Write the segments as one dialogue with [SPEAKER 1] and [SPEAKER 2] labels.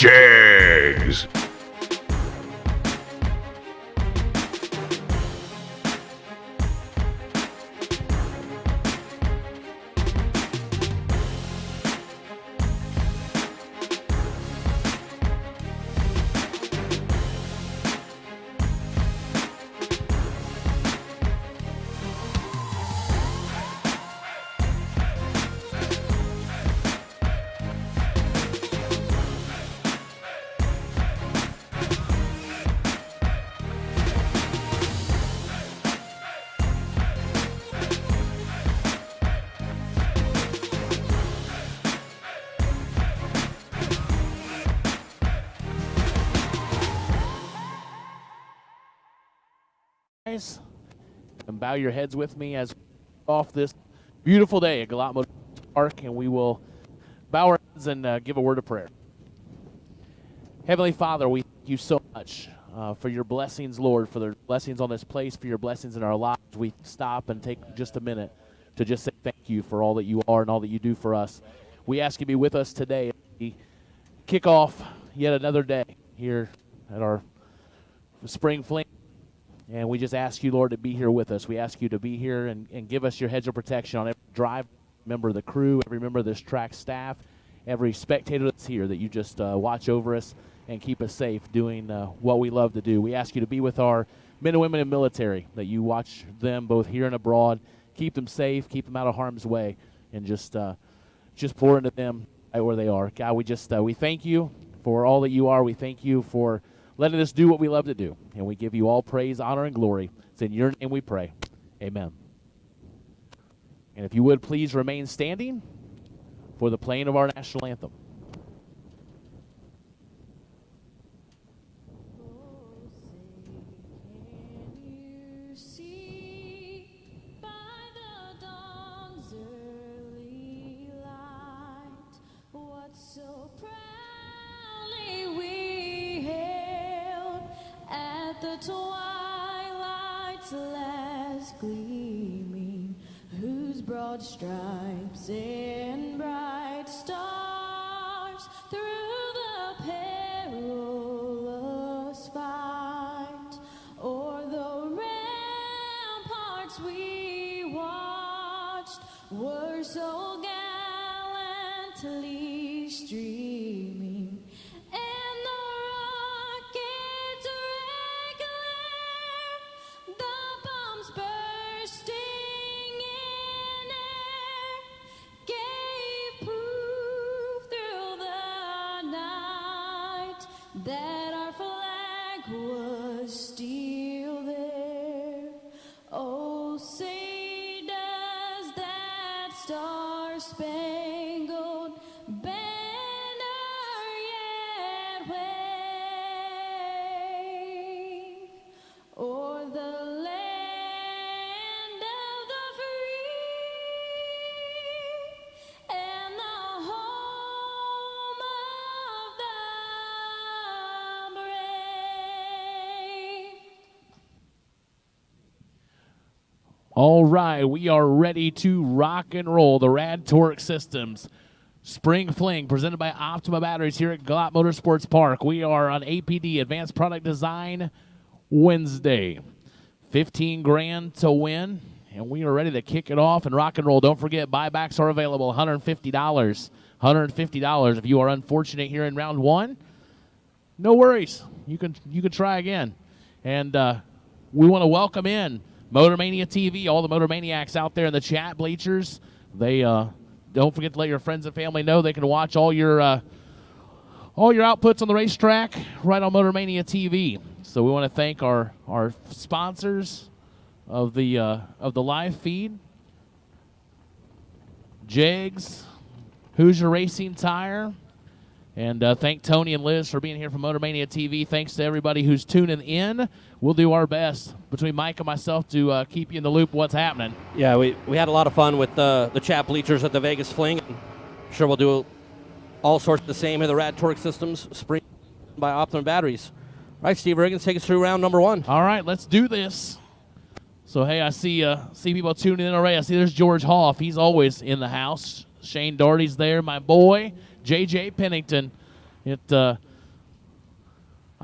[SPEAKER 1] Jags.
[SPEAKER 2] And bow your heads with me as we off this beautiful day at Galot Motorsports Park, and we will bow our heads and give a word of prayer. Heavenly Father, we thank you so much for your blessings, Lord, for the blessings on this place, for your blessings in our lives. We stop and take just a minute to just say thank you for all that you are and all that you do for us. We ask you to be with us today as we kick off yet another day here at our spring fling. And we just ask you, Lord, to be here with us. We ask you to be here and give us your hedge of protection on every drive, member of the crew, every member of this track staff, every spectator that's here, that you just watch over us and keep us safe doing what we love to do. We ask you to be with our men and women in military, that you watch them both here and abroad, keep them safe, keep them out of harm's way, and just pour into them right where they are. God, we thank you for all that you are. We thank you for letting us do what we love to do. And we give you all praise, honor, and glory. It's in your name we pray. Amen. And if you would, please remain standing for the playing of our national anthem.
[SPEAKER 3] The twilight's last gleaming, whose broad stripes and bright stars through the perilous fight o'er the ramparts we watched were so gallantly streaming. That our flag was still there. Oh, say does that star-spangled banner yet wave o'er the land of the free and the home of the
[SPEAKER 2] All right, we are ready to rock and roll. The RAD Torque Systems Spring Fling presented by Optima Batteries here at Galot Motorsports Park. We are on APD, Advanced Product Design, Wednesday. 15 grand to win, and we are ready to kick it off and rock and roll. Don't forget, buybacks are available, $150. $150 if you are unfortunate here in round one. No worries. You can try again. And we want to welcome in Motor Mania TV, all the Motor Maniacs out there in the chat bleachers. They don't forget to let your friends and family know they can watch all your outputs on the racetrack right on Motor Mania TV. So we want to thank our sponsors of the live feed: Jags, Hoosier Racing Tire, and thank Tony and Liz for being here from Motor Mania TV. Thanks to everybody who's tuning in. We'll do our best between Mike and myself to keep you in the loop of what's happening.
[SPEAKER 4] Yeah, we had a lot of fun with the chat bleachers at the Vegas Fling. I'm sure we'll do all sorts of the same here. The RAD Torque Systems, spring by Optima Batteries. All right, Steve Riggins, take us through round number one.
[SPEAKER 2] All right, let's do this. So, hey, I see people tuning in already. I see there's George Hoff. He's always in the house. Shane Doherty's there, my boy. J.J. Pennington.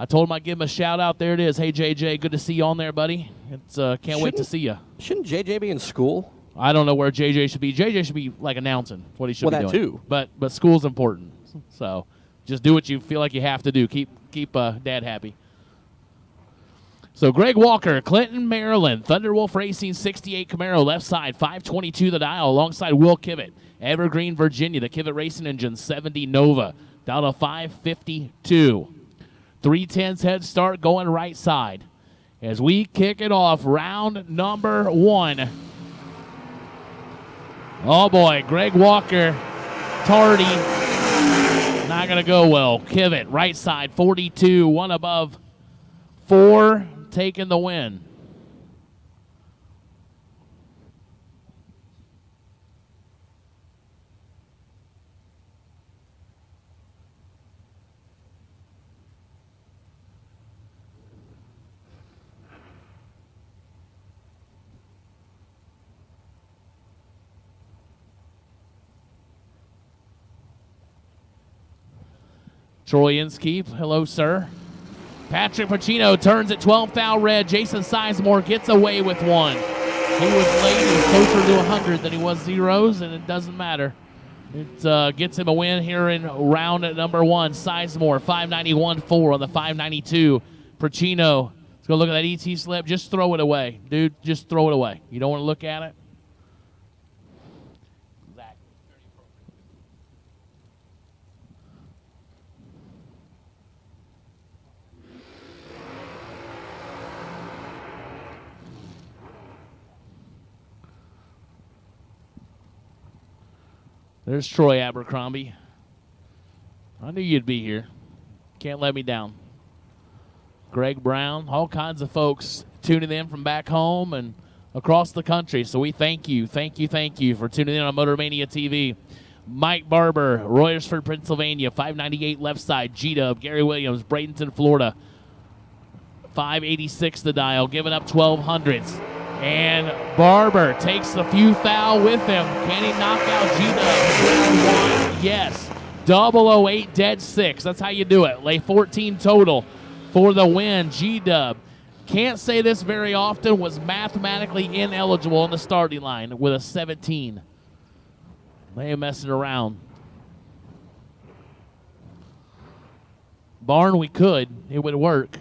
[SPEAKER 2] I told him I'd give him a shout out. There it is. Hey, JJ, good to see you on there, buddy. It's can't wait to see you.
[SPEAKER 4] Shouldn't JJ be in school?
[SPEAKER 2] I don't know where JJ should be. JJ should be like announcing what he should be doing.
[SPEAKER 4] Well, that too.
[SPEAKER 2] But school's important. So just do what you feel like you have to do. Keep Dad happy. So Greg Walker, Clinton, Maryland, Thunderwolf Racing 68 Camaro, left side, 522 the dial, alongside Will Kivett. Evergreen, Virginia, the Kivett Racing Engine 70 Nova, down to 552. 310s head start going right side. As we kick it off, round number 1. Oh boy, Greg Walker, tardy, not going to go well. Kivett, right side, 42, one above 4, taking the win. Troy Inskeep, hello, sir. Patrick Pacino turns at 12th thou red. Jason Sizemore gets away with one. He was late. He was closer to 100 than he was zeros, and it doesn't matter. It gets him a win here in round number 1. Sizemore, 591.4 on the 592. Pacino, let's go look at that ET slip. Just throw it away. Dude, just throw it away. You don't want to look at it? There's Troy Abercrombie. I knew you'd be here. Can't let me down. Greg Brown, all kinds of folks tuning in from back home and across the country. So we thank you for tuning in on Motor Mania TV. Mike Barber, Royersford, Pennsylvania, 598 left side. G-Dub, Gary Williams, Bradenton, Florida, 586 the dial, giving up 1200s. And Barber takes the few foul with him. Can he knock out G-Dub? Yes. 008 dead 6. That's how you do it. Lay 14 total for the win. G-Dub, can't say this very often, was mathematically ineligible on the starting line with a 17. They ain't messing around. Barn, we could. It would work.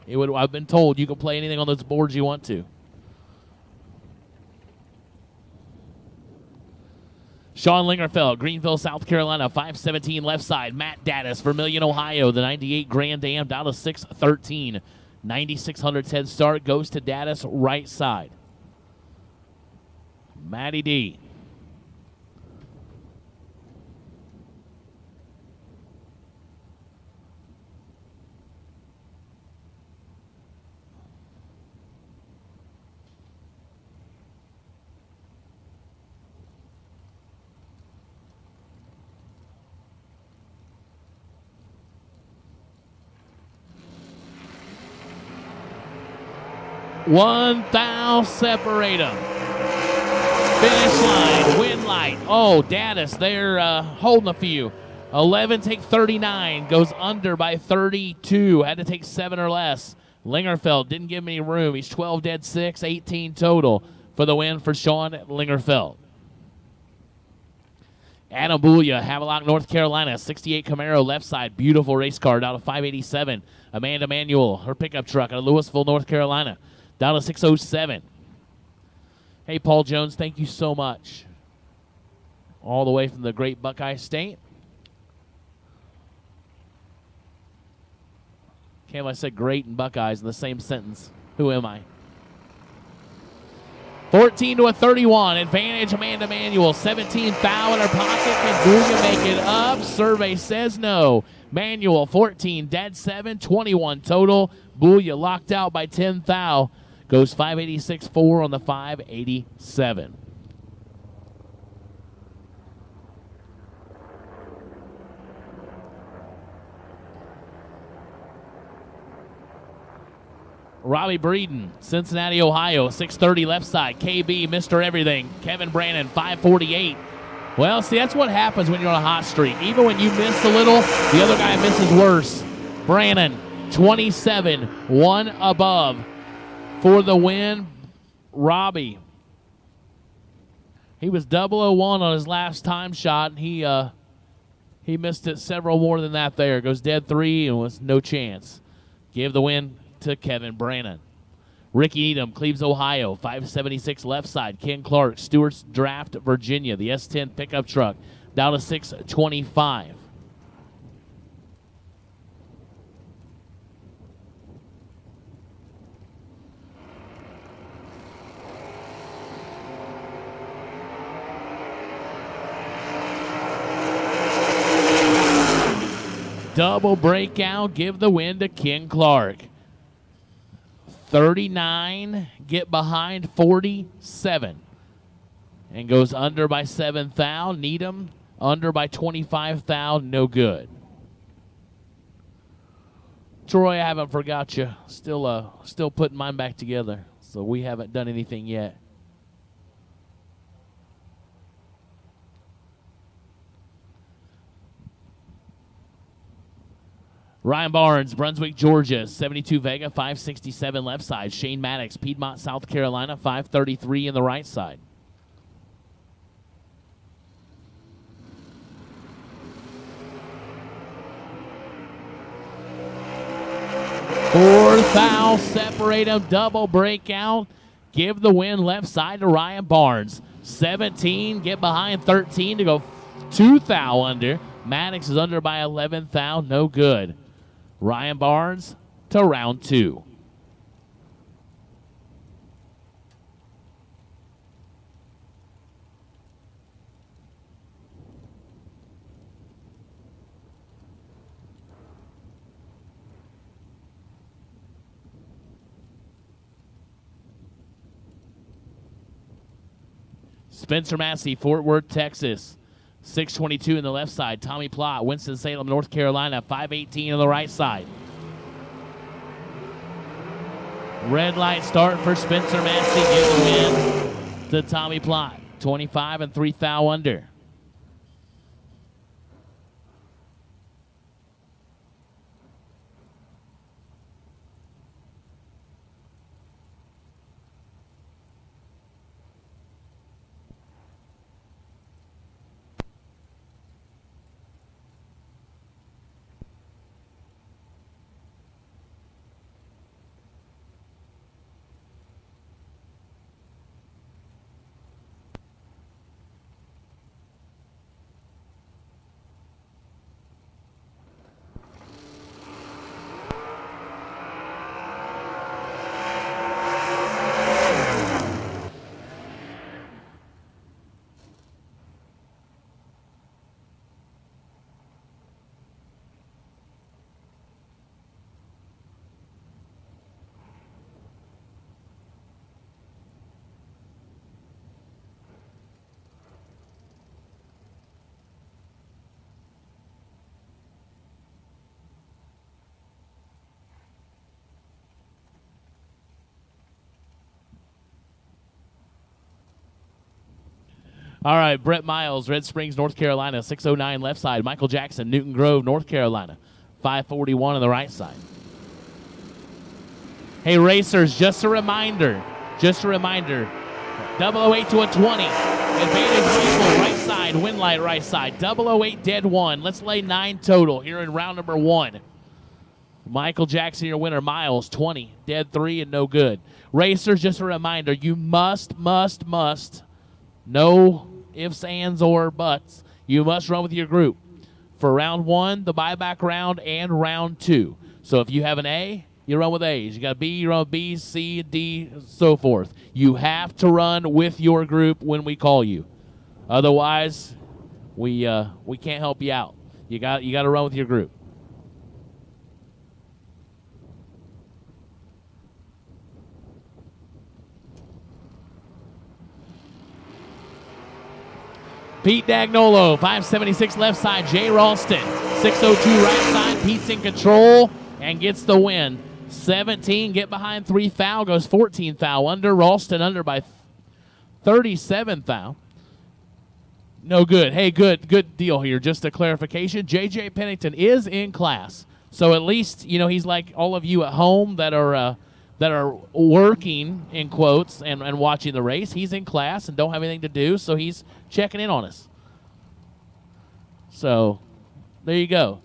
[SPEAKER 2] I've been told you can play anything on those boards you want to. Sean Lingerfeld, Greenville, South Carolina, 517 left side. Matt Dattis, Vermilion, Ohio, the 98 Grand Am, down to 613. 9600's head start goes to Dattis, right side. Matty D. One thou separate them. Finish line, win light. Oh, Dattis, they're holding a few. 11 take 39, goes under by 32. Had to take 7 or less. Lingerfeld didn't give him any room. He's 12 dead 6, 18 total for the win for Sean Lingerfeld. Adam Boulia, Havelock, North Carolina, 68 Camaro, left side. Beautiful race car, down to 587. Amanda Manuel, her pickup truck out of Louisville, North Carolina, down to 607. Hey, Paul Jones, thank you so much. All the way from the great Buckeye State. Can't believe I said great and Buckeyes in the same sentence. Who am I? 14 to a 31. Advantage Amanda Manuel. 17 foul in her pocket. Can Boulia make it up? Survey says no. Manuel, 14, dead 7, 21 total. Boulia locked out by 10 thou. Goes 586.4 on the 587. Robbie Breeden, Cincinnati, Ohio, 630 left side. KB, Mr. Everything. Kevin Brannon, 548. Well, see, that's what happens when you're on a hot streak. Even when you miss a little, the other guy misses worse. Brannon, 27, one above for the win. Robbie. He was 001 on his last time shot. He missed it several more than that there. Goes dead 3 and was no chance. Give the win to Kevin Brannon. Ricky Needham, Cleves, Ohio, 576 left side. Ken Clark, Stewart's Draft, Virginia, the S10 pickup truck, down to 625. Double breakout, give the win to Ken Clark. 39, get behind 47. And goes under by 7 thou. Needham, under by 25 thou, no good. Troy, I haven't forgot you. Still putting mine back together. So we haven't done anything yet. Ryan Barnes, Brunswick, Georgia, 72 Vega, 567 left side. Shane Maddox, Piedmont, South Carolina, 533 in the right side. Fourth foul, separate them, double breakout. Give the win left side to Ryan Barnes. 17, get behind 13 to go 2 thou under. Maddox is under by 11 thou, no good. Ryan Barnes to round 2. Spencer Massey, Fort Worth, Texas. 622 in the left side. Tommy Plott, Winston-Salem, North Carolina, 518 on the right side. Red light start for Spencer Massey. Give the win to Tommy Plott. 25 and 3 thou under. All right, Brett Miles, Red Springs, North Carolina, 609 left side. Michael Jackson, Newton Grove, North Carolina, 541 on the right side. Hey, racers, just a reminder, 008 to a 20. Advantage rifle, right side, wind light, right side. 008, dead 1. Let's lay 9 total here in round number 1. Michael Jackson, your winner. Miles, 20, dead 3 and no good. Racers, just a reminder, you must, no ifs, ands, or buts. You must run with your group. For round 1, the buyback round, and round 2. So if you have an A, you run with A's. You got a B, you run with B, C, D, so forth. You have to run with your group when we call you. Otherwise, we can't help you out. You got to run with your group. Pete Dagnolo, 576 left side. Jay Ralston, 602 right side. Pete's in control and gets the win. 17, get behind 3 thou, goes 14 thou under. Ralston under by 37 thou. No good. Hey, good deal here. Just a clarification. J.J. Pennington is in class So at least, you know, he's like all of you at home that are working, in quotes, and watching the race. He's in class and don't have anything to do, so he's checking in on us. So there you go.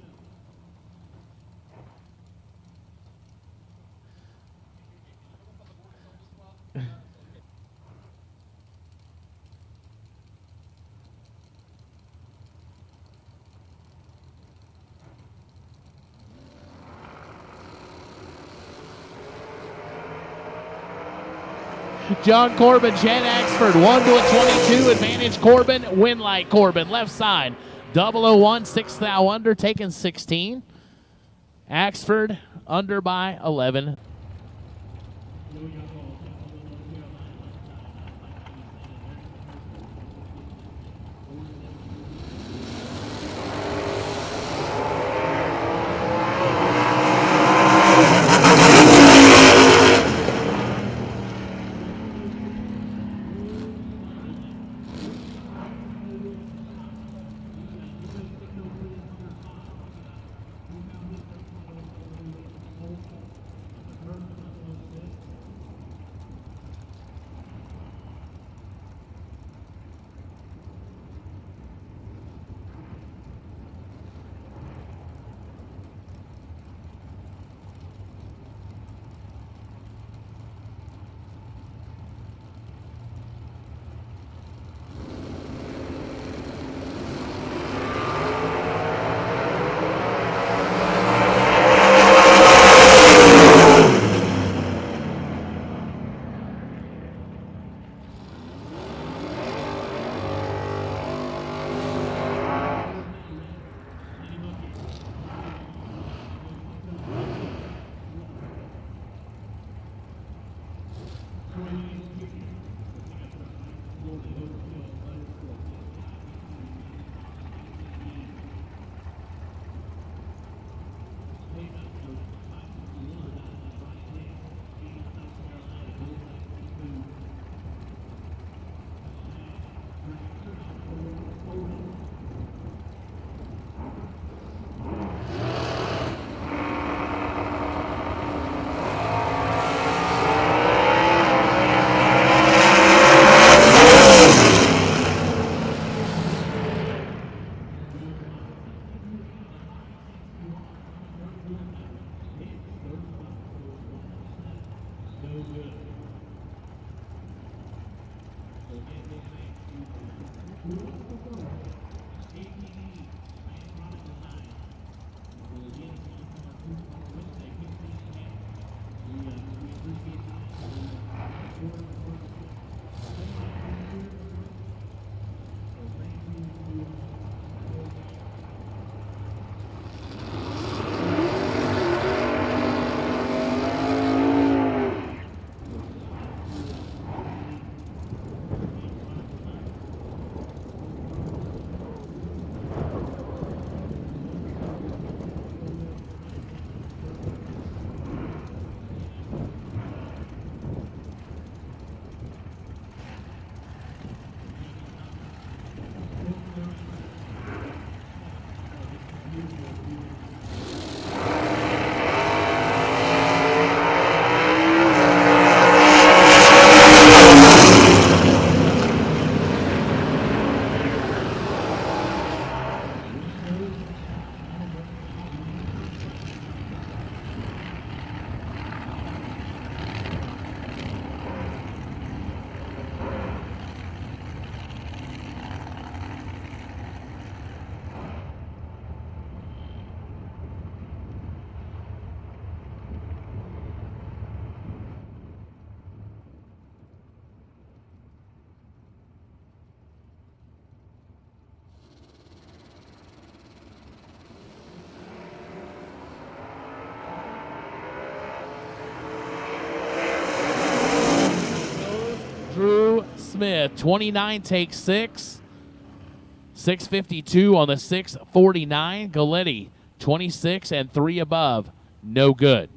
[SPEAKER 2] John Corbin, Jen Axford, 1 to 22, advantage Corbin, win light Corbin, left side, 001, 6th thou under, taking 16. Axford under by 11. Smith, 29 takes 6. 652 on the 649. Galletti, 26 and 3 above. No good.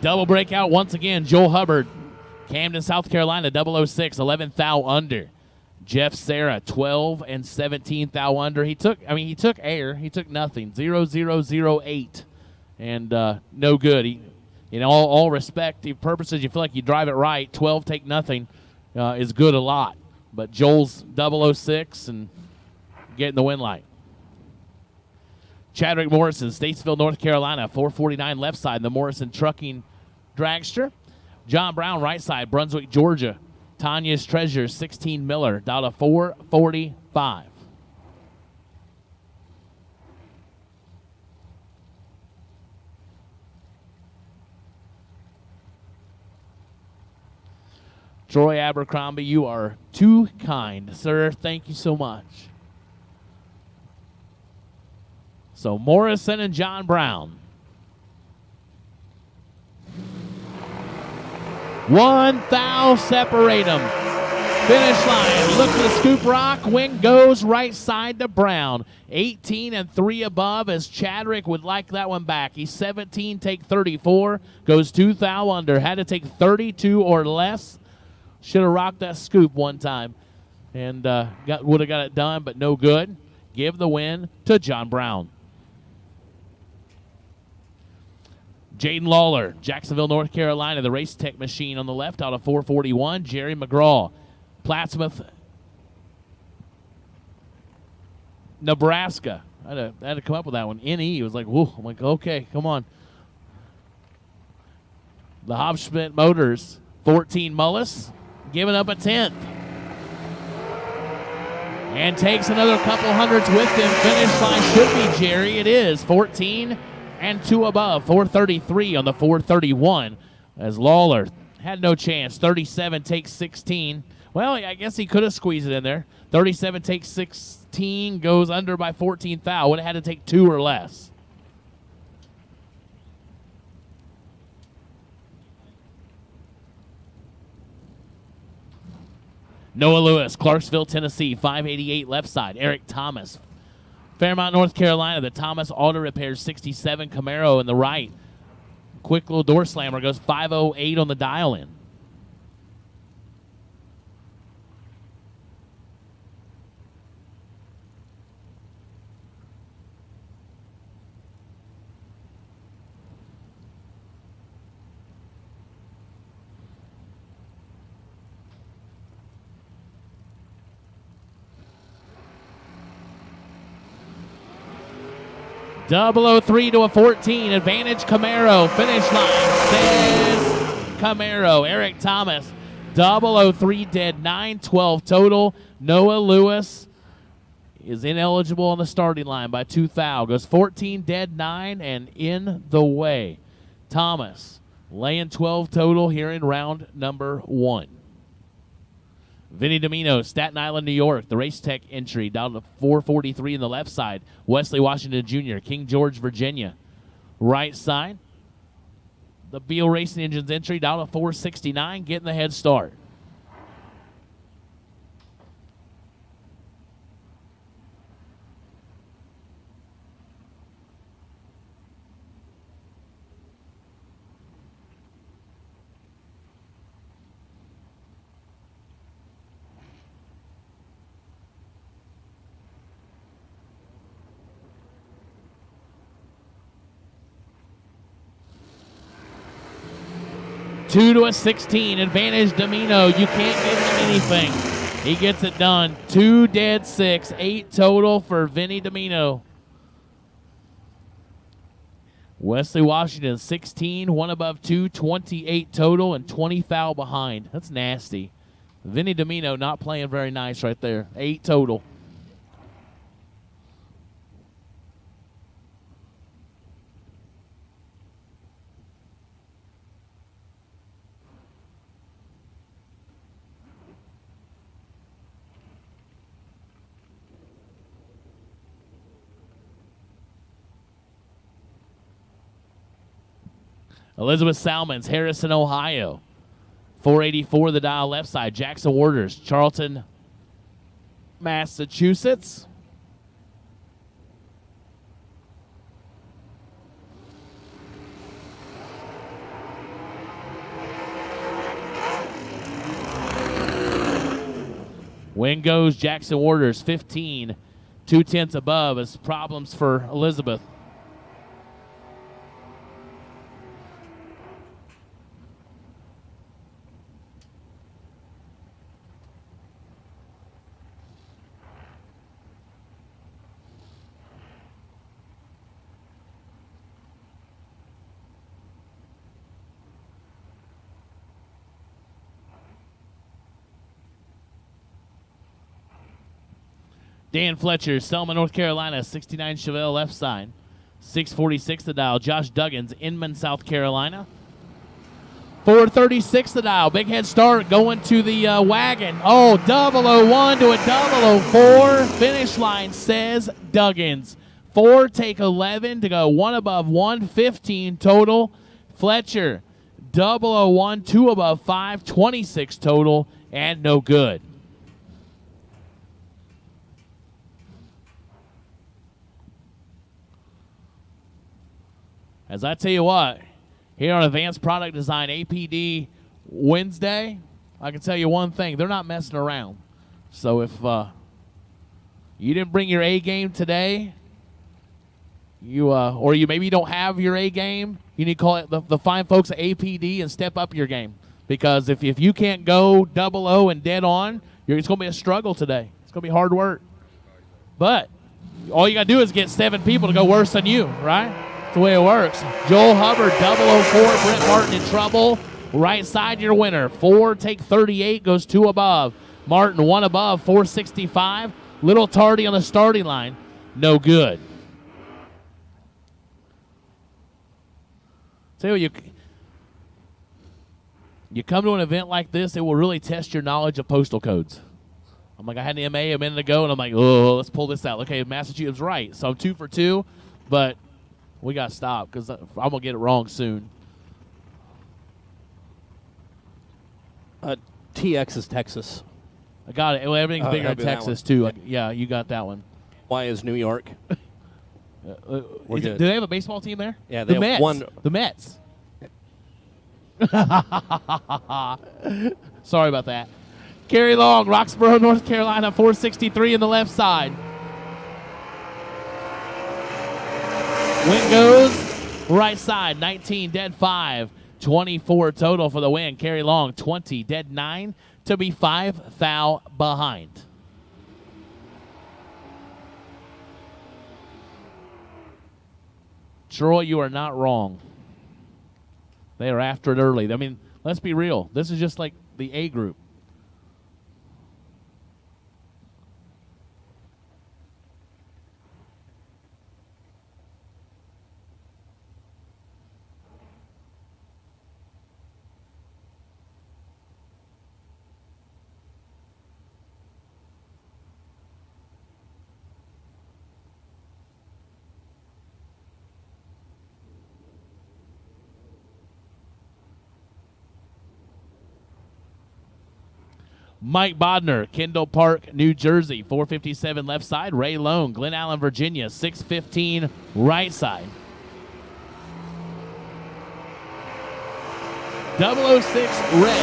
[SPEAKER 2] Double breakout once again. Joel Hubbard, Camden, South Carolina, 006, 11 thou under. Jeff Serra, 12 and 17 thou under. He took air. He took nothing. 0-0-0-8. And no good. In all respective purposes, you feel like you drive it right. 12 take nothing is good a lot. But Joel's 006 and getting the win light. Chadwick Morrison, Statesville, North Carolina, 449 left side, the Morrison Trucking Dragster. John Brown, right side, Brunswick, Georgia. Tanya's Treasure, 16 Miller, down to 445. Troy Abercrombie, you are too kind, sir. Thank you so much. So Morrison and John Brown. 1 thou separate them. Finish line. Look for the scoop rock. Wing goes right side to Brown. 18 and 3 above as Chadwick would like that one back. He's 17, take 34. Goes 2 thou under. Had to take 32 or less. Should have rocked that scoop one time. And would have got it done, but no good. Give the win to John Brown. Jaden Lawler, Jacksonville, North Carolina, the Race Tech Machine on the left out of 441. Jerry McGraw, Plattsmouth, Nebraska. I had to come up with that one. NE was like, whoa. I'm like, okay, come on. The Hobschmidt Motors, 14 Mullis, giving up a 10th. And takes another couple hundreds with him. Finish line should be Jerry. It is 14 and 2 above. 433 on the 431 as Lawler had no chance. 37 takes 16. Well, I guess he could have squeezed it in there. 37 takes 16, goes under by 14 thou. Would have had to take 2 or less. Noah Lewis, Clarksville, Tennessee, 588 left side. Eric Thomas, Fairmont, North Carolina, the Thomas Auto Repairs 67 Camaro in the right. Quick little door slammer, goes 508 on the dial-in. .003 to a 14. Advantage Camaro. Finish line says Camaro. Eric Thomas. 003 dead. 9-12 total. Noah Lewis is ineligible on the starting line by 2 thou. Goes 14 dead, 9 and in the way. Thomas laying 12 total here in round number 1. Vinny Domino, Staten Island, New York, the Race Tech entry down to 443 in the left side. Wesley Washington Jr., King George, Virginia. Right side, the Beal Racing Engines entry down to 469, getting the head start. Two to a 16. Advantage Domino. You can't give him anything. He gets it done. 2 dead, 6. 8 total for Vinny Domino. Wesley Washington, 16. 1 above 2. 28 total and 20 thou behind. That's nasty. Vinny Domino not playing very nice right there. 8 total. Elizabeth Salmons, Harrison, Ohio. 484 the dial left side. Jackson Waters, Charlton, Massachusetts. Win goes Jackson Waters, 15, 2/10 above as problems for Elizabeth. Dan Fletcher, Selma, North Carolina, 69 Chevelle left side. 646 the dial. Josh Duggins, Inman, South Carolina. 436 the dial. Big head start going to the wagon. Oh, 001 to a 004. Finish line says Duggins. 4 take 11 to go 1 above 115 total. Fletcher, 001, 2 above 5, 26 total, and no good. As I tell you what, here on Advanced Product Design APD Wednesday, I can tell you one thing. They're not messing around. So if you didn't bring your A game today, or you maybe don't have your A game, you need to call it the fine folks at APD and step up your game. Because if you can't go 00 and dead on, it's going to be a struggle today. It's going to be hard work. But all you got to do is get 7 people to go worse than you, right? That's the way it works. Joel Hubbard, 004. Brent Martin in trouble. Right side, your winner. 4 take 38, goes 2 above. Martin 1 above, 465. Little tardy on the starting line. No good. Tell you, you come to an event like this, it will really test your knowledge of postal codes. I'm like, I had an MA a minute ago, and I'm like, oh, let's pull this out. Okay, Massachusetts right. So I'm 2 for 2, but we got to stop because I'm going to get it wrong soon.
[SPEAKER 4] TX is Texas.
[SPEAKER 2] I got it. Well, everything's bigger in Texas, too. Yeah, you got that one.
[SPEAKER 4] Y is New York.
[SPEAKER 2] Do they have a baseball team there?
[SPEAKER 4] Yeah, they have
[SPEAKER 2] Mets.
[SPEAKER 4] one.
[SPEAKER 2] The Mets. Sorry about that. Carry Long, Roxborough, North Carolina, 463 in the left side. Win goes right side, 19, dead 5, 24 total for the win. Carry Long, 20, dead 9 to be 5 foul behind. Troy, you are not wrong. They are after it early. I mean, let's be real. This is just like the A group. Mike Bodner, Kendall Park, New Jersey, 457 left side. Ray Lone, Glen Allen, Virginia, 615 right side. 006 Ray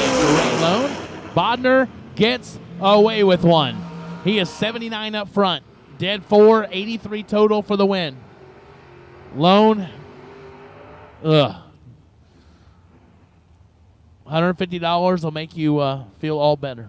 [SPEAKER 2] Lone. Bodner gets away with one. He is 79 up front. Dead 4, 83 total for the win. Lone, $150 will make you feel all better.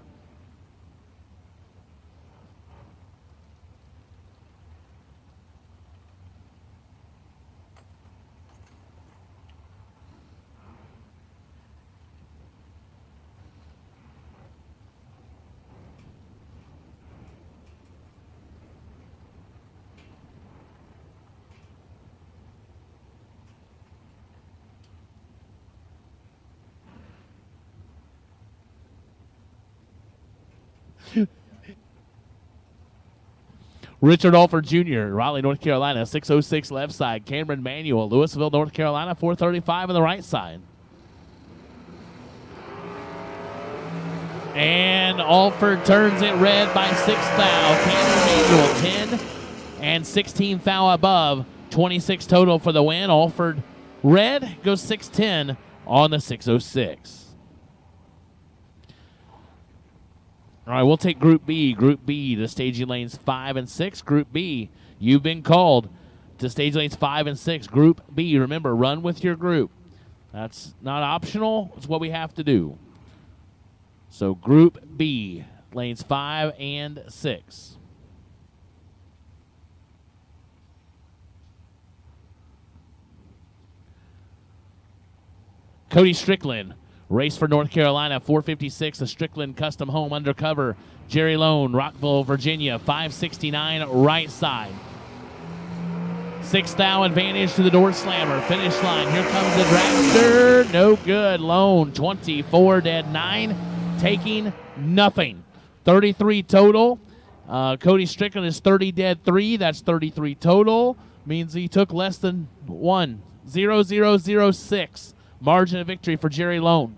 [SPEAKER 2] Richard Alford Jr., Raleigh, North Carolina, 606 left side. Cameron Manuel, Louisville, North Carolina, 435 on the right side. And Alford turns it red by 6 foul. Cameron Manuel, 10 and 16 foul above. 26 total for the win. Alford red goes 6-10 on the 606. All right, we'll take Group B. Group B to staging lanes 5 and 6. Group B, you've been called to stage lanes 5 and 6. Group B, remember, run with your group. That's not optional. It's what we have to do. So Group B, lanes 5 and 6. Cody Strickland, race for North Carolina, 456, a Strickland custom home undercover. Jerry Lone, Rockville, Virginia, 569, right side. 6th thou advantage to the door slammer. Finish line. Here comes the dragster. No good. Lone, 24 dead 9, taking nothing. 33 total. Cody Strickland is 30 dead 3. That's 33 total. Means he took less than 1. 0-0-0-6. Margin of victory for Jerry Lone.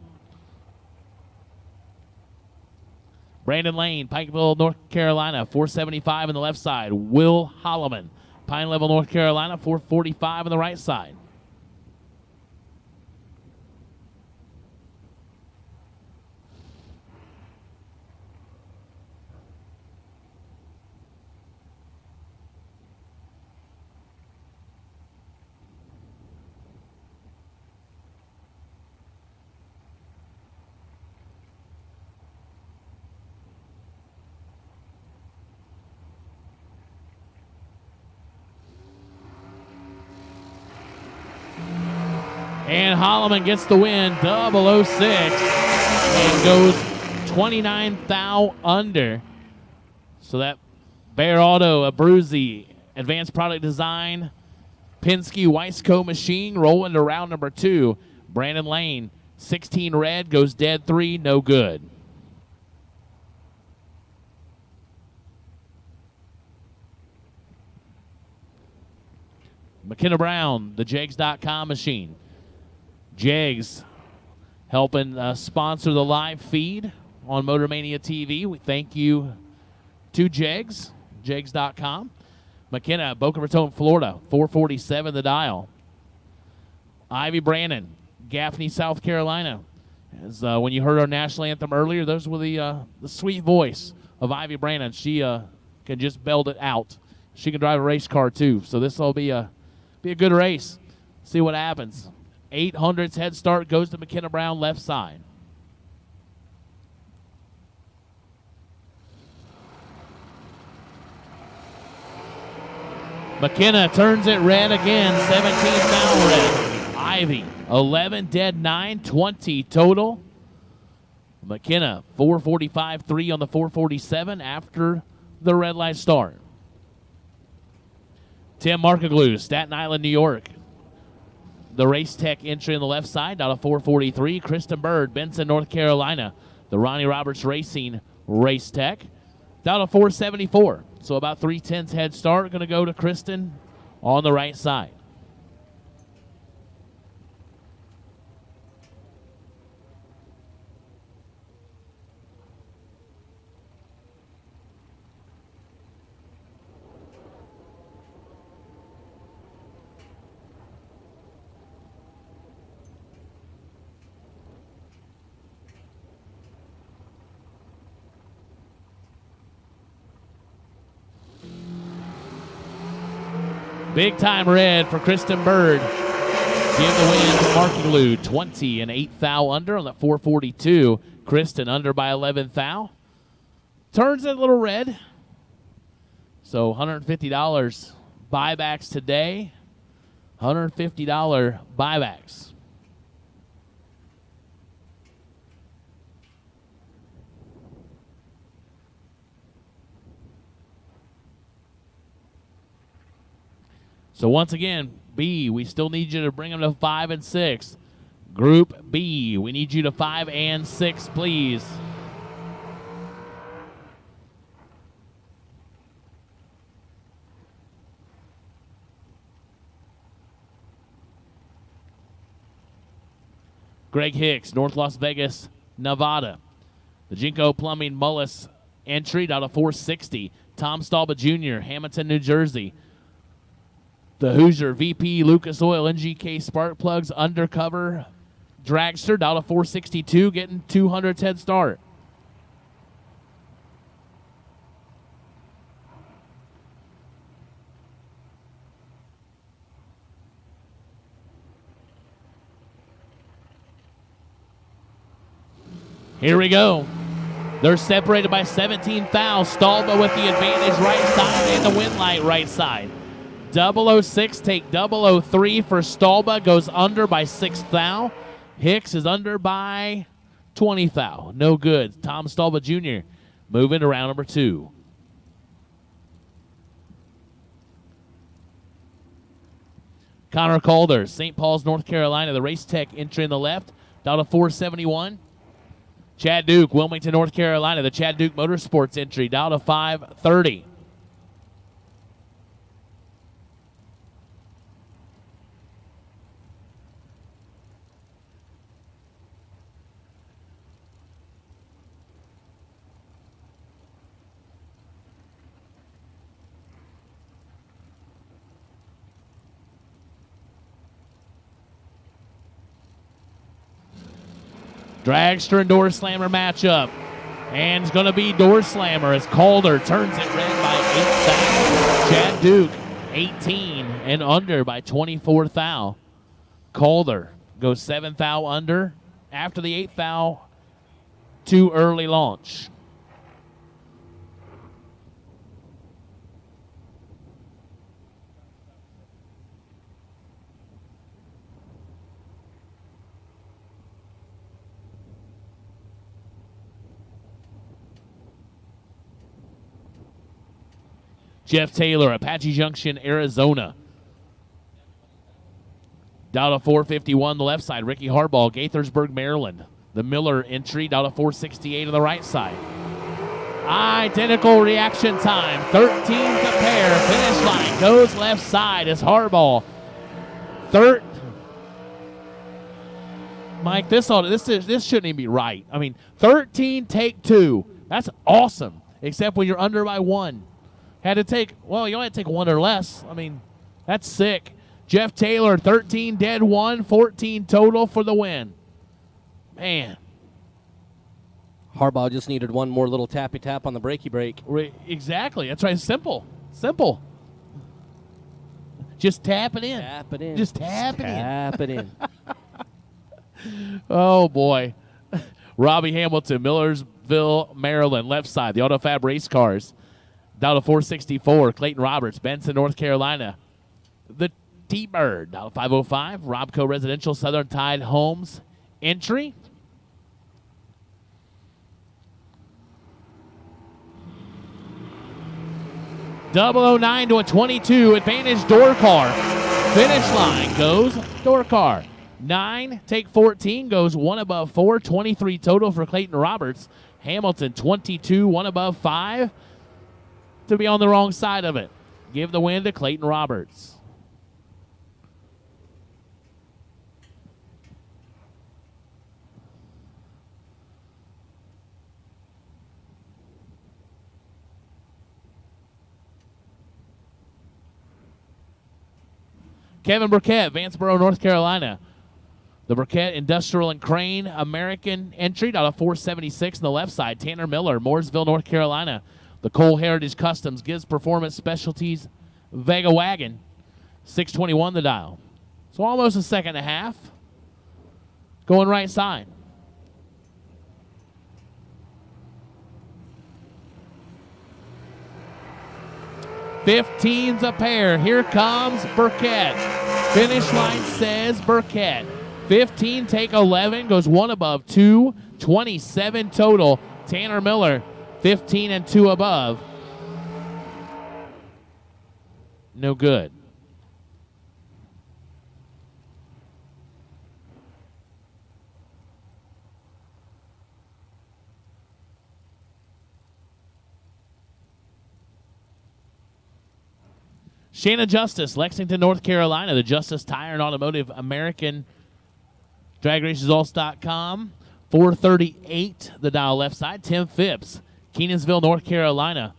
[SPEAKER 2] Brandon Lane, Pikeville, North Carolina, 475 on the left side. Will Holloman, Pine Level, North Carolina, 445 on the right side. And Holloman gets the win, 006, and goes 29 thou under. So that Bear Auto, a Bruzy, Advanced Product Design, Penske Weisco machine rolling to round number 2. Brandon Lane, 16 red, goes dead 3, no good. McKenna Brown, the Jegs.com machine. Jegs helping sponsor the live feed on Motor Mania TV. We thank you to Jegs, Jegs.com. McKenna, Boca Raton, Florida, 447 the dial. Ivy Brandon, Gaffney, South Carolina. As when you heard our national anthem earlier, those were the sweet voice of Ivy Brandon. She can just belt it out. She can drive a race car too. So this will be a good race. See what happens. 800's head start goes to McKenna Brown, left side. McKenna turns it red again, 17 thou red. Ivy, 11 dead 9, 20 total. McKenna, 445-3 on the 447 after the red light start. Tim Markaglu, Staten Island, New York. The Race Tech entry on the left side, out of 443. Kristen Bird, Benson, North Carolina. The Ronnie Roberts Racing Race Tech, down to 474. So about 3/10 head start. Going to go to Kristen on the right side. Big time red for Kristen Bird. Give the win to Markaglu. 20 and 8 thou under on that 442. Kristen under by 11 thou. Turns it a little red. So $150 buybacks today. $150 buybacks. So once again, B, we still need you to bring them to 5 and 6. Group B, we need you to 5 and 6, please. Greg Hicks, North Las Vegas, Nevada. The Jinko Plumbing Mullis entry out of 460. Tom Stalba Jr., Hamilton, New Jersey. The Hoosier VP Lucas Oil NGK Spark Plugs Undercover Dragster, out of 462, getting 200's head start. Here we go. They're separated by 17 thou. Stalba with the advantage right side and the win light right side. 006 take 003 for Stalba. Goes under by 6 thou. Hicks is under by 20 thou. No good. Tom Stalba Jr. moving to round number 2. Connor Calder, St. Paul's, North Carolina. The Race Tech entry in the left. Down to 471. Chad Duke, Wilmington, North Carolina. The Chad Duke Motorsports entry down to 530. Dragster and Door Slammer matchup. And it's going to be Door Slammer as Calder turns it red by 8 thou. Chad Duke, 18 and under by 24 thou. Calder goes 7 thou under after the 8 thou too early launch. Jeff Taylor, Apache Junction, Arizona. Down to 451 the left side. Ricky Harbaugh, Gaithersburg, Maryland. The Miller entry down to 468 on the right side. Identical reaction time. 13 to pair. Finish line goes left side as Harbaugh. Mike, this shouldn't even be right. I mean, 13 take 2. That's awesome. Except when you're under by 1. You only had to take 1 or less. I mean, that's sick. Jeff Taylor, 13 dead 1, 14 total for the win. Man.
[SPEAKER 4] Harbaugh just needed one more little tappy tap on the brakey brake.
[SPEAKER 2] Exactly. That's right. Simple. Just tap it in.
[SPEAKER 4] Tap it in.
[SPEAKER 2] Just tap it in.
[SPEAKER 4] Tap it in.
[SPEAKER 2] Oh, boy. Robbie Hamilton, Millersville, Maryland, left side. The AutoFab race cars. Down to 464. Clayton Roberts, Benson, North Carolina. The T-Bird, down to 505. Robco Residential, Southern Tide Homes entry. .009 to a 22. Advantage door car. Finish line goes door car. 9, take 14, goes 1 above 4. 23 total for Clayton Roberts. Hamilton, 22, 1 above 5. To be on the wrong side of it. Give the win to Clayton Roberts. Kevin Burkett, Vanceboro, North Carolina. The Burkett Industrial and Crane American entry out of 476 on the left side. Tanner Miller, Mooresville, North Carolina. The Cole Heritage Customs Gibbs Performance Specialties Vega Wagon, 621 the dial. So almost a second and a half. Going right side. $15's a pair. Here comes Burkett. Finish line says Burkett. 15 take 11, goes 1 above 2. 27 total. Tanner Miller. 15 and 2 above. No good. Shayna Justice, Lexington, North Carolina. The Justice Tire and Automotive American DragRacesAllStock.com. 438 the dial left side. Tim Phipps, Kenansville, North Carolina.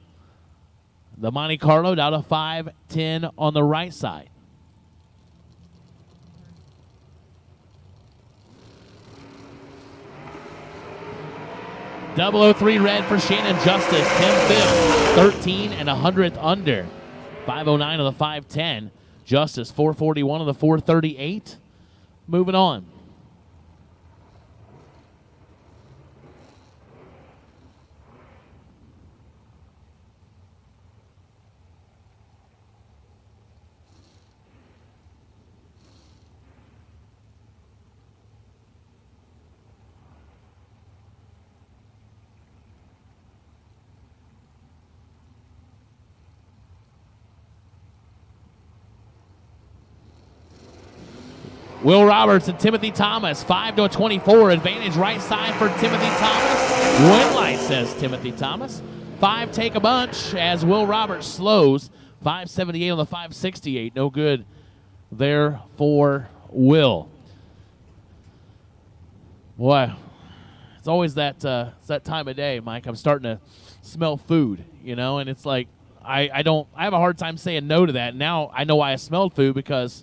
[SPEAKER 2] The Monte Carlo down to 510 on the right side. .003 red for Shannon Justice. Tim Phipps, 13 and 100th under. 509 on the 510. Justice, 441 on the 438. Moving on. Will Roberts and Timothy Thomas, 5-24. Advantage right side for Timothy Thomas. Win light, says Timothy Thomas. 5 take a bunch as Will Roberts slows. 578 on the 568. No good there for Will. Boy, it's always that time of day, Mike. I'm starting to smell food, and it's like I have a hard time saying no to that. Now I know why I smelled food, because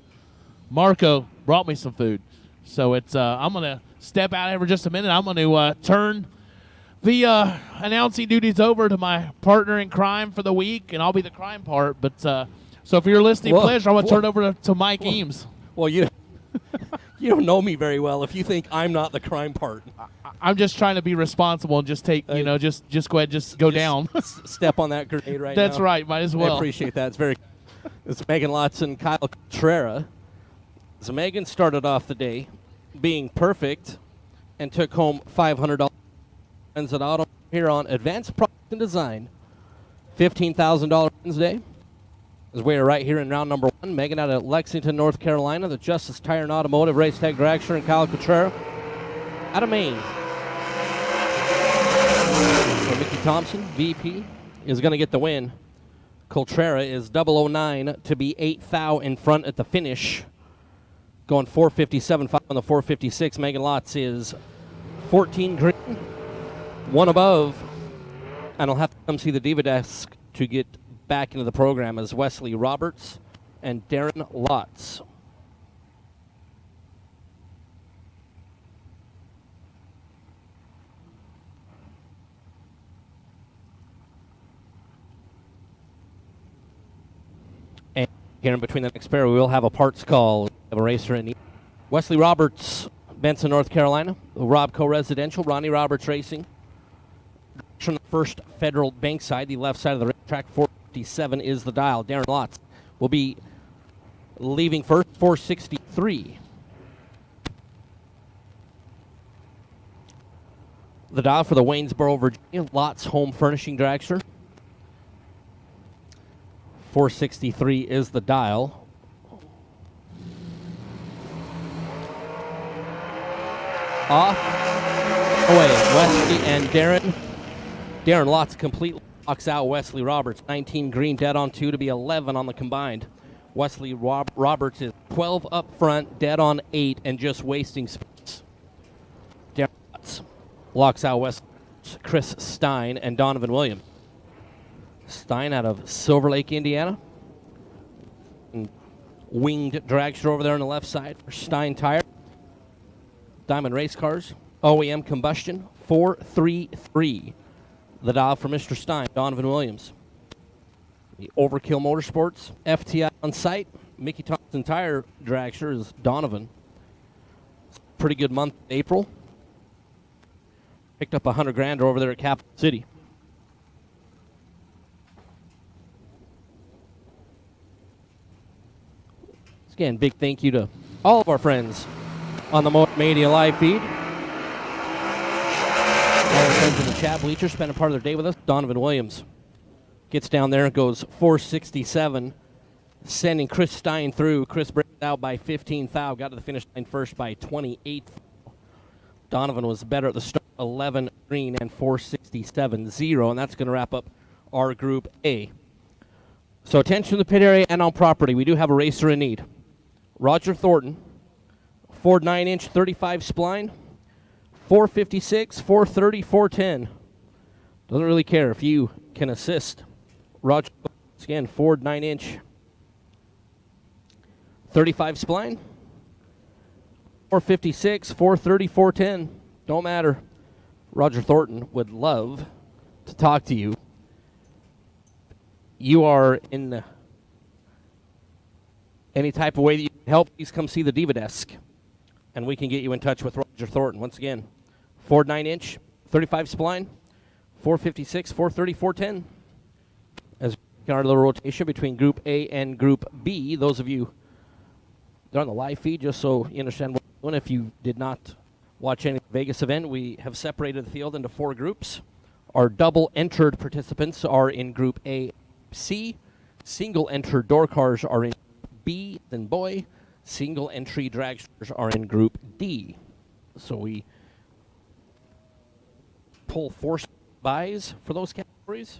[SPEAKER 2] Marco brought me some food. So it's I'm going to step out here for just a minute. I'm going to turn the announcing duties over to my partner in crime for the week, and I'll be the crime part. But so for your listening pleasure, I'm going to turn it over to Mike Eames.
[SPEAKER 4] Well, you don't know me very well if you think I'm not the crime part.
[SPEAKER 2] I'm just trying to be responsible and just take, just go ahead, just go down.
[SPEAKER 4] Step on that grenade right
[SPEAKER 2] That's
[SPEAKER 4] now.
[SPEAKER 2] right, might as well.
[SPEAKER 4] I appreciate that. It's Megan Lotson, Kyle Contreras. So Megan started off the day being perfect and took home $500 at auto here on Advanced Product and Design. $15,000 Wednesday. As we are right here in round number 1. Megan out of Lexington, North Carolina. The Justice Tire and Automotive Race Tech Dragster, and Kyle Contreras out of Maine. So Mickey Thompson, VP, is going to get the win. Contreras is 009 to be 8 thou in front at the finish. Going 457.5 on the 456. Megan Lotz is 14 green, 1 above. And I'll have to come see the Diva Desk to get back into the program as Wesley Roberts and Darren Lotz. And here in between the next pair, we will have a parts call of a racer in need. Wesley Roberts, Benson, North Carolina. Robco Residential, Ronnie Roberts Racing. From the First Federal Bank side, the left side of the racetrack, 457 is the dial. Darren Lotz will be leaving first, 463. The dial for the Waynesboro, Virginia, Lotz Home Furnishing Dragster. 463 is the dial. Off. Away. Wesley and Darren. Darren Lotz completely locks out Wesley Roberts. 19 green, dead on 2 to be 11 on the combined. Wesley Roberts is 12 up front, dead on 8, and just wasting space. Darren Lotz locks out Wesley, Chris Stein, and Donovan Williams. Stein out of Silver Lake, Indiana. And winged dragster over there on the left side for Stein Tire. Diamond Race Cars, OEM Combustion, 433. The dial for Mr. Stein, Donovan Williams. The Overkill Motorsports, FTI on site. Mickey Thompson Tire dragster is Donovan. Pretty good month, April. Picked up $100,000 over there at Capital City. Again, big thank you to all of our friends on the Motor Media live feed. All our friends in the chat bleachers spend a part of their day with us. Donovan Williams gets down there and goes 467, sending Chris Stein through. Chris breaks out by 15 thou, got to the finish line first by 28 thou. Donovan was better at the start, 11 green and 467.0, and that's going to wrap up our Group A. So attention to the pit area and on property. We do have a racer in need. Roger Thornton, Ford 9-inch 35 spline, 456, 430, 410. Doesn't really care if you can assist. Roger, again, Ford 9-inch 35 spline, 456, 430, 410. Don't matter. Roger Thornton would love to talk to you. You are in any type of way that you can help, please come see the Diva Desk, and we can get you in touch with Roger Thornton. Once again, Ford 9-inch, 35 spline, 456, 430, 410. As we our little rotation between Group A and Group B. Those of you that are on the live feed, just so you understand what we're doing, if you did not watch any Vegas event, we have separated the field into 4 groups. Our double-entered participants are in Group A, C. Single-entered door cars are in B, then boy. Single entry dragsters are in Group D. So we pull 4 buys for those categories.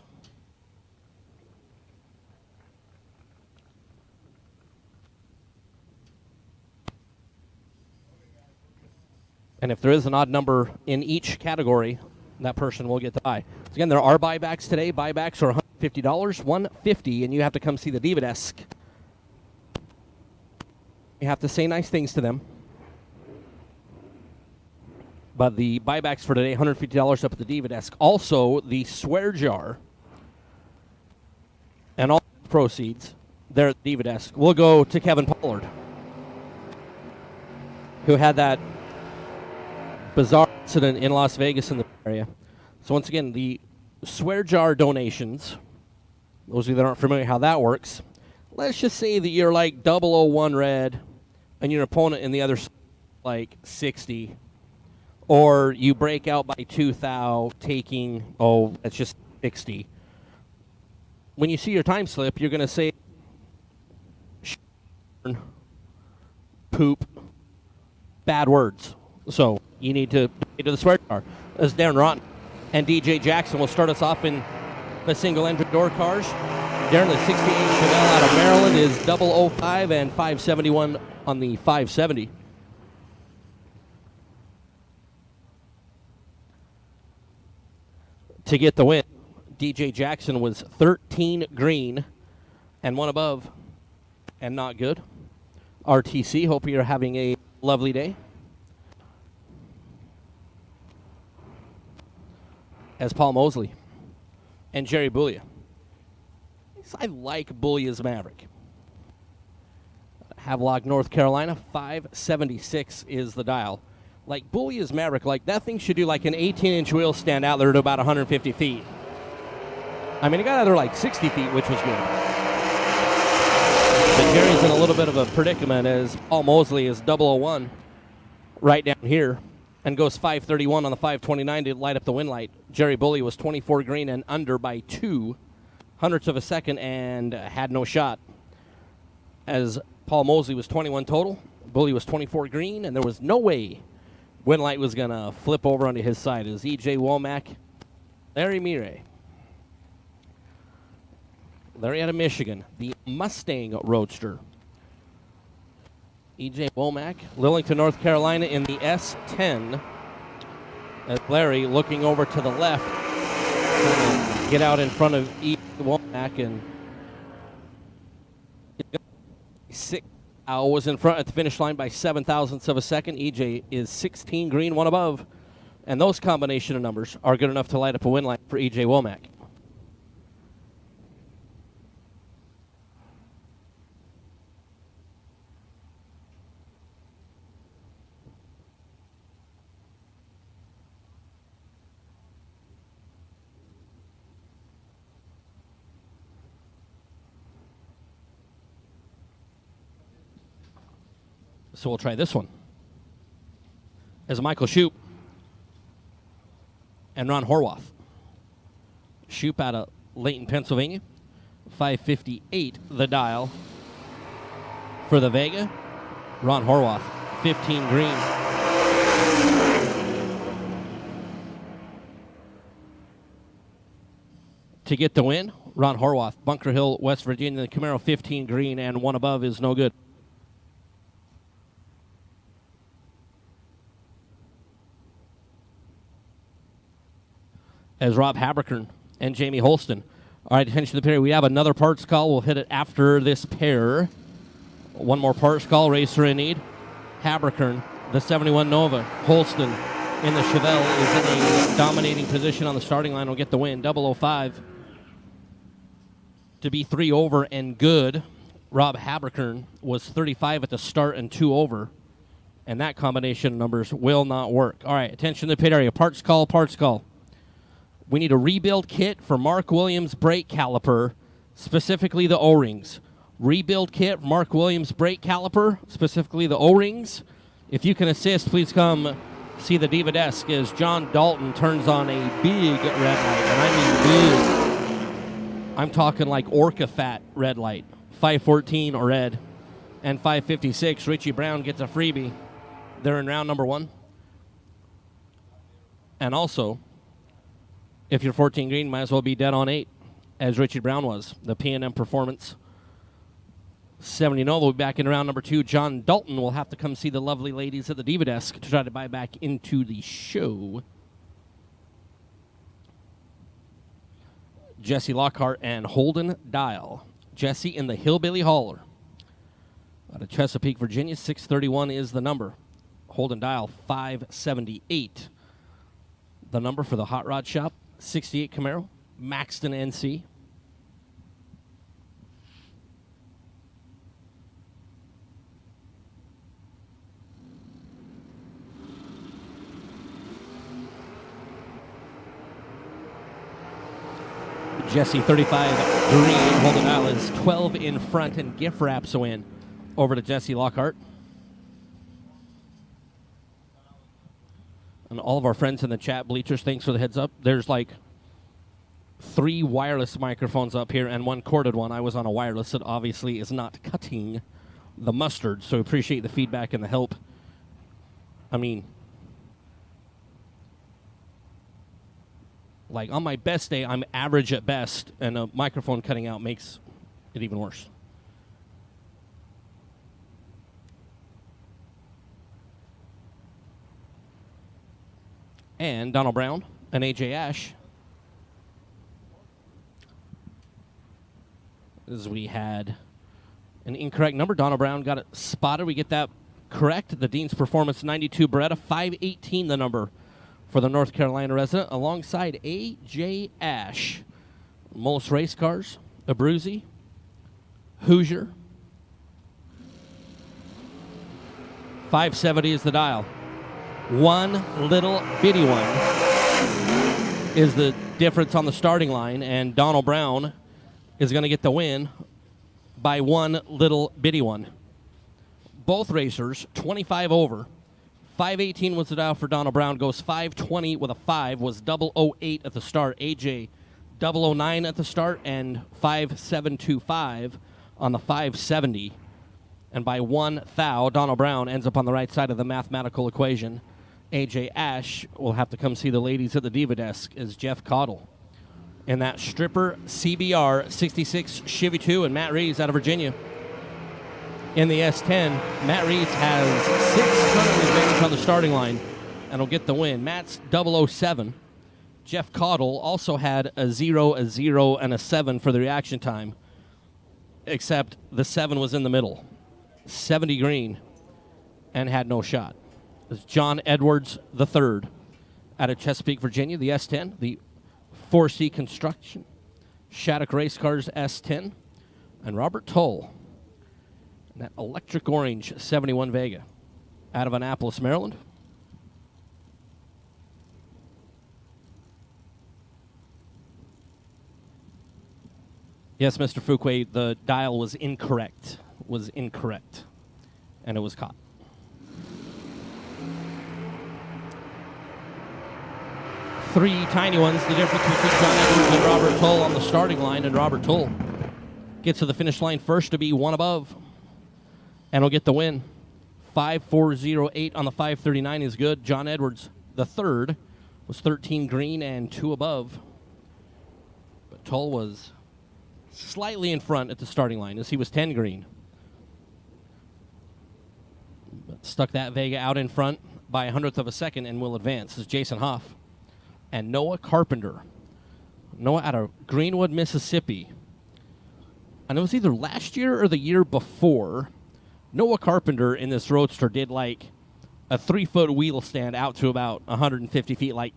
[SPEAKER 4] And if there is an odd number in each category, that person will get the buy. So again, there are buybacks today. Buybacks are $150, $150, and you have to come see the Diva Desk. You have to say nice things to them. But the buybacks for today, $150 up at the Diva Desk. Also, the swear jar and all the proceeds there at the Diva Desk will go to Kevin Pollard, who had that bizarre incident in Las Vegas in the area. So once again, the swear jar donations, those of you that aren't familiar how that works, let's just say that you're like 001 red and your opponent in the other like 60, or you break out by 2 thou taking, that's just 60. When you see your time slip, you're going to say poop, bad words. So you need to the swear jar. As Darren Rotten and DJ Jackson will start us off in the single entry door cars. Darren, the 68 Chevelle out of Maryland, is 005 and 571 on the 570. To get the win, DJ Jackson was 13 green and 1 above and not good. RTC, hope you're having a lovely day. As Paul Mosley and Jerry Boulia. I like Boulia's Maverick. Havelock, North Carolina, 576 is the dial. Like Boulia's Maverick, like that thing should do like an 18-inch wheel stand out there to about 150 feet. I mean, it got out there like 60 feet, which was good. But Jerry's in a little bit of a predicament as Paul Mosley is 001 right down here and goes 531 on the 529 to light up the win light. Jerry Boulia was 24 green and under by 2 hundredths of a second and had no shot. As Paul Mosley was 21 total, Boulia was 24 green, and there was no way win light was going to flip over onto his side. As E.J. Womack, Larry Mire. Larry out of Michigan, the Mustang Roadster. E.J. Womack, Lillington, North Carolina in the S10. As Larry looking over to the left, get out in front of E.J. Womack, and 6 was in front at the finish line by 7 thousandths of a second. EJ is 16 green, 1 above, and those combination of numbers are good enough to light up a win light for E.J. Womack. So we'll try this one. As Michael Shoup and Ron Horwath. Shoup out of Layton, Pennsylvania. 558 the dial for the Vega. Ron Horwath, 15 green. To get the win, Ron Horwath, Bunker Hill, West Virginia, the Camaro, 15 green and 1 above is no good. As Rob Haberkern and Jamie Holston. All right, attention to the pair. We have another parts call. We'll hit it after this pair. One more parts call. Racer in need. Haberkern, the 71 Nova. Holston in the Chevelle is in a dominating position on the starting line. Will get the win. 005 to be 3 over and good. Rob Haberkern was 35 at the start and 2 over. And that combination of numbers will not work. All right, attention to the pit area. Parts call, parts call. We need a rebuild kit for Mark Williams brake caliper, specifically the O-rings. Rebuild kit for Mark Williams brake caliper, specifically the O-rings. If you can assist, please come see the Diva Desk as John Dalton turns on a big red light. And I mean big. I'm talking like Orca fat red light. 514 red. and 556. Richie Brown gets a freebie. They're in round number 1. And also, if you're 14 green, might as well be dead on 8, as Richie Brown was. The P&M Performance 70 will be back in round number 2. John Dalton will have to come see the lovely ladies at the Diva Desk to try to buy back into the show. Jesse Lockhart and Holden Dial. Jesse in the Hillbilly Hauler. Out of Chesapeake, Virginia, 631 is the number. Holden Dial, 578. The number for the Hot Rod Shop, 68 Camaro, Maxton NC. Jesse, 35 green. Holden Dial is 12 in front, and gift wraps a win over to Jesse Lockhart. And all of our friends in the chat bleachers, thanks for the heads up. There's like 3 wireless microphones up here and 1 corded one. I was on a wireless that obviously is not cutting the mustard, so appreciate the feedback and the help. I mean, like on my best day, I'm average at best, and a microphone cutting out makes it even worse. And Donald Brown and AJ Ash. As we had an incorrect number. Donald Brown got it spotted. We get that correct. The Dean's Performance 92 Beretta, 518 the number for the North Carolina resident, alongside AJ Ash. Most race cars, Abruzzi, Hoosier. 570 is the dial. One little bitty one is the difference on the starting line, and Donald Brown is going to get the win by one little bitty one. Both racers, 25 over. 518 was the dial for Donald Brown, goes 520 with a 5, was 008 at the start. AJ 009 at the start, and 5725 on the 570. And by 1 thou, Donald Brown ends up on the right side of the mathematical equation. AJ Ash will have to come see the ladies at the Diva Desk as Jeff Cottle in that stripper CBR 66 Chevy 2, and Matt Reeves out of Virginia. In the S10, Matt Reeves has 600 advantage on the starting line and will get the win. Matt's 007. Jeff Cottle also had a 0, a 0, and a 7 for the reaction time, except the 7 was in the middle. 70 green and had no shot. It's John Edwards III out of Chesapeake, Virginia, the S10, the 4C Construction, Shattuck Race Cars S10, and Robert Tull in that electric orange 71 Vega out of Annapolis, Maryland. Yes, Mr. Fuquay, the dial was incorrect, and it was caught. Three tiny ones, the difference between John Edwards and Robert Tull on the starting line, and Robert Tull gets to the finish line first to be one above, and will get the win. 5408 on the 539 is good. John Edwards, the third, was 13 green and 2 above, but Tull was slightly in front at the starting line as he was 10 green. But stuck that Vega out in front by 100th of a second and will advance. This is Jason Hoff and Noah Carpenter. Noah out of Greenwood, Mississippi. And it was either last year or the year before. Noah Carpenter in this Roadster did like a 3-foot wheel stand out to about 150 feet, like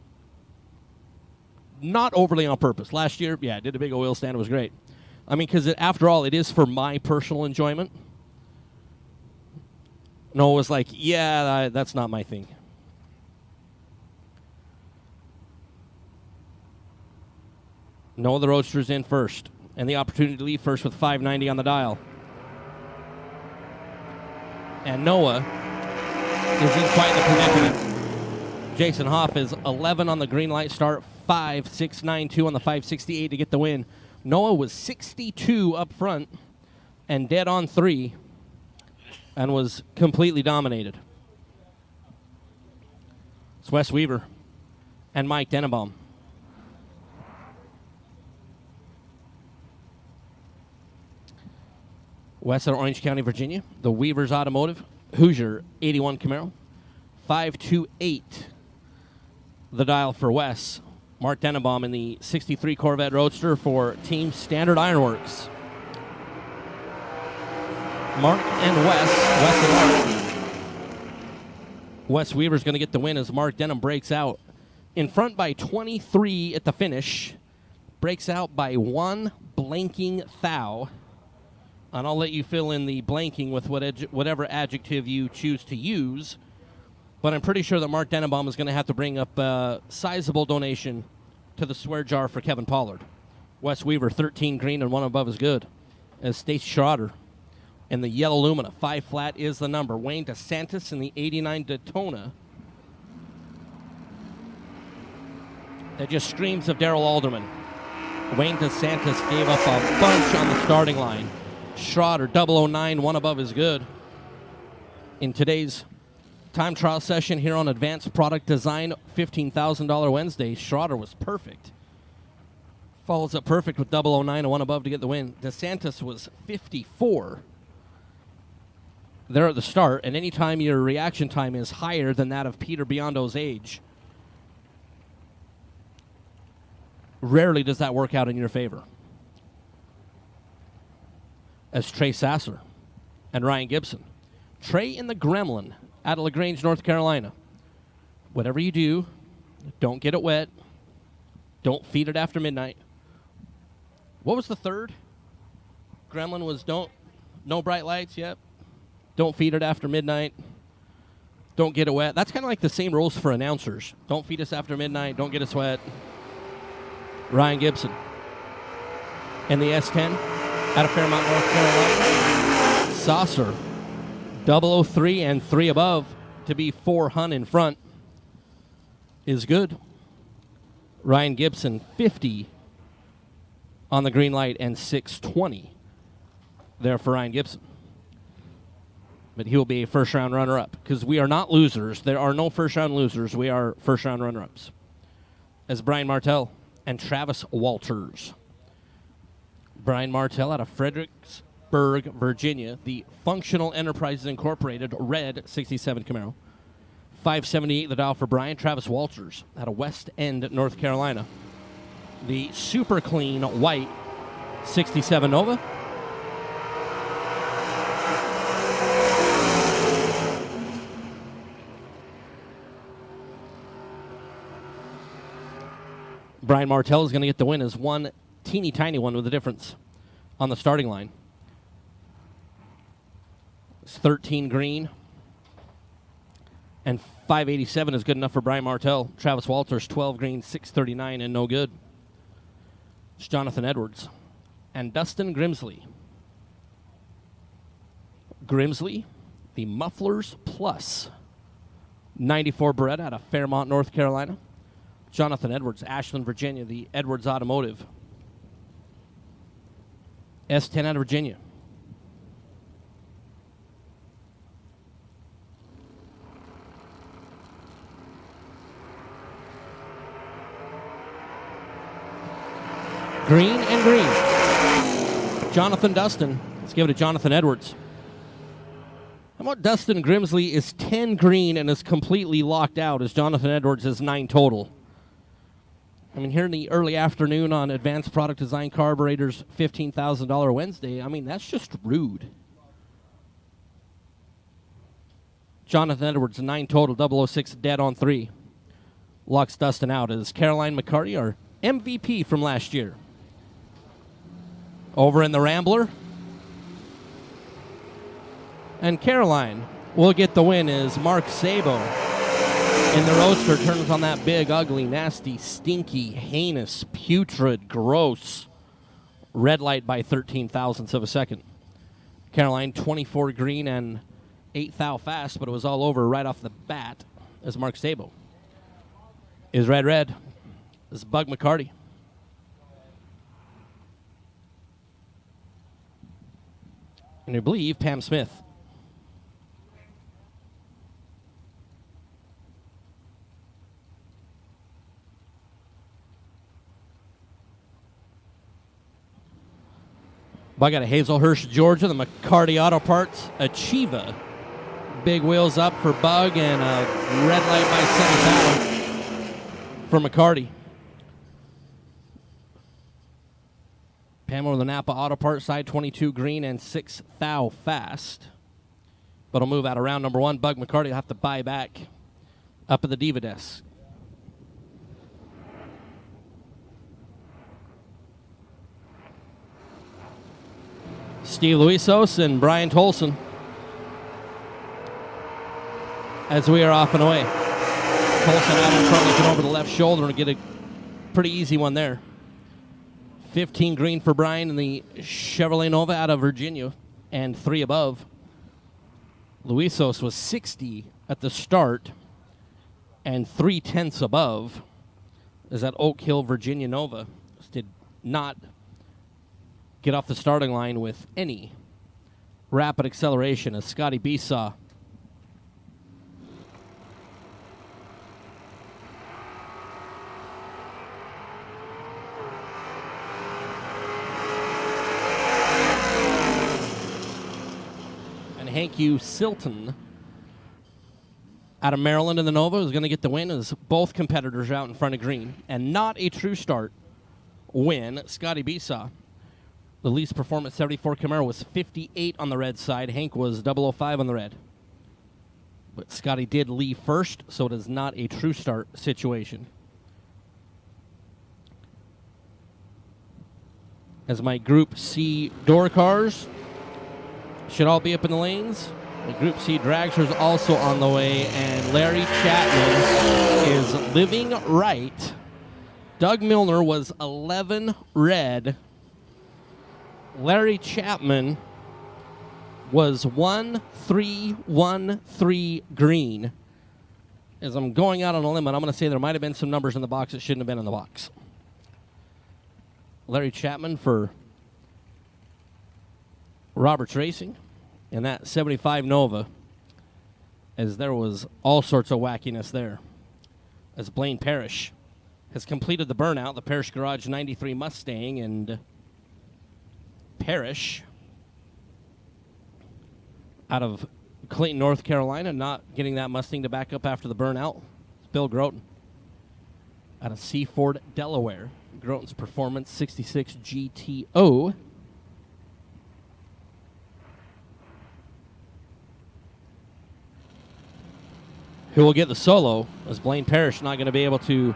[SPEAKER 4] not overly on purpose. Last year, yeah, did a big old wheel stand. It was great. I mean, because after all, it is for my personal enjoyment. Noah was like, yeah, that's not my thing. Noah the Roadster's in first, and the opportunity to lead first with 590 on the dial. And Noah is in quite the predicament. Jason Hoff is 11 on the green light start, 5.692 on the 568 to get the win. Noah was 62 up front and dead on 3 and was completely dominated. It's Wes Weaver and Mike Denenbaum. Wes out of Orange County, Virginia. The Weavers Automotive. Hoosier 81 Camaro. 528. The dial for Wes. Mark Denenbaum in the 63 Corvette Roadster for Team Standard Ironworks. Mark and Wes and Mark. Wes Weaver's going to get the win as Mark Denham breaks out in front by 23 at the finish. Breaks out by one blanking thou. And I'll let you fill in the blanking with whatever adjective you choose to use. But I'm pretty sure that Mark Denenbaum is going to have to bring up a sizable donation to the swear jar for Kevin Pollard. Wes Weaver, 13 green and 1 above is good. As Stacey Schroeder in the yellow Lumina, 5 flat is the number. Wayne DeSantis in the 89 Daytona. That just screams of Darrell Alderman. Wayne DeSantis gave up a bunch on the starting line. Schroeder, 009, 1 above is good. In today's time trial session here on Advanced Product Design, $15,000 Wednesday, Schroeder was perfect. Follows up perfect with 009 and 1 above to get the win. DeSantis was 54 there at the start, and anytime your reaction time is higher than that of Peter Biondo's age, rarely does that work out in your favor. As Trey Sasser and Ryan Gibson. Trey in the Gremlin out of LaGrange, North Carolina. Whatever you do, don't get it wet. Don't feed it after midnight. What was the third? Gremlin was no bright lights, yep. Don't feed it after midnight. Don't get it wet. That's kind of like the same rules for announcers. Don't feed us after midnight. Don't get us wet. Ryan Gibson in the S10 out of Fairmont, North Carolina. Saucer, 003 and 3 above to be 4 Hun in front is good. Ryan Gibson, 50 on the green light and 620 there for Ryan Gibson. But he will be a first-round runner-up because we are not losers. There are no first-round losers. We are first-round runner-ups. As Brian Martell and Travis Walters. Brian Martell out of Fredericksburg, Virginia. The Functional Enterprises Incorporated Red 67 Camaro. 578 the dial for Brian. Travis Walters out of West End, North Carolina. The super clean white 67 Nova. Brian Martell is going to get the win as one teeny tiny one with a difference on the starting line. It's 13 green. And 587 is good enough for Brian Martell. Travis Walters, 12 green, 639, and no good. It's Jonathan Edwards and Dustin Grimsley. Grimsley, the Mufflers Plus 94 Beretta out of Fairmont, North Carolina. Jonathan Edwards, Ashland, Virginia, the Edwards Automotive. S10 out of Virginia. Green and green. Jonathan Dustin. Let's give it to Jonathan Edwards. How about Dustin Grimsley is 10 green and is completely locked out as Jonathan Edwards is 9 total. I mean, here in the early afternoon on Advanced Product Design Carburetors $15,000 Wednesday, I mean, that's just rude. Jonathan Edwards, 9 total, 006 dead on 3. Locks Dustin out as Caroline McCarty, our MVP from last year. Over in the Rambler. And Caroline will get the win as Mark Sabo in the Roadster turns on that big, ugly, nasty, stinky, heinous, putrid, gross red light by 13 thousandths of a second. Caroline, 24 green and 8 thou fast, but it was all over right off the bat as Mark Sabo is red. This is Bug McCarty. And I believe Pam Smith I got a Hazelhurst, Georgia, the McCarty Auto Parts Achieva. Big wheels up for Bug and a red light by Semi for McCarty. Pamela the Napa Auto Parts side 22 green and 6 thou fast. But I'll move out of round number 1. Bug McCarty will have to buy back up at the Diva desk. Steve Luisos and Brian Tolson as we are off and away. Tolson out in front, looking over the left shoulder and get a pretty easy one there. 15 green for Brian in the Chevrolet Nova out of Virginia and 3 above. Luisos was 60 at the start and 3/10 above as that Oak Hill Virginia Nova did not get off the starting line with any rapid acceleration as Scotty Besaw and Hank U. Silton out of Maryland in the Nova is going to get the win as both competitors are out in front of green. And not a true start win. Scotty Besaw, the least performance 74 Camaro, was 58 on the red side. Hank was 005 on the red. But Scotty did leave first, so it is not a true start situation. As my Group C door cars should all be up in the lanes. The Group C dragsters also on the way, and Larry Chapman is living right. Doug Milner was 11 red. Larry Chapman was 1-3-1-3 green. As I'm going out on a limb, I'm going to say there might have been some numbers in the box that shouldn't have been in the box. Larry Chapman for Roberts Racing in that 75 Nova, as there was all sorts of wackiness there. As Blaine Parrish has completed the burnout, the Parrish Garage 93 Mustang, and Parrish out of Clayton, North Carolina, not getting that Mustang to back up after the burnout. Bill Groton out of Seaford, Delaware. Groton's Performance 66 GTO. Who will get the solo, as Blaine Parrish not going to be able to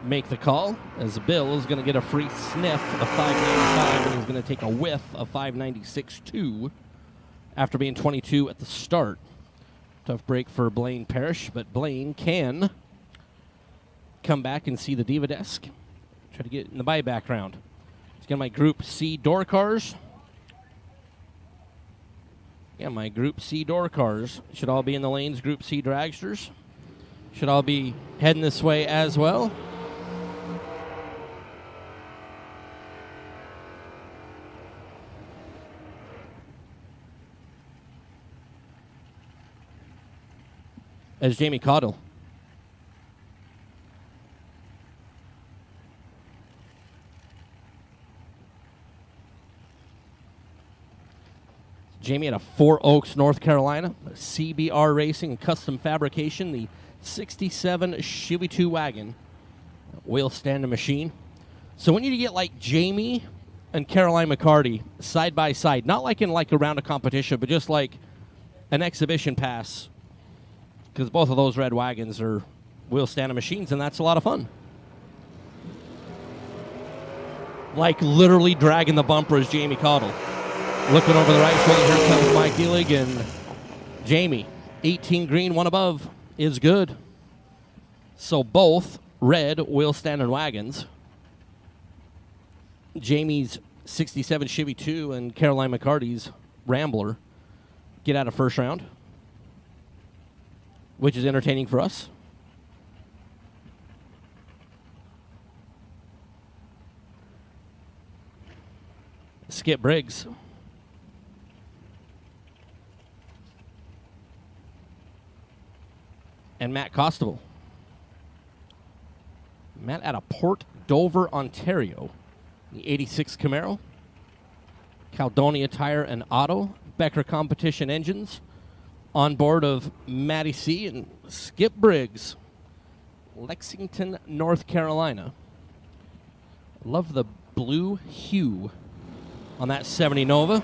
[SPEAKER 4] make the call, as Bill is going to get a free sniff of 595, and he's going to take a whiff of 596.2 after being 22 at the start. Tough break for Blaine Parrish, but Blaine can come back and see the Diva desk. Try to get in the buyback round. Let's get my Group C door cars. Yeah, my Group C door cars should all be in the lanes. Group C dragsters should all be heading this way as well. As Jamie Caudill Jamie out of Four Oaks, North Carolina, CBR Racing and Custom Fabrication, the 67 Chevy 2 wagon, wheel standing machine. So when you get like Jamie and Caroline McCarty side by side, not like in like a round of competition, but just like an exhibition pass, because both of those red wagons are wheel standing machines, and that's a lot of fun. Like literally dragging the bumper is Jamie Caudill. Looking over the right shoulder, here comes Mike Elig, and Jamie, 18 green, 1 above, is good. So both red wheel standing wagons. Jamie's 67 Chevy 2 and Caroline McCarty's Rambler get out of first round, which is entertaining for us. Skip Briggs and Matt Costable. Matt out of Port Dover, Ontario. The 86 Camaro. Caledonia Tire and Auto, Becker Competition Engines, on board of Matty C. and Skip Briggs, Lexington, North Carolina. Love the blue hue on that 70 Nova.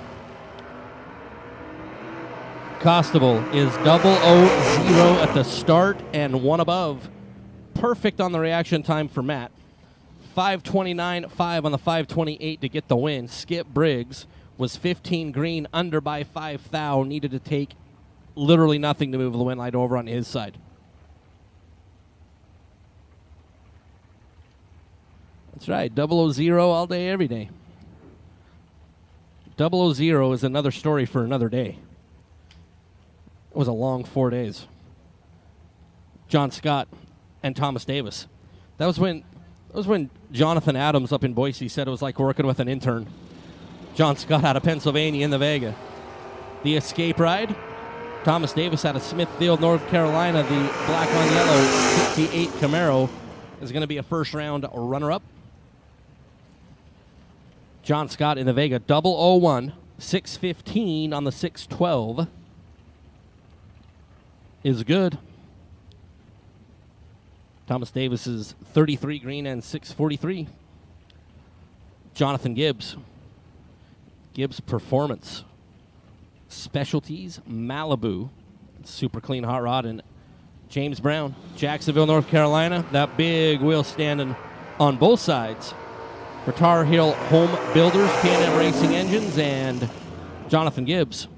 [SPEAKER 4] Costable is 000 at the start and 1 above. Perfect on the reaction time for Matt. 5:29.5 on the 5:28 to get the win. Skip Briggs was 15 green, under by 5 thou, needed to take literally nothing to move the win light over on his side. That's right, 000 all day, every day. 000 is another story for another day. It was a long 4 days. John Scott and Thomas Davis. That was when Jonathan Adams up in Boise said it was like working with an intern. John Scott out of Pennsylvania in the Vega. The escape ride. Thomas Davis out of Smithfield, North Carolina. The black on yellow 68 Camaro is going to be a first round runner-up. John Scott in the Vega, 001, 615 on the 612 is good. Thomas Davis is 33 green and 643. Jonathan Gibbs. Gibbs Performance. Specialties, Malibu. Super clean hot rod. And James Brown, Jacksonville, North Carolina. That big wheel standing on both sides for Tar Heel Home Builders, K&M Racing Engines, and Jonathan Gibbs.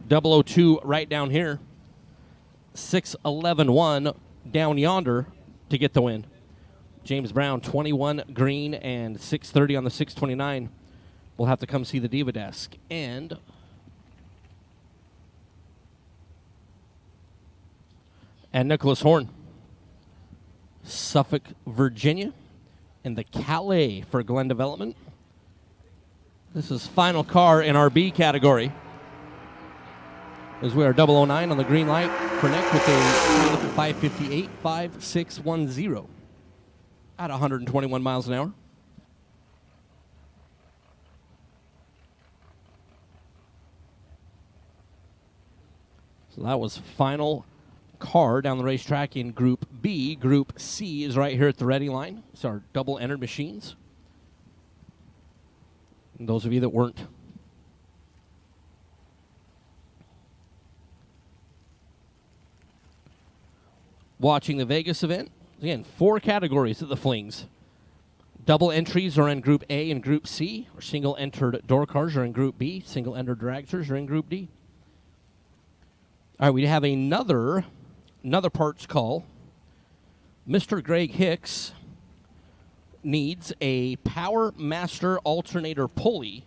[SPEAKER 4] 002 right down here. 611-1 down yonder to get the win. James Brown, 21 green and 630 on the 629. We'll have to come see the Diva Desk. And Nicholas Horn, Suffolk, Virginia, and the Calais for Glen Development. This is final car in our B category, as we are 009 on the green light for Nick with a 5:58.5610 at 121 miles an hour. So that was final car down the racetrack in Group B. Group C is right here at the ready line. It's our double entered machines. And those of you that weren't watching the Vegas event, again, 4 categories of the Flings. Double entries are in Group A and Group C, or single entered door cars are in Group B, single entered dragsters are in Group D. All right, we have another parts call. Mr. Greg Hicks needs a Power Master alternator pulley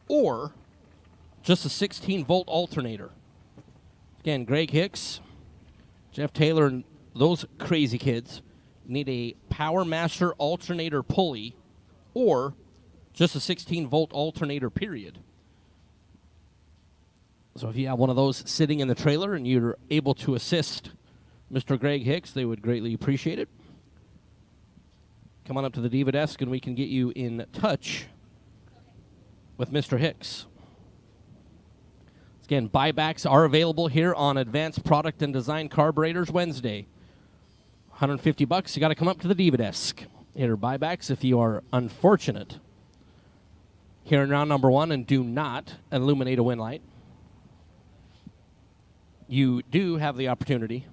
[SPEAKER 4] or just a 16-volt alternator. Again, Greg Hicks, Jeff Taylor, and those crazy kids need a Power Master alternator pulley or just a 16-volt alternator, period. So if you have one of those sitting in the trailer and you're able to assist Mr. Greg Hicks, they would greatly appreciate it. Come on up to the Diva Desk and we can get you in touch with Mr. Hicks. Again, buybacks are available here on Advanced Product and Design Carburetors Wednesday. $150. You got to come up to the Diva Desk. Here are buybacks if you are unfortunate here in round number 1 and do not illuminate a win light. You do have the opportunity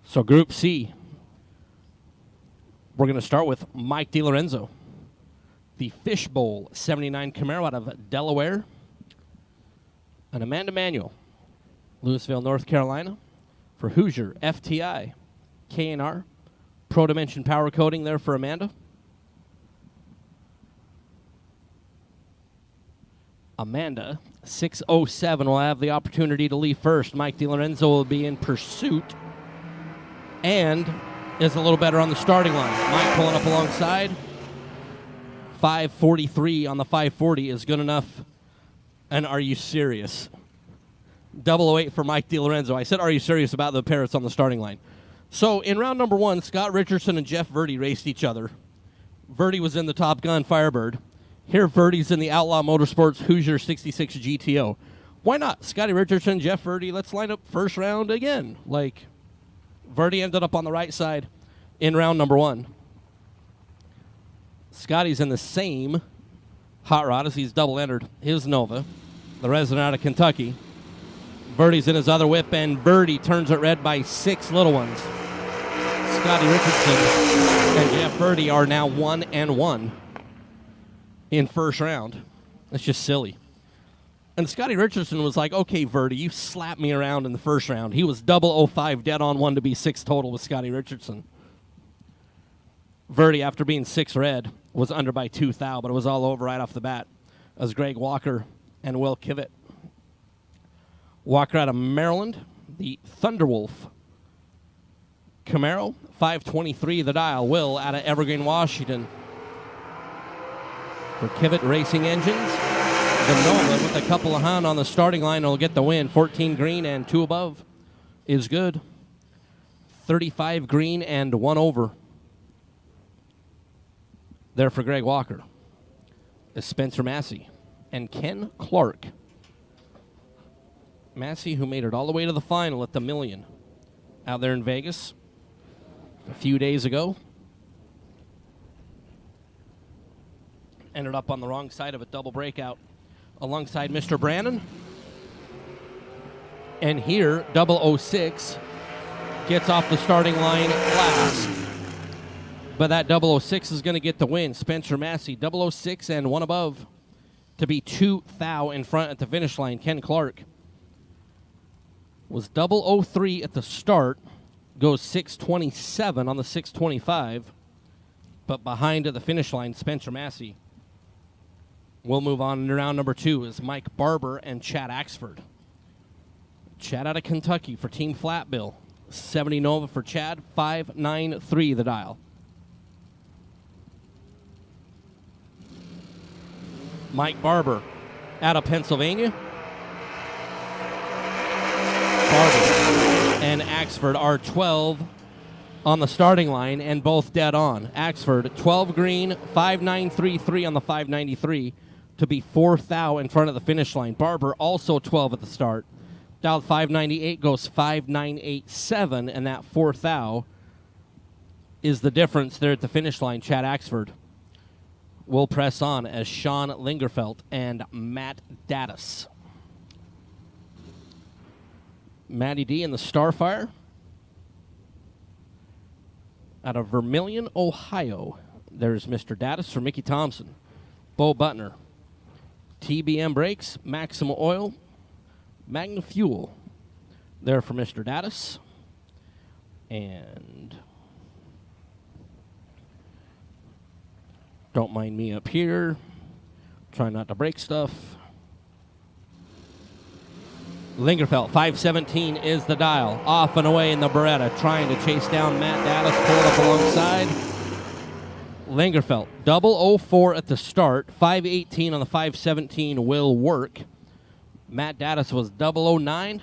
[SPEAKER 4] So Group C, we're going to start with Mike DiLorenzo, the Fishbowl 79 Camaro out of Delaware, and Amanda Manuel, Louisville, North Carolina, for Hoosier FTI, K&R, Pro Dimension Power Coating there for Amanda. Amanda, 6:07, will have the opportunity to leave first. Mike DiLorenzo will be in pursuit and is a little better on the starting line. Mike pulling up alongside. 5:43 on the 540 is good enough. And are you serious? 008 for Mike DiLorenzo. I said, are you serious about the Parrots on the starting line? So in round number 1, Scott Richardson and Jeff Verdi raced each other. Verdi was in the Top Gun Firebird. Here, Verdi's in the Outlaw Motorsports Hoosier 66 GTO. Why not? Scotty Richardson, Jeff Verdi, let's line up first round again. Like, Verdi ended up on the right side in round number 1. Scotty's in the same hot rod as he's double entered his Nova, the resident out of Kentucky. Verdi's in his other whip, and Verdi turns it red by 6 little ones. Scotty Richardson and Jeff Verdi are now 1-1 in first round. That's just silly. And Scotty Richardson was like, okay, Verdi, you slapped me around in the first round. He was 005 dead on 1 to be 6 total with Scotty Richardson. Verdi, after being 6 red, was under by 2 thou, but it was all over right off the bat as Greg Walker and Will Kivett. Walker out of Maryland, the Thunderwolf Camaro, 523 the dial. Will out of Evergreen, Washington. For Kivett Racing Engines, the Nova with a couple of Han on the starting line will get the win. 14 green and 2 above is good. 35 green and 1 over. There for Greg Walker is Spencer Massey and Ken Clark. Massey, who made it all the way to the final at the Million out there in Vegas a few days ago. Ended up on the wrong side of a double breakout alongside Mr. Brannon. And here, 006 gets off the starting line last. But that 006 is going to get the win. Spencer Massey, 006 and 1 above to be 2 thou in front at the finish line. Ken Clark was 003 at the start, goes 627 on the 625, but behind at the finish line, Spencer Massey. We'll move on to round number 2 is Mike Barber and Chad Axford. Chad out of Kentucky for Team Flat Bill. 70 Nova for Chad, 593 the dial. Mike Barber out of Pennsylvania. Barber and Axford are 12 on the starting line and both dead on. Axford, 12 green, 5.933 on the 593 to be 4 thou in front of the finish line. Barber also 12 at the start. Dialed 598 goes 5.987, and that 4 thou is the difference there at the finish line. Chad Axford will press on as Sean Lingerfelt and Matt Dattis. Matty D in the Starfire out of Vermilion, Ohio. There's Mr. Dattis for Mickey Thompson. Bo Butner. TBM Brakes, Maxima Oil, Magna Fuel. There for Mr. Dattis. And don't mind me up here. Try not to break stuff. Lingerfelt, 517 is the dial. Off and away in the Beretta, trying to chase down Matt Dattis, pulled up alongside. Lingerfelt, 004 at the start, 518 on the 517 will work. Matt Dattis was 009.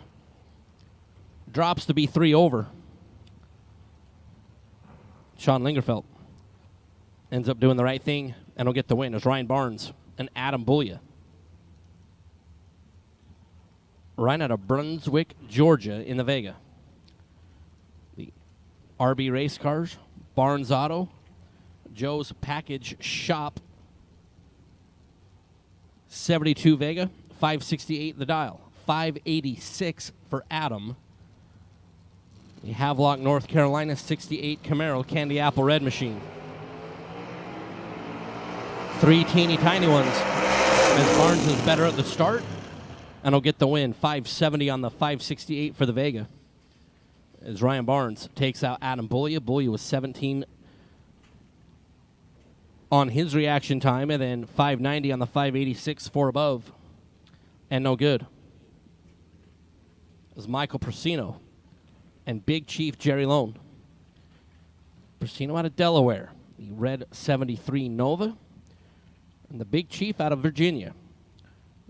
[SPEAKER 4] Drops to be 3 over. Sean Lingerfelt ends up doing the right thing and will get the win. It's Ryan Barnes and Adam Bullia. Ryan out of Brunswick, Georgia in the Vega. The RB Race Cars, Barnes Auto, Joe's Package Shop. 72 Vega, 568 the dial. 586 for Adam. The Havelock, North Carolina, 68 Camaro Candy Apple Red Machine. 3 teeny tiny ones as Barnes is better at the start and will get the win. 570 on the 568 for the Vega as Ryan Barnes takes out Adam Bullia. Bullia was 17 on his reaction time, and then 590 on the 586, 4 above. and no good. It was Michael Persino and Big Chief Jerry Lone. Persino out of Delaware, the red 73 Nova, and the Big Chief out of Virginia.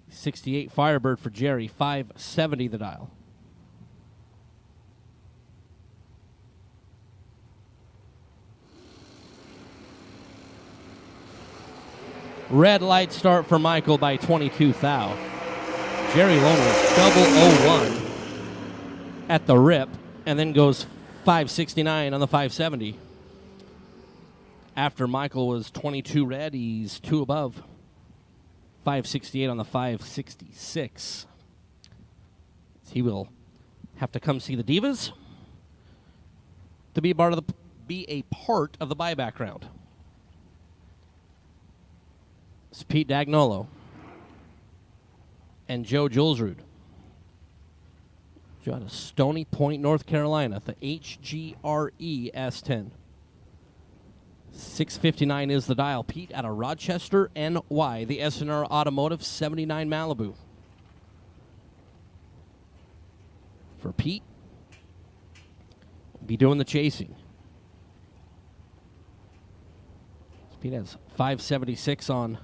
[SPEAKER 4] 68 Firebird for Jerry, 570 the dial. Red light start for Michael by 22 thou. Jerry Lone was double 01 at the rip, and then goes 569 on the 570. After Michael was 22 red, he's 2 above. 568 on the 566. He will have to come see the Divas to be a part of the buyback round. It's Pete Dagnolo and Joe Julesrud. Joe out of Stony Point, North Carolina, the HGRE S10. 659 is the dial. Pete out of Rochester, NY, the SNR Automotive 79 Malibu. For Pete, be doing the chasing. Pete has 576 on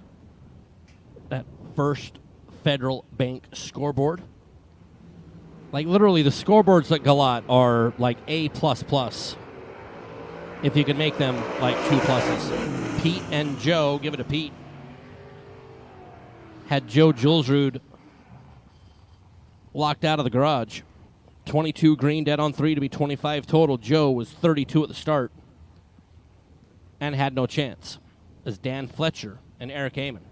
[SPEAKER 4] that First Federal Bank scoreboard. Like, literally, the scoreboards at Galot are like A++. If you can make them like 2 pluses. Pete and Joe, give it to Pete. Had Joe Julesrud locked out of the garage. 22 green, dead on 3 to be 25 total. Joe was 32 at the start and had no chance. As Dan Fletcher and Eric Amon.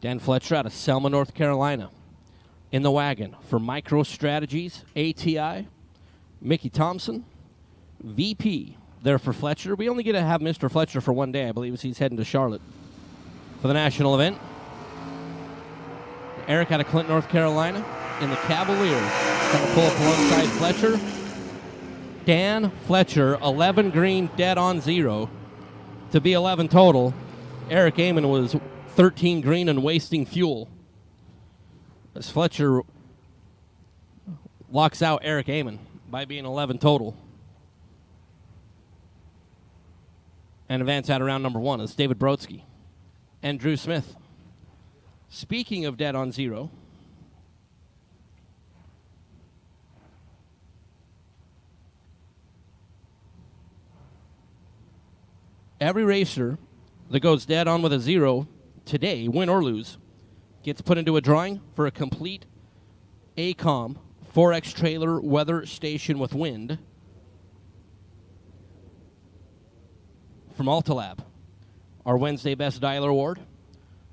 [SPEAKER 4] Dan Fletcher out of Selma, North Carolina. In the wagon for Micro Strategies, ATI, Mickey Thompson, VP there for Fletcher. We only get to have Mr. Fletcher for one day, I believe, as he's heading to Charlotte for the national event. Eric out of Clinton, North Carolina, in the Cavalier. Trying to pull up alongside Fletcher. Dan Fletcher, 11 green, dead on 0 to be 11 total. Eric Amon was 13 green and wasting fuel. As Fletcher locks out Eric Amon by being 11 total. And advance out of round number 1 is David Brodsky and Drew Smith. Speaking of dead on 0, every racer that goes dead on with a 0 today, win or lose, gets put into a drawing for a complete ACOM 4X trailer weather station with wind from Altalab. Our Wednesday Best Dialer Award.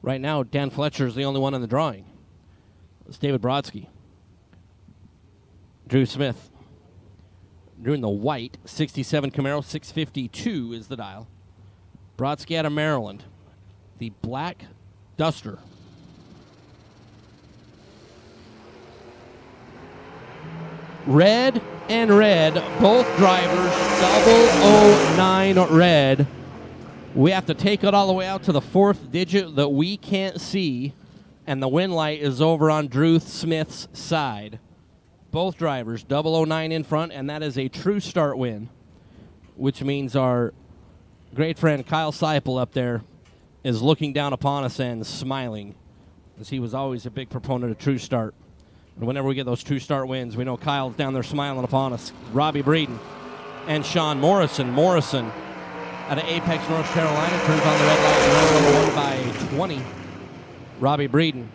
[SPEAKER 4] Right now, Dan Fletcher is the only one in the drawing. It's David Brodsky. Drew Smith. Drew in the white 67 Camaro, 652 is the dial. Brodsky out of Maryland. The black Duster. Red and red, both drivers, 009 red. We have to take it all the way out to the 4th digit that we can't see, and the win light is over on Drew Smith's side. Both drivers, 009 in front, and that is a true start win, which means our great friend Kyle Seipel up there is looking down upon us and smiling, as he was always a big proponent of true start. And whenever we get those true start wins, we know Kyle's down there smiling upon us. Robbie Breeden and Sean Morrison. Morrison out of Apex, North Carolina, turns on the red light, number 1 by 20. Robbie Breeden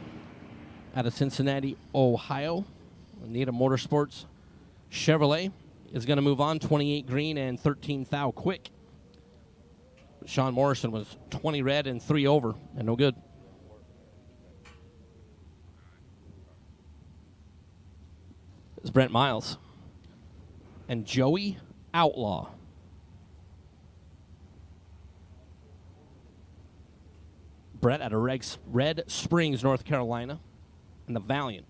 [SPEAKER 4] out of Cincinnati, Ohio. Anita Motorsports Chevrolet is going to move on, 28 green and 13 thou quick. Sean Morrison was 20 red and 3 over, and no good. It's Brent Miles and Joey Outlaw. Brett out of Red Springs, North Carolina, and the Valiant.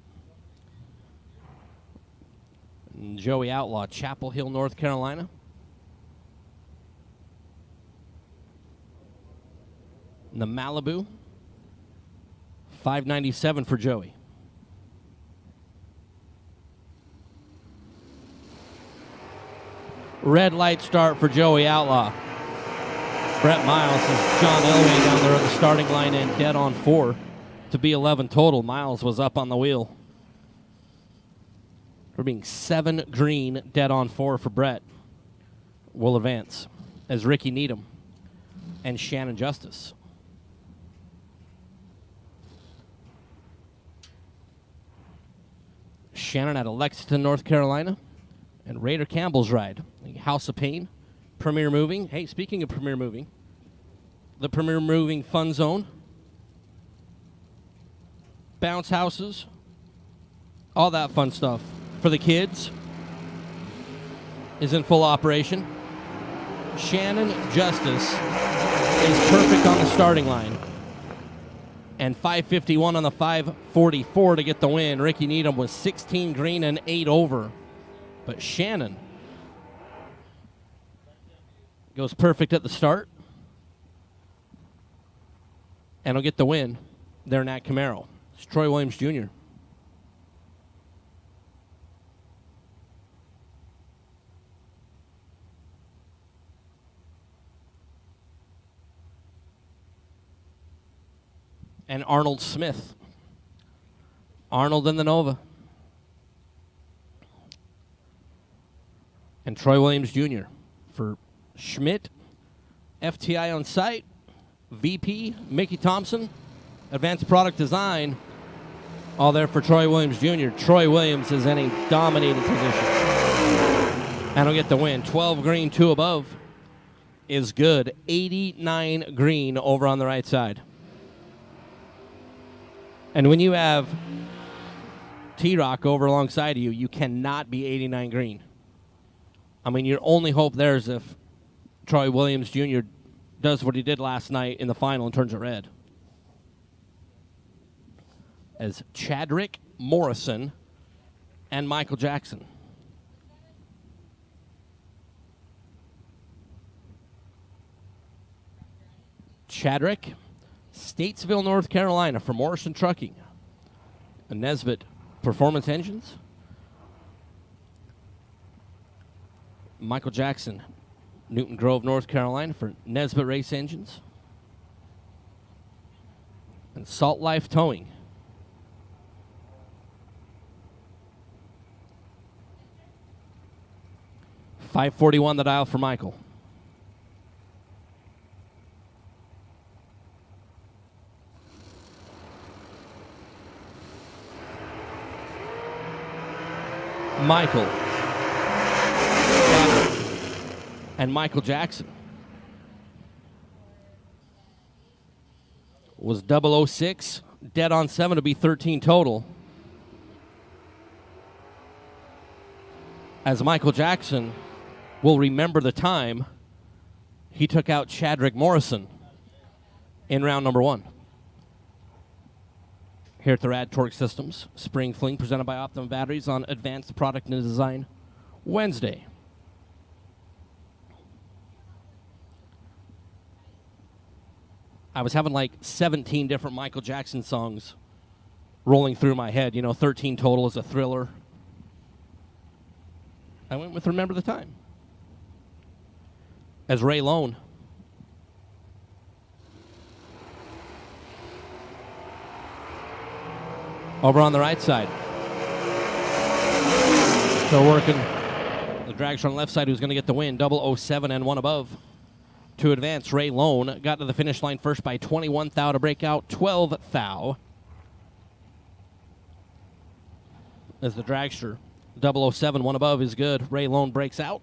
[SPEAKER 4] And Joey Outlaw, Chapel Hill, North Carolina. And the Malibu, $597 for Joey. Red light start for Joey Outlaw. Brett Miles is John Elway down there at the starting line and dead on 4 to be 11 total. Miles was up on the wheel. For being 7 green, dead on 4 for Brett. Will advance as Ricky Needham and Shannon Justice. Shannon out of Lexington, North Carolina. And Raider Campbell's ride. House of Pain, Premier Moving. Hey, speaking of Premier Moving, the Premier Moving Fun Zone, bounce houses, all that fun stuff for the kids is in full operation. Shannon Justice is perfect on the starting line. And 551 on the 544 to get the win. Ricky Needham was 16 green and 8 over. But Shannon goes perfect at the start. And will get the win there in that Camaro. It's Troy Williams Jr. And Arnold Smith. Arnold in the Nova. And Troy Williams Jr. for Schmidt, FTI on site, VP, Mickey Thompson, Advanced Product Design, all there for Troy Williams Jr. Troy Williams is in a dominating position. And he'll get the win. 12 green, 2 above is good. 89 green over on the right side. And when you have T-Rock over alongside of you, you cannot be 89 green. I mean, your only hope there is if Troy Williams Jr. does what he did last night in the final and turns it red. As Chadrick Morrison and Michael Jackson. Chadrick, Statesville, North Carolina for Morrison Trucking. And Nesbitt Performance Engines. Michael Jackson, Newton Grove, North Carolina for Nesbitt Race Engines. And Salt Life Towing. $541 the dial for Michael. Michael. And Michael Jackson was 006, dead on 7 to be 13 total. As Michael Jackson will remember the time he took out Chadrick Morrison in round number 1. Here at the RAD Torque Systems, Spring Fling presented by Optimum Batteries on Advanced Product and Design Wednesday. I was having like 17 different Michael Jackson songs rolling through my head. You know, 13 total is a Thriller. I went with Remember the Time. As Ray Lone. Over on the right side. So working the dragster on the left side who's going to get the win. 007 and 1 above. To advance, Ray Lone got to the finish line first by 21 thou to break out 12 thou. As the dragster, 007, 1 above is good. Ray Lone breaks out.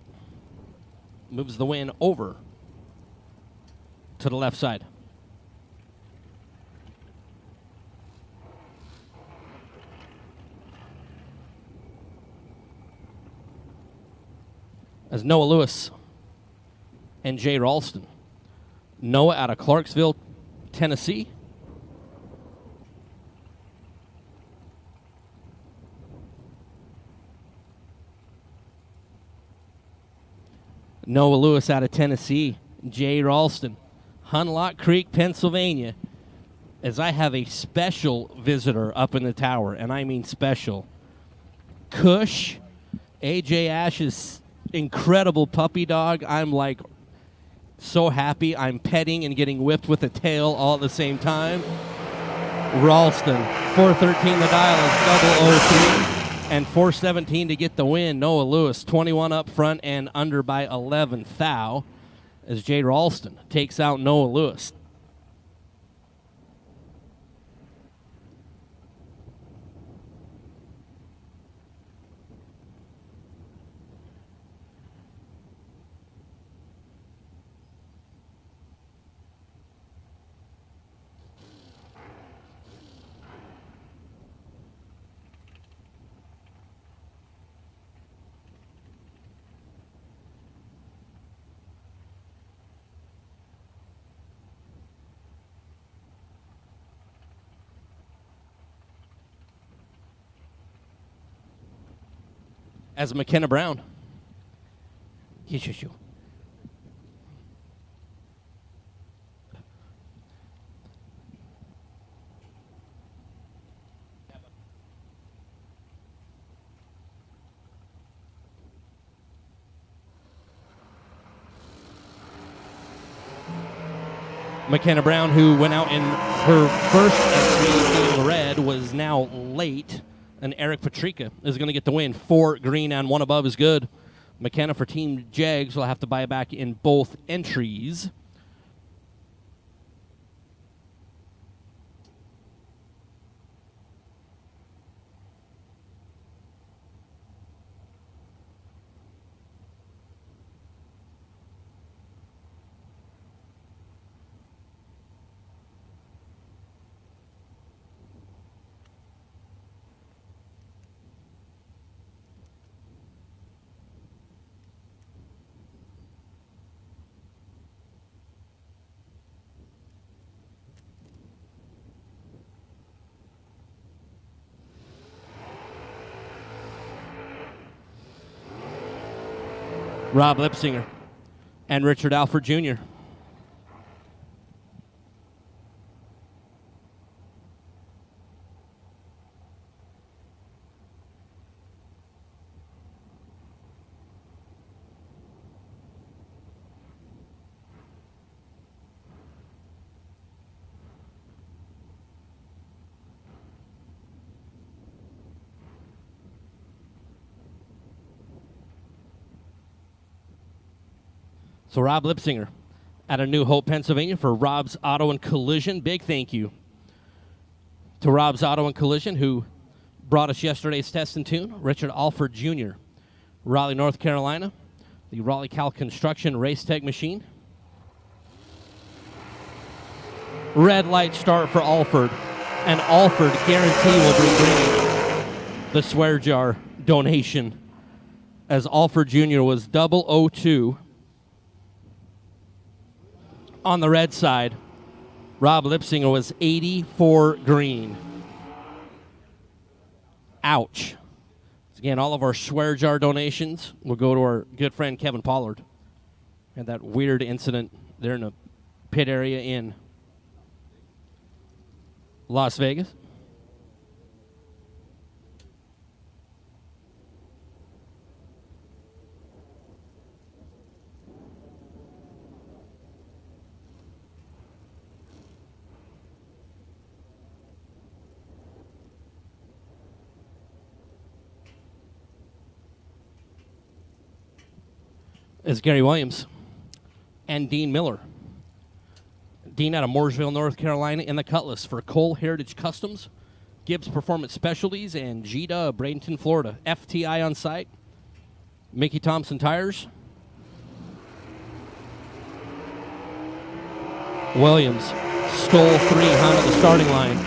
[SPEAKER 4] Moves the win over to the left side. As Noah Lewis and Jay Ralston. Noah out of Clarksville, Tennessee. Noah Lewis out of Tennessee. Jay Ralston, Hunlock Creek, Pennsylvania, as I have a special visitor up in the tower, and I mean special. Kush, AJ Ash's incredible puppy dog. I'm like so happy. I'm petting and getting whipped with a tail all at the same time. Ralston, 413 the dial is 003, and 417 to get the win. Noah Lewis, 21 up front and under by 11 thou, as Jay Ralston takes out Noah Lewis. As McKenna Brown. McKenna Brown, who went out in her first entry in red, was now late. And Eric Patrica is going to get the win. 4 green and 1 above is good. McKenna for Team Jags will have to buy back in both entries. Rob Lipsinger and Richard Alford Jr. So Rob Lipsinger out of New Hope, Pennsylvania for Rob's Auto and Collision. Big thank you to Rob's Auto and Collision, who brought us yesterday's test and tune. Richard Alford Jr., Raleigh, North Carolina, the Raleigh Cal Construction Race Tech Machine. Red light start for Alford, and Alford guarantee will be bringing the swear jar donation, as Alford Jr. was 002. On the red side, Rob Lipsinger was 84 green. Ouch. Again, all of our swear jar donations will go to our good friend Kevin Pollard. Had that weird incident there in the pit area in Las Vegas. Is Gary Williams and Dean Miller. Dean out of Mooresville, North Carolina, in the Cutlass for Cole Heritage Customs, Gibbs Performance Specialties, and G-Dub, Bradenton, Florida. FTI on site. Mickey Thompson Tires. Williams stole 3 Honda the starting line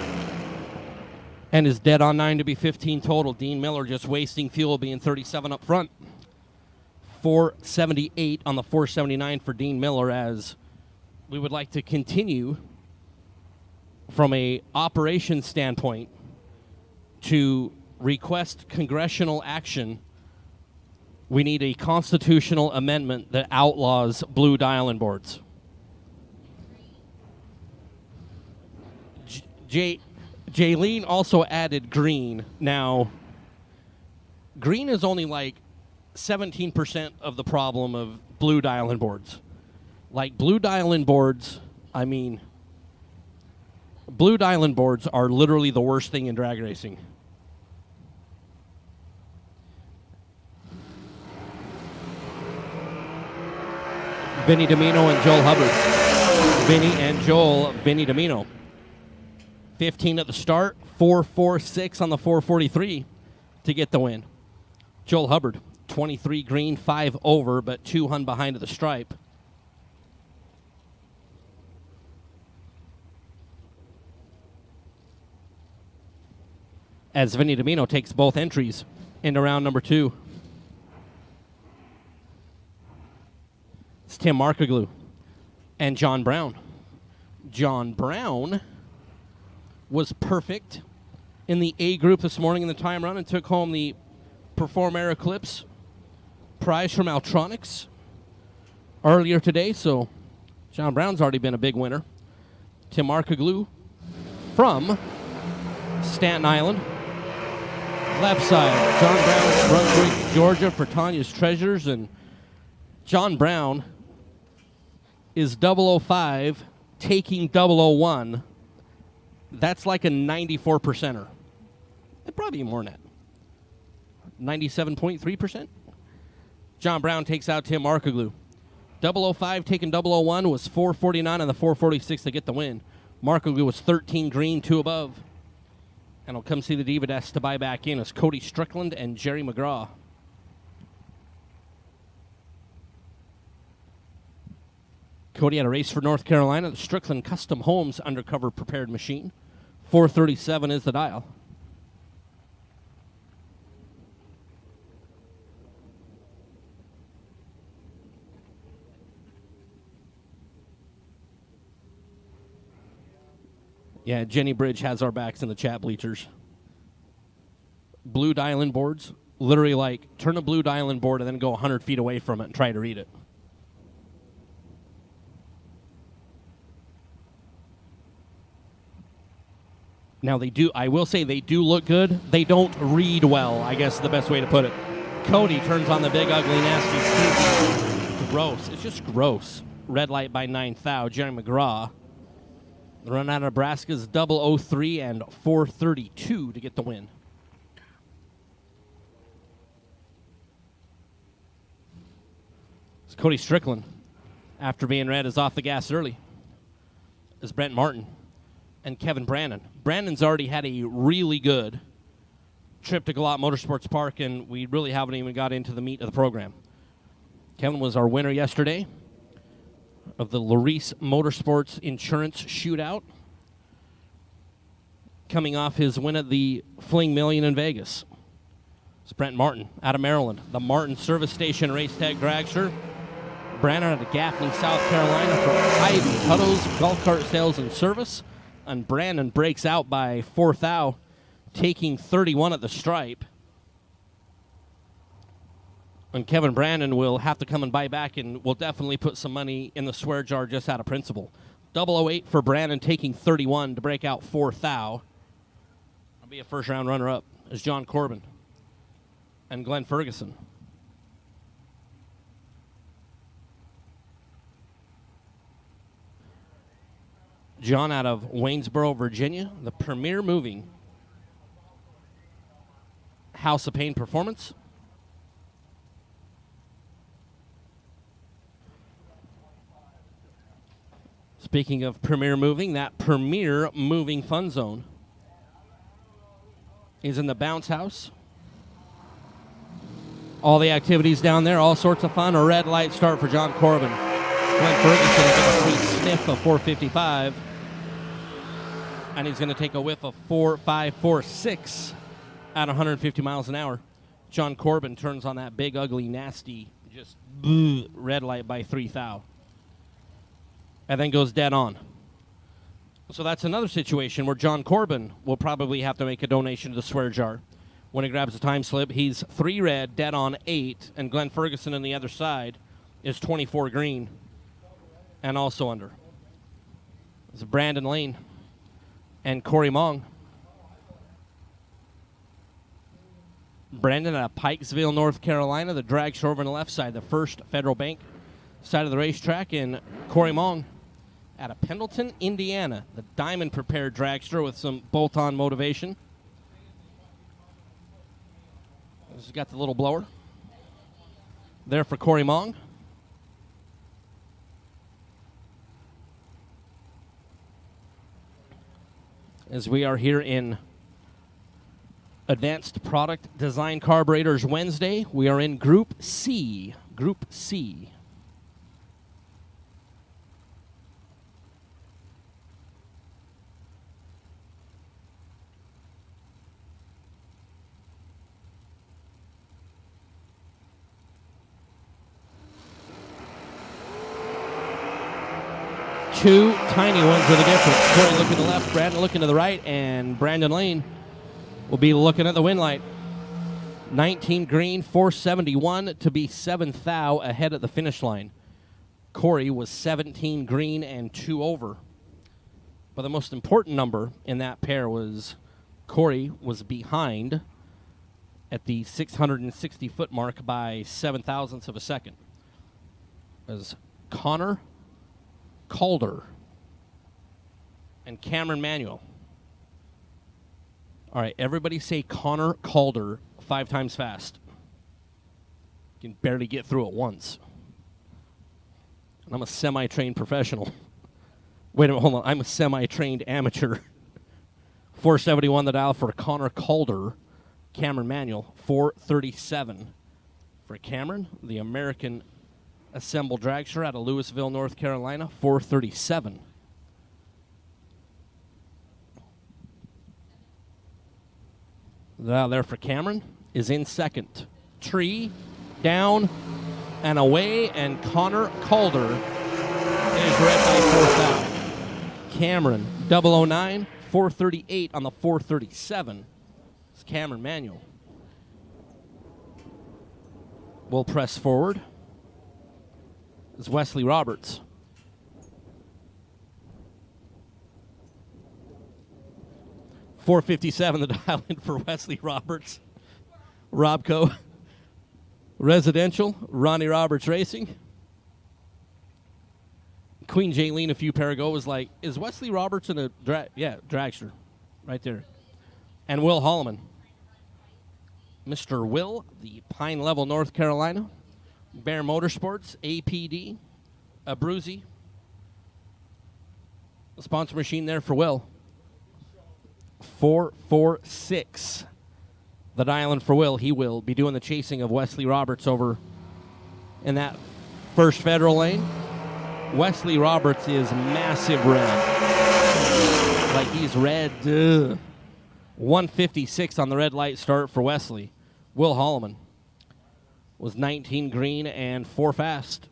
[SPEAKER 4] and is dead on 9 to be 15 total. Dean Miller just wasting fuel, being 37 up front. 478 on the 479 for Dean Miller, as we would like to continue from a operation standpoint to request congressional action. We need a constitutional amendment that outlaws blue dial-in boards. Jaylene also added green. Now, green is only like 17% of the problem of blue dial-in boards. Like blue dial-in boards, I mean, blue dial-in boards are literally the worst thing in drag racing. Vinny Domino and Joel Hubbard. Vinny Domino. 15 at the start, 4.46 on the 443 to get the win. Joel Hubbard, 23 green, 5 over, but 2 hun behind at the stripe. As Vinny Domino takes both entries into round number 2. It's Tim Markoglu and John Brown. John Brown was perfect in the A group this morning in the time run and took home the Perform Air Eclipse prize from Altronics earlier today, so John Brown's already been a big winner. Tim Markoglu from Staten Island. Left side, John Brown, Brunswick, Georgia for Tanya's Treasures, and John Brown is 005 taking 001. That's like a 94%er. It'd probably be more than that. 97.3%. John Brown takes out Tim Markoglu. 005 taking 001 was 449 on the 446 to get the win. Markoglu was 13 green, 2 above. And I'll come see the Diva Desk to buy back in as Cody Strickland and Jerry McGraw. Cody had a race for North Carolina, the Strickland Custom Homes Undercover Prepared Machine. 437 is the dial. Yeah, Jenny Bridge has our backs in the chat bleachers. Blue dial-in boards, literally like turn a blue dial-in board and then go 100 feet away from it and try to read it. Now I will say they do look good. They don't read well, I guess is the best way to put it. Cody turns on the big, ugly, nasty, stinky. Gross. It's just gross. Red light by 9th. Jerry McGraw. The run out of Nebraska is 003 and 432 to get the win. It's Cody Strickland. After being red is off the gas early. Is Brent Martin and Kevin Brandon. Brandon's already had a really good trip to Galot Motorsports Park, and we really haven't even got into the meat of the program. Kevin was our winner yesterday of the Larice Motorsports Insurance Shootout, coming off his win at the Fling Million in Vegas. It's Brent Martin out of Maryland, the Martin Service Station Race Tech Dragster. Brandon out of Gaffney, South Carolina for Ivy Hutto's Golf Cart Sales and Service. And Brandon breaks out by 4th, taking 31 at the stripe. And Kevin Brandon will have to come and buy back, and will definitely put some money in the swear jar just out of principle. 008 for Brandon, taking 31 to break out 4th. I'll be a first-round runner-up as John Corbin and Glenn Ferguson. John out of Waynesboro, Virginia, the Premier Moving House of Pain Performance. Speaking of Premier Moving, that Premier Moving Fun Zone is in the Bounce House. All the activities down there, all sorts of fun. A red light start for John Corbin. Glenn Ferguson is going to sweet sniff of 455. And he's going to take a whiff of 4.546 at 150 miles an hour. John Corbin turns on that big, ugly, nasty, just red light by 3,000. And then goes dead on. So that's another situation where John Corbin will probably have to make a donation to the swear jar. When he grabs the time slip, he's 3 red, dead on 8, and Glenn Ferguson on the other side is 24 green and also under. It's Brandon Lane and Corey Mong. Brandon out of Pikesville, North Carolina, the drag show over on the left side, the First Federal Bank side of the racetrack, and Corey Mong out of Pendleton, Indiana, the diamond-prepared dragster with some bolt-on motivation. He's got the little blower there for Corey Mong. As we are here in Advanced Product Design Carburetors Wednesday, we are in Group C. Group C. Two tiny ones are the difference. Corey looking to the left, Brandon looking to the right, and Brandon Lane will be looking at the win light. 19 green, 471 to be 7th thou ahead at the finish line. Corey was 17 green and 2 over. But the most important number in that pair was Corey was behind at the 660-foot mark by 7 thousandths of a second. As Connor Calder and Cameron Manuel. All right, everybody say Connor Calder 5 times fast. You can barely get through it once. And I'm a semi-trained professional. Wait a minute, hold on. I'm a semi-trained amateur. 471 the dial for Connor Calder. Cameron Manuel, 437 for Cameron, the American assembled dragster out of Louisville, North Carolina, 437. There for Cameron is in second. Tree, down, and away, and Connor Calder is red by 4,000. Cameron, 009, 438 on the 437. It's Cameron Manuel. We'll press forward. It's Wesley Roberts. $457 the dial in for Wesley Roberts. Robco Residential, Ronnie Roberts Racing. Queen Jaylene a few pair ago was like, is Wesley Roberts in a dragster right there. And Will Holloman. Mr. Will, the Pine Level, North Carolina. Bear Motorsports, APD, Abruzzi. The sponsor machine there for Will. 446. The dial in for Will. He will be doing the chasing of Wesley Roberts over in that First Federal lane. Wesley Roberts is massive red. Like he's red. 156 on the red light start for Wesley. Will Holloman was 19 green and 4 fast.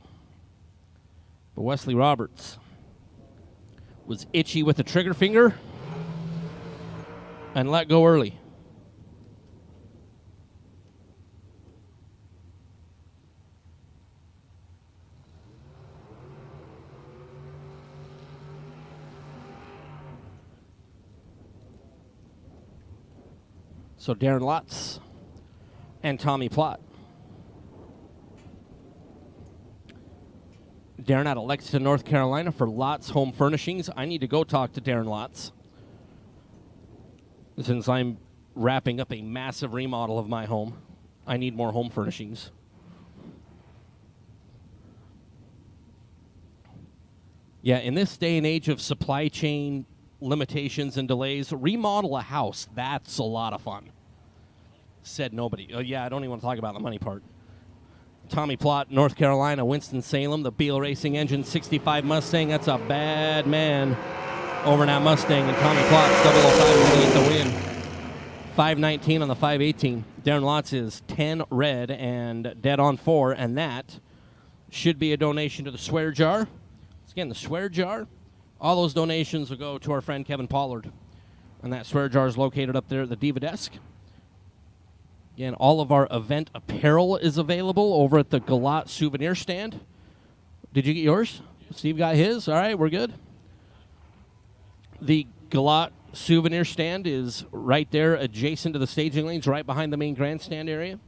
[SPEAKER 4] But Wesley Roberts was itchy with the trigger finger and let go early. So Darren Lotz and Tommy Plott. Darren out of Lexington, North Carolina for Lotz Home Furnishings. I need to go talk to Darren Lotz since I'm wrapping up a massive remodel of my home. I need more home furnishings. Yeah, in this day and age of supply chain limitations and delays, remodel a house, that's a lot of fun. Said nobody. Oh, yeah, I don't even want to talk about the money part. Tommy Plott, North Carolina, Winston-Salem, the Beal Racing Engine 65 Mustang. That's a bad man over in that Mustang. And Tommy Plott's 005 going to get the win. 519 on the 518. Darren Lotz is 10 red and dead on 4. And that should be a donation to the Swear Jar. Again, the Swear Jar. All those donations will go to our friend Kevin Pollard. And that Swear Jar is located up there at the Diva Desk. Again, all of our event apparel is available over at the Galot souvenir stand. Did you get yours? Steve got his? All right, we're good. The Galot souvenir stand is right there adjacent to the staging lanes, right behind the main grandstand area.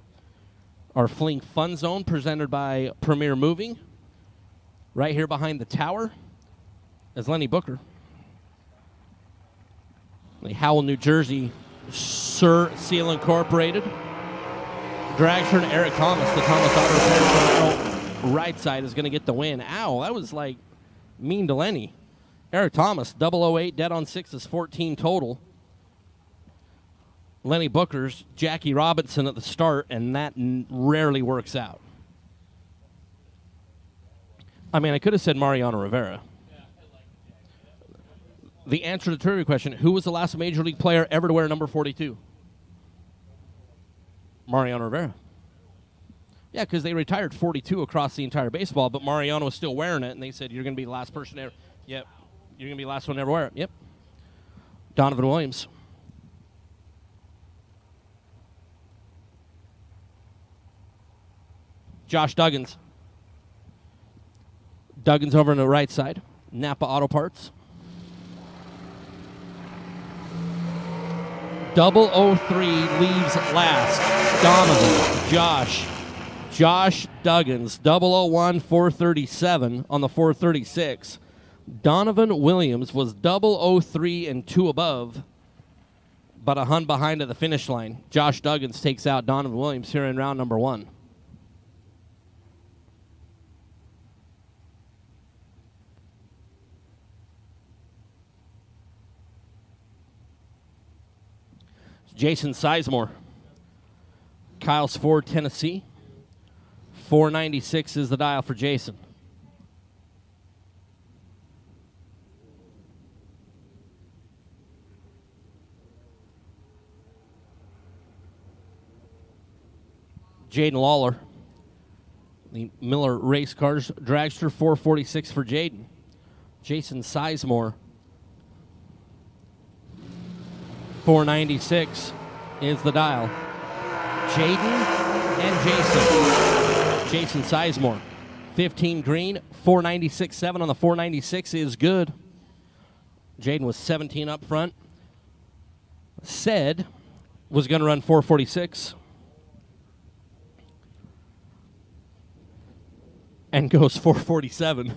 [SPEAKER 4] Our Fling Fun Zone presented by Premier Moving. Right here behind the tower is Lenny Booker. The Howell, New Jersey Sir Seal Incorporated. Dragster and Eric Thomas, the Thomas Auto Repair right side, is going to get the win. Ow, that was like mean to Lenny. Eric Thomas, 008, dead on 6 is 14 total. Lenny Booker's Jackie Robinson at the start, and that rarely works out. I mean, I could have said Mariano Rivera. The answer to the trivia question, who was the last Major League player ever to wear number 42? Mariano Rivera. Yeah, because they retired 42 across the entire baseball, but Mariano was still wearing it, and they said, you're going to be the last person ever. Yep. You're going to be the last one to ever wear it. Yep. Donovan Williams. Josh Duggins. Duggins over on the right side. Napa Auto Parts. 003 leaves last. Donovan. Josh Duggins. 001, 437 on the 436. Donovan Williams was 003 and 2 above, but a hun behind at the finish line. Josh Duggins takes out Donovan Williams here in round number 1. Jason Sizemore, Kyle's Ford, Tennessee. 496 is the dial for Jason. Jaden Lawler, the Miller Race Cars Dragster, 446 for Jaden. Jason Sizemore, 496 is the dial. Jaden and Jason. Jason Sizemore, 15 green, 496.7 on the 496 is good. Jaden was 17 up front. Said was going to run 446. And goes 447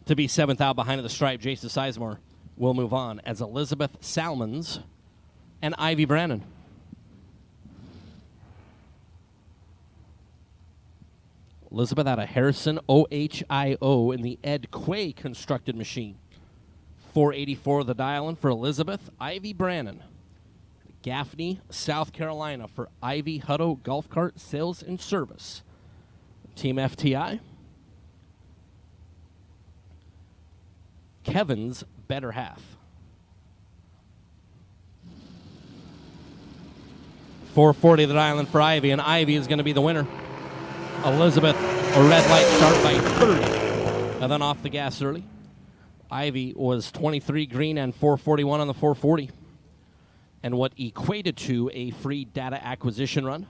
[SPEAKER 4] to be 7th out behind the stripe. Jason Sizemore will move on as Elizabeth Salmons and Ivy Brannon. Elizabeth out of Harrison OHIO in the Ed Quay constructed machine. 484 the dial-in for Elizabeth. Ivy Brannon. Gaffney, South Carolina for Ivy Hutto Golf Cart Sales and Service. Team FTI. Kevin's better half. 440 the dial-in for Ivy, and Ivy is going to be the winner. Elizabeth, a red light start by 30. And then off the gas early. Ivy was 23 green and 441 on the 440. And what equated to a free data acquisition run.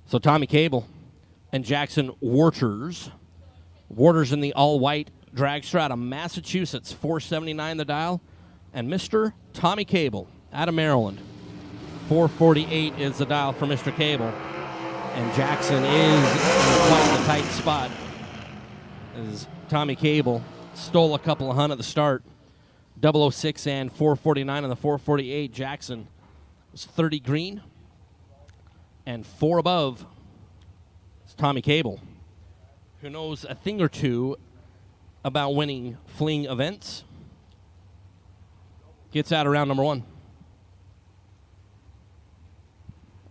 [SPEAKER 4] So Tommy Cable and Jackson Waters. Waters in the all-white dragster out of Massachusetts, 479 the dial. And Mr. Tommy Cable out of Maryland, 448 is the dial for Mr. Cable. And Jackson is in quite the tight spot as Tommy Cable stole a couple of hunt at the start. 006 and 449 on the 448. Jackson was 30 green. And 4 above, it's Tommy Cable, who knows a thing or two about winning Fling events. Gets out of round number 1.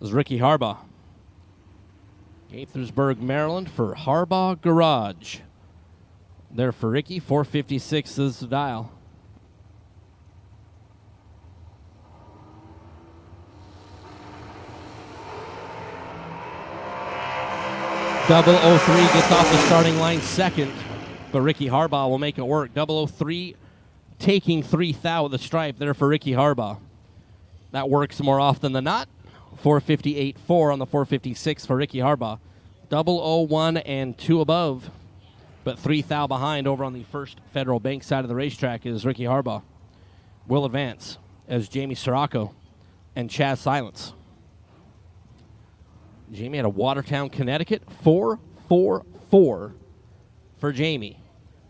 [SPEAKER 4] This is Ricky Harbaugh. Gaithersburg, Maryland for Harbaugh Garage. There for Ricky, 456 is the dial. 003 gets off the starting line second, but Ricky Harbaugh will make it work. 003 taking 3 thou at the stripe there for Ricky Harbaugh. That works more often than not. 458.4 on the 456 for Ricky Harbaugh. 001 and 2 above, but 3 thou behind over on the First Federal Bank side of the racetrack is Ricky Harbaugh. Will advance as Jamie Sirocco and Chaz Silence. Jamie out of Watertown, Connecticut, 444 for Jamie.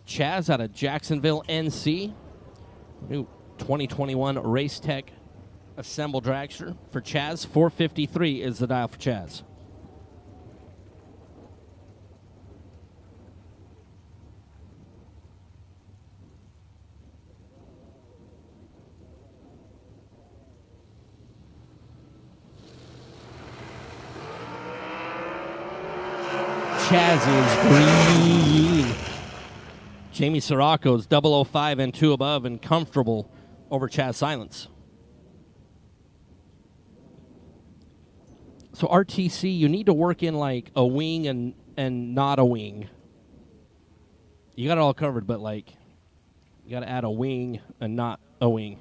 [SPEAKER 4] Chaz out of Jacksonville, NC. New 2021 Race Tech Assemble Dragster for Chaz. 453 is the dial for Chaz. Chaz is green. Jamie Sirocco's 005 and 2 above and comfortable over Chaz Silence. So RTC, you need to work in like a wing and not a wing. You got it all covered, but like you got to add a wing and not a wing.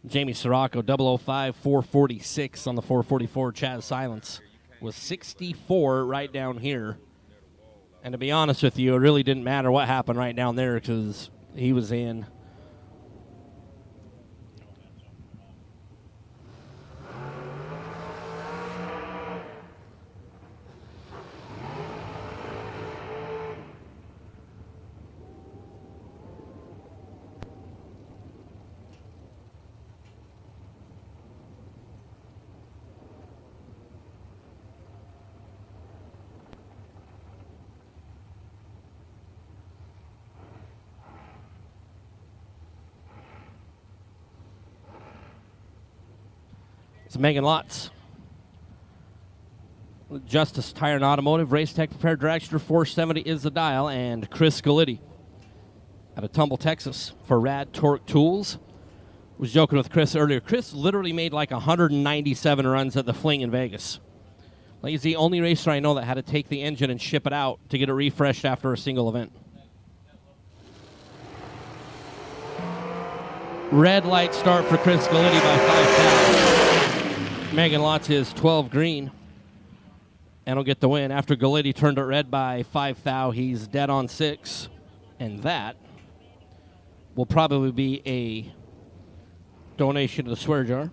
[SPEAKER 4] Jamie Sirocco, 005, 446 on the 444. Chaz Silence was 64 right down here. And to be honest with you, it really didn't matter what happened right down there because he was in. It's Megan Lotz. Justice Tire and Automotive, Race Tech Prepared Dragster, 470 is the dial, and Chris Galitti out of Tumble, Texas for RAD Torque Tools. Was joking with Chris earlier. Chris literally made like 197 runs at the Fling in Vegas. Like he's the only racer I know that had to take the engine and ship it out to get it refreshed after a single event. Red light start for Chris Galitti by 5,000. Megan Lotz is 12 green and will get the win. After Galitti turned it red by 5 thou, he's dead on 6. And that will probably be a donation to the swear jar. All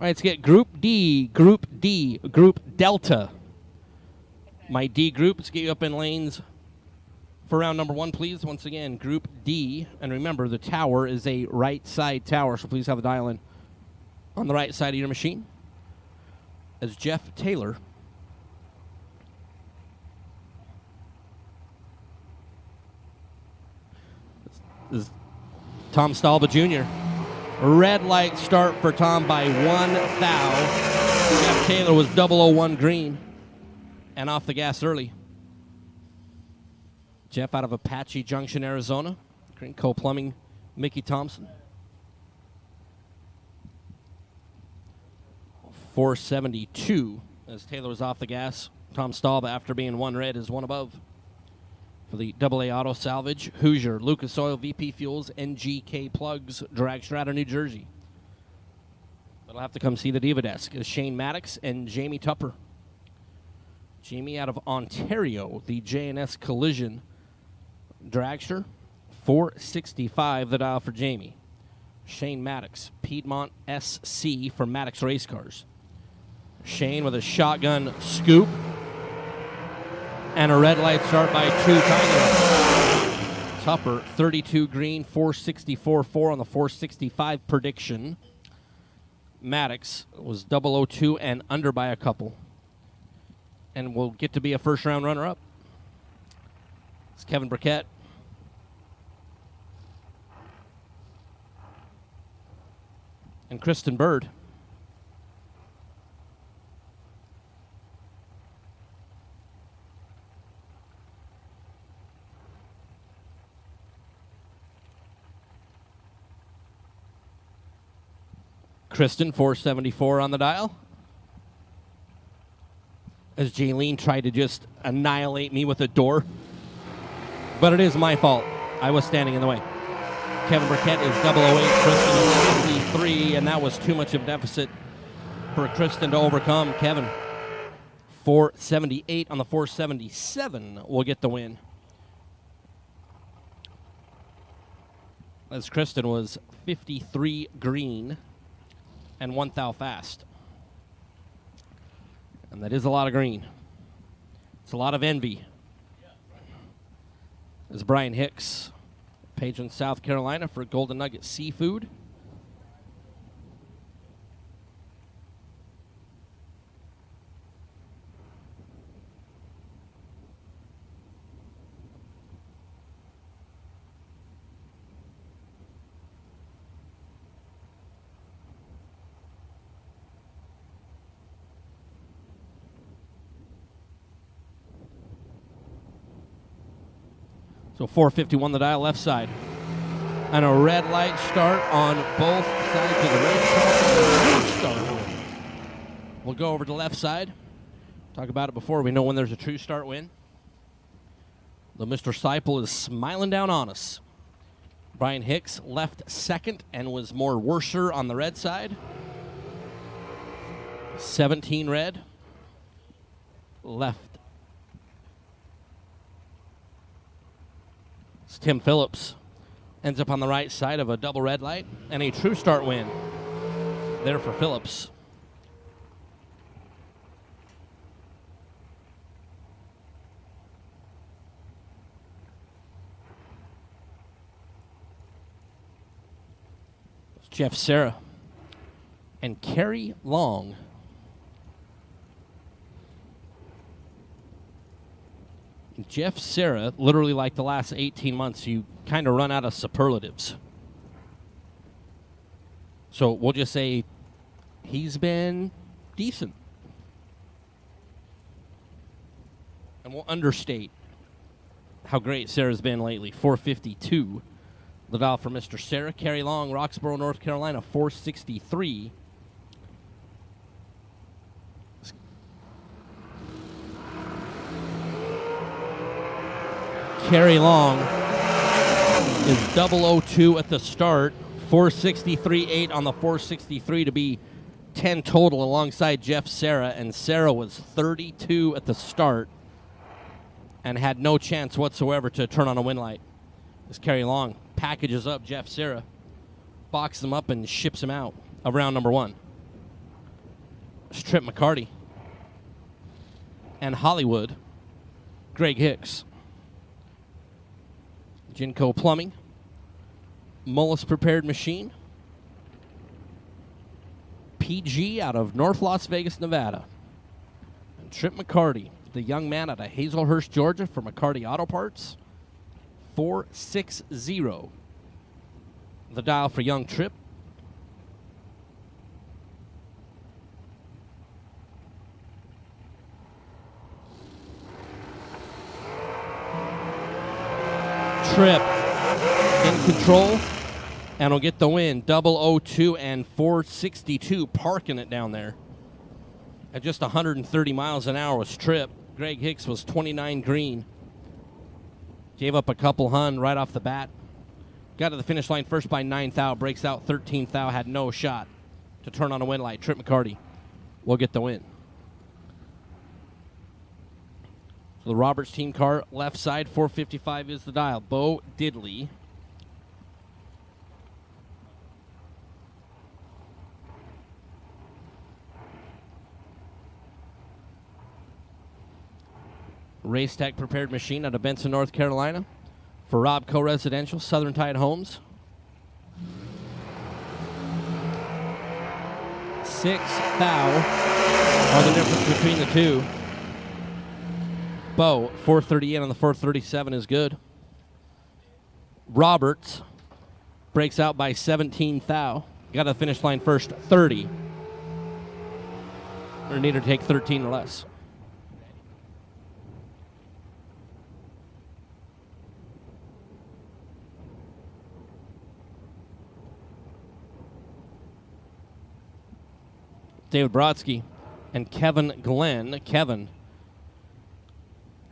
[SPEAKER 4] right, let's get Group D, Group D, Group Delta. My D group, let's get you up in lanes for round number 1, please. Once again, Group D. And remember, the tower is a right side tower, so please have the dial in on the right side of your machine. As Jeff Taylor is Tom Stalba Jr. Red light start for Tom by 1 thou. Jeff Taylor was 001 green and off the gas early. Jeff out of Apache Junction, Arizona. Green Co Plumbing, Mickey Thompson. 472 as Taylor was off the gas. Tom Stalba, after being 1 red, is 1 above. For the AA Auto Salvage, Hoosier, Lucas Oil, VP Fuels, NGK Plugs, Dragster out of New Jersey. But I'll have to come see the Diva Desk. Is Shane Maddox and Jamie Tupper. Jamie out of Ontario, the JNS Collision Dragster, 465 the dial for Jamie. Shane Maddox, Piedmont SC for Maddox Race Cars. Shane with a shotgun scoop and a red light start by 2 Tiger. Tupper, 32 green, 464.4 on the 465 prediction. Maddox was 002 and under by a couple. And will get to be a first round runner-up. It's Kevin Burkett. And Kristen Bird. Kristen, 474 on the dial. As Jaylene tried to just annihilate me with a door. But it is my fault. I was standing in the way. Kevin Burkett is 008, Kristen is 53, and that was too much of a deficit for Kristen to overcome. Kevin, 478 on the 477 will get the win. As Kristen was 53 green and 1 thou fast. And that is a lot of green. It's a lot of envy. As Brian Hicks, Pageant, South Carolina for Golden Nugget Seafood. So 451 the dial left side. And a red light start on both sides of the race. We'll go over to the left side. Talk about it before. We know when there's a true start win. The Mr. Seipel is smiling down on us. Brian Hicks left second and was more worser on the red side. 17 red. Left. Tim Phillips ends up on the right side of a double red light and a true start win there for Phillips. It's Jeff Serra and Carrie Long. Jeff Serra, literally like the last 18 months, you kind of run out of superlatives. So we'll just say he's been decent. And we'll understate how great Sarah's been lately. 452. The dial for Mr. Serra. Carrie Long, Roxborough, North Carolina, 463. Carrie Long is 002 at the start, 463.8 on the 463 to be 10 total alongside Jeff Serra, and Serra was 32 at the start and had no chance whatsoever to turn on a win light. As Carrie Long packages up Jeff Serra, boxes him up and ships him out of round number 1. It's Trip McCarty and Hollywood, Greg Hicks. Genco Plumbing, Mullis Prepared Machine, PG out of North Las Vegas, Nevada, and Trip McCarty, the young man out of Hazelhurst, Georgia for McCarty Auto Parts, 460. The dial for young Trip. Trip in control and will get the win. 002 and 462, parking it down there at just 130 miles an hour was Trip. Greg Hicks was 29 green. Gave up a couple hun right off the bat. Got to the finish line first by 9 thou. Breaks out 13 thou. Had no shot to turn on a win light. Trip McCarty will get the win. So the Roberts team car, left side, 455 is the dial. Bo Diddley. Race Tech Prepared Machine out of Benson, North Carolina. For Robco Residential, Southern Tide Homes. 6 thou are the difference between the two. Bo, 438 on the 437 is good. Roberts breaks out by 17 thou. Got to the finish line first, 30. Or need to take 13 or less. David Brodsky, and Kevin Glenn. Kevin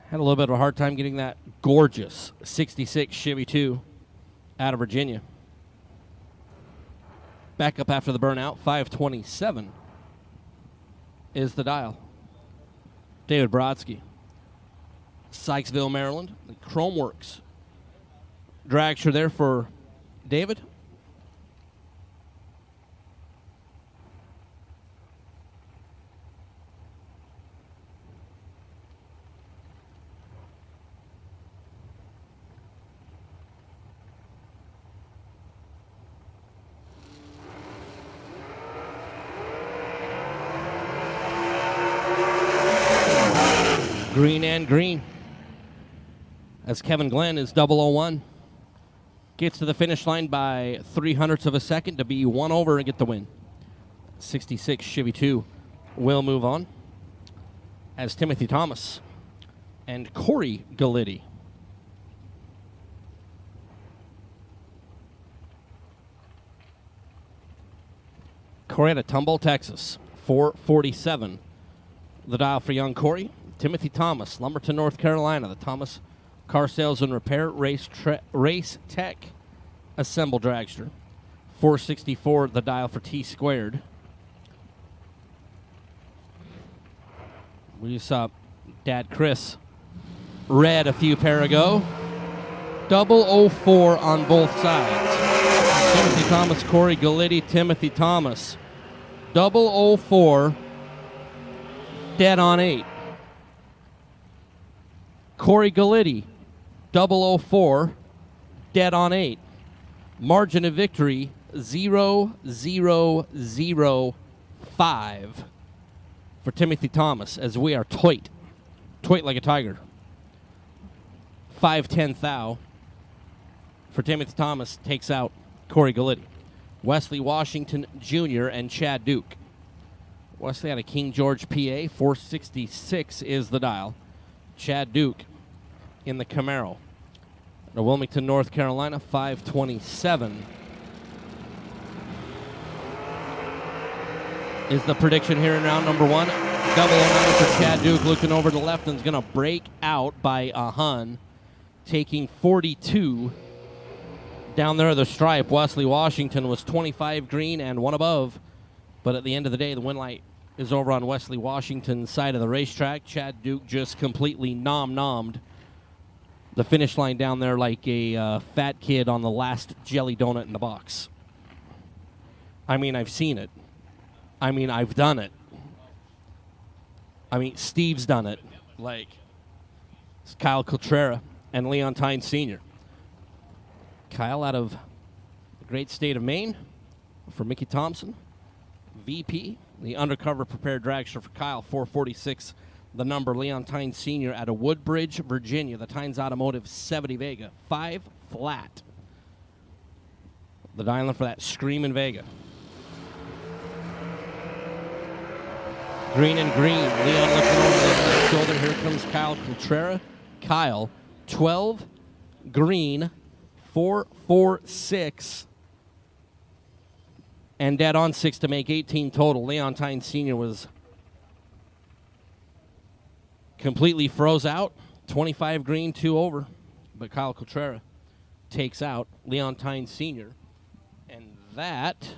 [SPEAKER 4] had a little bit of a hard time getting that gorgeous 66 Chevy 2 out of Virginia. Back up after the burnout, 527 is the dial. David Brodsky, Sykesville, Maryland. The Chrome Works dragster there for David. Green and green. As Kevin Glenn is 001. Gets to the finish line by 0.03 of a second to be one over and get the win. 66 Chevy 2 will move on. As Timothy Thomas and Corey Galitti. Corey out of Tumble, Texas. 447. The dial for young Corey. Timothy Thomas, Lumberton, North Carolina. The Thomas Car Sales and Repair Race Tech Assemble Dragster. 464, the dial for T Squared. We saw Dad Chris red a few pair ago. 004 on both sides. Timothy Thomas, Corey Galitti, Timothy Thomas. 004, dead on 8. Corey Galitti, 004, dead on 8. Margin of victory, 0.0005 for Timothy Thomas, as we are toit like a tiger. 5/10 thou for Timothy Thomas takes out Corey Galitti. Wesley Washington Jr. and Chad Duke. Wesley out of King George, PA. 466 is the dial. Chad Duke in the Camaro. Out of Wilmington, North Carolina, 527 is the prediction here in round number 1. 009 for Chad Duke, looking over to the left and is going to break out by a Hun, taking 42 down there at the stripe. Wesley Washington was 25 green and one above, but at the end of the day, the win light is over on Wesley Washington's side of the racetrack. Chad Duke just completely nommed the finish line down there like a fat kid on the last jelly donut in the box. I mean, I've seen it. I mean, I've done it. I mean, Steve's done it. Like, it's Kyle Cotrera and Leon Tynes Sr. Kyle out of the great state of Maine for Mickey Thompson. VP, the undercover prepared dragster for Kyle, 446. The number, Leon Tynes Sr. out of Woodbridge, Virginia. The Tynes Automotive, 70 Vega. 5 flat. The dialing for that Screamin' Vega. Green and green. Leon looking over the left shoulder. Here comes Kyle Cotrera. Kyle, 12, green, 446. And dead on 6 to make 18 total. Leon Tynes Sr. was completely froze out. 25 green, 2 over. But Kyle Cotrera takes out Leon Tynes Sr. And that,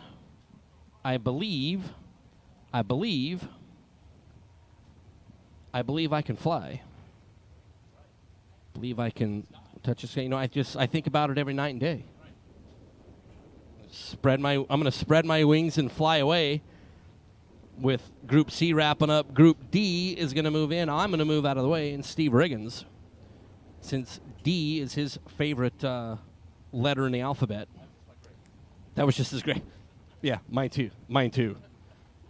[SPEAKER 4] I believe I can fly. I believe I can touch a scale. You know, I think about it every night and day. I'm going to spread my wings and fly away. With Group C wrapping up, Group D is going to move in. I'm going to move out of the way, and Steve Riggins, since D is his favorite letter in the alphabet. That was just as great. Yeah, mine too.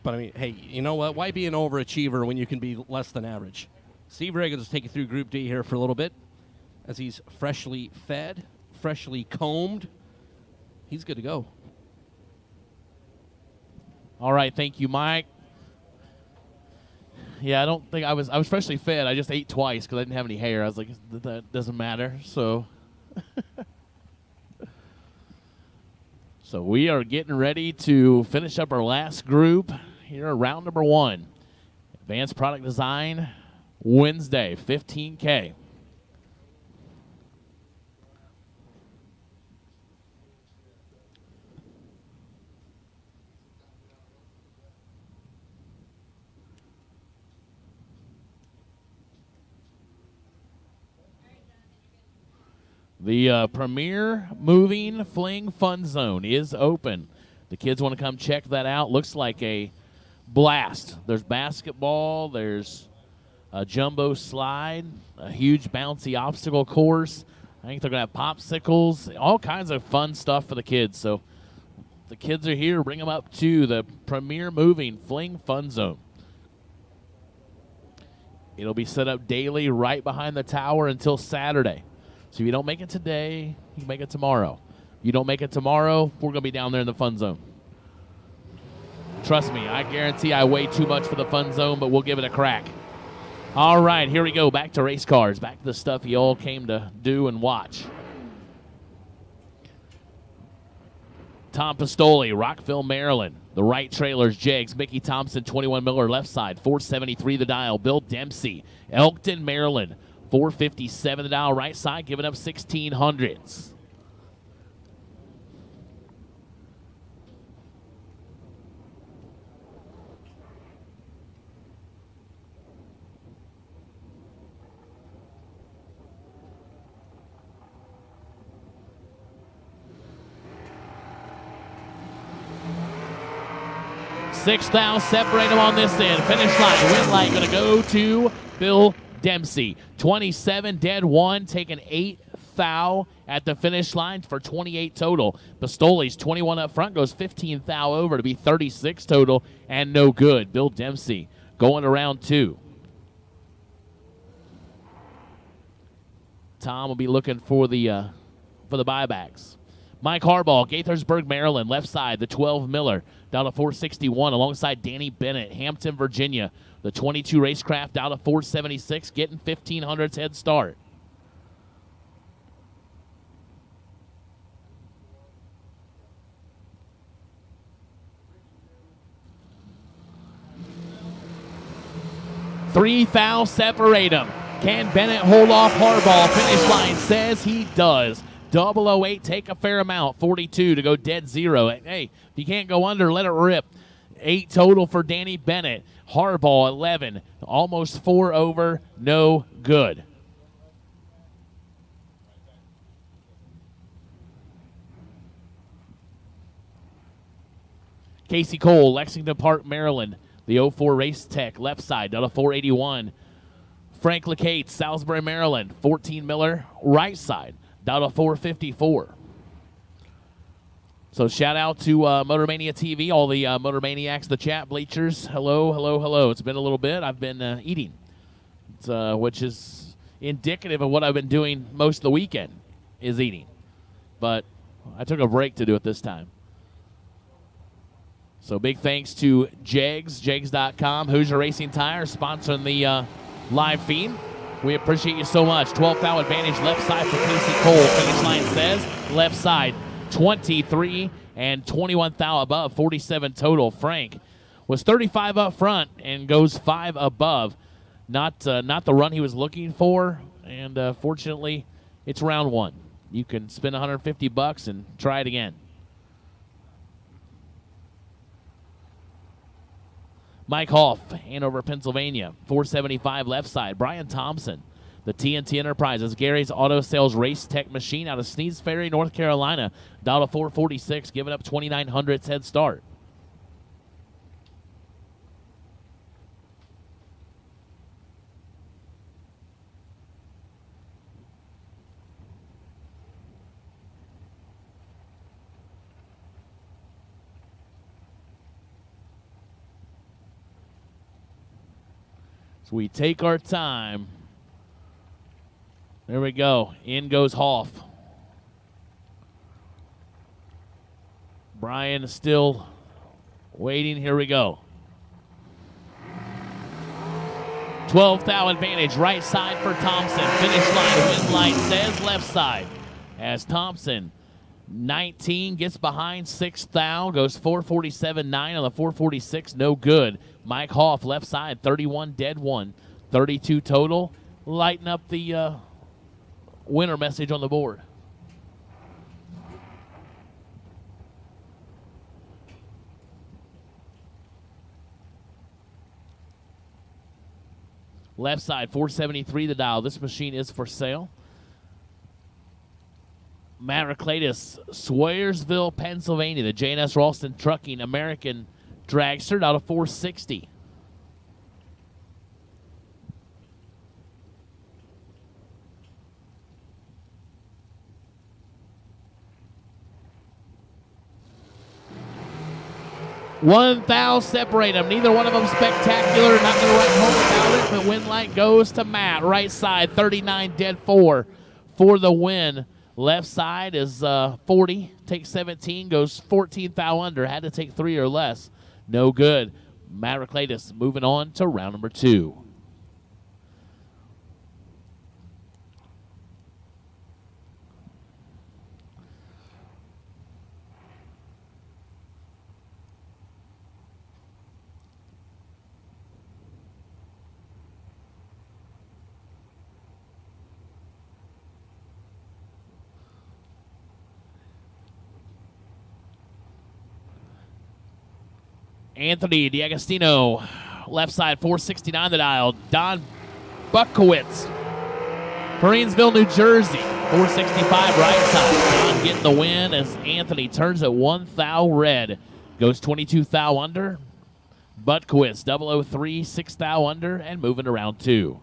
[SPEAKER 4] But I mean, hey, you know what? Why be an overachiever when you can be less than average? Steve Riggins will take you through Group D here for a little bit, as he's freshly fed, freshly combed. He's good to go.
[SPEAKER 2] All right, thank you, Mike. Yeah, I don't think I was freshly fed. I just ate twice because I didn't have any hair. I was like, that doesn't matter. So, so we are getting ready to finish up our last group here at round number 1. Advanced Product Design Wednesday, 15K. The Premier Moving Fling Fun Zone is open. The kids want to come check that out. Looks like a blast. There's basketball. There's a jumbo slide, a huge bouncy obstacle course. I think they're going to have popsicles, all kinds of fun stuff for the kids. So if the kids are here, bring them up to the Premier Moving Fling Fun Zone. It'll be set up daily right behind the tower until Saturday. So if you don't make it today, you can make it tomorrow. You don't make it tomorrow, we're going to be down there in the fun zone. Trust me, I guarantee I weigh too much for the fun zone, but we'll give it a crack. All right, here we go. Back to race cars. Back to the stuff you all came to do and watch. Tom Pistoli, Rockville, Maryland. The right trailers, Jegs, Mickey Thompson, 21 Miller, left side, 473 the dial. Bill Dempsey, Elkton, Maryland. 457 the dial, right side, giving up 1600s. Sixth thou, separate them on this end. Finish line, win light, going to go to Bill Dempsey. 27 dead, 1, taking 8 thou at the finish line for 28 total. Pistoli's 21 up front, goes 15 thou over to be 36 total, and no good. Bill Dempsey going to round 2. Tom will be looking for the buybacks. Mike Harbaugh, Gaithersburg, Maryland, left side, the 12 Miller, down to 461, alongside Danny Bennett, Hampton, Virginia. The 22 Racecraft down to 476, getting 1500s head start. Three thou separate them. Can Bennett hold off Harbaugh? Finish line says he does. 008, take a fair amount. 42 to go dead 0. Hey, if you can't go under, let it rip. 8 total for Danny Bennett. Harbaugh, 11. Almost 4 over. No good. Casey Cole, Lexington Park, Maryland. The 04 Race Tech, left side, down to 481. Frank LeCate, Salisbury, Maryland. 14 Miller, right side, down to 454. So shout out to Motormania TV, all the Motormaniacs, the chat bleachers. Hello, hello, hello. It's been a little bit. I've been eating, which is indicative of what I've been doing most of the weekend, is eating. But I took a break to do it this time. So big thanks to Jegs, jegs.com, Hoosier Racing Tires, sponsoring the live feed. We appreciate you so much. 12th thou advantage, left side for Casey Cole. Finish line says left side. 23 and 21 thou above, 47 total. Frank was 35 up front and goes 5 above. Not the run he was looking for, and fortunately, it's round 1. You can spend $150 and try it again. Mike Hoff, Hanover, Pennsylvania, 475 left side. Brian Thompson, the TNT Enterprises, Gary's Auto Sales Race Tech Machine out of Sneeds Ferry, North Carolina, down to 446, giving up 2,900s head start. So we take our time. There we go. In goes Hoff. Brian is still waiting. Here we go. 12th thou advantage. Right side for Thompson. Finish line. Wind light says left side. As Thompson 19 gets behind 6th thou, goes 447.9 on the 446, no good. Mike Hoff, left side, 31 dead 1, 32 total. Lighten up the winner message on the board. Left side, 473 the dial. This machine is for sale. Matt Reclatus, Swayersville, Pennsylvania. The J&S Ralston Trucking American dragster out of 460. One thou separate them. Neither one of them spectacular. Not going to write home about it, but win light goes to Matt. Right side, 39 dead 4 for the win. Left side is 40, takes 17, goes 14 thou under. Had to take 3 or less. No good. Matt Reclatus moving on to round number 2. Anthony D'Agostino, left side, 469 the dial. Don Buckowitz, Parinsville, New Jersey, 465 right side. Don getting the win as Anthony turns at 1 thou red. Goes 22 thou under. Buckowitz, 003, 6 thou under, and moving to round 2.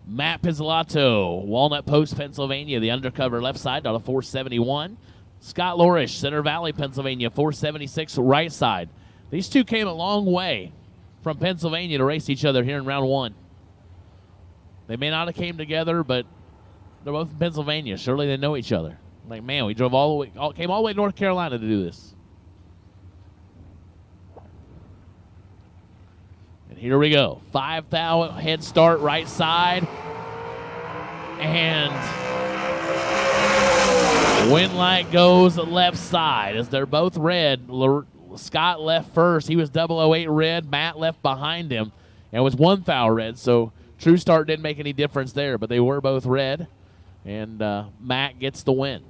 [SPEAKER 2] Matt Pizzolatto, Walnut Post, Pennsylvania, the undercover left side, out of 471. Scott Lorish, Center Valley, Pennsylvania, 476 right side. These two came a long way from Pennsylvania to race each other here in round 1. They may not have came together, but they're both in Pennsylvania. Surely they know each other. Like, man, we drove came all the way to North Carolina to do this. And here we go. 5 thou head start right side. And win light goes left side as they're both red. Scott left first. He was 008 red. Matt left behind him and was 1 thou red. So True Start didn't make any difference there, but they were both red. And Matt gets the win.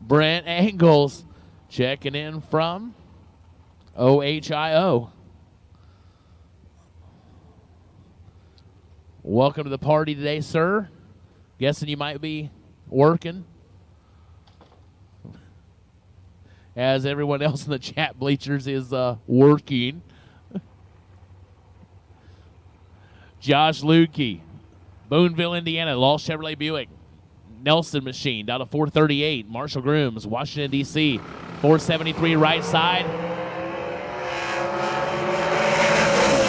[SPEAKER 2] Brent Angles checking in from OHIO. Welcome to the party today, sir. Guessing you might be working. As everyone else in the chat bleachers is working. Josh Lukey, Boonville, Indiana, Lost Chevrolet Buick. Nelson Machine down to 438. Marshall Grooms, Washington, D.C., 473 right side.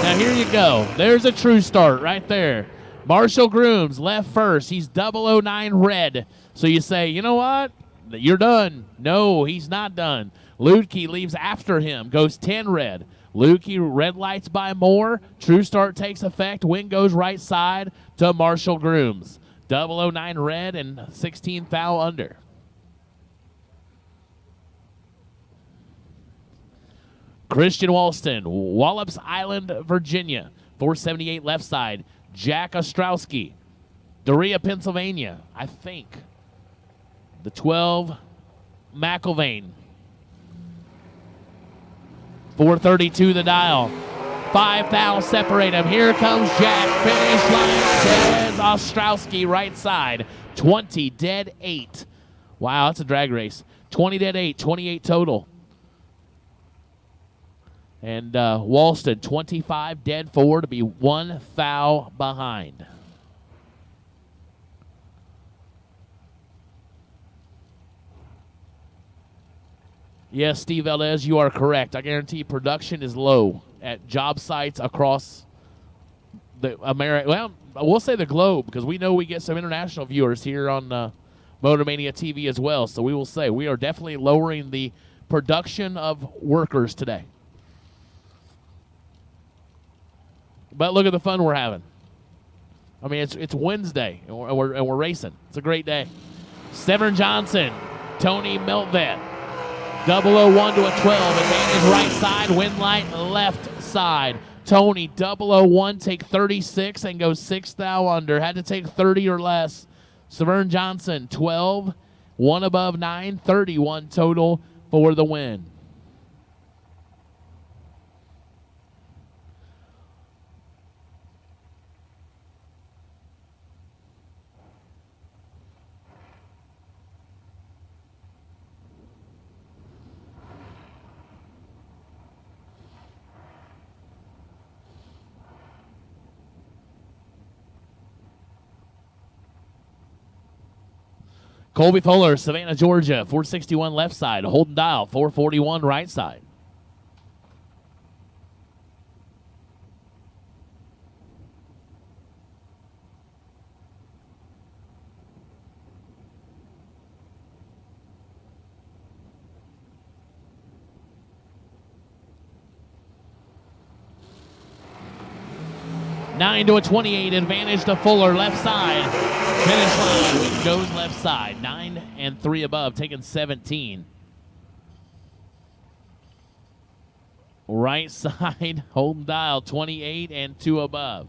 [SPEAKER 2] Now here you go. There's a True Start right there. Marshall Grooms left first. He's 009 red. So you say, you know what? You're done. No, he's not done. Lukey leaves after him. Goes 10 red. Lukey red lights by more. True Start takes effect. Win goes right side to Marshall Grooms. 009 red and 16 thou under. Christian Walston, Wallops Island, Virginia, 478 left side. Jack Ostrowski, Doria, Pennsylvania, I think. The 12, McIlvain. 432 the dial. 5 thou separate him. Here comes Jack. Finish line says Ostrowski right side. 20 dead 8. Wow, that's a drag race. 20 dead 8, 28 total. And Walston, 25 dead 4 to be 1 thou behind. Yes, Steve Valdez, you are correct. I guarantee production is low at job sites across the America. Well, we'll say the globe because we know we get some international viewers here on Motor Mania TV as well. So we will say we are definitely lowering the production of workers today. But look at the fun we're having. I mean, it's Wednesday, and we're racing. It's a great day. Severn Johnson, Tony Melvet, 001 to a 12. Advantage right side, win light left side. Tony, 001, take 36 and go 6 thou under. Had to take 30 or less. Severn Johnson, 12, 1 above 9, 31 total for the win. Colby Fuller, Savannah, Georgia, 461 left side. Holden Dial, 441 right side. Nine to a 28, advantage to Fuller, left side. Finish line, win goes left side. 9 and 3 above, taking 17. Right side, Holden Dial, 28 and 2 above.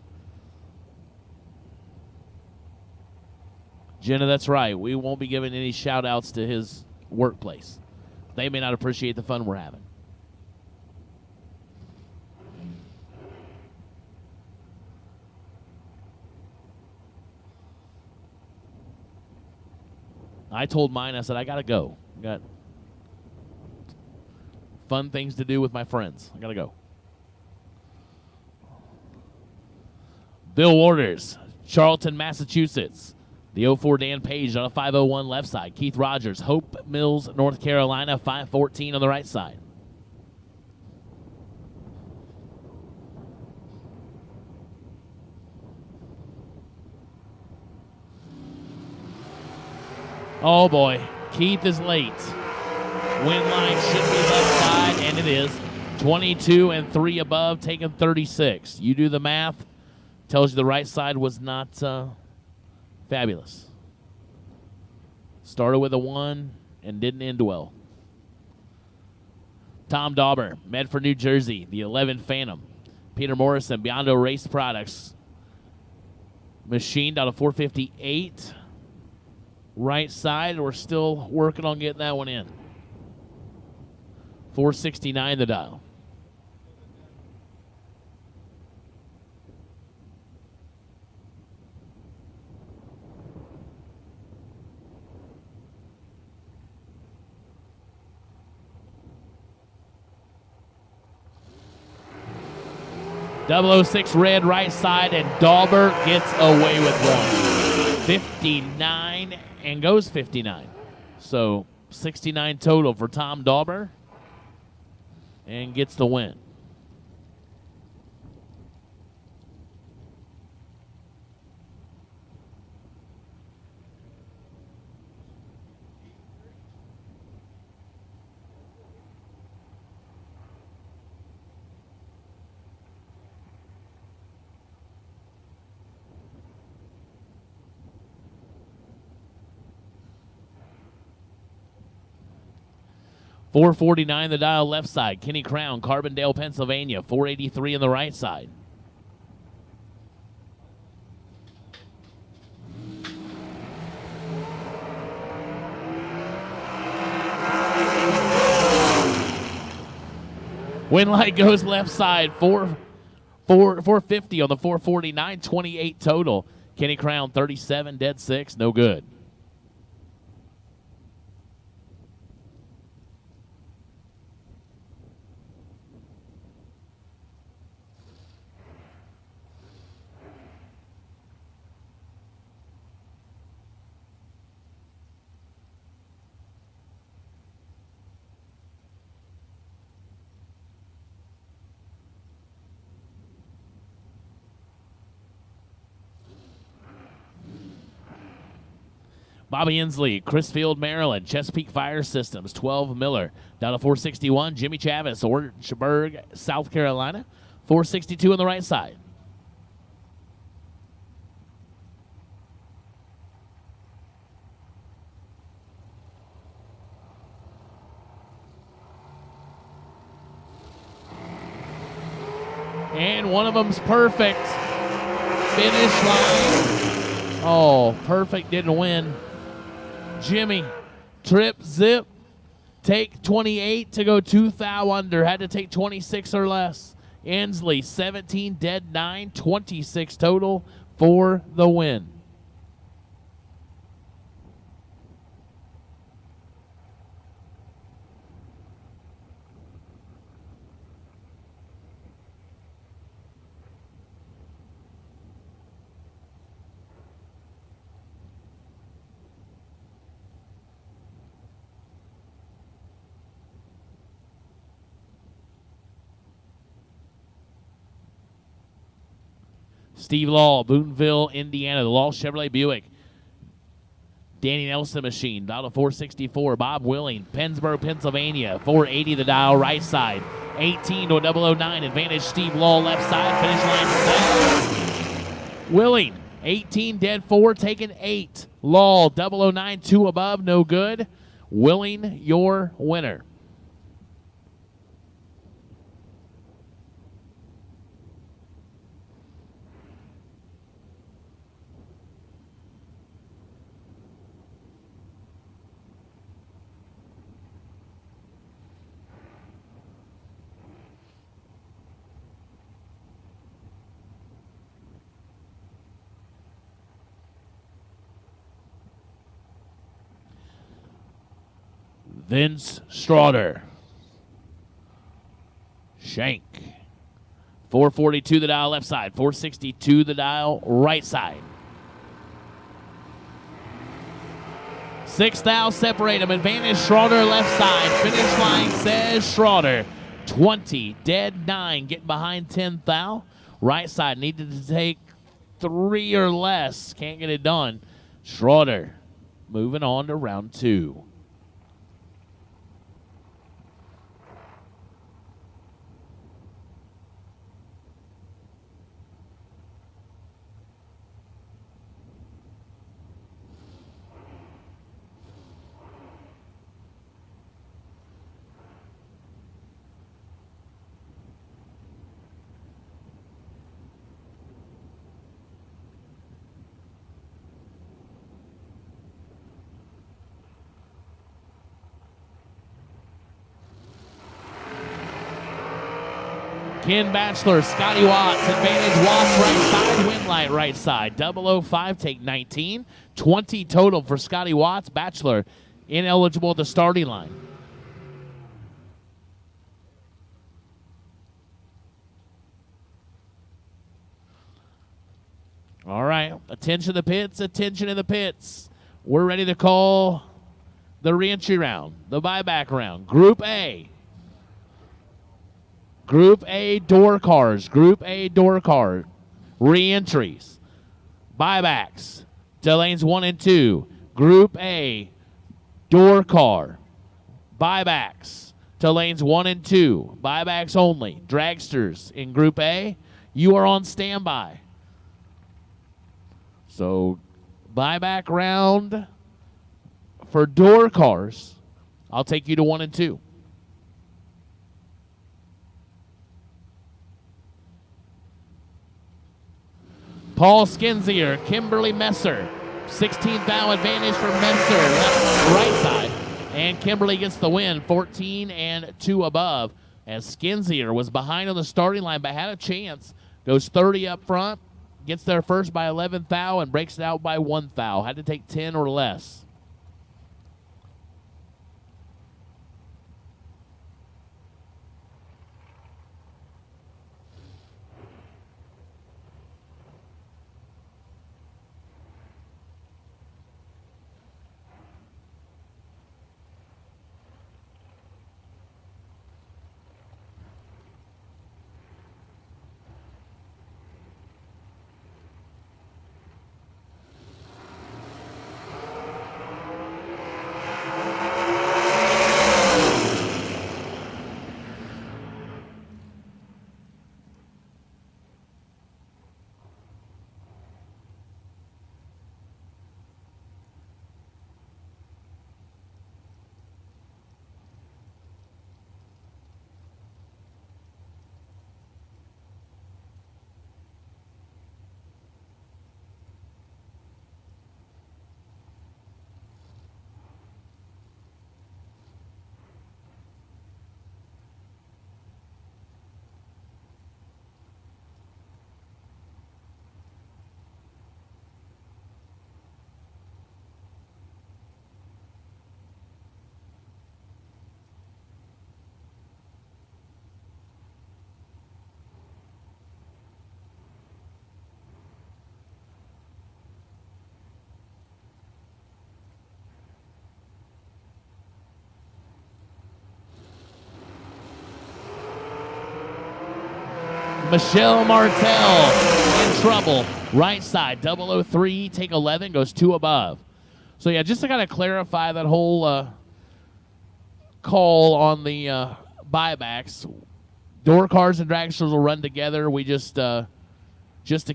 [SPEAKER 2] Jenna, that's right. We won't be giving any shout outs to his workplace. They may not appreciate the fun we're having. I told mine, I said, I got to go. I got fun things to do with my friends. I got to go. Bill Waters, Charlton, Massachusetts. The 04 Dan Page on a 501 left side. Keith Rogers, Hope Mills, North Carolina, 514 on the right side. Oh, boy. Keith is late. Win line should be left side, and it is. 22 and 3 above, taking 36. You do the math. Tells you the right side was not fabulous. Started with a 1 and didn't end well. Tom Dauber, Medford, New Jersey, the 11 Phantom. Peter Morrison, Biondo Race Products. Machined out of 458. Right side, we're still working on getting that one in. 469 the dial. .006 red right side, and Dauber gets away with one. 59 and goes 59. So 69 total for Tom Dauber and gets the win. .449 the dial left side. Kenny Crown, Carbondale, Pennsylvania. .483 on the right side. Win light goes left side. 450 on the 449. 28 total. Kenny Crown, 37, dead 6. No good. Bobby Inslee, Chrisfield, Maryland. Chesapeake Fire Systems, 12 Miller. Down to 461, Jimmy Chavis, Orangeburg, South Carolina. 462 on the right side. And one of them's perfect. Finish line. Oh, perfect, didn't win. Jimmy, trip, zip, take 28 to go 2 thou under. Had to take 26 or less. Inslee, 17, dead 9, 26 total for the win. Steve Law, Boonville, Indiana. The Law Chevrolet Buick. Danny Nelson machine, dial to 464. Bob Willing, Pennsboro, Pennsylvania. 480 the dial, right side. 18 to 009. Advantage Steve Law, left side. Finish line 7. Willing, 18, dead 4, taken 8. Law, 009, 2 above, no good. Willing, your winner. Vince Straughter. Shank. 442 the dial left side. 462 the dial right side. 6 thou separate them. Advantage Straughter left side. Finish line says Straughter. 20 dead 9. Getting behind 10 thou. Right side needed to take 3 or less. Can't get it done. Straughter moving on to round 2. Ken Batchelor, Scotty Watts, advantage Watts right side, Winlight right side. 005, take 19. 20 total for Scotty Watts. Batchelor ineligible at the starting line. All right, attention the pits, attention in the pits. We're ready to call the reentry round, the buyback round. Group A. Group A door cars. Group A door car. Re-entries. Buybacks to lanes 1 and 2. Group A door car. Buybacks to lanes 1 and 2. Buybacks only. Dragsters in Group A, you are on standby. So buyback round for door cars. I'll take you to 1 and 2. Paul Skinzier, Kimberly Messer. 16th thou advantage for Messer, left right side. And Kimberly gets the win, 14 and 2 above. As Skinzier was behind on the starting line but had a chance. Goes 30 up front, gets there first by 11 thou and breaks it out by 1 thou. Had to take 10 or less. Michelle Martel in trouble. Right side, 003, take 11, goes 2 above. So, yeah, just to kind of clarify that whole call on the buybacks, door cars and dragsters will run together. We just to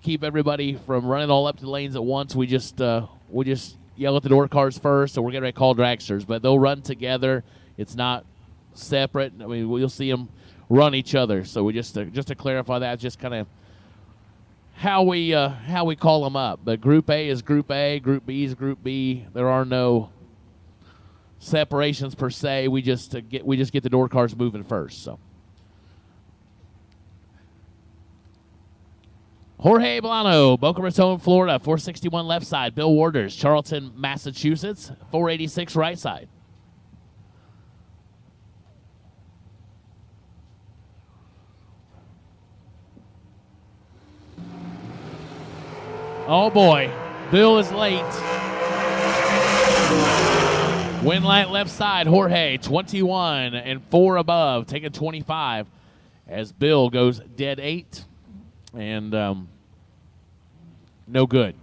[SPEAKER 2] keep everybody from running all up to the lanes at once, we just yell at the door cars first, so we're getting ready to call dragsters. But they'll run together. It's not separate. I mean, we'll see them run each other. So we just to clarify that, just kind of how we call them up. But Group A is Group A, Group B is Group B. There are no separations per se. We just get the door cars moving first. So Jorge Bolano, Boca Raton, Florida, 461 left side. Bill Warders, Charlton, Massachusetts, 486 right side. Oh boy, Bill is late. Win light left side, Jorge, 21 and 4 above, taking 25 as Bill goes dead 8 and no good.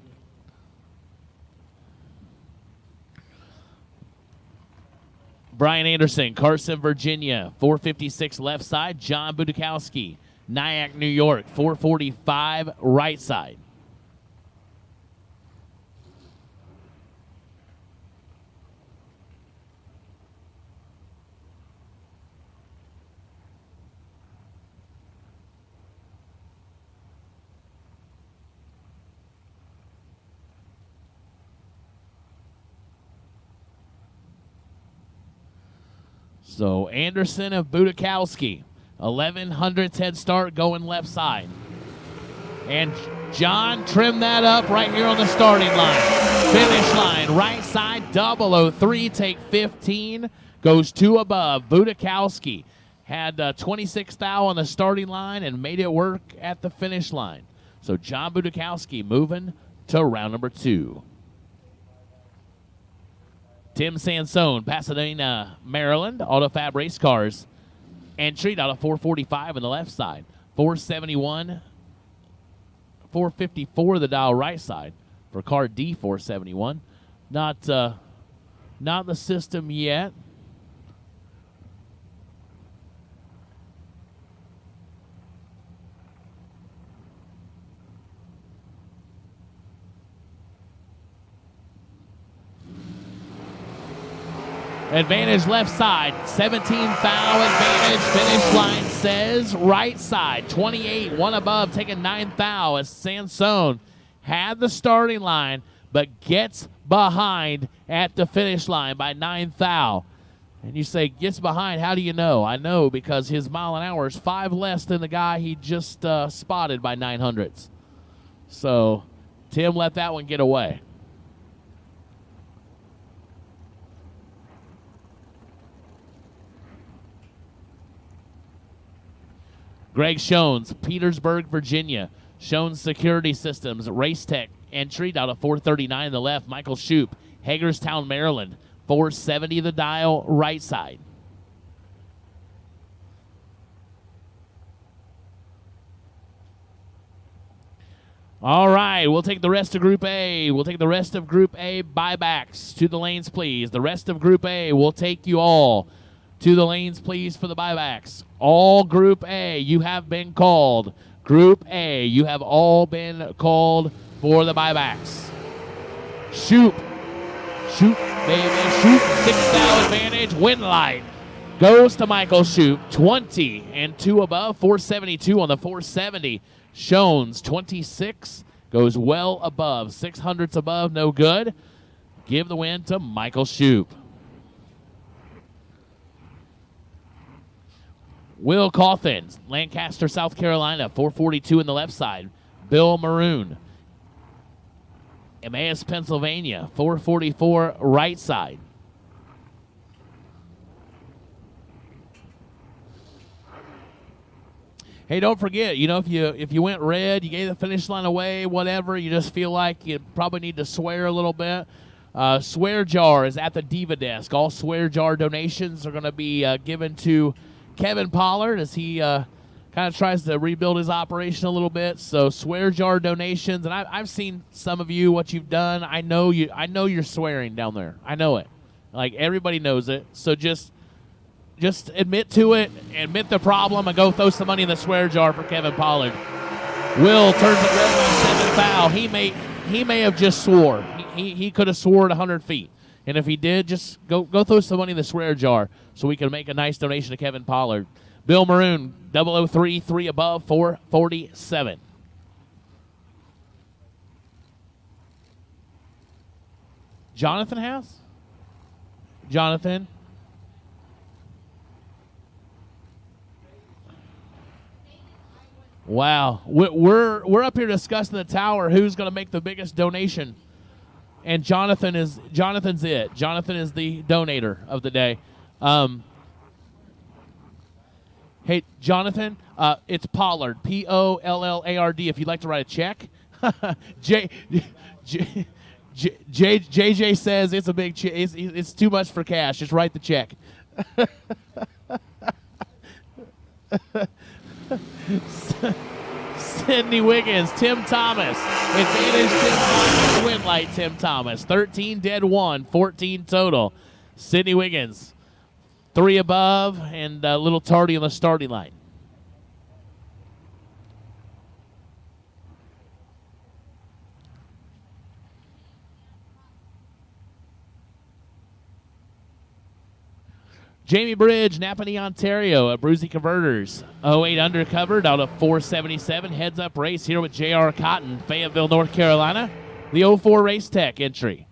[SPEAKER 2] Brian Anderson, Carson, Virginia, 456 left side. John Budakowski, Nyack, New York, 445 right side. So Anderson of Budakowski, 1100 head start going left side. And John trimmed that up right here on the starting line. Finish line, right side, 003, take 15, goes 2 above. Budakowski had 26 thou on the starting line and made it work at the finish line. So John Budakowski moving to round number 2. Tim Sansone, Pasadena, Maryland, AutoFab Race Cars. Entry out of 445 on the left side. 471, 454 the dial right side for car D 471. Not the system yet. Advantage left side, 17 foul advantage. Finish line says right side, 28, 1 above, taking 9 foul as Sansone had the starting line, but gets behind at the finish line by 9 foul. And you say, gets behind, how do you know? I know because his mile an hour is 5 less than the guy he just spotted by 900ths. So Tim let that one get away. Greg Shones, Petersburg, Virginia. Shones Security Systems, Race Tech, entry out of 439 on the left. Michael Shoup, Hagerstown, Maryland, 470 the dial, right side. All right, we'll take the rest of Group A. We'll take the rest of Group A buybacks to the lanes, please. The rest of Group A will take you all to the lanes, please, for the buybacks. All Group A, you have been called. Group A, you have all been called for the buybacks. Shoot, baby, shoot. 6 foul advantage, win light. Goes to Michael Shoup, 20 and 2 above, 472 on the 470. Shones, 26, goes well above, 600ths above, no good. Give the win to Michael Shoup. Will Coffin, Lancaster, South Carolina, 442 in the left side. Bill Maroon, Emmaus, Pennsylvania, 444 right side. Hey, don't forget, you know, if you went red, you gave the finish line away, whatever, you just feel like you probably need to swear a little bit. Swear jar is at the Diva desk. All swear jar donations are going to be given to Kevin Pollard as he kind of tries to rebuild his operation a little bit. So swear jar donations, and I've seen some of you what you've done. I know you're swearing down there. I know it. Like everybody knows it. So just admit to it, admit the problem, and go throw some money in the swear jar for Kevin Pollard. Will turns it red on 7th foul. He may have just swore. He could have swore at 100 feet. And if he did, just go throw some money in the swear jar so we can make a nice donation to Kevin Pollard. Bill Maroon, 003, 3 above, 447. Jonathan has? Jonathan? Wow. We're up here discussing the tower, who's going to make the biggest donation. And Jonathan's it. Jonathan is the donator of the day. Hey, Jonathan, it's Pollard, Pollard. If you'd like to write a check. JJ says it's a big check. It's too much for cash. Just write the check. Sydney Wiggins, Tim Thomas. Advantage Tim Thomas. Win light Tim Thomas. 13 dead 1, 14 total. Sydney Wiggins, 3 above and a little tardy on the starting line. Jamie Bridge, Napanee, Ontario at Brucey Converters. 08 undercovered out of 477. Heads up race here with J.R. Cotton, Fayetteville, North Carolina. The 04 Race Tech entry.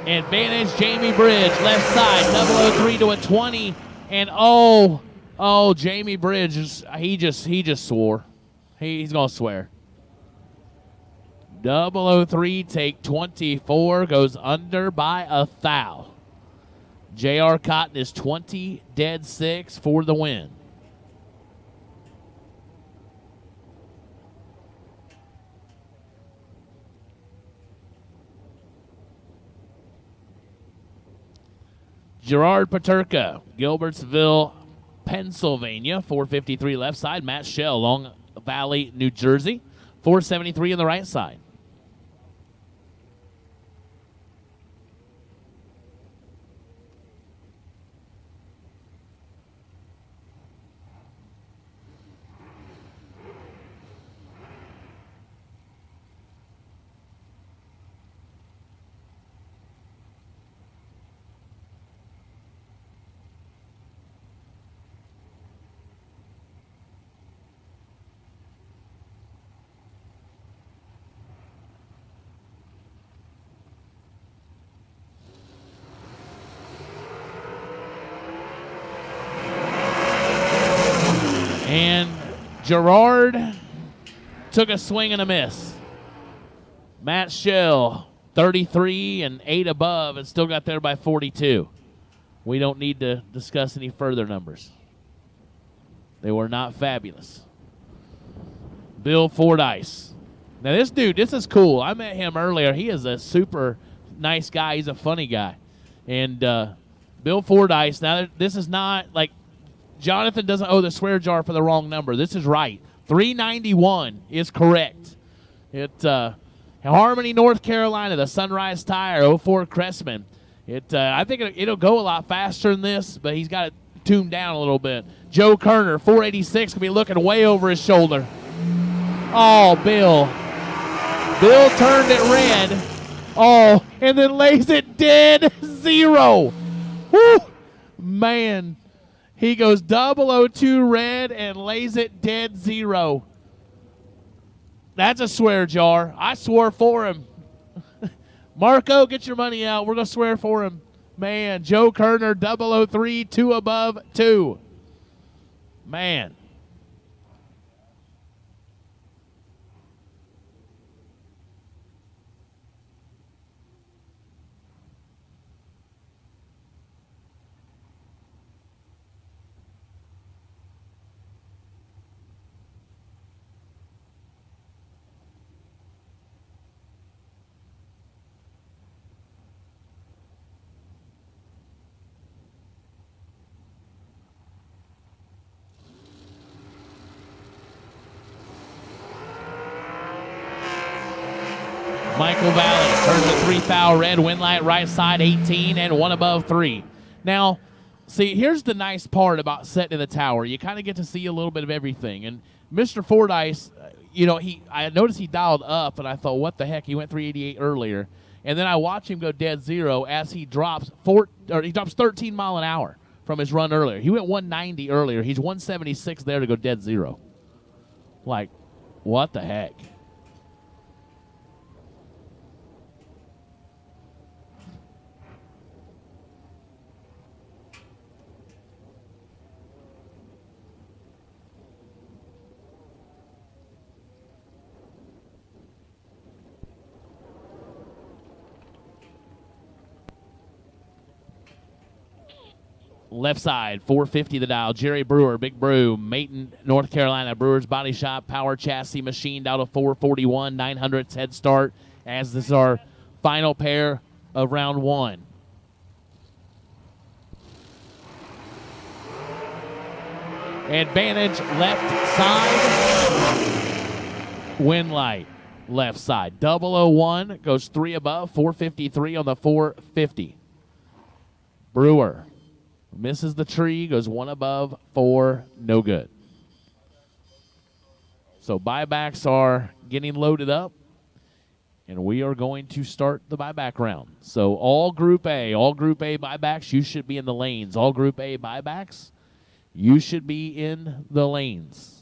[SPEAKER 2] Advantage Jamie Bridge, left side, 003 to a 20, and Jamie Bridge he just swore. He's gonna swear. 003 take 24, goes under by a thou. J.R. Cotton is 20 dead 6 for the win. Gerard Paterka, Gilbertsville, Pennsylvania, 453 left side. Matt Shell, Long Valley, New Jersey, 473 on the right side. And Gerard took a swing and a miss. Matt Shell, 33 and 8 above, and still got there by 42. We don't need to discuss any further numbers. They were not fabulous. Bill Fordyce. Now this dude, this is cool. I met him earlier. He is a super nice guy. He's a funny guy. And Bill Fordyce, now this is not like Jonathan doesn't owe the swear jar for the wrong number. This is right. 391 is correct. Harmony, North Carolina, the Sunrise Tire, 04 Cressman. I think it'll go a lot faster than this, but he's got it tuned down a little bit. Joe Kerner, 486, could be looking way over his shoulder. Oh, Bill. Bill turned it red. Oh, and then lays it dead 0. Woo! Man, he goes 002 red and lays it dead 0. That's a swear jar. I swore for him. Marco, get your money out. We're going to swear for him. Man, Joe Kerner, 003, 2 above 2. Man. Michael Valley turns a 3 foul red, win light right side 18 and 1 above 3. Now, see, here's the nice part about setting in the tower. You kind of get to see a little bit of everything. And Mr. Fordyce, you know, I noticed he dialed up, and I thought, what the heck? He went 388 earlier. And then I watch him go dead 0 as he drops 13 mile an hour from his run earlier. He went 190 earlier. He's 176 there to go dead 0. Like, what the heck? Left side, 450 the dial. Jerry Brewer, Big Brew, Maton, North Carolina. Brewer's Body Shop, Power Chassis machined out of 441, 900s head start, as this is our final pair of round 1. Advantage left side. Win light left side. 001 goes 3 above, 453 on the 450. Brewer misses the tree, goes 1 above, 4, no good. So buybacks are getting loaded up, and we are going to start the buyback round. So all Group A buybacks, you should be in the lanes. All Group A buybacks, you should be in the lanes.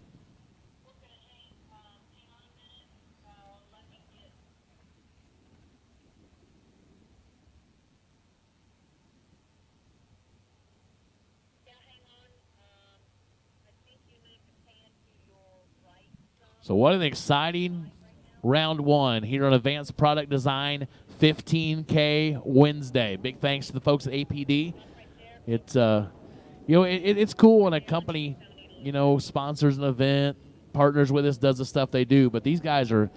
[SPEAKER 2] So what an exciting round 1 here on Advanced Product Design 15K Wednesday. Big thanks to the folks at APD. It's it's cool when a company, sponsors an event, partners with us, does the stuff they do. But these guys are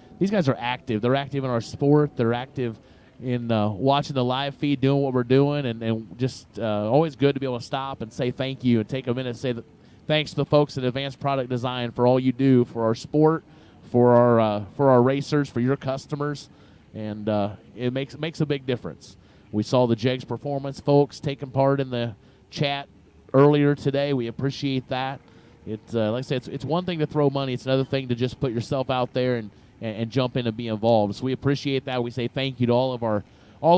[SPEAKER 2] active. They're active in our sport. They're active in watching the live feed, doing what we're doing, and just always good to be able to stop and say thank you and take a minute and say that. Thanks to the folks at Advanced Product Design for all you do for our sport, for our racers, for your customers, and it makes a big difference. We saw the Jegs Performance folks taking part in the chat earlier today. We appreciate that. It's like I said, it's one thing to throw money. It's another thing to just put yourself out there and jump in and be involved. So we appreciate that. We say thank you to all of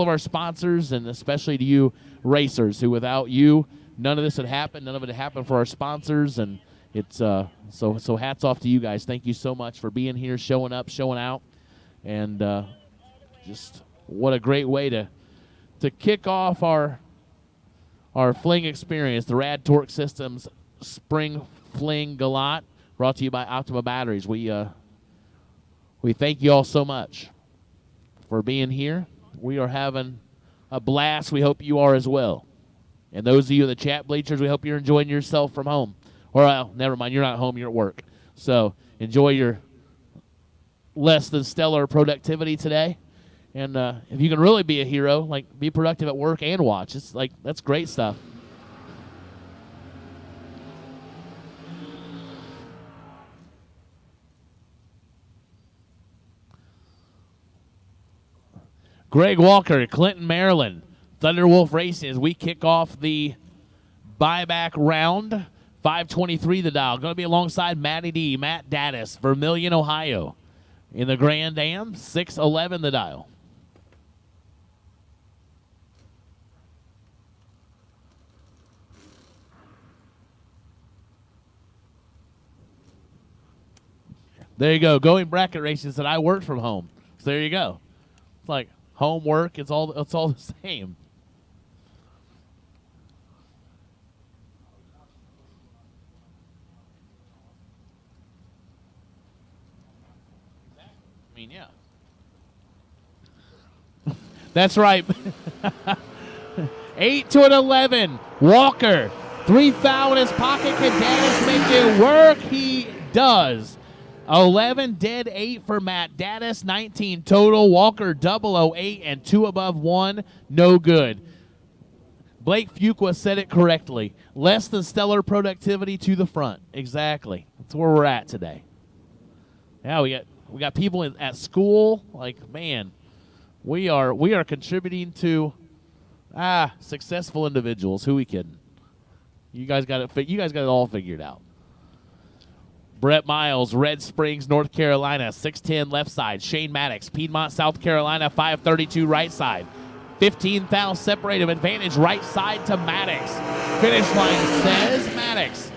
[SPEAKER 2] our sponsors, and especially to you racers, who without you, none of this would happen. None of it would happen for our sponsors, and it's so hats off to you guys. Thank you so much for being here, showing up, showing out, and just what a great way to kick off our Fling experience, the RAD Torque Systems Spring Fling Galot, brought to you by Optima Batteries. We thank you all so much for being here. We are having a blast. We hope you are as well. And those of you in the chat bleachers, we hope you're enjoying yourself from home. Or, never mind, you're not home, you're at work. So enjoy your less than stellar productivity today. And if you can really be a hero, like be productive at work and watch. It's like, that's great stuff. Greg Walker, Clinton, Maryland. Thunderwolf Racing as we kick off the buyback round. 523 the dial. Going to be alongside Matty D, Matt Dattis, Vermilion, Ohio. In the Grand Am, 611 the dial. There you go. Going bracket racing said I worked from home. So there you go. It's like homework. It's all the same. I mean, yeah. That's right. 8 to an 11. Walker, 3 foul in his pocket. Can Daddis make it work? He does. 11 dead 8 for Matt Daddis. 19 total. Walker 008 and 2 above 1. No good. Blake Fuqua said it correctly. Less than stellar productivity to the front. Exactly. That's where we're at today. Yeah, we got people at school. Like, man, we are contributing to successful individuals. Who we kidding? You guys got it all figured out. Brett Miles, Red Springs, North Carolina, 6'10", left side. Shane Maddox, Piedmont, South Carolina, 5'32", right side. 15 fouls separate him. Advantage right side to Maddox. Finish line says Maddox.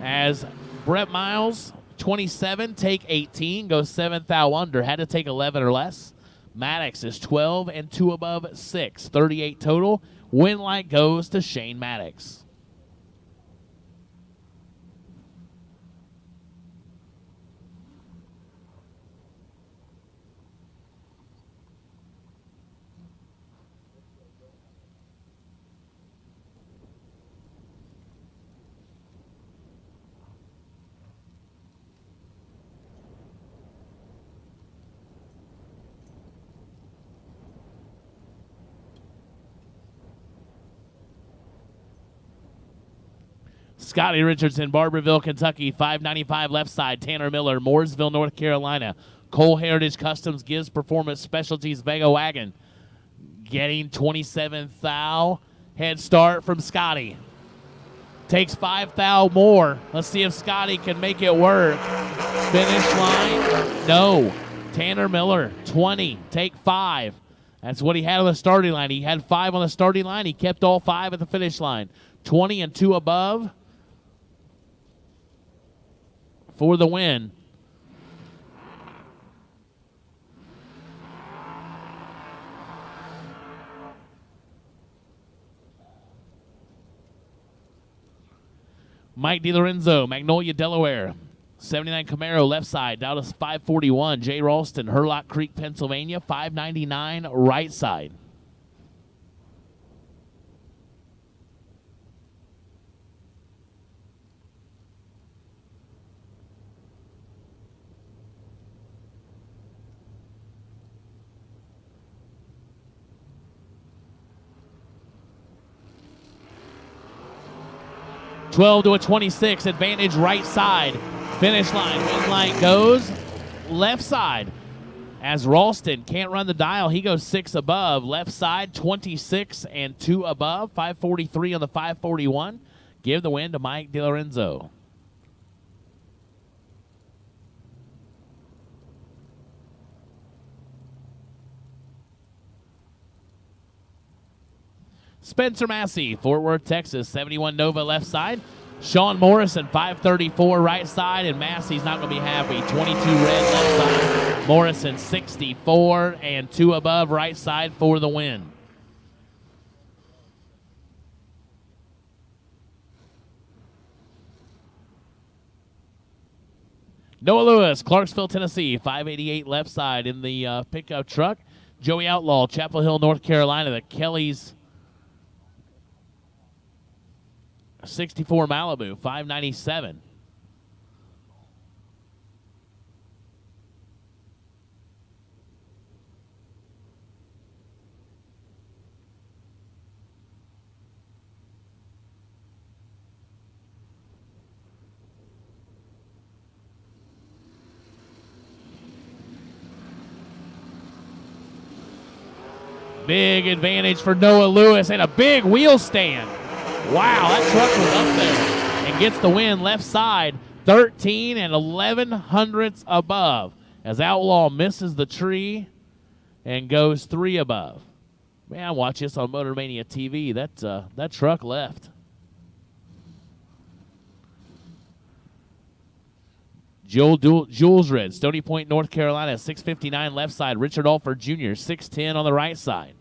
[SPEAKER 2] As Brett Miles, 27, take 18, goes 7 foul under. Had to take 11 or less. Maddox is 12 and 2 above 6. 38 total. Win light goes to Shane Maddox. Scotty Richardson, Barberville, Kentucky, 595 left side. Tanner Miller, Mooresville, North Carolina. Cole Heritage Customs, Gibbs Performance Specialties, Vega Wagon. Getting 27 thou. Head start from Scotty. Takes 5 thou more. Let's see if Scotty can make it work. Finish line, no. Tanner Miller, 20, take 5. That's what he had on the starting line. He had 5 on the starting line. He kept all 5 at the finish line. 20 and 2 above for the win. Mike DiLorenzo, Magnolia, Delaware. 79 Camaro, left side, down to 541. Jay Ralston, Hurlock Creek, Pennsylvania, 599, right side. $12 to a 26, advantage right side. Finish line, win line goes left side. As Ralston can't run the dial, he goes 6 above. Left side, 26 and 2 above. 543 on the 541. Give the win to Mike DiLorenzo. Spencer Massey, Fort Worth, Texas, 71 Nova left side. Sean Morrison, 534 right side, and Massey's not going to be happy. 22 red left side. Morrison, 64 and 2 above right side for the win. Noah Lewis, Clarksville, Tennessee, 588 left side in the pickup truck. Joey Outlaw, Chapel Hill, North Carolina, the Kellys. 64 Malibu, 597. Big advantage for Noah Lewis and a big wheel stand. Wow, that truck was up there and gets the win left side, 13 and 11 hundredths above. As Outlaw misses the tree and goes 3 above. Man, watch this on Motor Mania TV. That truck left. Jules Red, Stony Point, North Carolina, 6:59 left side. Richard Alford Jr., 6:10 on the right side.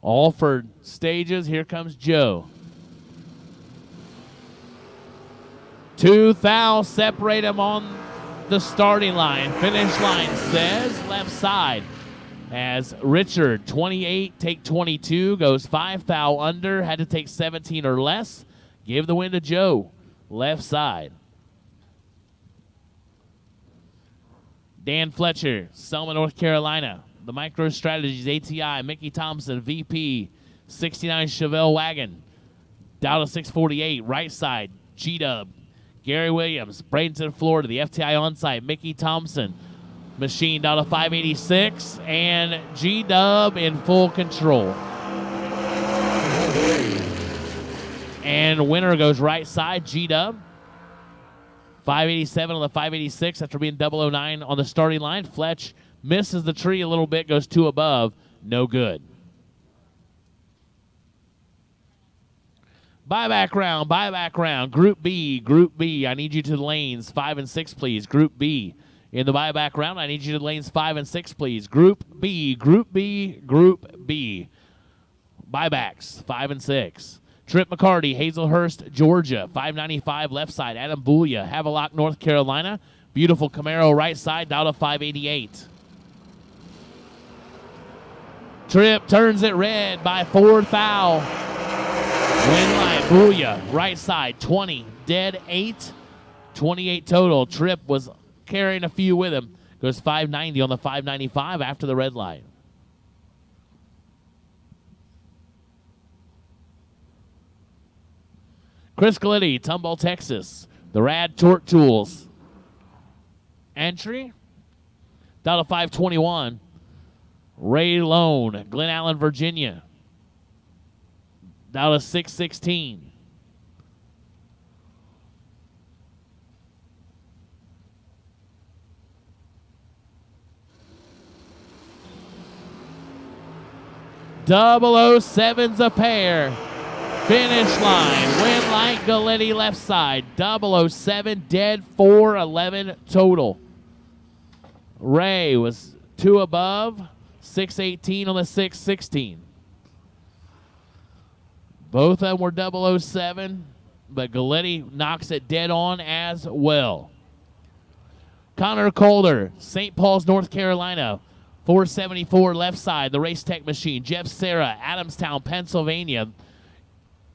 [SPEAKER 2] Alford stages. Here comes Joe. 2 fouls separate him on the starting line. Finish line says left side. As Richard, 28, take 22, goes 5 foul under, had to take 17 or less. Give the win to Joe, left side. Dan Fletcher, Selma, North Carolina. The Micro Strategies, ATI, Mickey Thompson, VP, 69 Chevelle Wagon. Down to 648, right side, G-Dub. Gary Williams, Bradenton, Florida, the FTI onsite, Mickey Thompson. Machine down to 586, and G-Dub in full control. And winner goes right side, G-Dub. 587 on the 586 after being 009 on the starting line. Fletch misses the tree a little bit, goes 2 above, no good. Buyback round, Group B. I need you to the lanes 5 and 6, please. Group B. In the buyback round, I need you to the lanes 5 and 6, please. Group B. Buybacks 5 and 6. Trip McCarty, Hazelhurst, Georgia, 595 left side. Adam Boolia, Havelock, North Carolina. Beautiful Camaro right side, down to 588. Trip turns it red by 4 foul. Win line, Booyah, right side, 20, dead 8, 28 total. Trip was carrying a few with him. Goes 590 on the 595 after the red line. Chris Galitti, Tomball, Texas. The RAD Torque Tools. Entry, down to 521. Ray Lone, Glen Allen, Virginia. Down to 616. .007's a pair. Finish line. Win light, Galitti left side. 007 dead, 411 total. Ray was 2 above. 618 on the 616. Both of them were 007, but Galitti knocks it dead on as well. Connor Calder, St. Paul's, North Carolina, 474 left side, the Race Tech Machine. Jeff Serra, Adamstown, Pennsylvania,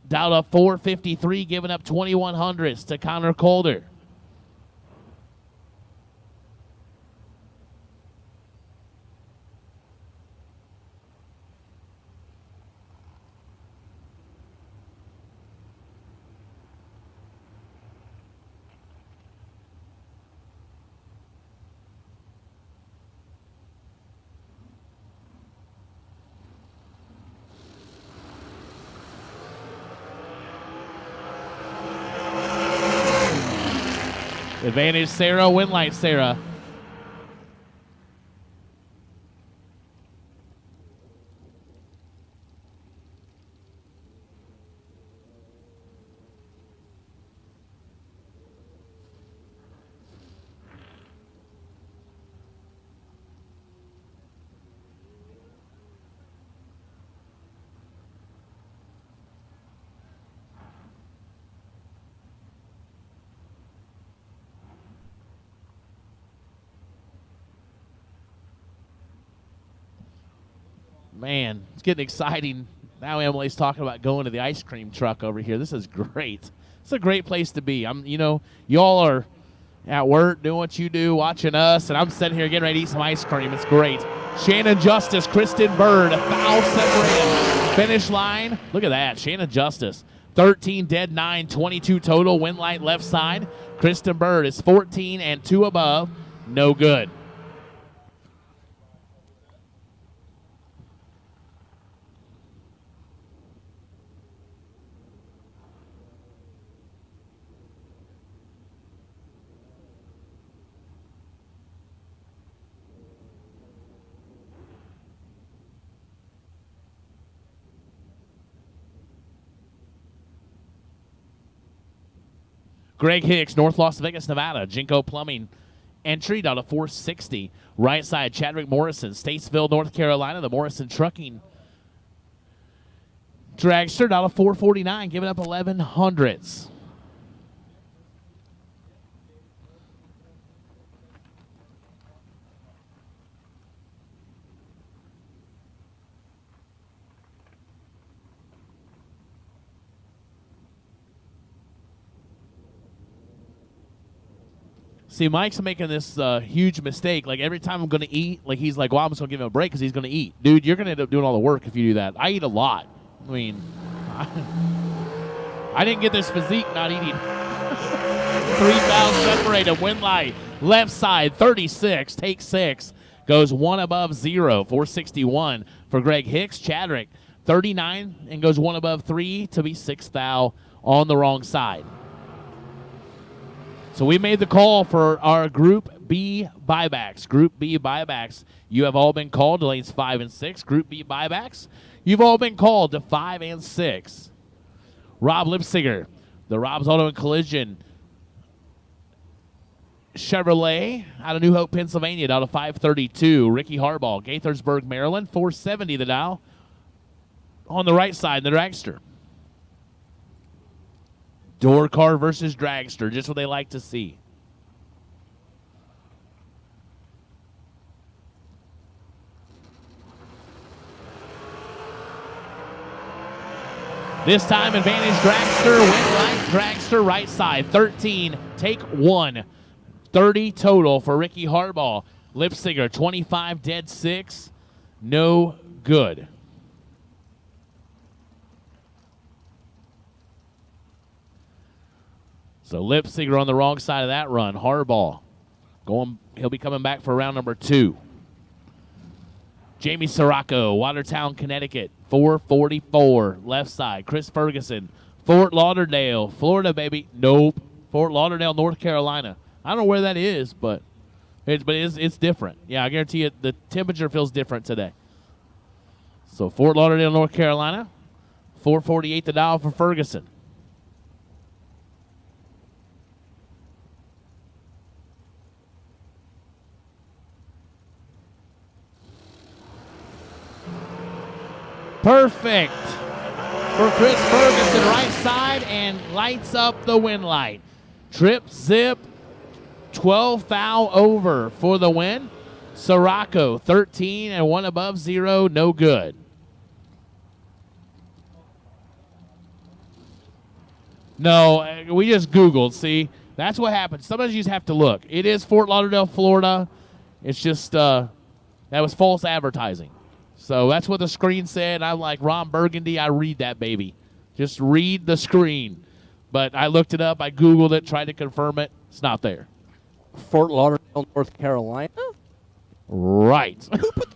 [SPEAKER 2] down to 453, giving up 2100s to Connor Calder. Advantage Sarah, win light Sarah. Man, it's getting exciting. Now Emily's talking about going to the ice cream truck over here. This is great. It's a great place to be. Y'all are at work doing what you do, watching us, and I'm sitting here getting ready to eat some ice cream. It's great. Shannon Justice, Kristen Bird, foul separated. Finish line. Look at that. Shannon Justice, 13 dead 9, 22 total. Win light left side. Kristen Bird is 14 and 2 above. No good. Greg Hicks, North Las Vegas, Nevada. Jinko Plumbing, entry down to 460. Right side, Chadwick Morrison, Statesville, North Carolina. The Morrison Trucking dragster down to 449, giving up 1100s. See, Mike's making this huge mistake. Like, every time I'm going to eat, like, he's like, well, I'm just going to give him a break because he's going to eat. Dude, you're going to end up doing all the work if you do that. I eat a lot. I mean, I didn't get this physique not eating. 3 fouls separated. Winlight, left side, 36. Take 6. Goes 1 above 0. 461 for Greg Hicks. Chadwick, 39, and goes 1 above 3 to be 6th foul on the wrong side. So we made the call for our Group B buybacks. Group B buybacks. You have all been called to lanes 5 and 6. Group B buybacks. You've all been called to 5 and 6. Rob Lipsinger, the Rob's Auto and Collision Chevrolet out of New Hope, Pennsylvania, down to 532. Ricky Harbaugh, Gaithersburg, Maryland, 470 the dial. On the right side, the dragster. Door car versus dragster, just what they like to see. This time, advantage dragster, win right, dragster right side. 13, take 1. 30 total for Ricky Harbaugh. Lipsinger, 25, dead 6. No good. So Lipsinger on the wrong side of that run. Harbaugh he'll be coming back for round number 2. Jamie Sirocco, Watertown, Connecticut, 444, left side. Chris Ferguson, Fort Lauderdale, Florida, baby. Nope. Fort Lauderdale, North Carolina. I don't know where that is, but it's different. Yeah, I guarantee you the temperature feels different today. So Fort Lauderdale, North Carolina, 448 the dial for Ferguson. Perfect for Chris Ferguson, right side, and lights up the win light. Trip, zip, 12 foul over for the win. Sirocco, 13 and 1 above 0, no good. No, we just Googled, see? That's what happens. Sometimes you just have to look. It is Fort Lauderdale, Florida. It's just, that was false advertising. So that's what the screen said. I'm like, Ron Burgundy, I read that, baby. Just read the screen. But I looked it up. I Googled it, tried to confirm it. It's not there.
[SPEAKER 4] Fort Lauderdale, North Carolina?
[SPEAKER 2] Right.
[SPEAKER 4] Who put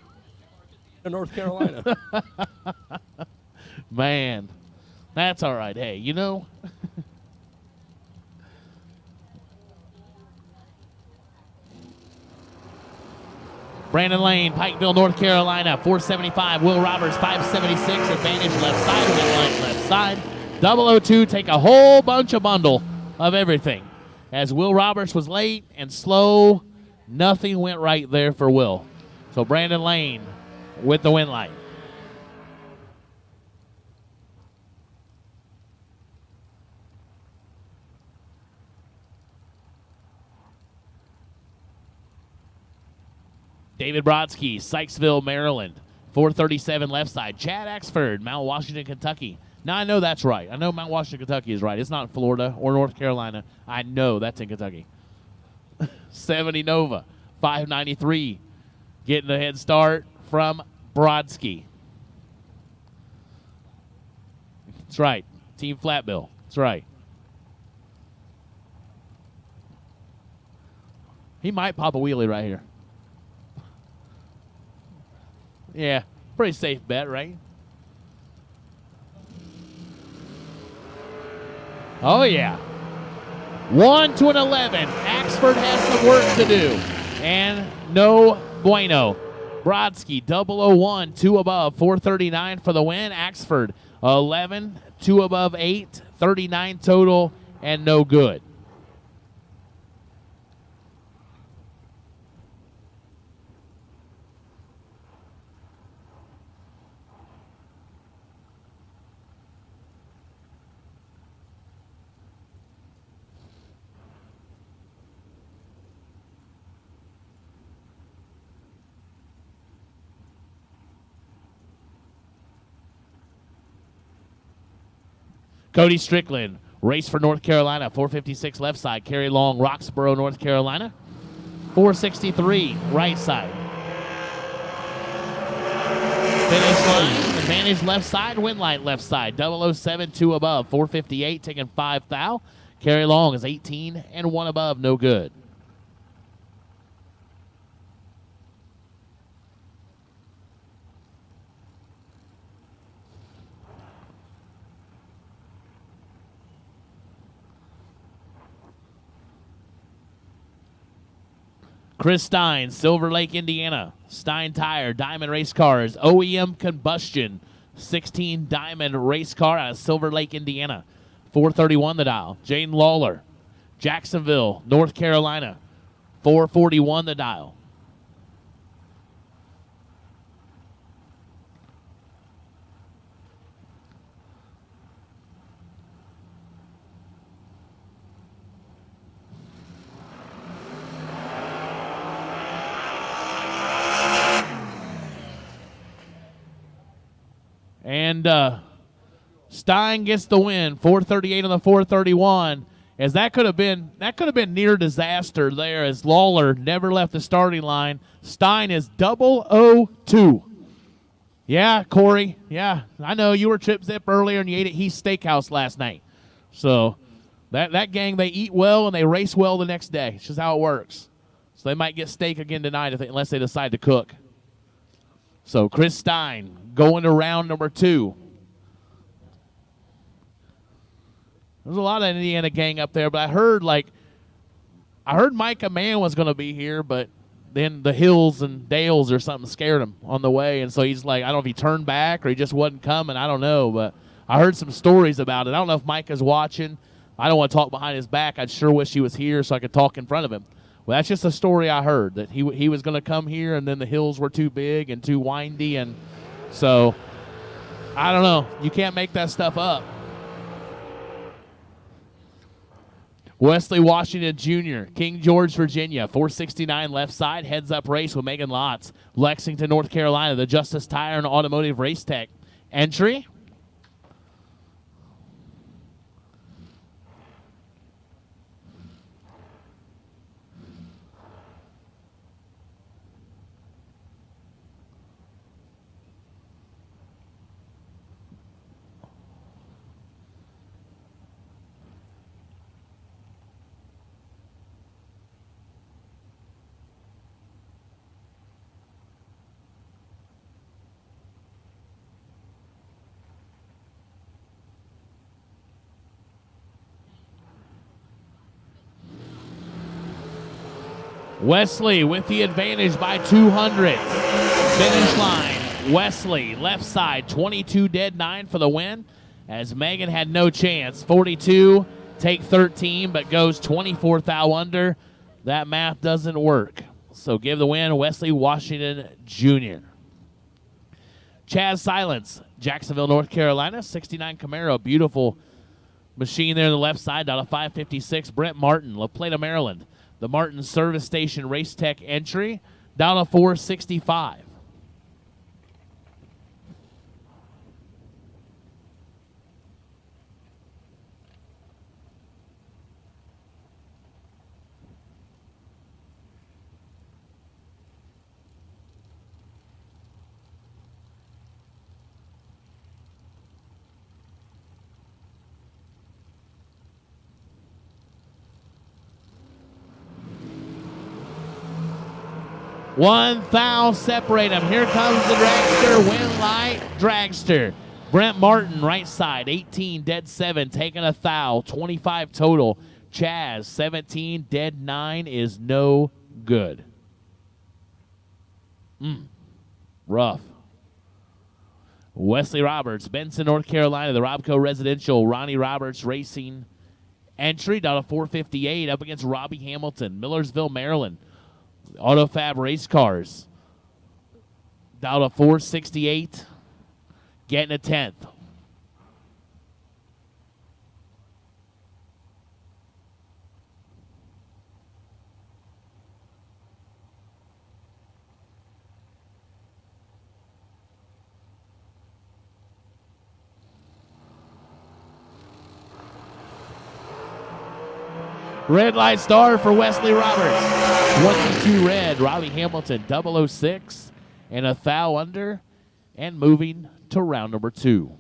[SPEAKER 4] in North Carolina?
[SPEAKER 2] Man, that's all right. Hey, you know. Brandon Lane, Pikeville, North Carolina, 475. Will Roberts, 576. Advantage left side, win line left side. 002, take a whole bunch of bundle of everything. As Will Roberts was late and slow, nothing went right there for Will. So Brandon Lane with the win light. David Brodsky, Sykesville, Maryland, 437 left side. Chad Axford, Mount Washington, Kentucky. Now, I know that's right. I know Mount Washington, Kentucky is right. It's not Florida or North Carolina. I know that's in Kentucky. 70 Nova, 593. Getting a head start from Brodsky. That's right. Team Flatbill. That's right. He might pop a wheelie right here. Yeah, pretty safe bet, right? Oh, yeah. 1 to an 11. Axford has some work to do. And no bueno. Brodsky, 001, 2 above, 439 for the win. Axford, 11, 2 above 8, 39 total, and no good. Cody Strickland, race for North Carolina, 456 left side. Carry Long, Roxborough, North Carolina, 463 right side. Finish line, advantage left side, win light left side. 007, 2 above, 458, taking 5 thou. Carry Long is 18 and 1 above, no good. Chris Stein, Silver Lake, Indiana. Stein Tire, Diamond Race Cars. OEM Combustion, 16 Diamond Race Car out of Silver Lake, Indiana. 431 the dial. Jaden Lawler, Jacksonville, North Carolina. 441 the dial. And Stein gets the win, 438 on the 431. As that could have been near disaster there, as Lawler never left the starting line. Stein is 002. Yeah, Corey. Yeah, I know you were Trip Zip earlier and you ate at Heath Steakhouse last night. So that gang, they eat well and they race well the next day. It's just how it works. So they might get steak again tonight unless they decide to cook. So Chris Stein going to round number 2. There's a lot of Indiana gang up there, but I heard Micah Mann was going to be here, but then the hills and dales or something scared him on the way, and so he's like, I don't know if he turned back or he just wasn't coming. I don't know, but I heard some stories about it. I don't know if Micah's watching. I don't want to talk behind his back. I'd sure wish he was here so I could talk in front of him. Well, that's just a story I heard, that he was going to come here, and then the hills were too big and too windy, and so I don't know. You can't make that stuff up. Wesley Washington Jr., King George, Virginia, 469 left side, heads up race with Megan Lotz. Lexington, North Carolina, the Justice Tire and Automotive Race Tech. Entry. Wesley with the advantage by 200. Finish line, Wesley, left side, 22 dead 9 for the win, as Megan had no chance. 42, take 13, but goes 24 thou under. That math doesn't work. So give the win, Wesley Washington Jr. Chaz Silence, Jacksonville, North Carolina, 69 Camaro, beautiful machine there on the left side, out of 556. Brent Martin, La Plata, Maryland. The Martin Service Station Race Tech entry, down to 465. One thou separate them. Here comes the dragster, win light, dragster. Brent Martin, right side, 18, dead 7, taking a thou, 25 total. Chaz, 17, dead 9 is no good. Rough. Wesley Roberts, Benson, North Carolina, the Robco Residential, Ronnie Roberts Racing entry, down to 458, up against Robbie Hamilton, Millersville, Maryland. Autofab Race Cars, down to 468, getting a 10th. Red light star for Wesley Roberts. 22 red. Riley Hamilton, 006, and a thou under, and moving to round number 2.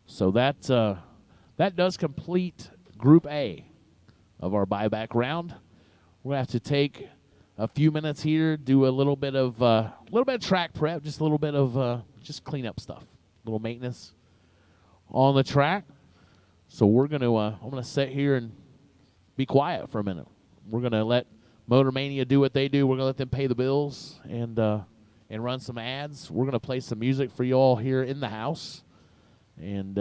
[SPEAKER 2] So that does complete Group A of our buyback round. We're going to have to take a few minutes here, do a little bit of track prep, just a little bit of just cleanup stuff, a little maintenance on the track. So we're going to I'm going to sit here and be quiet for a minute. We're going to let Motor Mania do what they do. We're going to let them pay the bills and run some ads. We're going to play some music for you all here in the house. And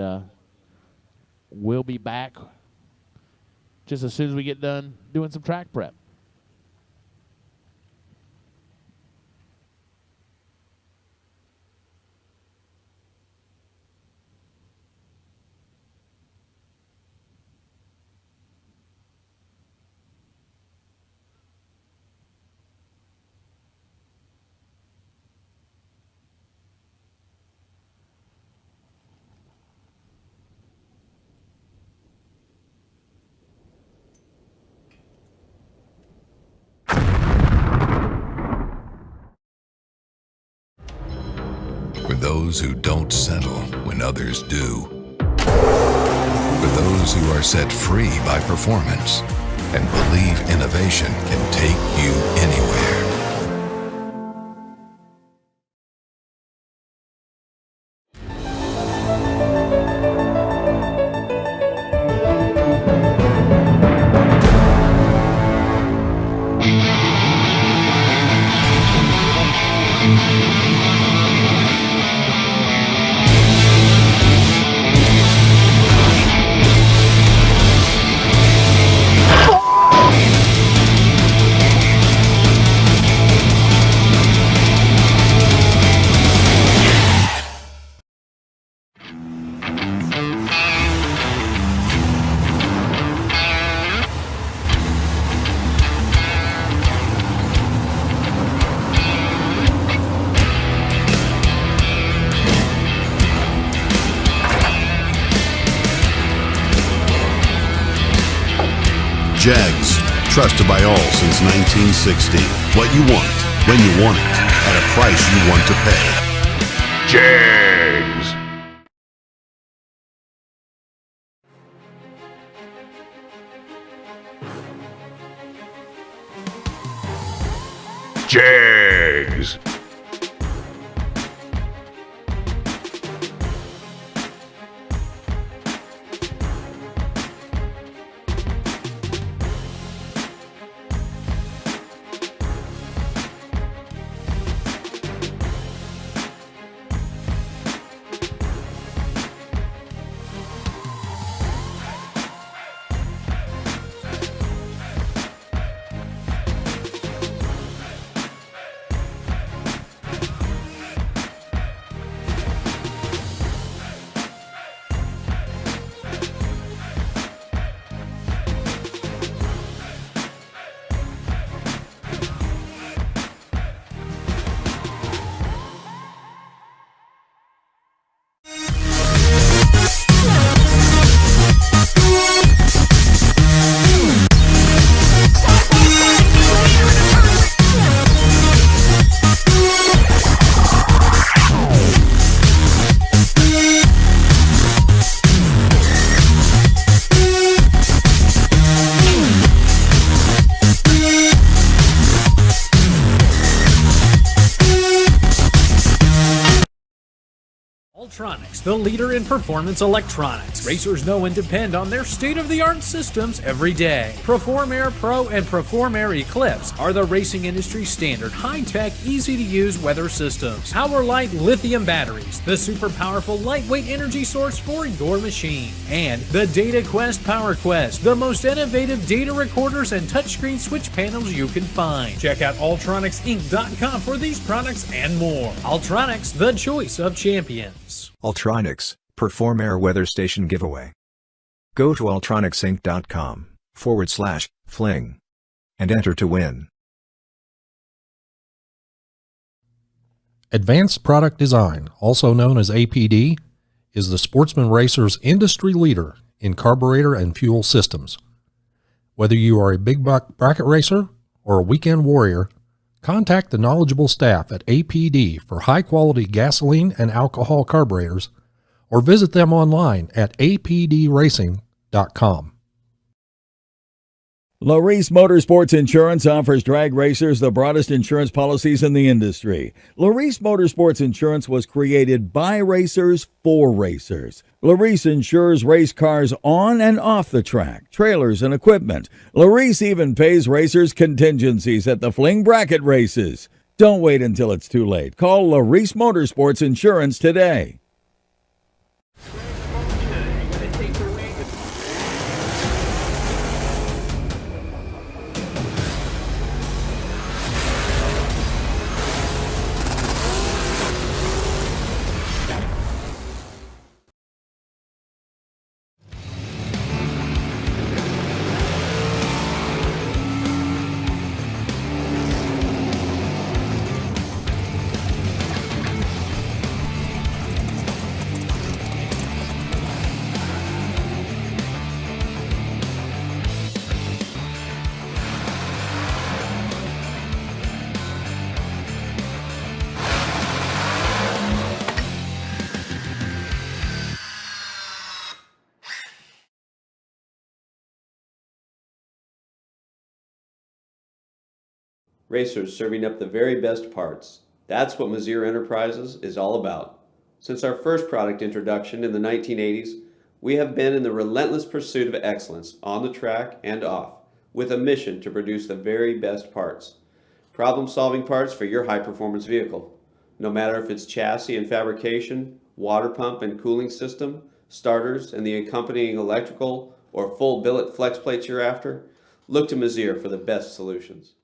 [SPEAKER 2] we'll be back just as soon as we get done doing some track prep.
[SPEAKER 1] For those who don't settle when others do. For those who are set free by performance and believe innovation can take you anywhere.
[SPEAKER 5] Jags, trusted by all since 1960. What you want, when you want it, at a price you want to pay.
[SPEAKER 1] Jags! Jags!
[SPEAKER 6] Ultronics, the leader in performance electronics. Racers know and depend on their state-of-the-art systems every day. Perform Air Pro and Perform Air Eclipse are the racing industry's standard, high-tech, easy-to-use weather systems. Power Light lithium batteries, the super powerful lightweight energy source for your machine. And the Data Quest Power Quest, the most innovative data recorders and touchscreen switch panels you can find. Check out ultronicsinc.com for these products and more. Ultronics, the choice of champions.
[SPEAKER 7] Ultronics, Perform Air Weather Station Giveaway. Go to ultronicsinc.com/Fling and enter to win.
[SPEAKER 8] Advanced Product Design, also known as APD, is the Sportsman Racer's industry leader in carburetor and fuel systems. Whether you are a big bracket racer or a weekend warrior, contact the knowledgeable staff at APD for high-quality gasoline and alcohol carburetors, or visit them online at apdracing.com.
[SPEAKER 9] Larice Motorsports Insurance offers drag racers the broadest insurance policies in the industry. Larice Motorsports Insurance was created by racers for racers. Larice insures race cars on and off the track, trailers and equipment. Larice even pays racers contingencies at the Fling bracket races. Don't wait until it's too late. Call Larice Motorsports Insurance today.
[SPEAKER 10] Racers serving up the very best parts. That's what Mazier Enterprises is all about. Since our first product introduction in the 1980s, we have been in the relentless pursuit of excellence on the track and off, with a mission to produce the very best parts. Problem-solving parts for your high-performance vehicle. No matter if it's chassis and fabrication, water pump and cooling system, starters and the accompanying electrical, or full billet flex plates you're after, look to Mazier for the best solutions.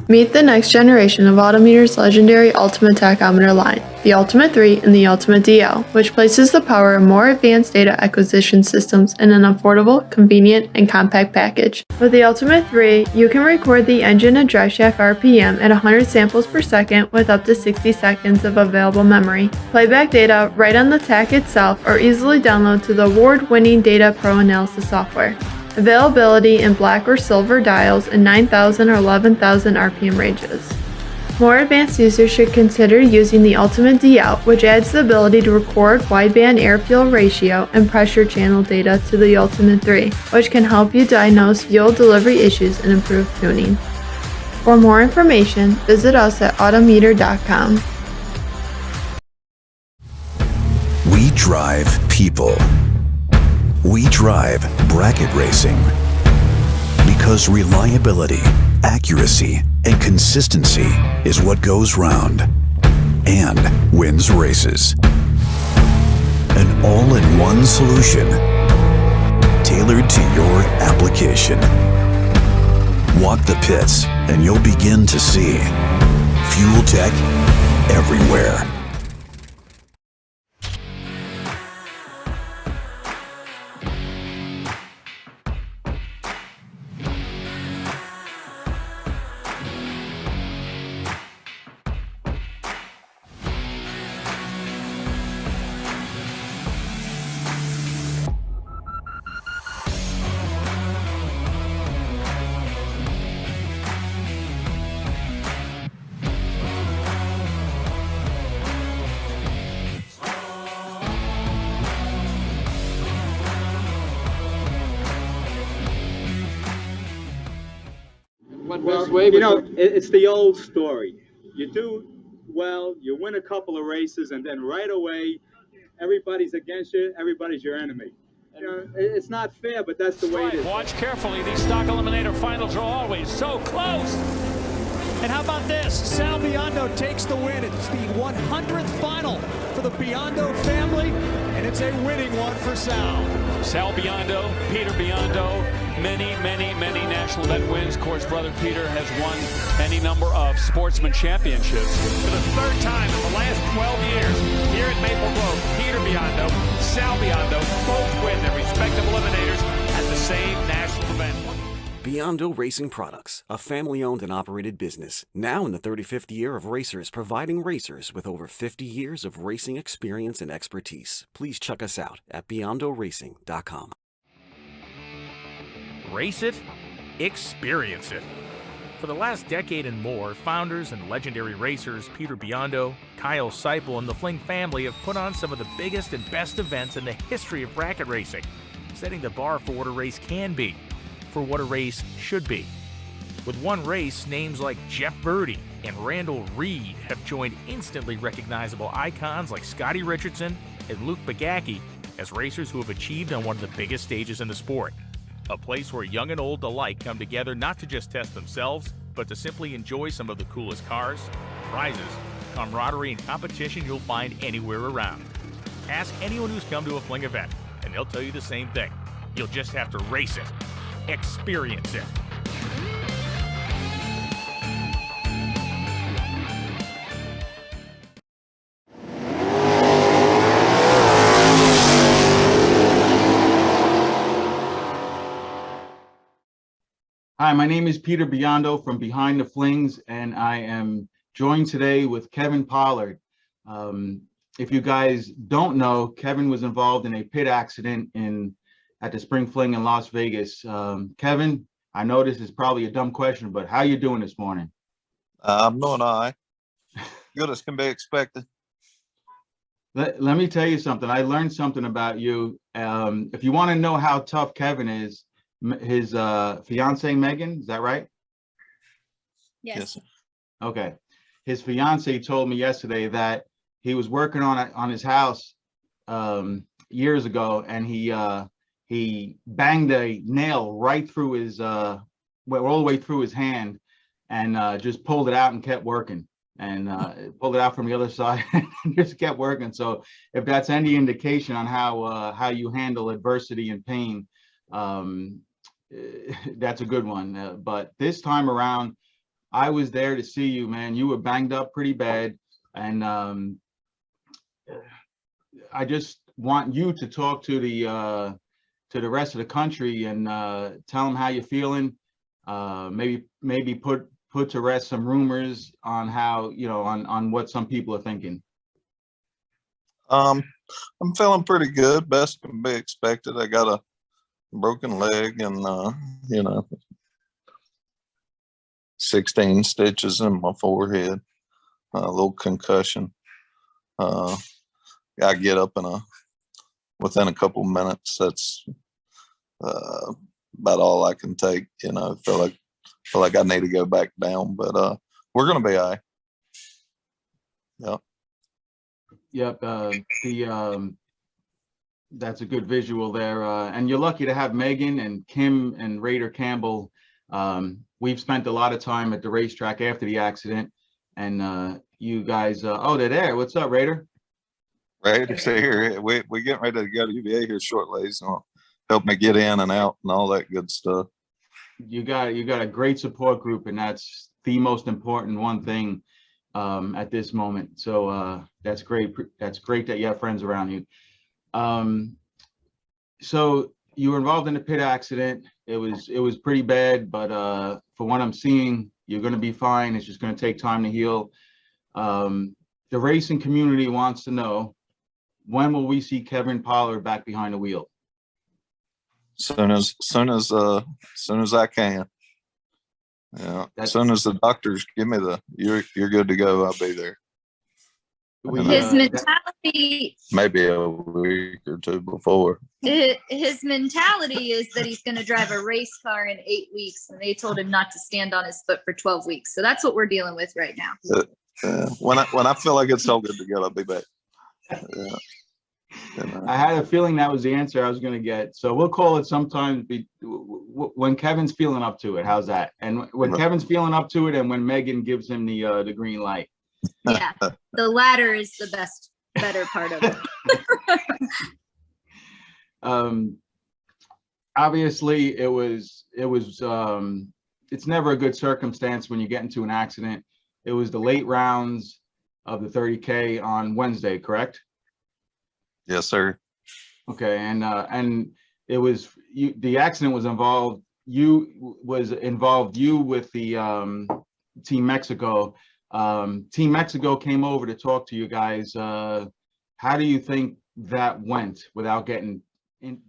[SPEAKER 11] Meet the next generation of Autometer's legendary Ultimate Tachometer line, the Ultimate 3 and the Ultimate DL, which places the power of more advanced data acquisition systems in an affordable, convenient, and compact package. With the Ultimate 3, you can record the engine and driveshaft RPM at 100 samples per second with up to 60 seconds of available memory, playback data right on the tach itself, or easily download to the award-winning Data Pro Analysis software. Availability in black or silver dials in 9,000 or 11,000 RPM ranges. More advanced users should consider using the Ultimate DL, which adds the ability to record wideband air-fuel ratio and pressure channel data to the Ultimate 3, which can help you diagnose fuel delivery issues and improve tuning. For more information, visit us at autometer.com.
[SPEAKER 12] We drive people. We drive bracket racing because reliability, accuracy, and consistency is what goes round and wins races. An all-in-one solution tailored to your application. Walk the pits and you'll begin to see fuel tech everywhere.
[SPEAKER 13] Well, you know, it's the old story. You do well, you win a couple of races, and then right away, everybody's against you, everybody's your enemy. You know, it's not fair, but that's the way it is.
[SPEAKER 14] Watch carefully. These stock eliminator finals are always so close. And how about this? Sal Biondo takes the win. It's the 100th final for the Biondo family, and it's a winning one for Sal. Sal Biondo, Peter Biondo, many national event wins. Of course, brother Peter has won any number of sportsman championships. For the third time in the last 12 years, here at Maple Grove, Peter Biondo, Sal Biondo both win their respective eliminators at the same national event.
[SPEAKER 15] Beyond Racing Products, a family-owned and operated business, now in the 35th year of racers, providing racers with over 50 years of racing experience and expertise. Please check us out at beyondoracing.com.
[SPEAKER 16] Race it, experience it. For the last decade and more, founders and legendary racers Peter Biondo, Kyle Seipel, and the Fling family have put on some of the biggest and best events in the history of bracket racing, setting the bar for what a race can be, for what a race should be. With one race, names like Jeff Birdie and Randall Reed have joined instantly recognizable icons like Scotty Richardson and Luke Bagacki as racers who have achieved on one of the biggest stages in the sport. A place where young and old alike come together not to just test themselves, but to simply enjoy some of the coolest cars, prizes, camaraderie, and competition you'll find anywhere around. Ask anyone who's come to a Fling event, and they'll tell you the same thing. You'll just have to race it, experience it.
[SPEAKER 13] Hi, my name is Peter Biondo from Behind the Flings, and I am joined today with Kevin Pollard. If you guys don't know, Kevin was involved in a pit accident at the Spring Fling in Las Vegas. Kevin, I know this is probably a dumb question, but how you doing this morning?
[SPEAKER 17] I'm doing all right. Good as can be expected.
[SPEAKER 13] Let me tell you something. I learned something about you. If you want to know how tough Kevin is, his fiance Megan, is that right?
[SPEAKER 17] Yes.
[SPEAKER 13] Okay. His fiance told me yesterday that he was working on his house years ago, and he banged a nail right through his all the way through his hand, and just pulled it out and kept working, and pulled it out from the other side and just kept working. So if that's any indication on how you handle adversity and pain, that's a good one. But this time around, I was there to see you, man. You were banged up pretty bad, and I just want you to talk to the rest of the country and tell them how you're feeling. Maybe put to rest some rumors on how, on what some people are thinking.
[SPEAKER 17] I'm feeling pretty good. Best can be expected. I got a broken leg and 16 stitches in my forehead, a little concussion. I get up within a couple minutes. That's about all I can take. Feel like I need to go back down, but we're gonna be all right.
[SPEAKER 13] Yep. That's a good visual there. And you're lucky to have Megan and Kim and Raider Campbell. We've spent a lot of time at the racetrack after the accident, and you guys, they're there. What's up, Raider?
[SPEAKER 17] Raider's here. We getting ready to go to UVA here shortly, so help me get in and out and all that good stuff.
[SPEAKER 13] You got a great support group, and that's the most important one thing at this moment. So that's great. That's great that you have friends around you. So you were involved in a pit accident. It was pretty bad, but for what I'm seeing, you're going to be fine. It's just going to take time to heal. The racing community wants to know, when will we see Kevin Pollard back behind the wheel?
[SPEAKER 17] Soon as I can. Yeah. As soon as the doctors give me you're good to go, I'll be there.
[SPEAKER 18] His mentality,
[SPEAKER 17] maybe a week or two before.
[SPEAKER 18] His mentality is that he's going to drive a race car in 8 weeks, and they told him not to stand on his foot for 12 weeks. So that's what we're dealing with right now.
[SPEAKER 17] When I feel like it's all good to go, I'll be back.
[SPEAKER 13] I had a feeling that was the answer I was going to get. So we'll call it sometime when Kevin's feeling up to it. How's that? And when Kevin's feeling up to it, and when Megan gives him the green light.
[SPEAKER 18] Yeah, the latter is the better part of it.
[SPEAKER 13] Obviously, it's never a good circumstance when you get into an accident. It was the late rounds of the 30K on Wednesday, correct?
[SPEAKER 17] Yes, sir.
[SPEAKER 13] Okay, and it was the accident was involved
[SPEAKER 19] was involved you with the Team Mexico. Team Mexico came over to talk to you guys. How do you think that went without getting in?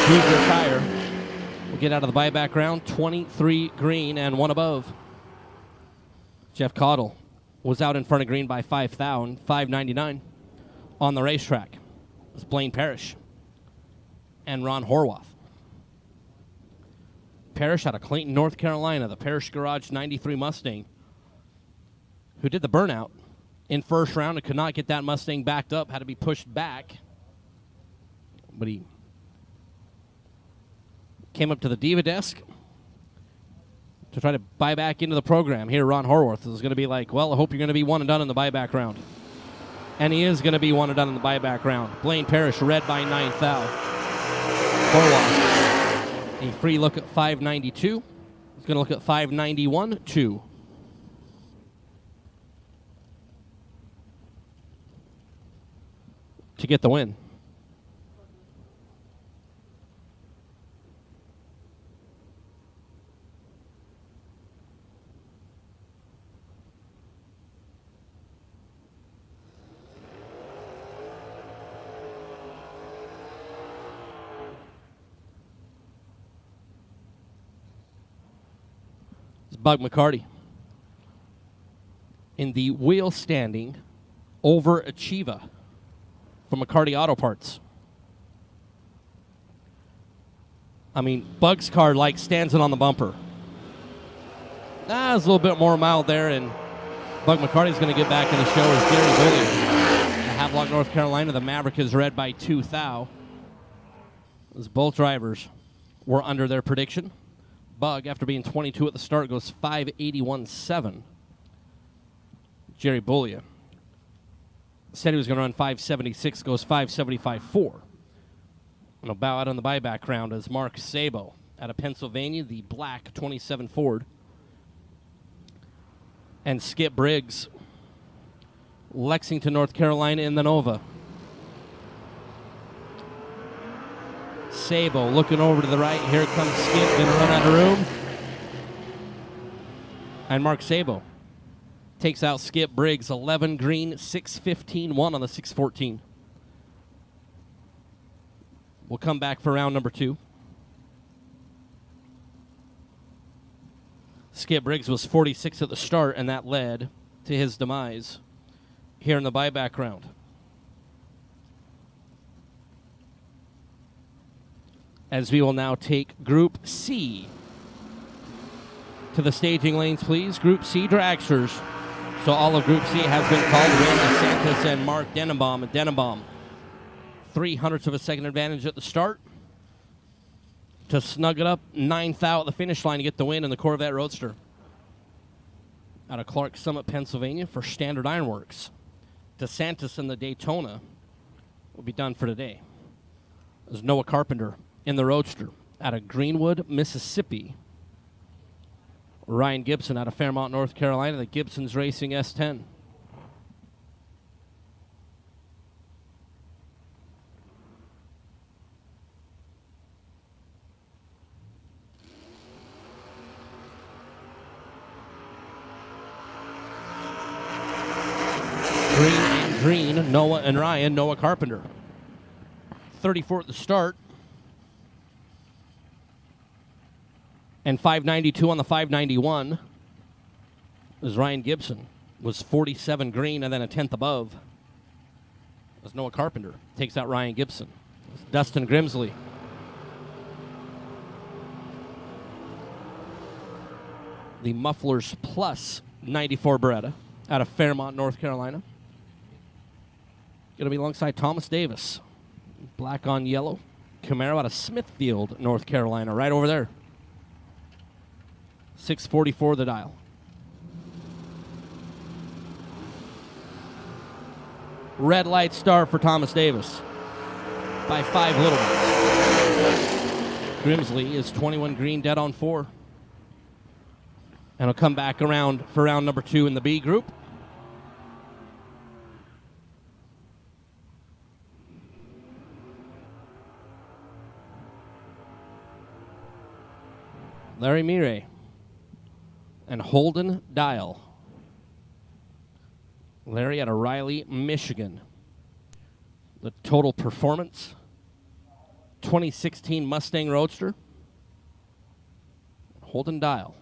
[SPEAKER 4] Cougar Tire will get out of the buyback round 23 green and 1 above. Jeff Cottle was out in front of green by 599 on the racetrack. It was Blaine Parrish and Ron Horwath. Parrish out of Clayton, North Carolina, the Parrish Garage 93 Mustang, who did the burnout in first round and could not get that Mustang backed up, had to be pushed back. But he came up to the Diva desk to try to buy back into the program. Here, Ron Horwath is going to be like, well, I hope you're going to be one and done in the buyback round. And he is going to be one and done in the buyback round. Blaine Parrish, red by 9th thou. Horwath, a free look at 592. He's going to look at 591-2. To get the win. Bug McCarty in the wheel standing overachiever from McCarty Auto Parts. I mean, Bug's car like stands it on the bumper. It's a little bit more mild there, and Bug McCarty's going to get back in the show as Gary Bullion. Havelock, North Carolina, the Maverick is red by 2 thou. As both drivers were under their prediction. Bug, after being 22 at the start, goes 581.7. Jerry Bullia. Said he was going to run 576, goes 575.4. And will bow out on the buyback round as Mark Sabo out of Pennsylvania, the black 27 Ford. And Skip Briggs, Lexington, North Carolina in the Nova. Sabo looking over to the right. Here comes Skip, going to run out of room. And Mark Sabo takes out Skip Briggs, 11 green, 6:15.1 on the 6:14. We'll come back for round number 2. Skip Briggs was 46 at the start, and that led to his demise here in the buyback round. As we will now take Group C to the staging lanes, please. Group C dragsters. So all of Group C has been called. Randy Santos and Mark Denenbaum. Denenbaum, 0.03 of a second advantage at the start to snug it up 9th out at the finish line to get the win in the Corvette Roadster. Out of Clark Summit, Pennsylvania for Standard Ironworks. DeSantis and the Daytona will be done for today. There's Noah Carpenter in the Roadster out of Greenwood, Mississippi. Ryan Gibson out of Fairmont, North Carolina, the Gibson's Racing S10. Green, Noah and Ryan, Noah Carpenter. 34 at the start. And 592 on the 591 was Ryan Gibson. Was 47 green and then a 10th above. Was Noah Carpenter. Takes out Ryan Gibson. Dustin Grimsley. The Mufflers Plus 94 Beretta out of Fairmont, North Carolina. Going to be alongside Thomas Davis. Black on yellow. Camaro out of Smithfield, North Carolina. Right over there. 644 the dial. Red light star for Thomas Davis by 5 little ones. Grimsley is 21 green, dead on 4. And he'll come back around for round number 2 in the B group. Larry Mire and Holden Dial. Larry out of Riley, Michigan. The total performance, 2016 Mustang Roadster. Holden Dial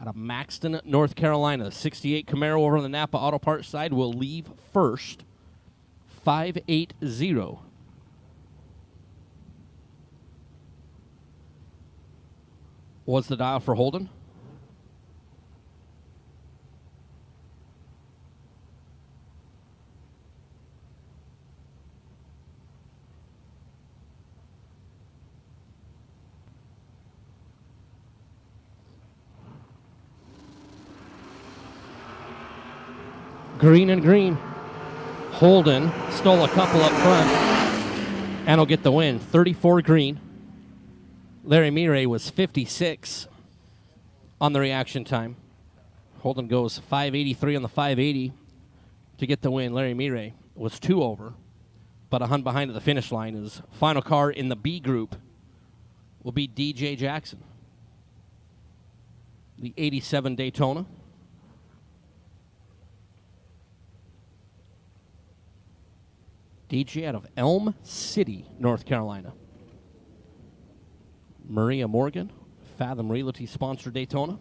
[SPEAKER 4] out of Maxton, North Carolina. The 68 Camaro over on the Napa Auto Parts side will leave first, 580. What's the dial for Holden? Green and green. Holden stole a couple up front and will get the win. 34 green. Larry Mire was 56 on the reaction time. Holden goes 583 on the 580 to get the win. Larry Mire was 2 over, but a hunt behind at the finish line. His final car in the B group will be DJ Jackson. The 87 Daytona. DJ out of Elm City, North Carolina. Maria Morgan, Fathom Realty sponsored Daytona.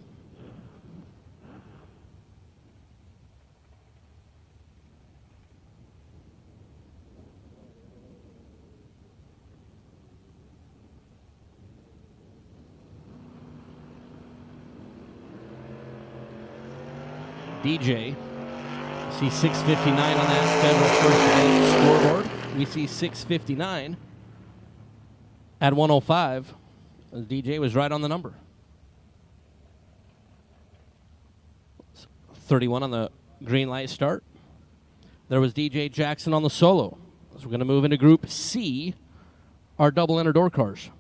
[SPEAKER 4] DJ, see 659 on that Federal First Aid scoreboard. We see 659 at 105. The DJ was right on the number. 31 on the Green light start. There was DJ Jackson on the solo. So we're going to move into Group C, our double inner door cars.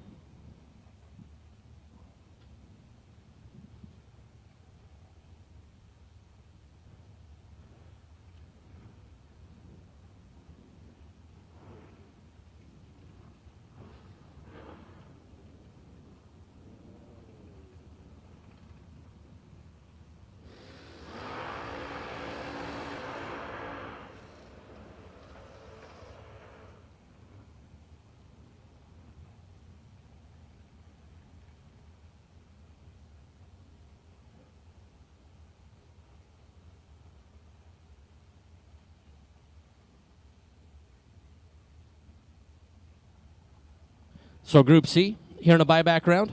[SPEAKER 4] So Group C, here in a buyback round,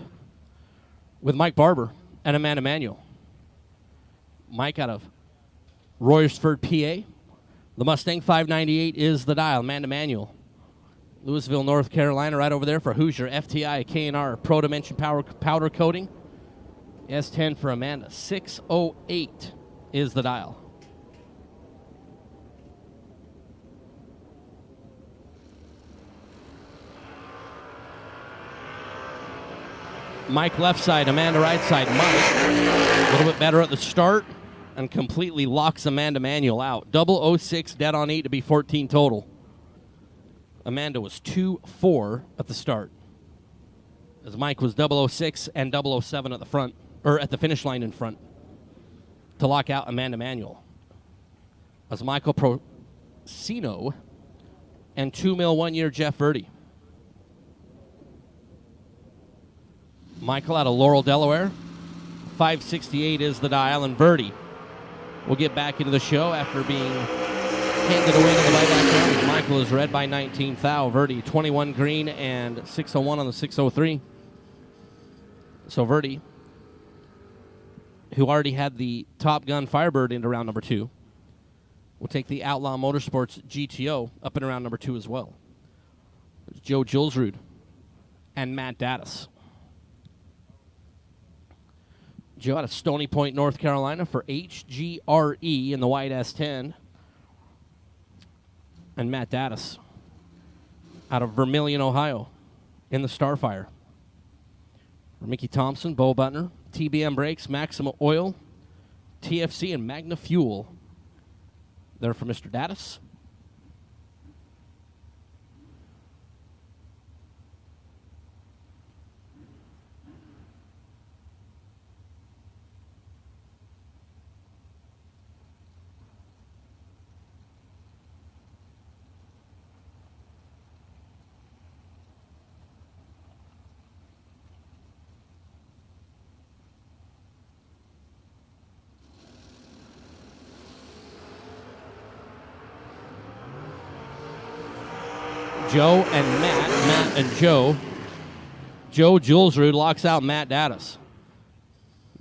[SPEAKER 4] with Mike Barber and Amanda Manuel. Mike out of Royersford, PA. The Mustang 598 is the dial. Amanda Manuel, Louisville, North Carolina, right over there for Hoosier, FTI, K&R, Pro Dimension powder coating. S10 for Amanda. 608 is the dial. Mike left side, Amanda right side. Mike a little bit better at the start and completely locks Amanda Manuel out. 006 dead on 8 to be 14 total. Amanda was 2-4 at the start, as Mike was 006 and 007 at the front, or at the finish line in front, to lock out Amanda Manuel. As Michael Procino and 2 mil 1 year Jeff Verdi. Michael out of Laurel, Delaware. 568 is the dial, and Verdi will get back into the show after being handed away to the buyback round. Michael is red by 19 thou. Verdi 21 green and 601 on the 603. So Verdi, who already had the Top Gun Firebird into round number 2, will take the Outlaw Motorsports GTO up in round number 2 as well. There's Joe Julesrud and Matt Dattis. Joe out of Stony Point, North Carolina for HGRE in the white S10. And Matt Dattis out of Vermilion, Ohio in the Starfire. For Mickey Thompson, Bo Butner, TBM Brakes, Maxima Oil, TFC, and Magna Fuel. There for Mr. Dattis. Joe and Matt and Joe. Joe Julesrud locks out Matt Dattis.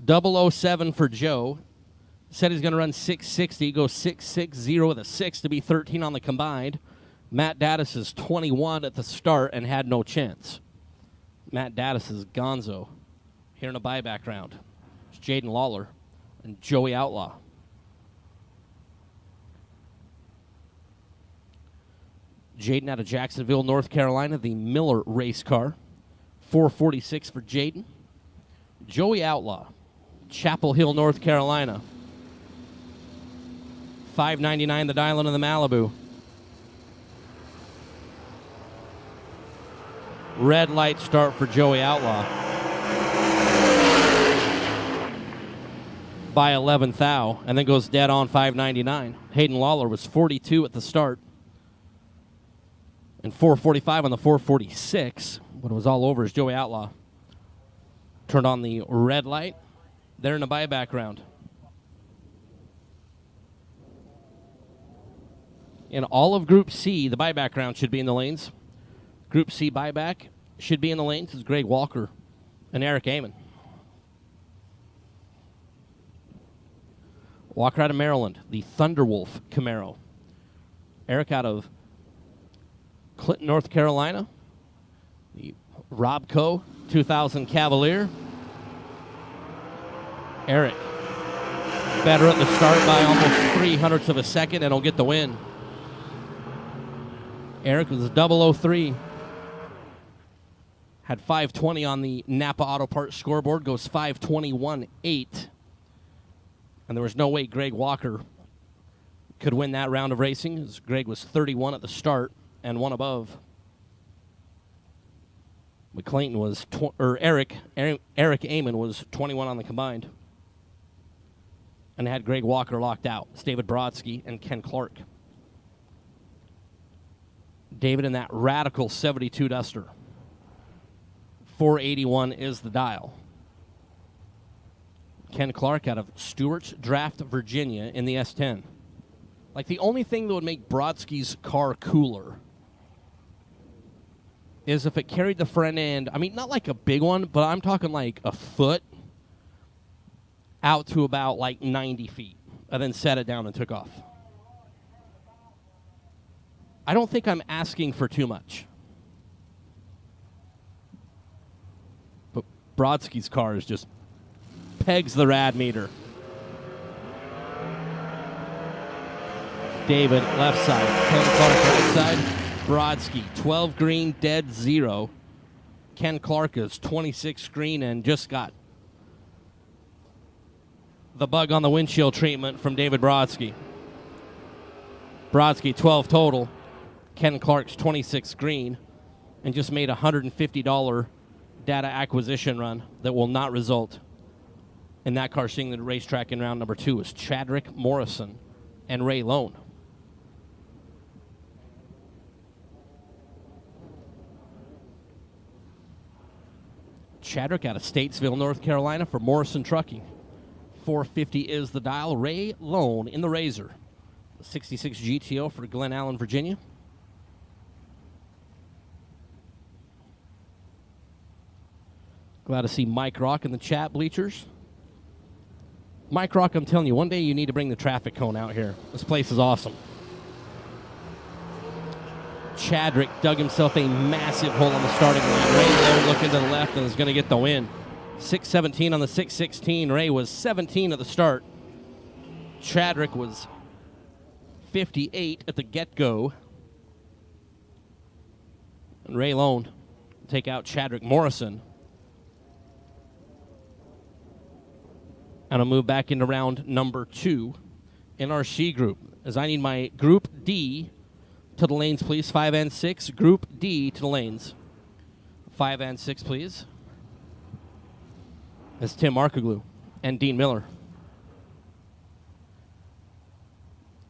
[SPEAKER 4] 007 for Joe. Said he's going to run 660. Goes 660 with a 6 to be 13 on the combined. Matt Dattis is 21 at the start and had no chance. Matt Dattis is gonzo here in a buyback round. It's Jaden Lawler and Joey Outlaw. Jaden out of Jacksonville, North Carolina, the Miller race car. 446 for Jaden. Joey Outlaw, Chapel Hill, North Carolina. 599 the dial in the Malibu. Red light start for Joey Outlaw. By 11 thou, and then goes dead on 599. Hayden Lawler was 42 at the start. And 445 on the 446. What it was all over is Joey Outlaw turned on the red light. They're in the buyback round. In all of Group C, the buyback round should be in the lanes. Group C buyback should be in the lanes is Greg Walker and Eric Amon. Walker out of Maryland, the Thunderwolf Camaro. Eric out of Clinton, North Carolina, the Robco 2000 Cavalier. Eric better at the start by almost 0.03 of a second and will get the win. Eric was 003. Had 520 on the Napa Auto Parts scoreboard, goes 521.8. And there was no way Greg Walker could win that round of racing, as Greg was 31 at the start and one above. McClayton was, Eric Amon was 21 on the combined. And had Greg Walker locked out. It's David Brodsky and Ken Clark. David in that radical 72 Duster. 481 is the dial. Ken Clark out of Stewart's Draft, Virginia in the S10. Like, the only thing that would make Brodsky's car cooler is if it carried the front end, I mean, not like a big one, but I'm talking like a foot out to about like 90 feet, and then set it down and took off. I don't think I'm asking for too much. But Brodsky's car is just pegs the rad meter. David, left side. Ken Clark, right side. Brodsky, 12 green, dead 0. Ken Clark is 26 green and just got the bug on the windshield treatment from David Brodsky. Brodsky, 12 total. Ken Clark's 26 green and just made a $150 data acquisition run that will not result in that car seeing the racetrack in round number 2 is Chadrick Morrison and Ray Lone. Chadrick out of Statesville, North Carolina for Morrison Trucking. 450 is the dial. Ray Lone in the Razor. The 66 GTO for Glen Allen, Virginia. Glad to see Mike Rock in the chat bleachers. Mike Rock, I'm telling you, one day you need to bring the traffic cone out here. This place is awesome. Chadrick dug himself a massive hole on the starting line. Ray Lone looking to the left and is going to get the win. 6:17 on the 6:16. Ray was 17 at the start. Chadrick was 58 at the get-go. And Ray Lone take out Chadrick Morrison. And I'll move back into round number 2 in our C group, as I need my Group D to the lanes, please. 5 and 6. Group D to the lanes. 5 and 6, please. That's Tim Markoglu and Dean Miller.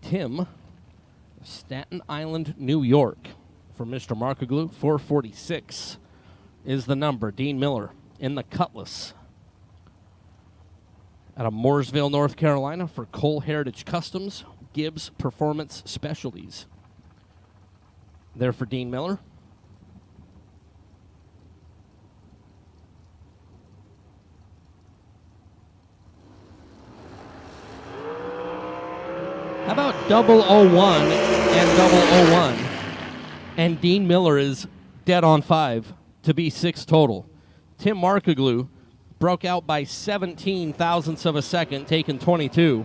[SPEAKER 4] Tim, Staten Island, New York, for Mr. Markoglu. 446 is the number. Dean Miller in the Cutlass. Out of Mooresville, North Carolina, for Cole Heritage Customs, Gibbs Performance Specialties. There for Dean Miller. How about 001 and 001? And Dean Miller is dead on 5 to be 6 total. Tim Markoglu broke out by 17 thousandths of a second, taking 22.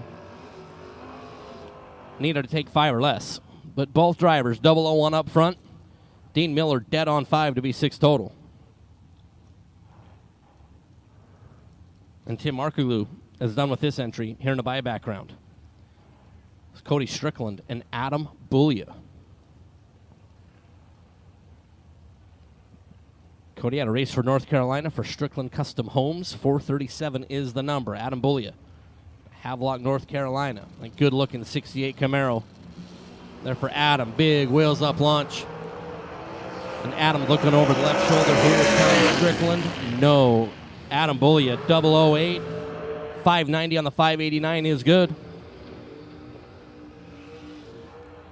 [SPEAKER 4] Needed to take 5 or less. But both drivers, 001 up front. Dean Miller dead on 5 to be 6 total. And Tim Markoglu is done with this entry here in the buyback round. It's Cody Strickland and Adam Bullia. Cody had a race for North Carolina for Strickland Custom Homes. 437 is the number. Adam Bullia, Havelock, North Carolina. A good-looking 68 Camaro. There for Adam. Big wheels up launch. And Adam looking over the left shoulder. Here comes Strickland. No. Adam Bullia, 008. 590 on the 589 is good.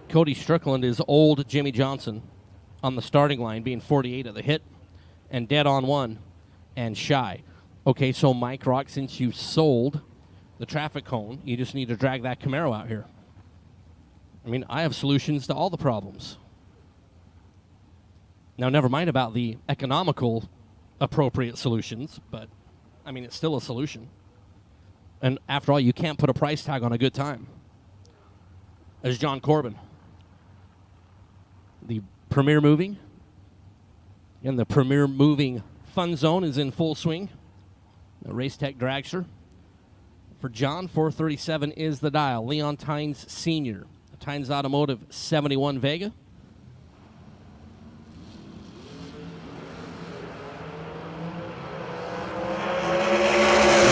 [SPEAKER 4] Cody Strickland is old Jimmy Johnson on the starting line, being 48 at the hit. And dead on 1 and shy. Okay, so Mike Rock, since you sold the traffic cone, you just need to drag that Camaro out here. I mean, I have solutions to all the problems. Now, never mind about the economical appropriate solutions, but, I mean, it's still a solution. And after all, you can't put a price tag on a good time. As John Corbin. The Premier Moving. And the Premier Moving Fun Zone is in full swing. The Race Tech Dragster. For John, 437 is the dial. Leon Tynes Sr. Tynes Automotive, 71 Vega.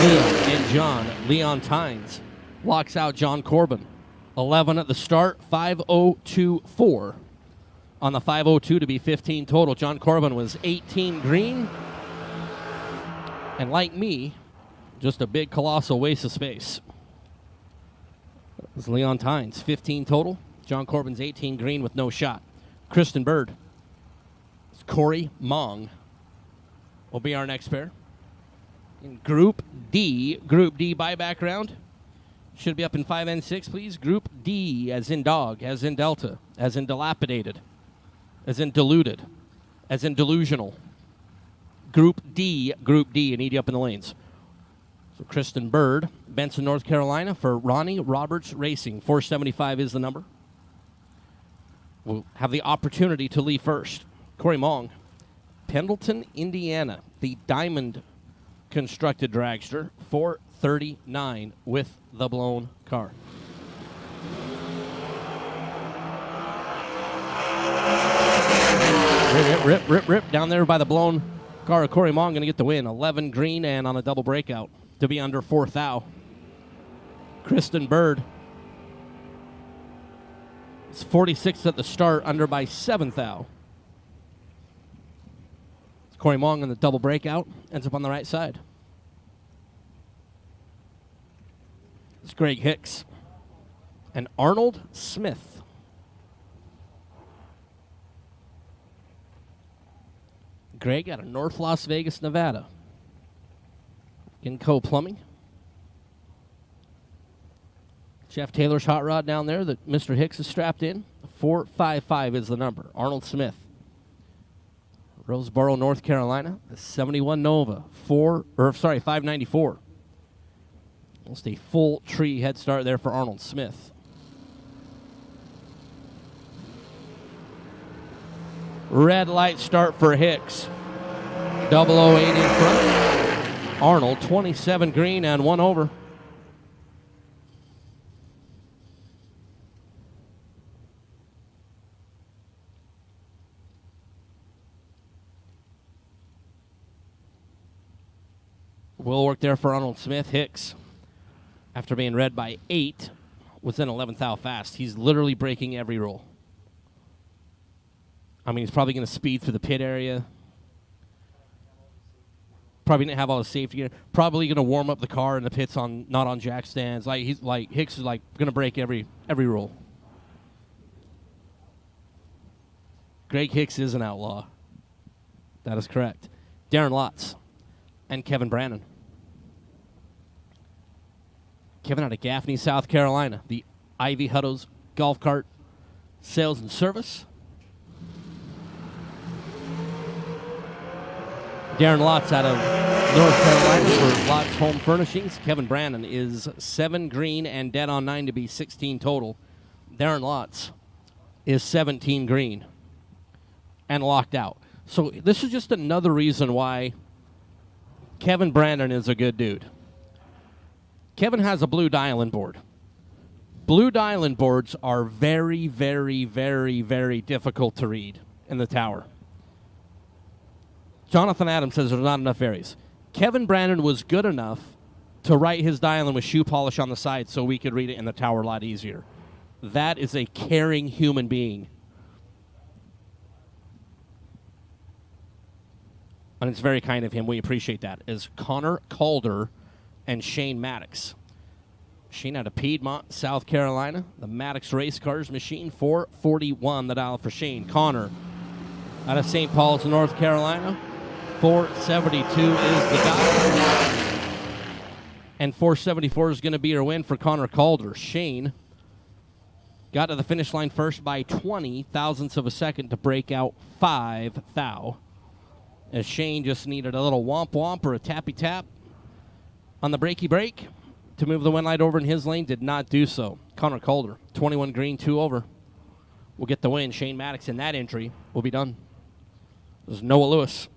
[SPEAKER 4] Leon and John. Leon Tynes locks out John Corbin. 11 at the start, 5:02.4. On the 5:02 to be 15 total. John Corbin was 18 green. And like me, just a big colossal waste of space. It was Leon Tynes, 15 total. John Corbin's 18 green with no shot. Kristen Bird. It's Corey Mong will be our next pair. In Group D buyback round. Should be up in 5N6, please. Group D, as in dog, as in delta, as in dilapidated, as in diluted, as in delusional. Group D, I need you up in the lanes. So Kristen Bird, Benson, North Carolina, for Ronnie Roberts Racing. 475 is the number. We'll have the opportunity to leave first. Corey Mong, Pendleton, Indiana, the Diamond constructed dragster, 439 with the blown car. Rip down there by the blown car. Corey Mong going to get the win. 11 green and on a double breakout to be under 4 thou. Kristen Bird is 46 at the start, under by 7 thou. Corey Mong on the double breakout, ends up on the right side. It's Greg Hicks and Arnold Smith. Greg out of North Las Vegas, Nevada. Inco Plumbing. Jeff Taylor's hot rod down there that Mr. Hicks is strapped in. 455 is the number. Arnold Smith. Roseboro, North Carolina. The 71 Nova. 594. Almost a full tree head start there for Arnold Smith. Red light start for Hicks. 008 in front. Arnold, 27 green and 1 over. Will work there for Arnold Smith. Hicks, after being red by 8, was in 11th thou fast. He's literally breaking every rule. I mean, he's probably going to speed through the pit area. Probably didn't have all the safety gear. Probably going to warm up the car in the pits not on jack stands. Hicks is going to break every rule. Greg Hicks is an outlaw. That is correct. Darren Lotz and Kevin Brannon. Kevin out of Gaffney, South Carolina. The Ivy Huttos Golf Cart Sales and Service. Darren Lotz out of North Carolina for Lotz Home Furnishings. Kevin Brannon is 7 green and dead on 9 to be 16 total. Darren Lotz is 17 green and locked out. So this is just another reason why Kevin Brannon is a good dude. Kevin has a blue dial-in board. Blue dial-in boards are very, very, very, very difficult to read in the tower. Jonathan Adams says there's not enough areas. Kevin Brannon was good enough to write his dial-in with shoe polish on the side so we could read it in the tower a lot easier. That is a caring human being. And it's very kind of him. We appreciate that. Is Connor Calder and Shane Maddox. Shane out of Piedmont, South Carolina. The Maddox Race Cars machine, 441 the dial for Shane. Connor out of St. Paul's, North Carolina. 472 is the dial. And 474 is going to be her win for Connor Calder. Shane got to the finish line first by 20 thousandths of a second to break out 5 thou. As Shane just needed a little womp womp or a tappy tap on the breaky break to move the win light over in his lane, did not do so. Connor Calder, 21 green, 2 over. Will get the win. Shane Maddox in that entry will be done. There's Noah Lewis.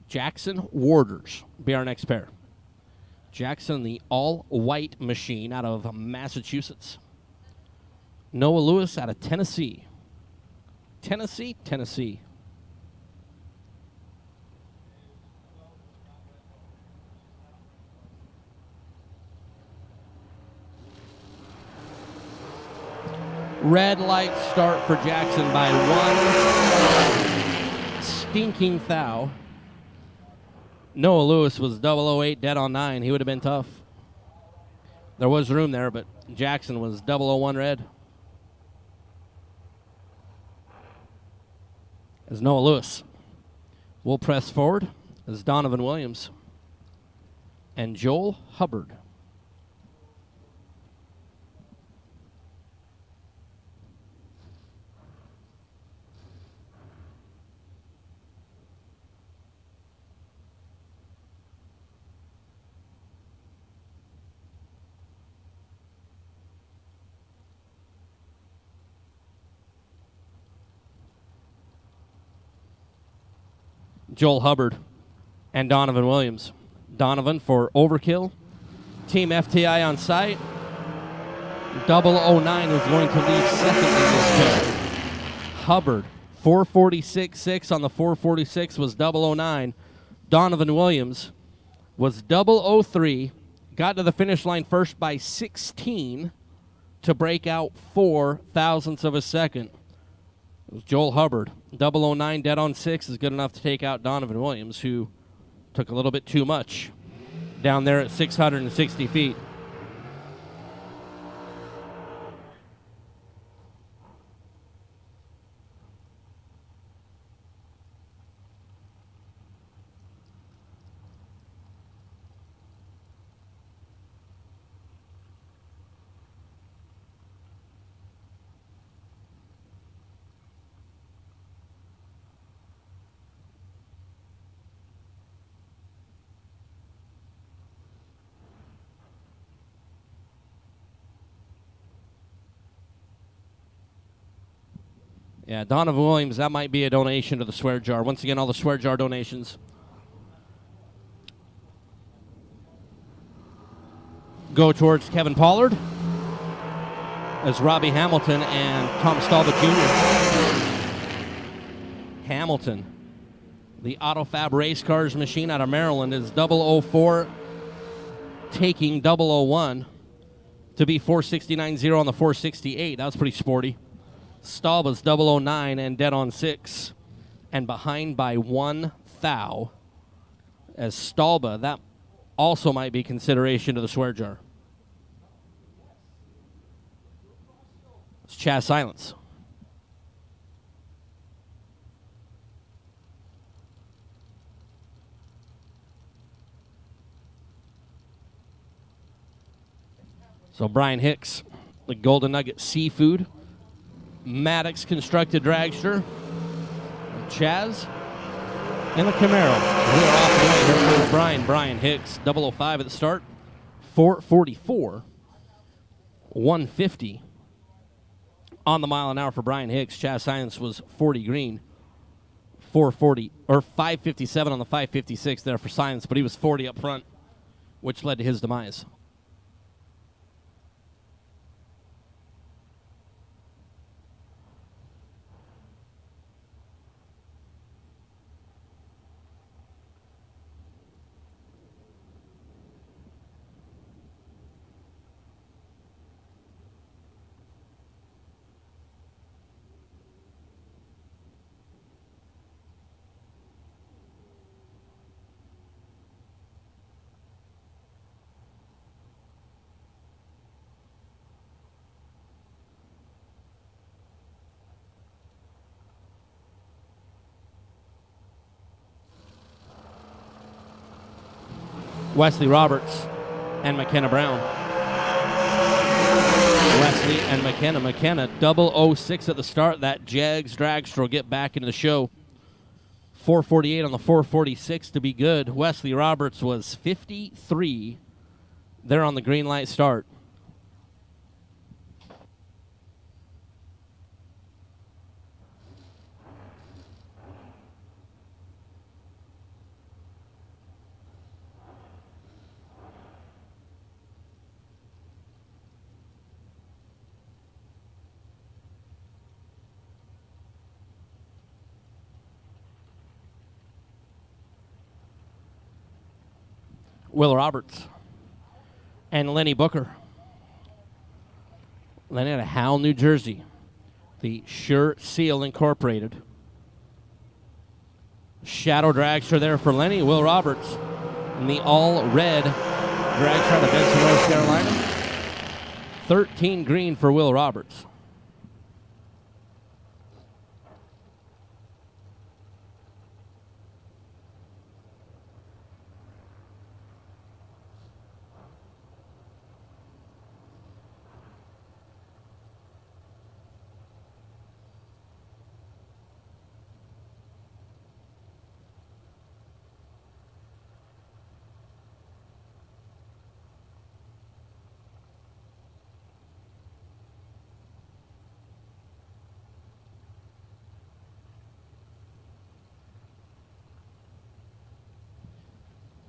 [SPEAKER 4] Jackson Warders be our next pair. Jackson, the all-white machine out of Massachusetts. Noah Lewis out of Tennessee. Tennessee. Red light start for Jackson by 1 stinking thou. Noah Lewis was 008, dead on 9. He would have been tough. There was room there, but Jackson was 001 red. As Noah Lewis will press forward as Donovan Williams and Joel Hubbard. Joel Hubbard and Donovan Williams. Donovan for overkill. Team FTI on site. 009 is going to lead second in this pair. Hubbard, 446.6 on the 446 was 009. Donovan Williams was 003. Got to the finish line first by 16 to break out 4 thousandths of a second. It was Joel Hubbard. 009 dead on 6 is good enough to take out Donovan Williams, who took a little bit too much down there at 660 feet. Yeah, Donovan Williams, that might be a donation to the swear jar. Once again, all the swear jar donations go towards Kevin Pollard as Robbie Hamilton and Tom Stalba Jr. Hamilton, the Autofab race cars machine out of Maryland, is 004, taking 001 to be 469.0 on the 468. That was pretty sporty. Stalba's 009 and dead on 6 and behind by 1 thou as Stalba. That also might be consideration to the swear jar. It's Chaz Silence. So Brian Hicks, the Golden Nugget Seafood. Maddox constructed dragster. Chaz in the Camaro. We're off the way. Here goes Brian Hicks, 005 at the start. 444. 150 on the mile an hour for Brian Hicks. Chaz Silence was 40 green. 440 or 557 on the 556 there for Silence, but he was 40 up front, which led to his demise. Wesley Roberts and McKenna Brown. Wesley and McKenna. McKenna 006 at the start. That Jags dragster will get back into the show. 448 on the 446 to be good. Wesley Roberts was 53. They're on the green light start. Will Roberts and Lenny Booker. Lenny out of Howell, New Jersey. The Sure Seal Incorporated. Shadow dragster there for Lenny. Will Roberts in the all-red dragster out of Benson, North Carolina. 13 green for Will Roberts.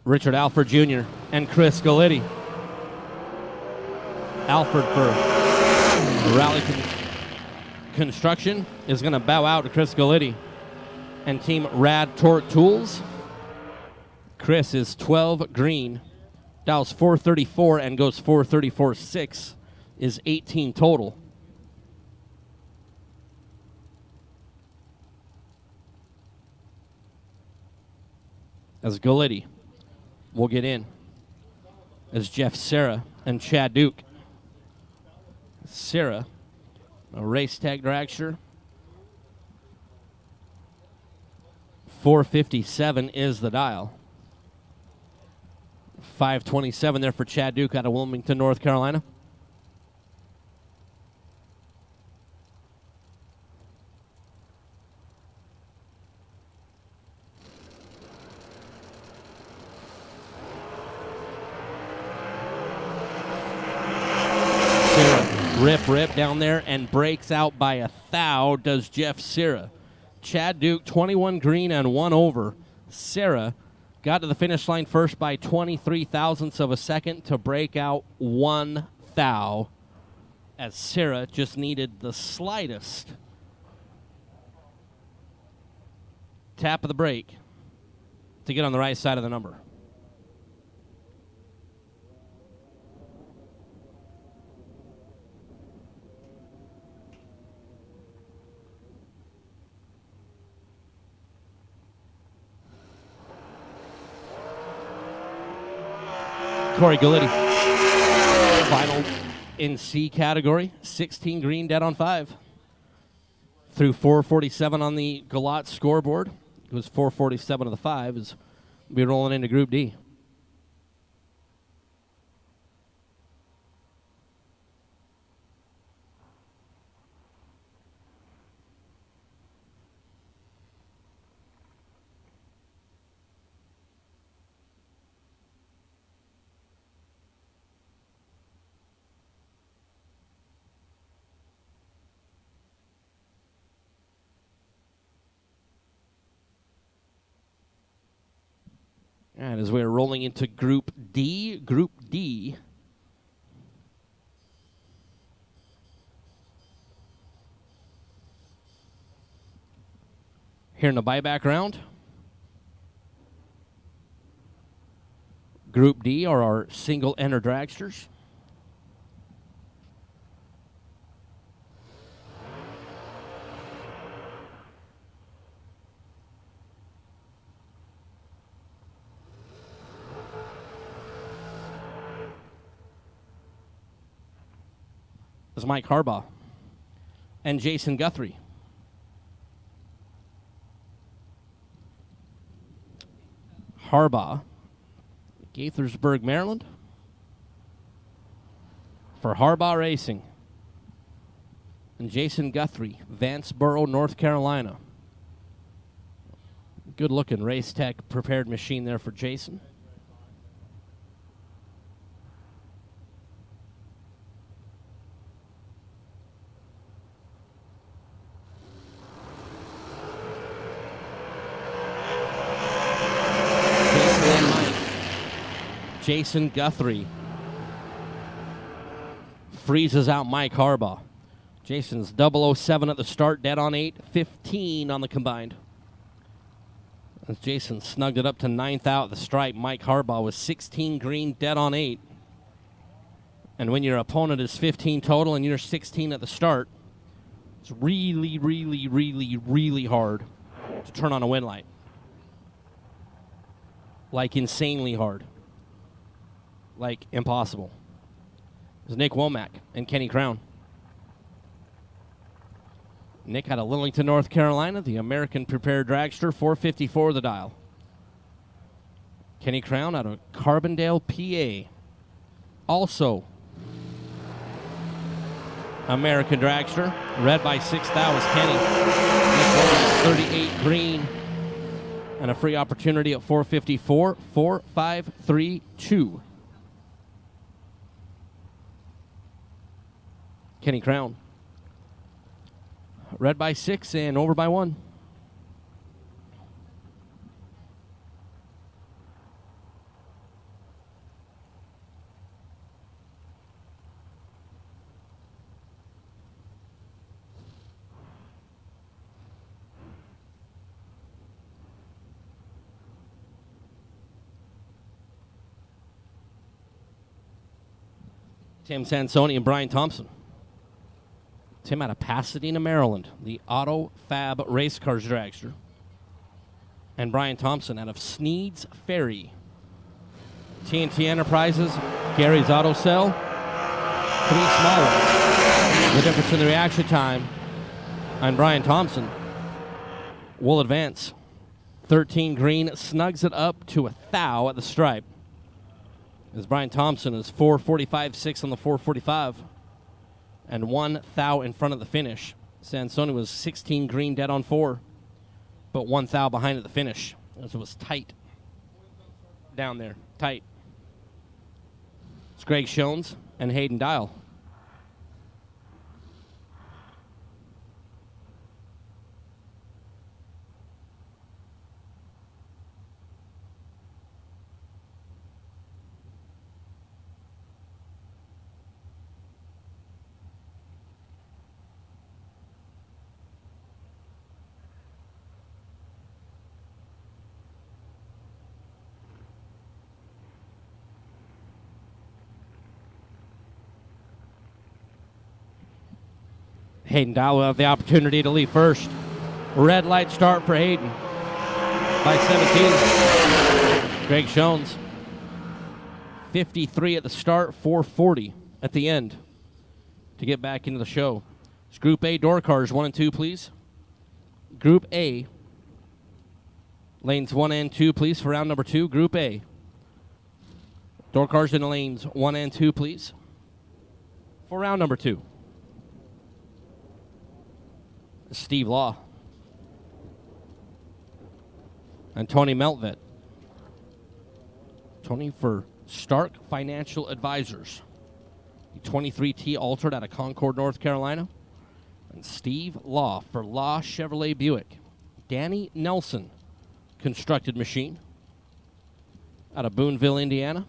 [SPEAKER 4] Richard Alford Jr. and Chris Galitti. Alford for Rally Construction is going to bow out to Chris Galitti and Team RAD Torque Tools. Chris is 12 green, dials 434 and goes 434.6, is 18 total. As Galitti will get in as Jeff Serra and Chad Duke. Serra, a race tag dragster. 457 is the dial. 527 there for Chad Duke out of Wilmington, North Carolina. Rip down there and breaks out by a thou, does Jeff Serra. Chad Duke, 21 green and 1 over. Serra got to the finish line first by 23 thousandths of a second to break out 1 thou, as Serra just needed the slightest tap of the brake to get on the right side of the number. Corey Galitti, final in C category, 16 green, dead on 5. Through 447 on the Galot scoreboard. It was 447 of the 5 as we're rolling into Group D. And as we're rolling into Group D, here in the buyback round. Group D are our single enter dragsters. Is Mike Harbaugh and Jason Guthrie. Harbaugh, Gaithersburg, Maryland. For Harbaugh Racing. And Jason Guthrie, Vanceboro, North Carolina. Good looking race tech prepared machine there for Jason. Jason Guthrie freezes out Mike Harbaugh. Jason's 007 at the start, dead on 8, 15 on the combined. As Jason snugged it up to 9th out at the stripe, Mike Harbaugh was 16 green, dead on 8. And when your opponent is 15 total and you're 16 at the start, it's really, really, really, really hard to turn on a win light. Like insanely hard. Like impossible. It's Nick Womack and Kenny Crown. Nick out of Lillington, North Carolina, the American Prepared Dragster, 454 the dial. Kenny Crown out of Carbondale, PA. Also American Dragster, red by 6 thou is Kenny. Nick Womack, 38 green. And a free opportunity at 454, 4532. Kenny Crown. Red by 6 and over by 1. Tim Sansoni and Brian Thompson. Tim out of Pasadena, Maryland, the Auto Fab Race Cars Dragster. And Brian Thompson out of Sneed's Ferry. TNT Enterprises, Gary's Auto Cell, 3 small ones. The difference in the reaction time on Brian Thompson will advance. 13 green, snugs it up to 1 thou at the stripe. As Brian Thompson is 445.6 on the 445. And 1 thou in front of the finish. Sansoni was 16 green, dead on 4. But 1 thou behind at the finish. As it was tight. Down there. Tight. It's Greg Schoens and Hayden Dial. Hayden Dial will have the opportunity to lead first. Red light start for Hayden by 17. Greg Schoens, 53 at the start, 440 at the end to get back into the show. It's Group A door cars, 1 and 2, please. Group A, lanes 1 and 2, please, for round number 2. Group A. Door cars in the lanes 1 and 2, please, for round number 2. Steve Law and Tony Meltvet. Tony for Stark Financial Advisors. The 23T Altered out of Concord, North Carolina. And Steve Law for Law Chevrolet Buick. Danny Nelson, Constructed Machine out of Boonville, Indiana.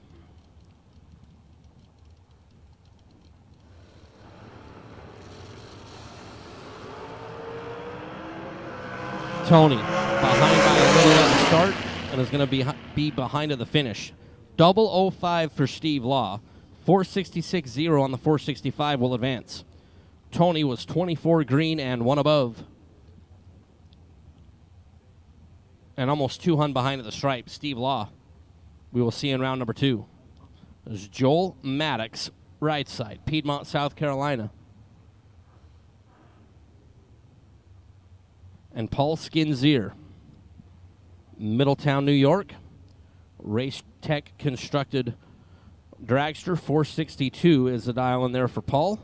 [SPEAKER 4] Tony behind by a little at the start and is going to be behind at the finish. 005 for Steve Law. 466.0 on the 465 will advance. Tony was 24 green and 1 above. And almost 200 behind at the stripe. Steve Law, we will see in round number 2. There's Joel Maddox, right side, Piedmont, South Carolina. And Paul Skinzier, Middletown, New York. Race Tech Constructed Dragster, 462 is the dial in there for Paul.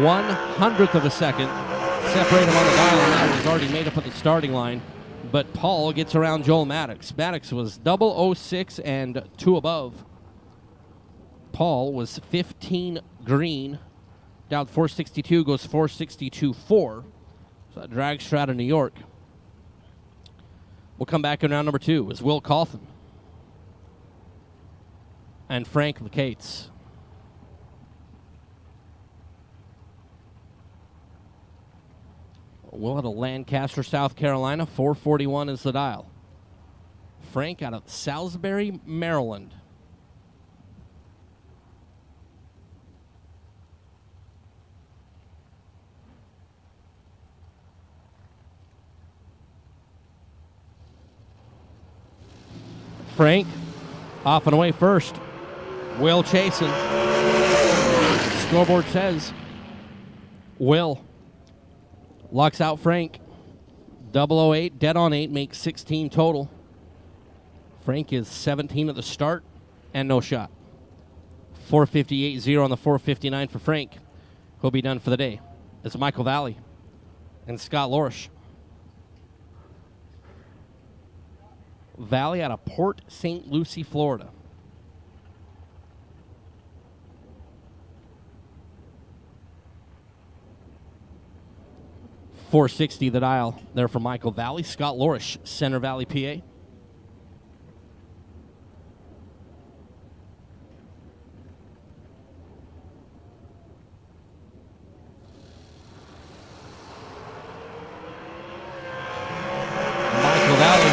[SPEAKER 4] One hundredth of a second separate him on the dial, and that was already made up at the starting line. But Paul gets around Joel Maddox. Maddox was 006 and 2 above. Paul was 15 green, down 462, goes 462.4. So that dragster out of New York. We'll come back in round number 2 as Will Colton and Frank Lacates. Will out of Lancaster, South Carolina. 441 is the dial. Frank out of Salisbury, Maryland. Frank off and away first. Will chasing. Scoreboard says Will locks out Frank. 008, dead on 8, makes 16 total. Frank is 17 at the start and no shot. 458.0 on the 459 for Frank. He'll be done for the day. It's Michael Valley and Scott Lorish. Valley out of Port St. Lucie, Florida. .460 the dial there for Michael Valley. Scott Lorish, Center Valley, PA. Michael Valley,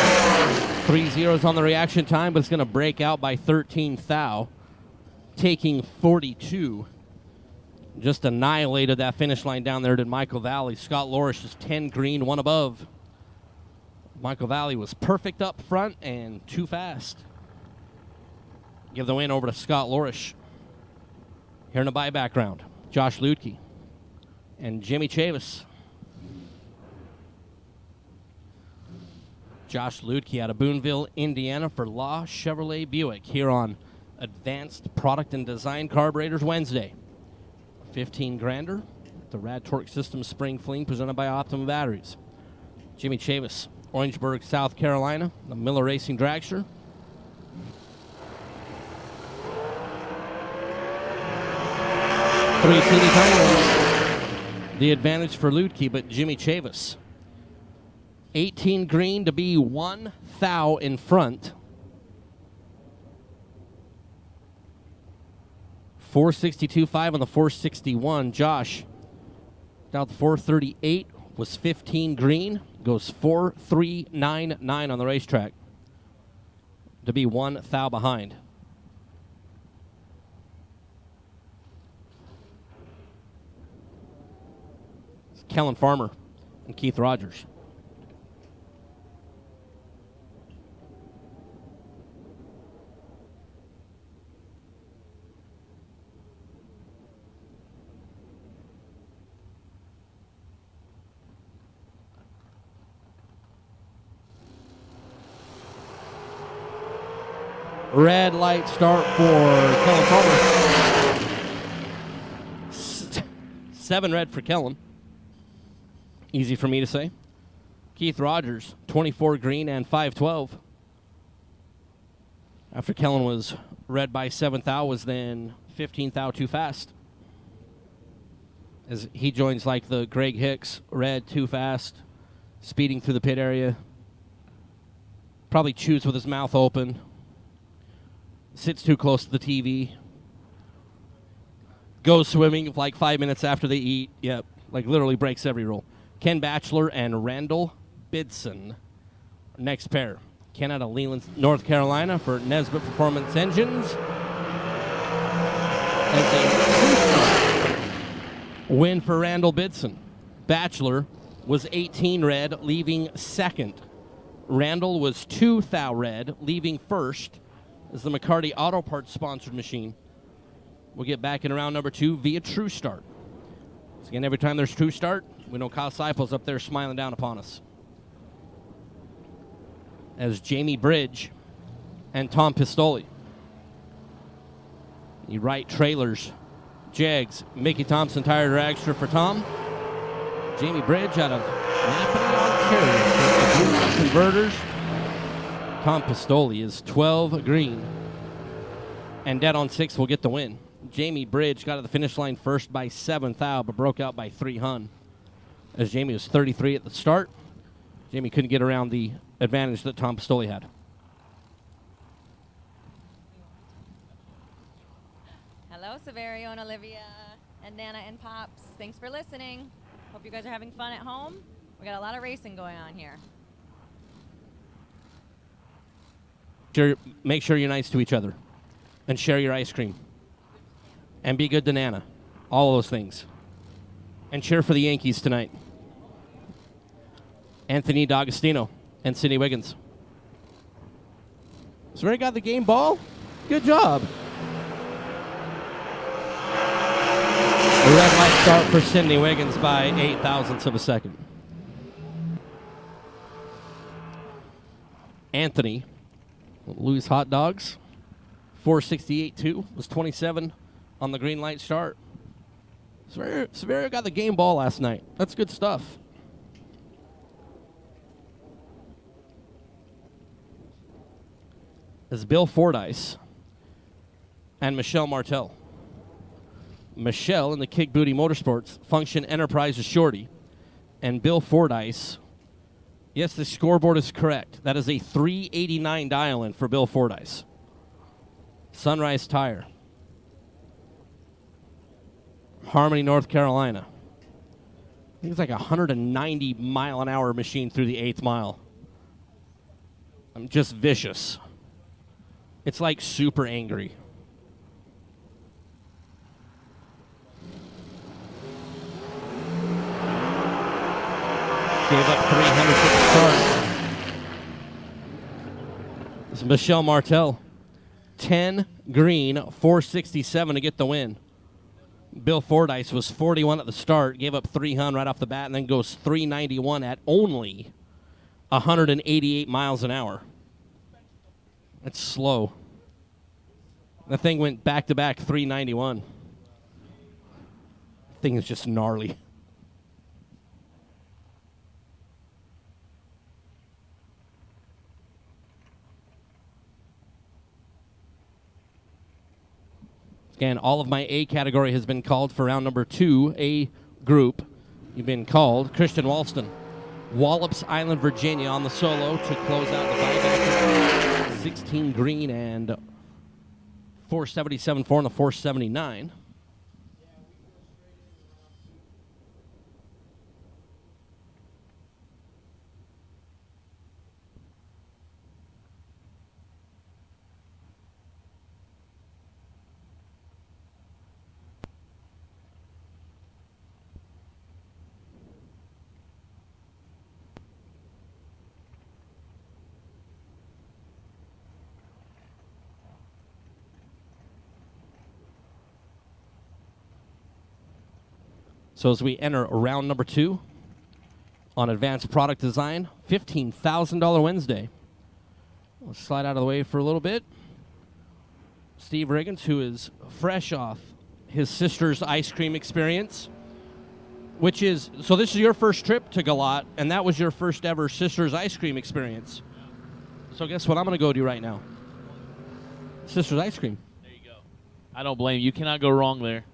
[SPEAKER 4] 3 zeros on the reaction time, but it's going to break out by 13 thou, taking 42. Just annihilated that finish line down there to Michael Valley. Scott Lorish is 10 green, 1 above. Michael Valley was perfect up front and too fast. Give the win over to Scott Lorish. Here in the buyback round, Josh Ludke and Jimmy Chavis. Josh Ludke out of Boonville, Indiana for Law Chevrolet Buick here on Advanced Product and Design Carburetors Wednesday. 15 grander, the RAD Torque Systems Spring Fling presented by Optimum Batteries. Jimmy Chavis, Orangeburg, South Carolina, the Miller Racing Dragster. Three teeny tiny. The advantage for Ludke, but Jimmy Chavis. 18 green to be 1 thou in front. 462.5 on the 461. Josh down to 438 was 15 green. Goes 4.399 on the racetrack to be 1 thou behind. It's Kellen Farmer and Keith Rogers. Red light start for Kellen Farmer. 7 red for Kellen. Easy for me to say. Keith Rogers, 24 green and 512. After Kellen was red by 7 thou, was then 15 thou too fast. As he joins like the Greg Hicks, red too fast, speeding through the pit area. Probably chews with his mouth open. Sits too close to the TV. Goes swimming like 5 minutes after they eat. Yep, like literally breaks every rule. Ken Batchelor and Randall Bidson. Next pair. Ken out of Leland, North Carolina for Nesbitt Performance Engines. Win for Randall Bidson. Batchelor was 18 red, leaving second. Randall was 2 thou red, leaving first. Is the McCarty Auto Parts sponsored machine. We'll get back in round number 2 via True Start. So again, every time there's True Start, we know Kyle Seipel's up there smiling down upon us. As Jamie Bridge and Tom Pistoli. The right trailers, Jags, Mickey Thompson Tire Dragster for Tom. Jamie Bridge out of Napanee, Ontario for the Converters. Tom Pistoli is 12 green. And dead on 6 will get the win. Jamie Bridge got to the finish line first by 7 thou, but broke out by 3 hun. as Jamie was 33 at the start. Jamie couldn't get around the advantage that Tom Pistoli had.
[SPEAKER 20] Hello, Severio and Olivia and Nana and Pops. Thanks for listening. Hope you guys are having fun at home. We got a lot of racing going on here.
[SPEAKER 4] Make sure you're nice to each other and share your ice cream and be good to Nana. All those things. And cheer for the Yankees tonight. Anthony D'Agostino and Sidney Wiggins. Severio got the game ball. Good job. A red light start for Sidney Wiggins by 8 thousandths of a second. Anthony, Louis Hot Dogs, 468.2, was 27 on the green light start. Severio got the game ball last night. That's good stuff. As Bill Fordyce and Michelle Martel. Michelle in the Kick Booty Motorsports Function Enterprises Shorty, and Bill Fordyce. Yes, the scoreboard is correct. That is a 389 dial-in for Bill Fordyce. Sunrise Tire. Harmony, North Carolina. I think it's like a 190-mile-an-hour machine through the 8th mile. I'm just vicious. It's like super angry. Gave up 300 for the start. This is Michelle Martel. 10 green, 467 to get the win. Bill Fordyce was 41 at the start, gave up 300 right off the bat, and then goes 391 at only 188 miles an hour. That's slow. The thing went back-to-back 391. Thing is just gnarly. Again, all of my A category has been called for round number 2, A group. You've been called. Christian Walston, Wallops Island, Virginia on the solo to close out the buyback. 16 green and 477.4 on the 479. So as we enter round number 2 on advanced product design, $15,000 Wednesday. We'll slide out of the way for a little bit. Steve Riggins, who is fresh off his sister's ice cream experience, which is, so this is your first trip to Galot, and that was your first ever sister's ice cream experience. So guess what I'm going to go do right now? Sister's ice cream.
[SPEAKER 2] There you go. I don't blame you. You cannot go wrong there.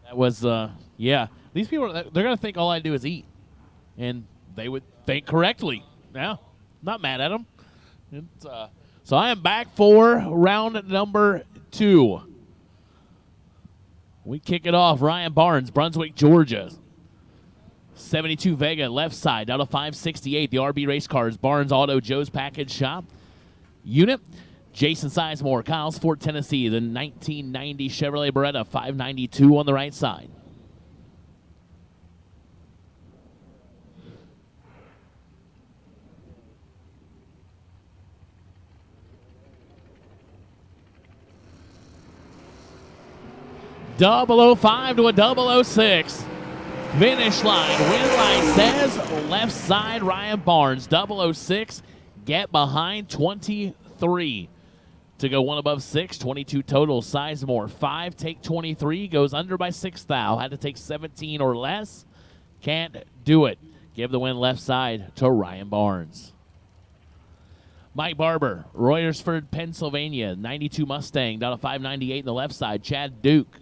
[SPEAKER 2] That was, yeah. These people, they're going to think all I do is eat. And they would think correctly. Yeah. Not mad at them. It's, so I am back for round number 2. We kick it off. Ryan Barnes, Brunswick, Georgia. 72 Vega, left side, down to 568. The RB Race Cars, Barnes Auto, Joe's Package Shop. Unit, Jason Sizemore, Kyle's Fort, Tennessee. The 1990 Chevrolet Beretta, 592 on the right side. .005 to a .006. Finish line, win line says left side Ryan Barnes. .006, get behind 23. To go one above 6, 22 total. Sizemore, 5, take 23, goes under by 6 thou. Had to take 17 or less. Can't do it. Give the win left side to Ryan Barnes. Mike Barber, Royersford, Pennsylvania. 92 Mustang, down to 598 in the left side. Chad Duke.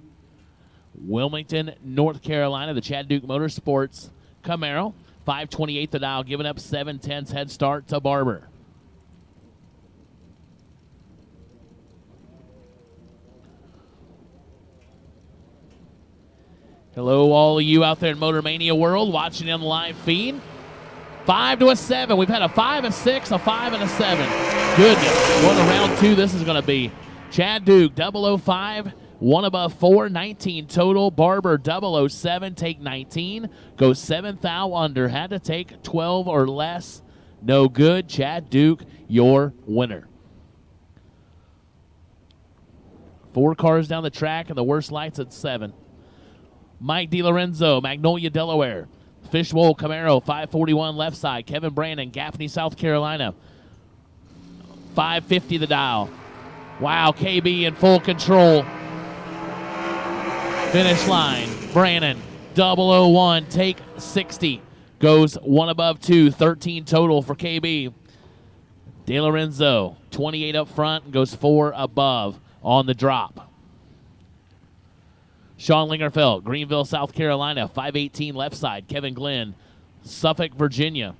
[SPEAKER 2] Wilmington, North Carolina, the Chad Duke Motorsports Camaro. 5:28 the dial, giving up 7/10 head start to Barber. Hello, all of you out there in Motor Mania world watching on the live feed. 5 to a 7. We've had a 5, a 6, a 5, and a 7. Goodness, what a round 2 this is going to be. Chad Duke, 005, 1 above 4, 19 total. Barber, 007, take 19. Goes 7th thou under. Had to take 12 or less. No good. Chad Duke, your winner. 4 cars down the track, and the worst lights at 7. Mike DiLorenzo, Magnolia, Delaware. Fishbowl Camaro, 541 left side. Kevin Brandon, Gaffney, South Carolina. 550 the dial. Wow, KB in full control. Finish line, Brandon, 001, take 60. Goes 1 above 2, 13 total for KB. DiLorenzo, 28 up front, and goes 4 above on the drop. Sean Lingerfeld, Greenville, South Carolina, 518 left side. Kevin Glenn, Suffolk, Virginia.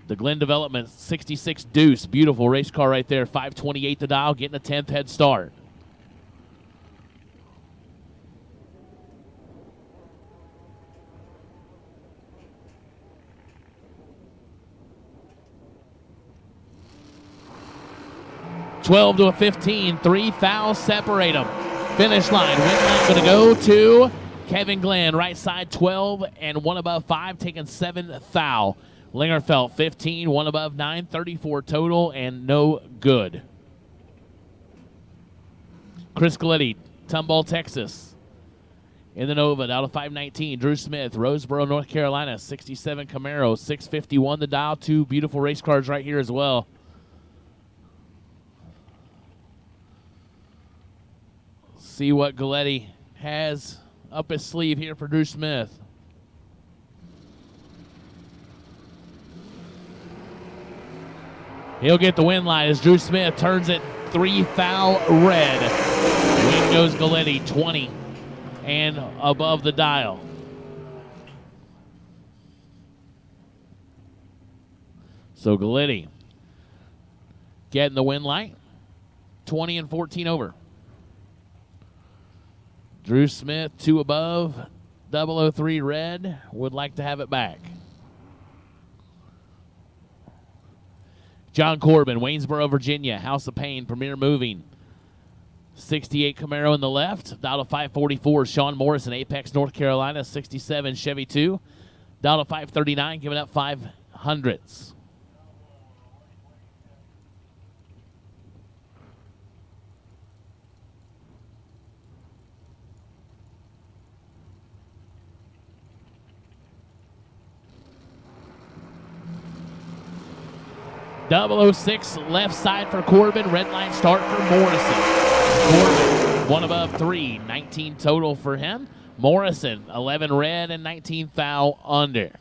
[SPEAKER 2] The Glenn Development 66 Deuce. Beautiful race car right there. 528 the dial, getting a 10th head start. $12 to a 15. 3 fouls separate them. Finish line. Win line going to go to Kevin Glenn. Right side 12 and 1 above 5, taking 7 foul. Lingerfeld 15, 1 above 9, 34 total, and no good. Chris Galetti, Tomball, Texas. In the Nova, out of 519. Drew Smith, Roseboro, North Carolina, 67 Camaro, 651 the dial. 2 beautiful race cars right here as well. See what Galetti has up his sleeve here for Drew Smith. He'll get the win line as Drew Smith turns it 3 foul red. Win goes Galetti, 20 and above the dial. So Galetti getting the win light, 20 and 14 over. Drew Smith, 2 above, 003 red, would like to have it back. John Corbin, Waynesboro, Virginia, House of Pain, Premier Moving. 68 Camaro in the left, dial to 544. Sean Morrison, Apex, North Carolina, 67 Chevy 2. Dial to 539, giving up 500s. .006 left side for Corbin. Red line start for Morrison. Corbin, 1 above 3. 19 total for him. Morrison, 11 red and 19 foul under.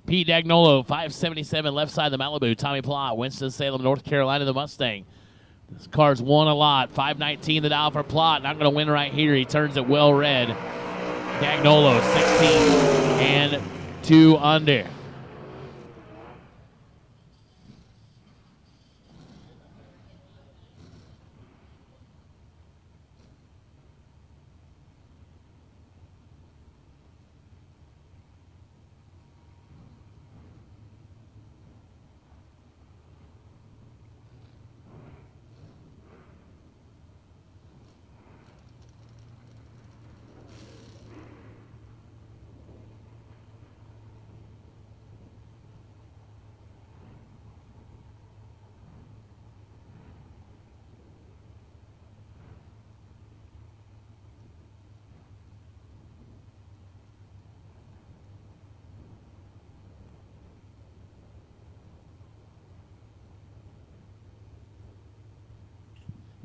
[SPEAKER 2] Pete Dagnolo, 577 left side of the Malibu. Tommy Plott, Winston-Salem, North Carolina, the Mustang. This car's won a lot. 519 the dial for Plott. Not going to win right here. He turns it well red. Dagnolo, 16 and 2 under.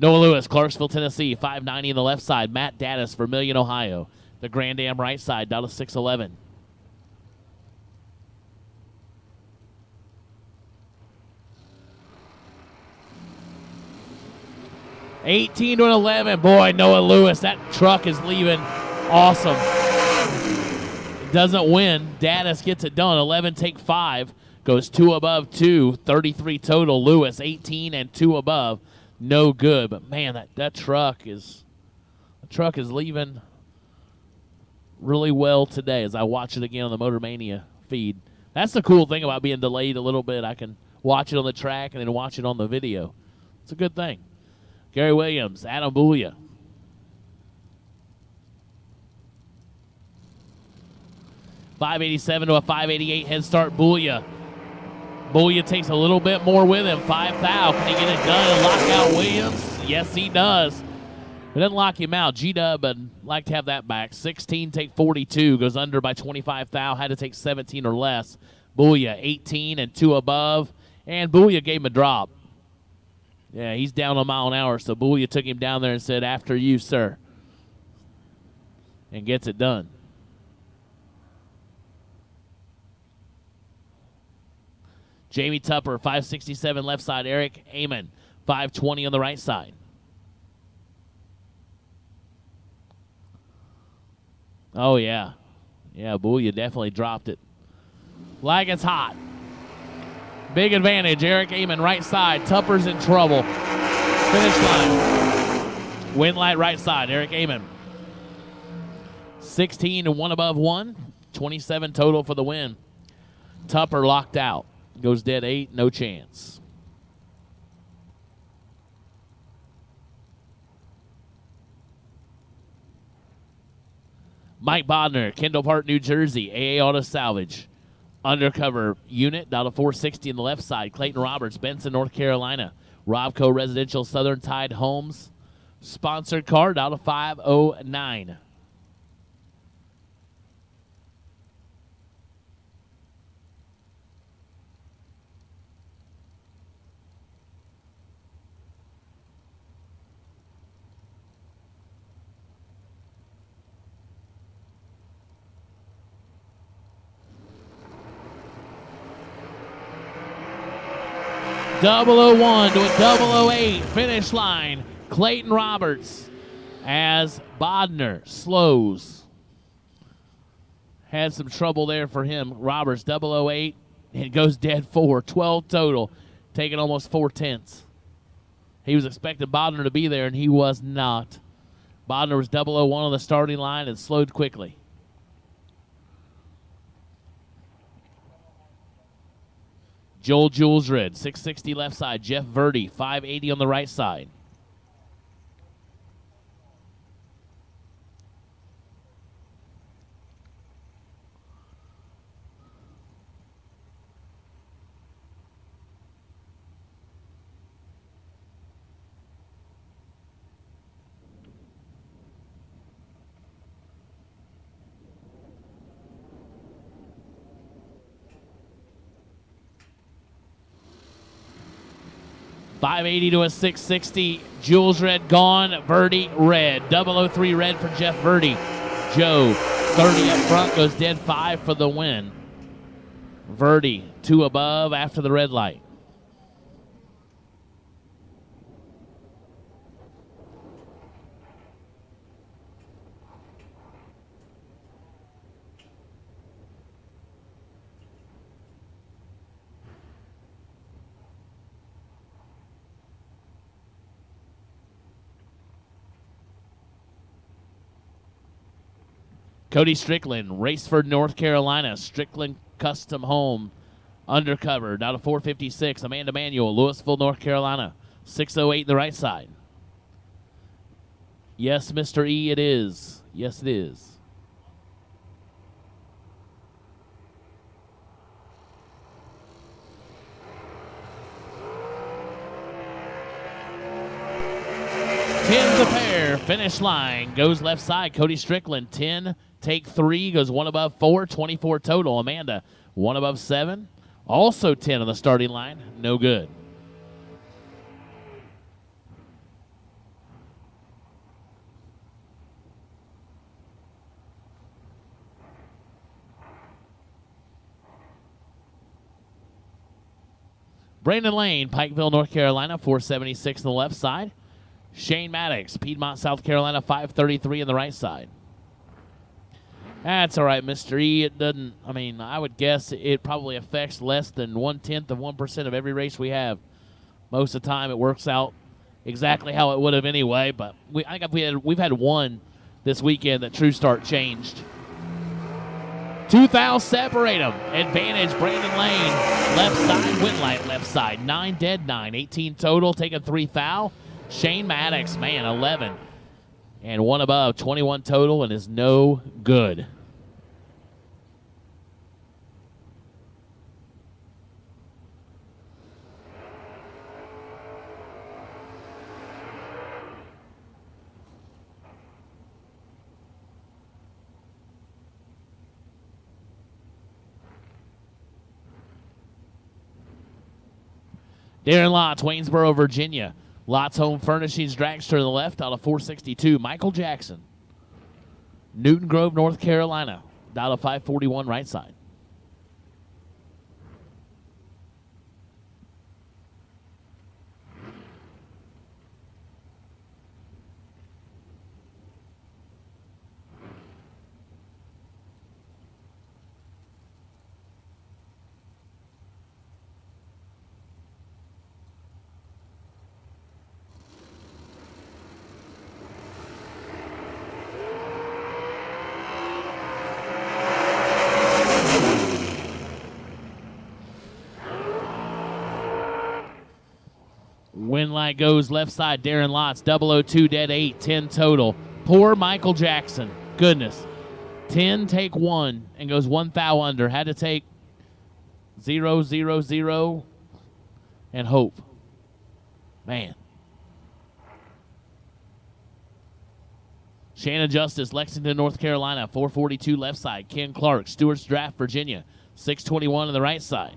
[SPEAKER 2] Noah Lewis, Clarksville, Tennessee, 590 on the left side. Matt Daddis, Vermillion, Ohio. The Grand Am right side, down to 611. $18 to 11. Boy, Noah Lewis, that truck is leaving awesome. Doesn't win. Daddis gets it done. 11, take 5. Goes 2 above 2. 33 total. Lewis, 18 and 2 above. No good. But, man, that truck is leaving really well today as I watch it again on the Motor Mania feed. That's the cool thing about being delayed a little bit. I can watch it on the track and then watch it on the video. It's a good thing. Gary Williams, Adam Boolia. $587 to a $588 head start. Boolia takes a little bit more with him. 5 thou. Can he get it done and lock out Williams? Yes, he does. It doesn't lock him out. G-Dub would like to have that back. 16, take 42. Goes under by 25 thou. Had to take 17 or less. Boolia, 18 and 2 above. And Boolia gave him a drop. Yeah, he's down a mile an hour, so Boolia took him down there and said, after you, sir. And gets it done. Jamie Tupper, 567 left side. Eric Amon, 520 on the right side. Oh, yeah. Yeah, Boolia definitely dropped it. Like it's hot. Big advantage. Eric Amon, right side. Tupper's in trouble. Finish line. Wind light right side. Eric Amon. 16 to 1 above 1. 27 total for the win. Tupper locked out. Goes dead 8. No chance. Mike Bodner, Kendall Park, New Jersey. AA Auto Salvage. Undercover unit, down to 460 on the left side. Clayton Roberts, Benson, North Carolina. Robco Residential, Southern Tide Homes. Sponsored car, down to 509. .001 to a .008 finish line. Clayton Roberts as Bodner slows. Had some trouble there for him. Roberts, 008, and goes dead 4. 12 total, taking almost 4/10. He was expecting Bodner to be there, and he was not. Bodner was 001 on the starting line and slowed quickly. Joel Jules Red, 660 left side. Jeff Verdi, 580 on the right side. .580 to a 660. Jules Red gone. Verdi red. 003 red for Jeff Verdi. Joe, 30 up front, goes dead 5 for the win. Verdi, 2 above after the red light. Cody Strickland, Raceford, North Carolina. Strickland Custom Home, undercover, down to 456. Amanda Manuel, Louisville, North Carolina. 608 the right side. Yes, Mr. E, it is. Yes, it is. Tens a pair, finish line, goes left side. Cody Strickland, 10. Take 3, goes 1 above 4, 24 total. Amanda, 1 above 7, also 10 on the starting line, no good. Brandon Lane, Pikeville, North Carolina, 476 on the left side. Shane Maddox, Piedmont, South Carolina, 533 on the right side. That's all right, Mr. E. It doesn't, I mean, I would guess it probably affects less than 1/10 of 1% of every race we have. Most of the time it works out exactly how it would have anyway, but I think we've had one this weekend that True Start changed. 2 fouls separate them. Advantage, Brandon Lane. Left side, Winlight left side. 9 dead, 9. 18 total, taking 3 foul. Shane Maddox, man, 11. And 1 above, 21 total, and is no good. Darren Lotz, Waynesboro, Virginia. Lotz Home Furnishings, dragster to the left out of 462. Michael Jackson. Newton Grove, North Carolina. Out of 541 right side. Winlight goes left side, Darren Lotz, 002, dead 8, 10 total. Poor Michael Jackson. Goodness. 10, take 1, and goes 1 foul under. Had to take 0, 0, 0, and hope. Man. Shannon Justice, Lexington, North Carolina, 442 left side. Ken Clark, Stewart's Draft, Virginia, 621 on the right side.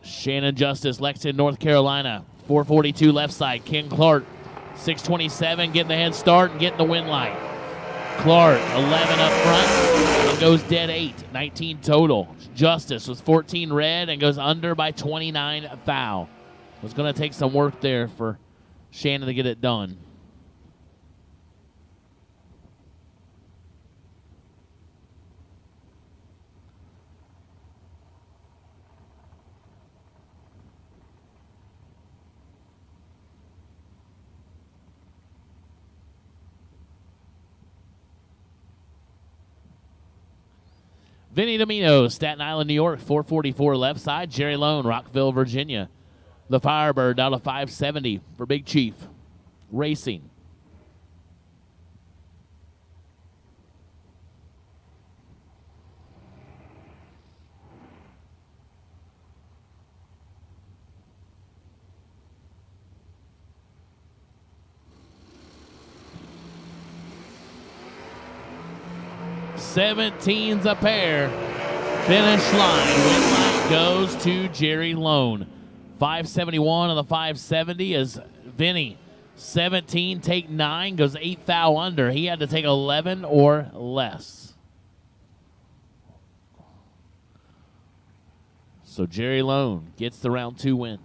[SPEAKER 2] Shannon Justice, Lexington, North Carolina, 442 left side. Ken Clark, 627, getting the head start and getting the win line. Clark, 11 up front, and goes dead 8, 19 total. Justice was 14 red and goes under by 29 foul. It was going to take some work there for Shannon to get it done. Vinny Domino, Staten Island, New York, 444 left side. Jerry Lone, Rockville, Virginia. The Firebird out of 570 for Big Chief Racing. $17's a pair. Finish line. Win line goes to Jerry Lone. 571 on the 570 is Vinny. 17, take 9, goes 8 foul under. He had to take 11 or less. So Jerry Lone gets the round 2 win.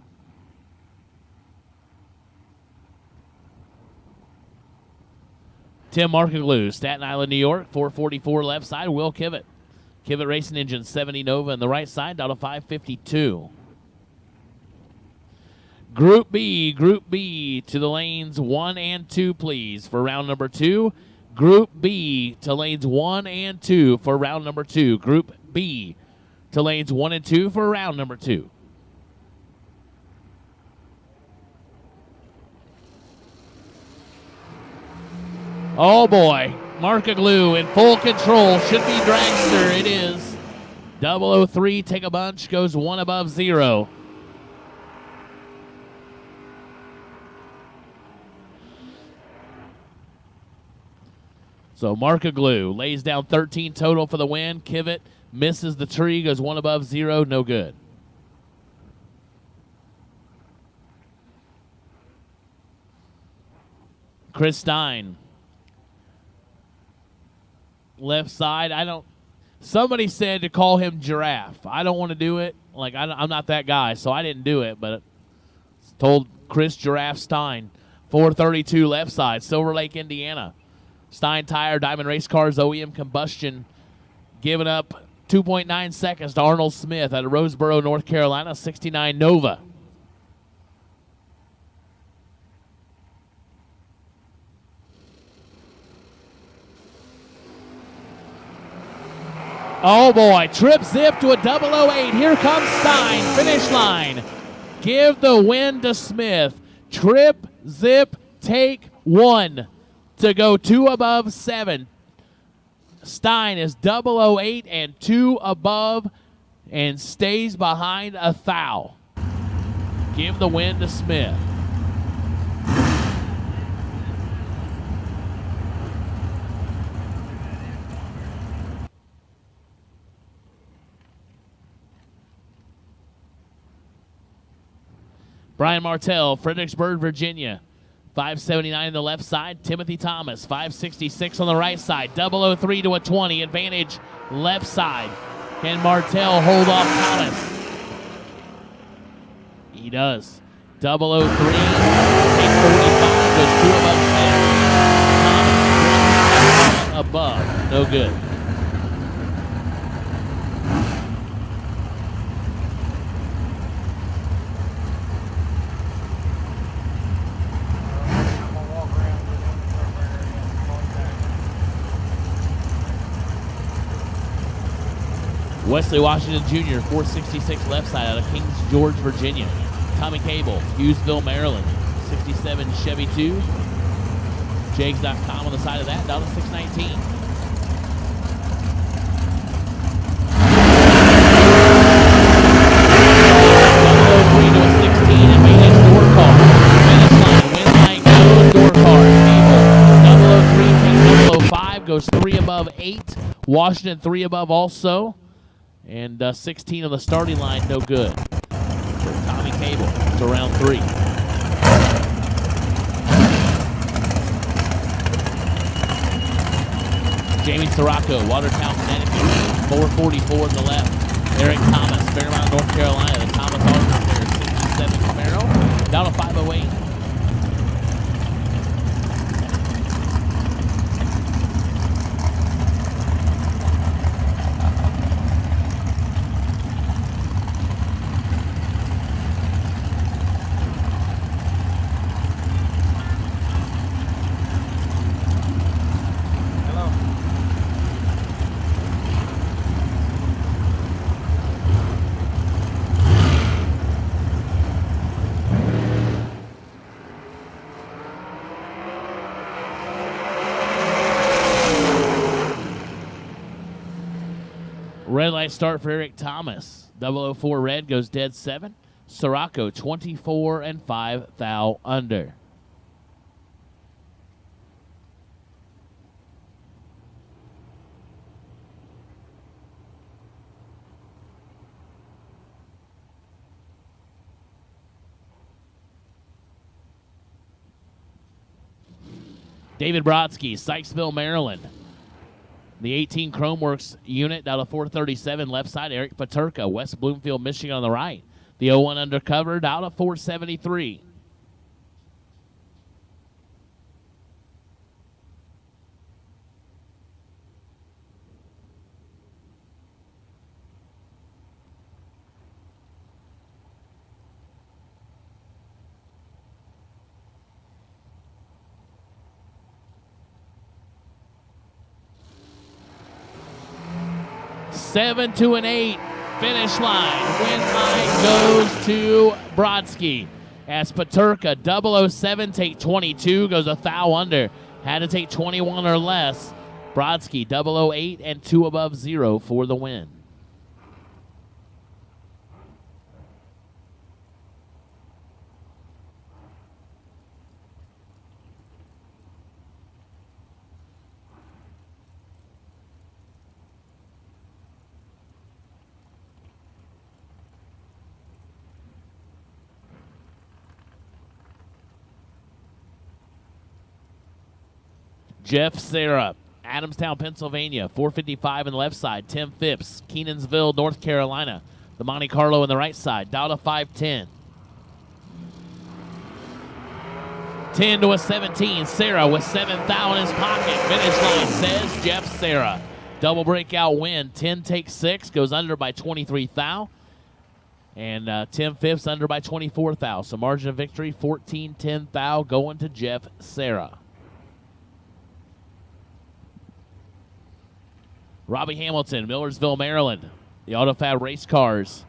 [SPEAKER 2] Tim Markaglu, Staten Island, New York, 444 left side. Will Kivett. Kivett Racing Engine 70 Nova on the right side, down to 552. Group B to the lanes 1 and 2, please, for round number 2. Group B to lanes 1 and 2 for round number 2. Group B to lanes 1 and 2 for round number 2. Oh boy, Markaglu in full control. Should be dragster. It is. 003, take a bunch, goes 1 above 0. So Markaglu lays down 13 total for the win. Kivett misses the tree, goes one above 0, no good. Chris Stein. Left side, somebody said to call him Giraffe. I don't want to do it. Like, I'm not that guy, so I didn't do it, but told Chris Giraffe Stein. 432 left side, Silver Lake, Indiana. Stein Tire, Diamond Race Cars, OEM Combustion, giving up 2.9 seconds to Arnold Smith out of Roseboro, North Carolina, 69 Nova. Oh boy, trip zip to a 008. Here comes Stein, finish line. Give the win to Smith. Trip, zip, take 1 to go 2 above 7. Stein is 008 and 2 above and stays behind a thou. Give the win to Smith. Brian Martell, Fredericksburg, Virginia. 579 on the left side. Timothy Thomas, 566 on the right side. 003 to a 20. Advantage left side. Can Martell hold off Thomas? He does. 003. 845 goes 2 above 10. Thomas above. No good. Wesley Washington Jr., 466 left side out of Kings George, Virginia. Tommy Cable, Hughesville, Maryland, 67 Chevy 2. Jags.com on the side of that, down to 619. Goes 3 above 8. Washington 3 above also. And 16 on the starting line, no good. For Tommy Cable to round 3. Jamie Sirocco, Watertown, Connecticut, 444 on the left. Eric Thomas, Fairmount, North Carolina, the Thomas Auto Repair, 67 Camaro, down to 508. Red light start for Eric Thomas. 004 red goes dead 7. Sirocco 24 and 5 thou under. David Brodsky, Sykesville, Maryland. The 18 Chromeworks unit down to 437 left side. Eric Paterka, West Bloomfield, Michigan on the right. The 01 undercover down to 473. Seven to an 8 finish line. Win line goes to Brodsky. As Paterka 007 take 22, goes a thou under. Had to take 21 or less. Brodsky 008 and 2 above 0 for the win. Jeff Sarah, Adamstown, Pennsylvania, 455 in the left side. Tim Phipps, Kenansville, North Carolina, the Monte Carlo in the right side. Dial to 510. 10 to a 17. Sarah with 7 thou in his pocket. Finish line says Jeff Sarah. Double breakout win. 10 takes 6, goes under by 23 thou. And Tim Phipps under by 24 thou. So margin of victory, 14-10 thou going to Jeff Sarah. Robbie Hamilton, Millersville, Maryland. The AutoFab race cars.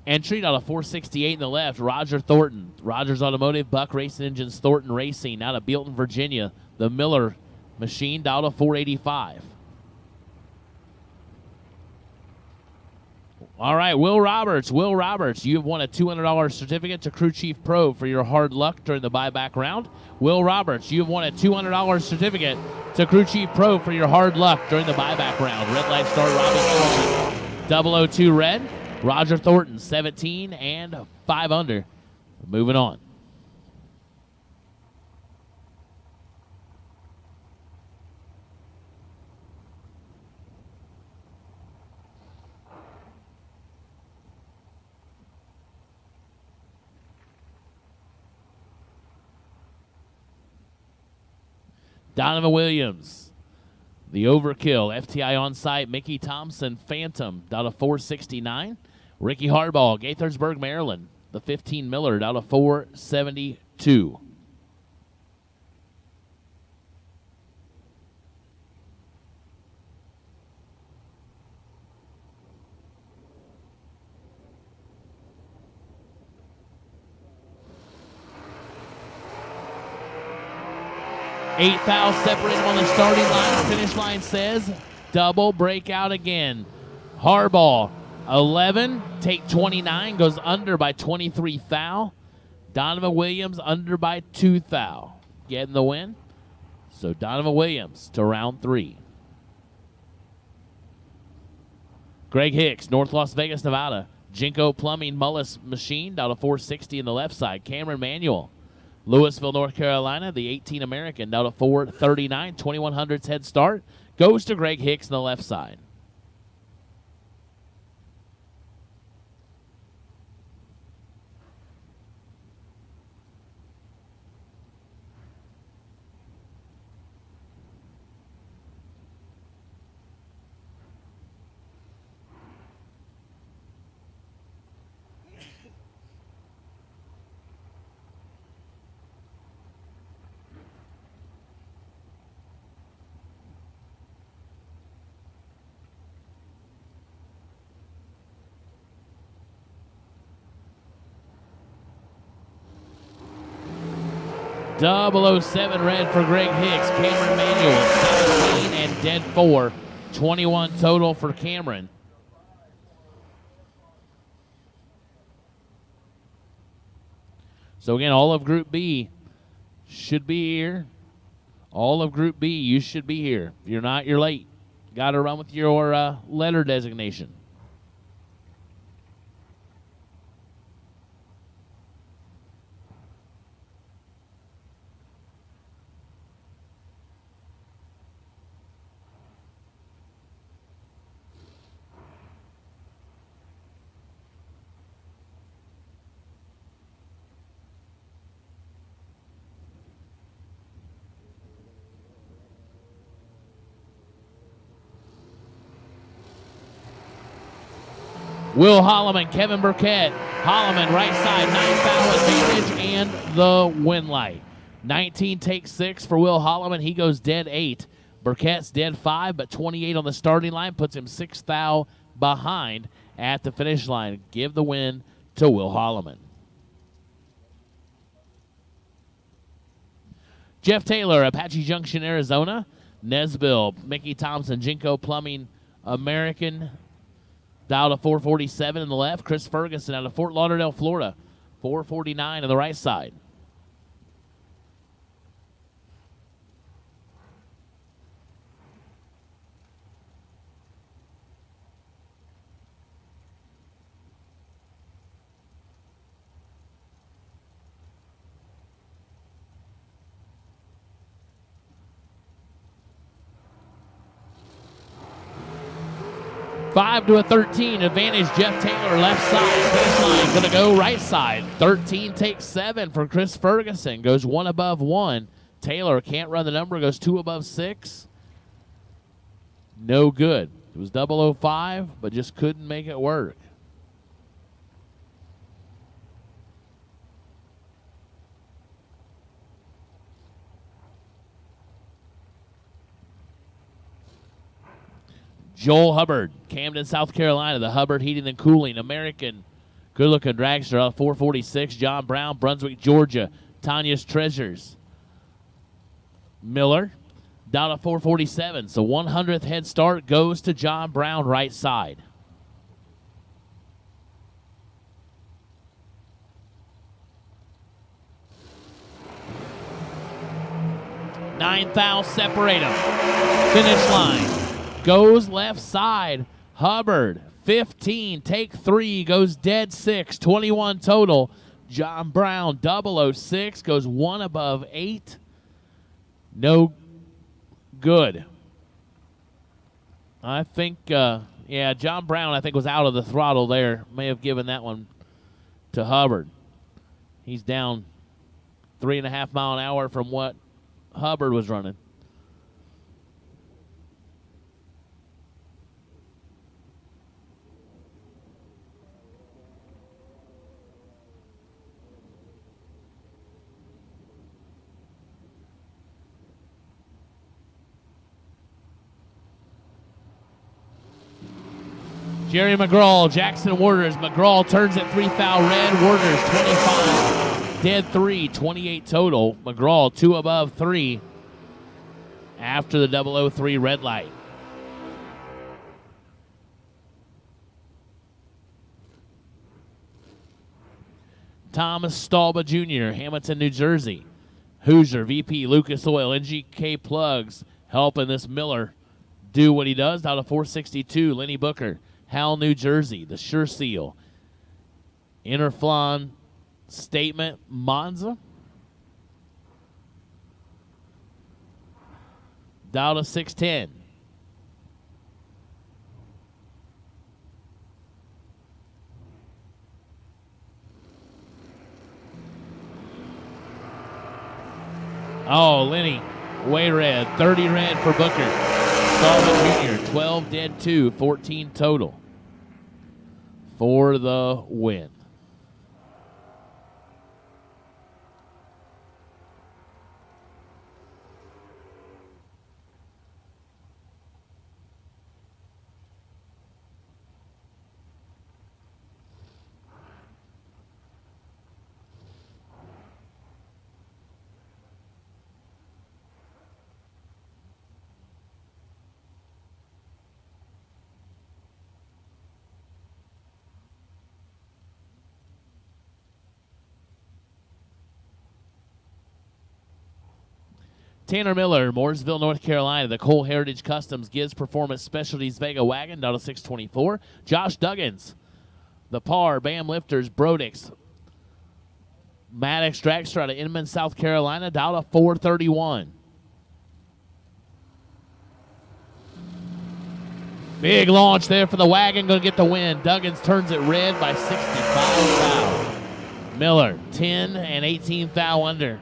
[SPEAKER 2] Entry out of 468 in the left, Roger Thornton. Rogers Automotive, Buck Racing Engines, Thornton Racing. Out of Bealton, Virginia, the Miller machine, dialed to 485. All right, Will Roberts. Will Roberts, you have won a $200 certificate to Crew Chief Pro for your hard luck during the buyback round. Will Roberts, you have won a $200 certificate to Crew Chief Pro for your hard luck during the buyback round. Red light start, Robbie Hamilton. 002 red. Roger Thornton, 17 and 5 under. Moving on. Donovan Williams, the Overkill, FTI on site, Mickey Thompson, Phantom, down to 469. Ricky Harbaugh, Gaithersburg, Maryland, the 15 Miller, down to 472. Eight fouls separated on the starting line. Finish line says double breakout again. Harbaugh, 11, take 29, goes under by 23 thou. Donovan Williams under by 2 thou. Getting the win. So Donovan Williams to round 3. Greg Hicks, North Las Vegas, Nevada. Jinko Plumbing Mullis Machine, down to 460 in the left side. Cameron Manuel, Louisville, North Carolina, the 18 American, down to 439, 2100's head start. Goes to Greg Hicks on the left side. Double 07 red for Greg Hicks. Cameron Manuel, 17 and dead 4. 21 total for Cameron. So again, all of Group B should be here. All of Group B, you should be here. If you're not, you're late. Got to run with your letter designation. Will Holloman, Kevin Burkett. Holloman, right side, 9 foul advantage and the win light. 19 takes 6 for Will Holloman. He goes dead 8. Burkett's dead 5, but 28 on the starting line puts him 6 thou behind at the finish line. Give the win to Will Holloman. Jeff Taylor, Apache Junction, Arizona. Nesbill, Mickey Thompson, Jinko Plumbing, American, dial to 447 in the left. Chris Ferguson out of Fort Lauderdale, Florida, 449 on the right side. 5 to a 13. Advantage Jeff Taylor left side. Finish line going to go right side. 13 takes 7 for Chris Ferguson. Goes 1 above 1. Taylor can't run the number. Goes 2 above 6. No good. It was 005, but just couldn't make it work. Joel Hubbard, Camden, South Carolina. The Hubbard Heating and Cooling American good-looking dragster out of 446. John Brown, Brunswick, Georgia. Tanya's Treasures. Miller down at 447. So 100th head start goes to John Brown right side. Nine thou separate them. Finish line. Goes left side. Hubbard, 15, take 3, goes dead 6, 21 total. John Brown, 006, goes 1 above 8. No good. I think, yeah, John Brown, I think, was out of the throttle there. May have given that one to Hubbard. He's down 3.5 mile an hour from what Hubbard was running. Jerry McGraw, Jackson Warders. McGraw turns at 3 foul red. Warders 25. Dead 3, 28 total. McGraw 2 above 3 after the 003 red light. Thomas Stalba Jr., Hamilton, New Jersey. Hoosier, VP, Lucas Oil, NGK Plugs helping this Miller do what he does. Down to 462, Lenny Booker. Howell, New Jersey, the Sure Seal. Interflon Statement, Monza. Down to 610. Oh, Lenny, way red. 30 red for Booker. Stalman Jr., 12 dead 2, 14 total for the win. Tanner Miller, Mooresville, North Carolina. The Cole Heritage Customs Gibbs Performance Specialties Vega Wagon, down to 624. Josh Duggins, the Par, Bam Lifters, Brodix, Maddox Dragster out of Inman, South Carolina, down to 431. Big launch there for the wagon, going to get the win. Duggins turns it red by 65 foul. Miller, 10 and 18 foul under.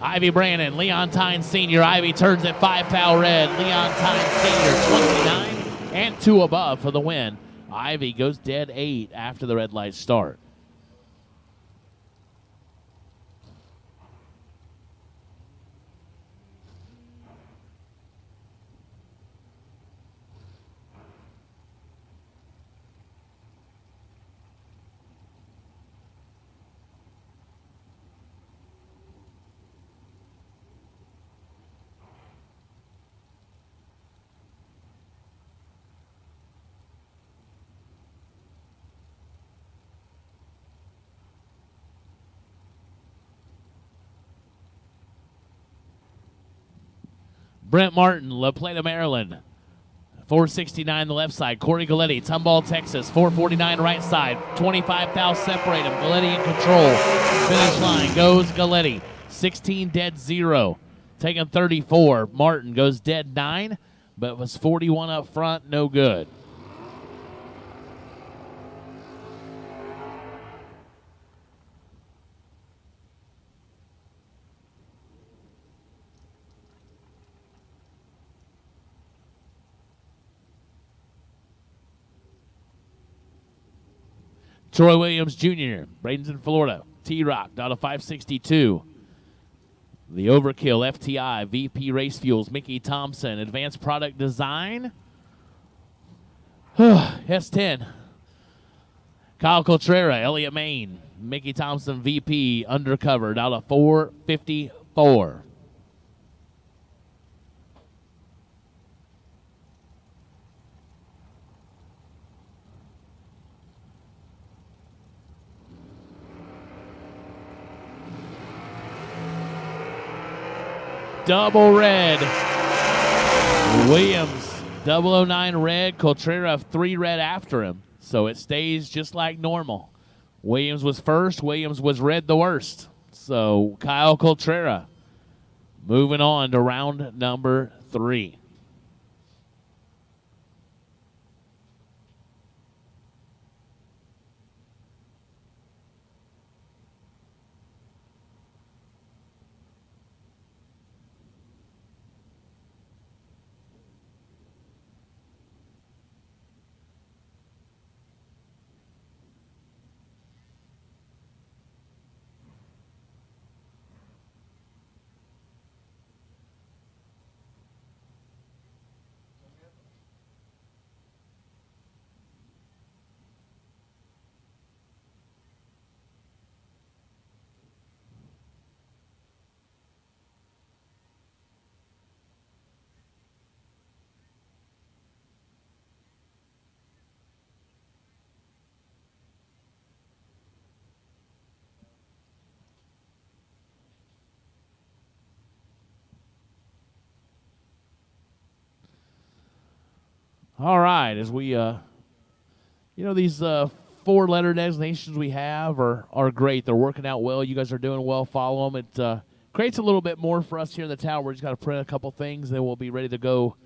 [SPEAKER 2] Ivy Brandon, Leon Tynes Sr. Ivy turns at 5 foul red. Leon Tynes Sr., and 2 above for the win. Ivy goes dead 8 after the red light start. Brent Martin, La Plata, Maryland. 469 the left side. Corey Galletti, Tomball, Texas. 449 right side. 25 thou separate him. Galletti in control. Finish line goes Galletti. 16 dead 0. Taking 34. Martin goes dead 9, but was 41 up front. No good. Troy Williams Jr., Bradenton, Florida. T-Rock, down to 562. The Overkill, FTI, VP Race Fuels, Mickey Thompson. Advanced Product Design. S10. Kyle Coltrera, Elliott Main. Mickey Thompson, VP, Undercover, down to 454. Double red. Williams, 009 red. Coltrera, 3 red after him. So it stays just like normal. Williams was first. Williams was red the worst. So Kyle Coltrera moving on to round number 3. All right, as we, these 4-letter designations we have are great. They're working out well. You guys are doing well. Follow them. It creates a little bit more for us here in the tower. We just got to print a couple things, then we'll be ready to go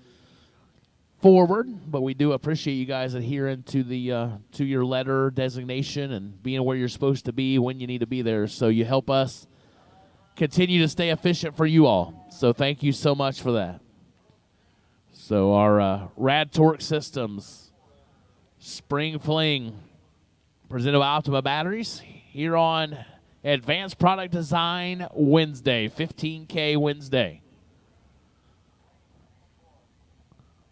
[SPEAKER 2] forward. But we do appreciate you guys adhering to the to your letter designation and being where you're supposed to be when you need to be there. So you help us continue to stay efficient for you all. So thank you so much for that. So our RAD Torque Systems Spring Fling presented by Optima Batteries here on Advanced Product Design Wednesday, 15K Wednesday.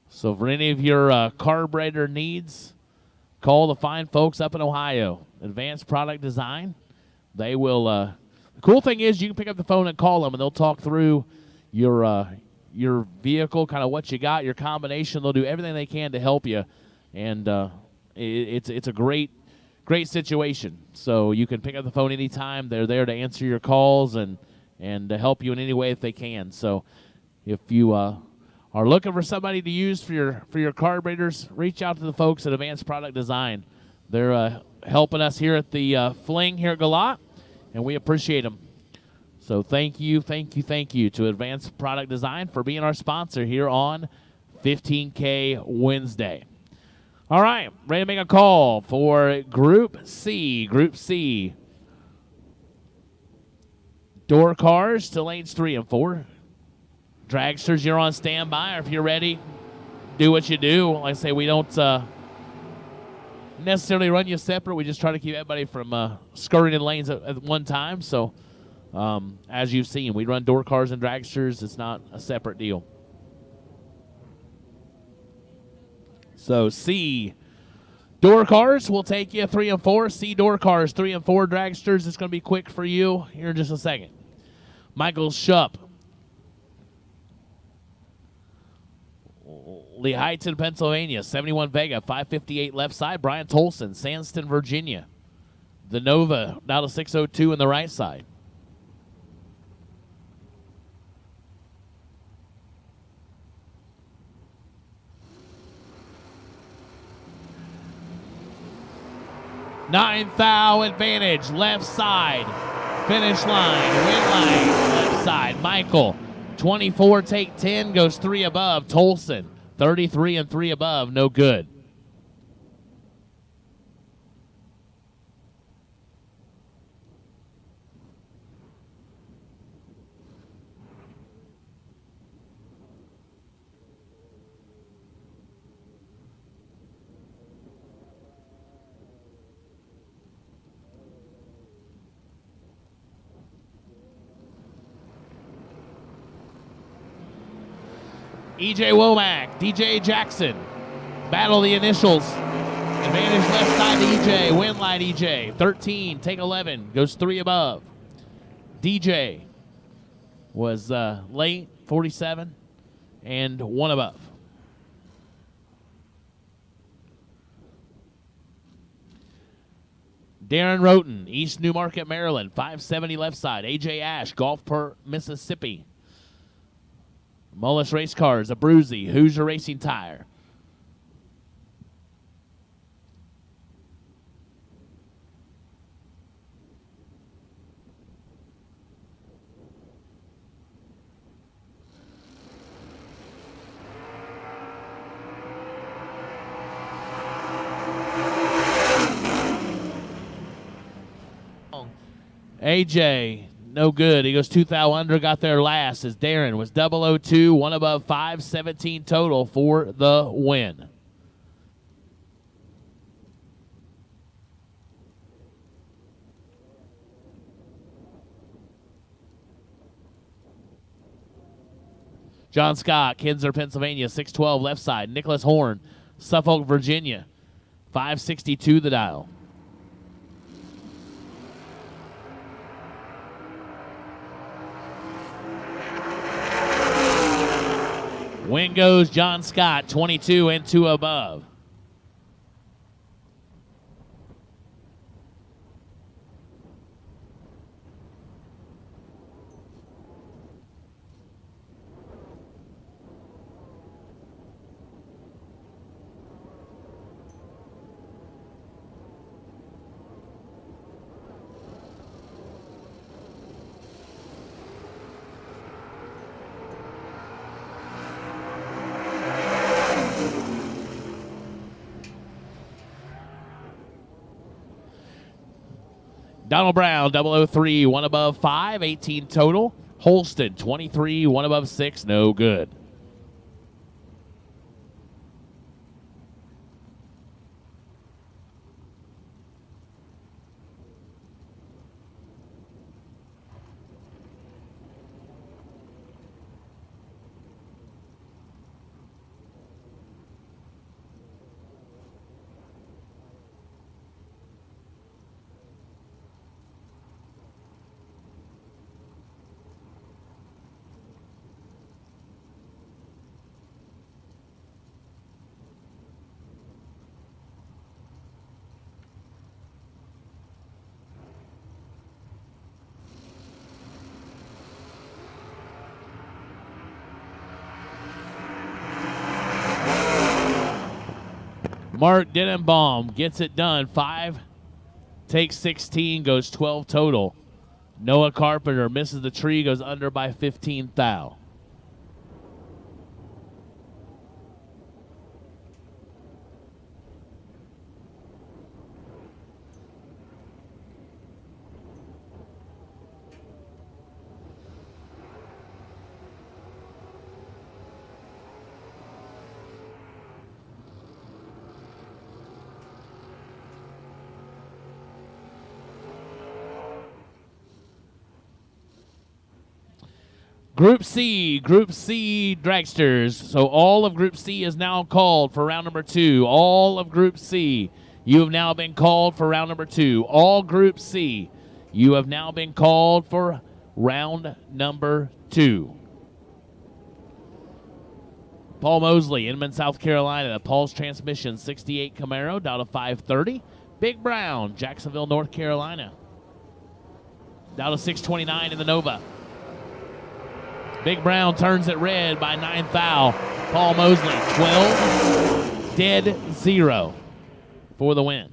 [SPEAKER 2] So for any of your carburetor needs, call the fine folks up in Ohio. Advanced Product Design. They will, the cool thing is you can pick up the phone and call them and they'll talk through your vehicle, kind of what you got, your combination. They'll do everything they can to help you, and it's a great situation. So you can pick up the phone anytime. They're there to answer your calls and to help you in any way if they can. So if you are looking for somebody to use for your carburetors, reach out to the folks at Advanced Product Design. They're helping us here at the Fling here at Galot, and we appreciate them. So thank you to Advanced Product Design for being our sponsor here on 15K Wednesday. All right, ready to make a call for Group C. Group C. Door cars to lanes 3 and 4. Dragsters, you're on standby, or if you're ready, do what you do. Like I say, we don't necessarily run you separate. We just try to keep everybody from skirting in lanes at one time. So, as you've seen, we run door cars and dragsters. It's not a separate deal. So, C door cars will take you 3 and 4. C door cars 3 and 4 dragsters. It's going to be quick for you here in just a second. Michael Schupp, Lehighton, Pennsylvania. 71 Vega, 558 left side. Brian Tolson, Sandston, Virginia. The Nova down to 602 in the right side. Ninth thou advantage, left side. Finish line, win line, left side. Michael, 24, take 10, goes 3 above. Tolson, 33 and 3 above, no good. EJ Womack, DJ Jackson. Battle the initials. Advantage left side to EJ. Win line EJ. 13, take 11. Goes 3 above. DJ was late, 47, and 1 above. Darren Roten, East Newmarket, Maryland. 570 left side. AJ Ash, Gulfport, Mississippi. Mullis Race Cars, a Bruzy, Hoosier Racing Tire. AJ, no good. He goes 2 thou under, got there last as Darren was 002, 1 above, 517 total for the win. John Scott, Kinzer, Pennsylvania, 612 left side. Nicholas Horn, Suffolk, Virginia, 562 the dial. Win goes John Scott, 22 and 2 above. Donald Brown, 003, 1 above, 5, 18 total. Holston, 23, 1 above, 6, no good. Mark Denenbaum gets it done. 5 takes 16, goes 12 total. Noah Carpenter misses the tree, goes under by 15 thou. Group C dragsters. So all of Group C is now called for round number 2. All of Group C, you have now been called for round number 2. All Group C, you have now been called for round number 2. Paul Mosley, Inman, South Carolina. Paul's Transmission 68 Camaro, down to 530. Big Brown, Jacksonville, North Carolina. Down to 629 in the Nova. Big Brown turns it red by 9 thou. Paul Mosley, 12, dead 0 for the win.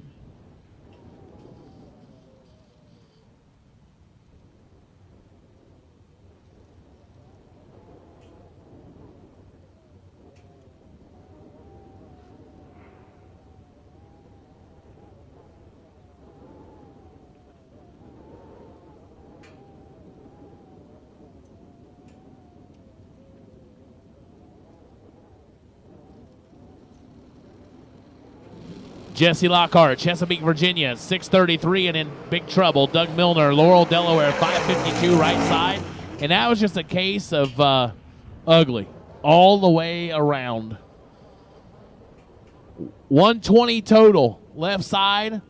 [SPEAKER 2] Jesse Lockhart, Chesapeake, Virginia, 633 and in big trouble. Doug Milner, Laurel, Delaware, 552 right side. And that was just a case of ugly all the way around. 120 total. Left side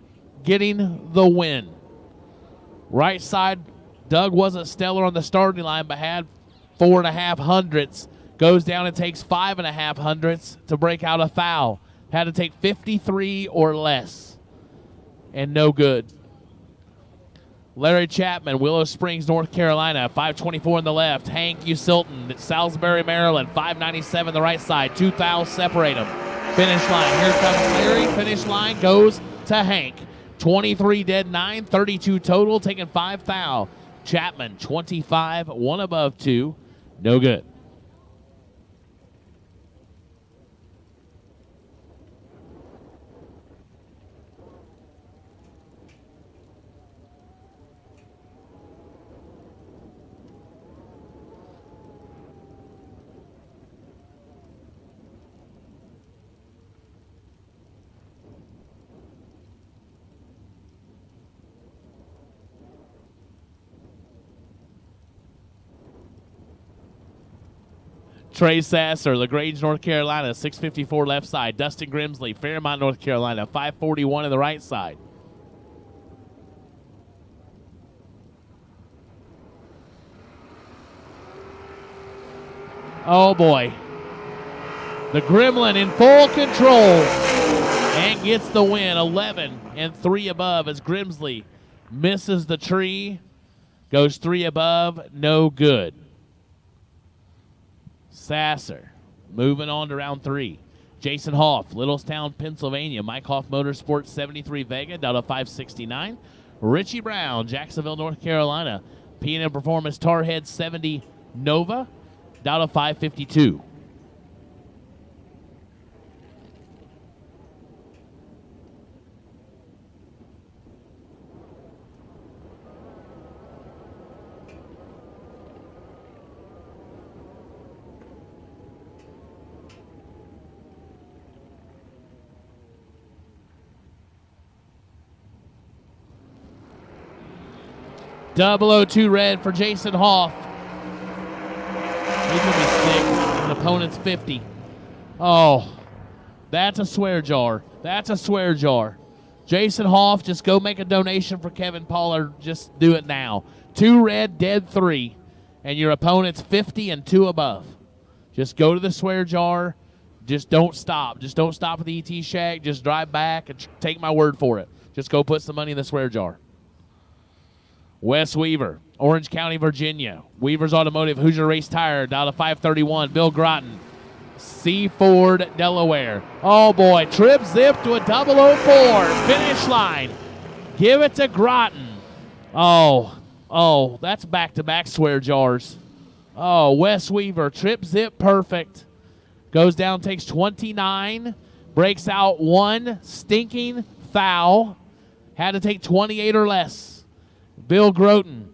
[SPEAKER 2] getting the win. Right side, Doug wasn't stellar on the starting line, but had 4.5 hundredths. Goes down and takes 5.5 hundredths to break out a foul. Had to take 53 or less, and no good. Larry Chapman, Willow Springs, North Carolina, 524 on the left. Hank Usilton, Salisbury, Maryland, 597 the right side. 2 fouls separate them. Finish line, here comes Larry. Finish line goes to Hank. 23 dead, 9, 32 total, taking 5 foul. Chapman, 25, 1 above 2, no good. Trey Sasser, LaGrange, North Carolina, 654 left side. Dustin Grimsley, Fairmont, North Carolina, 541 on the right side. Oh, boy. The Gremlin in full control and gets the win. 11 and 3 above as Grimsley misses the tree. Goes 3 above, no good. Sasser moving on to round 3. Jason Hoff, Littlestown, Pennsylvania. Mike Hoff Motorsports 73 Vega, down to 569. Richie Brown, Jacksonville, North Carolina. P&M Performance Tarhead 70 Nova, down to 552. .002 red for Jason Hoff. He could be sick. His opponent's 50. Oh, that's a swear jar. That's a swear jar. Jason Hoff, just go make a donation for Kevin Pollard. Just do it now. 2 red, dead 3. And your opponent's 50 and 2 above. Just go to the swear jar. Just don't stop. Just don't stop at the ET Shack. Just drive back and take my word for it. Just go put some money in the swear jar. Wes Weaver, Orange County, Virginia. Weaver's Automotive, Hoosier Race Tire, down to 531. Bill Groton, C. Ford, Delaware. Oh, boy. Trip zip to a 004. Finish line. Give it to Groton. Oh, that's back-to-back swear jars. Oh, Wes Weaver, trip zip perfect. Goes down, takes 29. Breaks out 1 stinking foul. Had to take 28 or less. Bill Groton,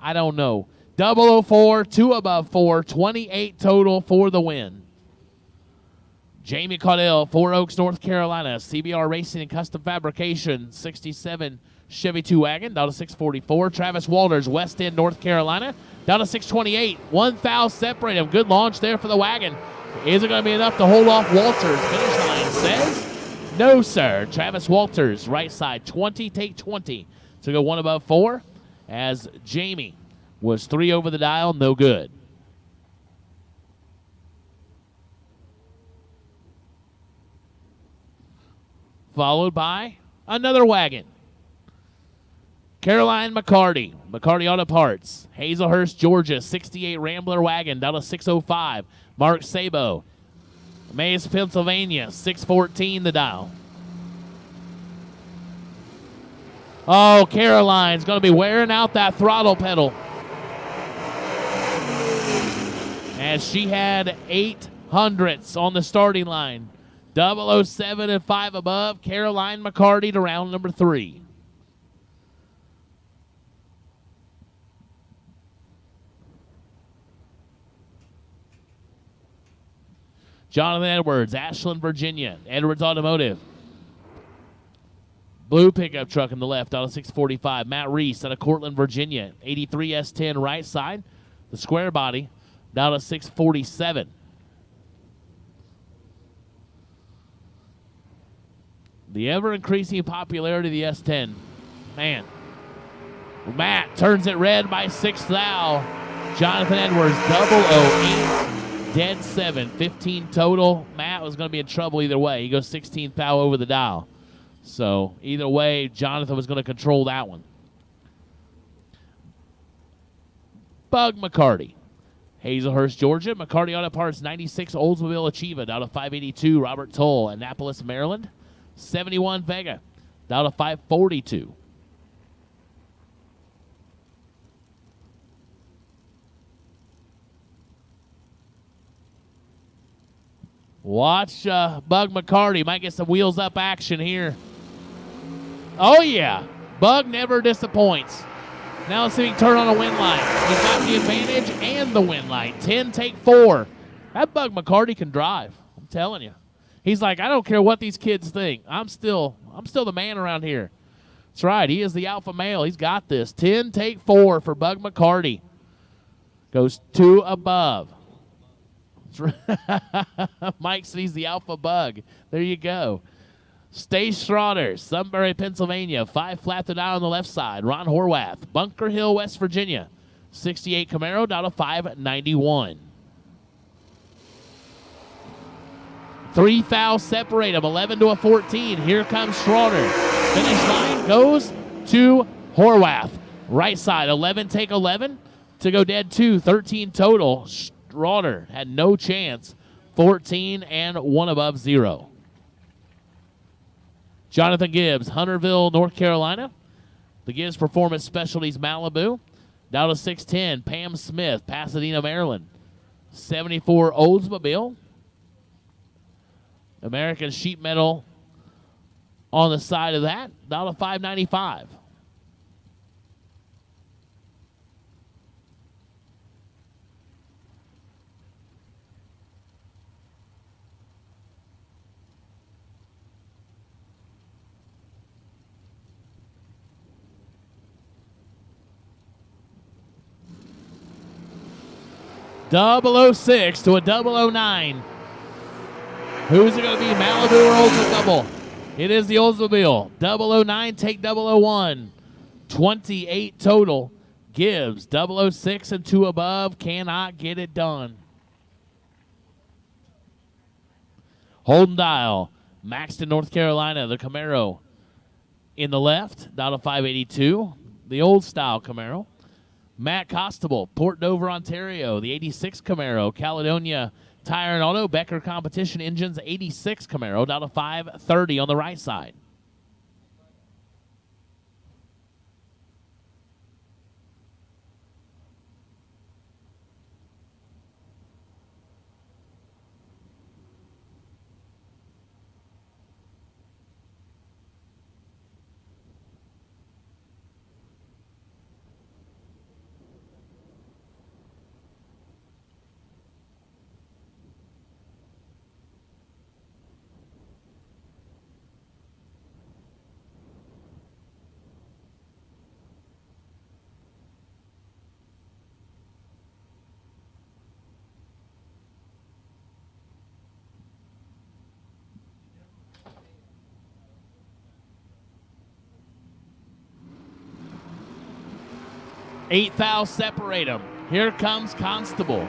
[SPEAKER 2] I don't know. 004, 2 above 4, 28 total for the win. Jamie Caudell, 4 Oaks, North Carolina. CBR Racing and Custom Fabrication, 67 Chevy 2 wagon down to 644. Travis Walters, West End, North Carolina, down to 628. 1 thou separate him. Good launch there for the wagon. Is it going to be enough to hold off Walters? Finish line says no, sir. Travis Walters, right side, 20, take 20. So go 1 above 4 as Jamie was 3 over the dial, no good. Followed by another wagon. Caroline McCarty, McCarty Auto Parts, Hazelhurst, Georgia, 68 Rambler wagon down to 605. Mark Sabo, Mays, Pennsylvania, 614 the dial. Oh, Caroline's going to be wearing out that throttle pedal. As she had 800ths on the starting line. 007 and 5 above. Caroline McCarty to round number 3. Jonathan Edwards, Ashland, Virginia. Edwards Automotive. Blue pickup truck in the left out of 645. Matt Reese out of Cortland, Virginia. 83 S10 right side. The square body down to 647. The ever-increasing popularity of the S10. Man. Matt turns it red by 6 thou. Jonathan Edwards, 008, dead 7, 15 total. Matt was going to be in trouble either way. He goes 16 thou over the dial. So either way, Jonathan was going to control that one. Bug McCarty. Hazelhurst, Georgia. McCarty Auto Parts, 96 Oldsmobile Achieva, down to 582. Robert Toll, Annapolis, Maryland. 71 Vega, down to 542. Watch Bug McCarty. Might get some wheels up action here. Oh, yeah. Bug never disappoints. Now let's see if he can turn on a wind light. He's got the advantage and the wind light. 10, take 4. That Bug McCarty can drive. I'm telling you. He's like, I don't care what these kids think. I'm still the man around here. That's right. He is the alpha male. He's got this. 10, take 4 for Bug McCarty. Goes 2 above. Mike said he's the alpha bug. There you go. Stace Schroeder, Sunbury, Pennsylvania. 5 flat to dial on the left side. Ron Horwath, Bunker Hill, West Virginia. 68 Camaro down to 591. 3 thou separate them, 11 to a 14. Here comes Schroeder. Finish line goes to Horwath. Right side, 11 take 11 to go dead 2, 13 total. Schroeder had no chance, 14 and 1 above 0. Jonathan Gibbs, Hunterville, North Carolina. The Gibbs Performance Specialties Malibu. Down to 610, Pam Smith, Pasadena, Maryland. 74 Oldsmobile. American sheet metal on the side of that, down to 595. .006 to a 009. Who's it going to be, Malibu or Oldsmobile? It is the Oldsmobile. 009, take 001. 28 total. Gibbs, 006 and 2 above. Cannot get it done. Holden Dial, Maxton, North Carolina. The Camaro in the left, down to 582. The old style Camaro. Matt Costable, Port Dover, Ontario. The 86 Camaro. Caledonia Tire and Auto, Becker Competition Engines, 86 Camaro, down to 530 on the right side. 8 thou separate them. Here comes Constable.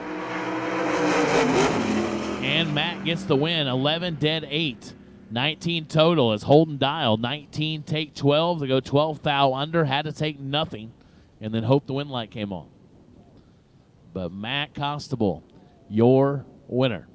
[SPEAKER 2] And Matt gets the win. 11 dead 8. 19 total as Holden dialed. 19 take 12 to go 12 thou under. Had to take nothing and then hope the wind light came on. But Matt Constable, your winner.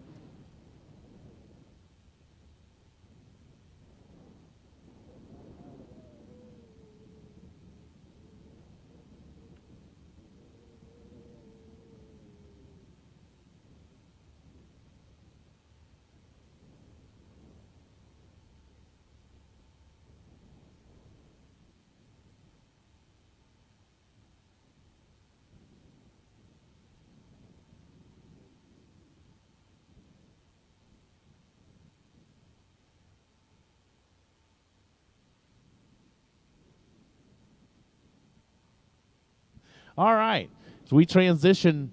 [SPEAKER 2] All right, so we transition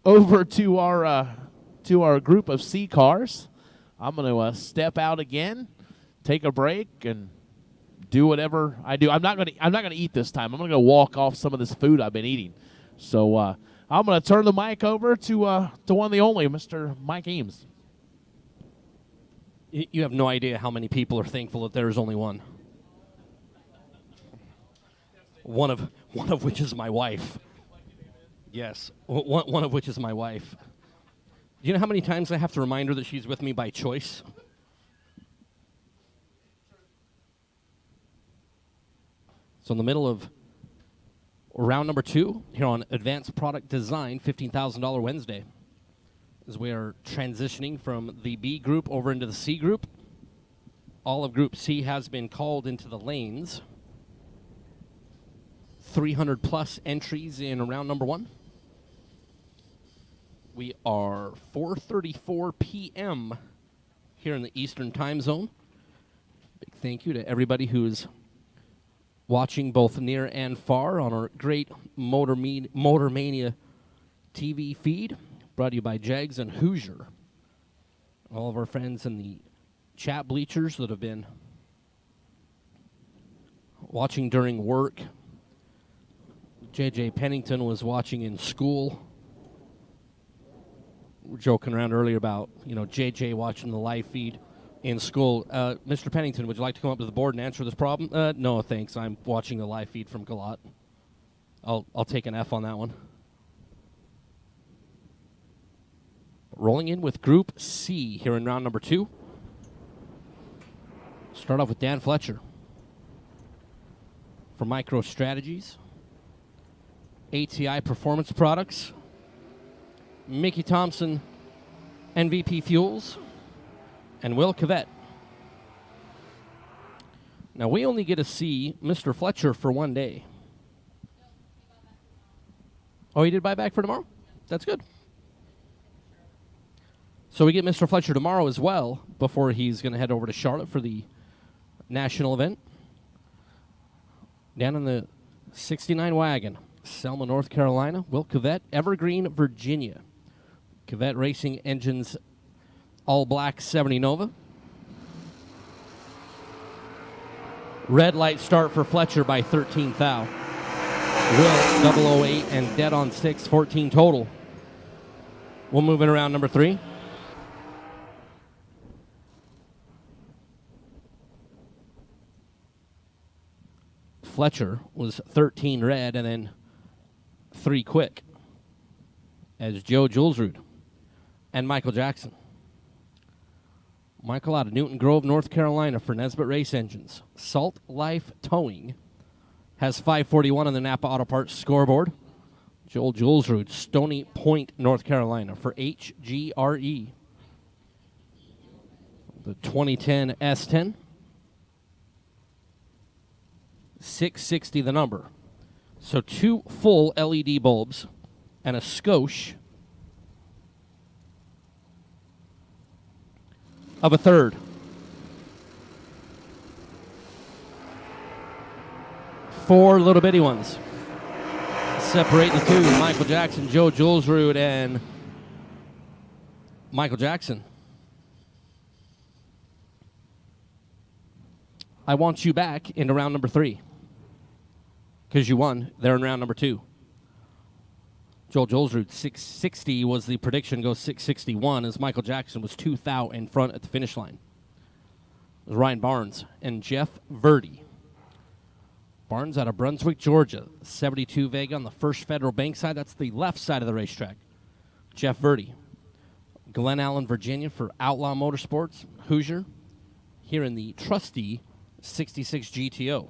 [SPEAKER 2] over to our group of C cars. I'm going to step out again, take a break, and do whatever I do. I'm not going to eat this time. I'm going to go walk off some of this food I've been eating. So I'm going to turn the mic over to one and the only Mr. Mike Eames.
[SPEAKER 4] You have no idea how many people are thankful that there's only one. One of which is my wife. Yes, one of which is my wife. Do you know how many times I have to remind her that she's with me by choice? So in the middle of round number 2 here on Advanced Product Design, $15,000 Wednesday, as we are transitioning from the B group over into the C group. All of Group C has been called into the lanes. 300 plus entries in round number 1. We are 4:34 p.m. here in the Eastern Time Zone. Big thank you to everybody who's watching both near and far on our great Motor Mania TV feed, brought to you by Jags and Hoosier. All of our friends in the chat bleachers that have been watching during work. JJ Pennington was watching in school. We were joking around earlier about, JJ watching the live feed in school. Mr. Pennington, would you like to come up to the board and answer this problem? No, thanks. I'm watching the live feed from Galot. I'll take an F on that one. Rolling in with Group C here in round number 2. Start off with Dan Fletcher for Micro Strategies, ATI Performance Products, Mickey Thompson, MVP Fuels, and Will Cavett. Now, we only get to see Mr. Fletcher for one day. Oh, he did Buyback for tomorrow? That's good. So we get Mr. Fletcher tomorrow as well, before he's going to head over to Charlotte for the national event. Down in the 69 wagon, Selma, North Carolina. Will Cavett, Evergreen, Virginia. Cavett Racing Engines All Black 70 Nova. Red light start for Fletcher by 13 thou. Will 008 and dead on 6, 14 total. We'll move in around number 3. Fletcher was 13 red and then 3 quick as Joe Julesrud and Michael Jackson. Michael out of Newton Grove, North Carolina for Nesbitt Race Engines. Salt Life Towing has 541 on the Napa Auto Parts scoreboard. Joel Julesrud, Stony Point, North Carolina for HGRE. The 2010 S10. 660 the number. So 2 full LED bulbs and a skosh of a third. Four little bitty ones. Separate the two. Michael Jackson, Joe Julesrud, and Michael Jackson. I want you back into round number 3. because you won. They're in round number 2. Joel Jolsrud, 660 was the prediction, goes 661 as Michael Jackson was 2 thou in front at the finish line. It was Ryan Barnes and Jeff Verdi. Barnes out of Brunswick, Georgia, 72 Vega on the First Federal Bank side. That's the left side of the racetrack. Jeff Verdi. Glen Allen, Virginia for Outlaw Motorsports, Hoosier, here in the trusty 66 GTO.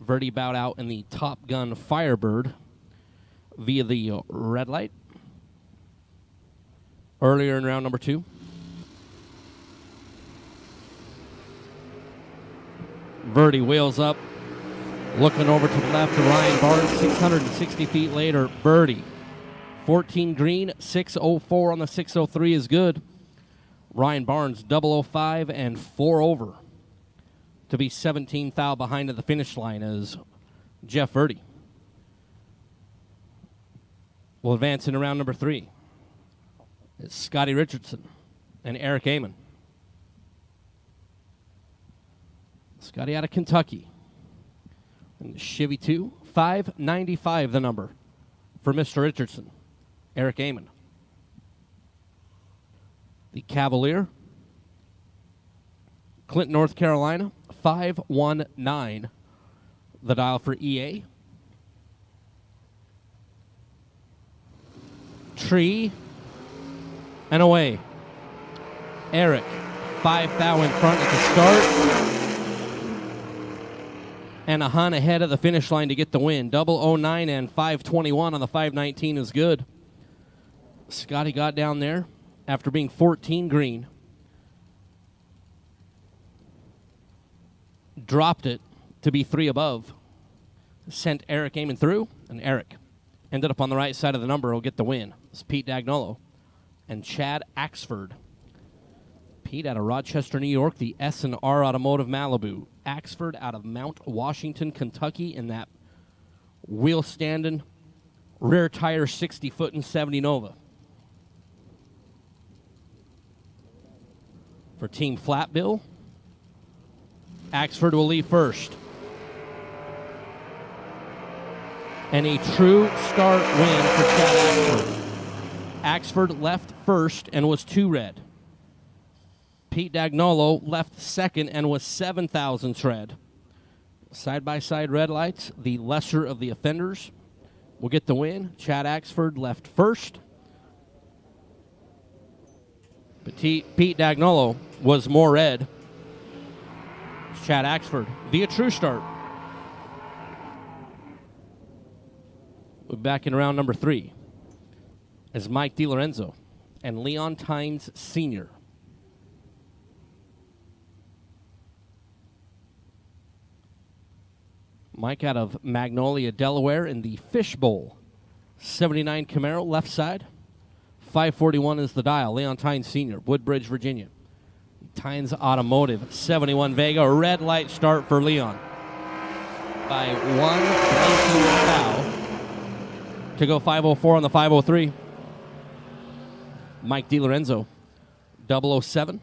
[SPEAKER 4] Verdi bowed out in the Top Gun Firebird via the red light earlier in round number 2. Verdi wheels up, looking over to the left to Ryan Barnes, 660 feet later. Verdi, 14 green, 604 on the 603 is good. Ryan Barnes, 005 and 4 over to be 17 thou behind at the finish line as Jeff Verdi will advance into round number 3. It's Scotty Richardson and Eric Amon. Scotty out of Kentucky. And the Chevy 2, 595 the number for Mr. Richardson, Eric Amon. The Cavalier, Clinton, North Carolina, 519 the dial for EA. Tree and away. Eric, 5 thou in front at the start. And a Hun ahead of the finish line to get the win. 009 and 521 on the 519 is good. Scotty got down there after being 14 green. Dropped it to be 3 above. Sent Eric Amon through, and Eric ended up on the right side of the number. Will get the win. It's Pete Dagnolo and Chad Axford. Pete out of Rochester, New York, the S&R Automotive Malibu. Axford out of Mount Washington, Kentucky, in that wheel-standing, rear tire 60-foot and 70 Nova. For Team Flat Bill, Axford will lead first. And a true start win for Chad Axford. Axford left first and was 2 red. Pete Dagnolo left second and was 7,000 tread. Side-by-side red lights, the lesser of the offenders will get the win. Chad Axford left first. But Pete Dagnolo was more red. Chad Axford via true start. We're back in round number 3 as Mike DiLorenzo and Leon Tynes Sr. Mike out of Magnolia, Delaware in the Fishbowl 79 Camaro, left side. 541 is the dial. Leon Tynes Sr., Woodbridge, Virginia. Tynes Automotive, 71 Vega. Red light start for Leon. By 1 thou to go 504 on the 503. Mike DiLorenzo, 007.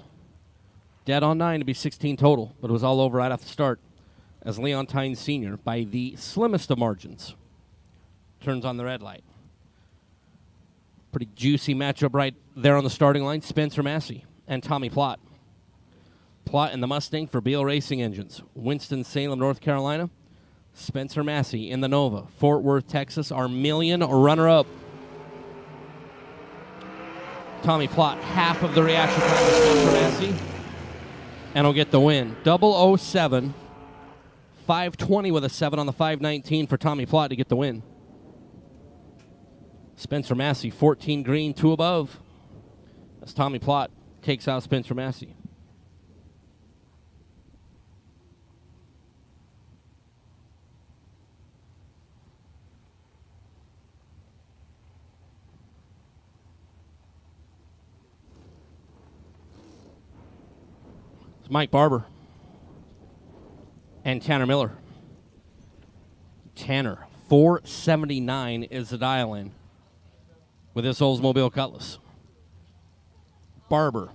[SPEAKER 4] Dead on 9 to be 16 total, but it was all over right off the start as Leon Tynes Sr., by the slimmest of margins, turns on the red light. Pretty juicy matchup right there on the starting line. Spencer Massey and Tommy Plott. Plott in the Mustang for Beal Racing Engines. Winston-Salem, North Carolina. Spencer Massey in the Nova. Fort Worth, Texas, our million runner-up. Tommy Plott, half of the reaction time with Spencer Massey. And will get the win. 007. 520 with a 7 on the 519 for Tommy Plott to get the win. Spencer Massey, 14 green, 2 above. As Tommy Plott takes out Spencer Massey. It's Mike Barber and Tanner Miller. Tanner, 479 is the dial-in with this Oldsmobile Cutlass. Barber,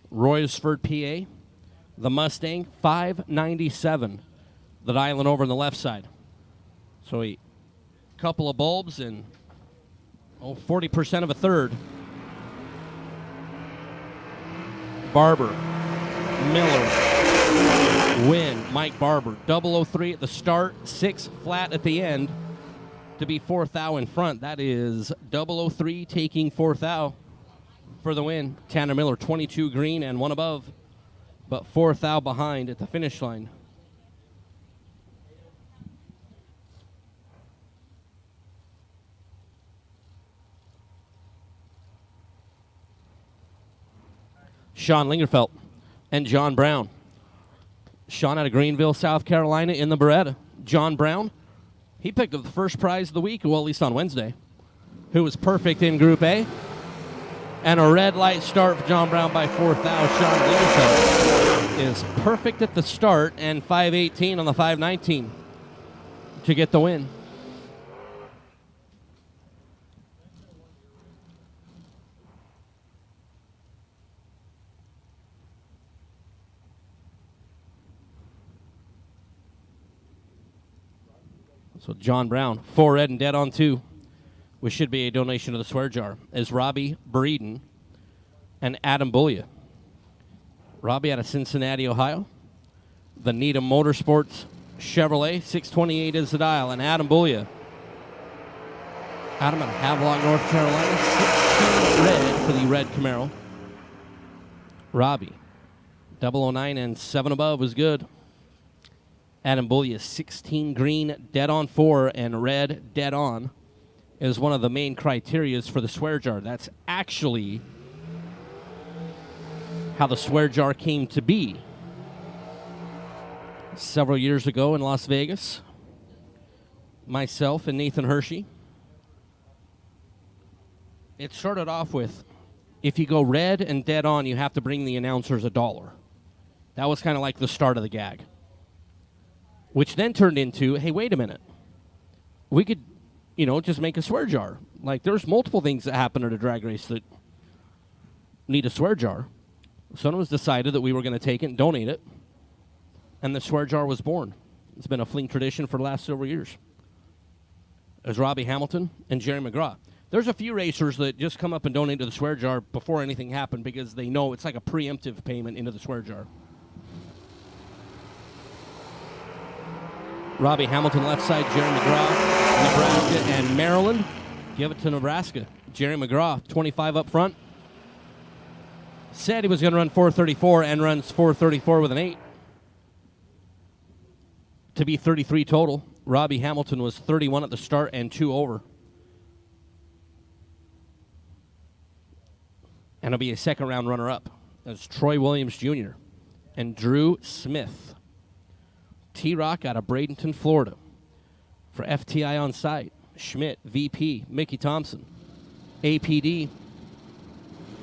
[SPEAKER 4] Royersford, PA. The Mustang, 597. the dialing over on the left side. So a couple of bulbs and 40% of a third. Barber, Miller, Wynn, Mike Barber. 003 at the start, 6 flat at the end to be 4th thou in front. That is 003 taking 4th thou for the win. Tanner Miller, 22 green and 1 above, but 4th thou behind at the finish line. Sean Lingerfelt and John Brown. Sean out of Greenville, South Carolina in the Beretta. John Brown, he picked up the first prize of the week, well, at least on Wednesday, who was perfect in Group A. And a red light start for John Brown by 4th thou. Sean Lingerfelt is perfect at the start and 5:18 on the 5:19 to get the win. So John Brown, 4 red and dead on 2, which should be a donation to the swear jar, is Robbie Breeden and Adam Bullia. Robbie out of Cincinnati, Ohio. The Needham Motorsports Chevrolet, 628 is the dial, and Adam Bullia. Adam out of Havelock, North Carolina, 16 red for the red Camaro. Robbie, 009 and 7 above was good. Adam Bullia, 16 green, dead on 4, and red, dead on, is one of the main criterias for the swear jar. That's actually how the swear jar came to be. Several years ago in Las Vegas, myself and Nathan Hershey, it started off with, if you go red and dead on, you have to bring the announcers $1. That was kind of like the start of the gag. Which then turned into, hey, wait a minute. We could, just make a swear jar. Like, there's multiple things that happen at a drag race that need a swear jar. So it was decided that we were going to take it and donate it. And the swear jar was born. It's been a Fling tradition for the last several years. There's Robbie Hamilton and Jerry McGraw. There's a few racers that just come up and donate to the swear jar before anything happened because they know it's like a preemptive payment into the swear jar. Robbie Hamilton left side, Jerry McGraw, Nebraska and Maryland. Give it to Nebraska. Jerry McGraw, 25 up front. Said he was going to run 4:34 and runs 4:34 with an 8. To be 33 total. Robbie Hamilton was 31 at the start and 2 over. And it'll be a second round runner up. That's Troy Williams Jr. and Drew Smith. T-Rock out of Bradenton, Florida for FTI on site. Schmidt, VP, Mickey Thompson. APD,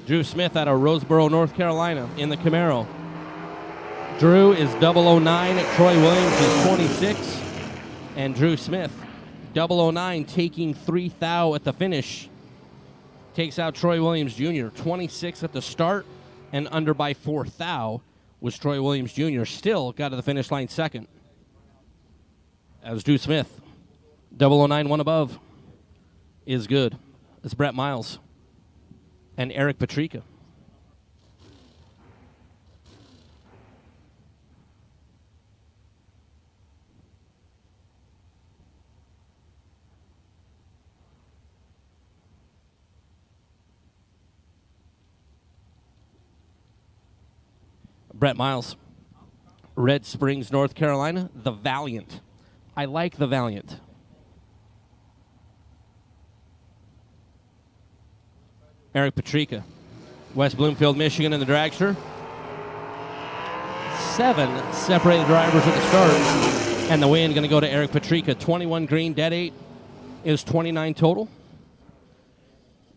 [SPEAKER 4] Drew Smith out of Roseboro, North Carolina in the Camaro. Drew is 009 at Troy Williams is 26. And Drew Smith, 009 taking 3 thou at the finish. Takes out Troy Williams Jr. 26 at the start and under by 4 thou was Troy Williams Jr. Still got to the finish line second. As Drew Smith, 009 1 above, is good. It's Brett Miles and Eric Patrica. Brett Miles, Red Springs, North Carolina, the Valiant. I like the Valiant. Eric Patrica, West Bloomfield, Michigan in the dragster. 7 separated drivers at the start. And the win going to go to Eric Patrica. 21 green, dead 8 is 29 total.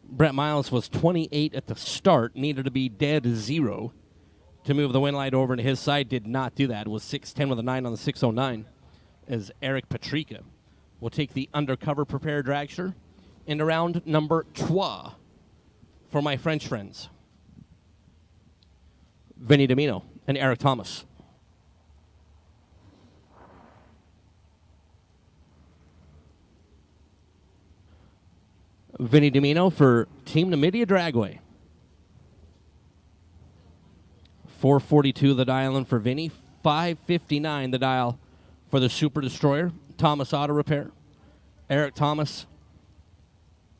[SPEAKER 4] Brett Miles was 28 at the start, needed to be dead 0 to move the win light over to his side. Did not do that. It was 6'10 with a 9 on the 609. As Eric Patrica will take the undercover prepared dragster into round number 2 for my French friends, Vinny Domino and Eric Thomas. Vinny Domino for Team Namidia Dragway. 442 the dial in for Vinny. 559 the dial for the Super Destroyer. Thomas Auto Repair. Eric Thomas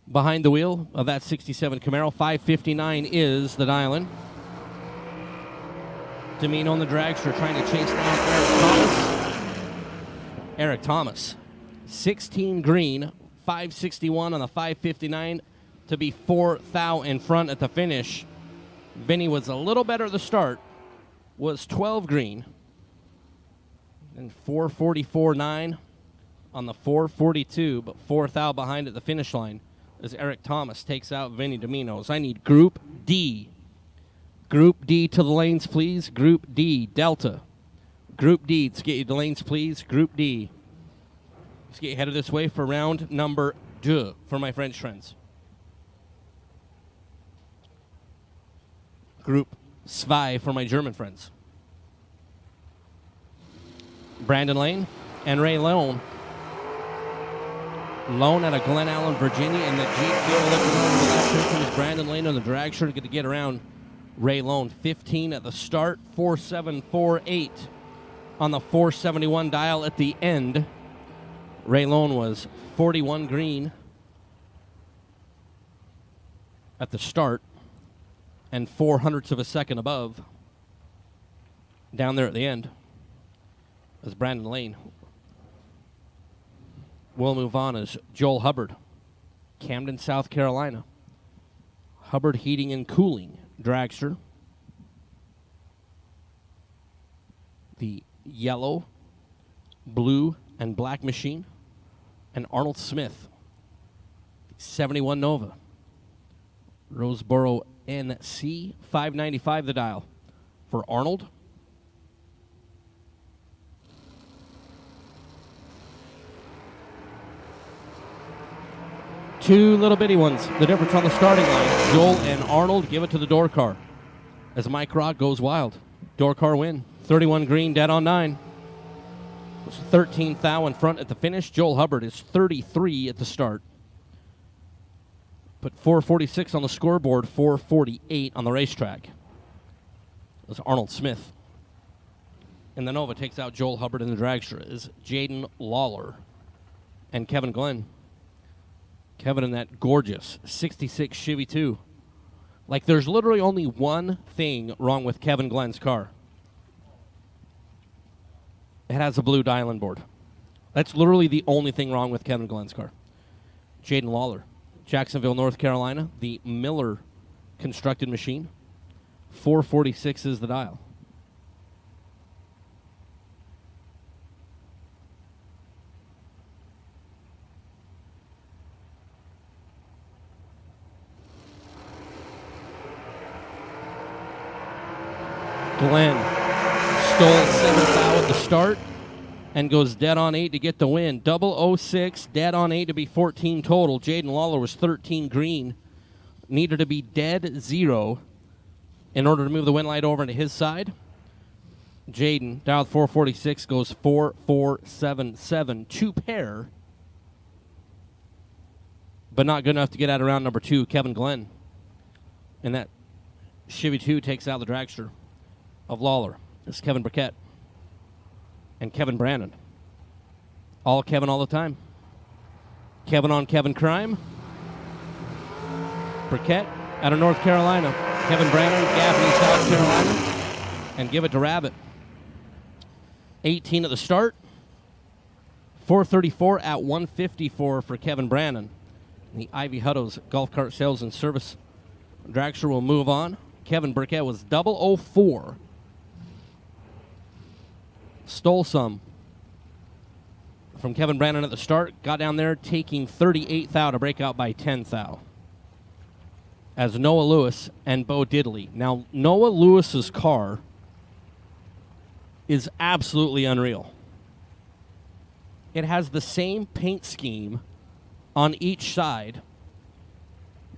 [SPEAKER 4] behind the wheel of that 67 Camaro. 559 is the dial in. Domino on the dragster trying to chase down Eric Thomas. Eric Thomas, 16 green, 561 on the 559 to be 4 thou in front at the finish. Vinny was a little better at the start, was 12 green, and 444.9 on the 442, but 4 thou behind at the finish line as Eric Thomas takes out Vinny Domino's. I need Group D. Group D to the lanes, please. Group D, Delta. Group D, let's get you to lanes, please. Group D. Let's get you headed this way for round number 2 for my French friends. Group Zwei for my German friends. Brandon Lane and Ray Lone. Lone out of Glen Allen, Virginia, and the Jeep Fuel looking over the left. Here comes Brandon Lane on the drag shirt to get around Ray Lone. 15 at the start, 4748 on the 471 dial at the end. Ray Lone was 41 green at the start and 0.04 of a second above down there at the end as Brandon Lane. We'll move on as Joel Hubbard, Camden, South Carolina. Hubbard Heating and Cooling dragster. The yellow, blue, and black machine. And Arnold Smith, 71 Nova. Roseboro NC, 595 the dial for Arnold. Two little bitty ones. The difference on the starting line. Joel and Arnold give it to the door car as Mike Rock goes wild. Door car win. 31 green, dead on 9. 13 thou in front at the finish. Joel Hubbard is 33 at the start. Put 446 on the scoreboard, 448 on the racetrack. That's Arnold Smith. And the Nova takes out Joel Hubbard in the dragster is Jaden Lawler and Kevin Glenn. Kevin in that gorgeous 66 Chevy 2. Like, there's literally only one thing wrong with Kevin Glenn's car. It has a blue dial-in board. That's literally the only thing wrong with Kevin Glenn's car. Jaden Lawler, Jacksonville, North Carolina, the Miller constructed machine. 446 is the dial. Glenn stole 7 thou at the start and goes dead on 8 to get the win. 006, dead on 8 to be 14 total. Jaden Lawler was 13 green. Needed to be dead 0 in order to move the win light over into his side. Jaden, dialed 446, goes 4477. 2 pair, but not good enough to get out of round number 2. Kevin Glenn. And that Chevy 2 takes out the dragster of Lawler. This is Kevin Burkett and Kevin Brandon. All Kevin all the time. Kevin on Kevin crime. Burkett out of North Carolina. Kevin Brandon, Gaffney, South Carolina. And give it to Rabbit. 18 at the start. 434 at 154 for Kevin Brandon. And the Ivy Hutto's Golf Cart Sales and Service dragster will move on. Kevin Burkett was 004. Stole some from Kevin Brandon at the start. Got down there taking 38 thou to break out by 10 thou. As Noah Lewis and Bo Diddley. Now, Noah Lewis's car is absolutely unreal. It has the same paint scheme on each side.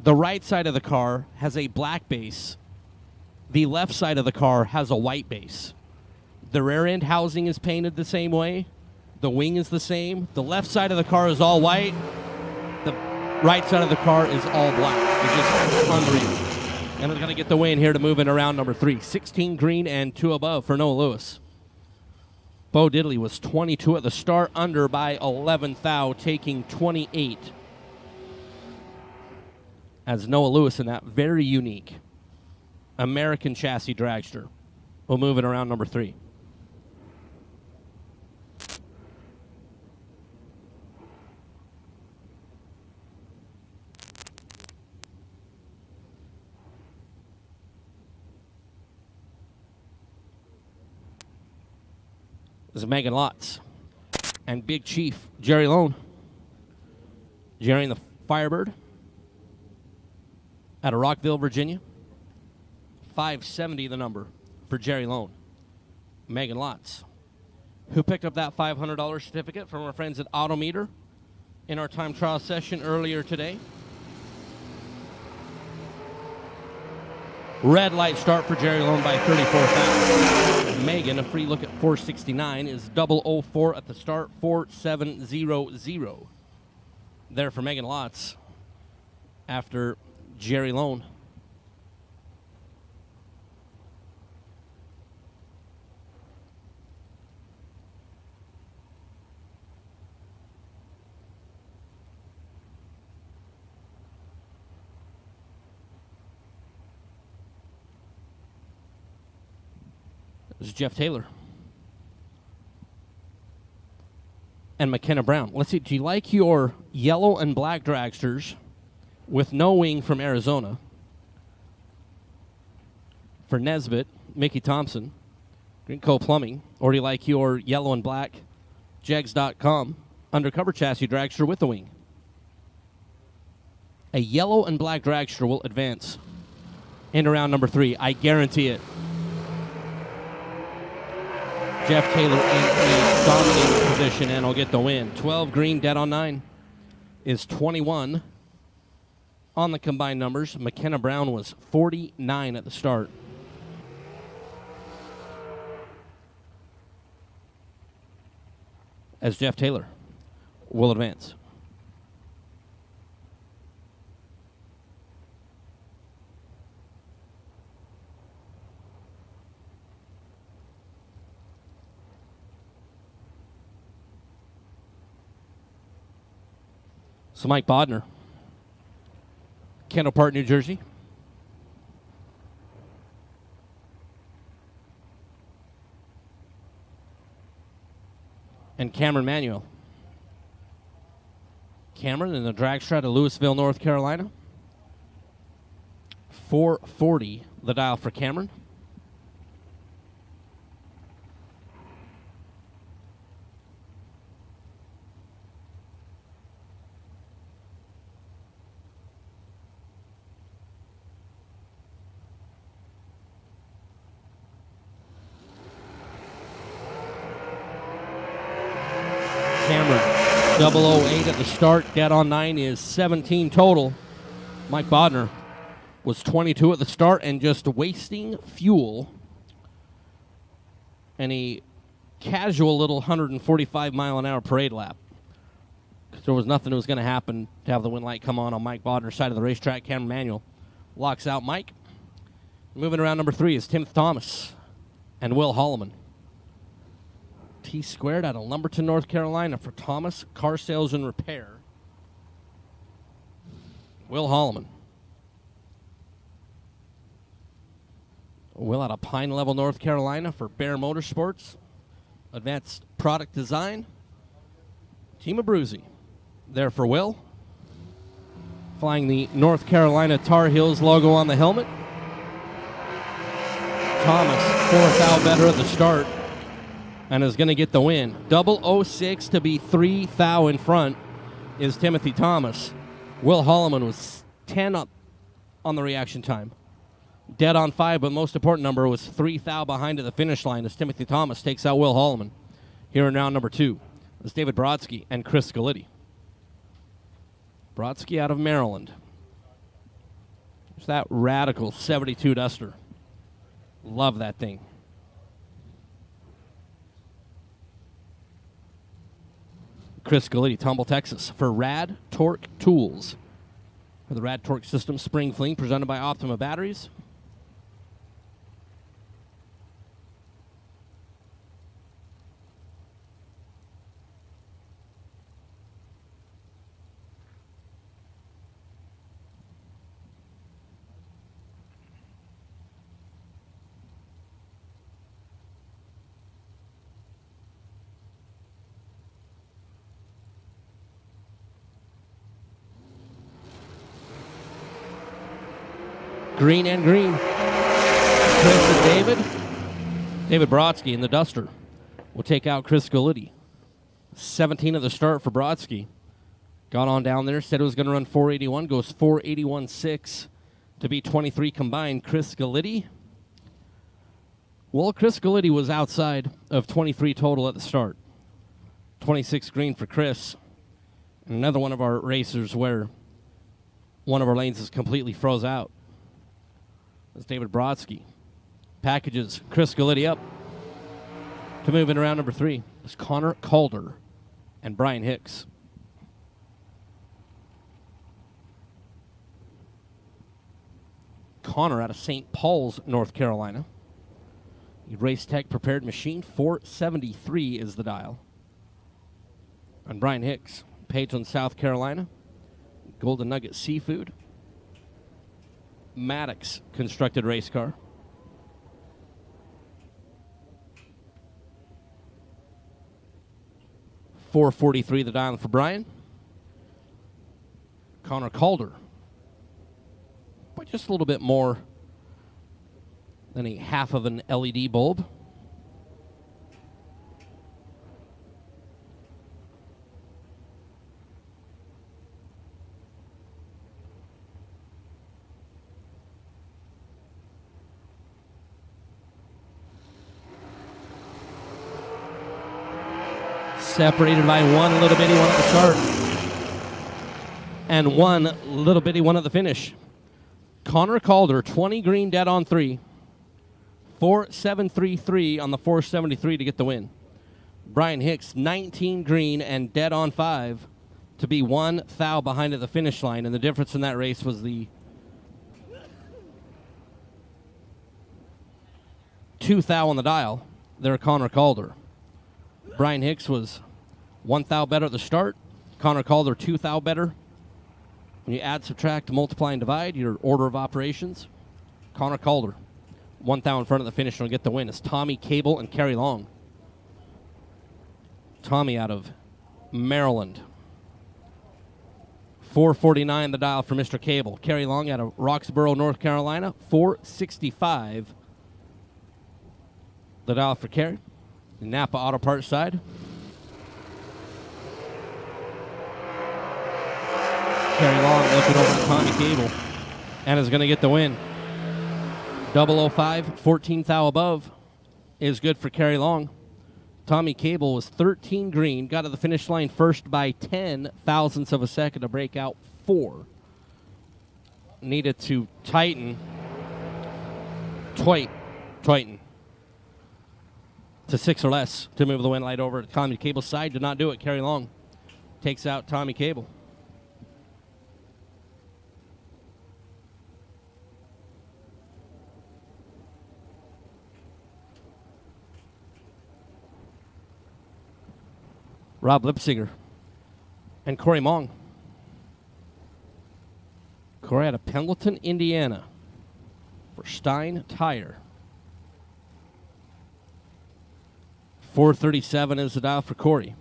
[SPEAKER 4] The right side of the car has a black base. The left side of the car has a white base. The rear end housing is painted the same way. The wing is the same. The left side of the car is all white. The right side of the car is all black. It's just unreal. And it's going to get the win here to move into round number 3. 16 green and 2 above for Noah Lewis. Bo Diddley was 22 at the start, under by 11 thou, taking 28. As Noah Lewis in that very unique American chassis dragster will move in around number 3. This is Megan Lotz and Big Chief Jerry Lone. Jerry in the Firebird out of Rockville, Virginia. 570 the number for Jerry Lone. Megan Lotz, who picked up that $500 certificate from our friends at Autometer in our time trial session earlier today. Red light start for Jerry Lone by 34,000. Megan, a free look at 469, is 004 at the start, 4700. There for Megan Lotz after Jerry Lone. This is Jeff Taylor. And McKenna Brown. Let's see, do you like your yellow and black dragsters with no wing from Arizona? For Nesbitt, Mickey Thompson, Greenco Plumbing. Or do you like your yellow and black Jegs.com undercover chassis dragster with a wing? A yellow and black dragster will advance into round number 3. I guarantee it. Jeff Taylor in a dominating position and will get the win. 12 green, dead on 9 is 21 on the combined numbers. McKenna Brown was 49 at the start. As Jeff Taylor will advance. So Mike Bodner, Kendall Park, New Jersey. And Cameron Manuel. Cameron in the dragster out of Louisville, North Carolina. 440 the dial for Cameron. Cameron, 008 at the start, dead on 9 is 17 total. Mike Bodner was 22 at the start and just wasting fuel. And a casual little 145 mile an hour parade lap. Because there was nothing that was going to happen to have the wind light come on Mike Bodner's side of the racetrack. Cameron Manuel locks out Mike. Moving around number 3 is Tim Thomas and Will Holloman. T squared out of Lumberton, North Carolina for Thomas Car Sales and Repair. Will Holloman. Will out of Pine Level, North Carolina for Bear Motorsports. Advanced Product Design. Team Abruzzi. There for Will. Flying the North Carolina Tar Heels logo on the helmet. Thomas, 4th out better at the start. And is going to get the win. 006 to be 3 thou in front is Timothy Thomas. Will Holloman was 10 up on the reaction time. Dead on 5, but most important number was 3 thou behind at the finish line as Timothy Thomas takes out Will Holloman. Here in round number 2 is David Brodsky and Chris Scalitti. Brodsky out of Maryland. There's that radical 72 Duster. Love that thing. Chris Scalitti, Tumble, Texas, for RAD Torque Tools. for the Rad Torque System Spring Fling presented by Optima Batteries. Green and green. Chris and David. David Brodsky in the Duster will take out Chris Galiti. 17 at the start for Brodsky. Got on down there, said it was going to run 481, goes 481.6 to be 23 combined. Chris Galiti. Well, Chris Galiti was outside of 23 total at the start. 26 green for Chris. And another one of our racers where one of our lanes is completely froze out. That's David Brodsky. Packages Chris Galiti up to move in around number 3. It's Connor Calder and Brian Hicks. Connor out of St. Paul's, North Carolina. Race Tech prepared machine, 473 is the dial. And Brian Hicks, Pageland, South Carolina. Golden Nugget Seafood. Maddox constructed race car. $443 the dial for Brian. Connor Calder, by just a little bit more than a half of an LED bulb. Separated by one little bitty one at the start. And one little bitty one at the finish. Connor Calder, 20 green, dead on 3. 4.733 on the 473 to get the win. Brian Hicks, 19 green and dead on 5 to be 1 thou behind at the finish line. And the difference in that race was the 2 thou on the dial. There, Connor Calder. Brian Hicks was 1 thou better at the start. Connor Calder 2 thou better. When you add, subtract, multiply, and divide your order of operations, Connor Calder 1 thou in front of the finish and will get the win. It's Tommy Cable and Kerry Long. Tommy out of Maryland. 449 the dial for Mr. Cable. Kerry Long out of Roxborough, North Carolina. 465 the dial for Kerry. The Napa Auto Parts side. Kerry Long looking over to Tommy Cable and is going to get the win. 005, 14 thou above is good for Kerry Long. Tommy Cable was 13 green, got to the finish line first by 10 thousandths of a second to break out 4. Needed to tighten to 6 or less to move the win light over to Tommy Cable's side. Did not do it. Kerry Long takes out Tommy Cable. Rob Lipsinger and Corey Mong. Corey out of Pendleton, Indiana for Stein Tire. 437 is the dial for Corey.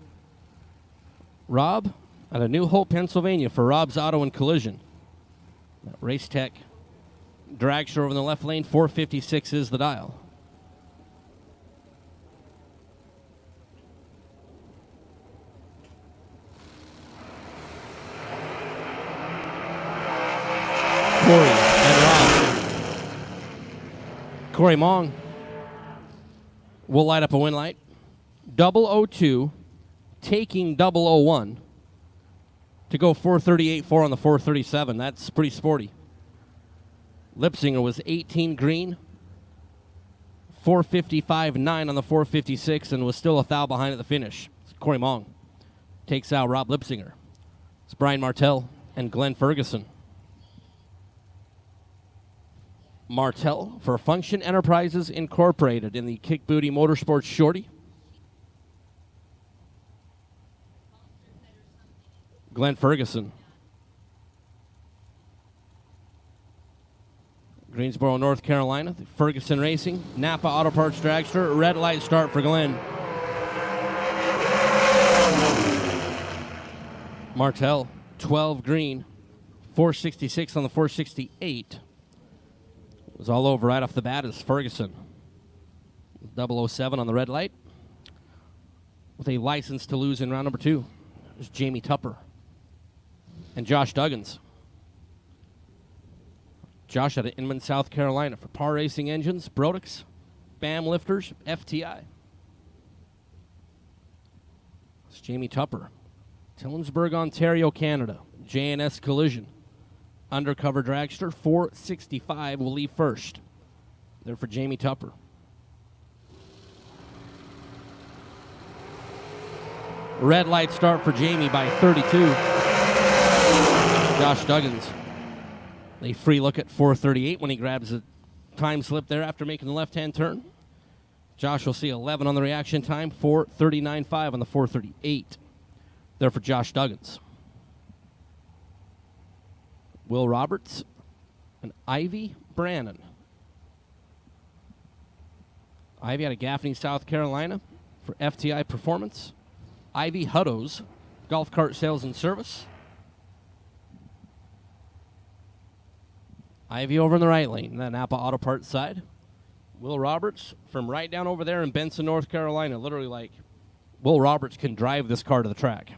[SPEAKER 4] Rob out of New Hope, Pennsylvania for Rob's Auto and Collision. Race Tech dragster over in the left lane. 456 is the dial. Corey and Rob. Corey Mong will light up a win light. 002 taking 001 to go 438.4 on the 437. That's pretty sporty. Lipsinger was 18 green, 455.9 on the 456, and was still a thou behind at the finish. Corey Mong takes out Rob Lipsinger. It's Brian Martell and Glenn Ferguson. Martell for Function Enterprises Incorporated in the Kick Booty Motorsports Shorty. Glenn Ferguson. Greensboro, North Carolina. The Ferguson Racing. Napa Auto Parts Dragster. Red light start for Glenn. Martell, 12 green. 466 on the 468. It was all over right off the bat as Ferguson. 007 on the red light. With a license to lose in round number 2. There's Jamie Tupper and Josh Duggins. Josh out of Inman, South Carolina for Par Racing Engines, Brodix, BAM Lifters, FTI. It's Jamie Tupper. Tillensburg, Ontario, Canada. JNS Collision. Undercover Dragster, 465 will leave first. There for Jamie Tupper. Red light start for Jamie by 32. Josh Duggins. A free look at 438 when he grabs a time slip there after making the left-hand turn. Josh will see 11 on the reaction time, 439.5 on the 438. There for Josh Duggins. Will Roberts and Ivy Brannon. Ivy out of Gaffney, South Carolina for FTI Performance. Ivy Huttos, Golf Cart Sales and Service. Ivy over in the right lane, the Napa Auto Parts side. Will Roberts from right down over there in Benson, North Carolina. Literally like Will Roberts can drive this car to the track.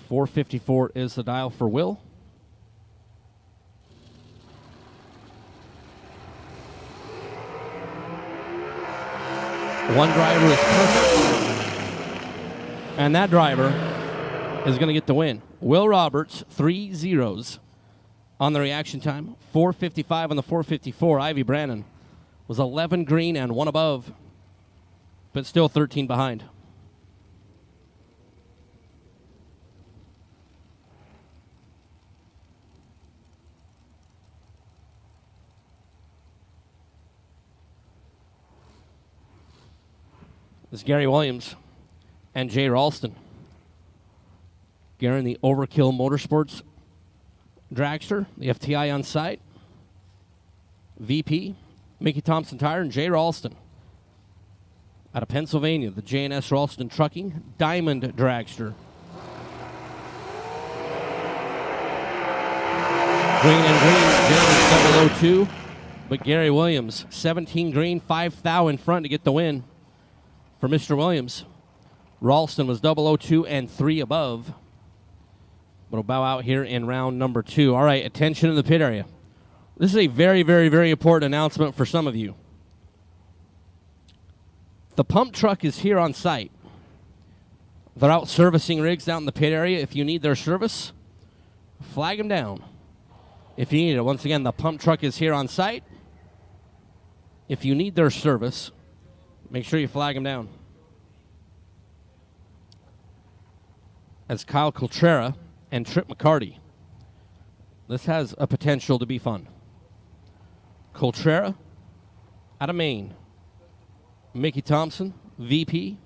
[SPEAKER 4] 454 is the dial for Will. One driver is perfect. And that driver is going to get the win. Will Roberts, 3 zeros on the reaction time. 455 on the 454. Ivy Brannon was 11 green and 1 above, but still 13 behind. This is Gary Williams and Jay Ralston. Gary in the Overkill Motorsports Dragster, the FTI on site. VP, Mickey Thompson Tire, and Jay Ralston. Out of Pennsylvania, the J&S Ralston Trucking Diamond Dragster. Green and green, Jay 002. But Gary Williams, 17 green, 5 thou in front to get the win. For Mr. Williams, Ralston was 002 and 3 above. But will bow out here in round number 2. All right, attention in the pit area. This is a very, very, very important announcement for some of you. The pump truck is here on site. They're out servicing rigs out in the pit area. If you need their service, flag them down. If you need it, once again, the pump truck is here on site. If you need their service, make sure you flag them down. As Kyle Coltrera and Trip McCarty. This has a potential to be fun. Coltrera out of Maine. Mickey Thompson, VP.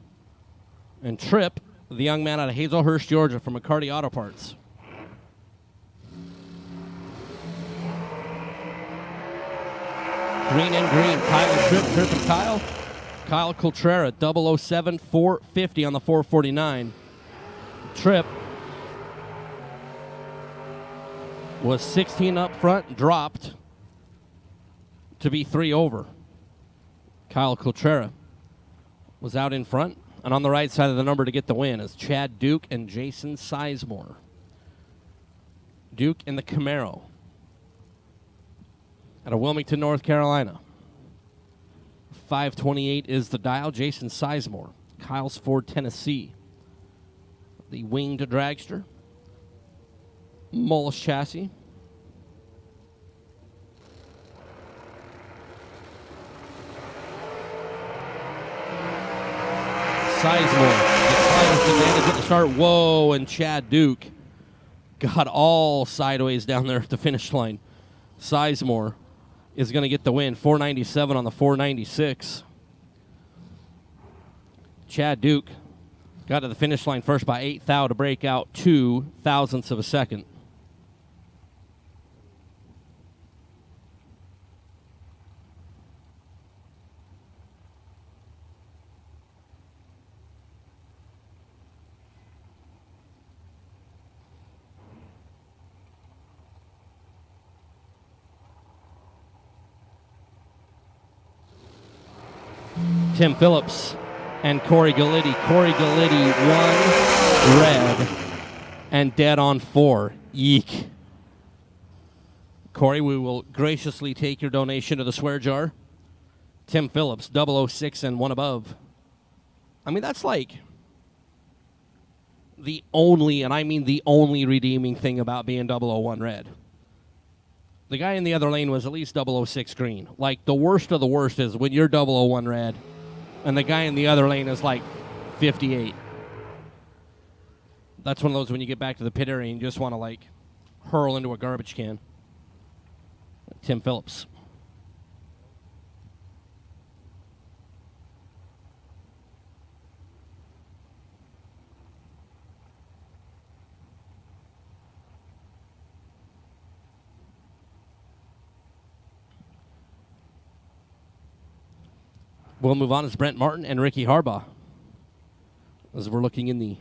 [SPEAKER 4] And Trip, the young man out of Hazelhurst, Georgia, from McCarty Auto Parts. Green and green. Kyle and Trip, Trip and Kyle. Kyle Coltrera, 007, 450 on the 449. Trip was 16 up front, dropped to be 3 over. Kyle Coltrera was out in front, and on the right side of the number to get the win is Chad Duke and Jason Sizemore. Duke in the Camaro out of Wilmington, North Carolina. 528 is the dial. Jason Sizemore, Kyle's Ford, Tennessee. The winged dragster. Mullis chassis. Sizemore, the slightest advantage at the start. Whoa, and Chad Duke got all sideways down there at the finish line. Sizemore is going to get the win. 497 on the 496. Chad Duke got to the finish line first by 8 thou to break out 2 thousandths of a second. Tim Phillips and Corey Galitti. Corey Galitti 1 red and dead on 4. Yeek. Corey, we will graciously take your donation to the swear jar. Tim Phillips 006 and 1 above. I mean, that's like the only, and I mean the only redeeming thing about being 001 red. The guy in the other lane was at least 006 green. Like, the worst of the worst is when you're 001 red and the guy in the other lane is like 58. That's one of those when you get back to the pit area and you just want to, like, hurl into a garbage can. Tim Phillips. We'll move on as Brent Martin and Ricky Harbaugh. As we're looking in the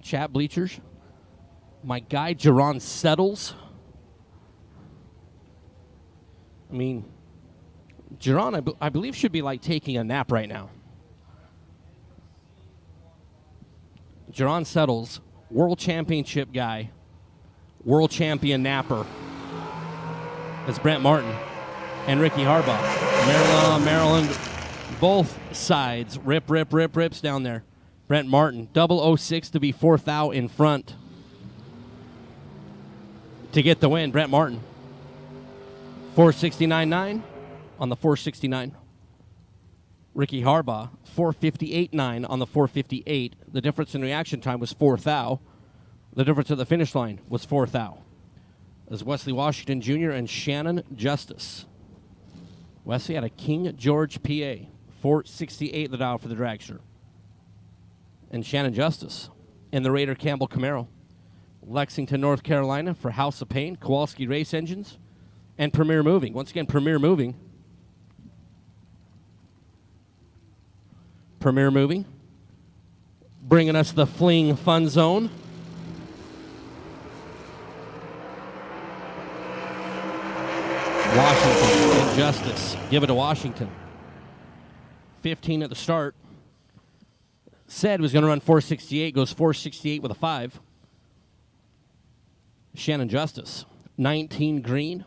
[SPEAKER 4] chat bleachers, my guy Jerron Settles. I mean, Jerron, I believe, should be like taking a nap right now. Jerron Settles, world championship guy, world champion napper. That's Brent Martin and Ricky Harbaugh. Maryland, both sides. Rips down there. Brent Martin, 006 to be 4th out in front to get the win. Brent Martin, 469.9 on the 469. Ricky Harbaugh, 458.9 on the 458. The difference in reaction time was 4th out. The difference at the finish line was 4th out. As Wesley Washington Jr. and Shannon Justice. Wesley had a King George PA, 468 the dial for the dragster. And Shannon Justice in the Raider Campbell Camaro. Lexington, North Carolina for House of Pain, Kowalski Race Engines, and Premier Moving. Once again, Premier Moving. Premier Moving. Bringing us the Fling Fun Zone. Washington and Justice. Give it to Washington. 15 at the start. Said was going to run 468. Goes 468 with a 5. Shannon Justice. 19 green.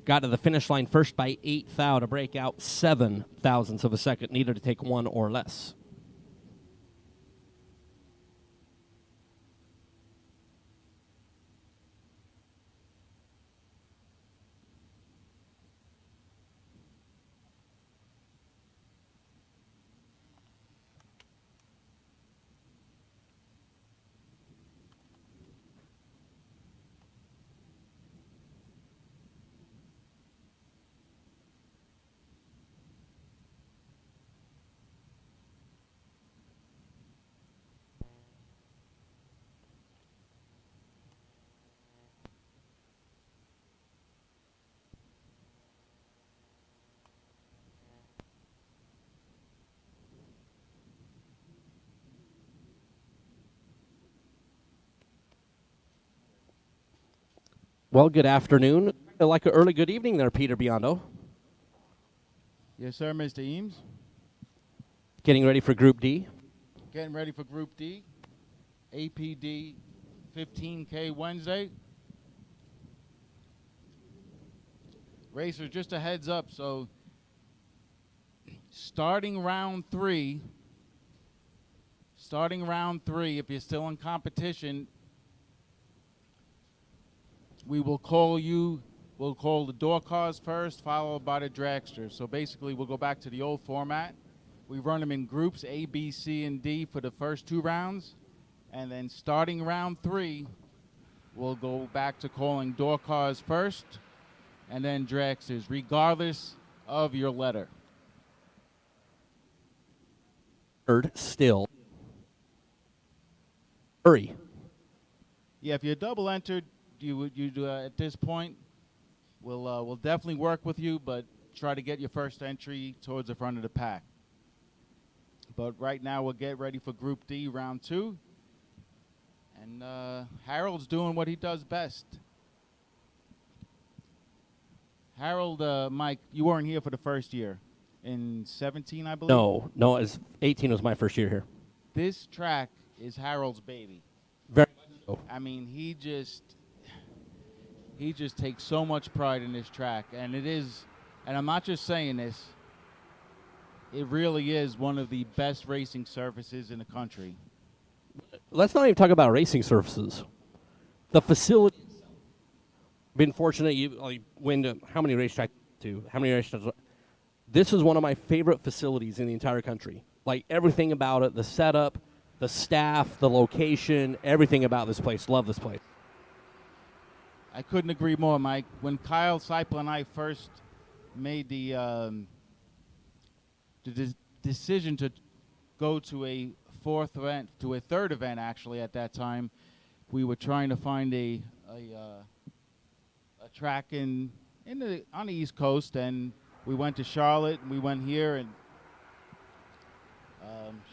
[SPEAKER 4] Got to the finish line first by 8 thou to break out 7 thousandths of a second. Needed to take 1 or less. Well, good afternoon. Like an early good evening there, Peter Biondo.
[SPEAKER 21] Yes, sir, Mr. Eames.
[SPEAKER 4] Getting ready for Group D.
[SPEAKER 21] Getting ready for Group D. APD 15K Wednesday. Racers, just a heads up. So, starting round three, if you're still in competition, we will call you, we'll call the door cars first, followed by the dragster. So basically, we'll go back to the old format. We run them in groups A, B, C, and D for the first 2 rounds. And then starting round 3, we'll go back to calling door cars first and then dragsters, regardless of your letter.
[SPEAKER 4] Third still. Hurry.
[SPEAKER 21] Yeah, if you're double entered, you at this point, we'll definitely work with you, but try to get your first entry towards the front of the pack. But right now, we'll get ready for Group D, round 2. And Harold's doing what he does best. Harold, Mike, you weren't here for the first year. In 17, I believe?
[SPEAKER 4] No, it's 18 was my first year here.
[SPEAKER 21] This track is Harold's baby.
[SPEAKER 4] Very much so.
[SPEAKER 21] I mean, he just takes so much pride in this track. And it is, and I'm not just saying this, it really is one of the best racing surfaces in the country.
[SPEAKER 4] Let's not even talk about racing surfaces. The facility. Been fortunate. You win to how many racetracks to? How many racetracks? This is one of my favorite facilities in the entire country. Like everything about it, the setup, the staff, the location, everything about this place. Love this place.
[SPEAKER 21] I couldn't agree more, Mike. When Kyle Seipel and I first made the decision to go to a third event, actually, at that time, we were trying to find a track on the East Coast, and we went to Charlotte, and we went here, and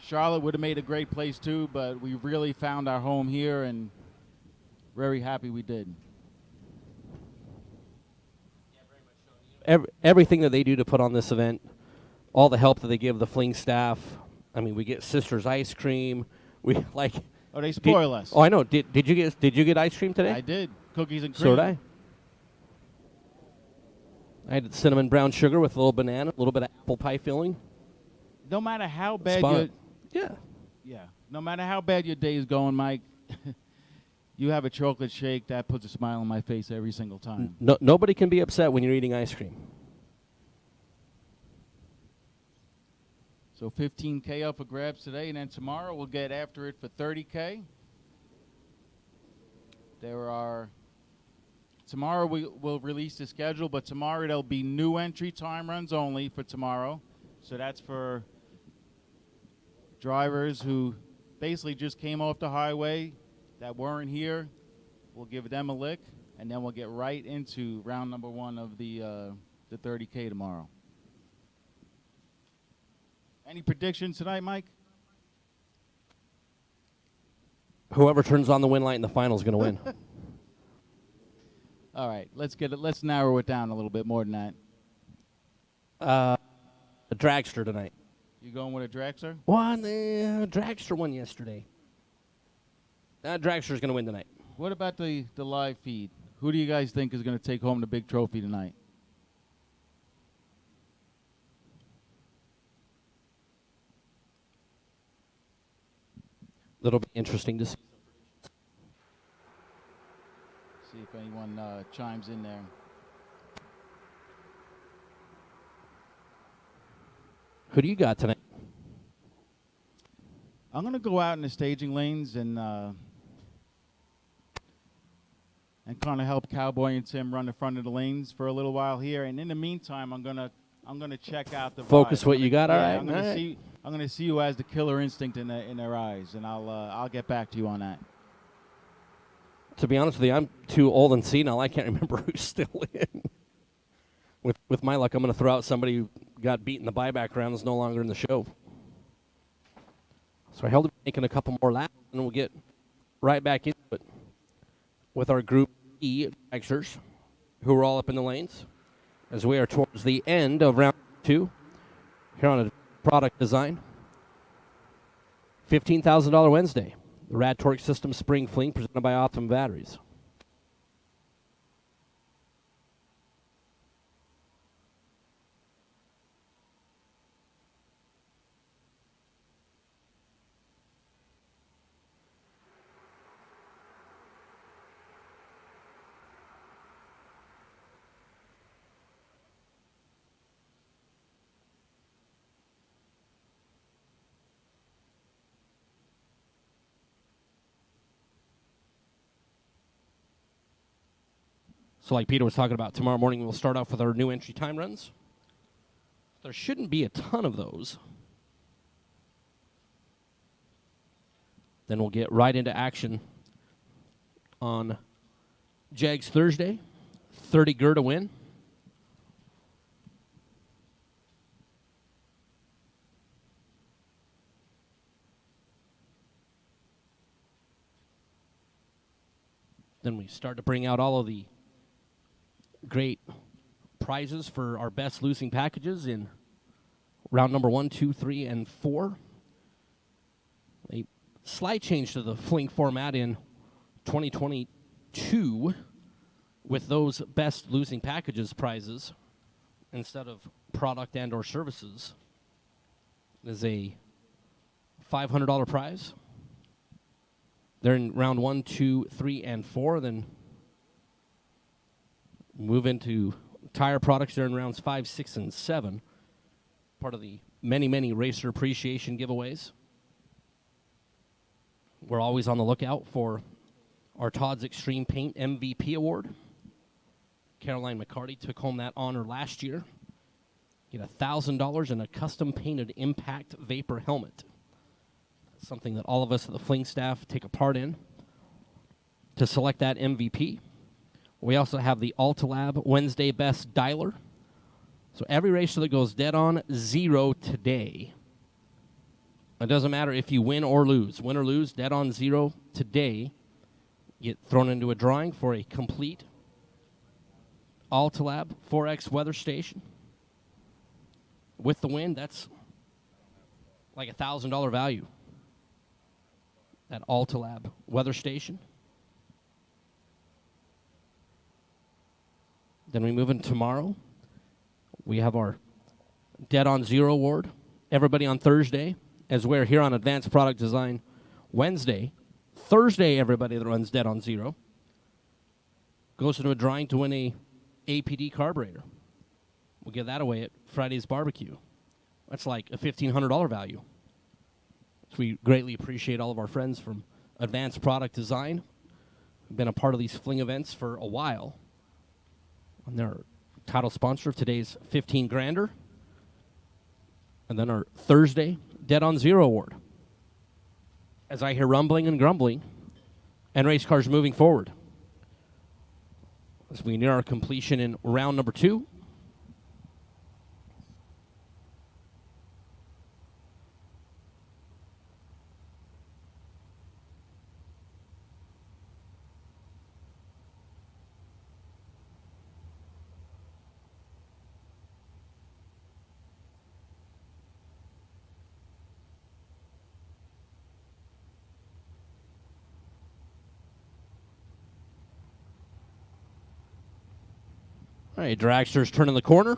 [SPEAKER 21] Charlotte would have made a great place too, but we really found our home here, and very happy we did.
[SPEAKER 4] Everything that they do to put on this event, all the help that they give the Fling staff. I mean, we get Sisters ice cream. We like.
[SPEAKER 21] Oh, they spoil us.
[SPEAKER 4] Oh, I know. Did you get ice cream today?
[SPEAKER 21] I did. Cookies and cream.
[SPEAKER 4] So did I. I had cinnamon brown sugar with a little banana, a little bit of apple pie filling.
[SPEAKER 21] No matter how bad no matter how bad your day is going, Mike, you have a chocolate shake that puts a smile on my face every single time.
[SPEAKER 4] Nobody can be upset when you're eating ice cream.
[SPEAKER 21] So $15K up for grabs today, and then tomorrow we'll get after it for $30K. Tomorrow we'll release the schedule, but tomorrow there'll be new entry time runs only for tomorrow. So that's for drivers who basically just came off the highway that weren't here. We'll give them a lick, and then we'll get right into round number 1 of the 30K tomorrow. Any predictions tonight, Mike?
[SPEAKER 4] Whoever turns on the win light in the final is going to win.
[SPEAKER 21] All right, let's narrow it down a little bit more than that.
[SPEAKER 4] A dragster tonight.
[SPEAKER 21] You going with a dragster?
[SPEAKER 4] The dragster won yesterday. That dragster's going to win tonight.
[SPEAKER 21] What about the live feed? Who do you guys think is going to take home the big trophy tonight?
[SPEAKER 4] It'll be interesting to see.
[SPEAKER 21] See if anyone chimes in there.
[SPEAKER 4] Who do you got tonight?
[SPEAKER 21] I'm going to go out in the staging lanes and kind of help Cowboy and Tim run the front of the lanes for a little while here. And in the meantime, I'm gonna check out the
[SPEAKER 4] focus
[SPEAKER 21] vibe.
[SPEAKER 4] what you got. All right.
[SPEAKER 21] I'm gonna see who has the killer instinct in their eyes, and I'll get back to you on that.
[SPEAKER 4] To be honest with you, I'm too old and senile. I can't remember who's still in. With my luck, I'm going to throw out somebody who got beat in the buyback round is no longer in the show. So I held it making a couple more laps, and we'll get right back into it with our Group E dragsters, who are all up in the lanes, as we are towards the end of round 2 here on a product design. $15,000 Wednesday. The RAD Torque System Spring Fling presented by Anthem Batteries. So like Peter was talking about, tomorrow morning we'll start off with our new entry time runs. There shouldn't be a ton of those. Then we'll get right into action on Jags Thursday. 30 GER to win. Then we start to bring out all of the great prizes for our best losing packages in round number 1, 2, 3, and 4. A slight change to the Fling format in 2022 with those best losing packages prizes instead of product and or services is a $500 prize. They're in round 1, 2, 3, and 4. Then move into tire products. They're in rounds 5, 6, and 7. Part of the many, many racer appreciation giveaways. We're always on the lookout for our Todd's Extreme Paint MVP award. Caroline McCarty took home that honor last year. Get $1,000 and a custom painted Impact Vapor helmet. That's something that all of us at the Fling staff take a part in to select that MVP. We also have the Altalab Wednesday Best Dialer. So every racer that goes dead on 0 today, it doesn't matter if you win or lose, dead on 0 today, get thrown into a drawing for a complete Altalab 4X weather station. With the win, that's like $1,000 value. That Altalab weather station. Then we move in tomorrow. We have our Dead on 0 award. Everybody on Thursday, as we're here on Advanced Product Design Wednesday. Thursday, everybody that runs Dead on 0 goes into a drawing to win a APD carburetor. We'll give that away at Friday's barbecue. That's like a $1,500 value. So we greatly appreciate all of our friends from Advanced Product Design who've been a part of these Fling events for a while. And they're title sponsor of today's 15 Grander. And then our Thursday Dead on 0 award. As I hear rumbling and grumbling, and race cars moving forward. As we near our completion in round number 2. All right, dragsters turning the corner.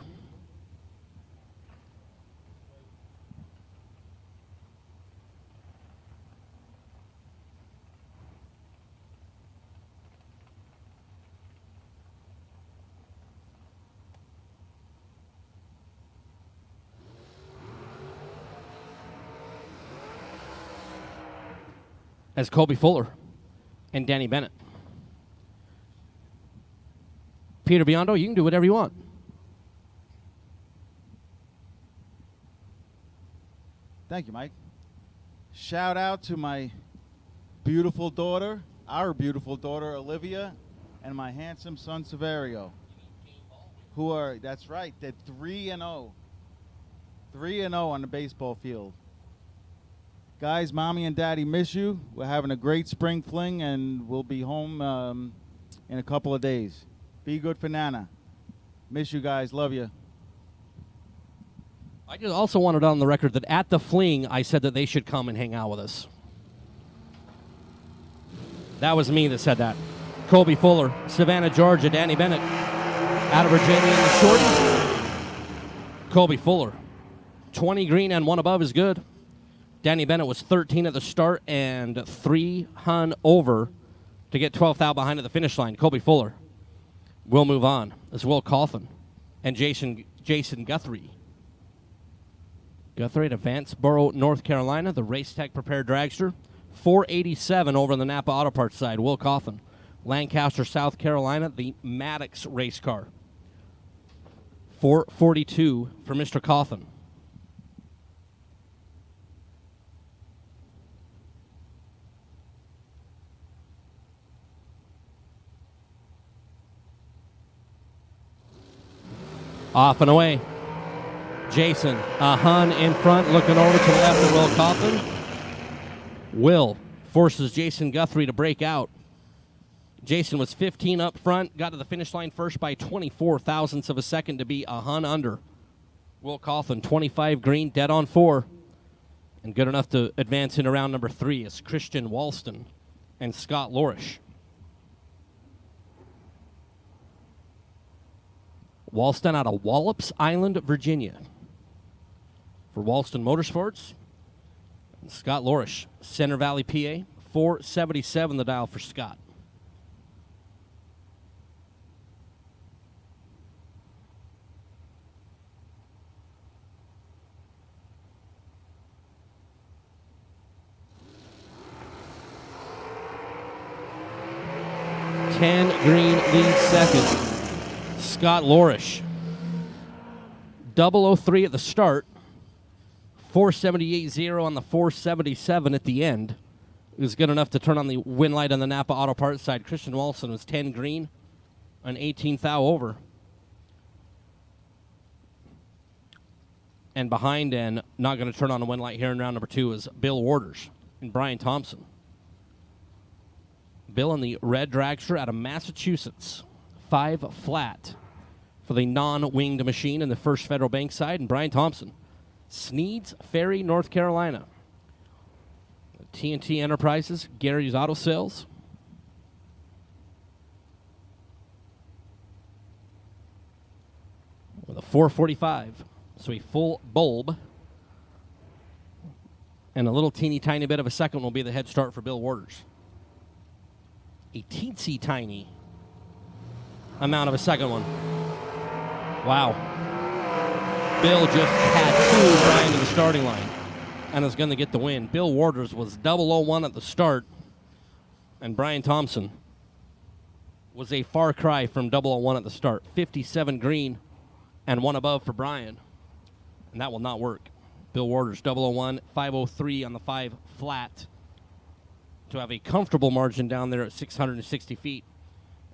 [SPEAKER 4] As Colby Fuller and Danny Bennett. Peter Biondo, you can do whatever you want.
[SPEAKER 21] Thank you, Mike. Shout out to my beautiful daughter, our beautiful daughter, Olivia, and my handsome son, Severio, who are, that's right, they're 3-0. 3-0 on the baseball field. Guys, Mommy and Daddy miss you. We're having a great spring fling, and we'll be home in a couple of days. Be good for Nana. Miss you guys. Love you.
[SPEAKER 4] I just also wanted on the record that at the Fling, I said that they should come and hang out with us. That was me that said that. Colby Fuller, Savannah, Georgia, Danny Bennett, out of Virginia in the shorty. Colby Fuller, 20 green and 1 above is good. Danny Bennett was 13 at the start and 3 hun over to get 12th out behind at the finish line. Colby Fuller will move on. As Will Coughlin and Jason Guthrie. Guthrie at Vanceboro, North Carolina, the Race Tech prepared dragster. 487 over on the Napa Auto Parts side. Will Coughlin Lancaster, South Carolina, the Maddox race car. 442 for Mr. Cawthon. Off and away. Jason, a Hun in front, looking over to the left of Will Cawthon. Will forces Jason Guthrie to break out. Jason was 15 up front, got to the finish line first by 24 thousandths of a second to be a Hun under. Will Cawthon, 25 green, dead on 4. And good enough to advance into round number 3 is Christian Walston and Scott Lorish. Walston out of Wallops Island, Virginia. For Walston Motorsports, and Scott Lorish, Center Valley, PA, 477 the dial for Scott. Ten green leads second. Scott Lorish, 003 at the start, 478.0 on the 477 at the end. It was good enough to turn on the win light on the Napa Auto Parts side. Christian Walston was 10 green, an 18 thou over. And behind and not going to turn on the win light here in round number 2 is Bill Warders and Brian Thompson. Bill in the red dragster out of Massachusetts, 5 flat for the non-winged machine in the First Federal Bank side, and Brian Thompson, Sneads Ferry, North Carolina. TNT Enterprises, Gary's Auto Sales. With a 445, so a full bulb. And a little teeny tiny bit of a second will be the head start for Bill Warders. A teensy tiny amount of a second one. Wow. Bill just tattooed Brian to the starting line and is going to get the win. Bill Warders was 001 at the start, and Brian Thompson was a far cry from 001 at the start. 57 green and 1 above for Brian, and that will not work. Bill Warders, 001, 503 on the 5 flat to have a comfortable margin down there at 660 feet.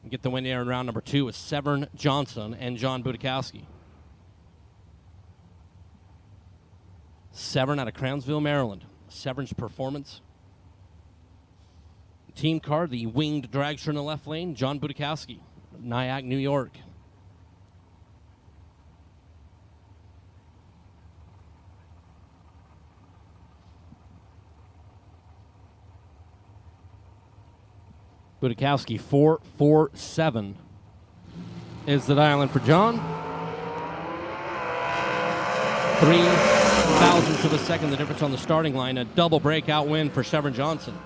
[SPEAKER 4] And get the win there in round number 2 with Severn Johnson and John Budakowski. Severn out of Crownsville, Maryland. Severn's Performance. Team car, the winged dragster in the left lane, John Budakowski, Nyack, New York. Budakowski, 447 is the dial in for John. 3 thousandths of a second, the difference on the starting line. A double breakout win for Severn Johnson.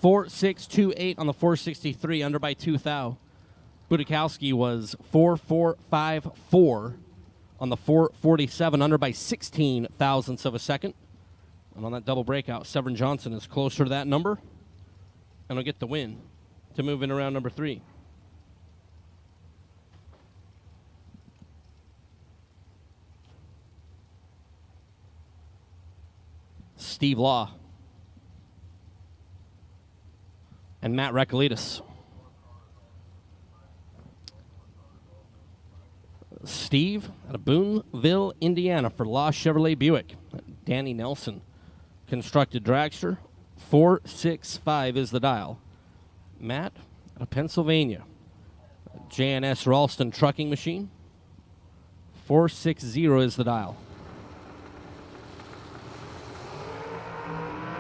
[SPEAKER 4] 4.628 on the 463, under by 2 thou. Budakowski was 4.454 on the 447, under by 16 thousandths of a second. And on that double breakout, Severn Johnson is closer to that number and will get the win to move into round number 3. Steve Law and Matt Recolletus. Steve out of Boonville, Indiana for Law Chevrolet Buick. Danny Nelson, constructed dragster. 465 is the dial. Matt out of Pennsylvania. JNS Ralston Trucking Machine. 460 is the dial.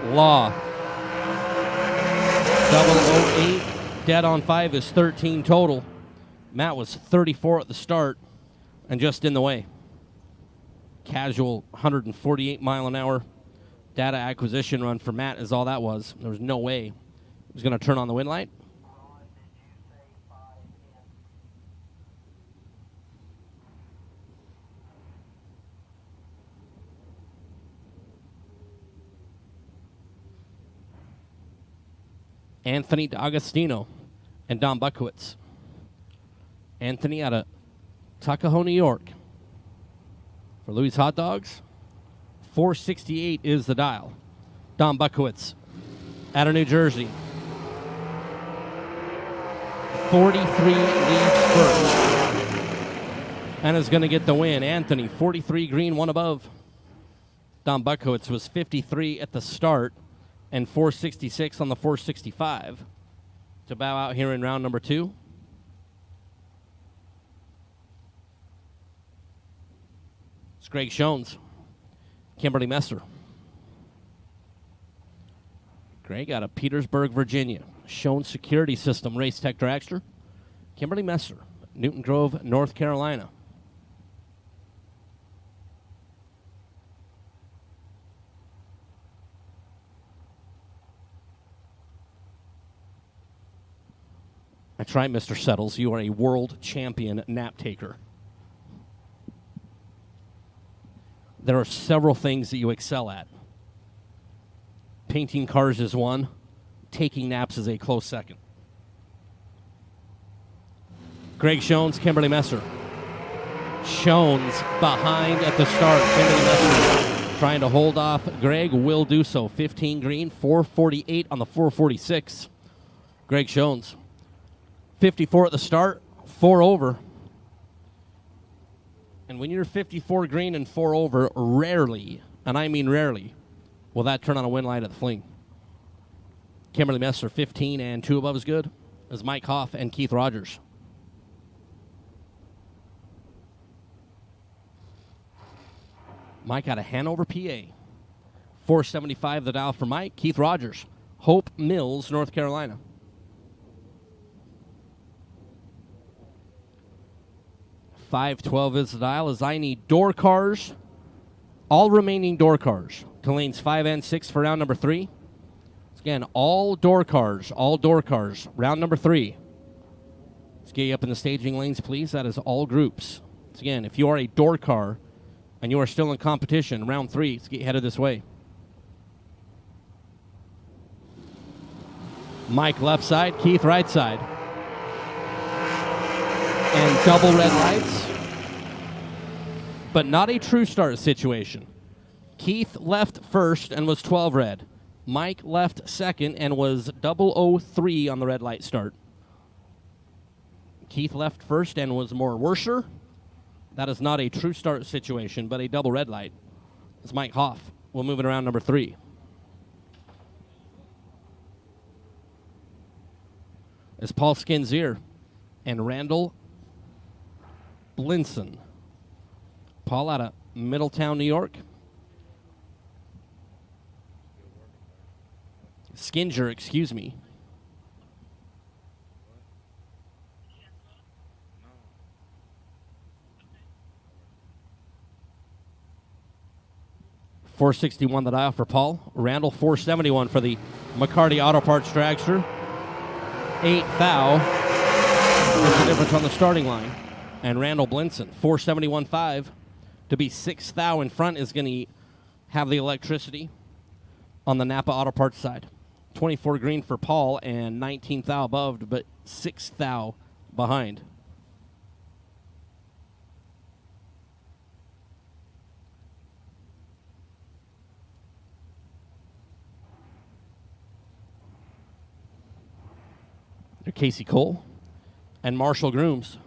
[SPEAKER 4] Law. 008. Dead on 5 is 13 total. Matt was 34 at the start and just in the way. Casual 148 mile an hour data acquisition run for Matt is all that was. There was no way he was going to turn on the win light. Anthony D'Agostino and Don Buckowitz. Anthony out of Tuckahoe, New York. For Louis Hot Dogs, 468 is the dial. Don Buckowitz out of New Jersey. 43 leads first. And is going to get the win. Anthony, 43 green, one above. Don Buckowitz was 53 at the start and 466 on the 465 to bow out here in round number 2. It's Greg Schoens, Kimberly Messer. Greg out of Petersburg, Virginia. Schoens Security System Race Tech Dragster. Kimberly Messer, Newton Grove, North Carolina. That's right, Mr. Settles. You are a world champion nap taker. There are several things that you excel at. Painting cars is one. Taking naps is a close second. Greg Schoens, Kimberly Messer. Schoens behind at the start. Kimberly Messer trying to hold off. Greg will do so. 15 green, 448 on the 446. Greg Schoens. 54 at the start, 4 over. And when you're 54 green and 4 over, rarely, and I mean rarely, will that turn on a win light at the Fling. Kimberly Messer, 15 and 2 above is good, as Mike Hoff and Keith Rogers. Mike out of Hanover, PA. 475 the dial for Mike. Keith Rogers, Hope Mills, North Carolina. $5.12 is the dial, as I need door cars, all remaining door cars, to lanes 5 and 6 for round number 3. Again, all door cars, round number 3. Let's get you up in the staging lanes, please. That is all groups. So again, if you are a door car and you are still in competition, round 3, let's get you headed this way. Mike left side, Keith right side. And double red lights, but not a true start situation. Keith left first and was 12 red. Mike left second and was 003 on the red light start. Keith left first and was more worser. That is not a true start situation, but a double red light. It's Mike Hoff. We'll move it around number 3. It's Paul Skinzier and Randall Blinson. Paul out of Middletown, New York. Skinger, excuse me. $461 the dial for Paul. Randall, $471 for the McCarty Auto Parts Dragster. 8 thou is the difference on the starting line. And Randall Blinson, 471.5 to be 6 thou in front, is going to have the electricity on the Napa Auto Parts side. 24 green for Paul and 19 thou above, but 6 thou behind. They're Casey Cole and Marshall Grooms.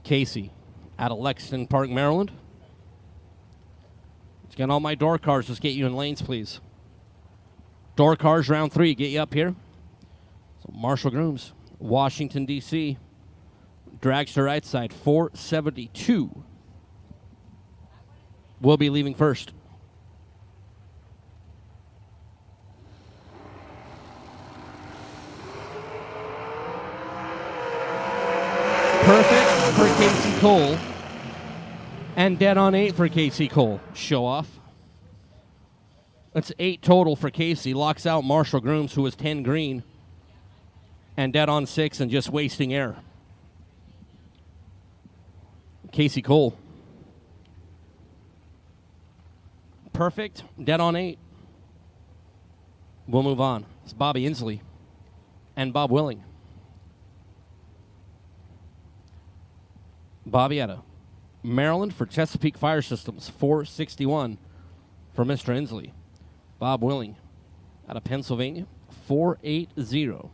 [SPEAKER 4] Casey out of Lexington Park, Maryland. Let's get all my door cars. Let's get you in lanes, please. Door cars, round 3. Get you up here. So Marshall Grooms, Washington, D.C. Dragster right side, 472. We'll be leaving first. Perfect for Casey Cole. And dead on 8 for Casey Cole. Show off. That's 8 total for Casey. Locks out Marshall Grooms, who was 10 green. And dead on 6 and just wasting air. Casey Cole. Perfect. Dead on 8. We'll move on. It's Bobby Inslee and Bob Willing. Bobby out of Maryland for Chesapeake Fire Systems, 461 for Mr. Inslee. Bob Willing out of Pennsylvania, 480.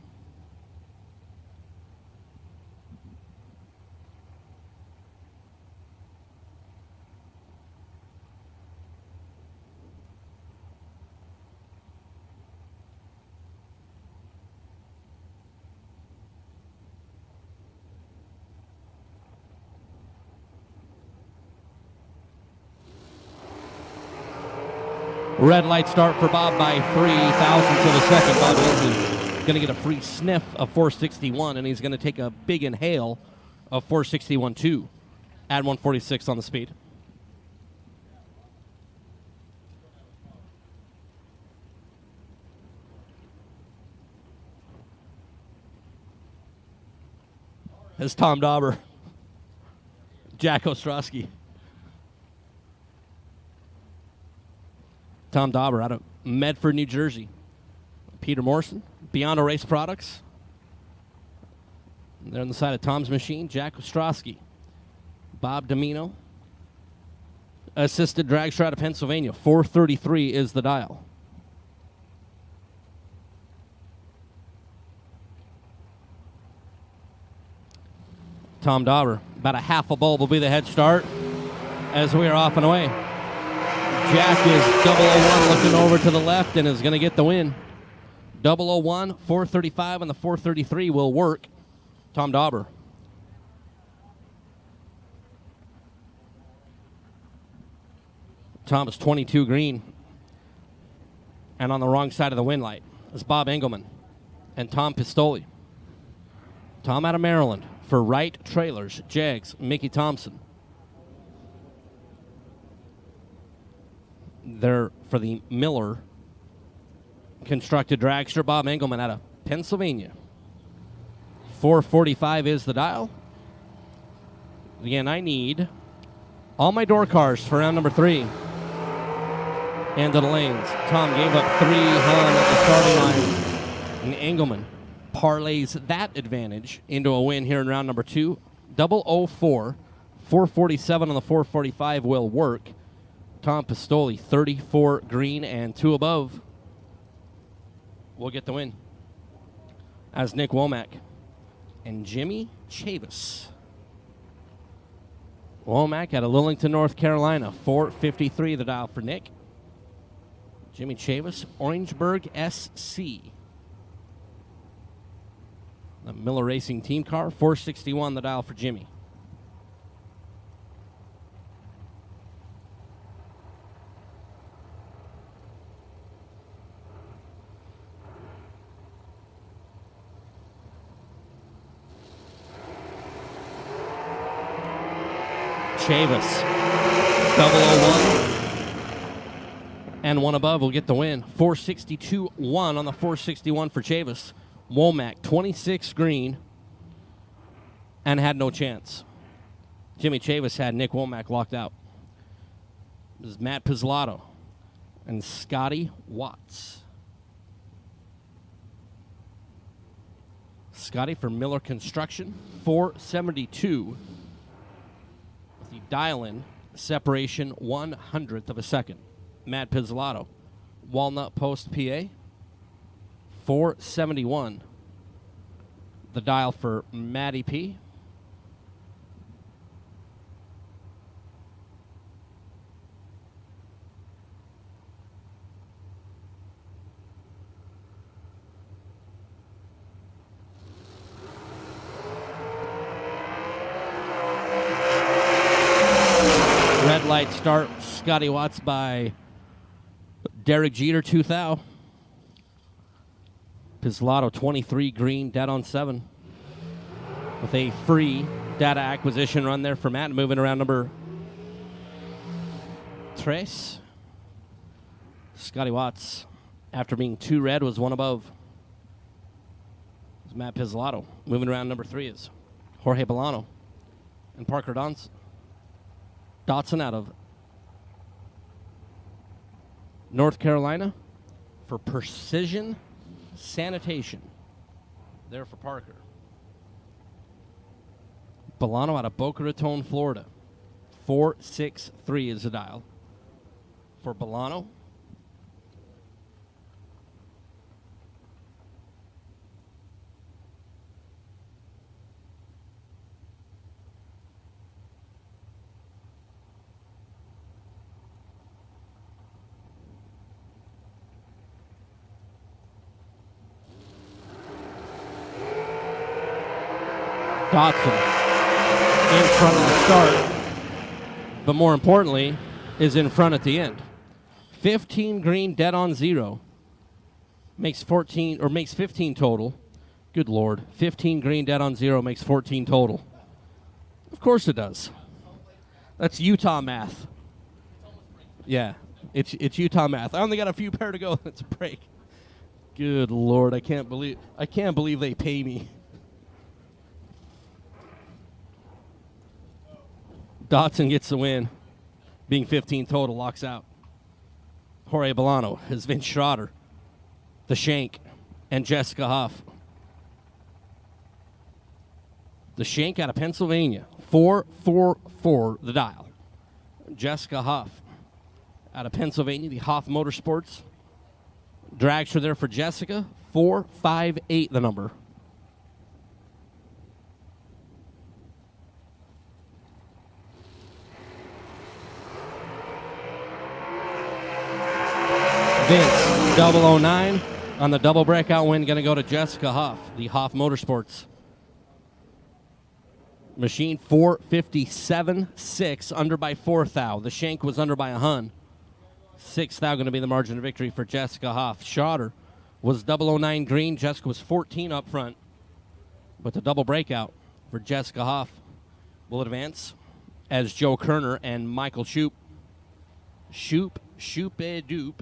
[SPEAKER 4] Red light start for Bob by 3 thousandths of a second. Bob Inslee going to get a free sniff of 461, and he's going to take a big inhale of 461.2 at 146 on the speed. As Tom Dauber, Jack Ostrowski. Tom Dauber out of Medford, New Jersey. Peter Morrison, Beyond Race Products. And there on the side of Tom's machine, Jack Ostrowski. Bob Domino. Assisted dragster out of Pennsylvania. 433 is the dial. Tom Dauber, about a half a bulb will be the head start as we are off and away. Jack is 001 looking over to the left and is going to get the win. 001, 435, and the 433 will work. Tom Dauber. Tom is 22 green. And on the wrong side of the wind light is Bob Engelman and Tom Pistoli. Tom out of Maryland for Wright Trailers, Jags, Mickey Thompson. They're for the Miller constructed dragster, Bob Engelman out of Pennsylvania. 445 is the dial. Again, I need all my door cars for round number 3. End of the lanes. Tom gave up 3 Hun at the starting line. And Engelman parlays that advantage into a win here in round number 2. 004. 447 on the 445 will work. Tom Pistoli, 34 green and 2 above, will get the win. As Nick Womack and Jimmy Chavis. Womack out of Lillington, North Carolina, 453 the dial for Nick. Jimmy Chavis, Orangeburg SC. The Miller Racing team car, 461 the dial for Jimmy. Chavis, 001, and 1 above will get the win. 462-1 on the 461 for Chavis. Womack, 26 green, and had no chance. Jimmy Chavis had Nick Womack locked out. This is Matt Pizzolatto and Scotty Watts. Scotty for Miller Construction, 472. The dial-in separation 1/100th of a second. Matt Pizzolatto, Walnut Post, PA, 471. The dial for Matty P. Red light start, Scotty Watts by Derek Jeter, 2,000. Pizzolatto, 23 green, dead on 7. With a free data acquisition run there for Matt, moving around number 3. Scotty Watts, after being 2 red, was 1 above. It's Matt Pizzolatto. Moving around number 3 is Jorge Bolano and Parker Dotson out of North Carolina for Precision Sanitation. There for Parker. Bolano out of Boca Raton, Florida. 463 is the dial for Bolano. Dotson in front of the start, but more importantly, is in front at the end. 15 green, dead on 0. Makes 14, or makes 15 total. Good Lord. 15 green, dead on 0 makes 14 total. Of course it does. That's Utah math. Yeah, it's Utah math. I only got a few pair to go. It's a break. Good Lord, I can't believe they pay me. Dotson gets the win, being 15 total, locks out. Jorge Bolano has Vince Schroeder, the Shank, and Jessica Huff. The Shank out of Pennsylvania, 444 the dial. Jessica Huff out of Pennsylvania, the Hoff Motorsports. Dragster there for Jessica, 458 the number. Vince, 009 on the double breakout win, going to go to Jessica Huff, the Hoff Motorsports. Machine 457.6, under by 4 thou. The Shank was under by a hun. 6 thou going to be the margin of victory for Jessica Huff. Schroeder was 009 green. Jessica was 14 up front. But the double breakout for Jessica Huff will advance as Joe Kerner and Michael Shoop. Shoop-a-doop.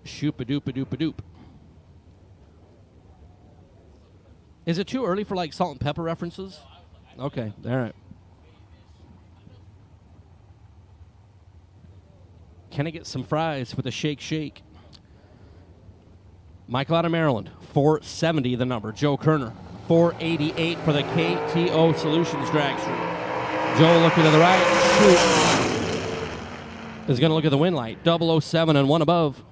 [SPEAKER 4] Shoop-a-doop-a-doop-a-doop. Is it too early for like salt and pepper references? Okay, all right. Can I get some fries with a shake shake? Michael out of Maryland, 470 the number. Joe Kerner, 488 for the KTO Solutions dragster. Joe looking to the right. Shoop is going to look at the win light. 007 and 1 above.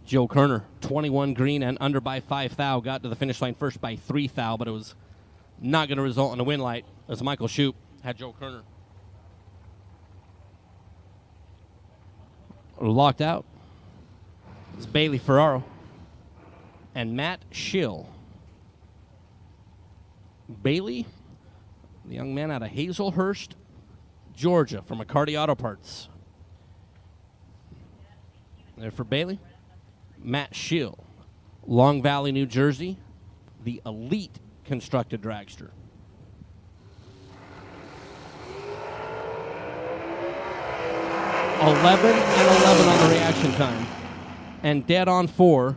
[SPEAKER 4] Joe Kerner, 21 green and under by 5 thou. Got to the finish line first by 3 thou, but it was not going to result in a win light as Michael Shoop had Joe Kerner locked out. It's Bailey Ferraro and Matt Schill. Bailey, the young man out of Hazelhurst, Georgia, from McCarty Auto Parts. There for Bailey. Matt Schill, Long Valley, New Jersey, the elite constructed dragster. $11 and 11 on the reaction time. And dead on 4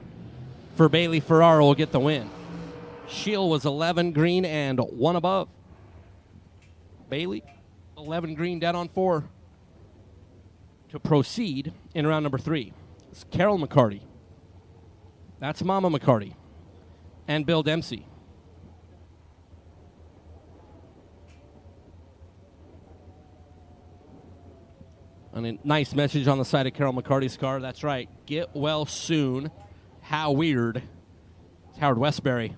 [SPEAKER 4] for Bailey Ferraro will get the win. Schill was 11 green and 1 above. Bailey, 11 green, dead on 4 to proceed in round number 3. It's Carol McCarty. That's Mama McCarty. And Bill Dempsey. And a nice message on the side of Carol McCarty's car. That's right. Get well soon. How weird. It's Howard Westbury.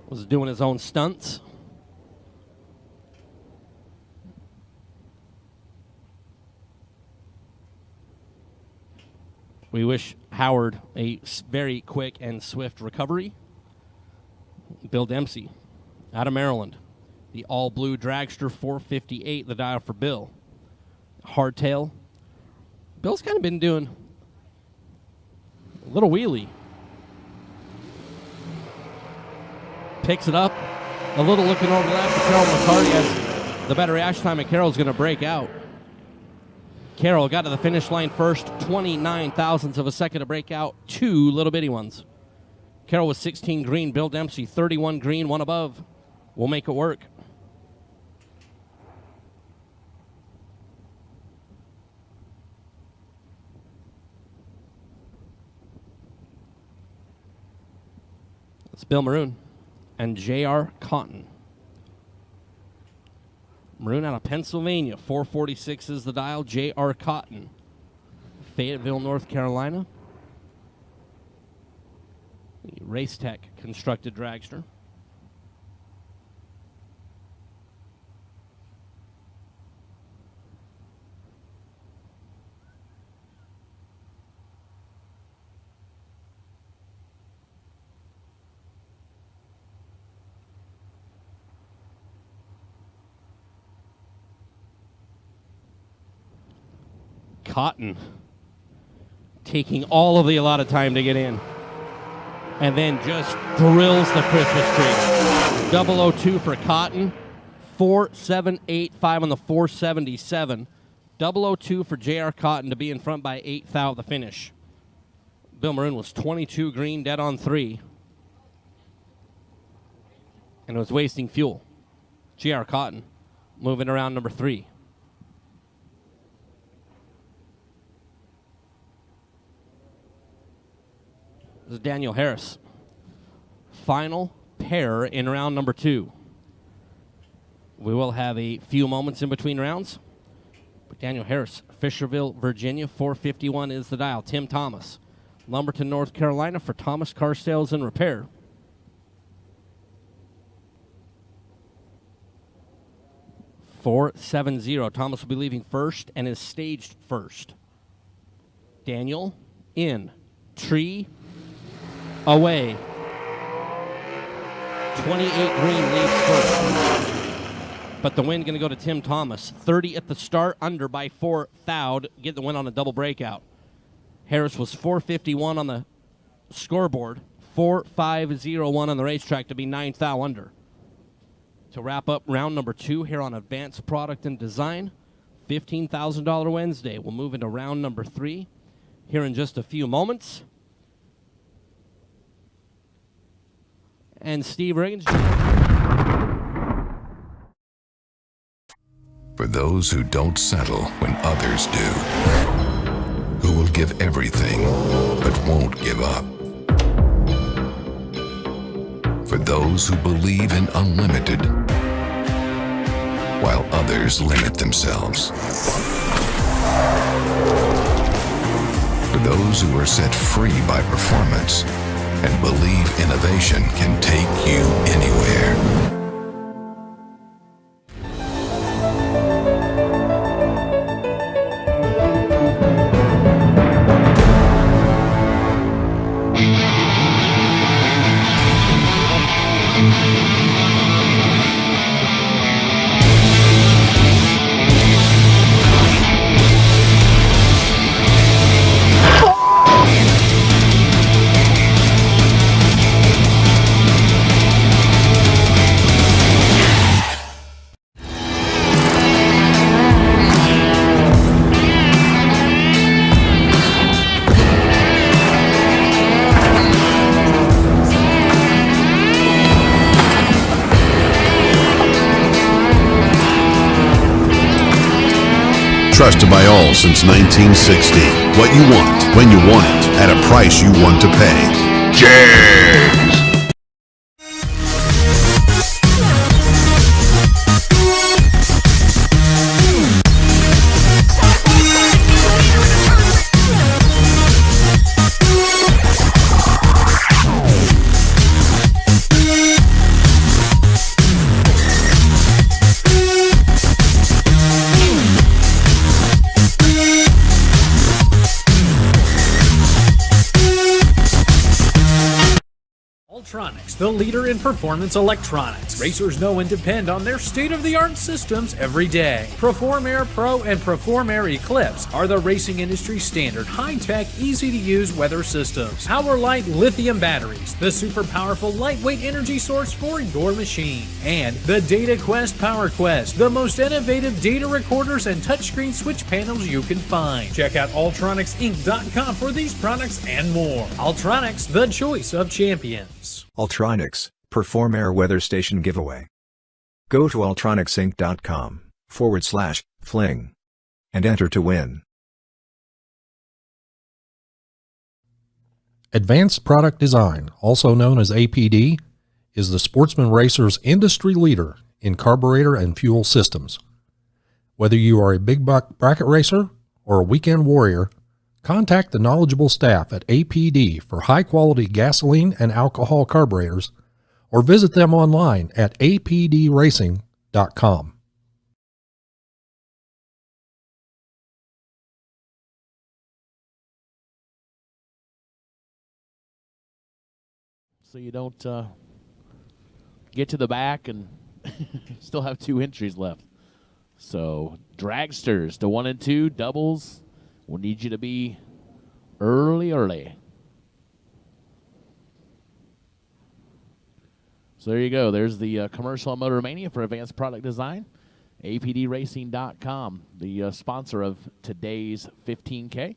[SPEAKER 4] Was doing his own stunts. We wish Howard a very quick and swift recovery. Bill Dempsey, out of Maryland. The all-blue dragster, 458, the dial for Bill. Hardtail. Bill's kind of been doing a little wheelie. Picks it up. A little looking over left to Carol McCarty as the better reaction time, and Carol's going to break out. Carol got to the finish line first, 29 thousandths of a second to break out. 2 little bitty ones. Carol was 16 green. Bill Dempsey, 31 green, 1 above. We'll make it work. It's Bill Maroon and J.R. Cotton. Maroon out of Pennsylvania, 446 is the dial. J.R. Cotton, Fayetteville, North Carolina. The Race Tech constructed dragster. Cotton taking all of the allotted time to get in, and then just drills the Christmas tree. 002 for Cotton, 4785 on the 477. 002 for J.R. Cotton to be in front by 8 thou at the finish. Bill Maroon was 22 green, dead on 3, and was wasting fuel. J.R. Cotton moving around number 3. This is Daniel Harris. Final pair in round number 2. We will have a few moments in between rounds. But Daniel Harris, Fisherville, Virginia, 451 is the dial. Tim Thomas, Lumberton, North Carolina for Thomas Car Sales and Repair. .470. Thomas will be leaving first and is staged first. Daniel in. Tree away. 28 green leads first. But the win going to go to Tim Thomas. 30 at the start, under by 4 thou, get the win on a double breakout. Harris was 451 on the scoreboard, 4501 on the racetrack to be 9 thou under. To wrap up round number 2 here on Advanced Product and Design, $15,000 Wednesday. We'll move into round number 3 here in just a few moments. And Steve Riggins.
[SPEAKER 1] For those who don't settle when others do, who will give everything but won't give up. For those who believe in unlimited while others limit themselves. For those who are set free by performance and believe innovation can take you anywhere.
[SPEAKER 5] Trusted by all since 1960. What you want, when you want it, at a price you want to pay. James!
[SPEAKER 6] The leader in performance electronics. Racers know and depend on their state-of-the-art systems every day. Perform Air Pro and Perform Air Eclipse are the racing industry standard, high-tech, easy-to-use weather systems. Power-Light lithium batteries, the super powerful lightweight energy source for your machine. And the Data Quest Power Quest, the most innovative data recorders and touchscreen switch panels you can find. Check out ultronixinc.com for these products and more. Ultronix, the choice of champions.
[SPEAKER 7] Ultronix, Perform Air Weather Station Giveaway. Go to ultronixinc.com/fling and enter to win.
[SPEAKER 8] Advanced Product Design, also known as APD, is the Sportsman Racers industry leader in carburetor and fuel systems. Whether you are a big buck bracket racer or a weekend warrior, contact the knowledgeable staff at APD for high-quality gasoline and alcohol carburetors, or visit them online at apdracing.com.
[SPEAKER 2] So you don't get to the back and still have 2 entries left. So dragsters to 1 and 2, doubles. We'll need you to be early. So there you go. There's the commercial on Motor Mania for Advanced Product Design. APDRacing.com, the sponsor of today's 15K.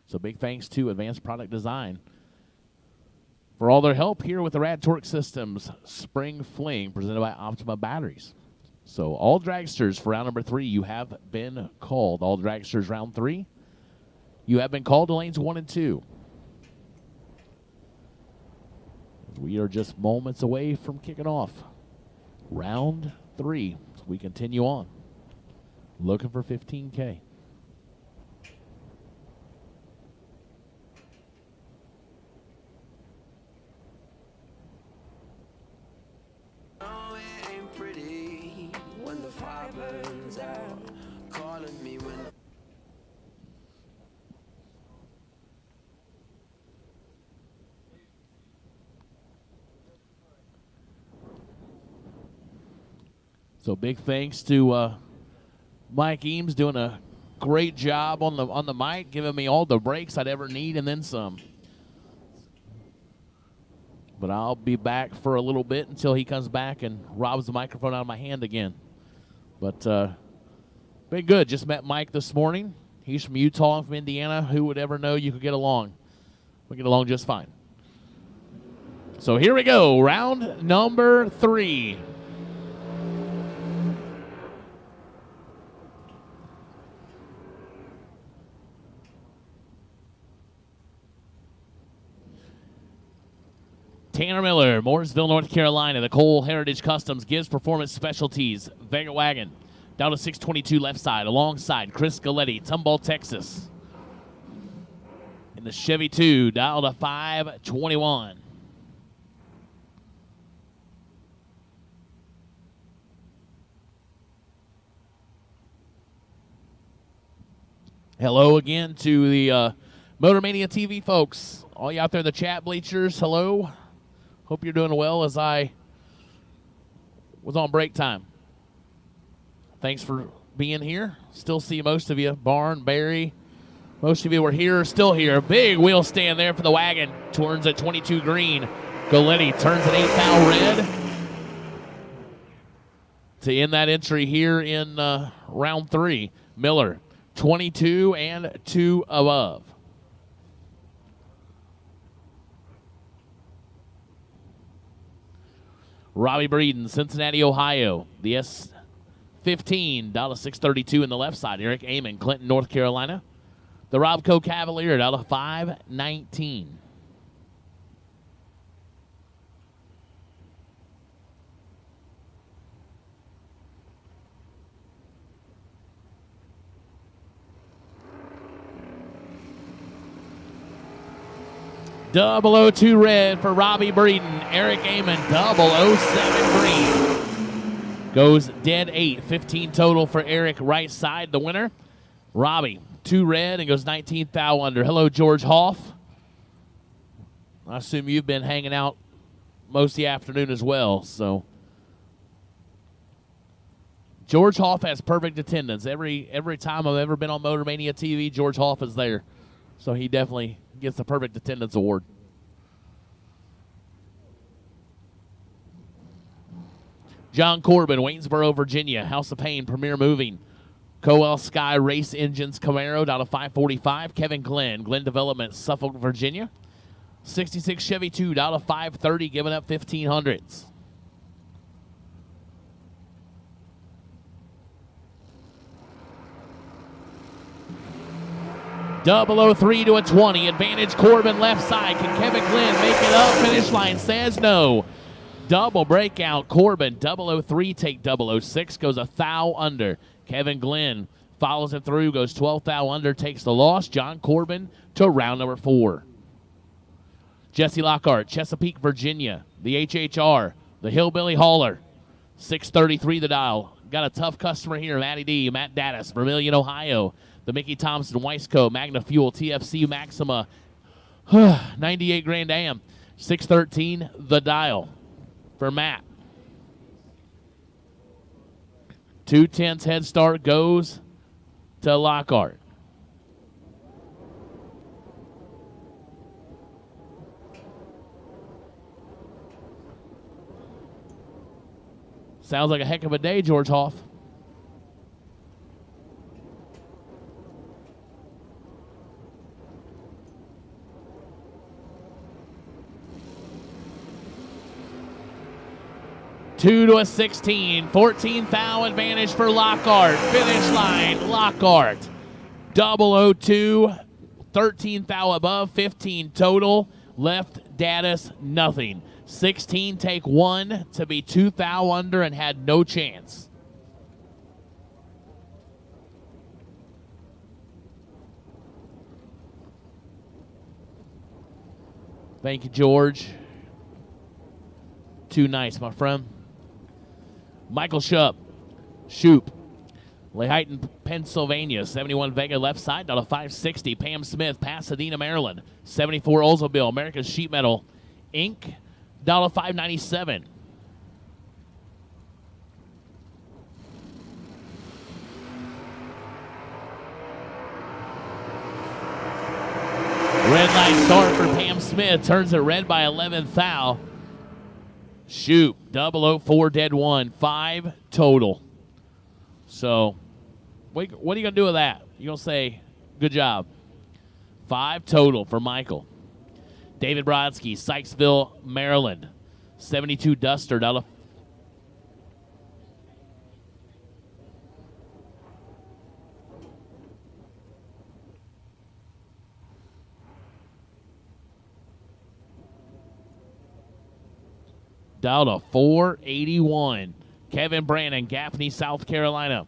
[SPEAKER 2] So big thanks to Advanced Product Design for all their help here with the RAD Torque Systems Spring Fling presented by Optima Batteries. So all dragsters for round number 3, you have been called. All dragsters round 3, you have been called to lanes 1 and 2. We are just moments away from kicking off round 3. So we continue on, looking for 15K. So big thanks to Mike Eames doing a great job on the mic, giving me all the breaks I'd ever need and then some. But I'll be back for a little bit until he comes back and robs the microphone out of my hand again. But been good. Just met Mike this morning. He's from Utah and from Indiana. Who would ever know you could get along? We get along just fine. So here we go, round number 3. Tanner Miller, Mooresville, North Carolina. The Cole Heritage Customs Gibbs Performance Specialties Vega Wagon. Down to 622 left side, alongside Chris Galetti, Tomball, Texas. In the Chevy 2, dial to 521. Hello again to the Motor Mania TV folks. All you out there in the chat bleachers, hello. Hope you're doing well as I was on break time. Thanks for being here. Still see most of you. Barn, Barry, most of you were here, still here. Big wheel stand there for the wagon. Turns at 22 green. Galetti turns at 8 thou red to end that entry here in round 3. Miller, 22 and 2 above. Robbie Breeden, Cincinnati, Ohio. The S15, $632 in the left side. Eric Amon, Clinton, North Carolina. The Robco Cavalier, $519. .002 red for Robbie Breeden. Eric Amon, 007 green. Goes dead 8. 15 total for Eric, right side, the winner. Robbie, 2 red and goes 19th thou under. Hello, George Hoff. I assume you've been hanging out most of the afternoon as well. So George Hoff has perfect attendance. Every time I've ever been on Motor Mania TV, George Hoff is there. So he definitely gets the perfect attendance award. John Corbin, Waynesboro, Virginia. House of Pain, Premier Moving. Coel Sky Race Engines Camaro, down to 545. Kevin Glenn, Glenn Development, Suffolk, Virginia. 66 Chevy 2, down to 530, giving up 1500s. 003 to a 20. Advantage Corbin left side. Can Kevin Glenn make it up? Finish line says no. Double breakout. Corbin 003 take 006. Goes a thou under. Kevin Glenn follows it through. Goes 12 thou under. Takes the loss. John Corbin to round number 4. Jesse Lockhart, Chesapeake, Virginia. The HHR. The Hillbilly Hauler. 633 the dial. Got a tough customer here. Matty D. Matt Dattis, Vermilion, Ohio. The Mickey Thompson, Weisco, Magna Fuel, TFC Maxima, 98 Grand Am, 613 the dial for Matt. 2/10 head start goes to Lockhart. Sounds like a heck of a day, George Hoff. Two to a 16, 14 thou advantage for Lockhart. Finish line, Lockhart. 002, 13 thou above, 15 total. Left Dattis, nothing. 16 take 1 to be 2 thou under and had no chance. Thank you, George. Too nice, my friend. Michael Shoop, Lehighton, Pennsylvania. 71 Vega left side, down to 560. Pam Smith, Pasadena, Maryland. 74 Oldsmobile, America's Sheet Metal, Inc., down to 597. Red light start for Pam Smith. Turns it red by 11 thou. Shoot, 004 dead 1. 5 total. So, what are you going to do with that? You're going to say, good job. 5 total for Michael. David Brodsky, Sykesville, Maryland. 72 Duster, down to down to 481. Kevin Brannon, Gaffney, South Carolina.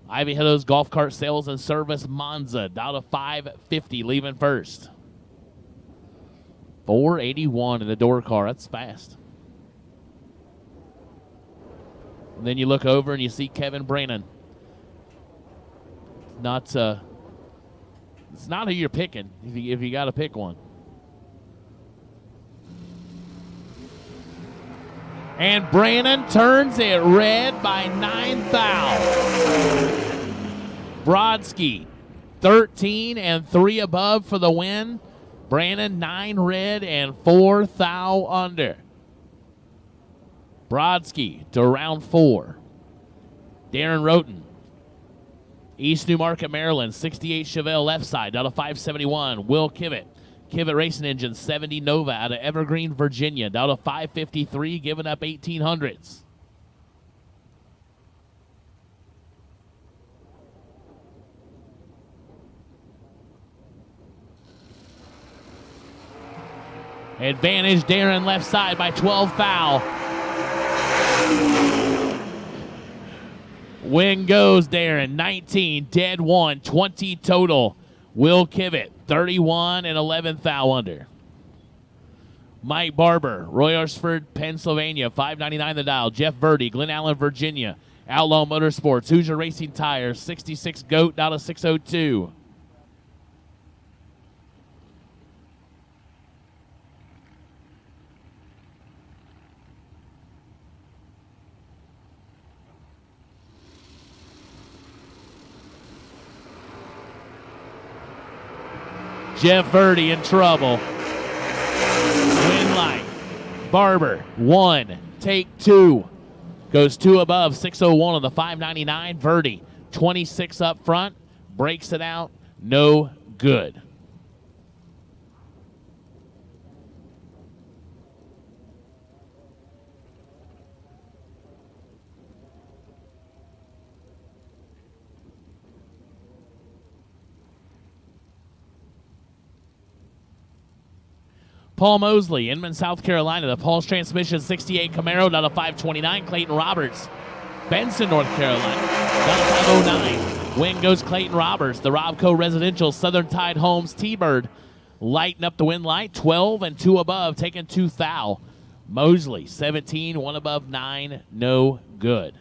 [SPEAKER 2] Ivy Hills Golf Cart Sales and Service, Monza, down to 550, leaving first. 481 in the door car. That's fast. And then you look over and you see Kevin Brannon. It's not who you're picking if you got to pick one. And Brannon turns it red by 9 thou. Brodsky, 13 and 3 above for the win. Brannon, 9 red and 4 thou under. Brodsky to round 4. Darren Roten, East Newmarket, Maryland. 68 Chevelle left side, down to 571. Will Kivett Racing Engine, 70 Nova out of Evergreen, Virginia, down to 553, giving up 1800s. Advantage Darren left side by 12 thou. Win goes Darren, 19, dead 1, 20 total. Will Kivett, 31 and 11 thou under. Mike Barber, Royersford, Pennsylvania, 599 the dial. Jeff Verdi, Glen Allen, Virginia. Outlaw Motorsports, Hoosier Racing Tires, 66 Goat, down to 602. Jeff Verdi in trouble. Win light. Barber, 1. Take 2. Goes 2 above, 601 on the 599. Verdi, 26 up front. Breaks it out. No good. Paul Mosley, Inman, South Carolina. The Paul's Transmission 68 Camaro down to 529. Clayton Roberts, Benson, North Carolina, down to 509. Win goes Clayton Roberts. The Robco Residential Southern Tide Homes T-Bird lighting up the win light. 12 and 2 above, taking 2 thou. Mosley, 17, 1 above, 9, no good.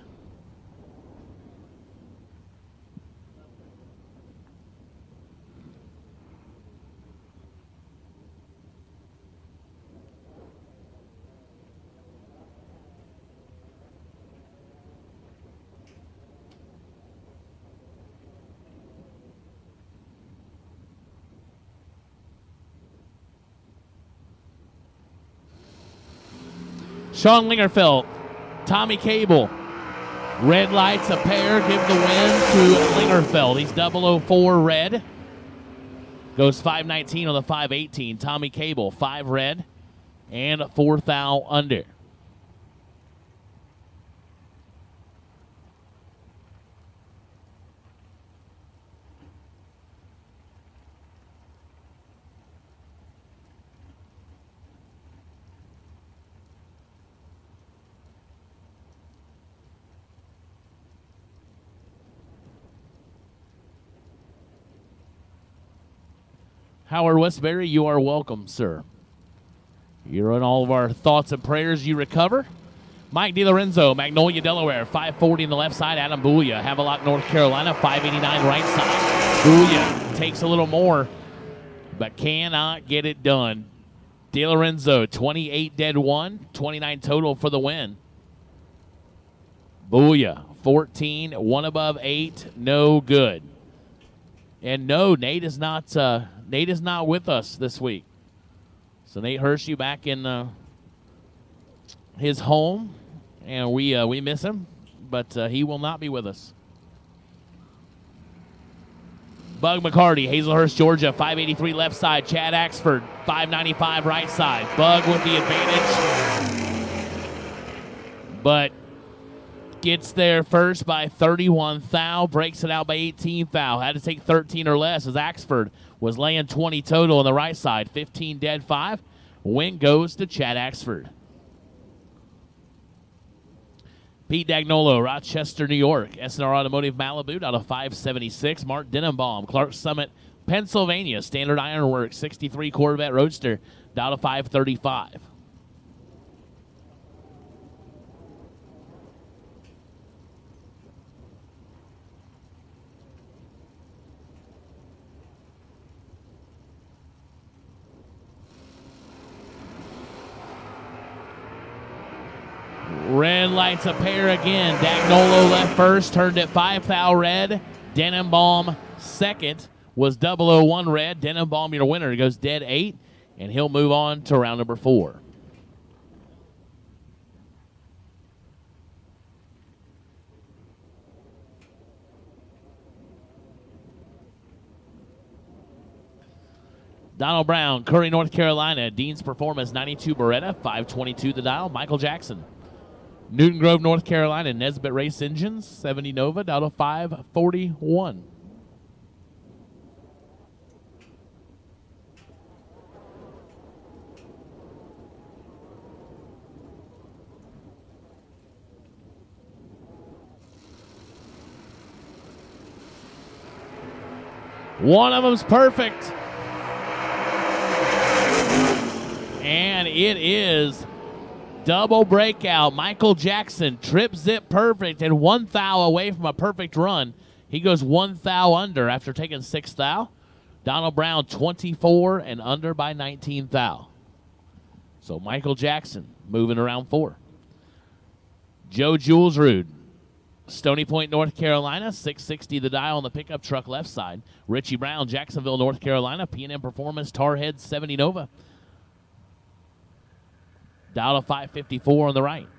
[SPEAKER 2] Sean Lingerfeld, Tommy Cable. Red lights a pair, give the win to Lingerfeld. He's 004 red. Goes 519 on the 518. Tommy Cable, 5 red and 4 thou under. Howard Westbury, you are welcome, sir. You're in all of our thoughts and prayers. You recover. Mike DiLorenzo, Magnolia, Delaware, 540 on the left side. Adam Booyah, Havelock, North Carolina, 589 right side. Booyah takes a little more, but cannot get it done. DiLorenzo, 28 dead 1, 29 total for the win. Booyah, 14, 1 above 8, no good. And no, Nate is not with us this week. So Nate Hershey back in his home, and we miss him, but he will not be with us. Bug McCarty, Hazelhurst, Georgia, 583 left side. Chad Axford, 595 right side. Bug with the advantage, but gets there first by 31 thou, breaks it out by 18 thou. Had to take 13 or less as Axford was laying 20 total on the right side. 15 dead 5. Win goes to Chad Axford. Pete Dagnolo, Rochester, New York. SNR Automotive Malibu out of 576. Mark Denenbaum, Clark Summit, Pennsylvania. Standard Ironworks, 63 Corvette Roadster down to 535. Red lights a pair again. Dagnolo left first, turned at 5 thou red. Denenbaum second was 001 red. Denenbaum your winner. Goes dead 8, and he'll move on to round number 4. Donald Brown, Curry, North Carolina. Dean's Performance, 92 Beretta, 522 the dial. Michael Jackson, Newton Grove, North Carolina. Nesbitt Race Engines, 70 Nova, down to 541. One of them's perfect. And it is double breakout. Michael Jackson, trip zip perfect, and 1 thou away from a perfect run. He goes 1 thou under after taking 6 thou. Donald Brown, 24 and under by 19 thou. So Michael Jackson moving around 4. Joe Julesrud, Stony Point, North Carolina, 660 the dial on the pickup truck left side. Richie Brown, Jacksonville, North Carolina. P&M Performance, Tarhead, 70 Nova. Down to 554 on the right.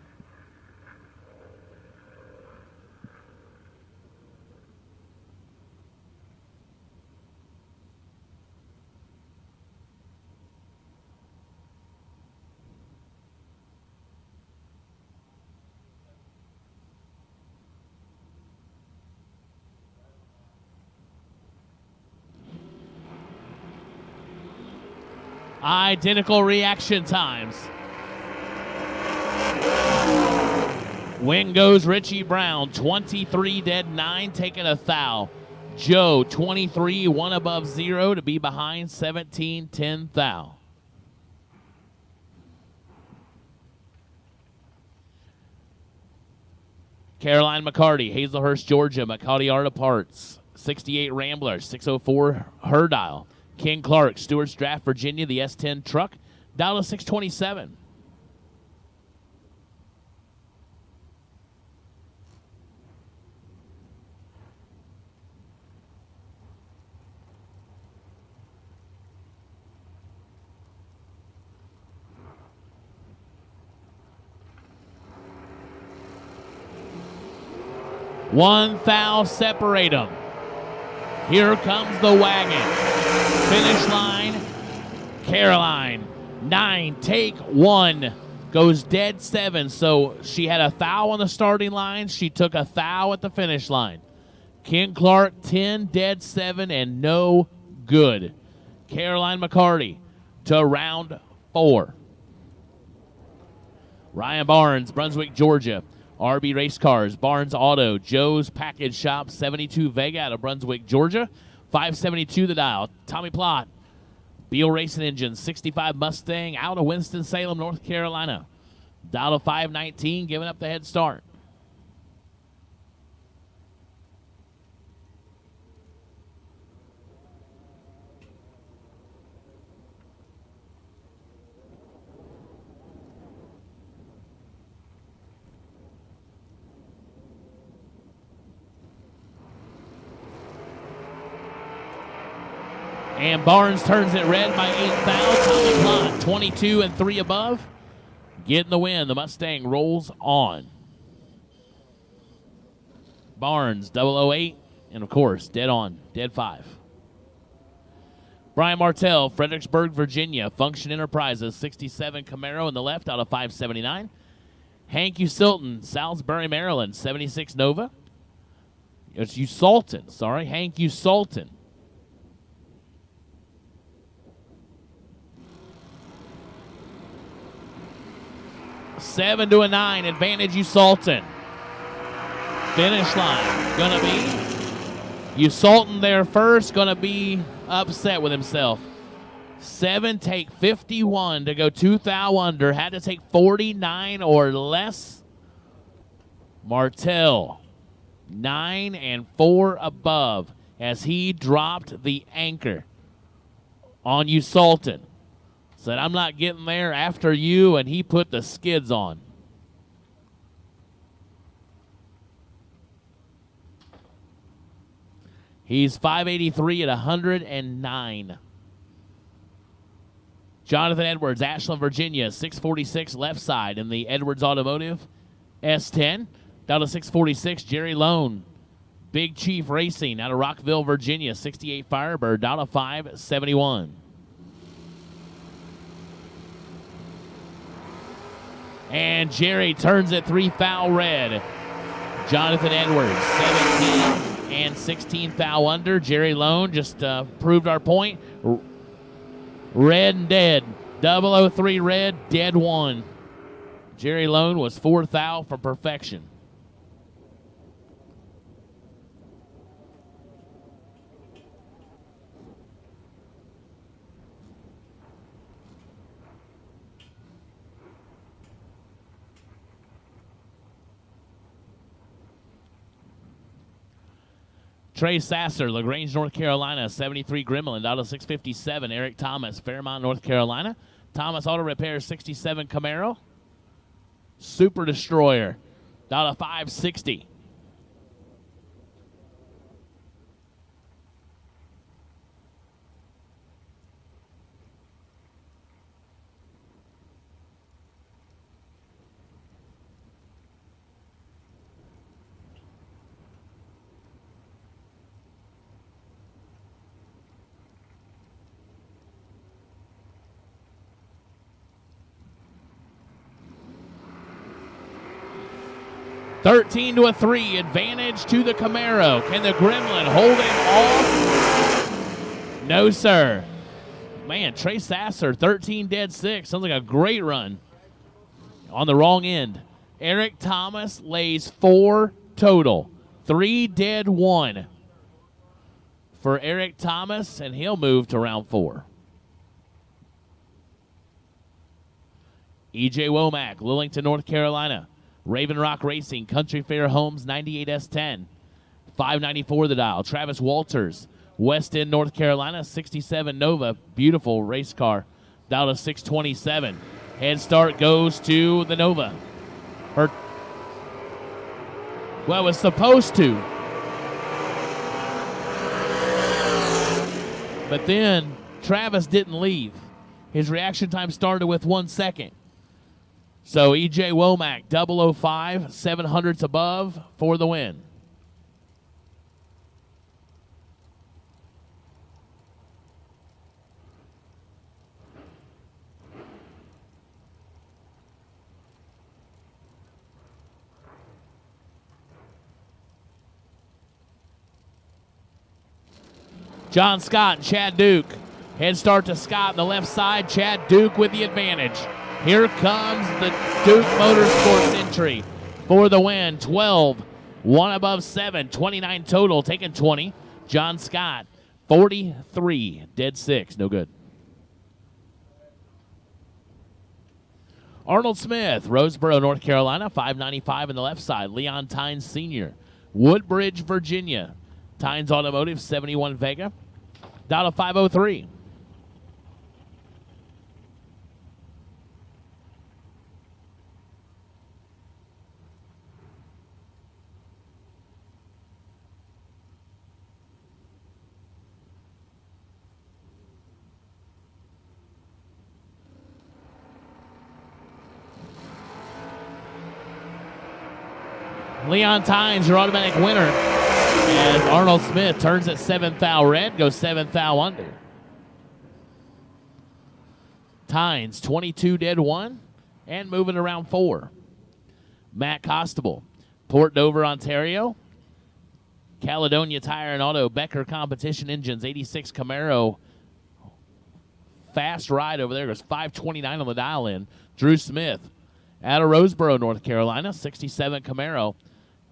[SPEAKER 2] Identical reaction times. Win goes Richie Brown, 23 dead, 9 taking a thou. Joe, 23, 1 above 0 to be behind, 17, 10 thou. Caroline McCarty, Hazelhurst, Georgia, McCarty Art of Parts, 68 Rambler, 604 her dial. Ken Clark, Stewart's Draft, Virginia, the S10 truck, dial to 627. One thou separate them. Here comes the wagon. Finish line, Caroline. 9, take 1. Goes dead 7. So she had a thou on the starting line. She took a thou at the finish line. Ken Clark, 10, dead 7, and no good. Caroline McCarty to round 4. Ryan Barnes, Brunswick, Georgia. RB Race Cars, Barnes Auto, Joe's Package Shop, 72 Vega out of Brunswick, Georgia. 572 the dial. Tommy Plott, Beal Racing Engine, 65 Mustang out of Winston-Salem, North Carolina. Dial to 519, giving up the head start. And Barnes turns it red by 8 thou. Tommy Plott, 22 and 3 above. Getting the win. The Mustang rolls on. Barnes, 008. And, of course, dead on. Dead 5. Brian Martell, Fredericksburg, Virginia. Function Enterprises, 67 Camaro in the left out of 579. Hank Usilton, Salisbury, Maryland, 76 Nova. It's Usalton, sorry. Hank Usalton. 7 to a 9, advantage Usalton. Finish line, gonna be Usalton there first, gonna be upset with himself. 7 take 51 to go 2 thou under, had to take 49 or less. Martell, 9 and 4 above as he dropped the anchor on Usalton. Said, I'm not getting there after you, and he put the skids on. He's 583 at 109. Jonathan Edwards, Ashland, Virginia, 646 left side in the Edwards Automotive S10. Down to 646, Jerry Lone, Big Chief Racing out of Rockville, Virginia, 68 Firebird, down to 571. And Jerry turns it 3 thou red. Jonathan Edwards, 17 and 16 thou under. Jerry Lone just proved our point. Red and dead. 003 red, dead 1. Jerry Lone was 4 thou from perfection. Trey Sasser, LaGrange, North Carolina, 73 Gremlin, out of 657. Eric Thomas, Fairmont, North Carolina. Thomas Auto Repair, 67 Camaro. Super Destroyer, out of 560. $13 to a 3, advantage to the Camaro. Can the Gremlin hold him off? No, sir. Man, Trey Sasser, 13 dead 6. Sounds like a great run. On the wrong end. Eric Thomas lays 4 total. 3 dead 1 for Eric Thomas, and he'll move to round 4. EJ Womack, Lillington, North Carolina. Raven Rock Racing, Country Fair Homes, 98S10. 594 the dial. Travis Walters, West End, North Carolina, 67 Nova. Beautiful race car. Dial to 627. Head start goes to the Nova. Well, it was supposed to. But then Travis didn't leave. His reaction time started with 1 second. So EJ Womack, 005, 700s above for the win. John Scott and Chad Duke. Head start to Scott on the left side. Chad Duke with the advantage. Here comes the Duke Motorsports entry for the win. 12, 1 above 7, 29 total, taking 20. John Scott, 43, dead 6, no good. Arnold Smith, Roseboro, North Carolina, 595 on the left side. Leon Tynes Sr., Woodbridge, Virginia. Tynes Automotive, 71 Vega. Down to 503. Leon Tynes, your automatic winner, as Arnold Smith turns at 7th thou red, goes 7th thou under. Tynes, 22 dead 1, and moving around 4. Matt Costable, Port Dover, Ontario. Caledonia Tire and Auto, Becker Competition Engines, 86 Camaro. Fast ride over there, goes 529 on the dial in. Drew Smith, out of Roseboro, North Carolina, 67 Camaro.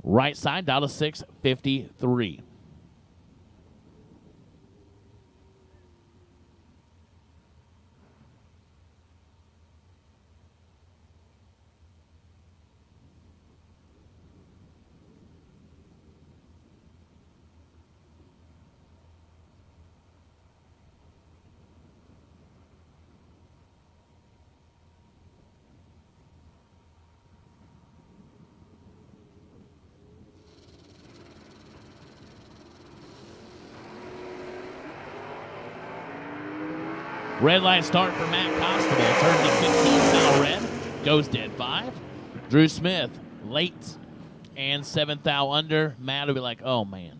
[SPEAKER 2] Right side, down to 653. Red light start for Matt Costable. Turns to 15 thou red. Goes dead 5. Drew Smith, late and 7th thou under. Matt will be like, oh, man.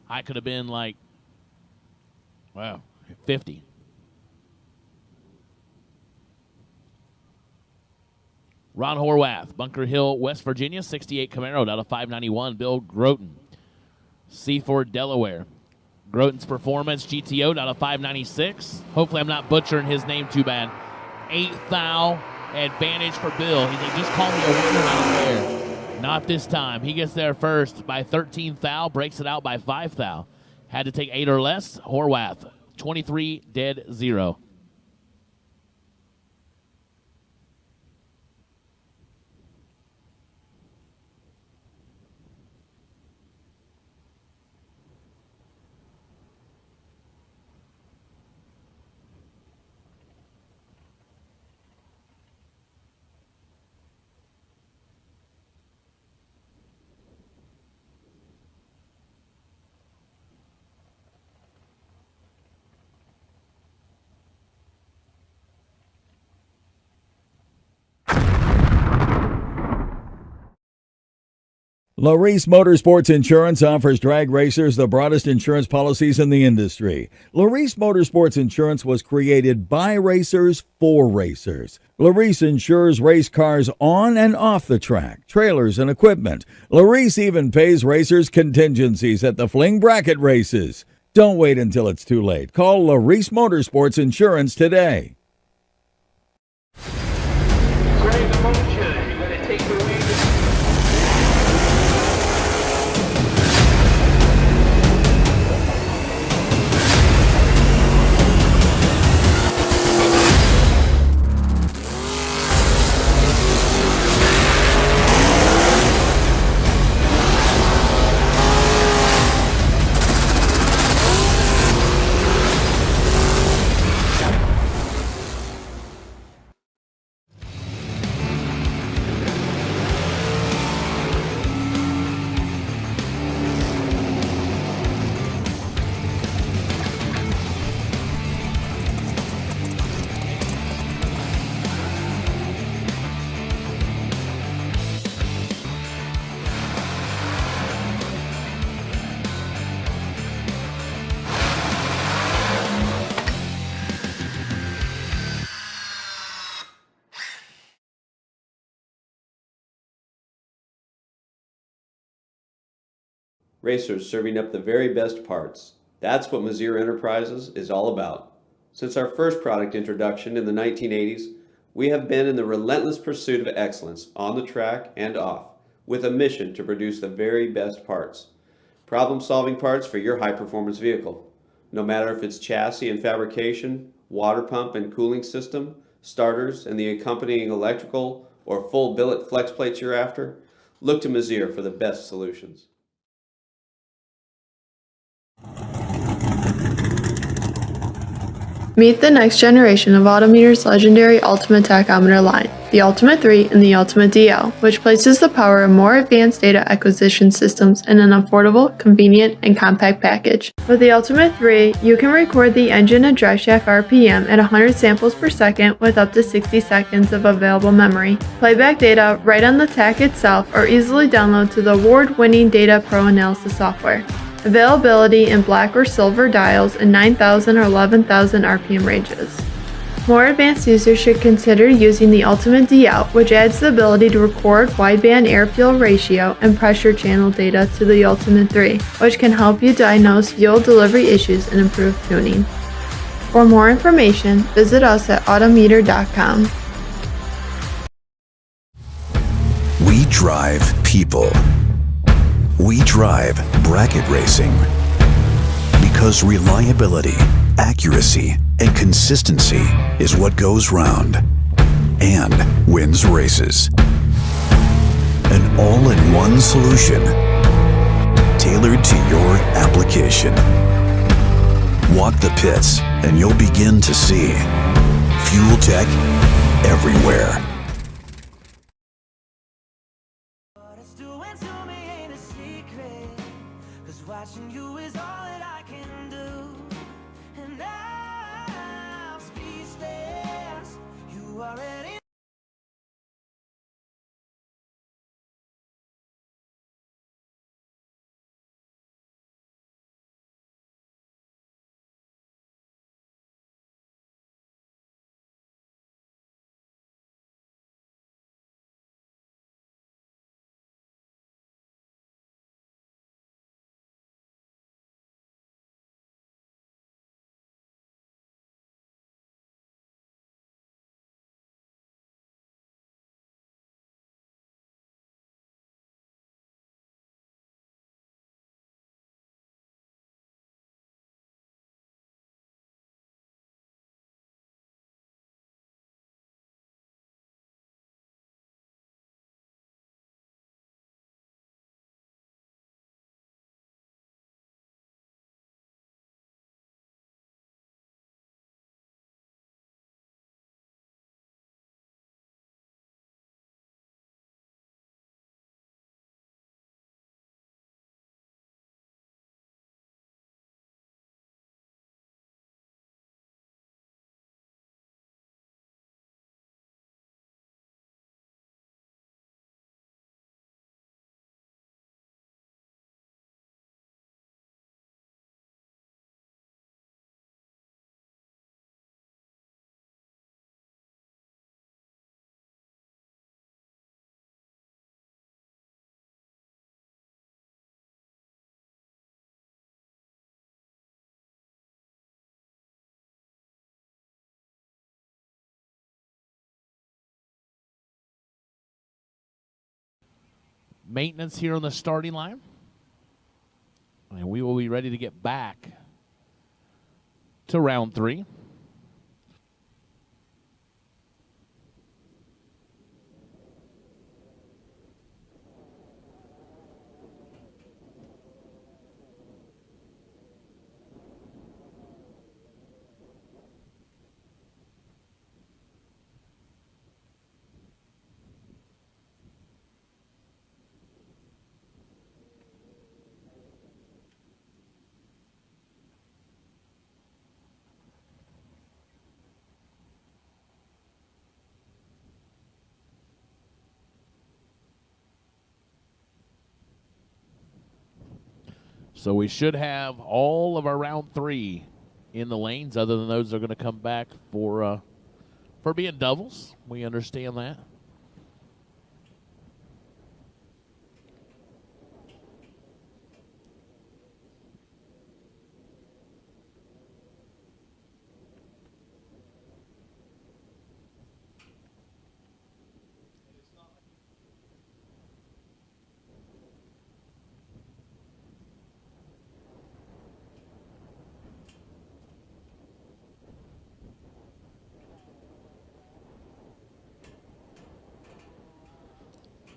[SPEAKER 2] I could have been like, wow, 50. Ron Horwath, Bunker Hill, West Virginia, 68 Camaro, down to 591. Bill Groton, Seaford, Delaware. Groton's Performance GTO down to 596. Hopefully I'm not butchering his name too bad. 8th thou advantage for Bill. He's like, just call me a winner out there. Not this time. He gets there first by 13th thou, breaks it out by 5th thou. Had to take 8 or less. Horwath, 23 dead 0.
[SPEAKER 9] Larice Motorsports Insurance offers drag racers the broadest insurance policies in the industry. Larice Motorsports Insurance was created by racers for racers. Larice insures race cars on and off the track, trailers and equipment. Larice even pays racers contingencies at the Fling bracket races. Don't wait until it's too late. Call Larice Motorsports Insurance today.
[SPEAKER 10] Racers serving up the very best parts. That's what Mazir Enterprises is all about. Since our first product introduction in the 1980s, we have been in the relentless pursuit of excellence on the track and off, with a mission to produce the very best parts. Problem-solving parts for your high-performance vehicle. No matter if it's chassis and fabrication, water pump and cooling system, starters and the accompanying electrical, or full billet flex plates you're after, look to Mazir for the best solutions.
[SPEAKER 11] Meet the next generation of Autometer's legendary Ultimate Tachometer line, the Ultimate 3 and the Ultimate DL, which places the power of more advanced data acquisition systems in an affordable, convenient, and compact package. With the Ultimate 3, you can record the engine and driveshaft RPM at 100 samples per second with up to 60 seconds of available memory. Playback data right on the tach itself or easily download to the award-winning Data Pro Analysis software. Availability in black or silver dials in 9,000 or 11,000 RPM ranges. More advanced users should consider using the Ultimate DL, which adds the ability to record wideband air-fuel ratio and pressure channel data to the Ultimate 3, which can help you diagnose fuel delivery issues and improve tuning. For more information, visit us at autometer.com.
[SPEAKER 12] We drive people. We drive bracket racing because reliability, accuracy, and consistency is what goes round and wins races. An all-in-one solution tailored to your application. Walk the pits and you'll begin to see fuel tech everywhere.
[SPEAKER 3] Watching you is all that I can do, and I'm speechless. You already
[SPEAKER 2] maintenance here on the starting line. And we will be ready to get back to round 3. So we should have all of our round 3 in the lanes, other than those that are going to come back for being doubles. We understand that.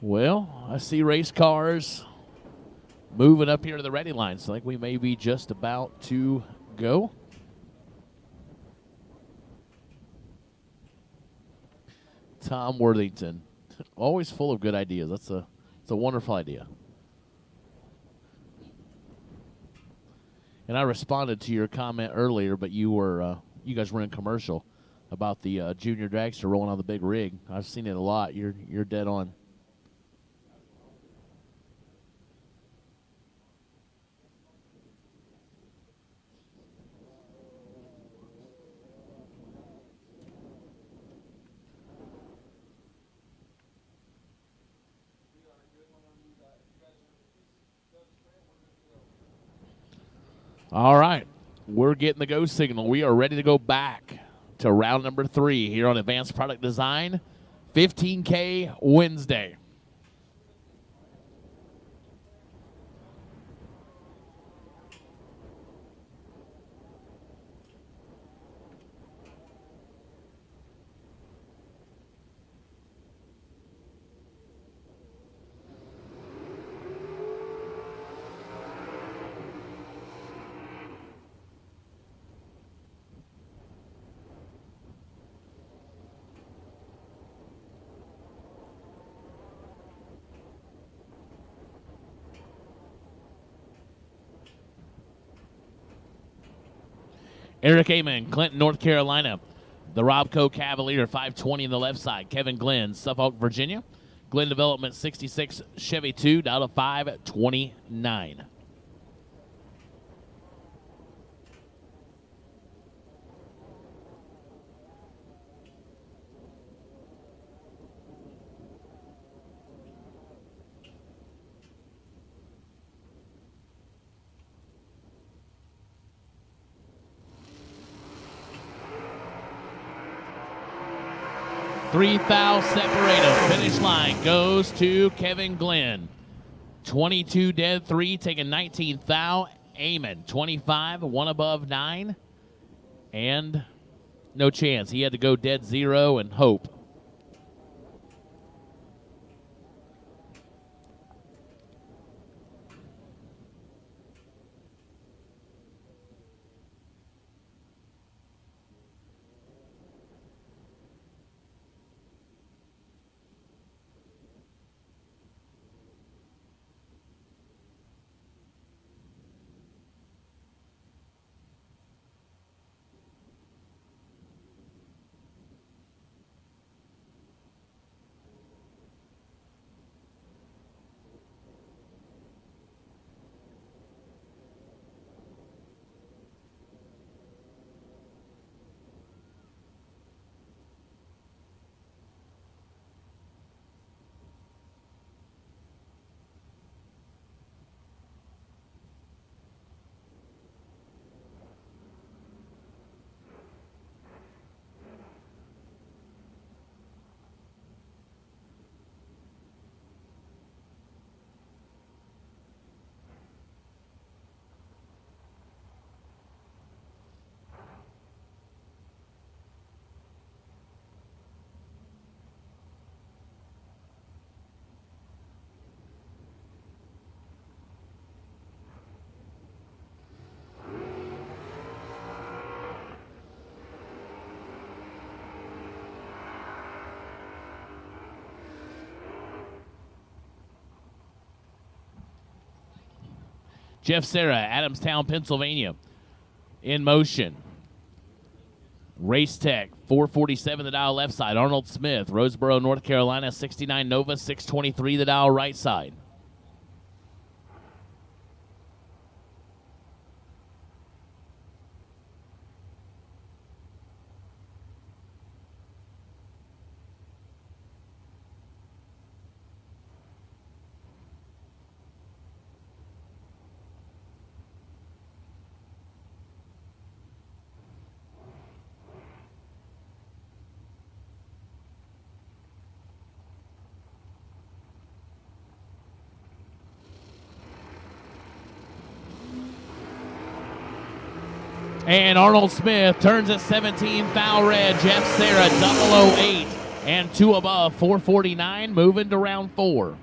[SPEAKER 2] Well, I see race cars moving up here to the ready line, so I think we may be just about to go. Tom Worthington, always full of good ideas. It's a wonderful idea. And I responded to your comment earlier, but you guys were in commercial about the junior dragster rolling on the big rig. I've seen it a lot. You're dead on. All right, we're getting the go signal. We are ready to go back to round number 3 here on Advanced Product Design, 15K Wednesday. Eric Amon, Clinton, North Carolina. The Robco Cavalier, 520 on the left side. Kevin Glenn, Suffolk, Virginia. Glenn Development, 66 Chevy 2, down to 529. $3,000 separator. Finish line goes to Kevin Glenn. 22 dead, 3 taking 19,000. Amon, 25, 1 above 9. And no chance. He had to go dead 0 and hope. Jeff Serra, Adamstown, Pennsylvania, in motion. Race Tech, 447 the dial left side. Arnold Smith, Roseboro, North Carolina, 69 Nova, 623 the dial right side. And Arnold Smith turns at 17, foul red. Jeff Serra, 008, and 2 above, 449, moving to round 4.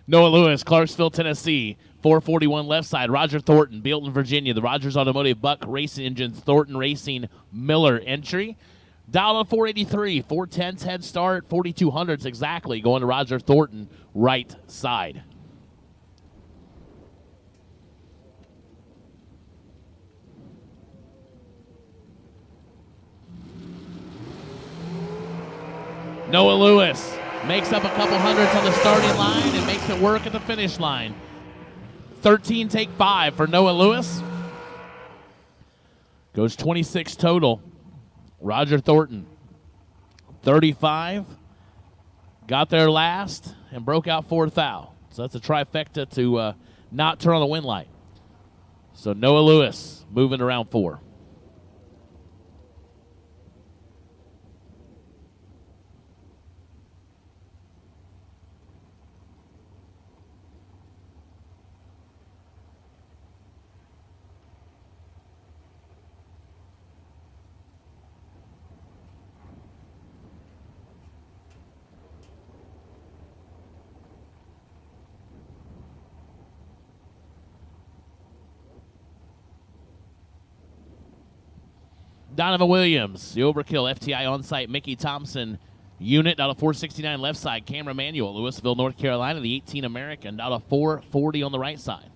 [SPEAKER 2] Noah Lewis, Clarksville, Tennessee, 441 left side. Roger Thornton, Bealton, Virginia. The Rogers Automotive Buck Racing Engines, Thornton Racing, Miller entry. Dial to 483, 410s head start, 4200s exactly, going to Roger Thornton, right side. Noah Lewis makes up a couple hundreds on the starting line and makes it work at the finish line. 13 take 5 for Noah Lewis. Goes 26 total. Roger Thornton, 35. Got there last and broke out 4th foul. So that's a trifecta to not turn on the win light. So Noah Lewis moving to round 4. Donovan Williams, the Overkill FTI on-site Mickey Thompson unit, out of 469 left side. Cameron Manuel, Louisville, North Carolina, the 18 American, out of 440 on the right side.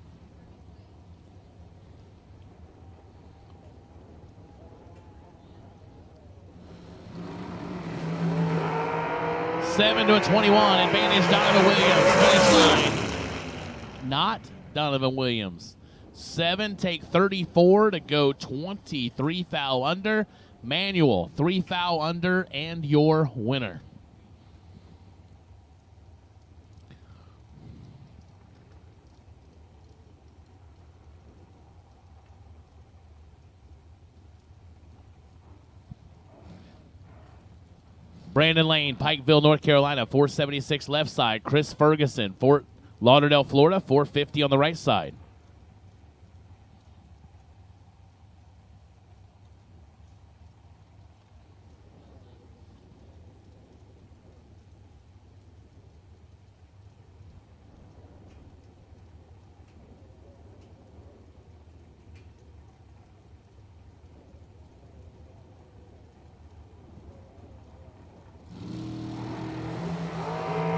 [SPEAKER 2] Seven to a 21, advantage Donovan Williams, finish line. Not Donovan Williams. 7, take 34 to go 23 foul under. Manuel, 3 foul under, and your winner. Brandon Lane, Pikeville, North Carolina, 476 left side. Chris Ferguson, Fort Lauderdale, Florida, 450 on the right side.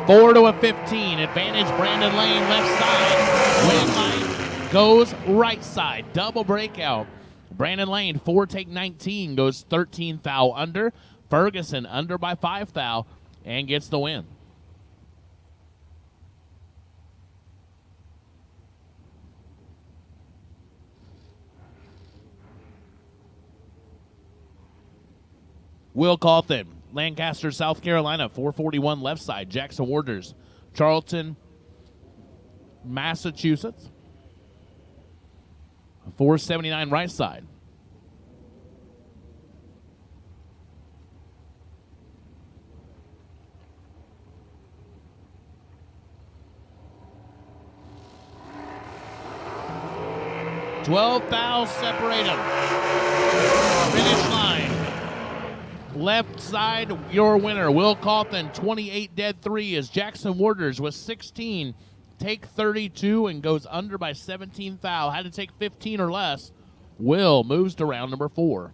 [SPEAKER 2] Four to a 15. Advantage Brandon Lane, left side. Win line goes right side. Double breakout. Brandon Lane, 4 take 19, goes 13 foul under. Ferguson under by 5 foul and gets the win. Will Cauthen, Lancaster, South Carolina, 441 left side. Jackson Warders, Charlton, Massachusetts, 479 right side. 12 fouls separate them. Finish line. Left side, your winner, Will Cawthon, 28 dead 3 as Jackson Warders with 16. Take 32 and goes under by 17 foul. Had to take 15 or less. Will moves to round number 4.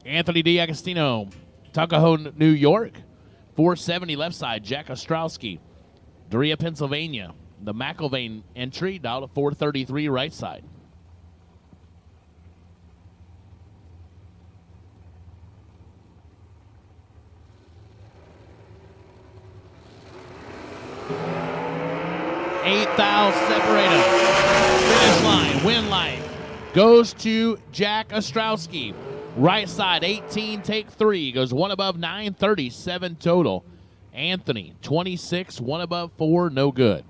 [SPEAKER 2] Anthony D'Agostino, Tuckahoe, New York, 470 left side, Jack Ostrowski. Doria, Pennsylvania, the McIlvain entry, down to 433 right side. Eight fouls separate them. Finish line, win life, goes to Jack Ostrowski. Right side, 18, take 3. Goes one above 9, 37 total. Anthony, 26, one above 4, no good.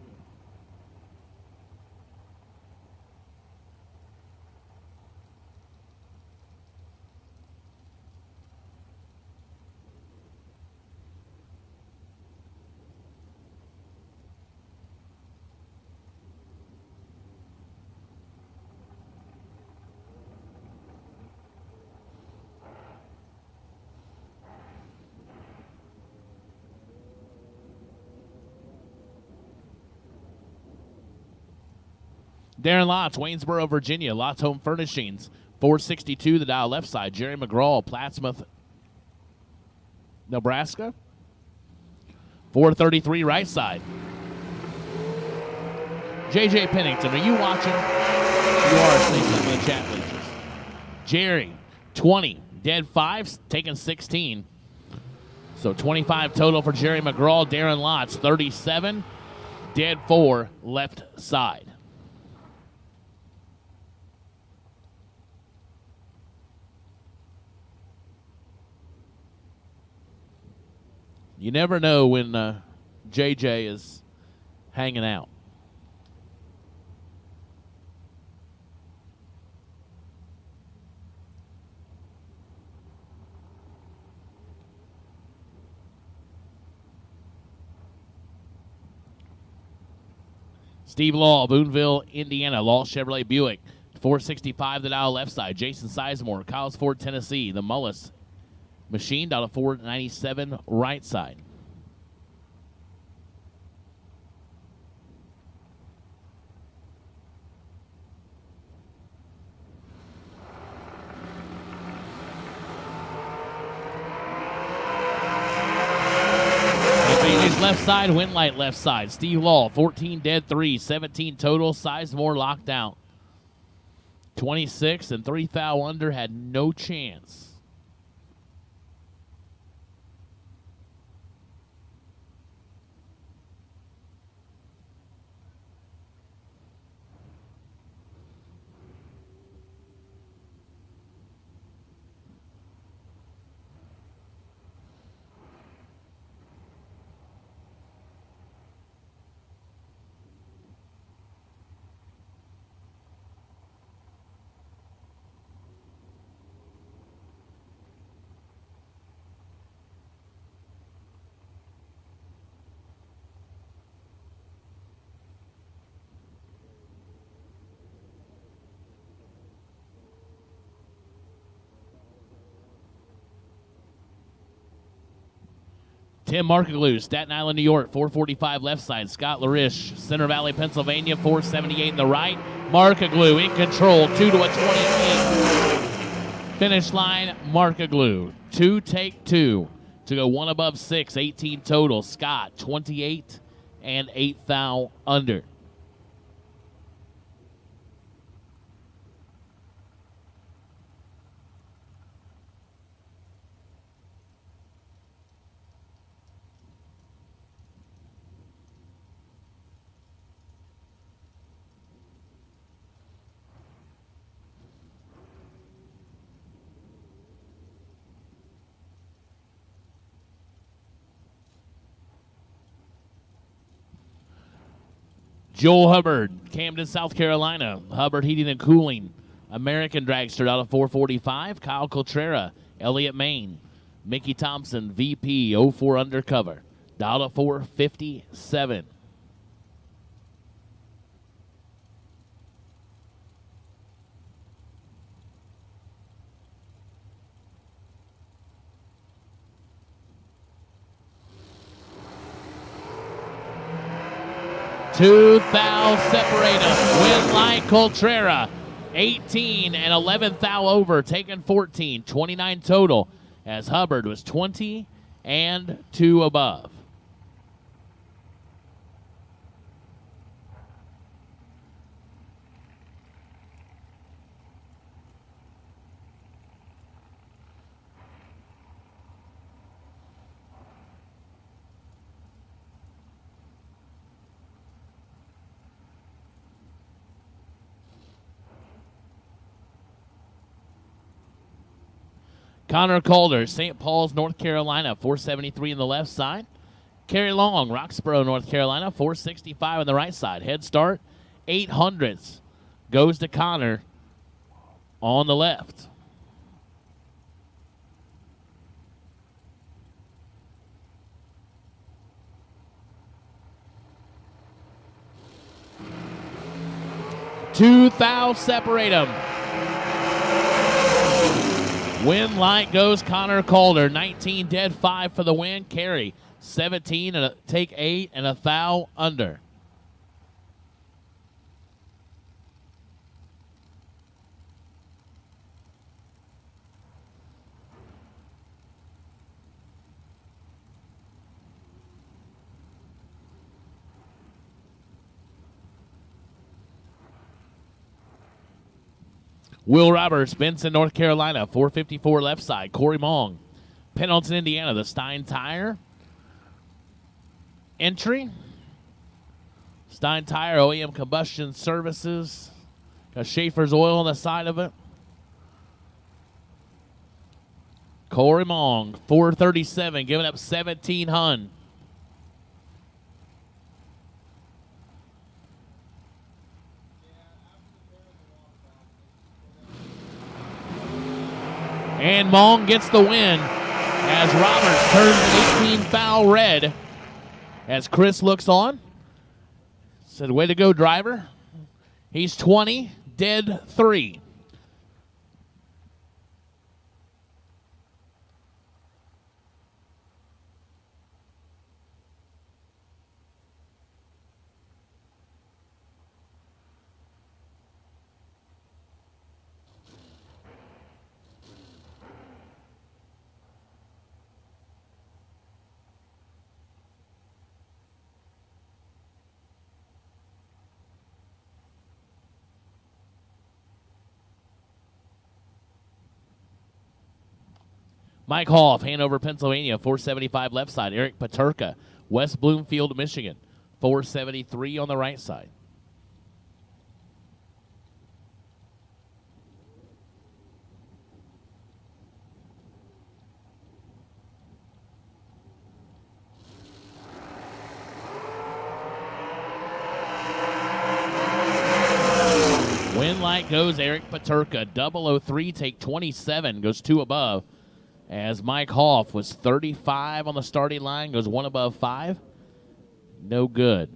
[SPEAKER 2] Darren Lotz, Waynesboro, Virginia. Lotz Home Furnishings, 462 the dial left side. Jerry McGraw, Plattsmouth, Nebraska, 433 right side. JJ Pennington, are you watching? You are, thank you for the chat bleachers. Jerry, 20, dead 5, taking 16. So 25 total for Jerry McGraw. Darren Lotz, 37, dead 4, left side. You never know when JJ is hanging out. Steve Law, Boonville, Indiana. Law Chevrolet Buick, 465 the dial left side. Jason Sizemore, Kyles Ford, Tennessee. The Mullis machined out of 497 right side. Left side, Winlight left side. Steve Law, 14 dead 3, 17 total. Sizemore locked out. 26 and 3 foul under, had no chance. Tim Markaglew, Staten Island, New York, 445 left side. Scott Larish, Center Valley, Pennsylvania, 478 in the right. Markaglew in control, 2 to a 28. Finish line, Markaglew. 2 take 2 to go 1 above 6, 18 total. Scott, 28 and 8 foul under. Joel Hubbard, Camden, South Carolina. Hubbard Heating and Cooling. American Dragster out of 445. Kyle Coltrera, Elliott, Maine. Mickey Thompson, VP, 04 Undercover. Out of 457. Two thou separate them. Win like Coltrera. 18 and 11 thou over. Taking 14. 29 total. As Hubbard was 20 and 2 above. Connor Calder, St. Paul's, North Carolina, 473 on the left side. Kerry Long, Roxborough, North Carolina, 465 on the right side. Head start, 800ths. Goes to Connor on the left. Two thou separate them. Win light goes Connor Calder. 19 dead, 5 for the win. Carry 17 and take 8 and a thou under. Will Roberts, Benson, North Carolina, 454 left side. Corey Mong, Pendleton, Indiana, the Stein Tire entry. Stein Tire, OEM Combustion Services. Got Schaefer's Oil on the side of it. Corey Mong, 437, giving up 17 hun. And Mong gets the win as Roberts turns 18 foul red. As Chris looks on, said, way to go, driver. He's 20, dead 3. Mike Hoff, Hanover, Pennsylvania, 475 left side. Eric Paterka, West Bloomfield, Michigan, 473 on the right side. Win light goes Eric Paterka. 003, take 27, goes 2 above. As Mike Hoff was 35 on the starting line, goes 1 above 5. No good.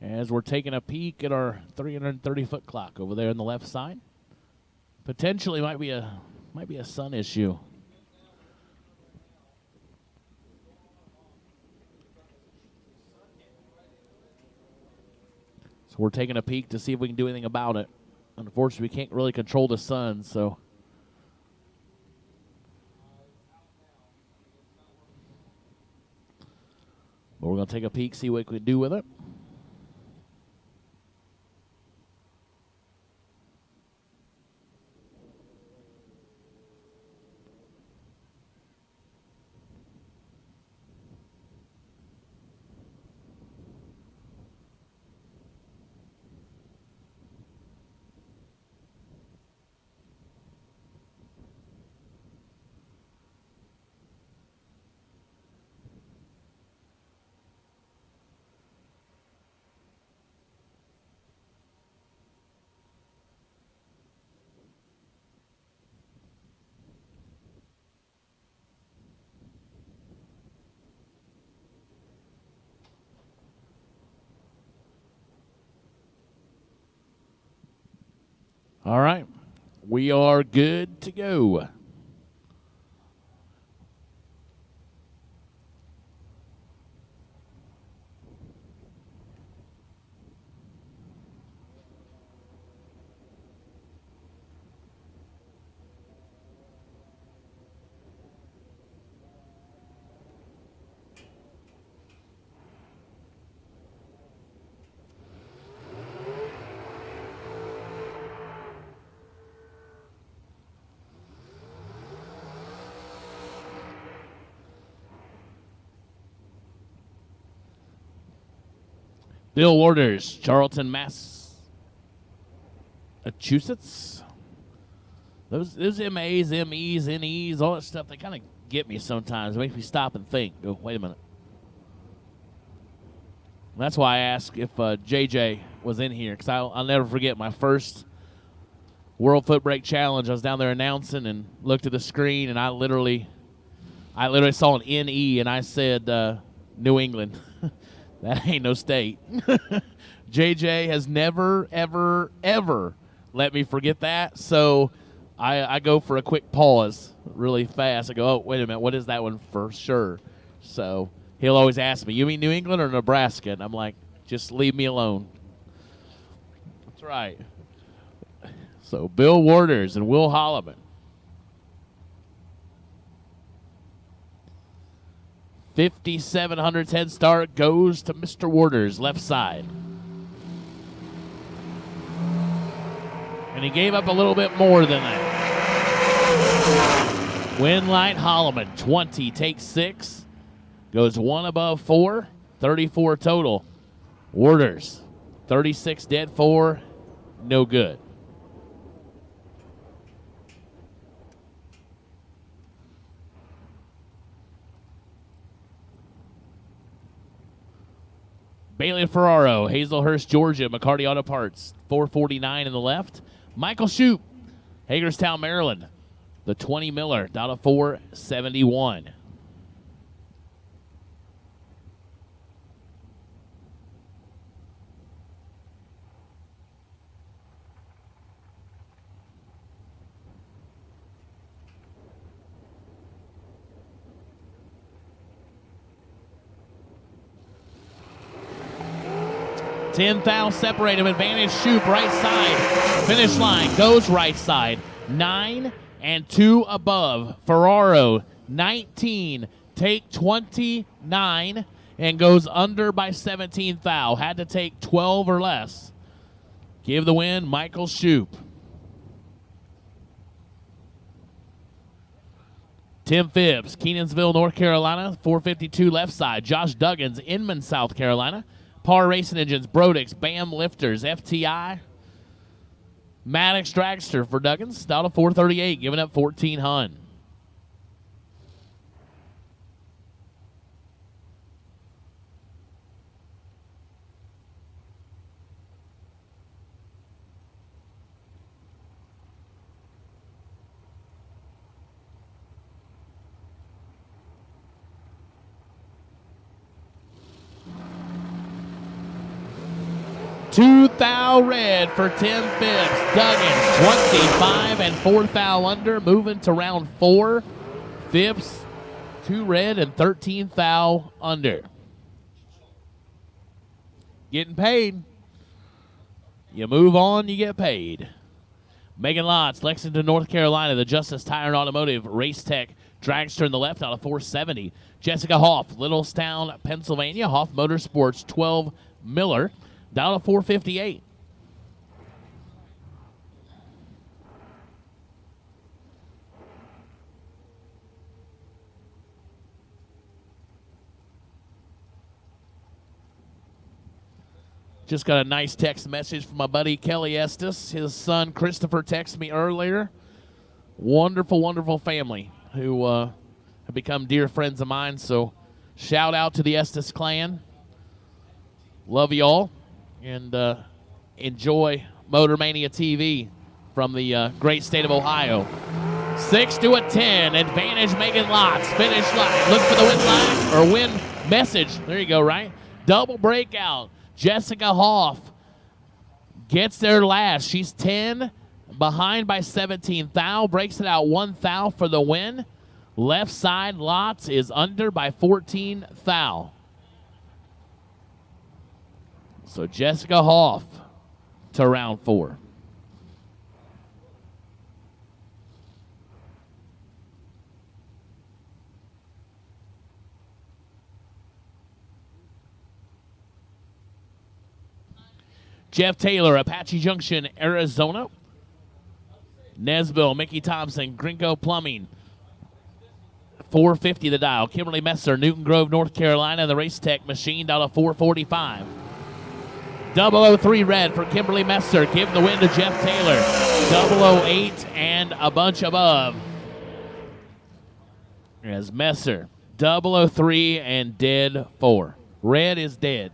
[SPEAKER 2] As we're taking a peek at our 330-foot clock over there on the left side. Potentially might be a sun issue. So we're taking a peek to see if we can do anything about it. Unfortunately, we can't really control the sun, so going to take a peek, see what we can do with it. All right. We are good to go. Bill Waters, Charlton, Massachusetts. Those MAs, MEs, NEs, all that stuff, they kind of get me sometimes. It makes me stop and think. Go, wait a minute. That's why I asked if JJ was in here, because I'll never forget my first World Foot Brake Challenge. I was down there announcing and looked at the screen, and I literally saw an NE, and I said New England. That ain't no state. JJ has never, ever, ever let me forget that. So I go for a quick pause really fast. I go, oh, wait a minute, what is that one for sure? So he'll always ask me, you mean New England or Nebraska? And I'm like, just leave me alone. That's right. So Bill Waters and Will Holloman. 5,700's head start goes to Mr. Waters, left side. And he gave up a little bit more than that. Winlight Holloman, 20, takes 6. Goes 1 above 4, 34 total. Waters, 36 dead 4, no good. Bailey Ferraro, Hazelhurst, Georgia, McCarty Auto Parts, 449 in the left. Michael Shoup, Hagerstown, Maryland, the 20 Miller, down to 471. $10,000 separate him. Advantage Shoup, right side. Finish line goes right side. 9 and 2 above. Ferraro, 19. Take 29 and goes under by 17,000. Had to take 12 or less. Give the win, Michael Shoup. Tim Phibbs, Kenansville, North Carolina, 452 left side. Josh Duggins, Inman, South Carolina. Par Racing Engines, Brodix, BAM Lifters, FTI. Maddox Dragster for Duggins, down to 438, giving up 1,400. $2,000 red for Tim Phibbs. Duggins, 25 and 4,000 under, moving to round 4. Phibbs, 2 red and 13,000 under. Getting paid. You move on, you get paid. Megan Lotz, Lexington, North Carolina, the Justice Tire and Automotive Race Tech dragster in the left out of 470. Jessica Hoff, Littlestown, Pennsylvania, Hoff Motorsports 12 Miller, down to 458. Just got a nice text message from my buddy Kelly Estes. His son Christopher texted me earlier. Wonderful, wonderful family who have become dear friends of mine. So shout out to the Estes clan. Love you all. And enjoy Motor Mania TV from the great state of Ohio. 6 to a 10. Advantage Megan Lotz. Finish line. Look for the win line or win message. There you go, right? Double breakout. Jessica Hoff gets there last. She's 10 behind by 17. Thou breaks it out 1 thou for the win. Left side Lotz is under by 14 thou. So Jessica Hoff to round 4. Jeff Taylor, Apache Junction, Arizona. Nesville, Mickey Thompson, Grinko Plumbing. 450 the dial. Kimberly Messer, Newton Grove, North Carolina. The Race Tech machine down to 445. 003 red for Kimberly Messer. Give the win to Jeff Taylor. 008 and a bunch above. As Messer. 003 and dead 4. Red is dead.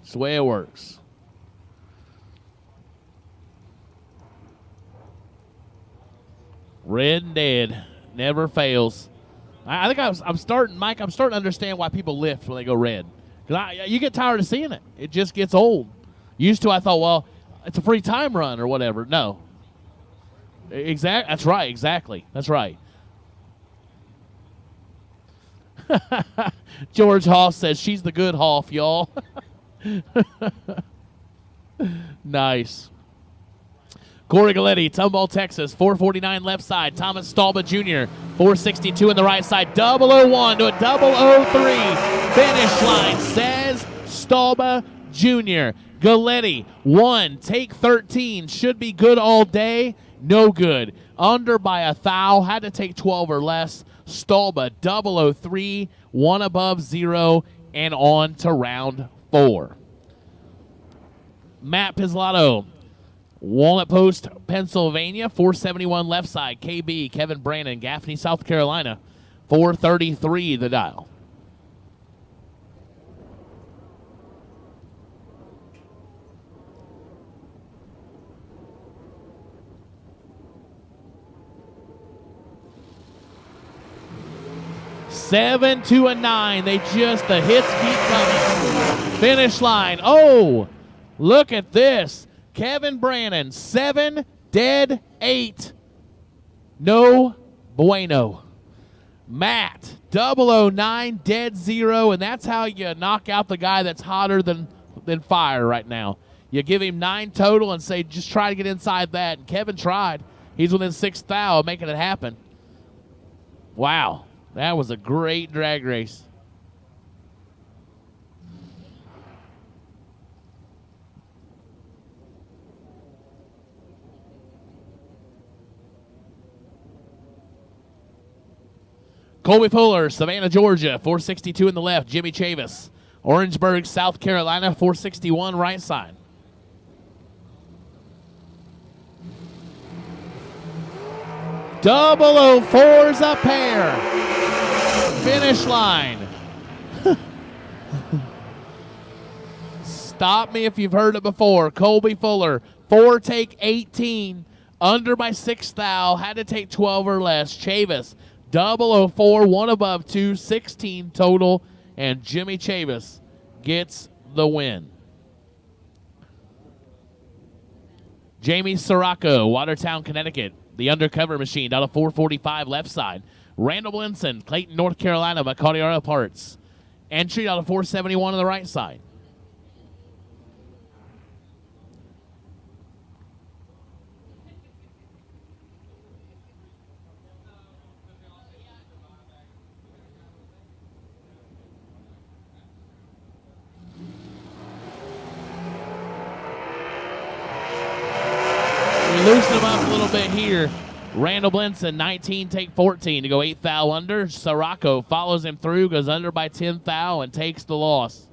[SPEAKER 2] That's the way it works. Red and dead. Never fails. I think I'm starting to understand why people lift when they go red. Because you get tired of seeing it. It just gets old. Used to, I thought, well, it's a free time run or whatever. No. That's right. Exactly. That's right. George Hoff says she's the good Hoff, y'all. Nice. Corey Galletti, Tomball, Texas, 449 left side. Thomas Stalba Jr., 462 in the right side. 001 to a 003. Finish line says Stalba Jr. Galletti, 1, take 13. Should be good all day. No good. Under by a thou. Had to take 12 or less. Stalba, 003, 1 above 0, and on to round 4. Matt Pizzolato, Walnut Post, Pennsylvania, 471 left side. KB, Kevin Brannon, Gaffney, South Carolina, 433 the dial. Seven to a 9. The hits keep coming. Finish line. Oh, look at this. Kevin Brannon, 7, dead 8. No bueno. Matt, 009, dead 0, and that's how you knock out the guy that's hotter than fire right now. You give him 9 total and say, just try to get inside that. And Kevin tried. He's within 6 thou of making it happen. Wow. That was a great drag race. Colby Fuller, Savannah, Georgia, 462 in the left. Jimmy Chavis, Orangeburg, South Carolina, 461 right side. Double 04's a pair. Finish line. Stop me if you've heard it before. Colby Fuller, 4 take 18. Under by 6 thou. Had to take 12 or less. Chavis, 004, 1 above 2, 16 total. And Jimmy Chavis gets the win. Jamie Sirocco, Watertown, Connecticut. The undercover machine down to 445 left side. Randall Blinson, Clayton, North Carolina, McCarty Auto Parts. Entry down to 471 on the right side. loosen them up a little bit here. Randall Blinson, 19, take 14 to go 8 thou under. Sirocco follows him through, goes under by 10 thou, and takes the loss.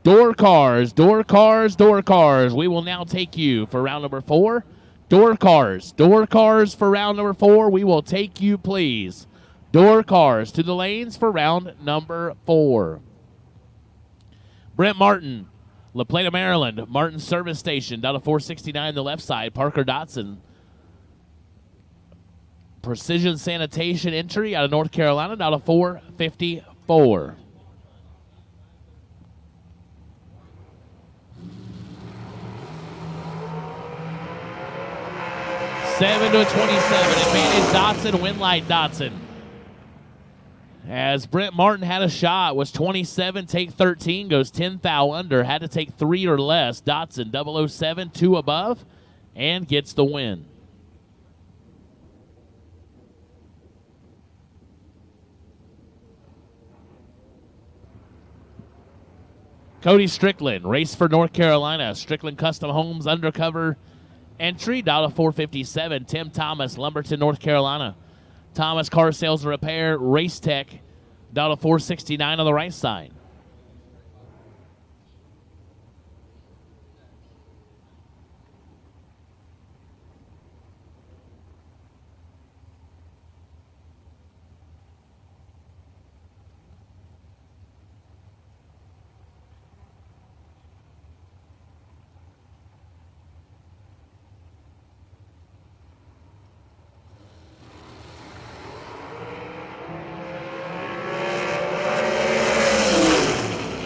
[SPEAKER 2] Door cars, door cars, door cars. We will now take you for round number 4. Door cars for round number 4. We will take you, please. Door cars to the lanes for round number 4. Brent Martin, La Plata, Maryland. Martin Service Station, down to 469 the left side. Parker Dotson. Precision Sanitation entry out of North Carolina, down to 454. Seven to 27. Advantage Dotson, Winlight Dotson. As Brent Martin had a shot, was 27, take 13, goes 10 thou under. Had to take 3 or less. Dotson, 007, 2 above, and gets the win. Cody Strickland, race for North Carolina. Strickland Custom Homes undercover entry, down to 457. Tim Thomas, Lumberton, North Carolina. Thomas Car Sales and Repair, Race Tech, down to 469 on the right side.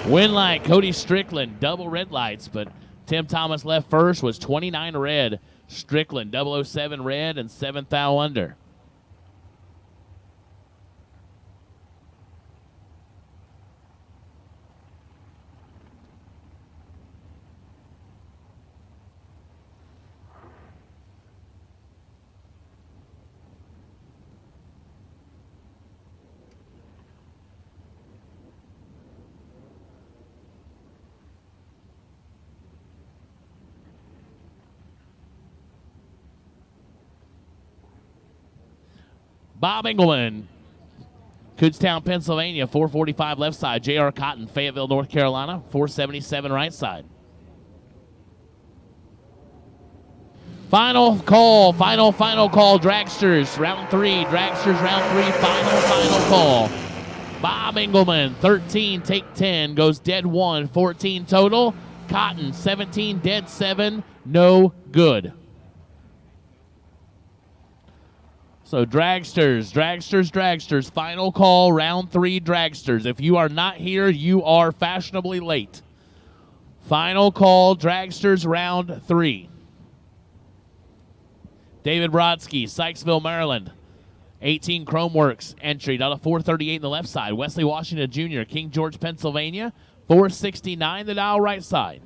[SPEAKER 2] Winlight, Cody Strickland, double red lights, but Tim Thomas left first, was 29 red. Strickland, 007 red, and 7 thou under. Bob Engelman, Kutztown, Pennsylvania, 445 left side. J.R. Cotton, Fayetteville, North Carolina, 477 right side. Final call, final call, Dragsters, round 3. Dragsters, round 3, final call. Bob Engelman, 13, take 10, goes dead 1, 14 total. Cotton, 17, dead 7, no good. So Dragsters, final call, round 3, Dragsters. If you are not here, you are fashionably late. Final call, Dragsters, round 3. David Brodsky, Sykesville, Maryland. 18 Chromeworks entry, down to 438 in the left side. Wesley Washington Jr., King George, Pennsylvania, 469 the dial right side.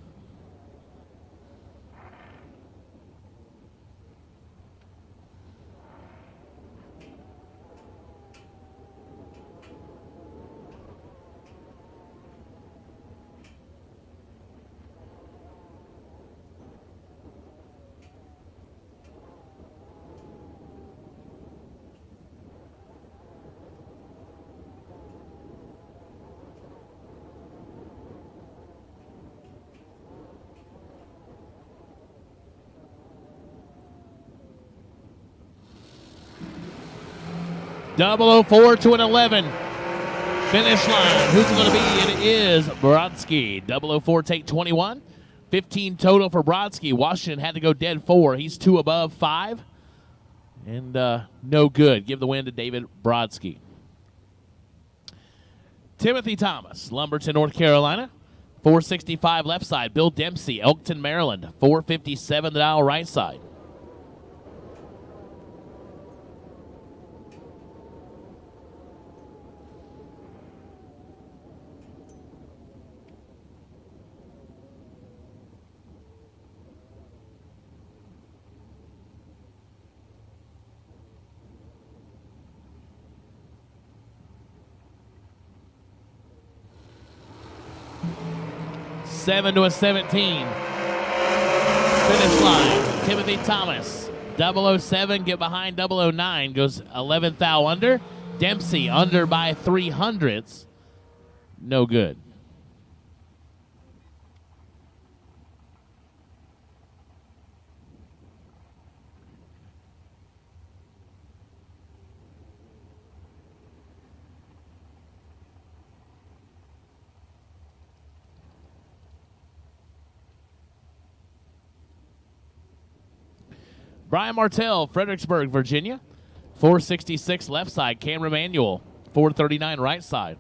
[SPEAKER 2] .004 to an 11. Finish line. Who's it going to be? It is Brodsky. 004 take 21. 15 total for Brodsky. Washington had to go dead 4. He's 2 above 5. And no good. Give the win to David Brodsky. Timothy Thomas, Lumberton, North Carolina. 465 left side. Bill Dempsey, Elkton, Maryland. 457 the dial right side. 7 to a 17. Finish line, Timothy Thomas. 007 get behind 009, goes 11th thou under. Dempsey under by 300ths. No good. Brian Martell, Fredericksburg, Virginia. 466 left side, Cameron Manuel. 439 right side.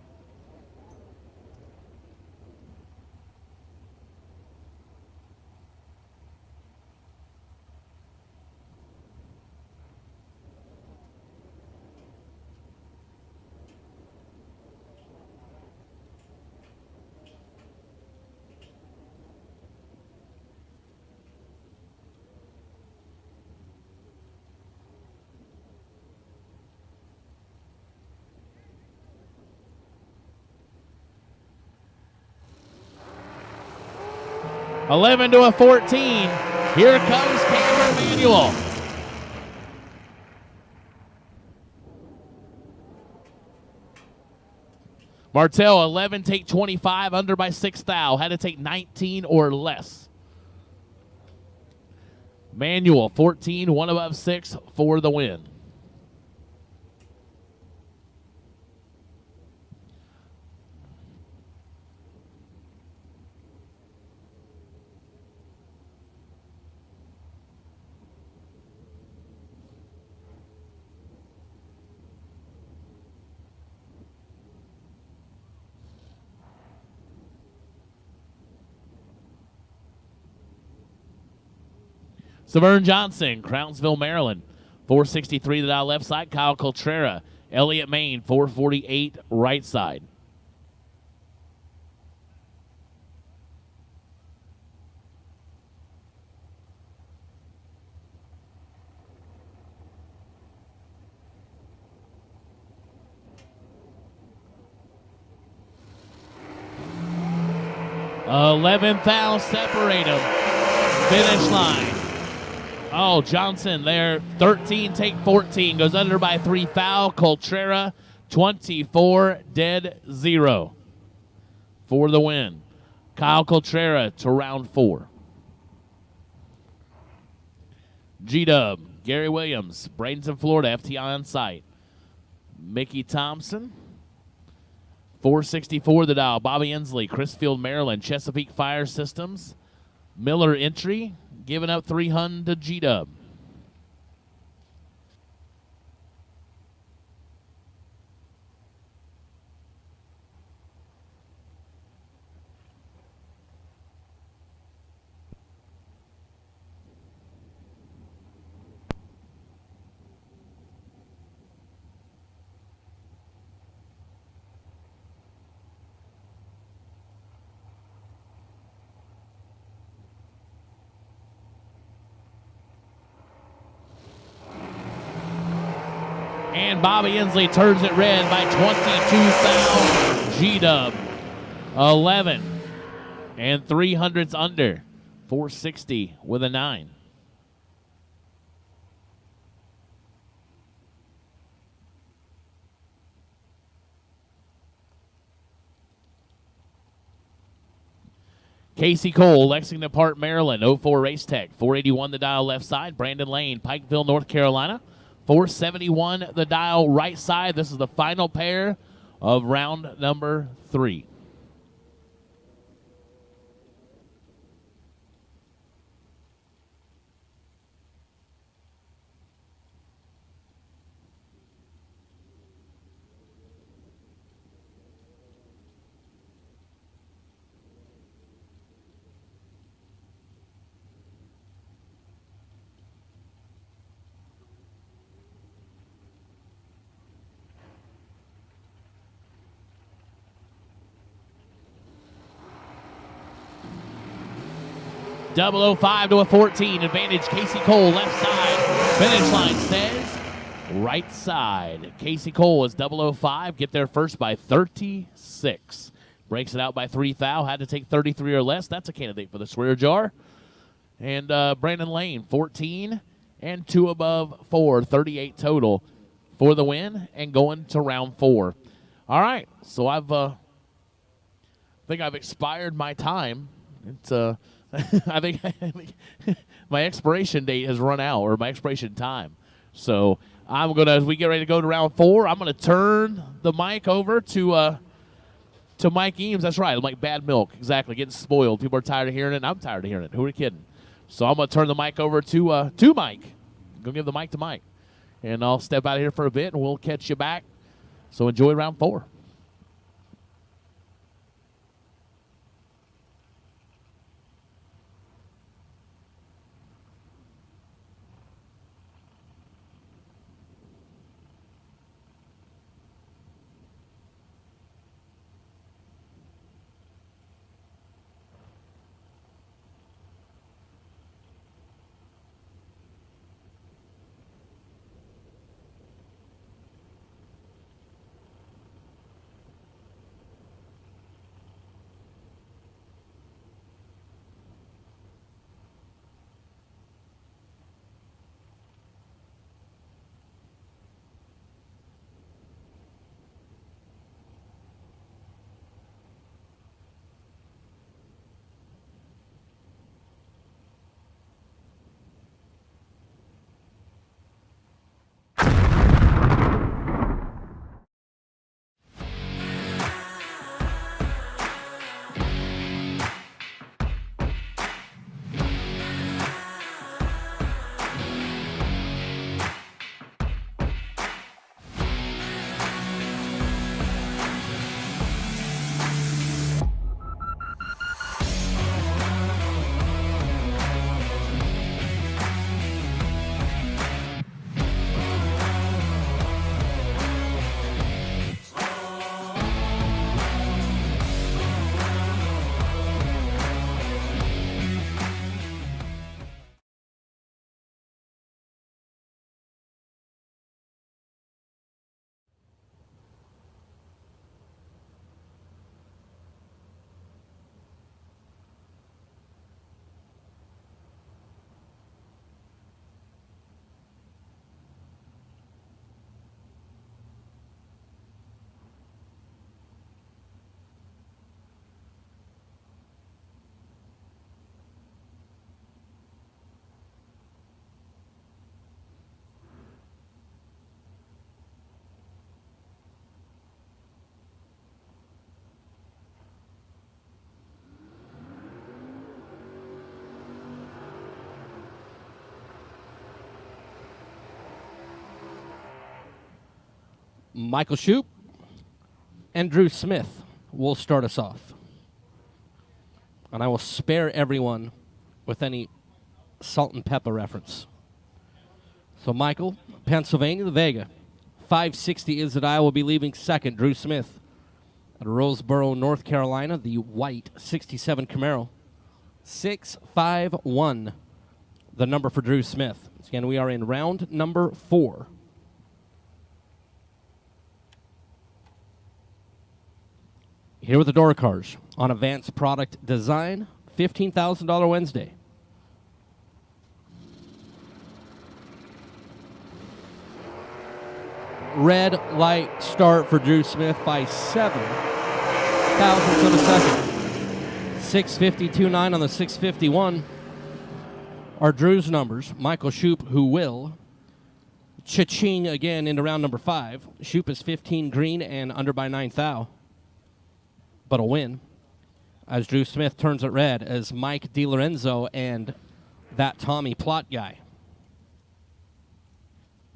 [SPEAKER 2] $11 to a 14. Here comes Cameron Manuel. Martell, 11, take 25, under by 6 thou. Had to take 19 or less. Manuel, 14, 1 above 6 for the win. Severn Johnson, Crownsville, Maryland. 463 to the left side. Kyle Coltrera. Elliott, Maine, 448 right side. $11 thou separate them. Finish line. Oh, Johnson there, 13, take 14, goes under by 3 foul. Coltrera, 24, dead 0 for the win. Kyle Coltrera to round 4. G-Dub, Gary Williams, Bradenton, Florida, FTI on site. Mickey Thompson, 464 the dial. Bobby Inslee, Chrisfield, Maryland, Chesapeake Fire Systems. Miller entry, giving up 300 to G-Dub. And Bobby Inslee turns it red by 22,000. G-Dub, 11. And 300s under. 460 with a 9. Casey Cole, Lexington Park, Maryland, 04 Race Tech. 481 the dial left side. Brandon Lane, Pikeville, North Carolina. 471 the dial right side. This is the final pair of round number 3. .005 to a 14. Advantage Casey Cole, left side. Finish line says right side. Casey Cole is 005. Get there first by 36. Breaks it out by 3 thou. Had to take 33 or less. That's a candidate for the swear jar. And Brandon Lane, 14 and 2 above 4, 38 total for the win and going to round 4. All right, so I think I've expired my time. It's I think my expiration date has run out, or my expiration time. So I'm gonna, as we get ready to go to round 4, I'm gonna turn the mic over to Mike Eames. That's right, I'm like bad milk, exactly, getting spoiled. People are tired of hearing it, and I'm tired of hearing it. Who are kidding? So I'm gonna turn the mic over to Mike. Go give the mic to Mike, and I'll step out of here for a bit, and we'll catch you back. So enjoy round 4.
[SPEAKER 4] Michael Shoup and Drew Smith will start us off. And I will spare everyone with any salt and pepper reference. So Michael, Pennsylvania, the Vega. 560 is that I will be leaving second. Drew Smith at Roseboro, North Carolina, the white 67 Camaro. 651, the number for Drew Smith. Again, we are in round number 4. Here with the door cars on Advanced Product Design, $15,000 Wednesday. Red light start for Drew Smith by 7 thousandths of a second. 652.9 on the 651 are Drew's numbers. Michael Shoup, who will cha-ching again into round number 5. Shoup is 15 green and under by 9 thou. But a win as Drew Smith turns it red as Mike DiLorenzo and that Tommy Plott guy.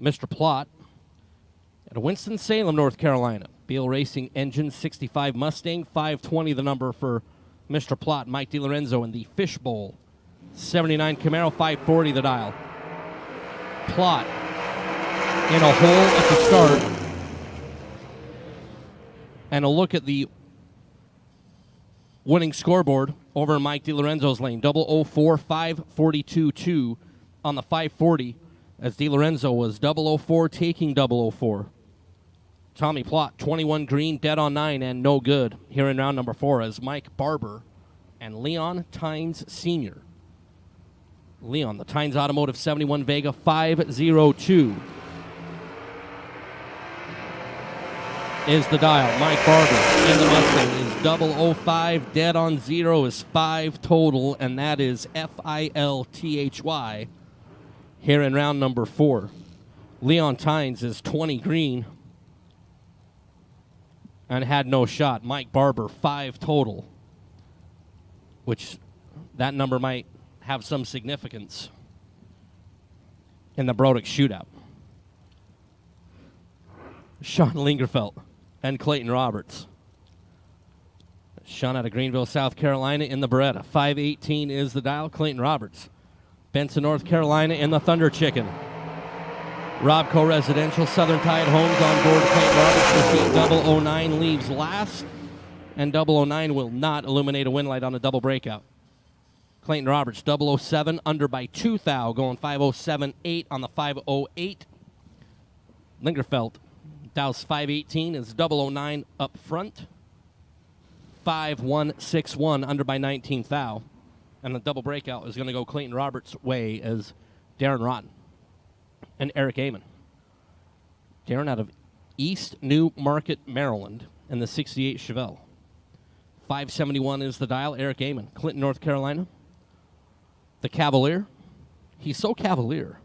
[SPEAKER 4] Mr. Plott at Winston-Salem, North Carolina. Beal Racing Engine 65 Mustang, 520 the number for Mr. Plott. Mike DiLorenzo in the Fishbowl 79 Camaro, 540 the dial. Plott in a hole at the start. And a look at the winning scoreboard over in Mike DiLorenzo's lane. 004, 542.2 on the 540 as DiLorenzo was 004 taking 004. Tommy Plott, 21 green, dead on 9, and no good here in round number 4 as Mike Barber and Leon Tynes Sr. Leon, the Tynes Automotive 71 Vega 502 is the dial. Mike Barber in the Mustang is 005, dead on 0 is 5 total, and that is FILTHY here in round number 4. Leon Tynes is 20 green and had no shot. Mike Barber, 5 total, which that number might have some significance in the Brodick shootout. Sean Lingerfeld and Clayton Roberts. Sean out of Greenville, South Carolina in the Beretta. 518 is the dial. Clayton Roberts. Benson, North Carolina in the Thunder Chicken. Robco Residential, Southern Tide Homes on board Clayton Roberts. Machine 009 leaves last, and 009 will not illuminate a win light on a double breakout. Clayton Roberts, 007, under by 2 thou, going 507.8 on the 508. Lingerfeld, Dow's 518 is 009 up front. 5161, under by 19 thou. And the double breakout is going to go Clayton Roberts' way as Darren Rotten and Eric Amon. Darren out of East New Market, Maryland, in the 68 Chevelle. 571 is the dial. Eric Amon, Clinton, North Carolina. The Cavalier. He's so cavalier.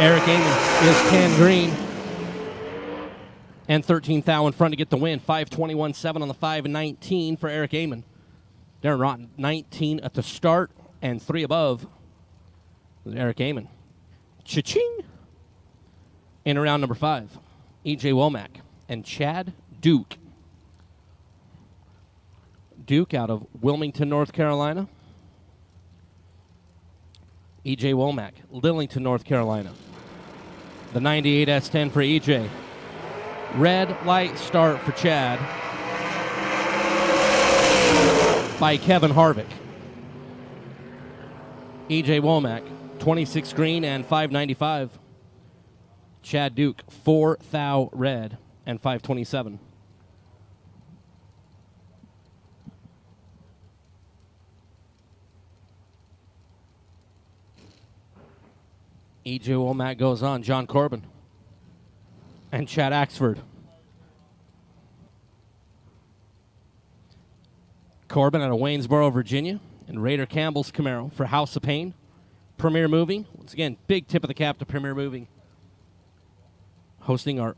[SPEAKER 4] Eric Amon is 10 green and 13 thou in front to get the win. 521.7 on the 519 for Eric Amon. Darren Rotten, 19 at the start and 3 above with Eric Amon. Cha-ching! In round number 5, E.J. Womack and Chad Duke. Duke out of Wilmington, North Carolina. E.J. Womack, Lillington, North Carolina. The 98 S10 for E.J. Red light start for Chad by Kevin Harvick. E.J. Womack, 26 green and 595. Chad Duke, 4 thou red and 527. E.J. Womack goes on. John Corbin and Chad Axford. Corbin out of Waynesboro, Virginia, and Raider Campbell's Camaro for House of Pain. Premier Moving. Once again, big tip of the cap to Premier Moving, hosting our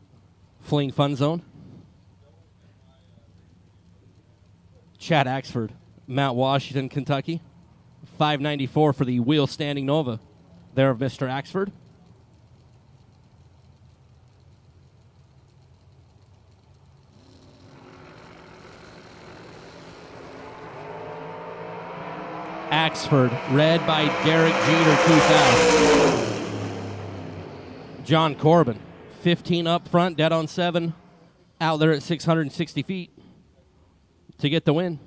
[SPEAKER 4] Fling Fun Zone. Chad Axford, Mount Washington, Kentucky. 594 for the wheel standing Nova there of Mr. Axford. Axford, red by Derek Jeter, 2000. John Corbin, 15 up front, dead on 7, out there at 660 feet to get the win.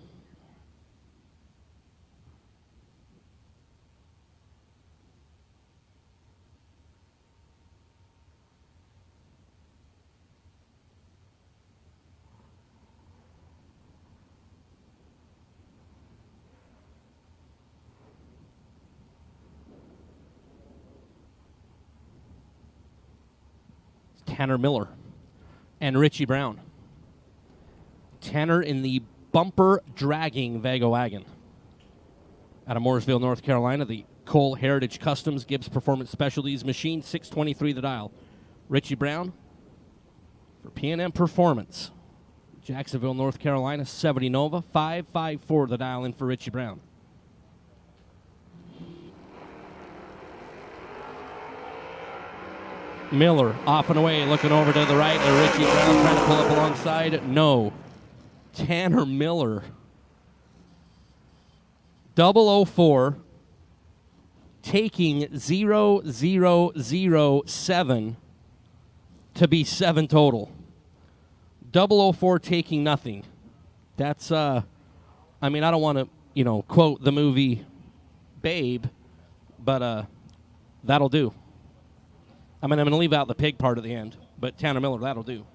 [SPEAKER 4] Tanner Miller and Richie Brown. Tanner in the bumper dragging Vega wagon. Out of Mooresville, North Carolina, the Cole Heritage Customs Gibbs Performance Specialties machine, 623 the dial. Richie Brown for P&M Performance. Jacksonville, North Carolina, 70 Nova, 554 the dial in for Richie Brown. Miller off and away, looking over to the right. Richie Brown trying to pull up alongside. No. Tanner Miller. 004, taking 0007 to be 7 total. 004 taking nothing. That's, I mean, I don't want to, quote the movie Babe, but that'll do. I mean, I'm going to leave out the pig part at the end, but Tanner Miller, that'll do.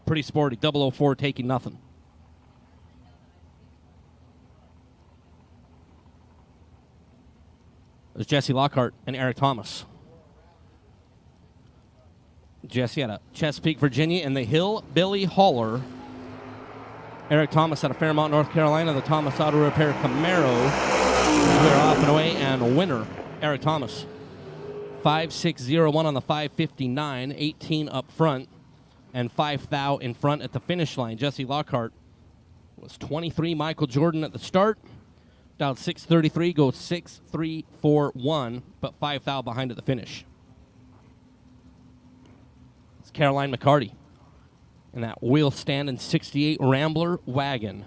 [SPEAKER 4] Pretty sporty. 004 taking nothing. There's Jesse Lockhart and Eric Thomas. Jesse out of Chesapeake, Virginia, and the Hillbilly Hauler. Eric Thomas out of Fairmont, North Carolina, the Thomas Auto Repair Camaro. We're off and away, and winner, Eric Thomas. 5.601 on the 5.59, 18 up front, and 5 thou in front at the finish line. Jesse Lockhart was 23. Michael Jordan at the start. Down 6.33, goes 6.341, but 5 thou behind at the finish. It's Caroline McCarty in that wheel stand in 68 Rambler wagon.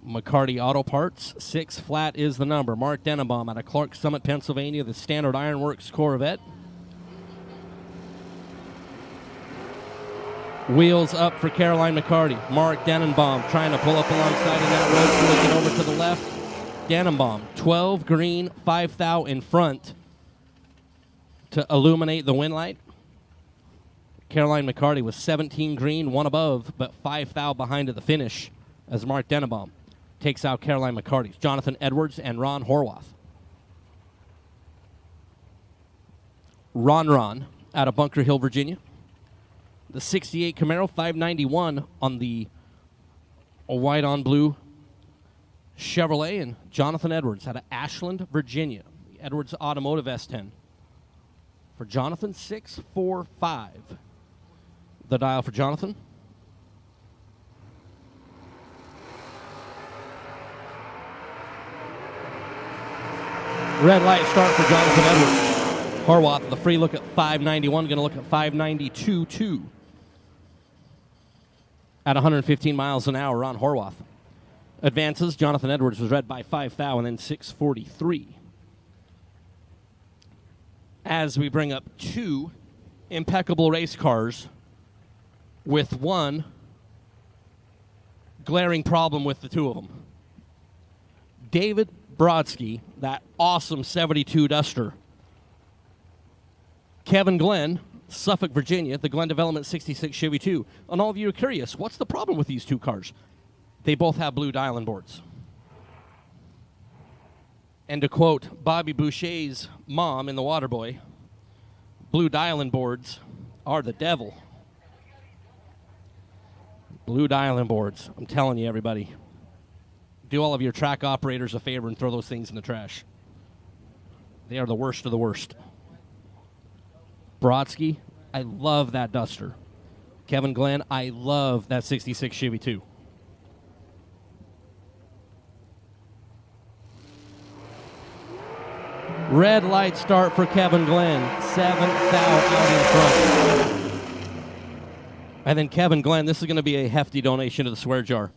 [SPEAKER 4] McCarty Auto Parts, 6 flat is the number. Mark Denenbaum out of Clark Summit, Pennsylvania, the Standard Ironworks Corvette. Wheels up for Caroline McCarty. Mark Denenbaum trying to pull up alongside in that road, looking over to the left. Denenbaum, 12 green, 5 thou in front to illuminate the win light. Caroline McCarty was 17 green, 1 above, but 5 thou behind at the finish as Mark Denenbaum takes out Caroline McCarty. Jonathan Edwards and Ron Horwath. Ron out of Bunker Hill, Virginia. The 68 Camaro, 591 on the white on blue Chevrolet, and Jonathan Edwards out of Ashland, Virginia. The Edwards Automotive S10. For Jonathan, 645. The dial for Jonathan. Red light start for Jonathan Edwards. Horwath, the free look at 591, going to look at 592.2. At 115 miles an hour, Ron Horwath advances. Jonathan Edwards was red by 5 thou and then 643. As we bring up 2 impeccable race cars with 1 glaring problem with the 2 of them. David Brodsky, that awesome 72 Duster. Kevin Glenn, Suffolk, Virginia, the Glenn Development 66 Chevy 2. And all of you are curious, what's the problem with these 2 cars? They both have blue dial-in boards. And to quote Bobby Boucher's mom in The Waterboy, blue dial-in boards are the devil. Blue dial-in boards. I'm telling you, everybody. Do all of your track operators a favor and throw those things in the trash. They are the worst of the worst. Brodsky, I love that Duster. Kevin Glenn, I love that 66 Chevy 2. Red light start for Kevin Glenn. 7 thou out in front. And then Kevin Glenn, this is going to be a hefty donation to the swear jar.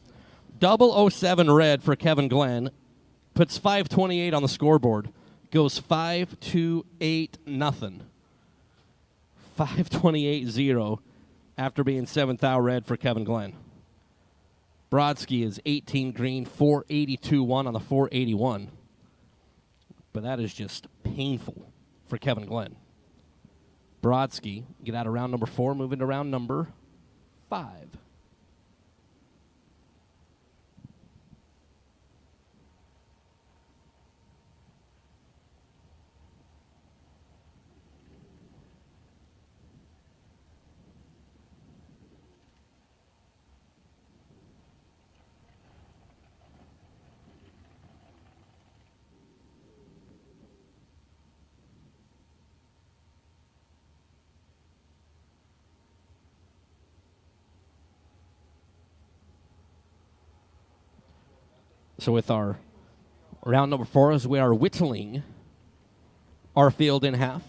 [SPEAKER 4] 007 red for Kevin Glenn. Puts 528 on the scoreboard. Goes 528 nothing. 528-0 after being 7 thou red for Kevin Glenn. Brodsky is 18 green, 482-1 on the 481. But that is just painful for Kevin Glenn. Brodsky, get out of round number 4, move into round number 5. So with our round number 4, as we are whittling our field in half,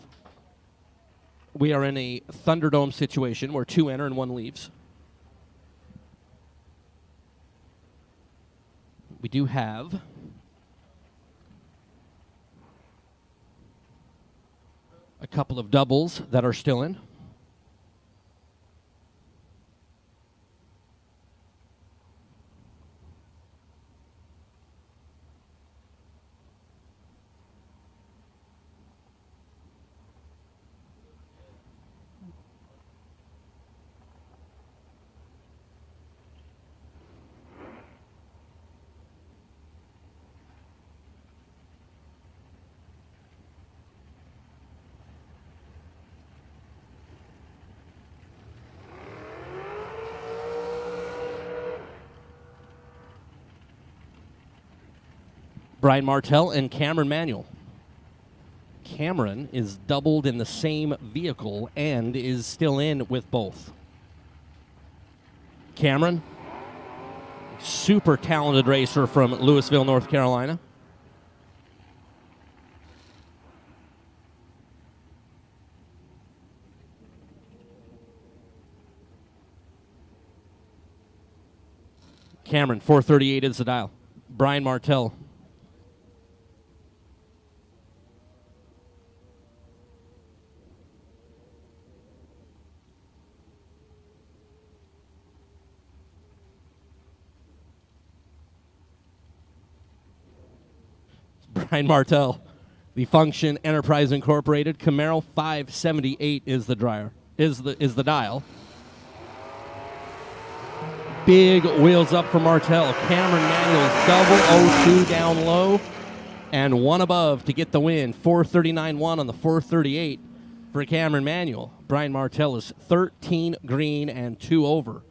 [SPEAKER 4] we are in a Thunderdome situation where 2 enter and 1 leaves. We do have a couple of doubles that are still in. Brian Martell and Cameron Manuel. Cameron is doubled in the same vehicle and is still in with both. Cameron, super talented racer from Louisville, North Carolina. Cameron, 438 is the dial. Brian Martell. Brian Martell. The Function Enterprise Incorporated Camaro 578 is the dial. Big wheels up for Martell. Cameron Manuel's double 02 down low and one above to get the win. 439-1 on the 438 for Cameron Manuel. Brian Martell is 13 green and 2 over.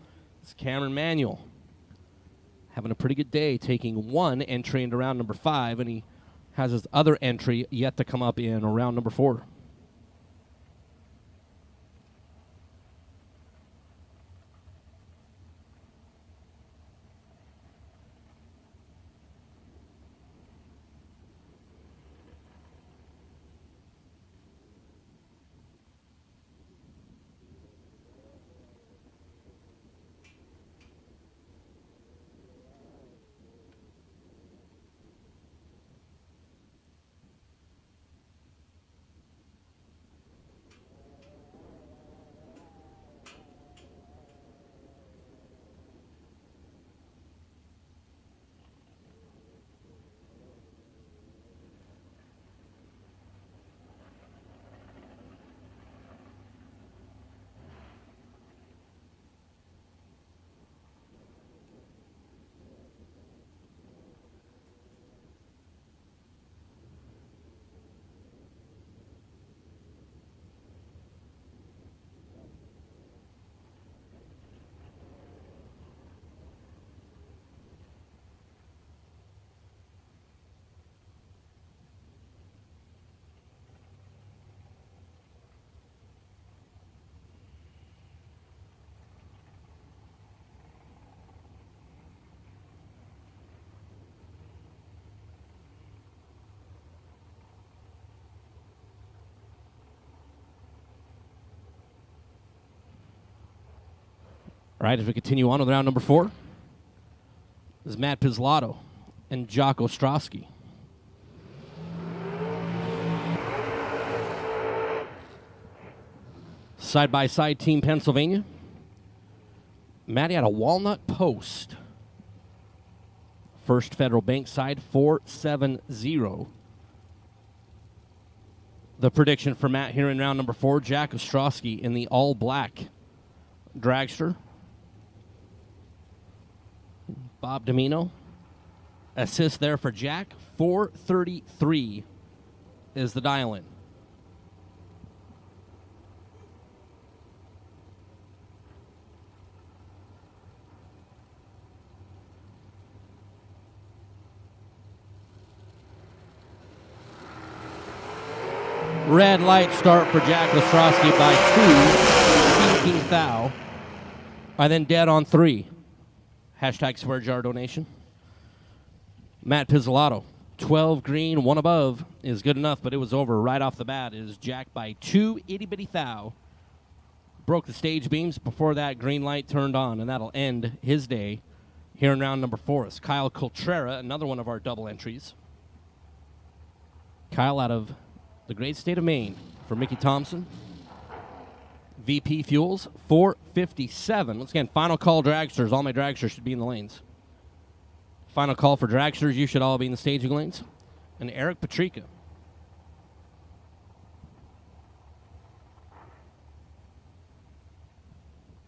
[SPEAKER 4] It's Cameron Manuel having a pretty good day, taking one entry into round number 5, and he has his other entry yet to come up in round number 4. All right, as we continue on with round number 4, this is Matt Pizzolato and Jock Ostrowski. Side-by-side Team Pennsylvania. Matty had a walnut post. First Federal Bank side, 470. The prediction for Matt here in round number 4, Jack Ostrowski in the all-black dragster. Bob Domino. Assist there for Jack. 433 is the dial-in. Red light start for Jack Ostrowski by 2. King Thou. By then dead on 3. Hashtag swear jar donation. Matt Pizzolato. 12 green, 1 above is good enough, but it was over right off the bat. Is Jack by 2. Itty bitty Thou. Broke the stage beams before that green light turned on, and that'll end his day here in round number 4. It's Kyle Coltrera, another one of our double entries. Kyle out of the great state of Maine for Mickey Thompson. VP Fuels, 457. Once again, final call dragsters. All my dragsters should be in the lanes. Final call for dragsters. You should all be in the staging lanes. And Eric Patrica.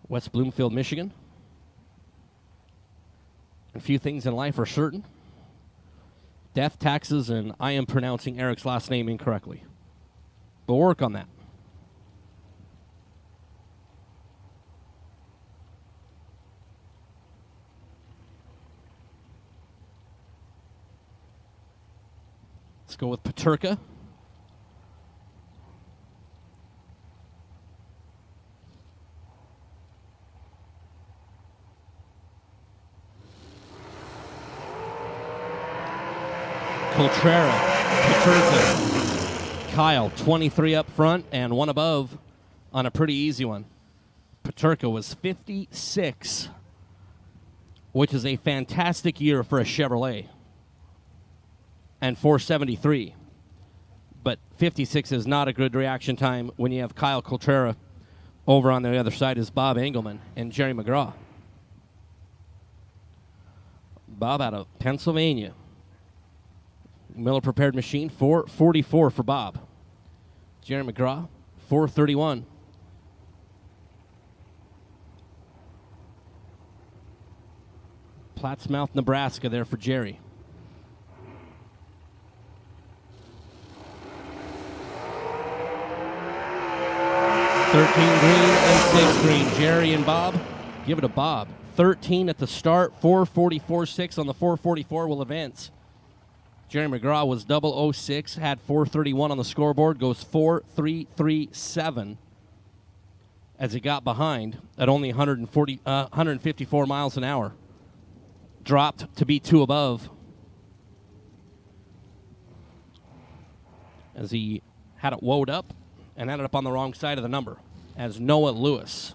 [SPEAKER 4] West Bloomfield, Michigan. A few things in life are certain. Death, taxes, and I am pronouncing Eric's last name incorrectly. But we'll work on that. Let's go with Paterka. Coltrera, Paterka, Kyle, 23 up front and one above on a pretty easy one. Paterka was 56, which is a fantastic year for a Chevrolet, and 473. But 56 is not a good reaction time when you have Kyle Coltrera. Over on the other side is Bob Engelman and Jerry McGraw. Bob out of Pennsylvania. Miller Prepared Machine, 444 for Bob. Jerry McGraw, 431. Plattsmouth, Nebraska there for Jerry. Green and 6 green. Jerry and Bob, give it to Bob. 13 at the start, 444.6 on the 444 will advance. Jerry McGraw was 006, had 431 on the scoreboard, goes 4.337 as he got behind at only 154 miles an hour. Dropped to be 2 above as he had it woed up and ended up on the wrong side of the number as Noah Lewis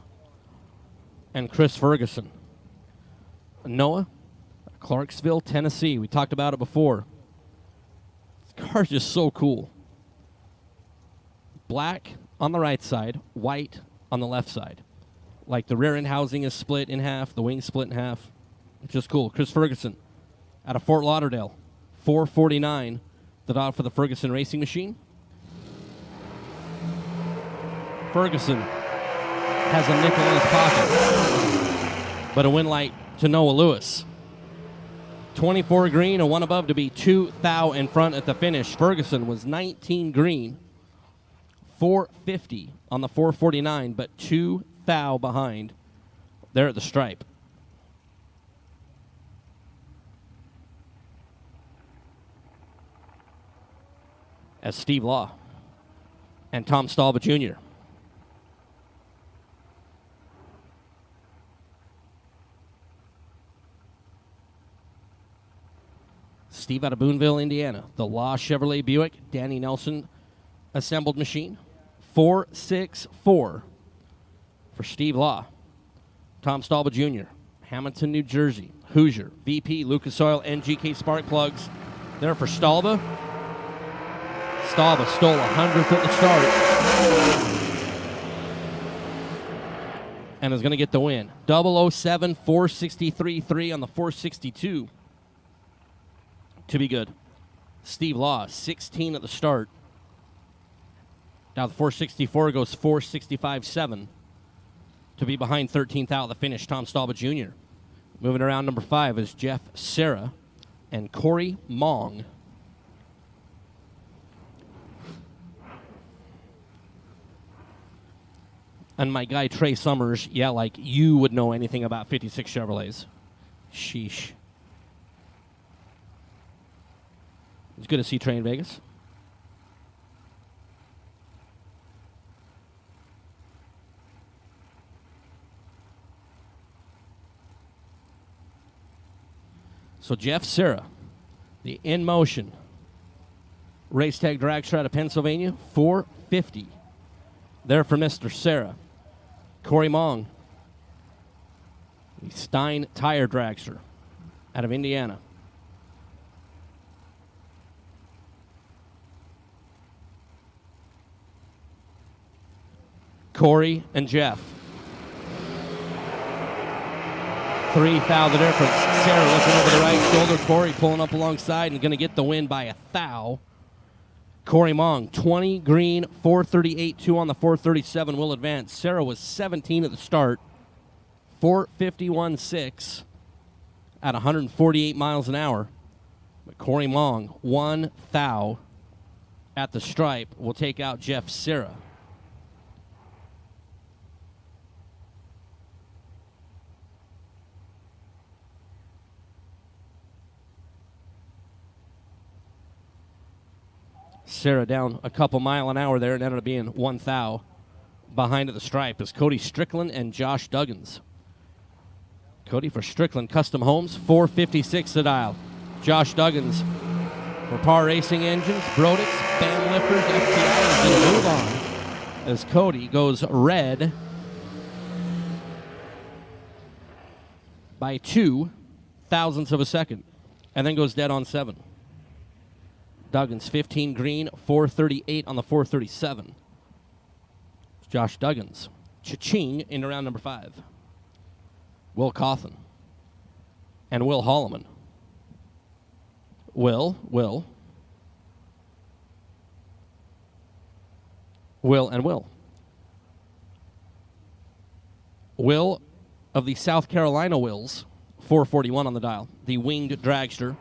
[SPEAKER 4] and Chris Ferguson. Noah, Clarksville, Tennessee. We talked about it before. This car's just so cool. Black on the right side, white on the left side. Like the rear end housing is split in half, the wing split in half. It's just cool. Chris Ferguson out of Fort Lauderdale, 449, the dog for the Ferguson Racing Machine. Ferguson has a nickel in his pocket, but a win light to Noah Lewis. 24 green, a 1 above to be 2 thou in front at the finish. Ferguson was 19 green, 450 on the 449, but 2 thou behind there at the stripe. As Steve Law and Tom Stalba Jr. Steve out of Boonville, Indiana. The Law Chevrolet Buick, Danny Nelson assembled machine. 464 for Steve Law. Tom Stalba Jr., Hamilton, New Jersey. Hoosier, VP, Lucas Oil, and GK Spark Plugs. There for Stalba. Stalba stole 100th at the start and is going to get the win. 007, 463.3 on the 462 to be good. Steve Law, 16 at the start. Now the 464 goes 465.7 to be behind 13th out of the finish. Tom Stalba Jr. Moving around number 5 is Jeff Serra and Corey Mong. And my guy Trey Summers, yeah, like you would know anything about 56 Chevrolets. Sheesh. It's good to see Trey in Vegas. So Jeff Serra, the In Motion Race Tag Dragster out of Pennsylvania, 450. There for Mr. Serra. Corey Mong, the Stein Tire Dragster out of Indiana. Corey and Jeff. 3 thou the difference. Serra looking over the right shoulder. Corey pulling up alongside and going to get the win by 1 thou. Corey Mong, 20 green, 438.2 on the 437 will advance. Serra was 17 at the start, 451.6 at 148 miles an hour. But Corey Mong, 1 thou at the stripe, will take out Jeff Serra. Sarah down a couple mile an hour there, and ended up being 1 thou behind at the stripe is Cody Strickland and Josh Duggins. Cody for Strickland Custom Homes, 456 the dial. Josh Duggins for Par Racing Engines, Brodix, Bam Lifters, FTI is going to move on as Cody goes red by 2 thousandths of a second and then goes dead on 7. Duggins 15 green, 438 on the 437. Josh Duggins. Cha-ching into round number 5. Will Cawthon and Will Holloman. Will and Will. Will of the South Carolina Wills, 441 on the dial. The winged dragster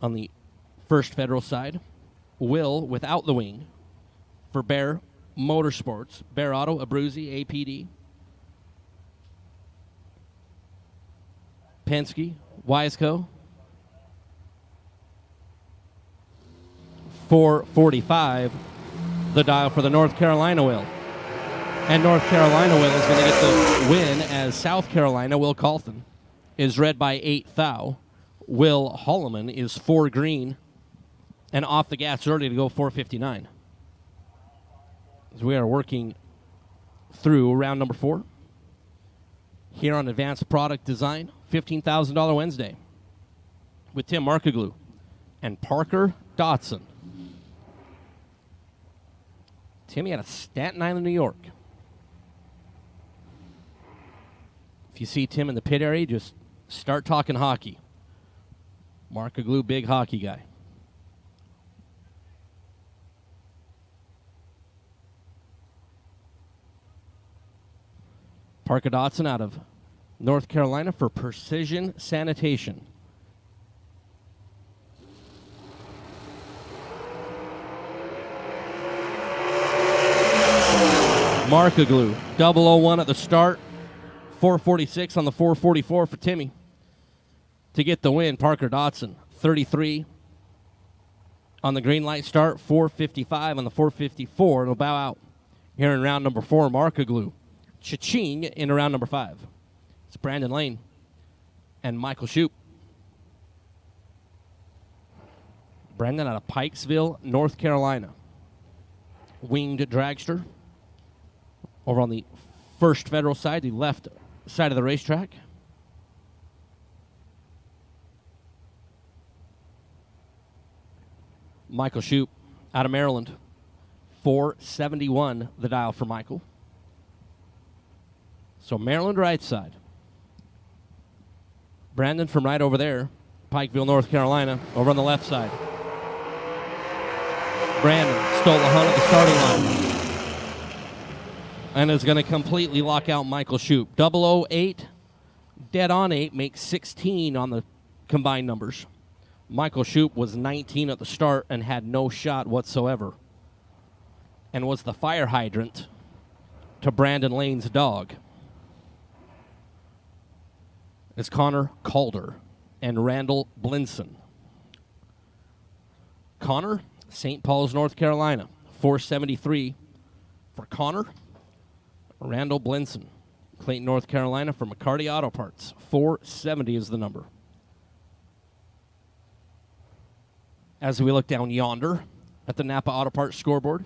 [SPEAKER 4] on the first federal side. Will without the wing for Bear Motorsports. Bear Auto, Abruzzi, APD. Penske, Wiseco. 445 the dial for the North Carolina Will. And North Carolina Will is going to get the win as South Carolina Will Cawthon is red by 8 thou. Will Holloman is 4 green and off the gas early to go 459. As we are working through round number 4 here on Advanced Product Design, $15,000 Wednesday with Tim Markaglu and Parker Dotson. Timmy out of Staten Island, New York. If you see Tim in the pit area, just start talking hockey. Markaglu, big hockey guy. Parker Dotson out of North Carolina for Precision Sanitation. Markaglu, 001 at the start, 446 on the 444 for Timmy. To get the win, Parker Dotson, 33 on the green light start, 455 on the 454. It'll bow out here in round number 4. Markaglu, cha-ching in round number 5. It's Brandon Lane and Michael Shoup. Brandon out of Pikesville, North Carolina. Winged dragster. Over on the first federal side, the left side of the racetrack. Michael Shoup out of Maryland. 471 the dial for Michael. So Maryland right side. Brandon from right over there, Pikeville, North Carolina, over on the left side. Brandon stole the hunt at the starting line and is going to completely lock out Michael Shoup. 008, dead on 8, makes 16 on the combined numbers. Michael Shoup was 19 at the start and had no shot whatsoever and was the fire hydrant to Brandon Lane's dog. It's Connor Calder and Randall Blinson. Connor, St. Paul's, North Carolina, 473 for Connor. Randall Blinson, Clayton, North Carolina, for McCarty Auto Parts, 470 is the number. As we look down yonder at the Napa Auto Parts scoreboard,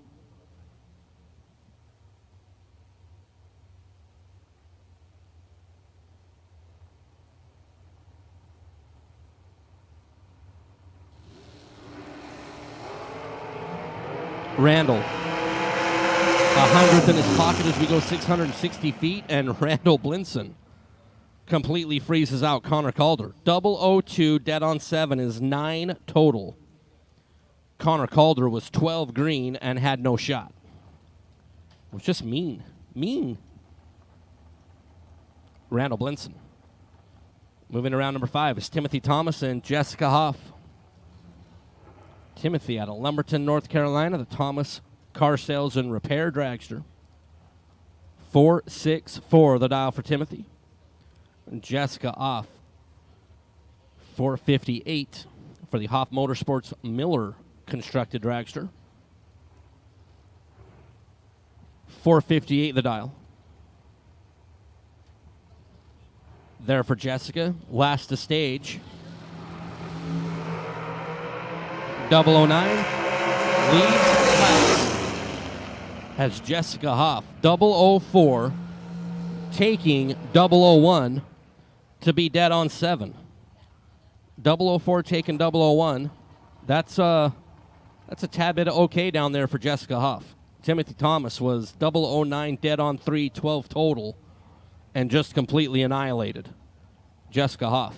[SPEAKER 4] Randall, 100th in his pocket as we go 660 feet, and Randall Blinson completely freezes out Connor Calder. 002, dead on 7 is 9 total. Connor Calder was 12 green and had no shot. It was just mean. Randall Blinson. Moving around number 5 is Timothy Thomas and Jessica Hoff. Timothy out of Lumberton, North Carolina, the Thomas Car Sales and Repair Dragster. 464 the dial for Timothy. And Jessica off 458 for the Hoff Motorsports Miller constructed dragster. 458 the dial. There for Jessica. Last to stage. 009 leads class as Jessica Hoff. 004 taking 001 to be dead on 7. 004 taking 001. That's a tad bit of okay down there for Jessica Hoff. Timothy Thomas was 009 dead on 3, 12 total, and just completely annihilated Jessica Hoff.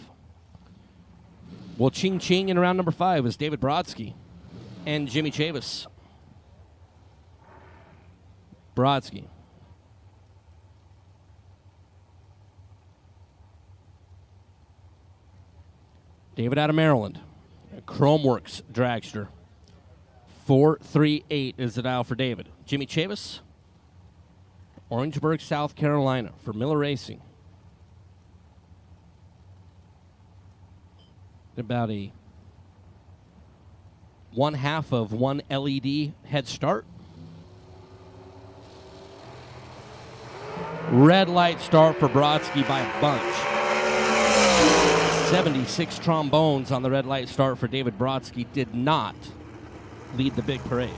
[SPEAKER 4] Well, Ching Ching in round number 5 is David Brodsky and Jimmy Chavis. Brodsky. David out of Maryland. Chromeworks dragster. 438 is the dial for David. Jimmy Chavis, Orangeburg, South Carolina for Miller Racing. About a 1/2 of 1 LED head start. Red light start for Brodsky by a bunch. 76 trombones on the red light start for David Brodsky. Did not lead the big parade.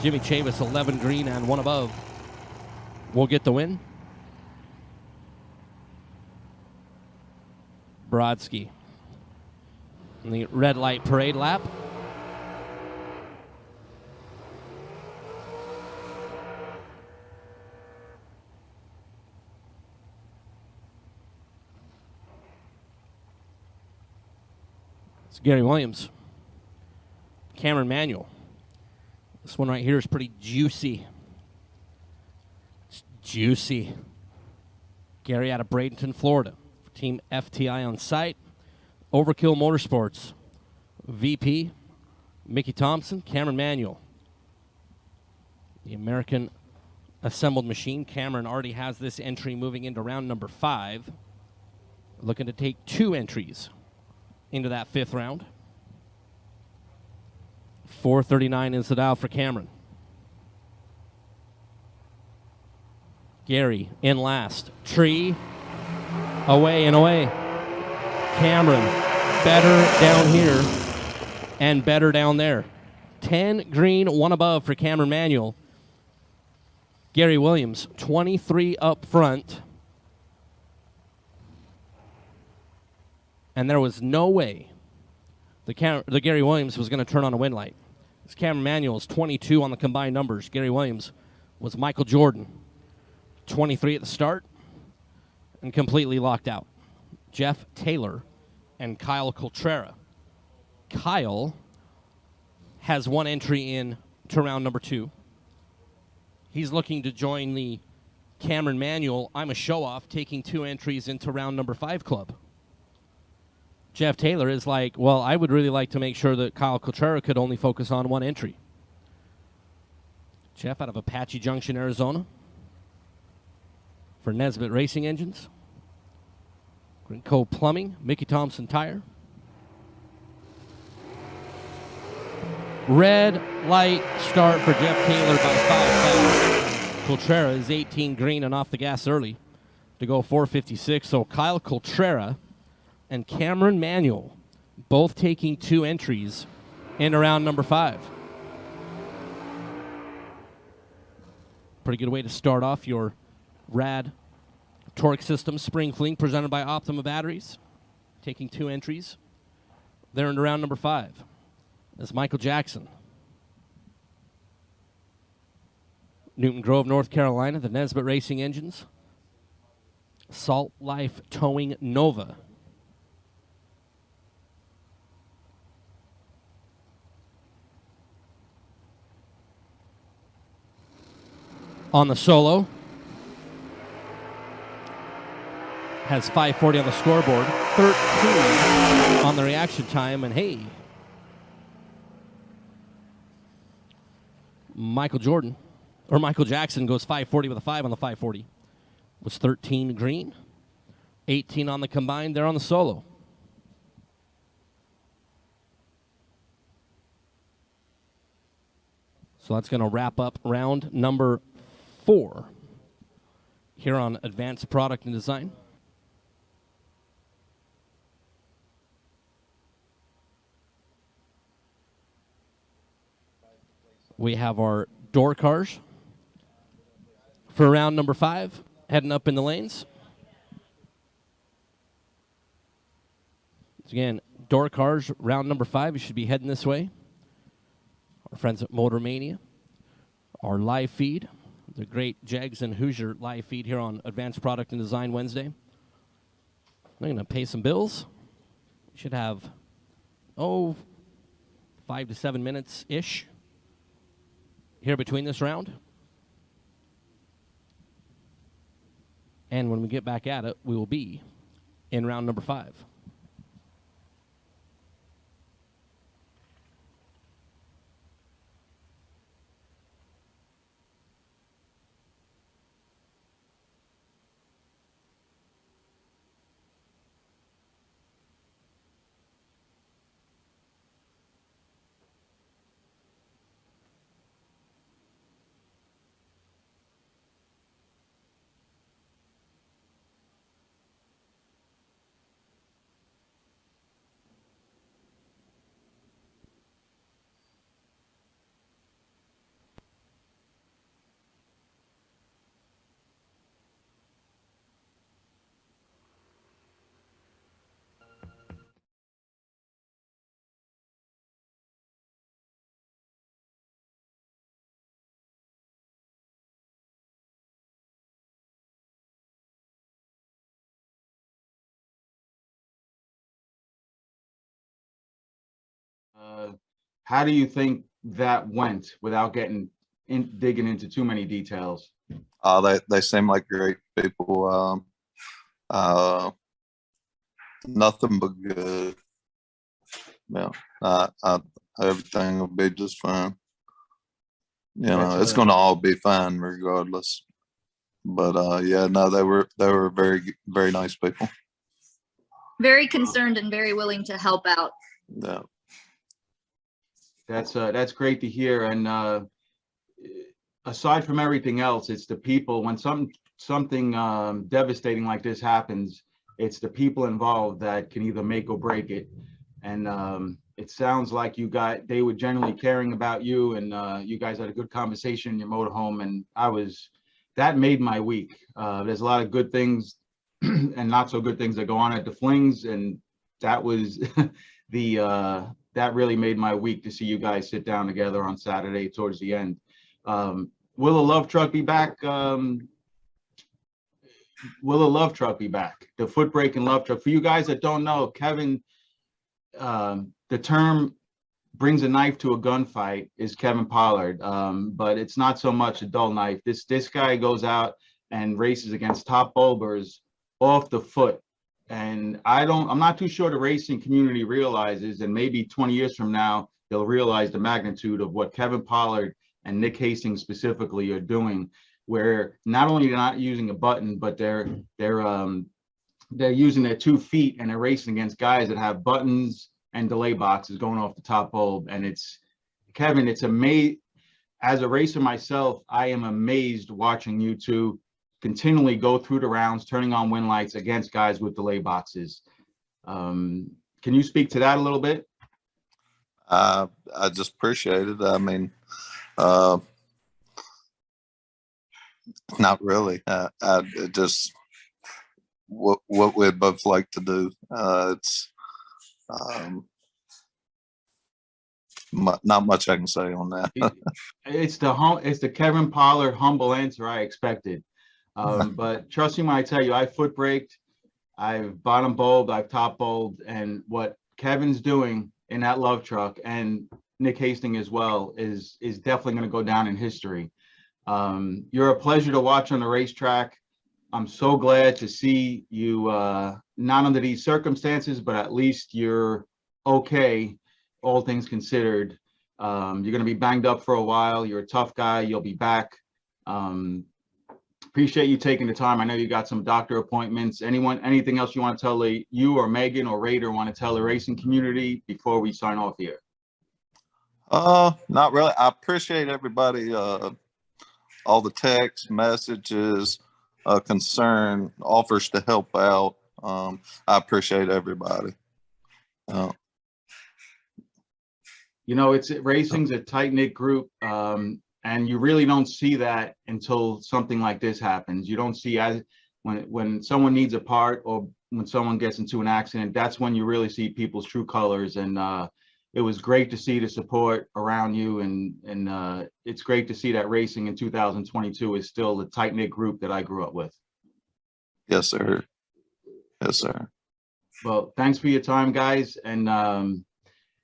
[SPEAKER 4] Jimmy Chavis, 11 green and 1 above, will get the win. Brodsky in the red light parade lap. It's Gary Williams. Cameron Manuel. This one right here is pretty juicy. It's juicy. Gary out of Bradenton, Florida. Team FTI on site. Overkill Motorsports. VP, Mickey Thompson, Cameron Manuel. The American assembled machine. Cameron already has this entry moving into round number 5. Looking to take 2 entries into that 5th round. 439 is the dial for Cameron. Gary in last. Tree. Away and away. Cameron better down here and better down there. 10 green, 1 above for Cameron Manuel. Gary Williams, 23 up front. And there was no way the Gary Williams was going to turn on a win light. This Cameron Manuel's 22 on the combined numbers. Gary Williams was Michael Jordan. 23 at the start and completely locked out. Jeff Taylor and Kyle Coltrera. Kyle has 1 entry in to round number 2. He's looking to join the Cameron Manuel, I'm a show-off, taking 2 entries into round number 5 club. Jeff Taylor is like, well, I would really like to make sure that Kyle Coltrera could only focus on 1 entry. Jeff out of Apache Junction, Arizona for Nesbitt Racing Engines. Grinco Plumbing, Mickey Thompson Tire. Red light start for Jeff Taylor by 5 fouls. Coltrera is 18 green and off the gas early to go 456. So Kyle Coltrera and Cameron Manuel both taking 2 entries in round number 5. Pretty good way to start off your RAD Torque Systems Spring Fling presented by Optima Batteries. Taking 2 entries there into round number 5. That's Michael Jackson. Newton Grove, North Carolina, the Nesbitt Racing Engines. Salt Life Towing Nova. On the solo. Has 540 on the scoreboard. 13 on the reaction time. And hey, Michael Jackson goes 540 with a 5 on the 540. Was 13 green. 18 on the combined there on the solo. So that's going to wrap up round number 4 here on Advanced Product and Design. We have our door cars for round number 5 heading up in the lanes. So again, door cars, round number 5, you should be heading this way. Our friends at Motor Mania, our live feed, the great Jags and Hoosier live feed here on Advanced Product and Design Wednesday. I'm going to pay some bills. Should have, 5 to 7 minutes-ish here between this round. And when we get back at it, we will be in round number 5.
[SPEAKER 19] How do you think that went without digging into too many details?
[SPEAKER 17] They seem like great people. Nothing but good. Yeah, everything will be just fine. It's going to all be fine regardless. But yeah, no, they were very, very nice people.
[SPEAKER 18] Very concerned and very willing to help out.
[SPEAKER 17] Yeah.
[SPEAKER 19] That's great to hear. And aside from everything else, it's the people. When something devastating like this happens, it's the people involved that can either make or break it. And it sounds like they were generally caring about you, and you guys had a good conversation in your motorhome, and that made my week. There's a lot of good things and not so good things that go on at the Flings, and that was that really made my week to see you guys sit down together on Saturday towards the end. Will the love truck be back? Will the love truck be back? The foot brake and love truck. For you guys that don't know, Kevin, the term brings a knife to a gunfight is Kevin Pollard, but it's not so much a dull knife. This guy goes out and races against top bulbers off the foot. And I'm not too sure the racing community realizes, and maybe 20 years from now, they'll realize the magnitude of what Kevin Pollard and Nick Hastings specifically are doing, where not only they're not using a button, but they're using their 2 feet and they're racing against guys that have buttons and delay boxes going off the top bulb. And Kevin, it's amazing. As a racer myself, I am amazed watching you two continually go through the rounds, turning on wind lights against guys with delay boxes. Can you speak to that a little bit?
[SPEAKER 17] I just appreciate it. I mean, not really. It just what we'd both like to do. It's not much I can say on that.
[SPEAKER 19] It's the Kevin Pollard humble answer I expected. But trust me when I tell you, I foot braked, I've bottom bulbed, I've top bulbed, and what Kevin's doing in that love truck, and Nick Hastings as well, is definitely going to go down in history. You're a pleasure to watch on the racetrack. I'm so glad to see you not under these circumstances, but at least you're okay, all things considered. You're going to be banged up for a while. You're a tough guy. You'll be back. Appreciate you taking the time. I know you got some doctor appointments. Anything else you want to tell you or Megan or Raider want to tell the racing community before we sign off here?
[SPEAKER 17] Not really. I appreciate everybody, all the text messages, concern, offers to help out. I appreciate everybody.
[SPEAKER 19] You know, racing's a tight knit group, and you really don't see that until something like this happens. You don't see when someone needs a part or when someone gets into an accident. That's when you really see people's true colors. And it was great to see the support around you, and it's great to see that racing in 2022 is still the tight knit group that I grew up with.
[SPEAKER 17] Yes, sir. Yes, sir.
[SPEAKER 19] Well, thanks for your time, guys, and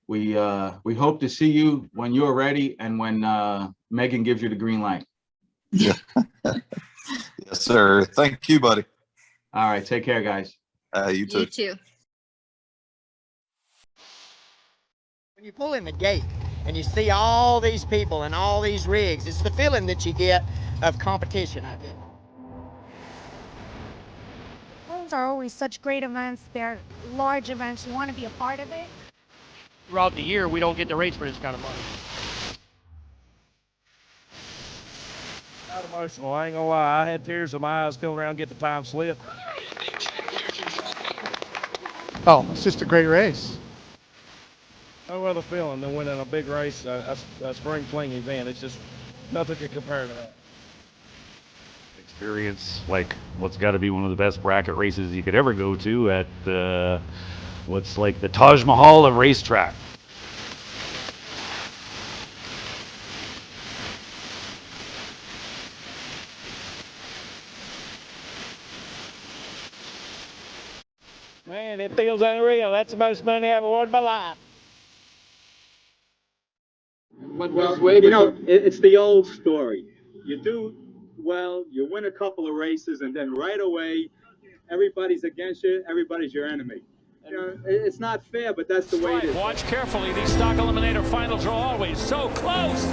[SPEAKER 19] we hope to see you when you're ready and when Megan gives you the green light.
[SPEAKER 17] Yeah. Yes, sir. Thank you, buddy.
[SPEAKER 19] All right. Take care, guys.
[SPEAKER 17] You too.
[SPEAKER 18] You too.
[SPEAKER 14] When you pull in the gate and you see all these people and all these rigs, it's the feeling that you get of competition, I think.
[SPEAKER 22] Those are always such great events. They're large events. You want to be a part of it.
[SPEAKER 4] Throughout the year, we don't get to race for this kind of money.
[SPEAKER 23] Not emotional, I ain't gonna lie. I had tears in my eyes going around get the time slip.
[SPEAKER 24] Oh, it's just a great race.
[SPEAKER 23] No other feeling than winning a big race, a spring fling event. It's just nothing can compare to that.
[SPEAKER 25] Experience like what's got to be one of the best bracket races you could ever go to at what's like the Taj Mahal of racetrack.
[SPEAKER 23] Man, it feels unreal. That's the most money I ever won in my life.
[SPEAKER 13] Well, you know, it's the old story. You do well, you win a couple of races, and then right away, everybody's against you, everybody's your enemy. You know, it's not fair, but that's the way it is.
[SPEAKER 26] Watch carefully. These stock eliminator finals are always so close.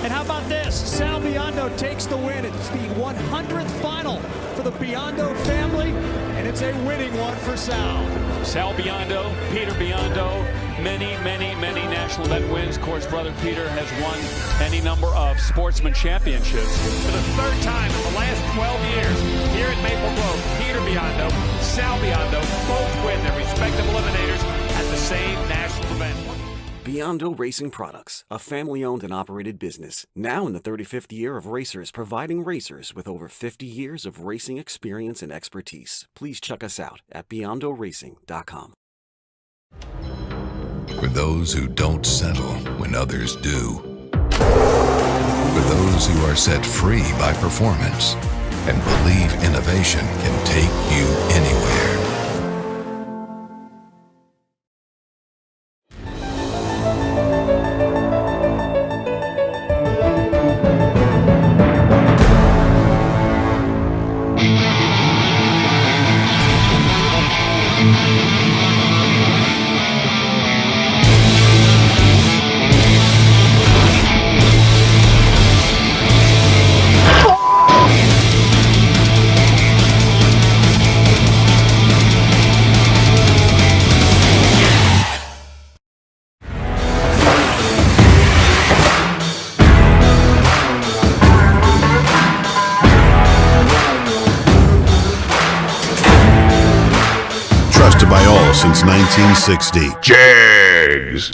[SPEAKER 27] And how about this? Sal Biondo takes the win. It's the 100th final for the Biondo family, and it's a winning one for Sal.
[SPEAKER 26] Sal Biondo, Peter Biondo, many national event wins. Of course, brother Peter has won any number of sportsman championships.
[SPEAKER 27] For the third time in the last 12 years, here at Maple Grove, Peter Biondo, Sal Biondo both win their respective eliminators at the same national event.
[SPEAKER 15] Biondo Racing Products, a family-owned and operated business, now in the 35th year of racers, providing racers with over 50 years of racing experience and expertise. Please check us out at beyondoracing.com.
[SPEAKER 1] For those who don't settle when others do. For those who are set free by performance and believe innovation can take you anywhere.
[SPEAKER 5] Trusted by all since 1960. Jags.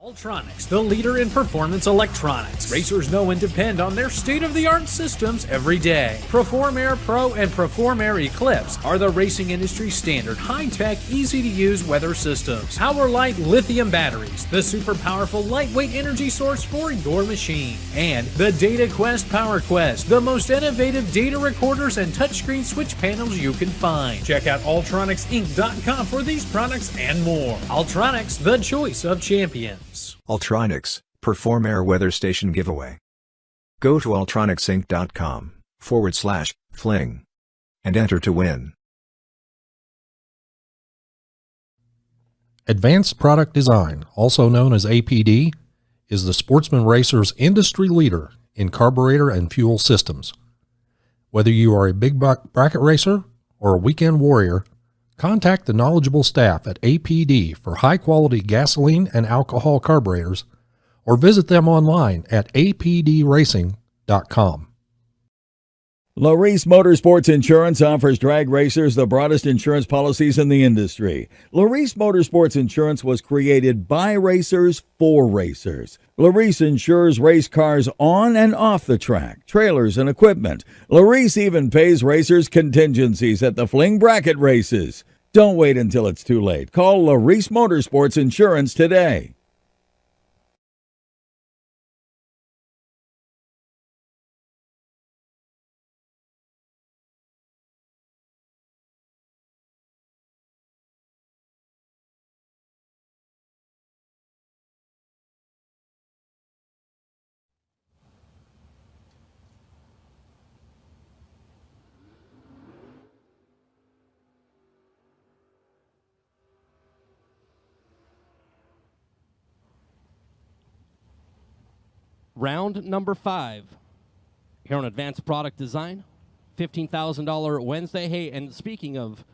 [SPEAKER 6] Ultronics, the leader in performance electronics. Racers know and depend on their state-of-the-art systems every day. Perform Air Pro and Perform Air Eclipse are the racing industry standard, high-tech, easy-to-use weather systems. Power-Light lithium batteries, the super powerful lightweight energy source for your machine. And the Data Quest Power Quest, the most innovative data recorders and touchscreen switch panels you can find. Check out ultronicsinc.com for these products and more. Ultronics, the choice of champions.
[SPEAKER 7] Ultronics, Perform Air Weather Station Giveaway. Go to ultronicsinc.com/fling and enter to win.
[SPEAKER 8] Advanced Product Design, also known as APD, is the Sportsman Racer's industry leader in carburetor and fuel systems. Whether you are a big bracket racer or a weekend warrior, contact the knowledgeable staff at APD for high-quality gasoline and alcohol carburetors, or visit them online at apdracing.com.
[SPEAKER 9] Larice Motorsports Insurance offers drag racers the broadest insurance policies in the industry. Larice Motorsports Insurance was created by racers for racers. Larice insures race cars on and off the track, trailers and equipment. Larice even pays racers contingencies at the Fling bracket races. Don't wait until it's too late. Call Larice Motorsports Insurance today.
[SPEAKER 4] Round number 5 here on Advanced Product Design. $15,000 Wednesday. Hey, and speaking of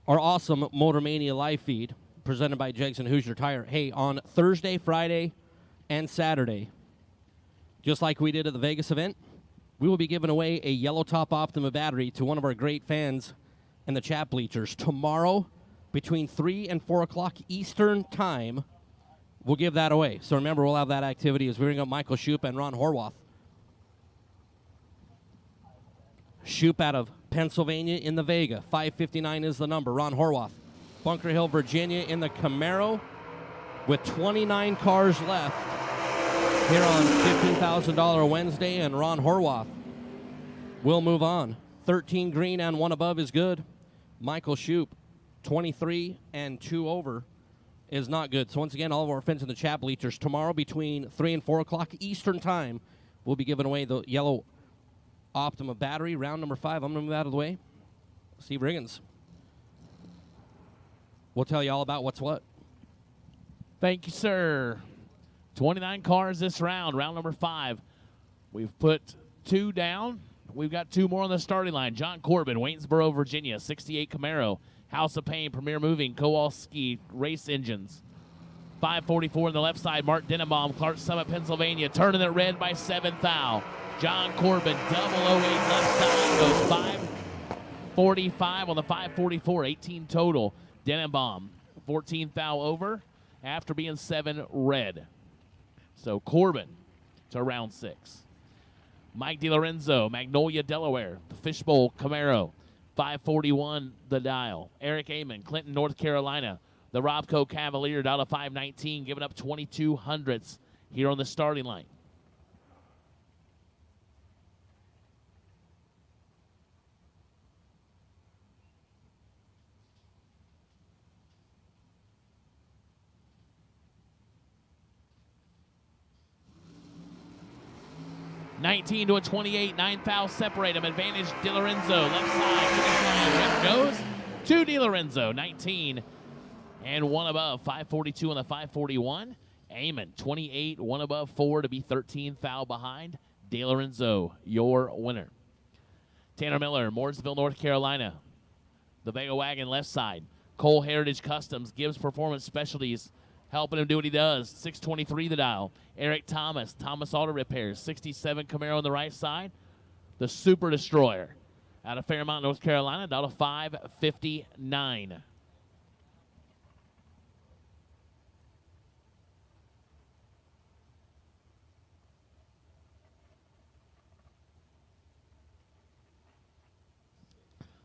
[SPEAKER 4] our awesome Motor Mania live feed presented by Jegs and Hoosier Tire, hey, on Thursday, Friday, and Saturday, just like we did at the Vegas event, we will be giving away a yellow top Optima battery to one of our great fans in the chat bleachers. Tomorrow, between 3 and 4 o'clock Eastern Time, we'll give that away. So remember, we'll have that activity as we bring up Michael Shoup and Ron Horwath. Shoup out of Pennsylvania in the Vega. 559 is the number. Ron Horwath. Bunker Hill, Virginia in the Camaro with 29 cars left here on $15,000 Wednesday, and Ron Horwath will move on. 13 green and 1 above is good. Michael Shoup, 23 and 2 over is not good. So once again, all of our friends in the chat bleachers, tomorrow between 3 and 4 o'clock Eastern Time, we'll be giving away the yellow Optima battery. Round number 5. I'm going to move out of the way. Steve Riggins. We'll tell you all about what's what.
[SPEAKER 2] Thank you, sir. 29 cars this round, round number 5. We've put 2 down. We've got 2 more on the starting line. John Corbin, Waynesboro, Virginia, 68 Camaro. House of Pain, Premier Moving, Kowalski Race Engines. 544 on the left side, Mark Denenbaum, Clark Summit, Pennsylvania, turning it red by 7th thou. John Corbin, 008 left side, goes 545 on the 544, 18 total. Denenbaum, 14th thou over after being 7 red. So Corbin to round 6. Mike DiLorenzo, Magnolia, Delaware, the Fishbowl Camaro. 541 the dial. Eric Amon, Clinton, North Carolina. The Robco Cavalier down to 519, giving up 22 hundredths here on the starting line. $19 to a 28, 9th thou separate them. Advantage DiLorenzo, left side, goes to DiLorenzo, 19 and 1 above, 542 on the 541. Amon, 28, 1 above, 4 to be 13th thou behind. DiLorenzo, your winner. Tanner Miller, Mooresville, North Carolina. The Vega Wagon left side. Cole Heritage Customs, Gibbs Performance Specialties, helping him do what he does. 623 the dial. Eric Thomas, Thomas Auto Repairs. 67 Camaro on the right side. The Super Destroyer out of Fairmont, North Carolina, down to 559.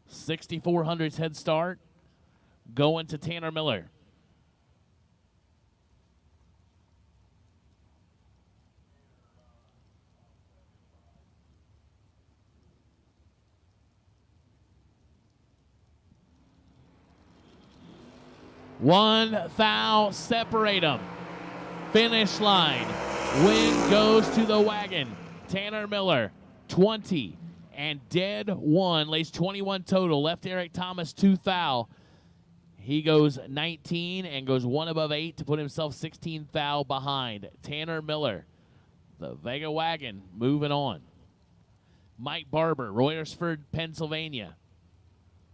[SPEAKER 2] $6,400's head start going to Tanner Miller. One thou separate them. Finish line. Win goes to the wagon. Tanner Miller, 20 and dead 1. Lays 21 total. Left Eric Thomas 2 thou. He goes 19 and goes 1 above 8 to put himself 16 thou behind. Tanner Miller, the Vega wagon, moving on. Mike Barber, Royersford, Pennsylvania.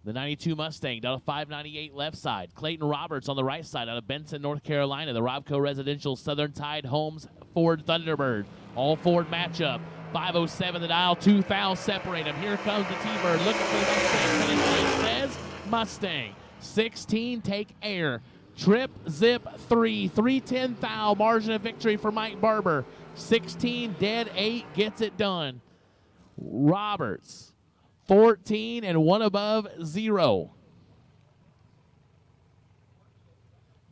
[SPEAKER 2] The 92 Mustang down to 598 left side. Clayton Roberts on the right side out of Benson, North Carolina. The Robco Residential Southern Tide Homes Ford Thunderbird. All Ford matchup. 507 the dial. 2 thou separate them. Here comes the T-Bird looking for the Mustang. Finish line says Mustang. 16 take air. Trip, zip, 3. 310 thou. Margin of victory for Mike Barber. 16 dead 8 gets it done. Roberts. 14 and 1 above 0.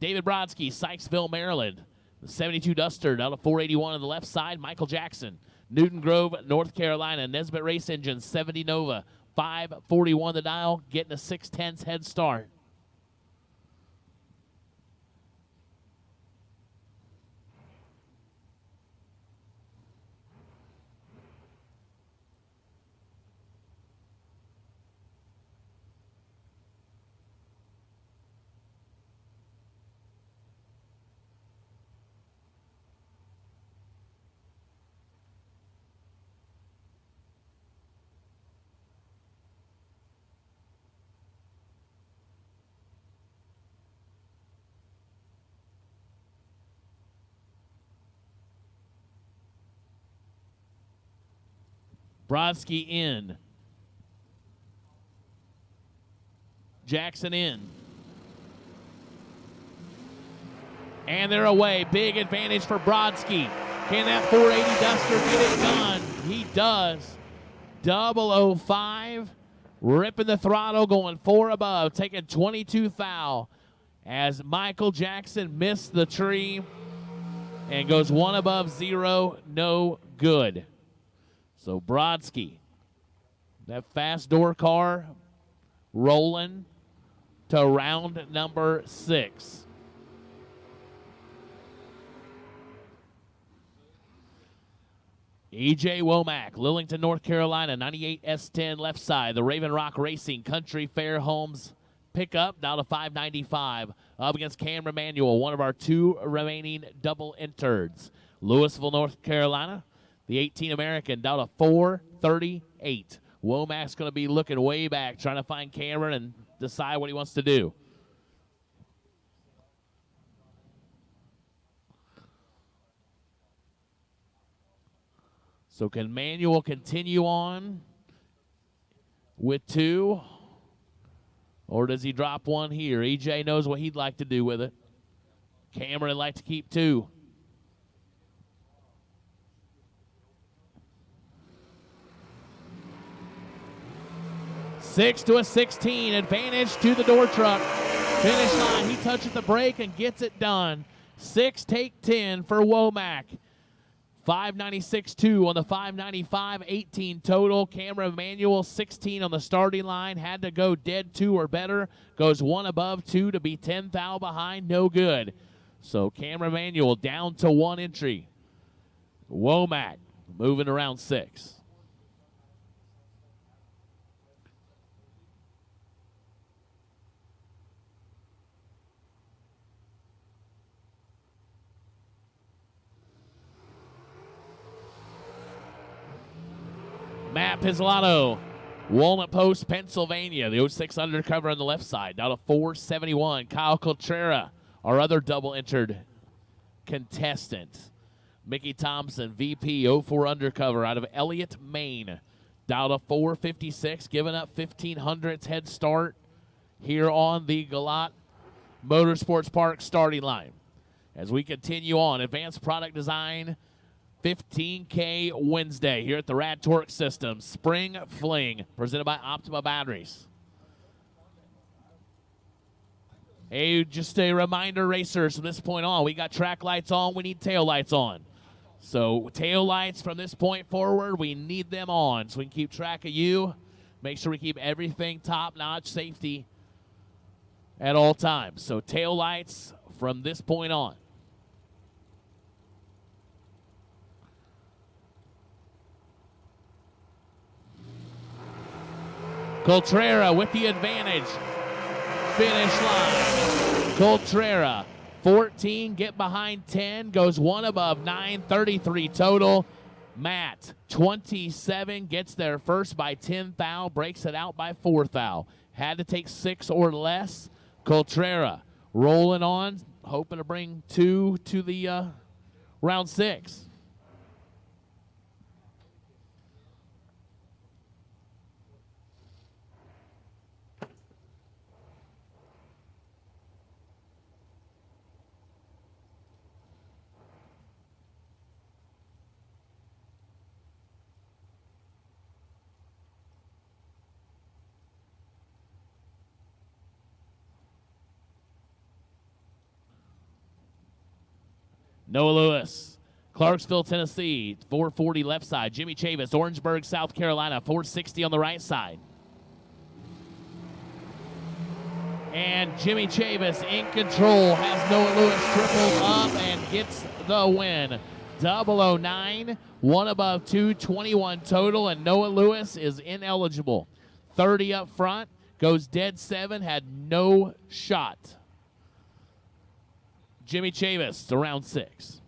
[SPEAKER 2] David Brodsky, Sykesville, Maryland. The 72 Duster down to 481 on the left side. Michael Jackson, Newton Grove, North Carolina. Nesbitt Race Engine, 70 Nova. 541 the dial, getting a 6/10 head start. Brodsky in. Jackson in. And they're away. Big advantage for Brodsky. Can that 480 Duster get it done? He does. 005. Ripping the throttle, going 4 above, taking 22 thou. As Michael Jackson missed the tree and goes 1 above 0, no good. So Brodsky, that fast door car, rolling to round number 6. E.J. Womack, Lillington, North Carolina, 98 S10 left side. The Raven Rock Racing Country Fair Homes pickup down to 595. Up against Cam Emanuel, one of our 2 remaining double intereds. Louisville, North Carolina. The 18 American down to 438. Womack's going to be looking way back, trying to find Cameron and decide what he wants to do. So can Manuel continue on with 2? Or does he drop 1 here? EJ knows what he'd like to do with it. Cameron would like to keep 2. 6 to a 16, advantage to the door truck. Finish line, he touches the brake and gets it done. 6 take 10 for Womack. 596.2 on the 595, 18 total. Cameron Emanuel, 16 on the starting line. Had to go dead 2 or better. Goes 1 above 2 to be 10 thou behind, no good. So Cameron Emanuel down to 1 entry. Womack moving around 6. Matt Pizzolato, Walnut Post, Pennsylvania. The 06 undercover on the left side, down to 471. Kyle Coltrera, our other double-entered contestant. Mickey Thompson, VP, 04 undercover out of Elliott, Maine. Down to 456, giving up 1,500th head start here on the Galot Motorsports Park starting line. As we continue on, advanced product design, 15K Wednesday here at the RAD Torque Systems. Spring Fling, presented by Optima Batteries. Just a reminder, racers, from this point on, we got track lights on, we need tail lights on. So tail lights from this point forward, we need them on so we can keep track of you. Make sure we keep everything top-notch safety at all times. So tail lights from this point on. Coltrera with the advantage. Finish line. Coltrera, 14, get behind 10, goes one above 9, 33 total. Matt, 27, gets there first by 10 thou, breaks it out by 4 thou. Had to take 6 or less. Coltrera rolling on, hoping to bring 2 to the round 6. Noah Lewis, Clarksville, Tennessee, 440 left side. Jimmy Chavis, Orangeburg, South Carolina, 460 on the right side. And Jimmy Chavis in control, has Noah Lewis triple up and gets the win. 009, one above 2, 21 total, and Noah Lewis is ineligible. 30 up front, goes dead 7, had no shot. Jimmy Chavis to round 6.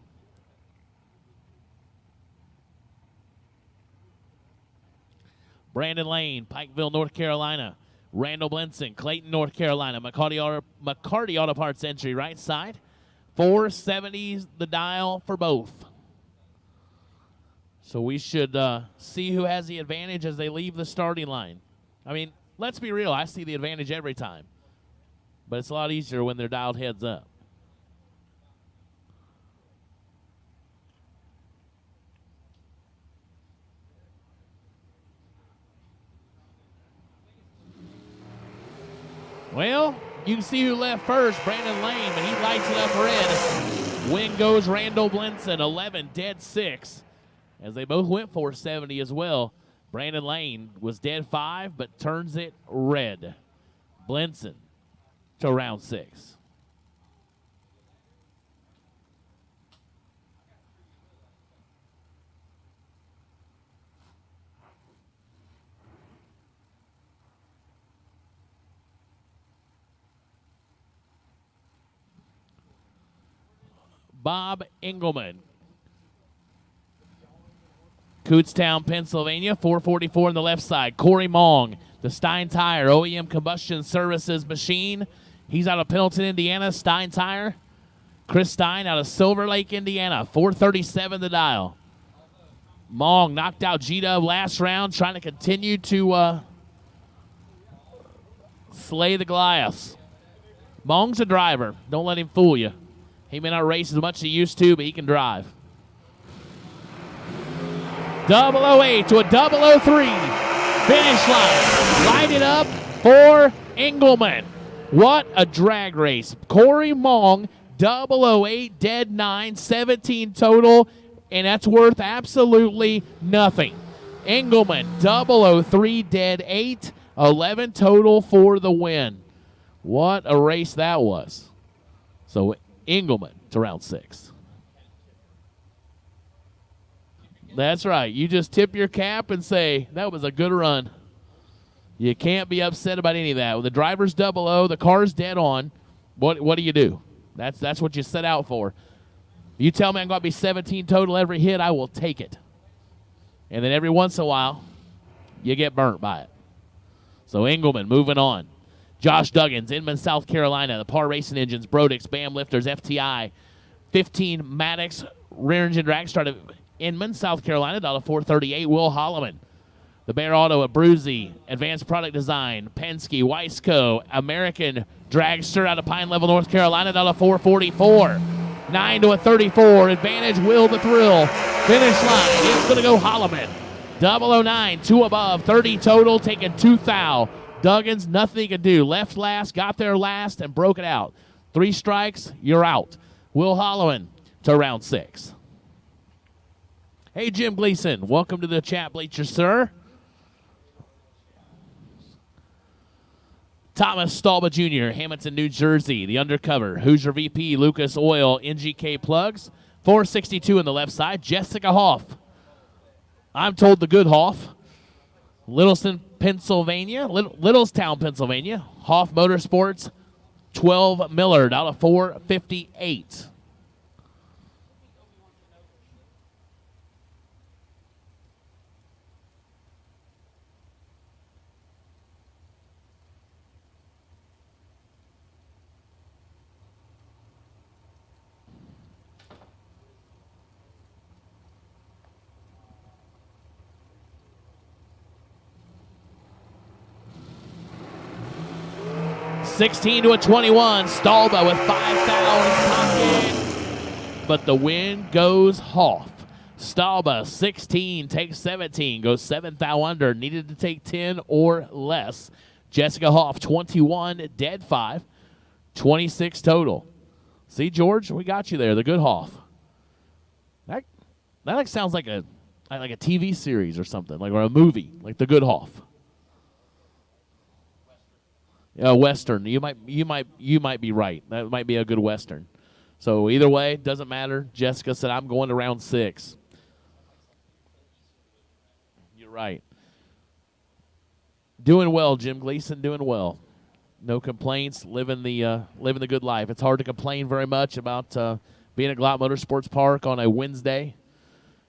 [SPEAKER 2] Brandon Lane, Pikeville, North Carolina. Randall Blinson, Clayton, North Carolina. McCarty Auto Parts entry right side. 470's the dial for both. So we should see who has the advantage as they leave the starting line. I mean, let's be real. I see the advantage every time. But it's a lot easier when they're dialed heads up. Well, you can see who left first, Brandon Lane, but he lights it up red. Win goes Randall Blinson, 11, dead 6, as they both went 470 as well. Brandon Lane was dead 5, but turns it red. Blinson to round 6. Bob Engelman, Kutztown, Pennsylvania, 444 on the left side. Corey Mong, the Stein Tire OEM Combustion Services machine. He's out of Pendleton, Indiana, Stein Tire. Chris Stein out of Silver Lake, Indiana, 437 the dial. Mong knocked out G-Dub last round, trying to continue to slay the Goliaths. Mong's a driver. Don't let him fool you. He may not race as much as he used to, but he can drive. 008 to a 003. Finish line. Light it up for Engelman. What a drag race. Corey Mong, 008, dead 9, 17 total, and that's worth absolutely nothing. Engelman, 003, dead 8, 11 total for the win. What a race that was. So Engelman to round 6. That's right. You just tip your cap and say, that was a good run. You can't be upset about any of that. When the driver's 00, the car's dead on, what do you do? That's what you set out for. You tell me I'm going to be 17 total every hit, I will take it. And then every once in a while, you get burnt by it. So Engelman moving on. Josh Duggins, Inman, South Carolina. The Par Racing Engines, Brodix, BAM Lifters, FTI. 15 Maddox, rear engine drag start of Inman, South Carolina, $438. Will Holloman. The Bear Auto of Bruzy, Advanced Product Design, Penske, Weisco, American Dragster out of Pine Level, North Carolina, $444. 9 to a 34. Advantage, Will the Thrill. Finish line. It's going to go Holloman. 009, 2 above, 30 total, taking 2 thou. Duggins, nothing he could do. Left last, got there last, and broke it out. 3 strikes, you're out. Will Holloman to round 6. Hey, Jim Gleason, welcome to the chat bleacher, sir. Thomas Stalba Jr., Hamilton, New Jersey, the undercover. Hoosier VP, Lucas Oil, NGK Plugs. 462 on the left side. Jessica Hoff. I'm told the good Hoff. Littlestown, Pennsylvania. Littlestown, Pennsylvania. Hoff Motorsports, 12 Millard out of 458. $16 to a 21. Stalba with 5,000 pocket. But the win goes Hoff. Stalba, 16, takes 17, goes 7,000 under. Needed to take 10 or less. Jessica Hoff, 21, dead 5, 26 total. See, George, we got you there. The good Hoff. That like sounds like a TV series or something, or a movie, like The Good Hoff. Western. You might be right. That might be a good Western. So either way, doesn't matter. Jessica said, I'm going to round 6. You're right. Doing well, Jim Gleason. Doing well. No complaints. Living the good life. It's hard to complain very much about being at Galot Motorsports Park on a Wednesday,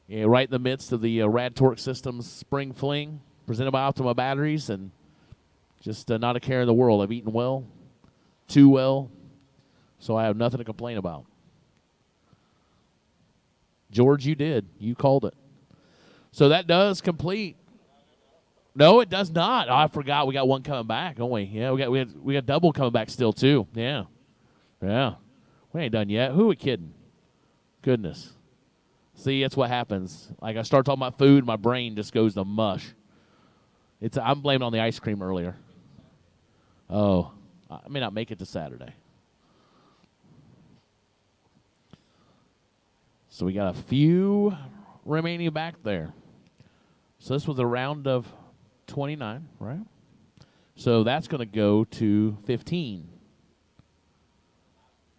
[SPEAKER 2] right in the midst of the RAD Torque Systems Spring Fling presented by Optima Batteries, and just not a care in the world. I've eaten well, too well, so I have nothing to complain about. George, you did. You called it. So that does complete. No, it does not. Oh, I forgot. We got one coming back, don't we? Yeah, we got double coming back still, too. Yeah. We ain't done yet. Who are we kidding? Goodness. See, that's what happens. Like, I start talking about food, my brain just goes to mush. I'm blaming on the ice cream earlier. Oh, I may not make it to Saturday. So we got a few remaining back there. So this was a round of 29, right? So that's going to go to 15.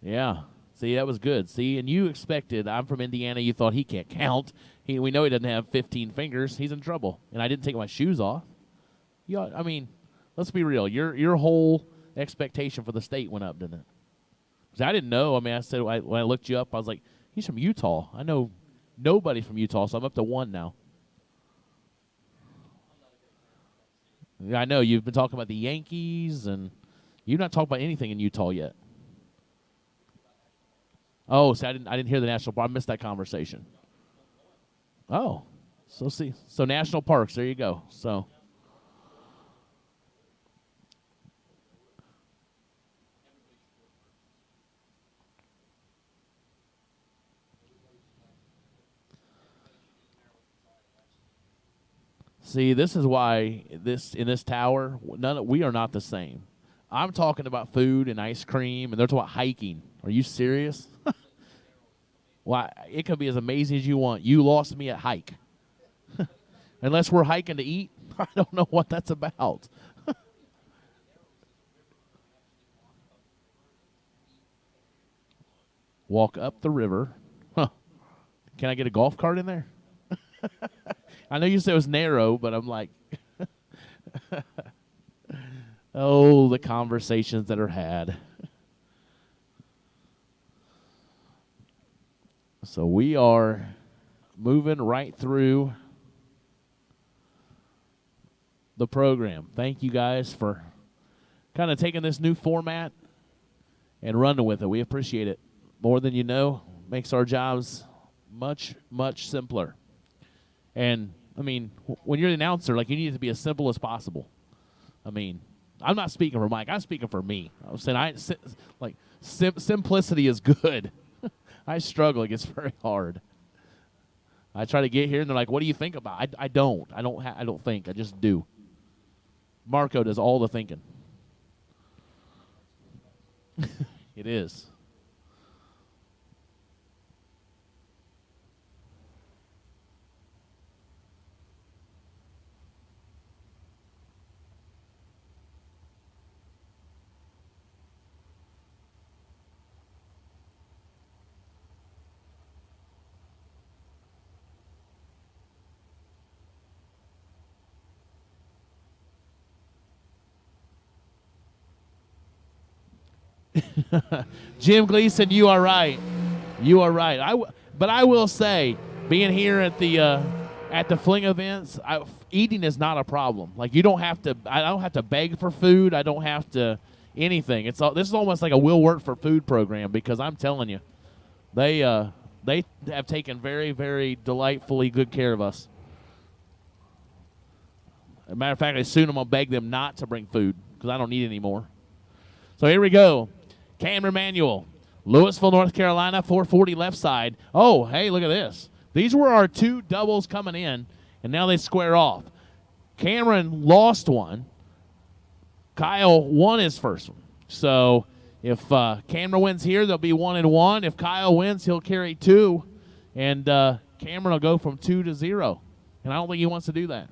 [SPEAKER 2] Yeah. See, that was good. See, and you expected, I'm from Indiana, you thought he can't count. We know he doesn't have 15 fingers. He's in trouble. And I didn't take my shoes off. I mean, let's be real. Your whole expectation for the state went up, didn't it? Because I didn't know. I mean, I said when I looked you up, I was like, he's from Utah. I know nobody from Utah, so I'm up to 1 now. Yeah, I know. You've been talking about the Yankees, and you've not talked about anything in Utah yet. Oh, so I didn't hear the national park. I missed that conversation. Oh, so national parks. There you go. So. See, this is why in this tower, we are not the same. I'm talking about food and ice cream, and they're talking about hiking. Are you serious? Well, it can be as amazing as you want. You lost me at hike. Unless we're hiking to eat, I don't know what that's about. Walk up the river. Huh. Can I get a golf cart in there? I know you said it was narrow, but I'm like, oh, the conversations that are had. So we are moving right through the program. Thank you guys for kind of taking this new format and running with it. We appreciate it more than you know. Makes our jobs much, much simpler. And, I mean, when you're the announcer, like, you need it to be as simple as possible. I mean, I'm not speaking for Mike. I'm speaking for me. I'm saying, simplicity is good. I struggle. It gets very hard. I try to get here, and they're like, what do you think about? I don't. I don't think. I just do. Marco does all the thinking. It is. Jim Gleason, you are right. You are right. But I will say, being here at the Fling events, eating is not a problem. Like I don't have to beg for food. I don't have to anything. This is almost like a Will Work for Food program, because I'm telling you, they have taken very, very delightfully good care of us. As a matter of fact, soon I'm going to beg them not to bring food because I don't need any more. So here we go. Cameron Manuel, Louisville, North Carolina, 440 left side. Oh, hey, look at this. These were our two doubles coming in, and now they square off. Cameron lost one. Kyle won his first one. So if Cameron wins here, they'll be 1-1. If Kyle wins, he'll carry 2. And Cameron will go from 2 to 0. And I don't think he wants to do that.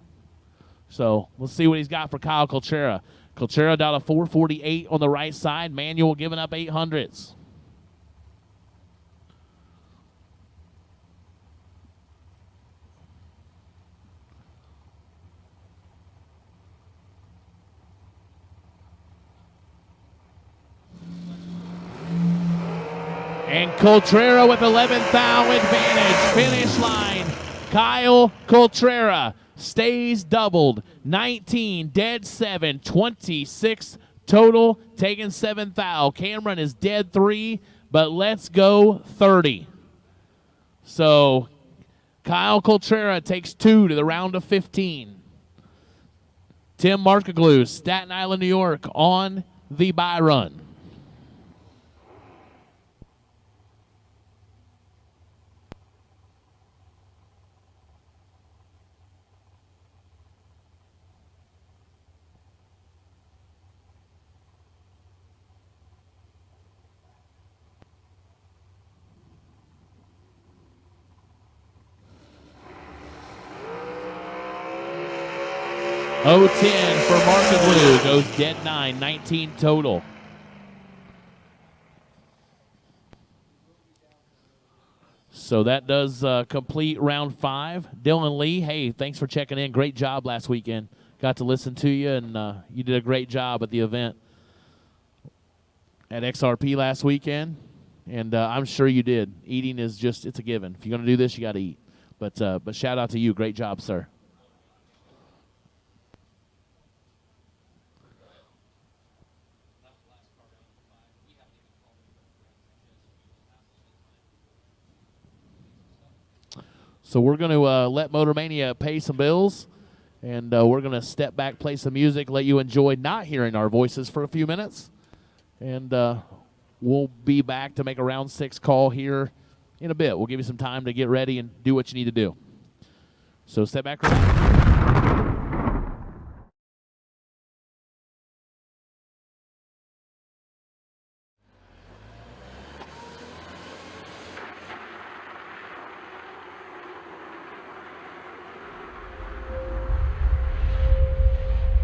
[SPEAKER 2] So let's see what he's got for Kyle Colchera. Colchera down to 448 on the right side. Manuel giving up 800s. And Coltrera with 11th thou advantage. Finish line. Kyle Coltrera stays doubled. 19, dead 7, 26 total, taking 7th thou. Cameron is dead 3, but let's go 30. So Kyle Coltrera takes 2 to the round of 15. Tim Markaglu, Staten Island, New York, on the bye run. Oh, 10 for Markaglu, goes dead 9, 19 total. So that does complete round 5. Dylan Lee, hey, thanks for checking in. Great job last weekend. Got to listen to you, and you did a great job at the event at XRP last weekend, and I'm sure you did. Eating is just, it's a given. If you're going to do this, you got to eat. But shout out to you. Great job, sir. So we're going to let Motor Mania pay some bills, and we're going to step back, play some music, let you enjoy not hearing our voices for a few minutes. And we'll be back to make a round 6 call here in a bit. We'll give you some time to get ready and do what you need to do. So step back.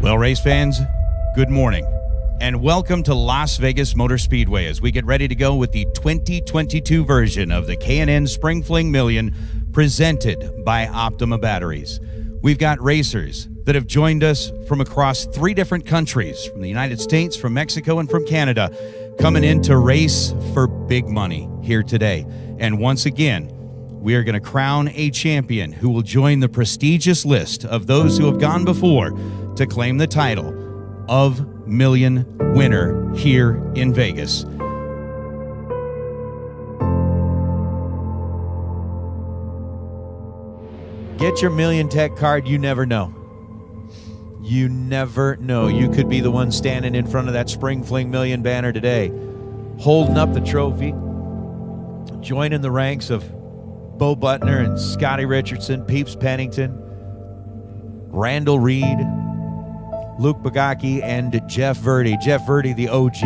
[SPEAKER 3] Well, race fans, good morning, and welcome to Las Vegas Motor Speedway as we get ready to go with the 2022 version of the K&N Spring Fling Million presented by Optima Batteries. We've got racers that have joined us from across 3 different countries, from the United States, from Mexico, and from Canada, coming in to race for big money here today. And once again, we are going to crown a champion who will join the prestigious list of those who have gone before to claim the title of Million winner here in Vegas.
[SPEAKER 10] Get your Million Tech card. You never know. You never know. You could be the one standing in front of that Spring Fling Million banner today, holding up the trophy, joining the ranks of Bo Butner and Scotty Richardson, Peeps Pennington, Randall Reed, Luke Bagaki, and Jeff Verdi. Jeff Verdi, the OG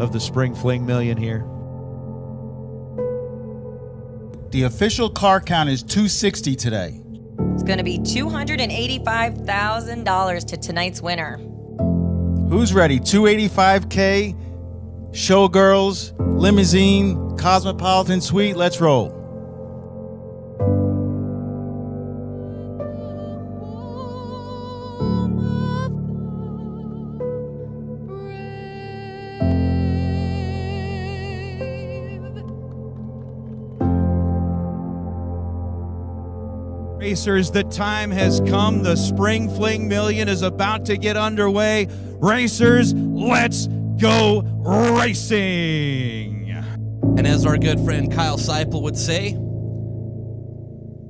[SPEAKER 10] of the Spring Fling Million here.
[SPEAKER 11] The official car count is 260 today.
[SPEAKER 12] It's going to be $285,000 to tonight's winner.
[SPEAKER 11] Who's ready? 285K, Showgirls, Limousine, Cosmopolitan Suite. Let's roll.
[SPEAKER 3] Racers, the time has come. The Spring Fling Million is about to get underway. Racers, let's go racing.
[SPEAKER 4] And as our good friend Kyle Seipel would say,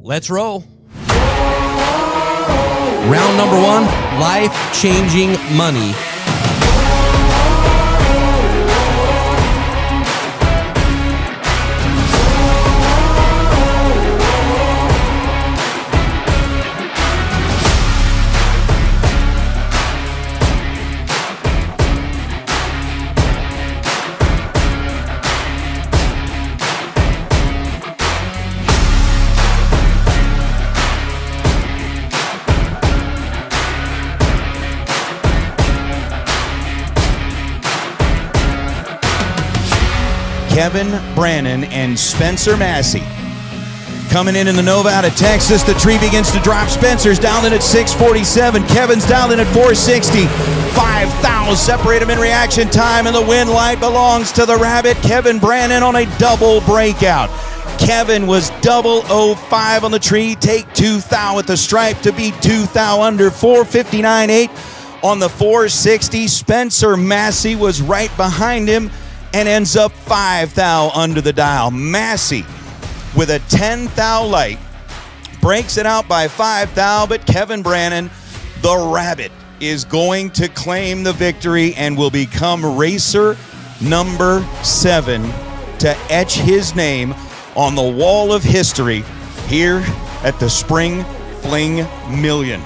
[SPEAKER 4] let's roll. Round number 1, life-changing money.
[SPEAKER 3] Kevin Brannon and Spencer Massey. Coming in the Nova out of Texas, the tree begins to drop. Spencer's dialed in at 647. Kevin's dialed in at 460. 5,000 separate them in reaction time, and the win light belongs to the Rabbit. Kevin Brannon on a double breakout. Kevin was 005 on the tree. Take 2,000 at the stripe to beat 2,000 under 459.8 on the 460. Spencer Massey was right behind him and ends up 5,000 under the dial. Massey with a 10,000 light breaks it out by 5,000, but Kevin Brannon, the Rabbit, is going to claim the victory and will become racer number 7 to etch his name on the wall of history here at the Spring Fling Million.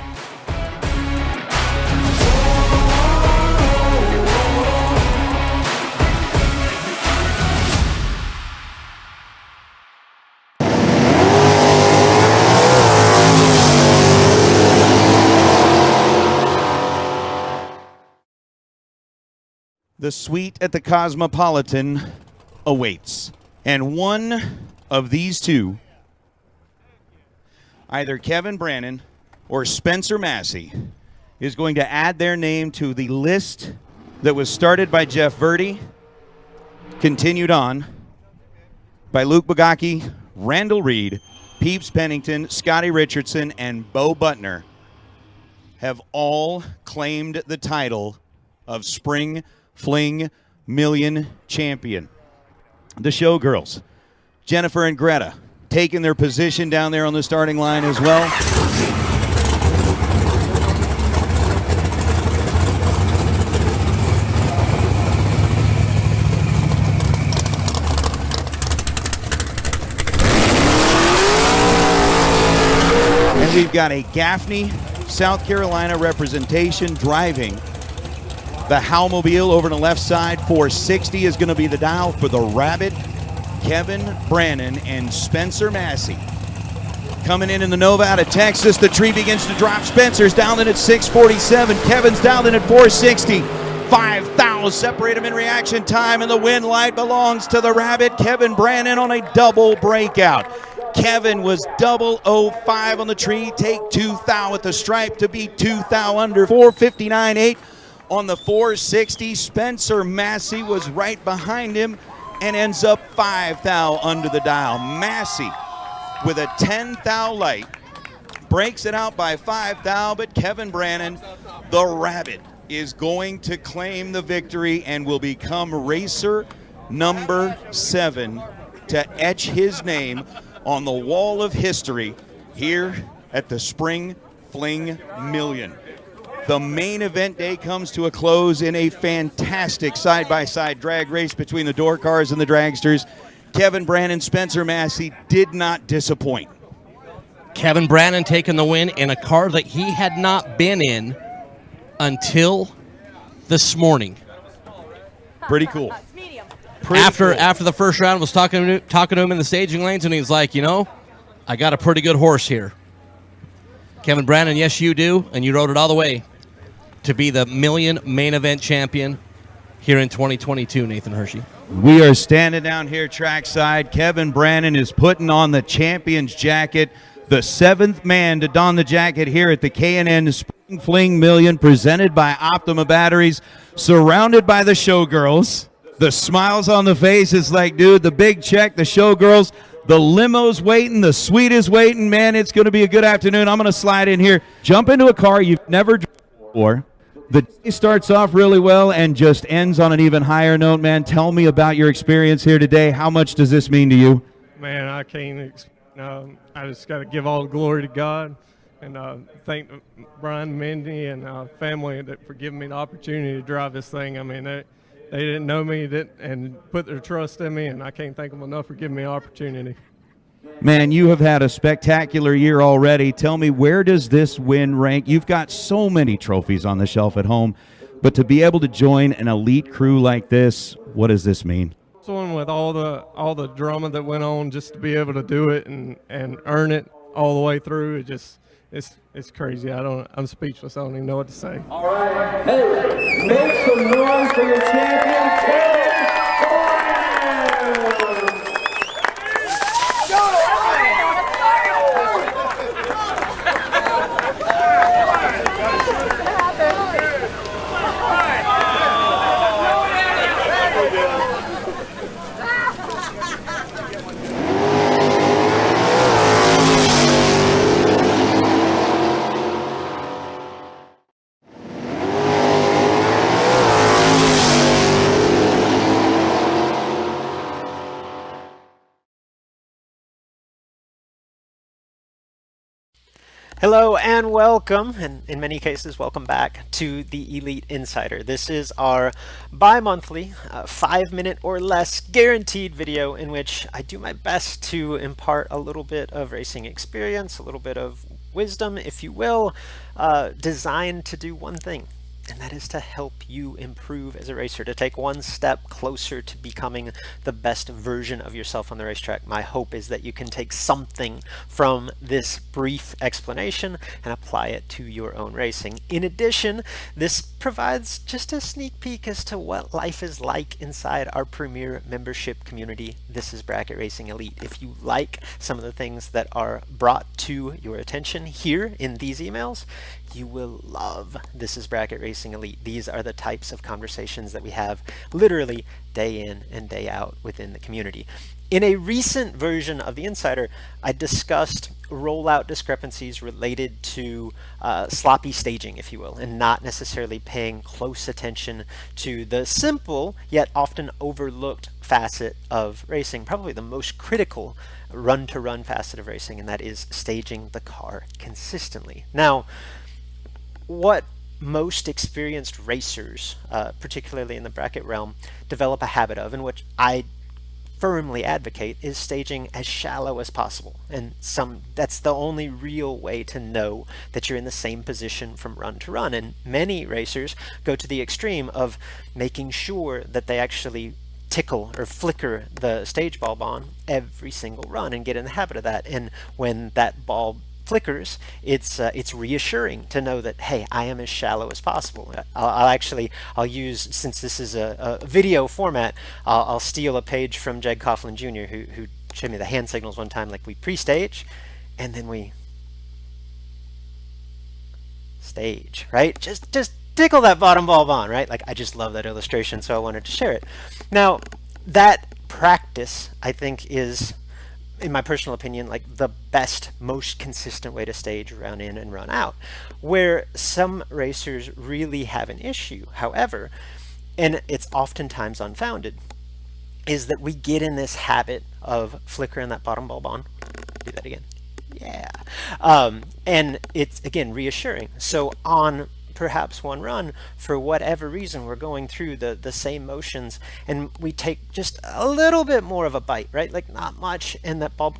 [SPEAKER 3] The suite at the Cosmopolitan awaits. And one of these two, either Kevin Brannon or Spencer Massey, is going to add their name to the list that was started by Jeff Verdi, continued on by Luke Bugacki, Randall Reed, Peeps Pennington, Scotty Richardson, and Bo Butner, have all claimed the title of Spring Fling Million Champion. The Showgirls, Jennifer and Greta, taking their position down there on the starting line as well. And we've got a Gaffney, South Carolina representation driving the Howmobile over on the left side. 460 is going to be the dial for the Rabbit. Kevin Brannon and Spencer Massey. Coming in the Nova out of Texas, the tree begins to drop. Spencer's dialed in at 647. Kevin's dialed in at 460. 5,000 separate them in reaction time, and the win light belongs to the Rabbit. Kevin Brannon on a double breakout. Kevin was 005 on the tree. Take 2,000 at the stripe to beat 2,000 under 459.8. On the 460, Spencer Massey was right behind him and ends up 5,000 under the dial. Massey with a 10,000 light breaks it out by 5,000, but Kevin Brannon, the Rabbit, is going to claim the victory and will become racer number 7 to etch his name on the wall of history here at the Spring Fling Million. The main event day comes to a close in a fantastic side-by-side drag race between the door cars and the dragsters. Kevin Brannon, Spencer Massey did not disappoint.
[SPEAKER 4] Kevin Brannon taking the win in a car that he had not been in until this morning.
[SPEAKER 3] Pretty cool.
[SPEAKER 4] After the first round, was talking to him in the staging lanes, and he's like, you know, I got a pretty good horse here. Kevin Brannon, yes, you do, and you rode it all the way to be the Million main event champion here in 2022, Nathan Hershey.
[SPEAKER 3] We are standing down here trackside. Kevin Brannon is putting on the champion's jacket, the 7th man to don the jacket here at the K&N Spring Fling Million, presented by Optima Batteries, surrounded by the Showgirls. The smiles on the face is like, dude, the big check, the Showgirls, The limo's waiting. The suite is waiting. Man, it's going to be a good afternoon. I'm going to slide in here. Jump into a car you've never driven before. The day starts off really well and just ends on an even higher note, man. Tell me about your experience here today. How much does this mean to you?
[SPEAKER 23] Man, I can't. I just got to give all the glory to God and thank Brian, Mindy, and family for giving me the opportunity to drive this thing. I mean, they didn't know me and put their trust in me, and I can't thank them enough for giving me the opportunity.
[SPEAKER 3] Man, you have had a spectacular year already. Tell me, where does this win rank? You've got so many trophies on the shelf at home, but to be able to join an elite crew like this, what does this mean?
[SPEAKER 23] Someone with all the drama that went on, just to be able to do it and earn it all the way through, it's crazy. I'm speechless. I don't even know what to say.
[SPEAKER 14] All right, hey, make some noise for your champion,
[SPEAKER 16] Hello and welcome, and in many cases welcome back to the Elite Insider. This is our bi-monthly 5-minute or less guaranteed video in which I do my best to impart a little bit of racing experience, a little bit of wisdom, if you will, designed to do one thing, and that is to help you improve as a racer, to take one step closer to becoming the best version of yourself on the racetrack. My hope is that you can take something from this brief explanation and apply it to your own racing. In addition, this provides just a sneak peek as to what life is like inside our premier membership community. This is Bracket Racing Elite. If you like some of the things that are brought to your attention here in these emails, you will love This is Bracket Racing Elite. These are the types of conversations that we have literally day in and day out within the community. In a recent version of the Insider, I discussed rollout discrepancies related to sloppy staging, if you will, and not necessarily paying close attention to the simple yet often overlooked facet of racing, probably the most critical run-to-run facet of racing, and that is staging the car consistently. Now, what most experienced racers, particularly in the bracket realm, develop a habit of, and which I firmly advocate, is staging as shallow as possible. And that's the only real way to know that you're in the same position from run to run. And many racers go to the extreme of making sure that they actually tickle or flicker the stage bulb on every single run and get in the habit of that. And when that bulb flickers, it's reassuring to know that, hey, I am as shallow as possible. I'll use, since this is a video format, I'll steal a page from Jed Coughlin Jr. who showed me the hand signals one time, like we pre-stage and then we stage, right? Just tickle that bottom bulb on, right? Like, I just love that illustration, so I wanted to share it. Now, that practice, I think, is, in my personal opinion, like the best, most consistent way to stage run in and run out. Where some racers really have an issue, however, and it's oftentimes unfounded, is that we get in this habit of flickering that bottom bulb on. Do that again. Yeah. And it's, again, reassuring. So on perhaps one run, for whatever reason, we're going through the same motions and we take just a little bit more of a bite, right? Like not much, and that bulb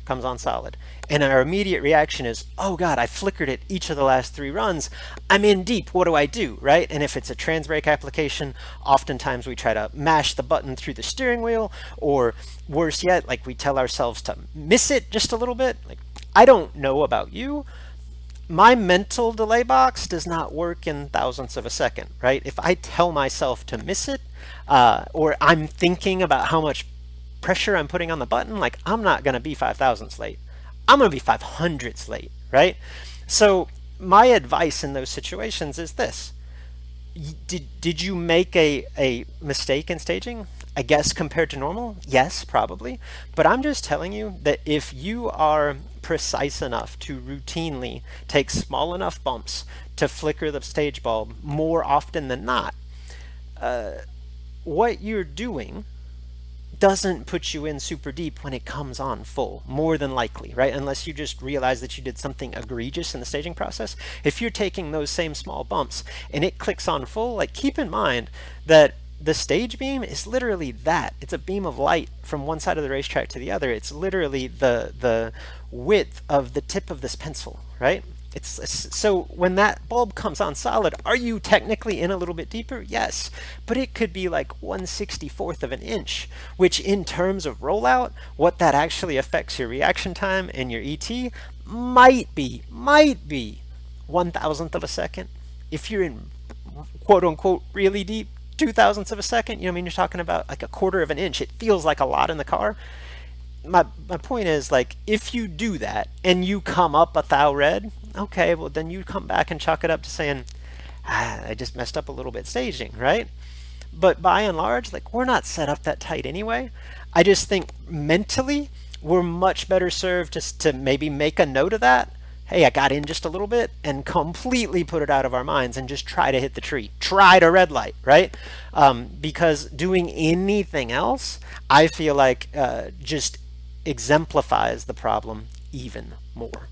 [SPEAKER 16] comes on solid. And our immediate reaction is, oh God, I flickered it each of the last 3 runs. I'm in deep, what do I do, right? And if it's a trans brake application, oftentimes we try to mash the button through the steering wheel, or worse yet, like we tell ourselves to miss it just a little bit. Like, I don't know about you, my mental delay box does not work in thousandths of a second, right? If I tell myself to miss it, or I'm thinking about how much pressure I'm putting on the button, like, I'm not going to be 5,000ths late. I'm going to be 500ths late, right? So my advice in those situations is this. Did you make a mistake in staging? I guess compared to normal, yes, probably. But I'm just telling you that if you are precise enough to routinely take small enough bumps to flicker the stage bulb more often than not, what you're doing doesn't put you in super deep when it comes on full, more than likely, right? Unless you just realize that you did something egregious in the staging process. If you're taking those same small bumps and it clicks on full, like, keep in mind that the stage beam is literally that. It's a beam of light from one side of the racetrack to the other. It's literally the width of the tip of this pencil, right? It's so when that bulb comes on solid, are you technically in a little bit deeper? Yes, but it could be like 1/64th of an inch, which in terms of rollout, what that actually affects your reaction time and your ET might be 1,000th of a second. If you're in quote unquote really deep, 2,000ths of a second, you know what I mean? You're talking about like 1/4 of an inch. It feels like a lot in the car. My point is, like, if you do that and you come up a thou red, okay, well then you come back and chalk it up to saying, I just messed up a little bit staging, right? But by and large, like, we're not set up that tight anyway. I just think mentally we're much better served just to maybe make a note of that. Hey, I got in just a little bit, and completely put it out of our minds and just try to hit the tree. Try to red light, right? Because doing anything else, I feel like just exemplifies the problem even more.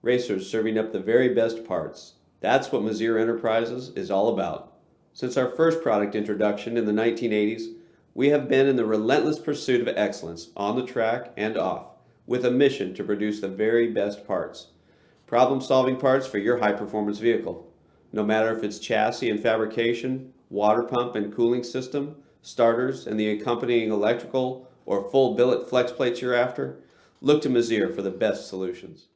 [SPEAKER 17] Racers serving up the very best parts. That's what Mazir Enterprises is all about. Since our first product introduction in the 1980s, we have been in the relentless pursuit of excellence on the track and off, with a mission to produce the very best parts. Problem-solving parts for your high-performance vehicle. No matter if it's chassis and fabrication, water pump and cooling system, starters and the accompanying electrical, or full billet flex plates you're after, look to Mazir for the best solutions.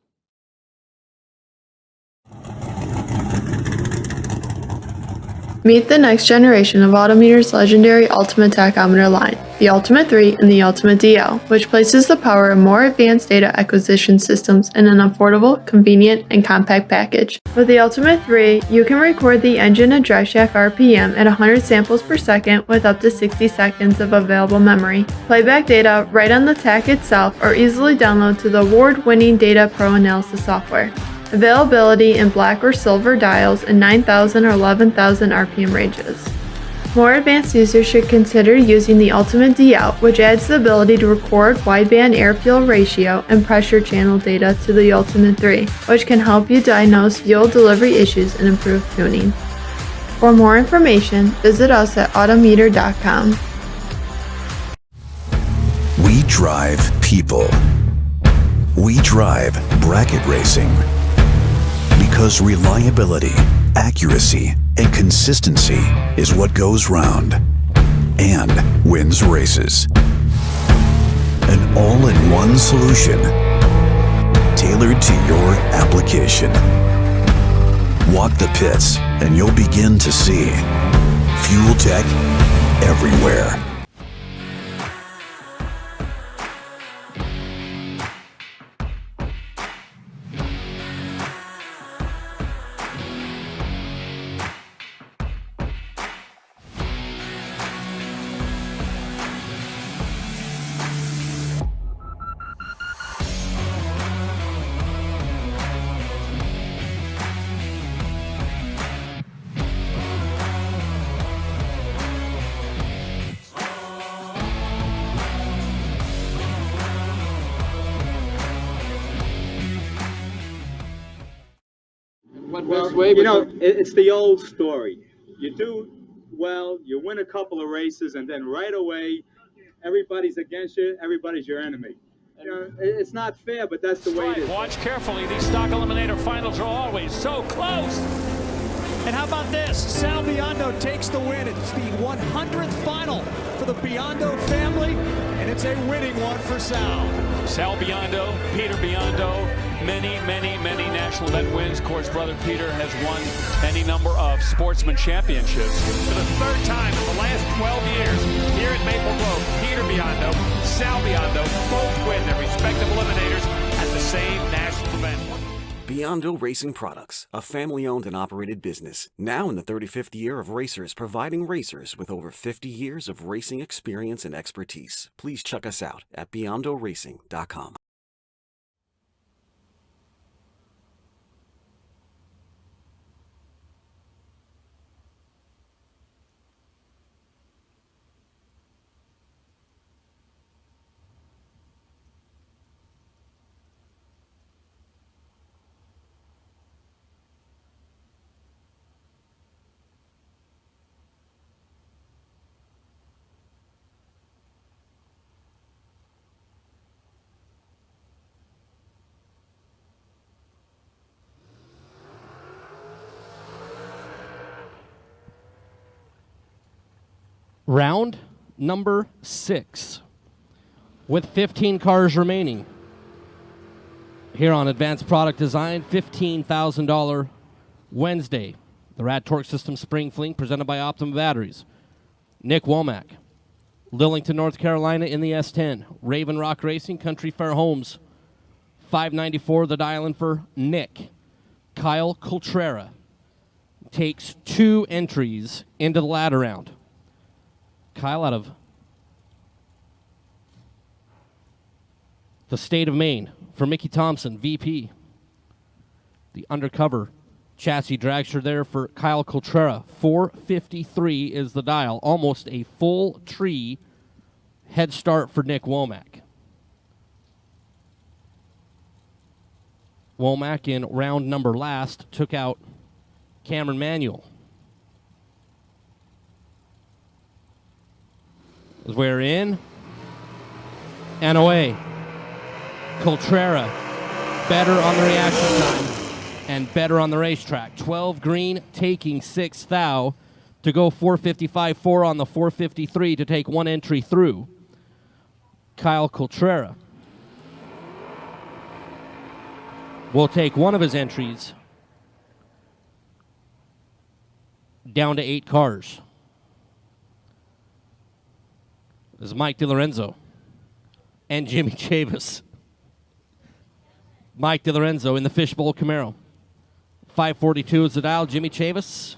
[SPEAKER 18] Meet the next generation of Autometer's legendary Ultimate Tachometer line, the Ultimate 3 and the Ultimate DL, which places the power of more advanced data acquisition systems in an affordable, convenient, and compact package. With the Ultimate 3, you can record the engine and drive shaft RPM at 100 samples per second with up to 60 seconds of available memory. Playback data right on the tach itself or easily download to the award-winning Data Pro Analysis software. Availability in black or silver dials in 9,000 or 11,000 RPM ranges. More advanced users should consider using the Ultimate DL, which adds the ability to record wideband air-fuel ratio and pressure channel data to the Ultimate 3, which can help you diagnose fuel delivery issues and improve tuning. For more information, visit us at autometer.com.
[SPEAKER 19] We drive people. We drive bracket racing. Because reliability, accuracy, and consistency is what goes round and wins races. An all-in-one solution tailored to your application. Walk the pits and you'll begin to see fuel tech everywhere.
[SPEAKER 13] Well, you know, it's the old story. You do well, you win a couple of races, and then right away, everybody's against you, everybody's your enemy. You know, it's not fair, but that's the way it is.
[SPEAKER 27] Watch carefully. These stock eliminator finals are always so close. And how about this? Sal Biondo takes the win. It's the 100th final for the Biondo family, and it's a winning one for Sal.
[SPEAKER 20] Sal Biondo, Peter Biondo, many national event wins. Of course, brother Peter has won any number of sportsman championships.
[SPEAKER 27] For the third time in the last 12 years, here at Maple Grove, Peter Biondo, Sal Biondo both win their respective eliminators at the same national event.
[SPEAKER 15] Biondo Racing Products, a family-owned and operated business, now in the 35th year of racers, providing racers with over 50 years of racing experience and expertise. Please check us out at beyondoracing.com.
[SPEAKER 4] Round number 6, with 15 cars remaining. Here on Advanced Product Design, $15,000 Wednesday. The RAD Torque System Spring Fling presented by Optima Batteries. Nick Womack, Lillington, North Carolina in the S10. Raven Rock Racing, Country Fair Homes. $594 the dial-in for Nick. Kyle Coltrera takes 2 entries into the ladder round. Kyle out of the state of Maine for Mickey Thompson, VP. The undercover chassis dragster there for Kyle Coltrera. 453 is the dial. Almost a full tree head start for Nick Womack. Womack in round number last took out Cameron Manuel. As we're in and away. Coltrera better on the reaction time and better on the racetrack. 12 green taking 6 thou to go 455-4 on the 453 to take 1 entry through. Kyle Coltrera will take 1 of his entries down to 8 cars. This is Mike DiLorenzo and Jimmy Chavis. Mike DiLorenzo in the Fishbowl Camaro. 542 is the dial. Jimmy Chavis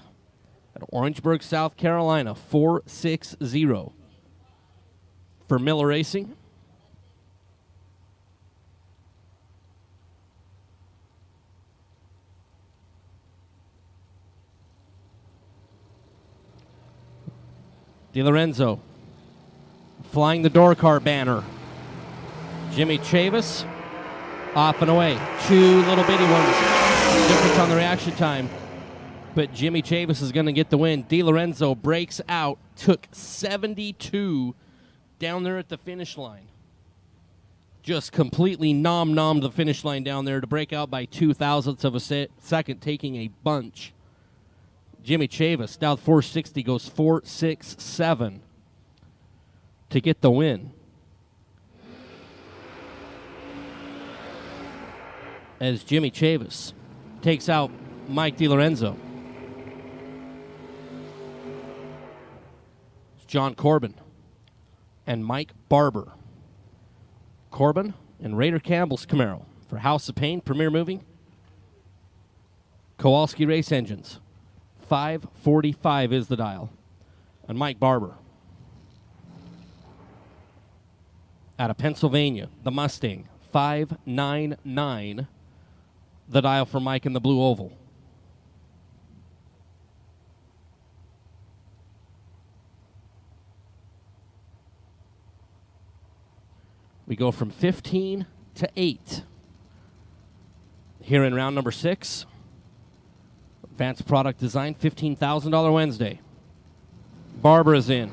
[SPEAKER 4] at Orangeburg, South Carolina. 460 for Miller Racing. DiLorenzo flying the door car banner. Jimmy Chavis off and away. 2 little bitty ones. Difference on the reaction time. But Jimmy Chavis is going to get the win. DiLorenzo breaks out. Took 72 down there at the finish line. Just completely nommed the finish line down there to break out by 0.02 of a second, taking a bunch. Jimmy Chavis, down 460, goes 467 to get the win. As Jimmy Chavis takes out Mike DiLorenzo. It's John Corbin and Mike Barber. Corbin and Raider Campbell's Camaro for House of Pain, Premier Moving. Kowalski Race Engines. 545 is the dial. And Mike Barber out of Pennsylvania, the Mustang. 599 the dial for Mike in the blue oval. We go from 15 to 8 here in round number 6. Advanced Product Design, $15,000 Wednesday. Barber is in.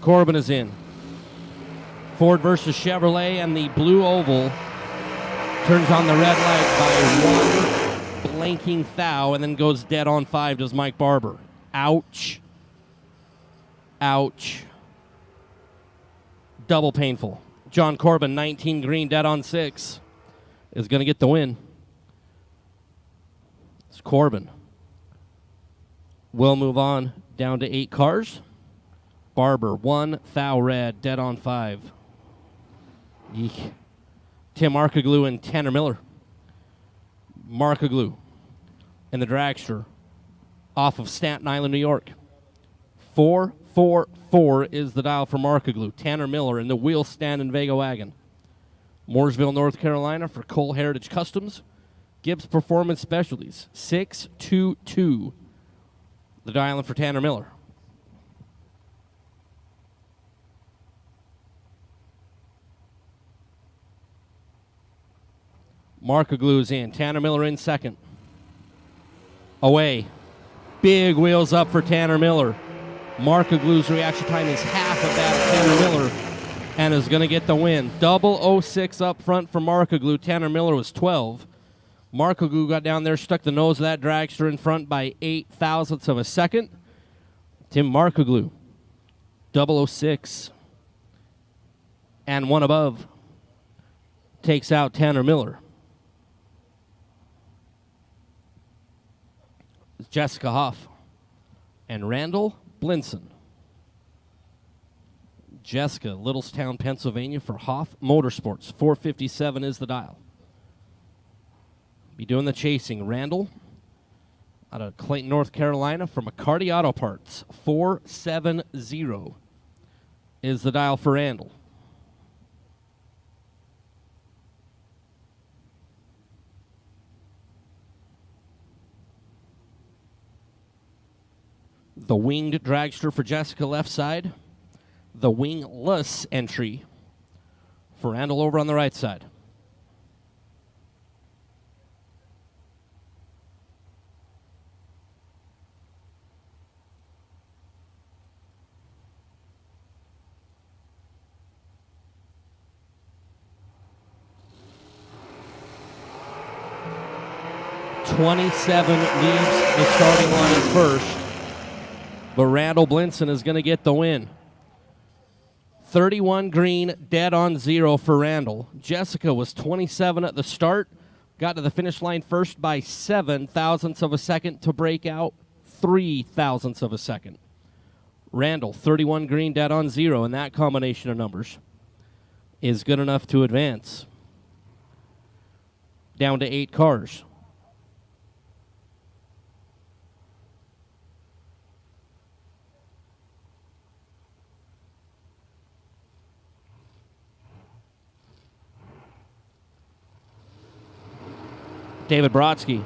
[SPEAKER 4] Corbin is in. Ford versus Chevrolet, and the blue oval turns on the red light by one blanking thou and then goes dead on 5, does Mike Barber. Ouch. Ouch. Double painful. John Corbin, 19 green, dead on 6, is going to get the win. It's Corbin. We'll move on down to 8 cars. Barber, 1, thou red, dead on 5. Yeek. Tim Markaglu and Tanner Miller. Markaglu in the dragster off of Staten Island, New York. 444 is the dial for Markaglu. Tanner Miller in the wheel stand in Vega Wagon. Mooresville, North Carolina for Cole Heritage Customs. Gibbs Performance Specialties. 622. The dial for Tanner Miller. Markaglu's in. Tanner Miller in second. Away. Big wheels up for Tanner Miller. Markaglu's reaction time is half of that of Tanner Miller and is going to get the win. 006 up front for Markaglu. Tanner Miller was 12. Markaglu got down there, stuck the nose of that dragster in front by 8 thousandths of a second. Tim Markaglu, 006, and one above, takes out Tanner Miller. Jessica Hoff and Randall Blinson. Jessica, Littlestown, Pennsylvania for Hoff Motorsports. 457 is the dial. Be doing the chasing. Randall out of Clayton, North Carolina for McCarty Auto Parts. 470 is the dial for Randall. The winged dragster for Jessica left side. The wingless entry for Randall over on the right side. .27 leaves the starting line first. But Randall Blinson is going to get the win. 31 green, dead on 0 for Randall. Jessica was 27 at the start. Got to the finish line first by 7 thousandths of a second to break out 3 thousandths of a second. Randall, 31 green, dead on 0, and that combination of numbers is good enough to advance. Down to 8 cars. David Brodsky.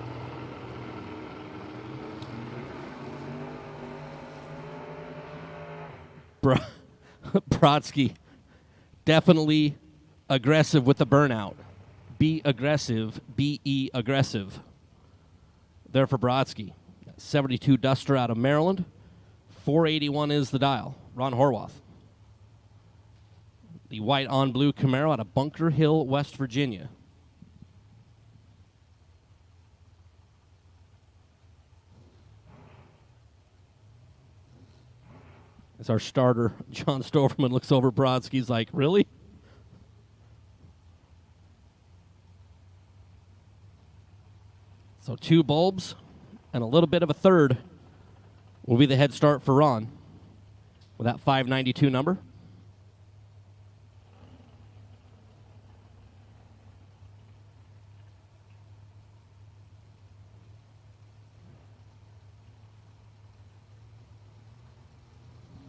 [SPEAKER 4] Brodsky, definitely aggressive with the burnout. Be aggressive, B-E aggressive. There for Brodsky. 72 Duster out of Maryland. 481 is the dial. Ron Horwath. The white on blue Camaro out of Bunker Hill, West Virginia. As our starter, John Stoverman, looks over Brodsky's like, really? So 2 bulbs and a little bit of a third will be the head start for Ron with that 592 number.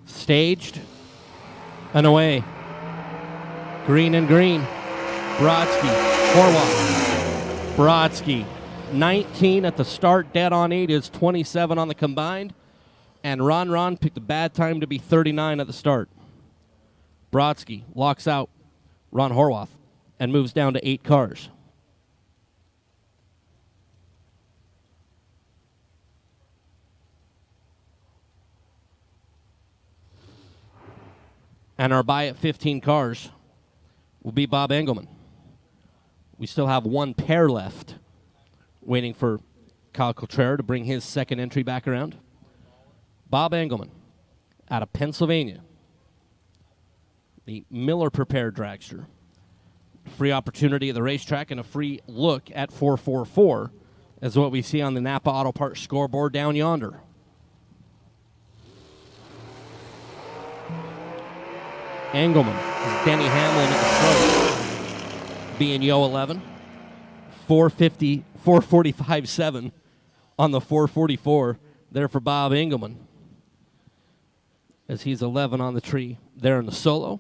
[SPEAKER 4] Staged and away. Green and green. Brodsky, Horwath. Brodsky, 19 at the start, dead on 8 is 27 on the combined. And Ron picked a bad time to be 39 at the start. Brodsky locks out Ron Horwath and moves down to 8 cars. And our buy at 15 cars will be Bob Engelman. We still have one pair left, waiting for Kyle Cotrera to bring his second entry back around. Bob Engelman out of Pennsylvania, the Miller Prepared dragster. Free opportunity at the racetrack and a free look at 444 is what we see on the Napa Auto Parts scoreboard down yonder. Engelman is Denny Hamlin at the front, being Yo 11. 445.7 on the 444 there for Bob Engelman, as he's 11 on the tree there in the solo.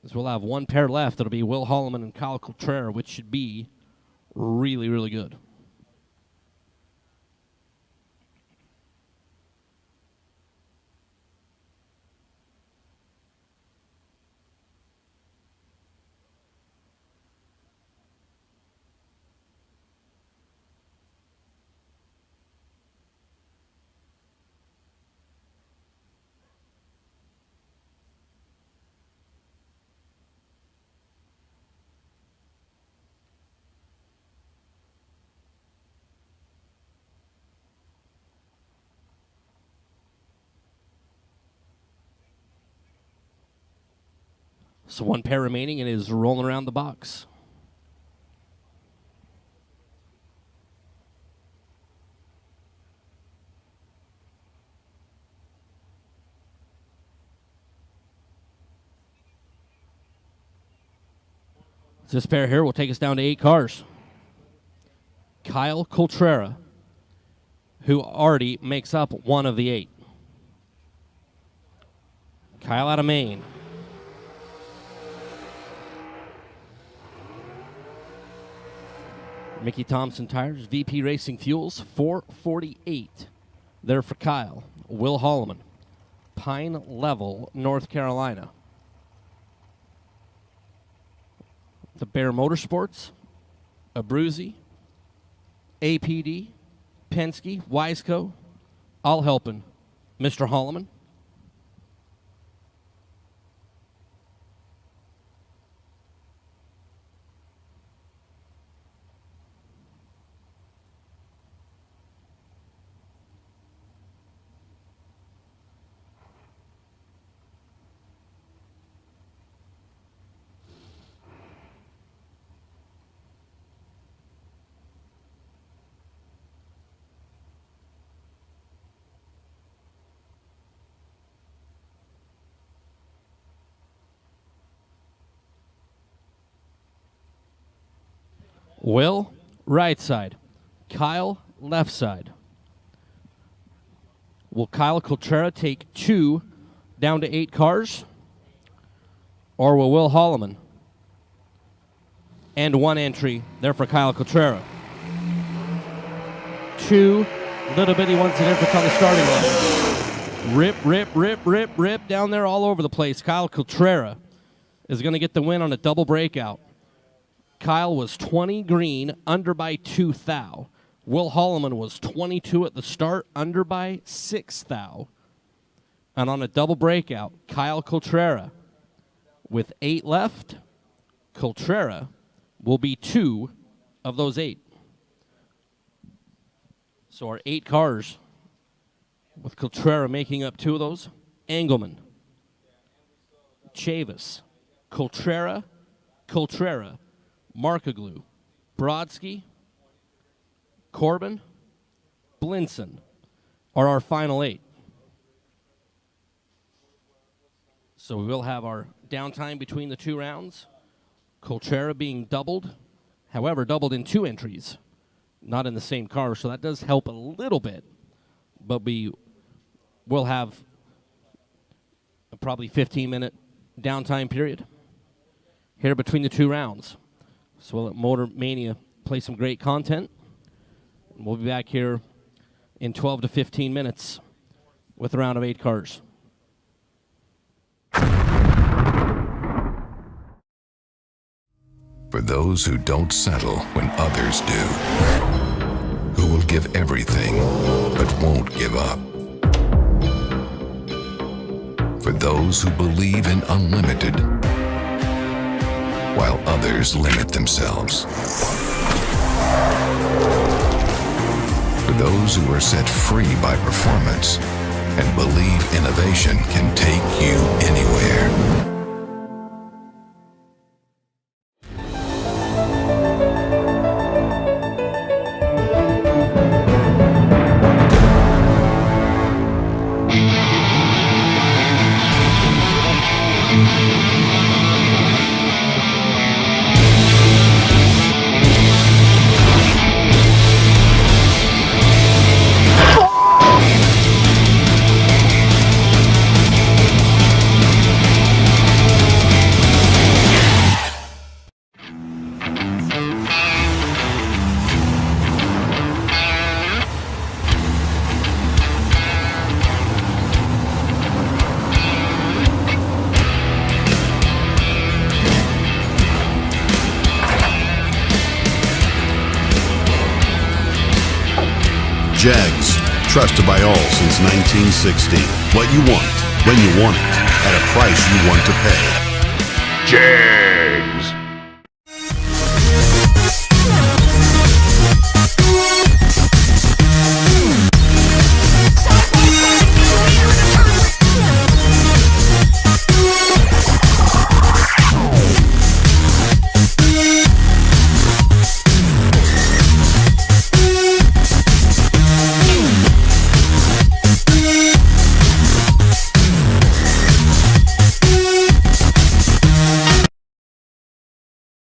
[SPEAKER 4] As we'll have one pair left, it'll be Will Holloman and Kyle Cotrera, which should be really, really good. So one pair remaining and is rolling around the box. This pair here will take us down to 8 cars. Kyle Cotrera, who already makes up one of the 8. Kyle out of Maine. Mickey Thompson Tires, VP Racing Fuels, 448 there for Kyle. Will Holloman, Pine Level, North Carolina. The Bear Motorsports, Abruzzi, APD, Penske, Wiseco, all helping Mr. Holloman. Will, right side. Kyle, left side. Will Kyle Cotrera take 2 down to 8 cars? Or will Will Holloman and 1 entry there for Kyle Cotrera? 2 little bitty ones the difference on the starting line. Rip, rip, rip, rip, rip down there all over the place. Kyle Cotrera is going to get the win on a double breakout. Kyle was 20 green, under by 2 thou. Will Holloman was 22 at the start, under by 6 thou. And on a double breakout, Kyle Cotrera, with 8 left, Cotrera will be 2 of those 8. So our 8 cars, with Cotrera making up 2 of those. Engelman, Chavis, Cotrera, Markaglu, Brodsky, Corbin, Blinson are our final 8. So we will have our downtime between the 2 rounds. Cotrera being doubled, however, doubled in 2 entries, not in the same car, so that does help a little bit. But we will have a probably 15-minute downtime period here between the 2 rounds. So we'll let Motor Mania play some great content. And we'll be back here in 12 to 15 minutes with a round of 8 cars.
[SPEAKER 1] For those who don't settle when others do, who will give everything but won't give up. for those who believe in unlimited, while others limit themselves. For those who are set free by performance and believe innovation can take you anywhere.
[SPEAKER 5] Jags, trusted by all since 1960. What you want, when you want it, at a price you want to pay. Jags.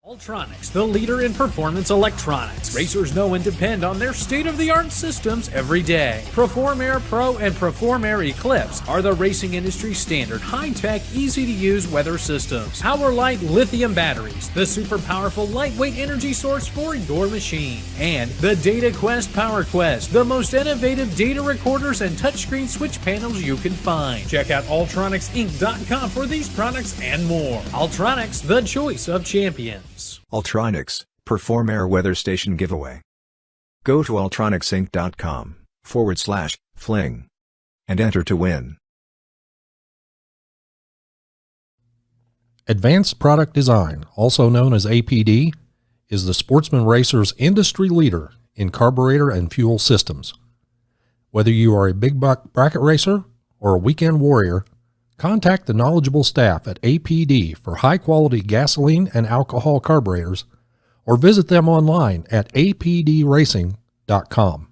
[SPEAKER 6] Ultronics, the leader in performance electronics. Racers know and depend on their state-of-the-art systems every day. Perform Air Pro and Perform Air Eclipse are the racing industry's standard high-tech, easy-to-use weather systems. Power-Light lithium batteries, the super powerful lightweight energy source for your machine. And the Data Quest Power Quest, the most innovative data recorders and touchscreen switch panels you can find. Check out ultronicsinc.com for these products and more. Ultronics, the choice of champions.
[SPEAKER 7] Ultronics, Perform Air Weather Station Giveaway. Go to ultronicsinc.com/Fling and enter to win.
[SPEAKER 8] Advanced Product Design, also known as APD, is the Sportsman Racer's industry leader in carburetor and fuel systems. Whether you are a big bracket racer or a weekend warrior, contact the knowledgeable staff at APD for high-quality gasoline and alcohol carburetors, or visit them online at apdracing.com.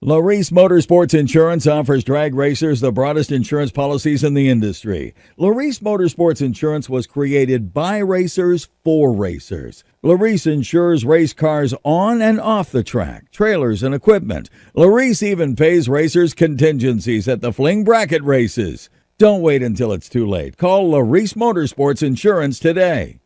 [SPEAKER 9] Larice Motorsports Insurance offers drag racers the broadest insurance policies in the industry. Larice Motorsports Insurance was created by racers for racers. Larice insures race cars on and off the track, trailers and equipment. Larice even pays racers contingencies at the Fling bracket races. Don't wait until it's too late. Call Larice Motorsports Insurance today.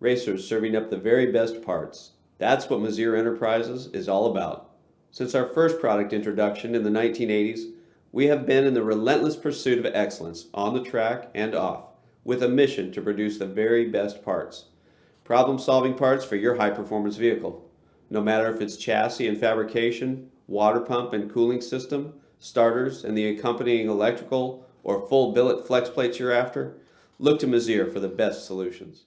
[SPEAKER 17] Racers serving up the very best parts. That's what Mazier Enterprises is all about. Since our first product introduction in the 1980s, we have been in the relentless pursuit of excellence on the track and off, with a mission to produce the very best parts. Problem-solving parts for your high-performance vehicle. No matter if it's chassis and fabrication, water pump and cooling system, starters and the accompanying electrical, or full billet flex plates you're after, look to Mazier for the best solutions.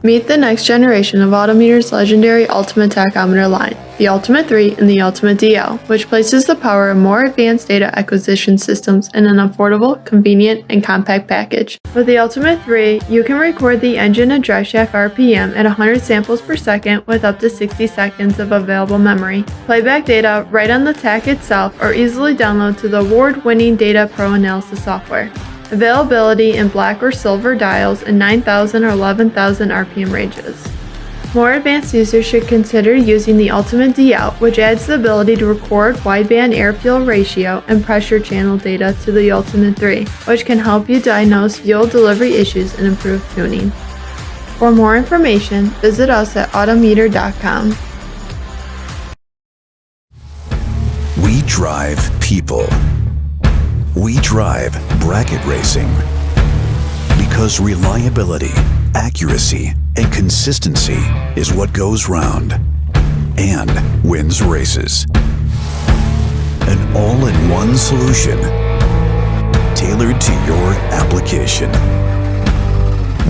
[SPEAKER 18] Meet the next generation of Autometer's legendary Ultimate Tachometer line, the Ultimate 3 and the Ultimate DL, which places the power of more advanced data acquisition systems in an affordable, convenient, and compact package. With the Ultimate 3, you can record the engine and driveshaft RPM at 100 samples per second with up to 60 seconds of available memory. Playback data right on the tach itself or easily download to the award-winning Data Pro Analysis software. Availability in black or silver dials in 9,000 or 11,000 RPM ranges. More advanced users should consider using the Ultimate DL, which adds the ability to record wideband air-fuel ratio and pressure channel data to the Ultimate 3, which can help you diagnose fuel delivery issues and improve tuning. For more information, visit us at autometer.com.
[SPEAKER 19] We drive people. We drive bracket racing because reliability, accuracy, and consistency is what goes round and wins races. An all-in-one solution tailored to your application.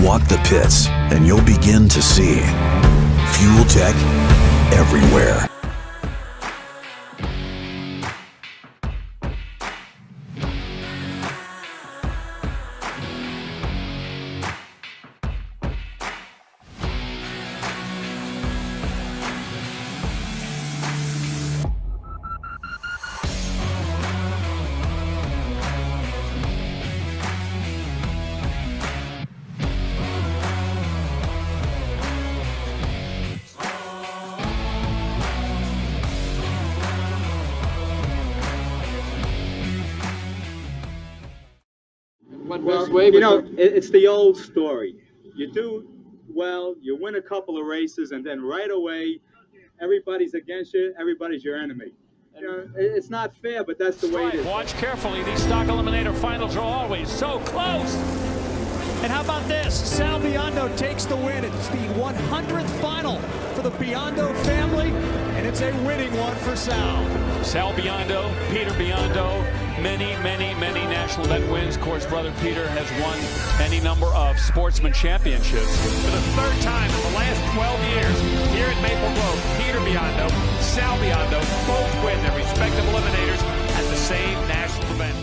[SPEAKER 19] Walk the pits and you'll begin to see fuel tech everywhere.
[SPEAKER 13] Well, you know, it's the old story. You do well, you win a couple of races, and then right away, everybody's against you, everybody's your enemy. You know, it's not fair, but that's the way it is.
[SPEAKER 20] Watch carefully. These stock eliminator finals are always so close.
[SPEAKER 27] And how about this? Sal Biondo takes the win. It's the 100th final for the Biondo family, and it's a winning one for Sal.
[SPEAKER 20] Sal Biondo, Peter Biondo, many national event wins. Of course, brother Peter has won any number of sportsman championships.
[SPEAKER 2] For the third time in the last 12 years, here at Maple Grove, Peter Biondo, Sal Biondo both win their respective eliminators at the same national event.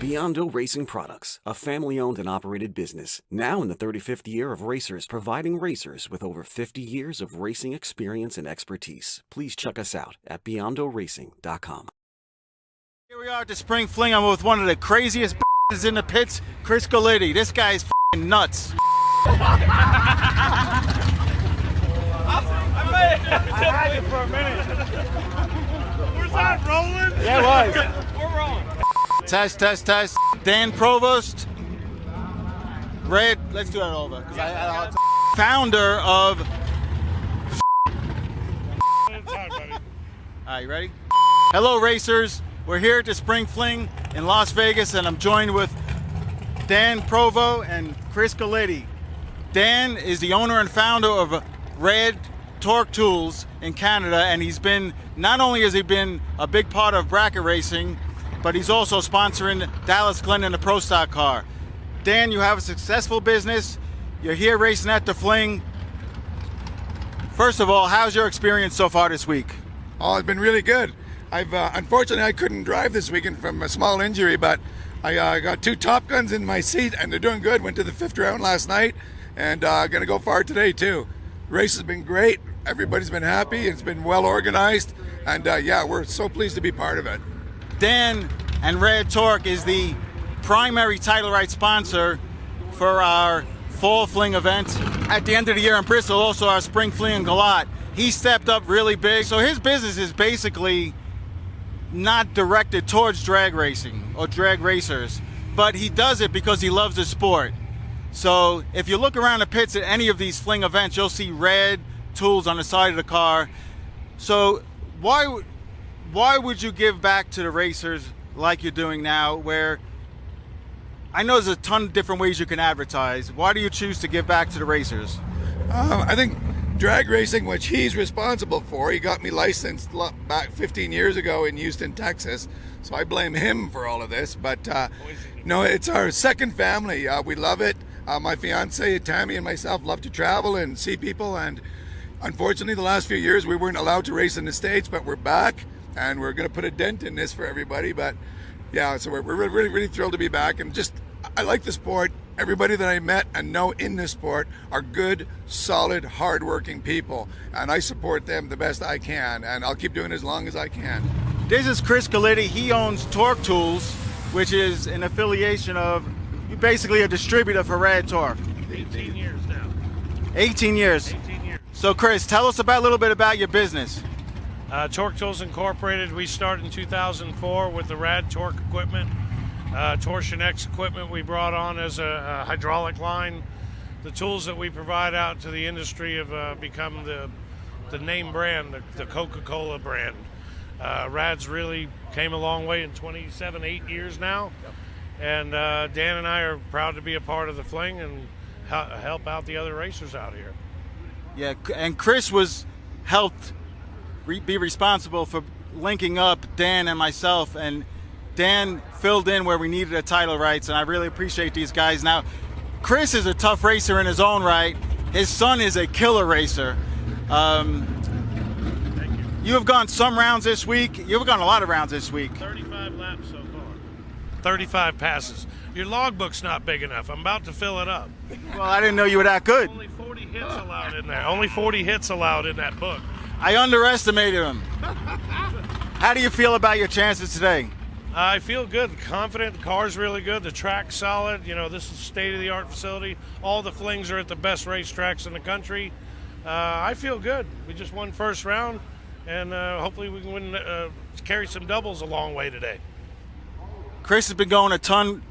[SPEAKER 15] Biondo Racing Products, a family-owned and operated business, now in the 35th year of racers, providing racers with over 50 years of racing experience and expertise. Please check us out at beyondoracing.com.
[SPEAKER 11] Here we are at the Spring Fling. I'm with one of the craziest in the pits, Chris Galot. This guy's nuts.
[SPEAKER 2] I had it for a minute. Was that rolling?
[SPEAKER 11] Yeah, it was.
[SPEAKER 2] We're rolling.
[SPEAKER 11] Test. Dan Provost. Red. Let's do that over. Founder of. All right, you ready? Hello, racers. We're here at the Spring Fling in Las Vegas, and I'm joined with Dan Provo and Chris Galot. Dan is the owner and founder of RAD Torque Tools in Canada, and not only has he been a big part of bracket racing, but he's also sponsoring Dallas Glenn in the Pro Stock car. Dan, you have a successful business. You're here racing at the Fling. First of all, how's your experience so far this week?
[SPEAKER 10] Oh, it's been really good. Unfortunately, I couldn't drive this weekend from a small injury, but I got two Top Guns in my seat, and they're doing good. Went to the 5th round last night, and gonna go far today too. The race has been great. Everybody's been happy. It's been well organized, and yeah, we're so pleased to be part of it.
[SPEAKER 11] Dan and RAD Torque is the primary title right sponsor for our Fall Fling event at the end of the year in Bristol, also our Spring Fling in Galot. He stepped up really big, so his business is basically not directed towards drag racing or drag racers, but he does it because he loves the sport. So if you look around the pits at any of these Fling events, you'll see RAD tools on the side of the car. So why would you give back to the racers like you're doing now, where I know there's a ton of different ways you can advertise? Why do you choose to give back to the racers?
[SPEAKER 10] I think drag racing, which he's responsible for, he got me licensed back 15 years ago in Houston, Texas, so I blame him for all of this. But no, it's our second family. We love it. My fiance Tammy and myself love to travel and see people, and unfortunately the last few years we weren't allowed to race in the States, but we're back and we're going to put a dent in this for everybody. But yeah, so we're really thrilled to be back, and just I like the sport. Everybody that I met and know in this sport are good, solid, hard-working people, and I support them the best I can, and I'll keep doing it as long as I can.
[SPEAKER 11] This is Chris Galitti. He owns Torque Tools, which is an affiliation of, you're basically a distributor for RAD Torque.
[SPEAKER 3] 18 years now.
[SPEAKER 11] 18 years.
[SPEAKER 3] 18 years.
[SPEAKER 11] So Chris, tell us a little bit about your business.
[SPEAKER 3] Torque Tools Incorporated, we started in 2004 with the RAD Torque equipment. Torsion X equipment we brought on as a hydraulic line. The tools that we provide out to the industry have become the name brand, the Coca-Cola brand. RAD's really came a long way in 8 years now. And Dan and I are proud to be a part of the Fling and help out the other racers out here.
[SPEAKER 11] Yeah, and Chris was helped be responsible for linking up Dan and myself, and Dan filled in where we needed a title rights, and I really appreciate these guys. Now, Chris is a tough racer in his own right. His son is a killer racer.
[SPEAKER 3] Thank you.
[SPEAKER 11] You have gone some rounds this week. You've gone a lot of rounds this week.
[SPEAKER 3] 35 laps so far. 35 passes. Your logbook's not big enough. I'm about to fill it up.
[SPEAKER 11] Well, I didn't know you were that good.
[SPEAKER 3] Only 40 hits allowed in there. Only 40 hits allowed in that book.
[SPEAKER 11] I underestimated him. How do you feel about your chances today?
[SPEAKER 3] I feel good, confident. The car's really good. The track's solid. You know, this is a state-of-the-art facility. All the Flings are at the best racetracks in the country. I feel good. We just won first round, and hopefully we can win, carry some doubles a long way today.
[SPEAKER 11] Chris has been going a ton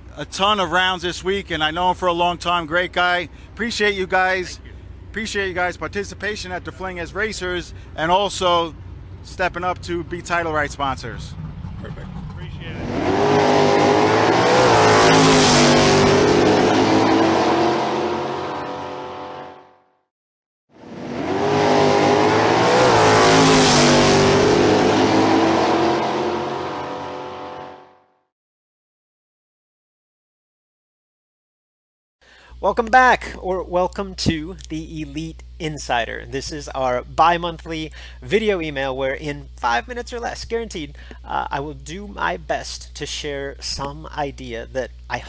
[SPEAKER 11] of rounds this week, and I know him for a long time. Great guy. Appreciate you guys. Appreciate you guys' participation at the Fling as racers, and also stepping up to be title right sponsors.
[SPEAKER 10] Perfect.
[SPEAKER 3] Appreciate it.
[SPEAKER 16] Welcome back, or welcome to the Elite Insider. This is our bi-monthly video email where in 5 minutes or less, guaranteed, I will do my best to share some idea that I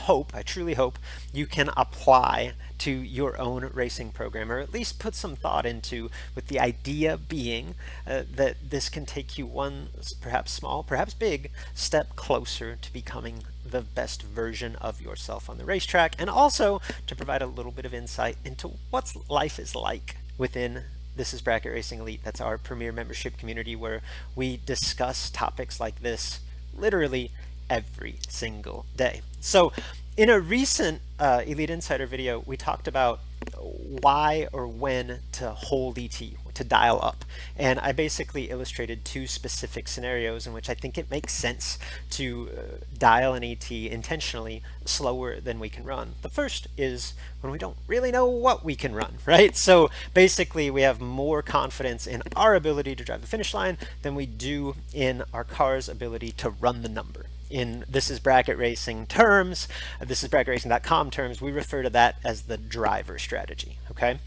[SPEAKER 16] truly hope, you can apply to your own racing program, or at least put some thought into, with the idea being that this can take you one, perhaps small, perhaps big, step closer to becoming the best version of yourself on the racetrack, and also to provide a little bit of insight into what life is like within This is Bracket Racing Elite. That's our premier membership community where we discuss topics like this literally every single day. So in a recent Elite Insider video, we talked about why or when to hold ET, to dial up. And I basically illustrated 2 specific scenarios in which I think it makes sense to dial an ET intentionally slower than we can run. The first is when we don't really know what we can run, right? So basically we have more confidence in our ability to drive the finish line than we do in our car's ability to run the number. In This is Bracket Racing terms, this is bracketracing.com terms, we refer to that as the driver strategy, okay?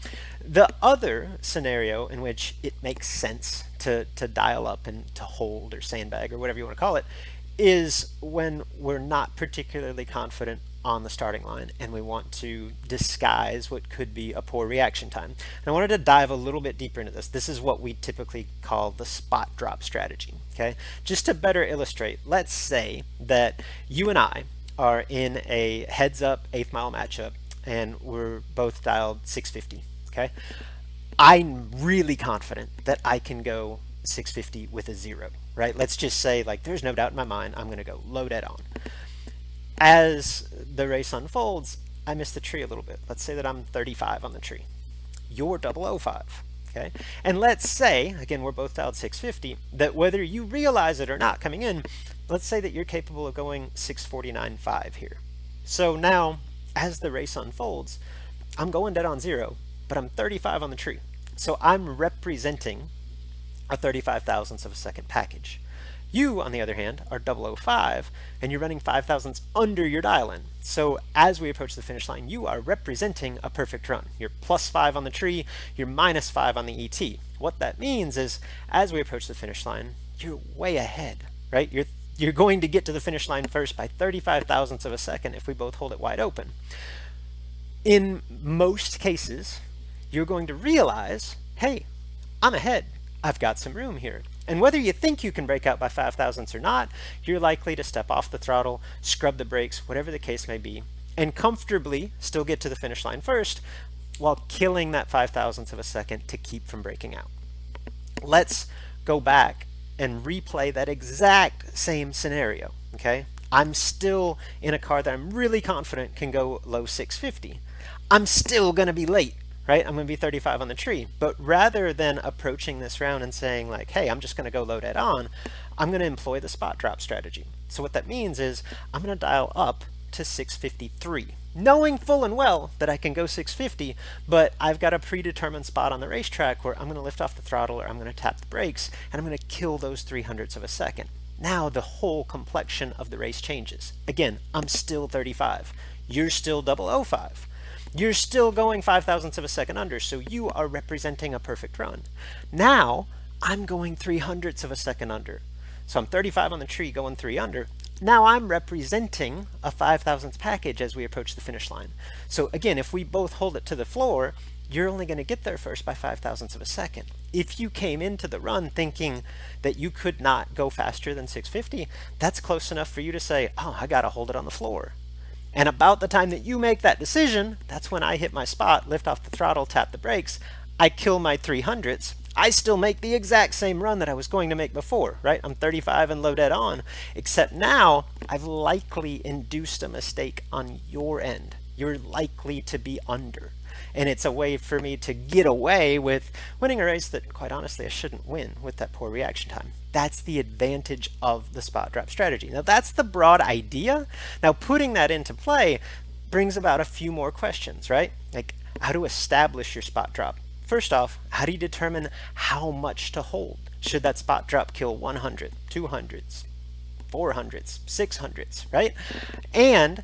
[SPEAKER 16] The other scenario in which it makes sense to dial up and to hold or sandbag or whatever you want to call it is when we're not particularly confident on the starting line and we want to disguise what could be a poor reaction time. And I wanted to dive a little bit deeper into this. This is what we typically call the spot drop strategy, okay? Just to better illustrate, let's say that you and I are in a heads-up 8th mile matchup and we're both dialed 650, okay? I'm really confident that I can go 650 with a 0, right? Let's just say, like, there's no doubt in my mind I'm going to go low dead on. As the race unfolds, I miss the tree a little bit. Let's say that I'm 35 on the tree. You're 005, okay? And let's say, again, we're both dialed 650, that whether you realize it or not coming in, let's say that you're capable of going 649.5 here. So now, as the race unfolds, I'm going dead on 0, but I'm 35 on the tree. So I'm representing a 35 thousandths of a second package. You, on the other hand, are 005, and you're running 5 thousandths under your dial-in. So as we approach the finish line, you are representing a perfect run. You're +5 on the tree, you're -5 on the ET. What that means is, as we approach the finish line, you're way ahead, right? You're going to get to the finish line first by 35 thousandths of a second if we both hold it wide open. In most cases, you're going to realize, hey, I'm ahead. I've got some room here. And whether you think you can break out by 5 thousandths or not, you're likely to step off the throttle, scrub the brakes, whatever the case may be, and comfortably still get to the finish line first while killing that 5 thousandths of a second to keep from breaking out. Let's go back and replay that exact same scenario, okay? I'm still in a car that I'm really confident can go low 650. I'm still going to be late, right? I'm going to be 35 on the tree. But rather than approaching this round and saying like, hey, I'm just going to go low dead on, I'm going to employ the spot drop strategy. So what that means is I'm going to dial up to 653, knowing full and well that I can go 650, but I've got a predetermined spot on the racetrack where I'm going to lift off the throttle or I'm going to tap the brakes, and I'm going to kill those 300ths of a second. Now the whole complexion of the race changes. Again, I'm still 35. You're still 005. You're still going 5 thousandths of a second under, so you are representing a perfect run. Now, I'm going 300ths of a second under. So I'm 35 on the tree going 3 under. Now I'm representing a 5 thousandths package as we approach the finish line. So again, if we both hold it to the floor, you're only going to get there first by 5 thousandths of a second. If you came into the run thinking that you could not go faster than 650, that's close enough for you to say, oh, I got to hold it on the floor. And about the time that you make that decision, that's when I hit my spot, lift off the throttle, tap the brakes, I kill my 300ths. I still make the exact same run that I was going to make before, right? I'm 35 and low dead on, except now I've likely induced a mistake on your end. You're likely to be under. And it's a way for me to get away with winning a race that, quite honestly, I shouldn't win with that poor reaction time. That's the advantage of the spot drop strategy. Now, that's the broad idea. Now, putting that into play brings about a few more questions, right? Like, how to establish your spot drop. First off, how do you determine how much to hold? Should that spot drop kill 100, 200s, 400s, 600s, right? And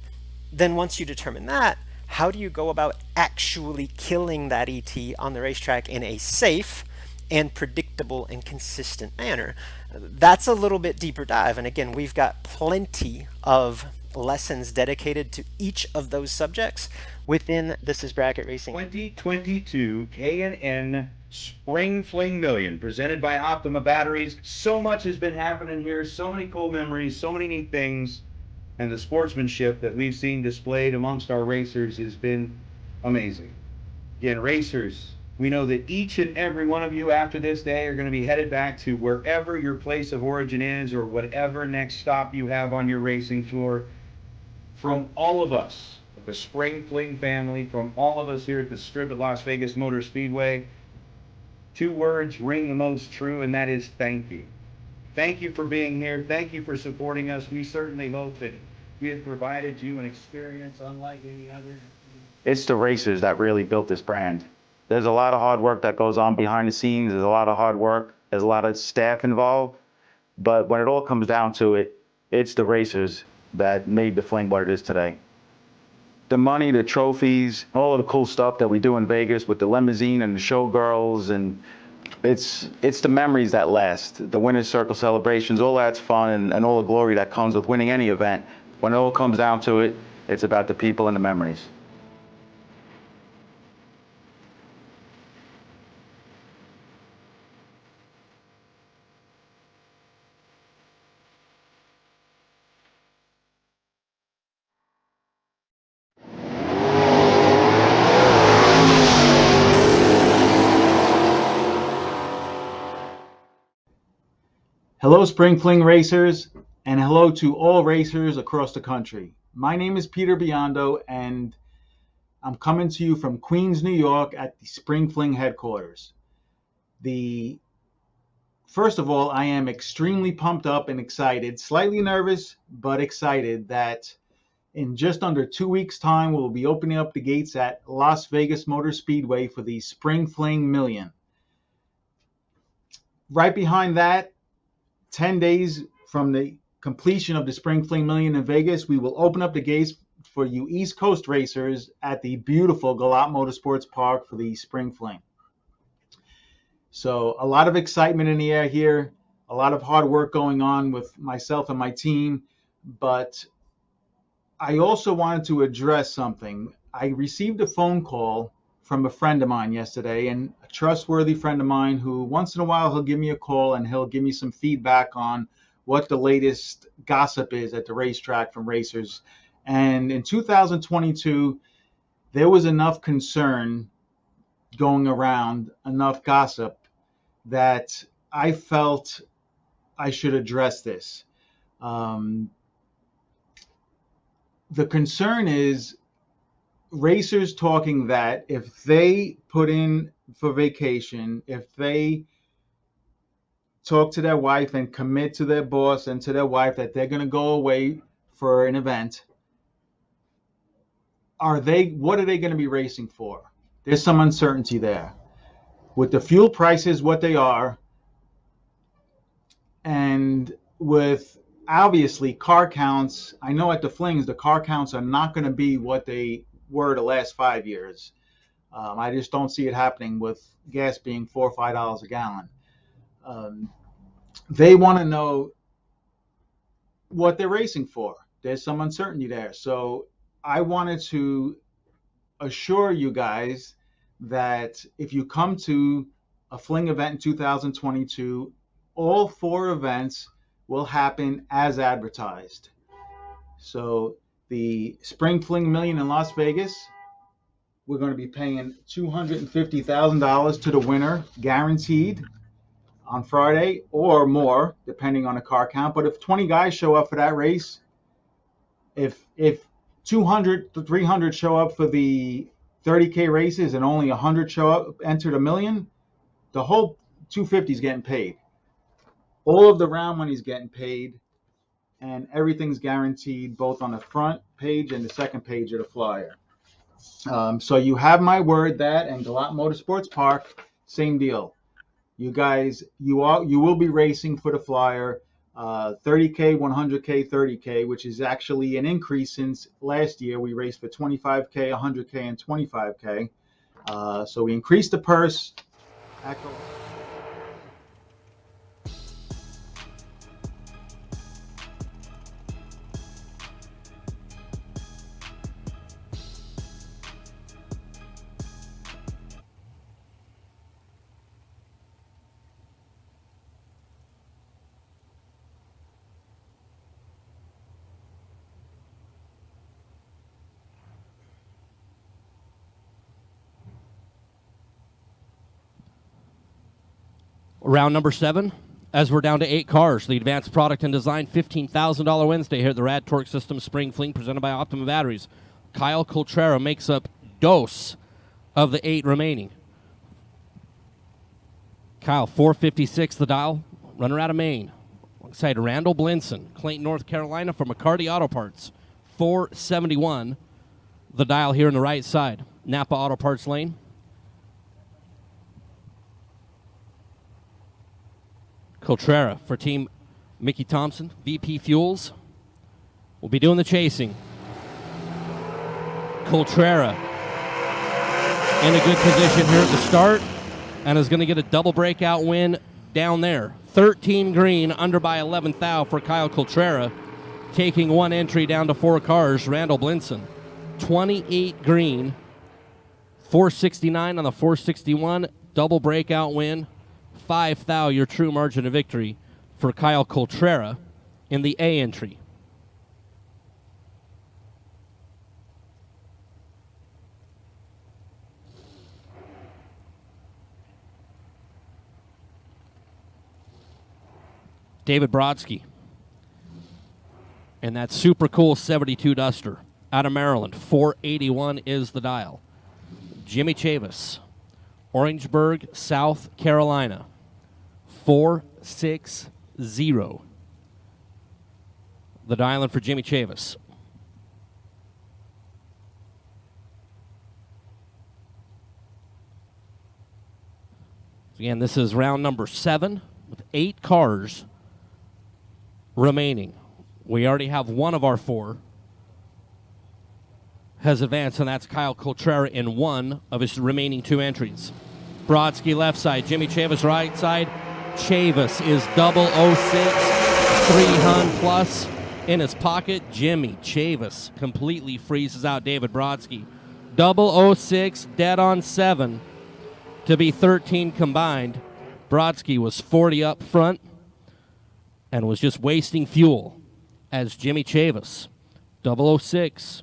[SPEAKER 16] then once you determine that, how do you go about actually killing that ET on the racetrack in a safe and predictable and consistent manner? That's a little bit deeper dive. And again, we've got plenty of lessons dedicated to each of those subjects within This is Bracket Racing.
[SPEAKER 12] 2022 K&N Spring Fling Million, presented by Optima Batteries. So much has been happening here, so many cool memories, so many neat things, and the sportsmanship that we've seen displayed amongst our racers has been amazing. Again, racers, we know that each and every one of you after this day are going to be headed back to wherever your place of origin is or whatever next stop you have on your racing floor. From all of us, the Spring Fling family, from all of us here at the Strip at Las Vegas Motor Speedway, 2 words ring the most true, and that is thank you. Thank you for being here. Thank you for supporting us. We certainly hope that we have provided you an experience unlike any other.
[SPEAKER 21] It's the racers that really built this brand. There's a lot of hard work that goes on behind the scenes. There's a lot of hard work. There's a lot of staff involved. But when it all comes down to it, it's the racers that made the Fling what it is today. The money, the trophies, all of the cool stuff that we do in Vegas with the limousine and the showgirls, and it's the memories that last. The winner's circle celebrations, all that's fun, and all the glory that comes with winning any event. When it all comes down to it, it's about the people and the memories.
[SPEAKER 22] Hello, Spring Fling racers, and hello to all racers across the country. My name is Peter Biondo, and I'm coming to you from Queens, New York at the Spring Fling headquarters. First of all, I am extremely pumped up and excited, slightly nervous, but excited that in just under 2 weeks' time, we'll be opening up the gates at Las Vegas Motor Speedway for the Spring Fling Million. Right behind that, 10 days from the completion of the Spring Fling Million in Vegas, we will open up the gates for you East Coast racers at the beautiful Galot Motorsports Park for the Spring Fling. So a lot of excitement in the air here, a lot of hard work going on with myself and my team, but I also wanted to address something. I received a phone call from a friend of mine yesterday, and a trustworthy friend of mine who once in a while he'll give me a call and he'll give me some feedback on what the latest gossip is at the racetrack from racers. And in 2022, there was enough concern going around, enough gossip, that I felt I should address this. The concern is racers talking that if they put in for vacation, if they talk to their wife and commit to their boss and to their wife that they're going to go away for an event, what are they going to be racing for? There's some uncertainty there. With the fuel prices what they are, and with obviously car counts, I know at the Flings the car counts are not going to be what they were the last 5 years. I just don't see it happening with gas being $4 or $5 a gallon. They want to know what they're racing for. There's some uncertainty there. So I wanted to assure you guys that if you come to a Fling event in 2022, all 4 events will happen as advertised. So the Spring Fling Million in Las Vegas, we're going to be paying $250,000 to the winner, guaranteed, on Friday, or more, depending on the car count. But if 20 guys show up for that race, if 200 to 300 show up for the 30K races and only 100 show up, enter the million, the whole 250 is getting paid. All of the round money is getting paid, and everything's guaranteed both on the front page and the second page of the flyer. So you have my word that, and Galot Motorsports Park, same deal. You guys, you will be racing for the flyer, 30K, 100K, 30K, which is actually an increase since last year. We raced for 25K, 100K, and 25K. So we increased the purse.
[SPEAKER 1] Round number 7, as we're down to 8 cars. The Advanced Product and Design $15,000 Wednesday here at the RAD Torque Systems Spring Fling presented by Optima Batteries. Kyle Coltrera makes up dose of the 8 remaining. Kyle, 456 the dial, runner out of Maine. Alongside Randall Blinson, Clayton, North Carolina for McCarty Auto Parts. 471 the dial here on the right side. Napa Auto Parts lane. Coltrera for Team Mickey Thompson, VP Fuels, will be doing the chasing. Coltrera in a good position here at the start and is going to get a double breakout win down there. 13 green, under by 11th thou for Kyle Coltrera, taking 1 entry down to 4 cars, Randall Blinson. 28 green, 469 on the 461, double breakout win. 5 thou, your true margin of victory for Kyle Coltrera in the A entry. David Brodsky and that super cool 72 Duster out of Maryland. 481 is the dial. Jimmy Chavis, Orangeburg, South Carolina. 460. The dial-in for Jimmy Chavis. Again, this is round number 7 with 8 cars remaining. We already have one of our 4 has advanced, and that's Kyle Coltrera in one of his remaining 2 entries. Brodsky left side, Jimmy Chavis right side. Chavis is 006, 300 plus in his pocket. Jimmy Chavis completely freezes out David Brodsky. 006, dead on 7 to be 13 combined. Brodsky was 40 up front and was just wasting fuel as Jimmy Chavis, 006.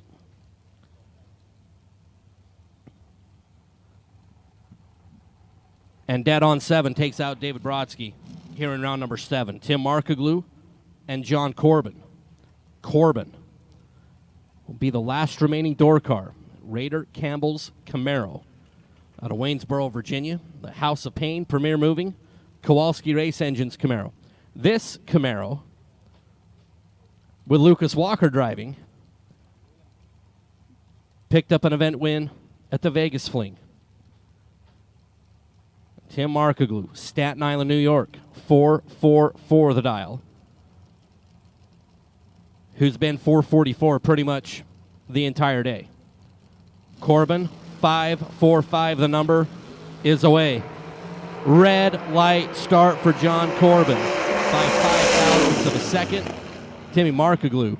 [SPEAKER 1] And dead on 7 takes out David Brodsky here in round number 7. Tim Markoglu and John Corbin. Corbin will be the last remaining door car. Raider Campbell's Camaro out of Waynesboro, Virginia. The House of Pain, Premier Moving, Kowalski Race Engines Camaro. This Camaro, with Lucas Walker driving, picked up an event win at the Vegas Fling. Tim Markoglu, Staten Island, New York, 444 the dial, who's been 444 pretty much the entire day. Corbin, 545 the number, is away. Red light start for John Corbin by 5 thousandths of a second. Timmy Markoglu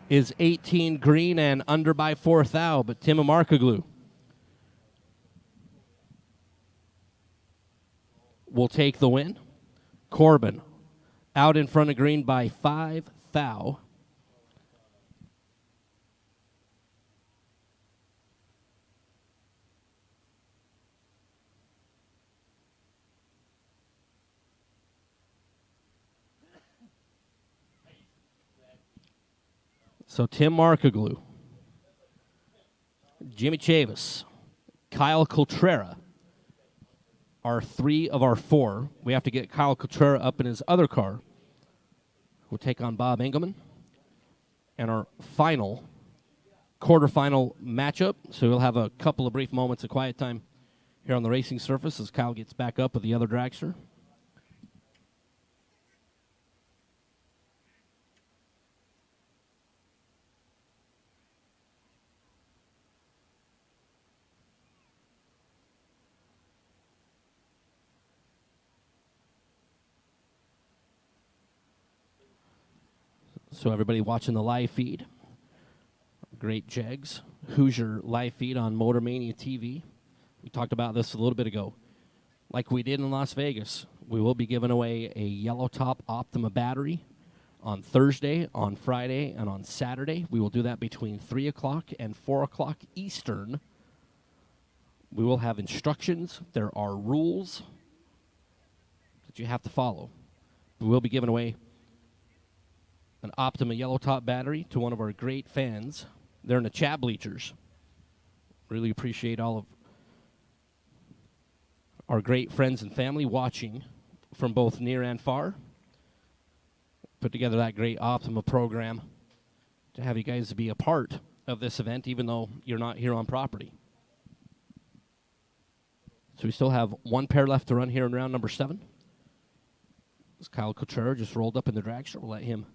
[SPEAKER 1] is 18 green and under by 4 thou, but Timmy Markoglu will take the win. Corbin out in front of green by 5 thou. So Tim Markoglu, Jimmy Chavis, Kyle Coltrera are 3 of our 4. We have to get Kyle Coltrera up in his other car. We'll take on Bob Engelman. And our final quarterfinal matchup. So we'll have a couple of brief moments of quiet time here on the racing surface as Kyle gets back up with the other dragster. So everybody watching the live feed, great Jegs, Hoosier live feed on Motor Mania TV. We talked about this a little bit ago. Like we did in Las Vegas, we will be giving away a yellow top Optima battery on Thursday, on Friday, and on Saturday. We will do that between 3 o'clock and 4 o'clock Eastern. We will have instructions. There are rules that you have to follow. We will be giving away an Optima yellow top battery to one of our great fans. They're in the chat bleachers. Really appreciate all of our great friends and family watching from both near and far. Put together that great Optima program to have you guys be a part of this event, even though you're not here on property. So we still have 1 pair left to run here in round number 7. As Kyle Coltrera just rolled up in the dragster. We'll let him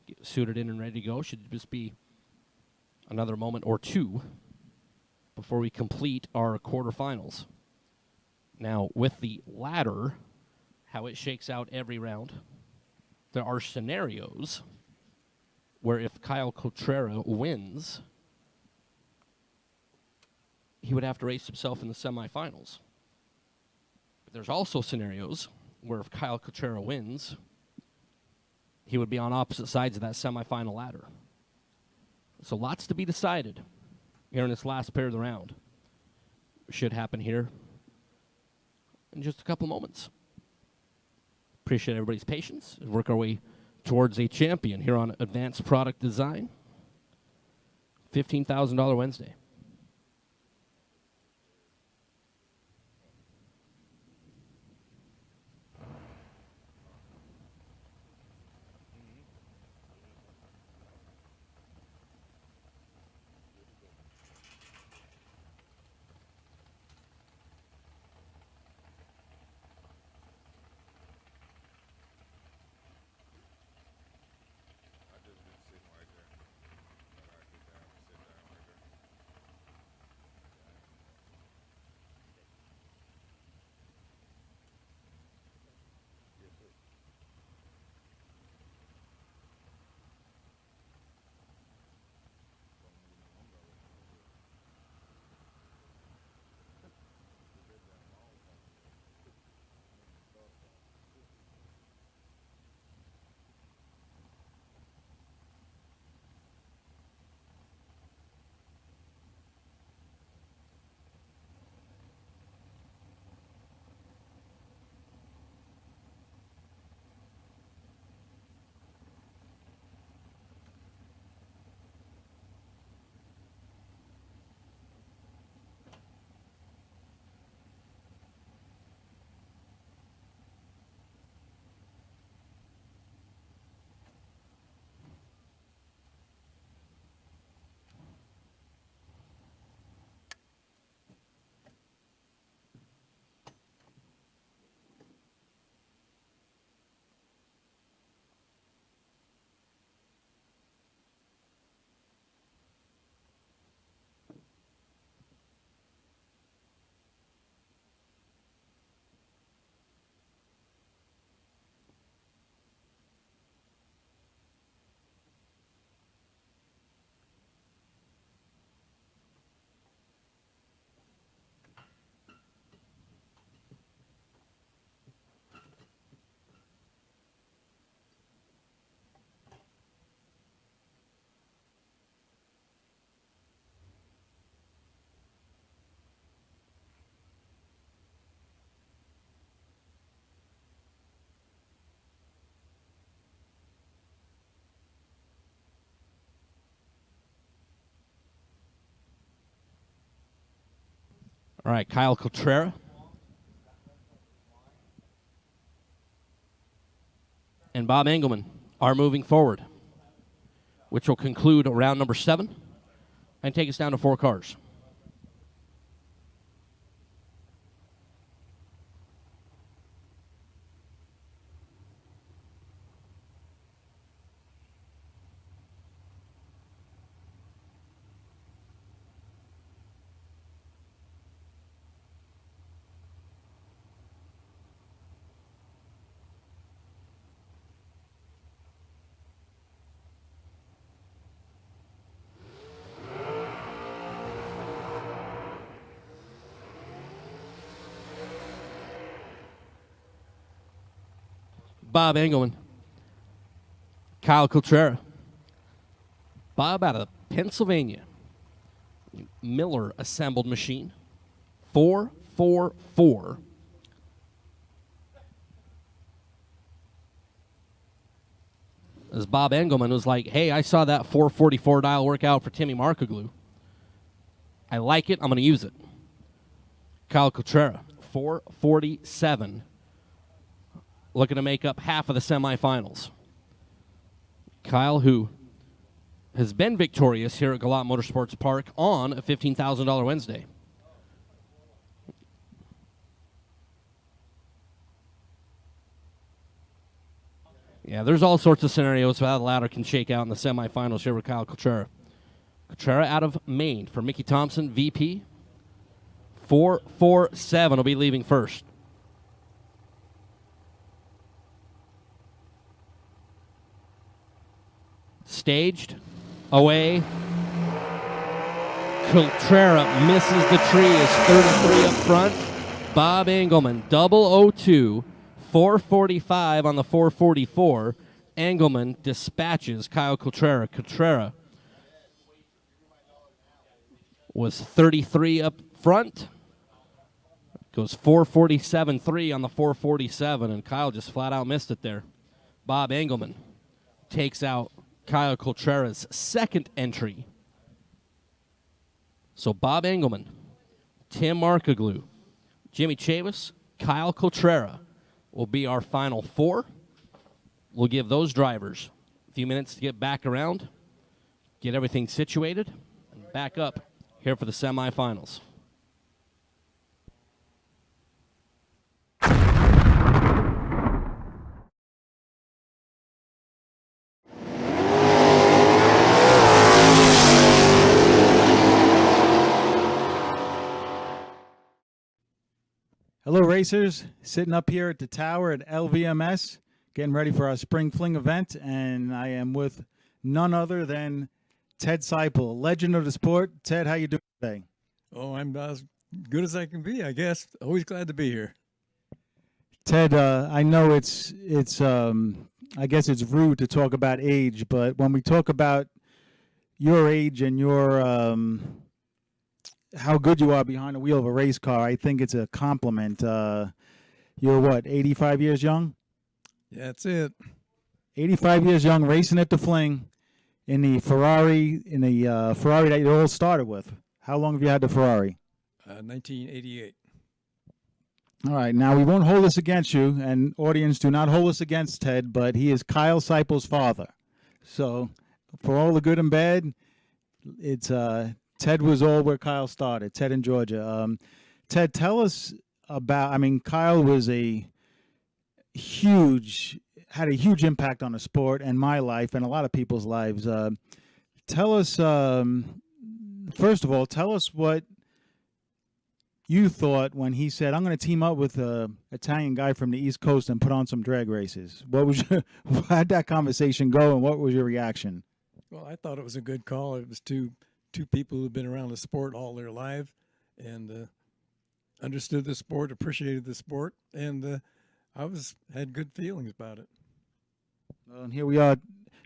[SPEAKER 1] get suited in and ready to go. Should just be another moment or 2 before we complete our quarterfinals. Now, with the ladder, how it shakes out every round, there are scenarios where if Kyle Coltrera wins, he would have to race himself in the semifinals. But there's also scenarios where if Kyle Coltrera wins, he would be on opposite sides of that semifinal ladder. So lots to be decided here in this last pair of the round. Should happen here in just a couple moments. Appreciate everybody's patience and work our way towards a champion here on Advanced Product Design. $15,000 Wednesday. All right, Kyle Cotrera. And Bob Engelman are moving forward, which will conclude round number 7 and take us down to 4 cars. Bob Engelman, Kyle Cotrera. Bob out of Pennsylvania. Miller assembled machine. 444. As Bob Engelman was like, hey, I saw that 444 dial workout for Timmy Markoglu. I like it. I'm going to use it. Kyle Cotrera, 447. Looking to make up half of the semifinals. Kyle, who has been victorious here at Galot Motorsports Park on a $15,000 Wednesday. Yeah, there's all sorts of scenarios how the ladder can shake out in the semifinals here with Kyle Cotrera. Cotrera out of Maine for Mickey Thompson, VP. 447 will be leaving first. Staged, away. Cotrera misses the tree, is 33 up front. Bob Engelman, 002, 445 on the 444. Engelman dispatches Kyle Cotrera. Cotrera was 33 up front. Goes 447.3 on the 447, and Kyle just flat out missed it there. Bob Engelman takes out Kyle Cotrera's second entry. So Bob Engelman, Tim Markoglu, Jimmy Chavis, Kyle Cotrera will be our final 4. We'll give those drivers a few minutes to get back around, get everything situated, and back up here for the semifinals.
[SPEAKER 22] Hello, racers. Sitting up here at the tower at LVMS, getting ready for our Spring Fling event, and I am with none other than Ted Seipel, legend of the sport. Ted, how you doing today?
[SPEAKER 4] Oh, I'm as good as I can be, I guess. Always glad to be here.
[SPEAKER 22] Ted, I know it's I guess it's rude to talk about age, but when we talk about your age and your how good you are behind the wheel of a race car, I think it's a compliment. You're what, 85 years young?
[SPEAKER 4] Yeah, that's it.
[SPEAKER 22] 85 years young, racing at the Fling in the Ferrari, Ferrari that you all started with. How long have you had the Ferrari?
[SPEAKER 4] 1988.
[SPEAKER 22] All right, now we won't hold this against you, and audience, do not hold this against Ted, but he is Kyle Seipel's father. So for all the good and bad, it's Ted was all where Kyle started, Ted in Georgia. Ted, tell us about, Kyle was had a huge impact on the sport and my life and a lot of people's lives. Tell us, first of all, tell us what you thought when he said, I'm going to team up with an Italian guy from the East Coast and put on some drag races. How'd that conversation go, and what was your reaction?
[SPEAKER 4] Well, I thought it was a good call. It was two people who've been around the sport all their life and understood the sport, appreciated the sport, and had good feelings about it.
[SPEAKER 22] Well, and here we are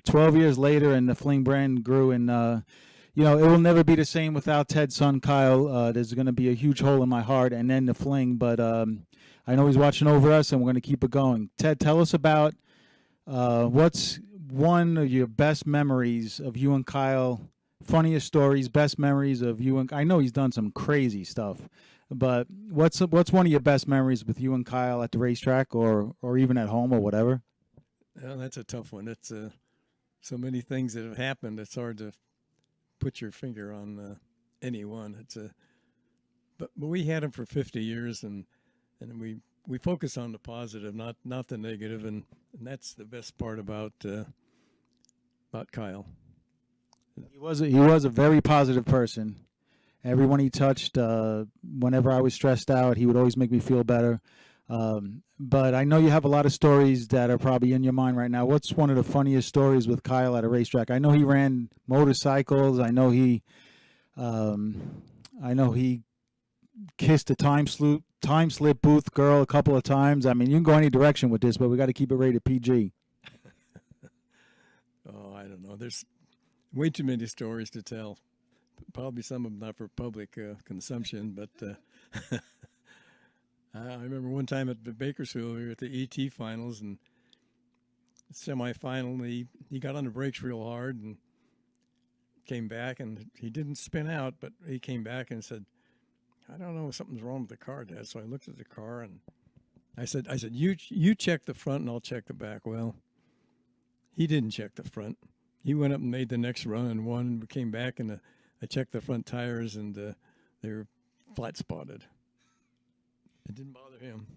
[SPEAKER 22] 12 years later, and the Fling brand grew, and it will never be the same without Ted's son, Kyle. There's going to be a huge hole in my heart, and then the Fling, but I know he's watching over us, and we're going to keep it going. Ted, tell us about what's one of your best memories of you and Kyle, funniest stories, best memories of you and, I know he's done some crazy stuff, But what's one of your best memories with you and Kyle at the racetrack, or even at home or whatever?
[SPEAKER 4] Well, that's a tough one. It's so many things that have happened. It's hard to put your finger on any one. But we had him for 50 years, and we focus on the positive, not the negative, and that's the best part about Kyle.
[SPEAKER 22] He was a very positive person. Everyone he touched, whenever I was stressed out, he would always make me feel better. But I know you have a lot of stories that are probably in your mind right now. What's one of the funniest stories with Kyle at a racetrack? I know he ran motorcycles. I know he kissed a time slip booth girl a couple of times. I mean, you can go any direction with this, but we got to keep it rated PG.
[SPEAKER 4] Oh, I don't know. There's way too many stories to tell. Probably some of them not for public consumption, but I remember one time at the Bakersfield, we were at the ET finals and semifinal. He got on the brakes real hard and came back, and he didn't spin out, but he came back and said, "I don't know, something's wrong with the car, Dad." So I looked at the car and I said, you check the front and I'll check the back. Well, he didn't check the front. He went up and made the next run and won, and we came back and I checked the front tires and they were flat spotted. It didn't bother him.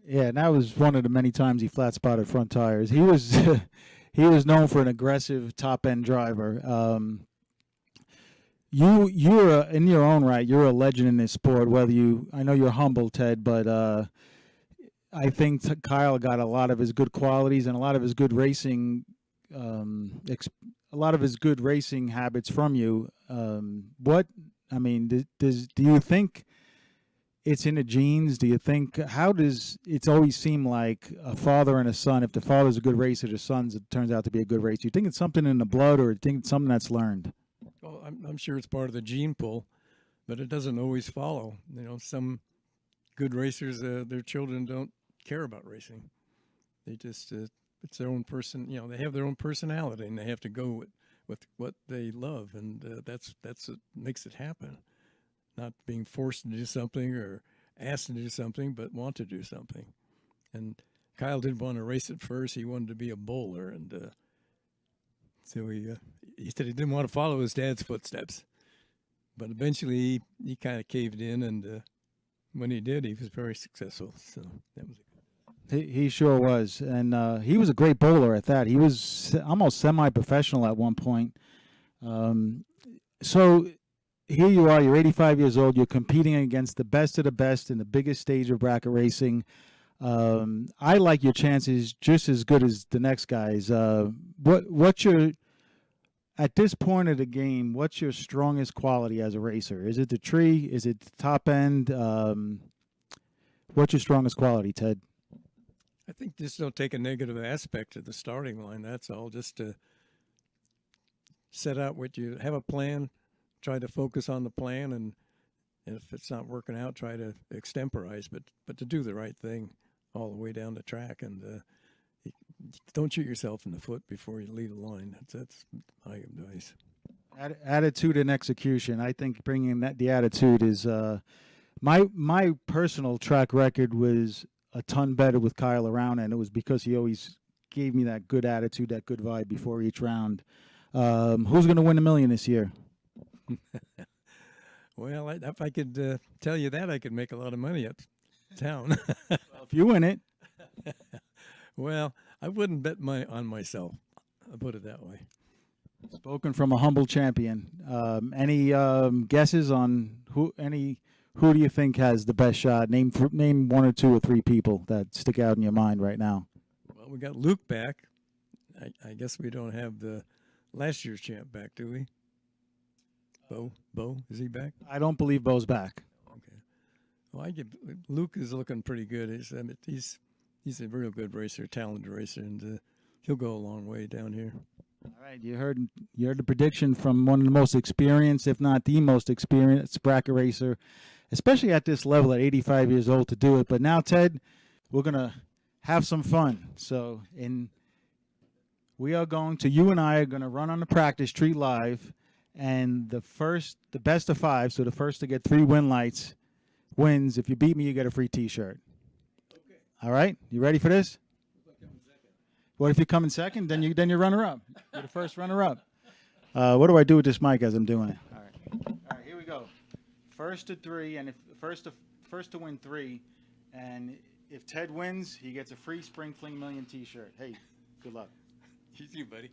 [SPEAKER 22] Yeah, and that was one of the many times he flat spotted front tires. He was he was known for an aggressive top end driver. You're in your own right. You're a legend in this sport. I know you're humble, Ted, but I think Kyle got a lot of his good qualities and a lot of his good racing, a lot of his good racing habits from you. Do you think it's in the genes? Do you think, how does it always seem like a father and a son? If the father's a good racer, the son's, it turns out to be a good racer. Do you think it's something in the blood, or do you think it's something that's learned?
[SPEAKER 4] Well, I'm sure it's part of the gene pool, but it doesn't always follow. You know, some good racers, their children don't care about racing. They just, it's their own person. You know, they have their own personality, and they have to go with what they love, and that's what makes it happen. Not being forced to do something or asked to do something, but want to do something. And Kyle didn't want to race at first. He wanted to be a bowler, and so he said he didn't want to follow his dad's footsteps. But eventually he kind of caved in, and when he did, he was very successful. So that was
[SPEAKER 22] He sure was, and he was a great bowler at that. He was almost semi-professional at one point. So here you are, you're 85 years old, you're competing against the best of the best in the biggest stage of bracket racing. I like your chances just as good as the next guys. At this point of the game, what's your strongest quality as a racer? Is it the tree? Is it the top end? What's your strongest quality, Ted?
[SPEAKER 4] I think just don't take a negative aspect to the starting line. That's all. Just to set out what you have a plan, try to focus on the plan, and if it's not working out, try to extemporize, but to do the right thing all the way down the track, and don't shoot yourself in the foot before you leave the line. That's my advice.
[SPEAKER 22] Attitude and execution. I think bringing the attitude is my personal track record was a ton better with Kyle around, and it was because he always gave me that good attitude, that good vibe before each round. Who's going to win $1 million this year?
[SPEAKER 4] Well, if I could tell you that, I could make a lot of money uptown.
[SPEAKER 22] Well, if you win it.
[SPEAKER 4] Well, I wouldn't bet on myself. I'll put it that way.
[SPEAKER 22] Spoken from a humble champion. Any guesses on who do you think has the best shot? Name one or two or three people that stick out in your mind right now.
[SPEAKER 4] Well, we got Luke back. I guess we don't have the last year's champ back, do we? Bo, is he back?
[SPEAKER 22] I don't believe Bo's back.
[SPEAKER 4] Okay. Well, Luke is looking pretty good. He's a real good racer, talented racer, and he'll go a long way down here.
[SPEAKER 22] All right, you heard the prediction from one of the most experienced, if not the most experienced bracket racer, especially at this level at 85 years old to do it. But now, Ted, we're going to have some fun. So you and I are going to run on the practice tree live, and the best of five, so the first to get 3 win lights wins. If you beat me, you get a free T-shirt. Okay. All right. You ready for this? What if you come in second? Then you're runner-up. You're the first runner-up. What do I do with this mic as I'm doing it? All right. Here we go. First to three, and if first to win three, and if Ted wins, he gets a free Spring Fling Million T-shirt. Hey, good luck.
[SPEAKER 4] You too, buddy.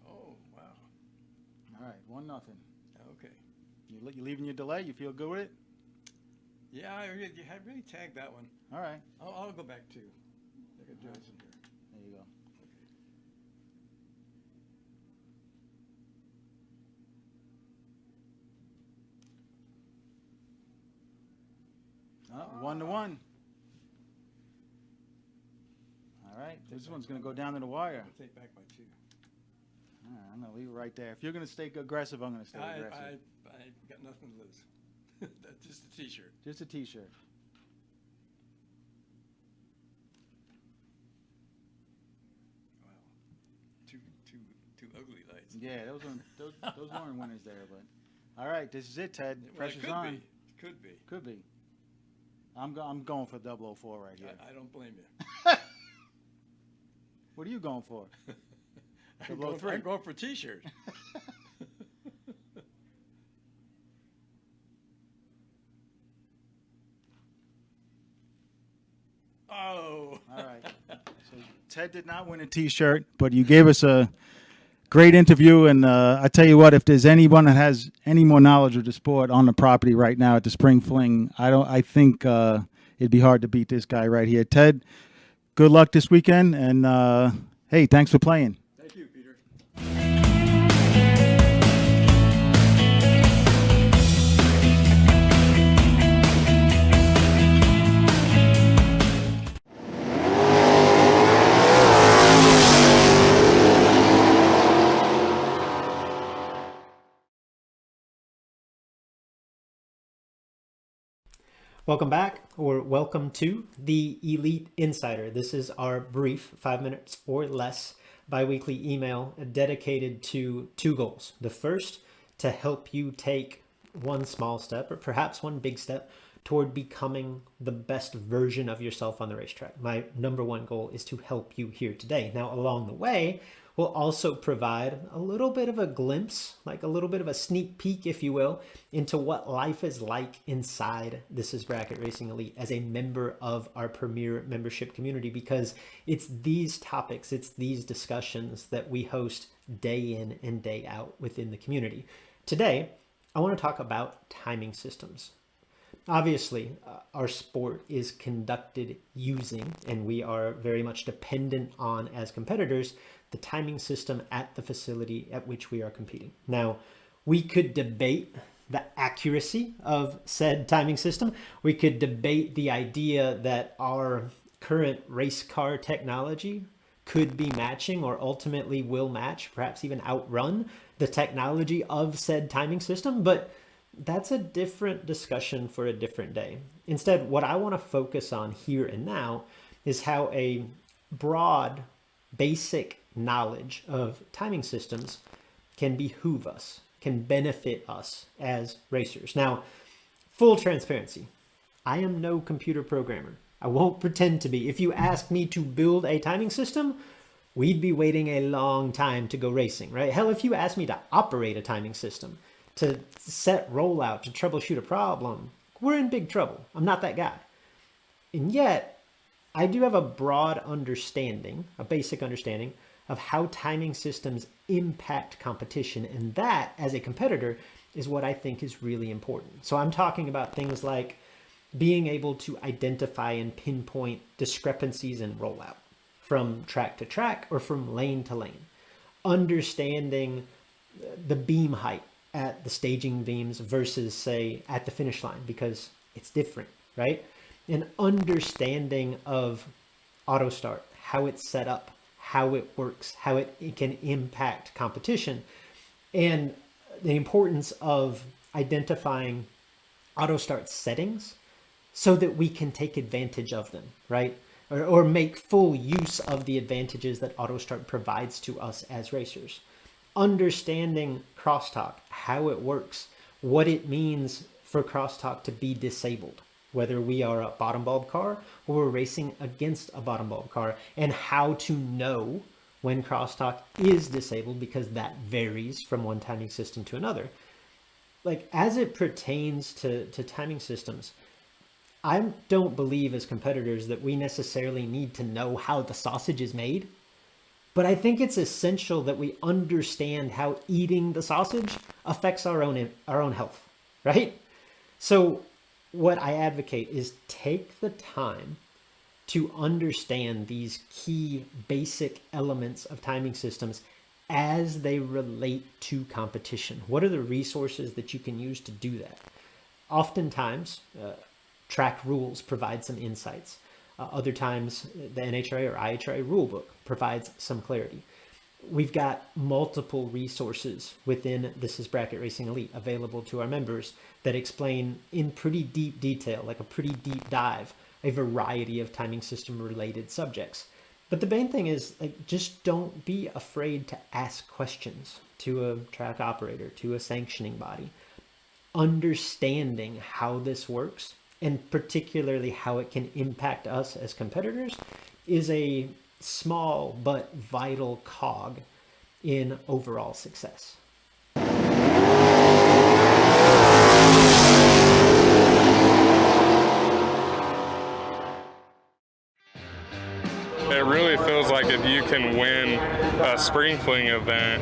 [SPEAKER 4] Oh, wow.
[SPEAKER 22] All right, 1-0.
[SPEAKER 4] Okay.
[SPEAKER 22] You leaving your delay? You feel good with it?
[SPEAKER 4] Yeah, you had really tagged that one.
[SPEAKER 22] All right.
[SPEAKER 4] I'll go back too. Like a Johnson here.
[SPEAKER 22] There you go. Oh, 1-1. All right, this one's going to go down to the wire.
[SPEAKER 4] I'll take back my 2.
[SPEAKER 22] All right, I'm going to leave it right there. If you're going to stay aggressive, I'm going to stay aggressive.
[SPEAKER 4] I got nothing to lose. That's just a T-shirt.
[SPEAKER 22] Just a T-shirt.
[SPEAKER 4] Wow. Two ugly lights.
[SPEAKER 22] Yeah, those weren't winners there, but all right, this is it, Ted.
[SPEAKER 4] Well,
[SPEAKER 22] Pressure's
[SPEAKER 4] it could
[SPEAKER 22] on.
[SPEAKER 4] Be. It could be.
[SPEAKER 22] Could be. I'm going for 004 right here.
[SPEAKER 4] I don't blame you.
[SPEAKER 22] What are you going for?
[SPEAKER 4] I'm going for a T-shirt. Oh.
[SPEAKER 22] All right. So Ted did not win a T-shirt, but you gave us a great interview. And I tell you what, if there's anyone that has any more knowledge of the sport on the property right now at the Spring Fling, I think it'd be hard to beat this guy right here. Ted, good luck this weekend. And hey, thanks for playing.
[SPEAKER 4] Thank you, Peter.
[SPEAKER 16] Welcome back, or welcome to the Elite Insider. This is our brief, 5 minutes or less, biweekly email dedicated to 2 goals. The first, to help you take one small step, or perhaps one big step, toward becoming the best version of yourself on the racetrack. My number 1 goal is to help you here today. Now, along the way, we'll also provide a little bit of a glimpse, like a little bit of a sneak peek, if you will, into what life is like inside This Is Bracket Racing Elite as a member of our premier membership community, because it's these topics, it's these discussions that we host day in and day out within the community. Today, I want to talk about timing systems. Obviously, our sport is conducted using, and we are very much dependent on as competitors, the timing system at the facility at which we are competing. Now, we could debate the accuracy of said timing system. We could debate the idea that our current race car technology could be matching or ultimately will match, perhaps even outrun the technology of said timing system, but that's a different discussion for a different day. Instead, what I want to focus on here and now is how a broad, basic knowledge of timing systems can behoove us, can benefit us as racers. Now, full transparency, I am no computer programmer. I won't pretend to be. If you ask me to build a timing system, we'd be waiting a long time to go racing, right? Hell, if you ask me to operate a timing system, to set rollout, to troubleshoot a problem, we're in big trouble. I'm not that guy. And yet, I do have a broad understanding, a basic understanding of how timing systems impact competition. And that, as a competitor, is what I think is really important. So I'm talking about things like being able to identify and pinpoint discrepancies in rollout from track to track or from lane to lane. Understanding the beam height at the staging beams versus, say, at the finish line, because it's different, right? An understanding of auto start, how it's set up, how it works, how it can impact competition, and the importance of identifying auto start settings so that we can take advantage of them, right? or make full use of the advantages that AutoStart provides to us as racers. Understanding crosstalk, how it works, what it means for crosstalk to be disabled, whether we are a bottom bulb car or we're racing against a bottom bulb car, and how to know when crosstalk is disabled, because that varies from one timing system to another. Like, as it pertains to timing systems, I don't believe as competitors that we necessarily need to know how the sausage is made, but I think it's essential that we understand how eating the sausage affects our own health, right? So what I advocate is take the time to understand these key basic elements of timing systems as they relate to competition. What are the resources that you can use to do that? Oftentimes, track rules provide some insights. Other times, the NHRA or IHRA rulebook provides some clarity. We've got multiple resources within This is Bracket Racing Elite available to our members that explain in pretty deep detail, like a pretty deep dive, a variety of timing system related subjects. But the main thing is, like, just don't be afraid to ask questions to a track operator, to a sanctioning body. Understanding how this works, and particularly how it can impact us as competitors, is a small but vital cog in overall success.
[SPEAKER 5] It really feels like if you can win a Spring Fling event,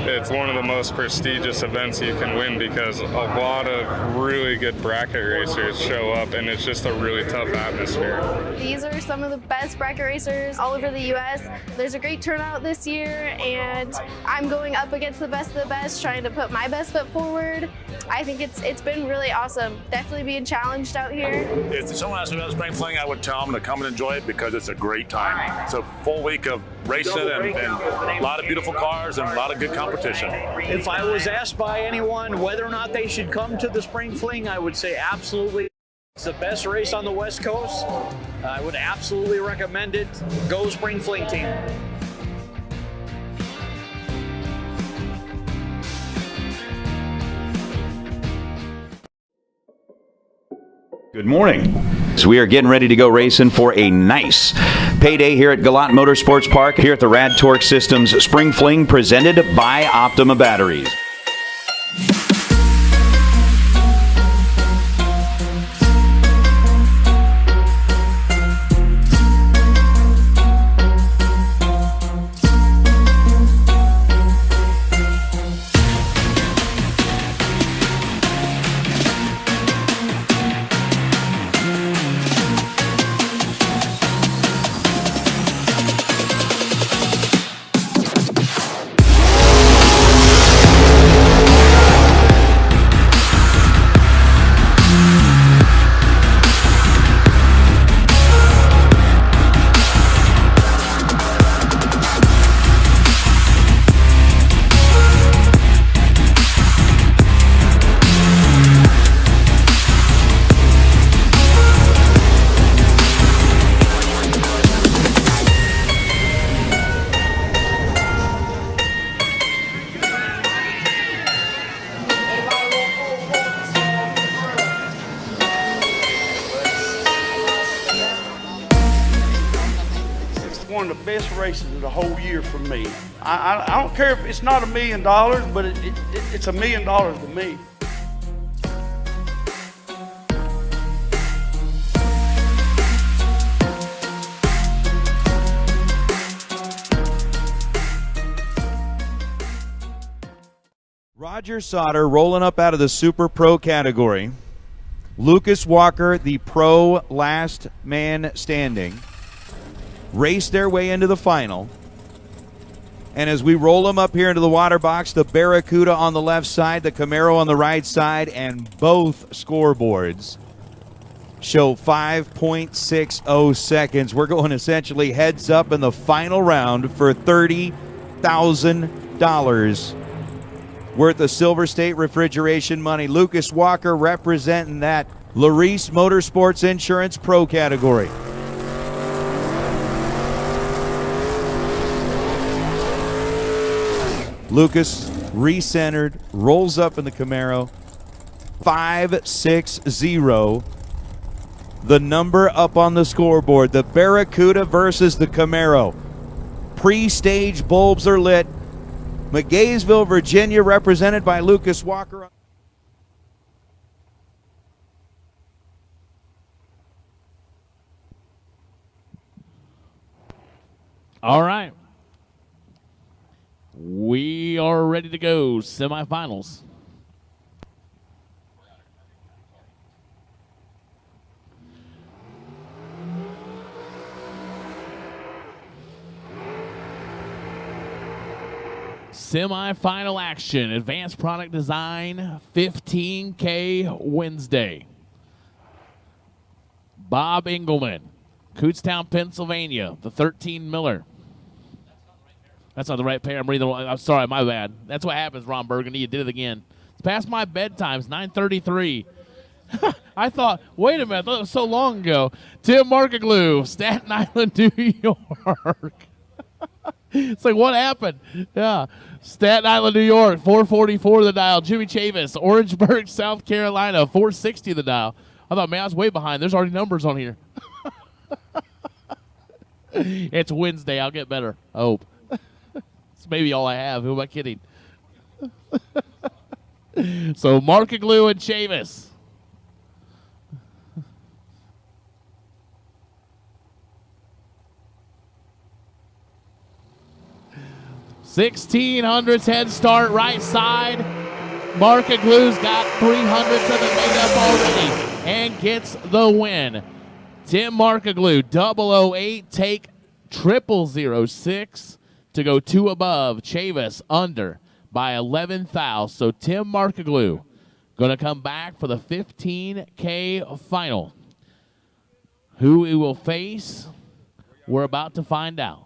[SPEAKER 5] it's one of the most prestigious events you can win, because a lot of really good bracket racers show up, and it's just a really tough atmosphere.
[SPEAKER 6] These are some of the best bracket racers all over the U.S. There's a great turnout this year, and I'm going up against the best of the best, trying to put my best foot forward. I think it's been really awesome. Definitely being challenged out here.
[SPEAKER 14] If someone asked me about Spring Fling, I would tell them to come and enjoy it, because it's a great time. It's a full week of racing and a lot of beautiful cars and a lot of good competition.
[SPEAKER 27] If I was asked by anyone whether or not they should come to the Spring Fling, I would say absolutely. It's the best race on the West Coast. I would absolutely recommend it. Go Spring Fling team.
[SPEAKER 12] Good morning. So we are getting ready to go racing for a nice payday here at Galot Motorsports Park, here at the RAD Torque Systems Spring Fling, presented by Optima Batteries.
[SPEAKER 23] One of the best races of the whole year for me. I don't care if it's not $1 million, but it's $1 million to me.
[SPEAKER 24] Roger Sauter rolling up out of the Super Pro category. Lucas Walker, the Pro last man standing, race their way into the final. And as we roll them up here into the water box, the Barracuda on the left side, the Camaro on the right side, and both scoreboards show 5.60 seconds. We're going essentially heads up in the final round for $30,000 worth of Silver State refrigeration money. Lucas Walker representing that Larice Motorsports Insurance Pro category. Lucas recentered, rolls up in the Camaro. 5-6-0. The number up on the scoreboard. The Barracuda versus the Camaro. Pre-stage bulbs are lit. McGaysville, Virginia, represented by Lucas Walker.
[SPEAKER 20] All right. We are ready to go. Semifinals. Semi-final action. Advanced Product Design 15K Wednesday. Bob Engelman, Kutztown, Pennsylvania, the 13 Miller. That's not the right pair. I'm reading the wrong. I'm sorry, my bad. That's what happens, Ron Burgundy. You did it again. It's past my bedtime. It's 9:33. I thought, wait a minute. I thought it was so long ago. Tim Markaglu, Staten Island, New York. It's like, what happened? Yeah. Staten Island, New York, 444 the dial. Jimmy Chavis, Orangeburg, South Carolina, 460 the dial. I thought, man, I was way behind. There's already numbers on here. It's Wednesday. I'll get better. I hope. It's maybe all I have. Who am I kidding? So Markaglu and Chavis. $1,600s head start right side. Markaglu's got 300s of it made up already and gets the win. Tim Markaglu, 008, take 0006 to go 2 above. Chavis under by 11 thou. So Tim Markaglu going to come back for the 15K final. Who he will face, we're about to find out.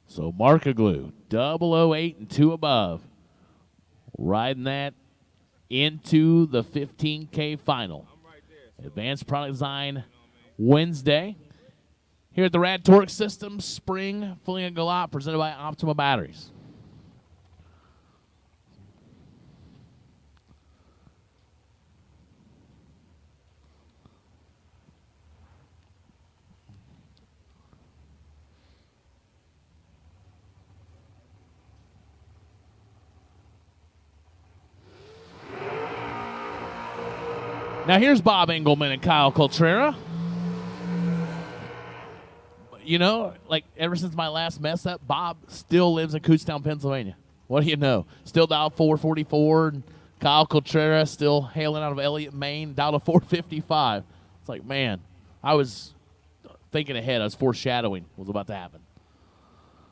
[SPEAKER 20] So Markaglu, 008 and 2 above, riding that into the 15K final. Advanced Product Design Wednesday here at the RAD Torque Systems Spring Fling and Galot, presented by Optima Batteries. Now here's Bob Engelman and Kyle Coltrera. You know, like ever since my last mess up, Bob still lives in Kutztown, Pennsylvania. What do you know? Still dialed 444. And Kyle Coltrera still hailing out of Elliott, Maine, dialed a 455. It's like, man, I was thinking ahead. I was foreshadowing what was about to happen.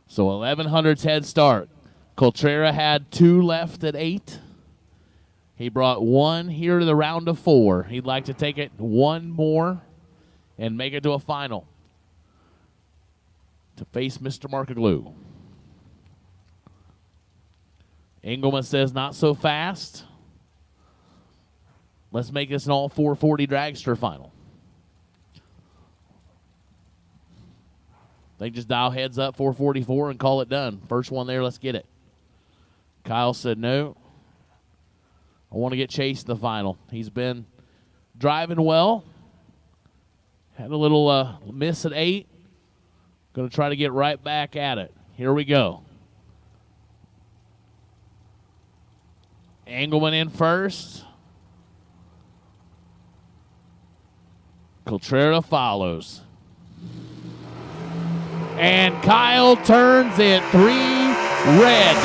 [SPEAKER 20] So 1100's head start. Coltrera had 2 left at 8. He brought 1 here to the round of 4. He'd like to take it 1 more and make it to a final to face Mr. Markaglu. Engelman says not so fast. Let's make this an all 440 dragster final. They just dial heads up 444 and call it done. First one there, let's get it. Kyle said no. I want to get Chase in the final. He's been driving well. Had a little miss at 8. Going to try to get right back at it. Here we go. Engelman in first. Coltrera follows. And Kyle turns it 3 red.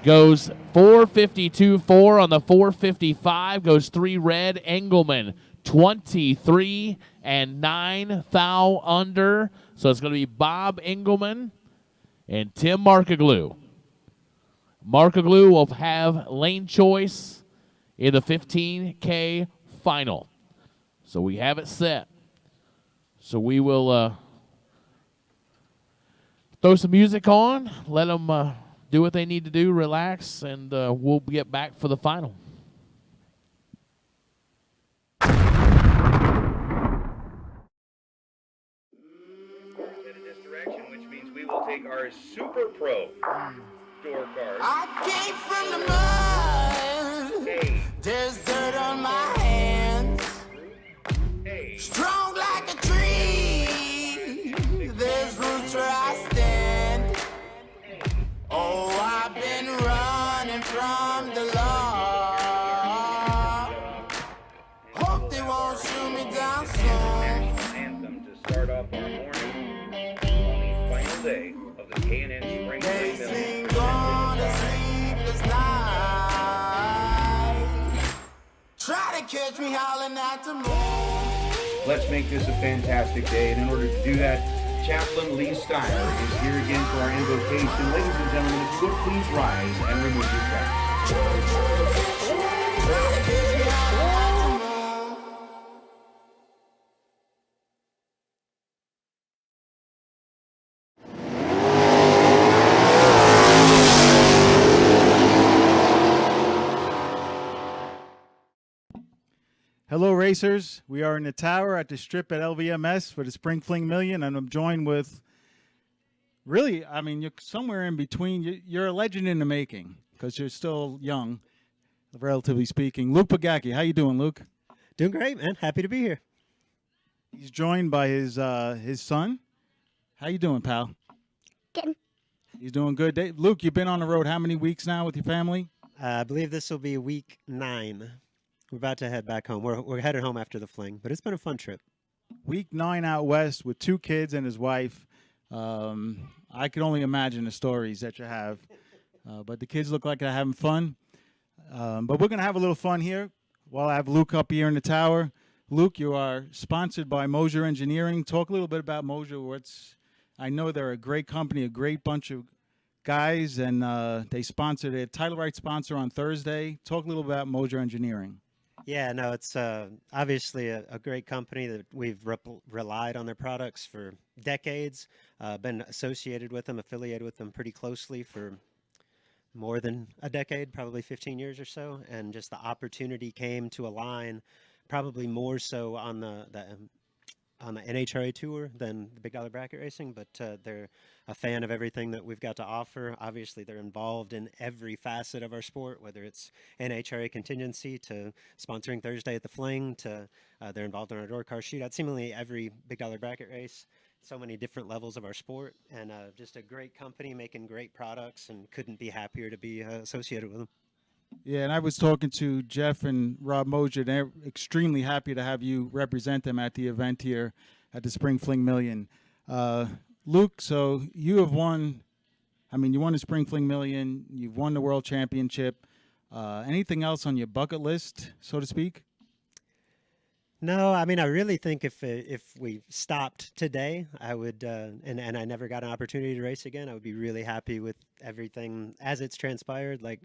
[SPEAKER 20] Goes 452.4 on the 455. Goes 3 red. Engelman 23 and 9 thou under. So it's going to be Bob Engelman and Tim Markaglu. Markaglu will have lane choice in the 15K final. So we have it set. So we will throw some music on, let them do what they need to do, relax, and we'll get back for the final.
[SPEAKER 12] our Super Pro door card.
[SPEAKER 7] I came from the mud. There's dirt on my hands. Strong like a tree. There's roots where I stand. Oh, I've been running from the law. Hope they won't shoot me down soon.
[SPEAKER 12] Anthem to start off our morning on the final day of the K&N Spring
[SPEAKER 7] They
[SPEAKER 12] Fling
[SPEAKER 7] sing on a sleepless night. Try to catch me howling at the moon.
[SPEAKER 12] Let's make this a fantastic day, and in order to do that, Chaplain Lee Steiner is here again for our invocation. Ladies and gentlemen, if you would please rise and remove your caps.
[SPEAKER 22] Hello, racers. We are in the tower at the strip at LVMS for the Spring Fling Million, and I'm joined with, really, I mean, you're somewhere in between. You're a legend in the making because you're still young, relatively speaking. Luke Pagacki. How you doing, Luke?
[SPEAKER 8] Doing great, man. Happy to be here.
[SPEAKER 22] He's joined by his son. How you doing, pal?
[SPEAKER 8] Good.
[SPEAKER 22] He's doing good. Luke, you've been on the road how many weeks now with your family?
[SPEAKER 8] I believe this will be week 9. We're about to head back home. We're headed home after the fling, but it's been a fun trip.
[SPEAKER 22] Week 9 out west with 2 kids and his wife. I can only imagine the stories that you have. But the kids look like they're having fun. But we're going to have a little fun here while I have Luke up here in the tower. Luke, you are sponsored by Mosier Engineering. Talk a little bit about Mosier. I know they're a great company, a great bunch of guys, and they sponsored a title right sponsor on Thursday. Talk a little about Mosier Engineering.
[SPEAKER 8] Yeah, no, it's obviously a great company that we've relied on their products for decades, been associated with them, affiliated with them pretty closely for more than a decade, probably 15 years or so, and just the opportunity came to align probably more so on the NHRA tour than the Big Dollar Bracket Racing, but they're a fan of everything that we've got to offer. Obviously, they're involved in every facet of our sport, whether it's NHRA contingency to sponsoring Thursday at the Fling to they're involved in our door car shootout, seemingly every Big Dollar Bracket race. So many different levels of our sport, and just a great company making great products, and couldn't be happier to be associated with them.
[SPEAKER 22] Yeah, and I was talking to Jeff and Rob Mosier. They're extremely happy to have you represent them at the event here at the Spring Fling Million. Luke, so you have won, you won the Spring Fling Million, you've won the World Championship. Anything else on your bucket list, so to speak?
[SPEAKER 8] No, I really think if we stopped today, I would, and I never got an opportunity to race again, I would be really happy with everything as it's transpired. Like,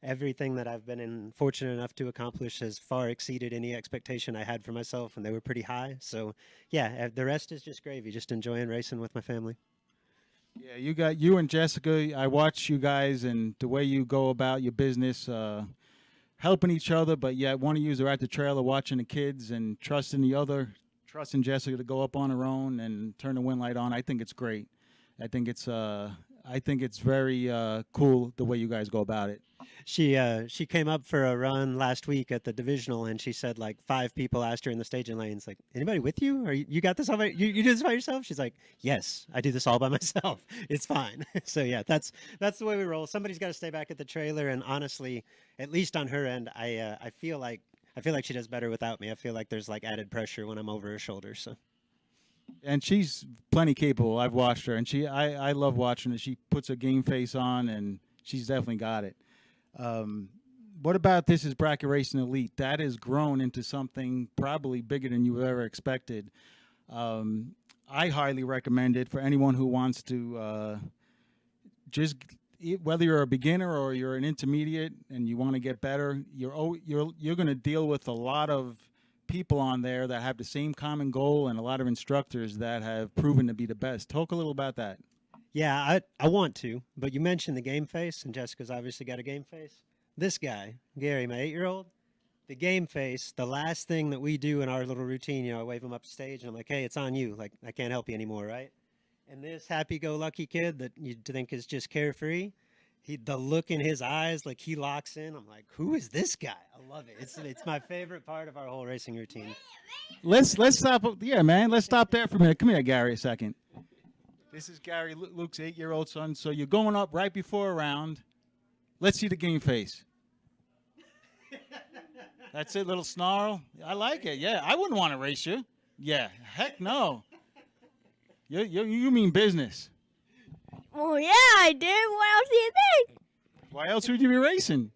[SPEAKER 8] everything that I've been fortunate enough to accomplish has far exceeded any expectation I had for myself, and they were pretty high. So, yeah, the rest is just gravy, just enjoying racing with my family.
[SPEAKER 22] Yeah, you and Jessica, I watch you guys and the way you go about your business, helping each other, but yet one of you are at the trailer watching the kids and trusting the other, trusting Jessica to go up on her own and turn the wind light on. I think it's great. I think it's very cool the way you guys go about it.
[SPEAKER 8] She came up for a run last week at the divisional, and she said like 5 people asked her in the staging lanes, like, anybody with you? Or you got this all by you do this by yourself? She's like, yes, I do this all by myself. It's fine. So yeah, that's the way we roll. Somebody's got to stay back at the trailer, and honestly, at least on her end, I feel like she does better without me. I feel like there's like added pressure when I'm over her shoulder. So.
[SPEAKER 22] And she's plenty capable. I've watched her, and I love watching her. She puts a game face on, and she's definitely got it. What about This Is Bracket Racing Elite? That has grown into something probably bigger than you ever expected. I highly recommend it for anyone who wants to just, whether you're a beginner or you're an intermediate and you want to get better, you're going to deal with a lot of people on there that have the same common goal and a lot of instructors that have proven to be the best. Talk a little about that.
[SPEAKER 8] Yeah, I want to, but you mentioned the game face, and Jessica's obviously got a game face. This guy, Gary, my 8-year-old, the game face, the last thing that we do in our little routine, I wave him up stage, and I'm like, hey, it's on you. Like, I can't help you anymore, right? And this happy-go-lucky kid that you think is just carefree, the look in his eyes, like he locks in. I'm like, who is this guy? I love it. It's my favorite part of our whole racing routine.
[SPEAKER 22] Let's stop. Yeah, man. Let's stop there for a minute. Come here, Gary, a second. This is Gary, Luke's 8-year-old son. So you're going up right before a round. Let's see the game face. That's it, little snarl. I like it. Yeah, I wouldn't want to race you. Yeah, heck no. You mean business.
[SPEAKER 9] Well, yeah, I did. What else do you think?
[SPEAKER 22] Why else would you be racing?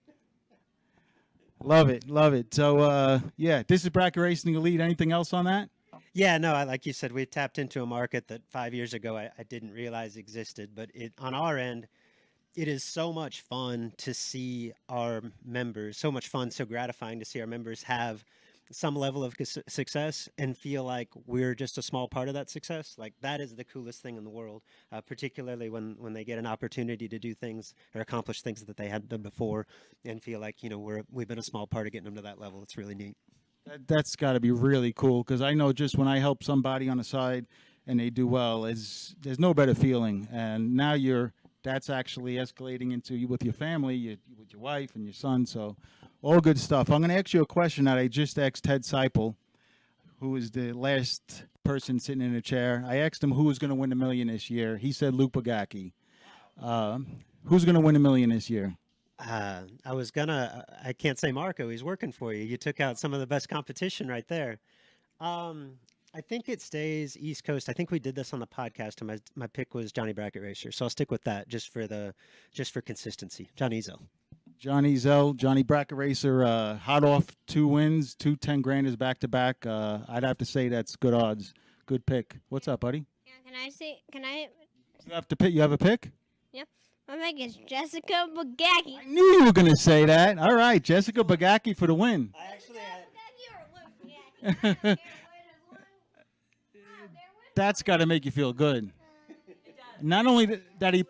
[SPEAKER 22] Love it, love it. So, yeah, this is Bracket Racing Elite. Anything else on that?
[SPEAKER 8] Yeah, no, like you said, we tapped into a market that 5 years ago I didn't realize existed. But on our end, it is so much fun to see our members, so much fun, so gratifying to see our members have some level of success and feel like we're just a small part of that success. Like that is the coolest thing in the world, particularly when they get an opportunity to do things or accomplish things that they hadn't done before and feel like, we've been a small part of getting them to that level. It's really neat.
[SPEAKER 22] That's got to be really cool because I know just when I help somebody on the side and they do well, there's no better feeling. And now that's actually escalating into you with your family, with your wife and your son. So all good stuff. I'm going to ask you a question that I just asked Ted Seipel, who is the last person sitting in a chair. I asked him who was going to win $1 million this year. He said Luke Bagacki. Who's going to win $1 million this year?
[SPEAKER 8] I can't say Marco. He's working for you. You took out some of the best competition right there. I think it stays East Coast. I think we did this on the podcast, and my pick was Johnny Bracket Racer. So I'll stick with that just for consistency. Johnny Zell.
[SPEAKER 22] Johnny Zell, Johnny Bracket Racer, hot off 2 wins, 2 $10,000 back-to-back. I'd have to say that's good odds. Good pick. What's up, buddy?
[SPEAKER 9] Yeah, can I?
[SPEAKER 22] You have to pick. You have a pick?
[SPEAKER 9] Yep. My pick is Jessica Bagacki.
[SPEAKER 22] I knew you were going to say that. All right, Jessica Bagacki for the win.
[SPEAKER 8] I actually
[SPEAKER 9] had.
[SPEAKER 22] That's got to make you feel good. Not only that he.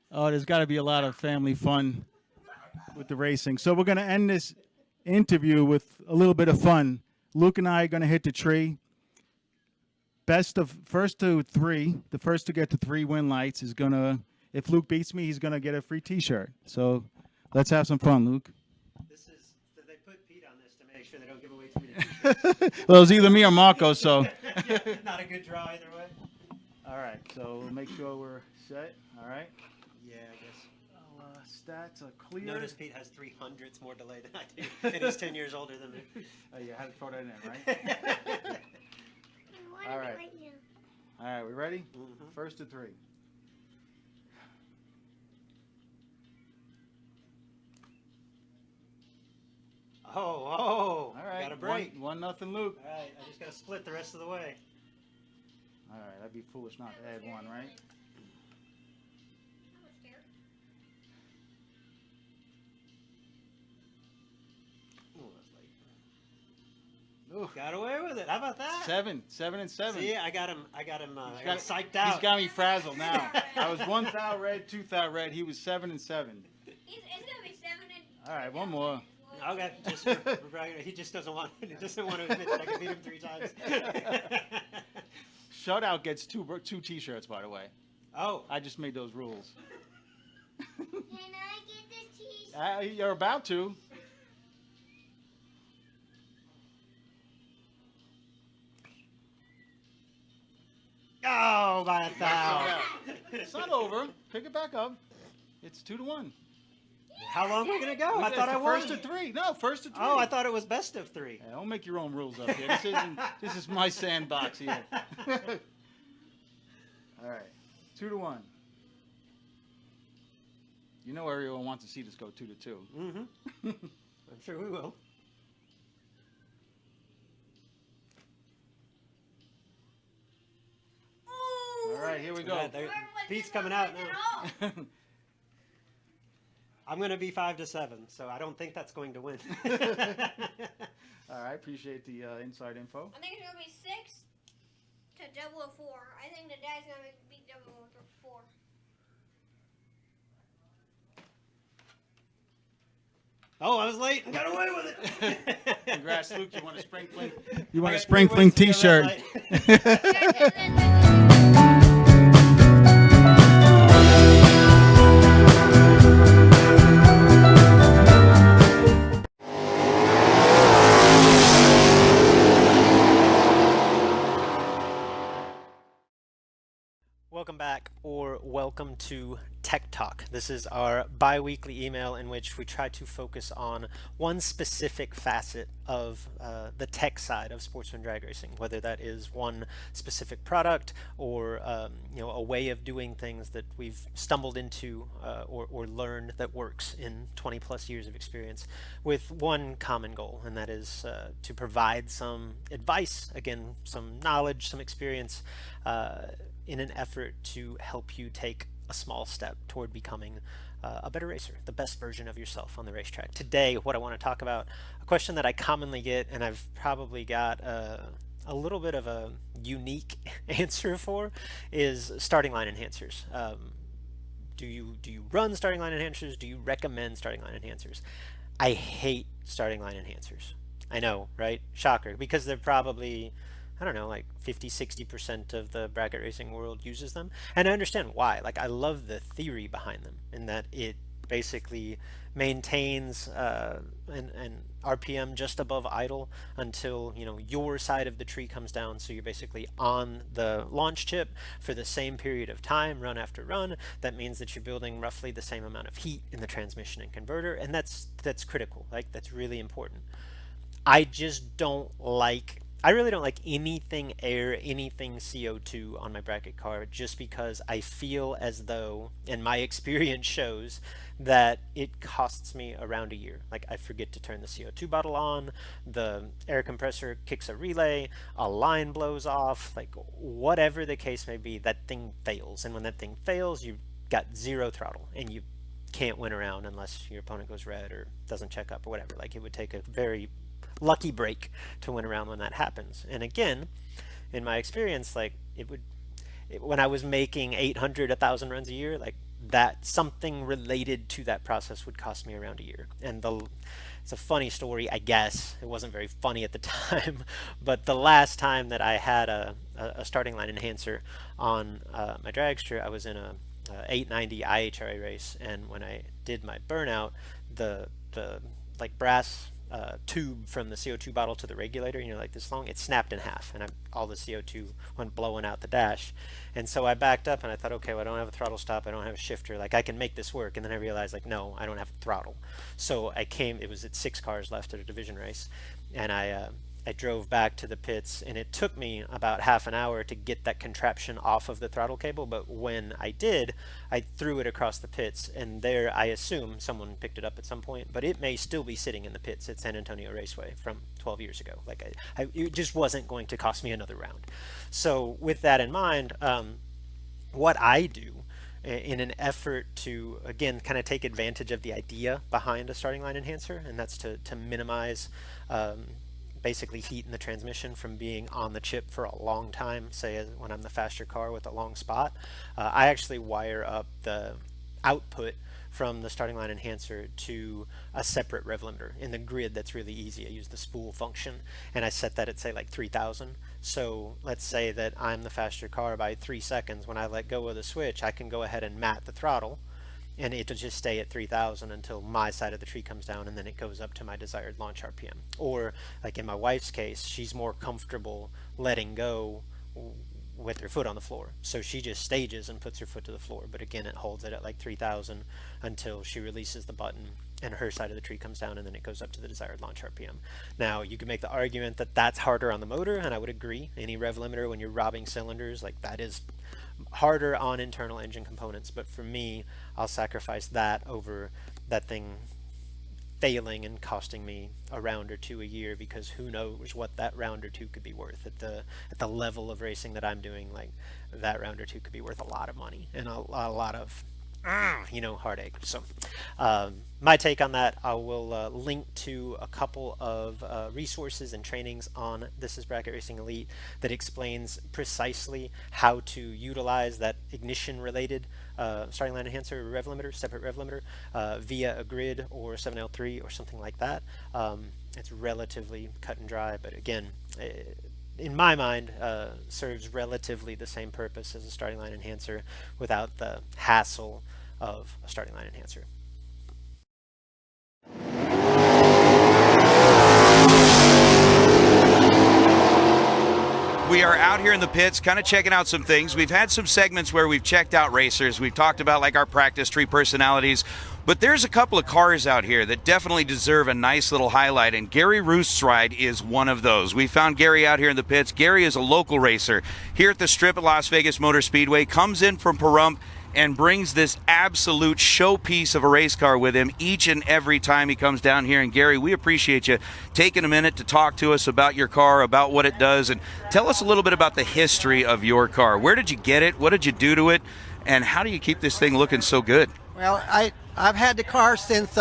[SPEAKER 22] Oh, there's got to be a lot of family fun with the racing. So we're going to end this interview with a little bit of fun. Luke and I are going to hit the tree. First to 3. The first to get to 3 win lights is going to, if Luke beats me, he's going to get a free T-shirt. So let's have some fun, Luke.
[SPEAKER 8] They put Pete on this to make sure they don't give away too many T-shirts.
[SPEAKER 22] Well, it was either me or Marco, so.
[SPEAKER 8] Not a good draw either way.
[SPEAKER 22] All right, so we'll make sure we're set. All right.
[SPEAKER 8] Yeah, I guess.
[SPEAKER 22] Stats are clear.
[SPEAKER 8] Notice Pete has 300s more delay than I do, and he's 10 years older than me.
[SPEAKER 22] Oh, yeah, I had to throw that in, right? All right. All right, we ready?
[SPEAKER 8] Mm-hmm.
[SPEAKER 22] First to 3.
[SPEAKER 8] Oh,
[SPEAKER 22] all right.
[SPEAKER 8] Got a break.
[SPEAKER 22] 1-0 Luke.
[SPEAKER 8] All right, I just got to split the rest of the way.
[SPEAKER 22] All right, that'd be foolish not to add 1, right?
[SPEAKER 8] Ooh, got away with it. How about that?
[SPEAKER 22] 7 and 7.
[SPEAKER 8] See, I got him psyched out.
[SPEAKER 22] He's got me frazzled now. I was 1 thou red, 2 thou red. He was 7 and 7.
[SPEAKER 9] It's gonna be 7 and.
[SPEAKER 22] All right, one more.
[SPEAKER 8] Okay, just for bragging, he just doesn't want to admit that I can beat him 3 times.
[SPEAKER 22] Shutout gets 2 T-shirts, by the way.
[SPEAKER 8] Oh,
[SPEAKER 22] I just made those rules.
[SPEAKER 9] Can I get this T-shirt?
[SPEAKER 22] You're about to.
[SPEAKER 8] Oh, by 1,000.
[SPEAKER 22] It's not over. Pick it back up. It's 2-1.
[SPEAKER 8] How long are we gonna go? I thought I won.
[SPEAKER 22] First to 3. No, first to 3.
[SPEAKER 8] Oh, I thought it was best of 3.
[SPEAKER 22] Yeah, don't make your own rules up here. This is my sandbox here. All right, 2-1. You know everyone wants to see this go 2-2.
[SPEAKER 8] Mm-hmm. I'm sure we will.
[SPEAKER 22] All right, here we go.
[SPEAKER 8] Pete's coming out now. I'm going to be 5-7, so I don't think that's going to win.
[SPEAKER 22] All right, appreciate the inside info.
[SPEAKER 9] I think it's going to be 6 to double a 4. I think the dad's going to beat double a 4.
[SPEAKER 8] Oh, I was late and got away with it.
[SPEAKER 11] Congrats, Luke. You want a spring fling?
[SPEAKER 22] You want
[SPEAKER 11] I
[SPEAKER 22] a
[SPEAKER 11] got
[SPEAKER 22] spring
[SPEAKER 11] 3
[SPEAKER 22] fling
[SPEAKER 11] wins to get red
[SPEAKER 22] T-shirt?
[SPEAKER 11] light.
[SPEAKER 16] Welcome back, or welcome to Tech Talk. This is our bi-weekly email in which we try to focus on one specific facet of the tech side of sportsman drag racing, whether that is one specific product or a way of doing things that we've stumbled into or learned that works in 20 plus years of experience, with one common goal, and that is to provide some advice, again, some knowledge, some experience, in an effort to help you take a small step toward becoming a better racer, the best version of yourself on the racetrack. Today, what I want to talk about, a question that I commonly get, and I've probably got a little bit of a unique answer for, is starting line enhancers. Do you run starting line enhancers? Do you recommend starting line enhancers? I hate starting line enhancers. I know, right? Shocker, because they're probably, I don't know, like 50-60% of the bracket racing world uses them. And I understand why. Like, I love the theory behind them, in that it basically maintains an RPM just above idle until, you know, your side of the tree comes down. So you're basically on the launch chip for the same period of time, run after run. That means that you're building roughly the same amount of heat in the transmission and converter, and that's critical. Like, that's really important. I really don't like anything air, anything CO2 on my bracket car, just because I feel as though, and my experience shows, that it costs me around a year. Like, I forget to turn the CO2 bottle on, the air compressor kicks a relay, a line blows off, like whatever the case may be, that thing fails. And when that thing fails, you've got zero throttle and you can't win around unless your opponent goes red or doesn't check up or whatever. Like, it would take a very lucky break to win around when that happens. And again, in my experience, like, when I was making 800, 1,000 runs a year, like, that something related to that process would cost me around a year. And it's a funny story, I guess. It wasn't very funny at the time, but the last time that I had a starting line enhancer on my dragster, I was in a 890 IHRA race, and when I did my burnout, the like brass tube from the CO2 bottle to the regulator, you know, like this long, it snapped in half, and all the CO2 went blowing out the dash. And so I backed up and I thought, okay, well, I don't have a throttle stop, I don't have a shifter, like, I can make this work. And then I realized, like, no, I don't have a throttle. So it was at 6 cars left at a division race, and I drove back to the pits, and it took me about half an hour to get that contraption off of the throttle cable. But when I did, I threw it across the pits, and there, I assume someone picked it up at some point, but it may still be sitting in the pits at San Antonio Raceway from 12 years ago. Like, it just wasn't going to cost me another round. So with that in mind, what I do in an effort to, again, kind of take advantage of the idea behind a starting line enhancer, and that's to minimize basically heat in the transmission from being on the chip for a long time, say when I'm the faster car with a long spot. I actually wire up the output from the starting line enhancer to a separate rev limiter in the grid. That's really easy. I use the spool function, and I set that at, say, like 3,000. So let's say that I'm the faster car by 3 seconds. When I let go of the switch, I can go ahead and mat the throttle, and it'll just stay at 3,000 until my side of the tree comes down, and then it goes up to my desired launch RPM. Or, like in my wife's case, she's more comfortable letting go with her foot on the floor, so she just stages and puts her foot to the floor. But again, it holds it at like 3,000 until she releases the button and her side of the tree comes down, and then it goes up to the desired launch RPM. Now, you can make the argument that that's harder on the motor, and I would agree. Any rev limiter, when you're robbing cylinders, like, that is harder on internal engine components. But for me, I'll sacrifice that over that thing failing and costing me a round or two a year, because who knows what that round or two could be worth at the level of racing that I'm doing. Like, that round or two could be worth a lot of money and a lot of heartache. So my take on that, I will link to a couple of resources and trainings on This Is Bracket Racing Elite that explains precisely how to utilize that ignition-related starting line enhancer, rev limiter, separate rev limiter, via a grid or 7L3 or something like that. It's relatively cut and dry, but again, in my mind, serves relatively the same purpose as a starting line enhancer without the hassle of a starting line enhancer.
[SPEAKER 24] We are out here in the pits kind of checking out some things. We've had some segments where we've checked out racers. We've talked about like our practice tree personalities. But there's a couple of cars out here that definitely deserve a nice little highlight, and Gary Roost's ride is one of those. We found Gary out here in the pits. Gary is a local racer here at the Strip at Las Vegas Motor Speedway, comes in from Pahrump and brings this absolute showpiece of a race car with him each and every time he comes down here. And Gary, we appreciate you taking a minute to talk to us about your car, about what it does, and tell us a little bit about the history of your car. Where did you get it? What did you do to it? And how do you keep this thing looking so good?
[SPEAKER 13] Well, I've had the car since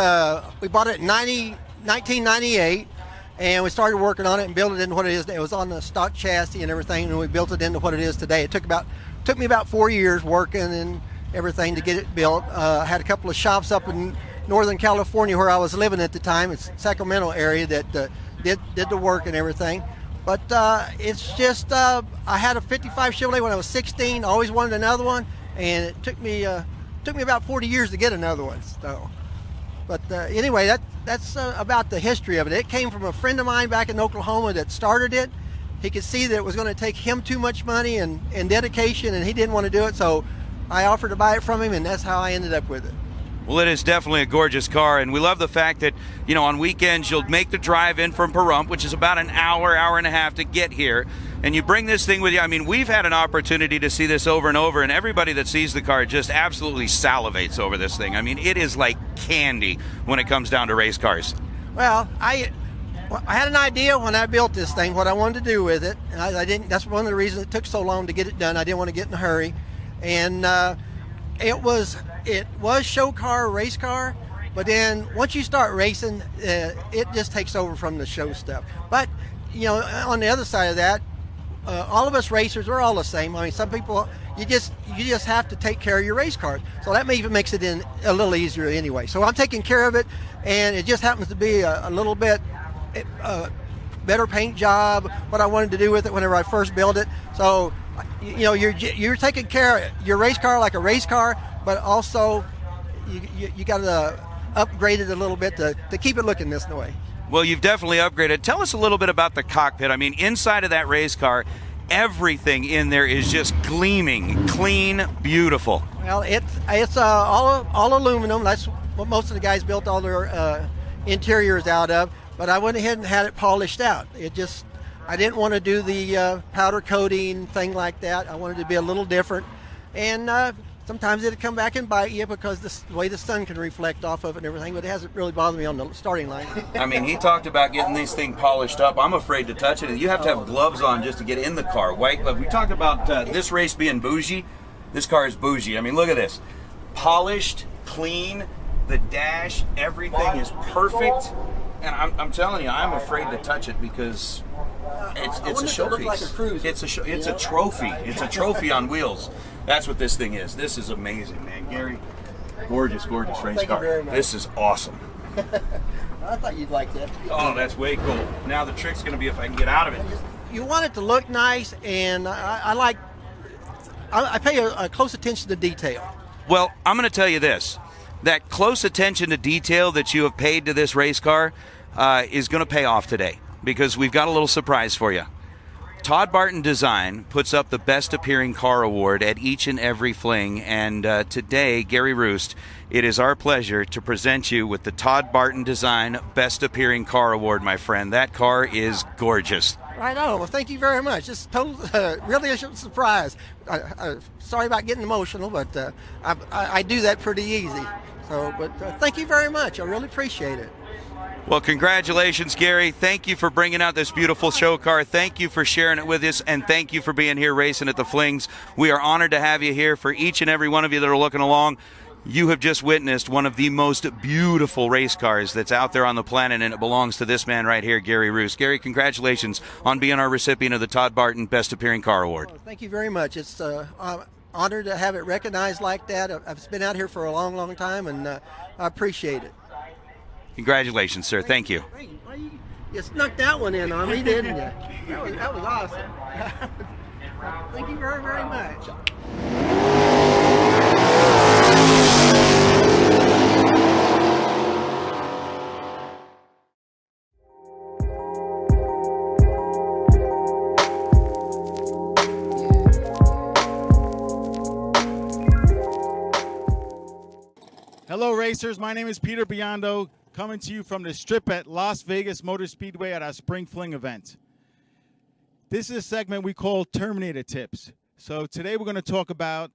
[SPEAKER 13] we bought it in 1998, and we started working on it and built it into what it is. It was on the stock chassis and everything, and we built it into what it is today. It took me about 4 years working and everything to get it built. I had a couple of shops up in Northern California where I was living at the time. It's Sacramento area that did the work and everything. But it's just I had a 55 Chevrolet when I was 16. Always wanted another one, and it took me about 40 years to get another one. So, but anyway, that's about the history of it. It came from a friend of mine back in Oklahoma that started it. He could see that it was going to take him too much money and dedication, and he didn't want to do it. So I offered to buy it from him, and that's how I ended up with it.
[SPEAKER 24] Well, it is definitely a gorgeous car, and we love the fact that, on weekends you'll make the drive in from Pahrump, which is about an hour and a half to get here, and you bring this thing with you. I mean, we've had an opportunity to see this over and over, and everybody that sees the car just absolutely salivates over this thing. I mean, it is like candy when it comes down to race cars.
[SPEAKER 13] Well, I had an idea when I built this thing, what I wanted to do with it, and I didn't. That's one of the reasons it took so long to get it done. I didn't want to get in a hurry, and it was show car, race car, but then once you start racing, it just takes over from the show stuff. But on the other side of that, all of us racers, we're all the same. I mean, some people, you just have to take care of your race cars. So that even makes it in a little easier anyway. So I'm taking care of it, and it just happens to be a little bit better paint job, what I wanted to do with it whenever I first built it. So you're taking care of your race car like a race car, but also you got to upgrade it a little bit to keep it looking this way.
[SPEAKER 24] Well, you've definitely upgraded. Tell us a little bit about the cockpit. I mean, inside of that race car, everything in there is just gleaming, clean, beautiful.
[SPEAKER 13] Well, it's all aluminum. That's what most of the guys built all their interiors out of. But I went ahead and had it polished out. I didn't want to do the powder coating thing like that. I wanted it to be a little different. And sometimes it'll come back and bite you because the way the sun can reflect off of it and everything, but it hasn't really bothered me on the starting line.
[SPEAKER 24] I mean, he talked about getting this thing polished up. I'm afraid to touch it. You have to have gloves on just to get in the car, white glove. We talked about this race being bougie. This car is bougie. I mean, look at this. Polished, clean, the dash, everything is perfect. And I'm telling you, I'm afraid to touch it because it's a showpiece. Like it's a trophy. It's a trophy on wheels. That's what this thing is. This is amazing, man. Gary, gorgeous race car.
[SPEAKER 13] Very much.
[SPEAKER 24] This is awesome.
[SPEAKER 13] I thought you'd like that.
[SPEAKER 24] Oh, that's way cool. Now the trick's going to be if I can get out of it.
[SPEAKER 13] You want it to look nice, and I pay a close attention to detail.
[SPEAKER 24] Well, I'm going to tell you this. That close attention to detail that you have paid to this race car is going to pay off today because we've got a little surprise for you. Todd Barton Design puts up the Best Appearing Car Award at each and every fling, and today, Gary Roost, it is our pleasure to present you with the Todd Barton Design Best Appearing Car Award, my friend. That car is gorgeous.
[SPEAKER 13] Right on. Well, thank you very much. It's really a surprise. Sorry about getting emotional, but I do that pretty easy. So, but thank you very much. I really appreciate it.
[SPEAKER 24] Well, congratulations, Gary. Thank you for bringing out this beautiful show car. Thank you for sharing it with us, and thank you for being here racing at the Flings. We are honored to have you here. For each and every one of you that are looking along, You have just witnessed one of the most beautiful race cars that's out there on the planet, and it belongs to this man right here, Gary Roos. Gary, congratulations on being our recipient of the Todd Barton Best Appearing Car Award.
[SPEAKER 13] Oh, thank you very much. It's I'm honored to have it recognized like that. I've been out here for a long, long time, and I appreciate it.
[SPEAKER 24] Congratulations, sir. Thank you.
[SPEAKER 13] You snuck that one in on me, didn't you? That was awesome. Thank you very, very much.
[SPEAKER 22] Hello, racers. My name is Peter Biondo, coming to you from the strip at Las Vegas Motor Speedway at our Spring Fling event. This is a segment we call Terminator Tips. So today we're going to talk about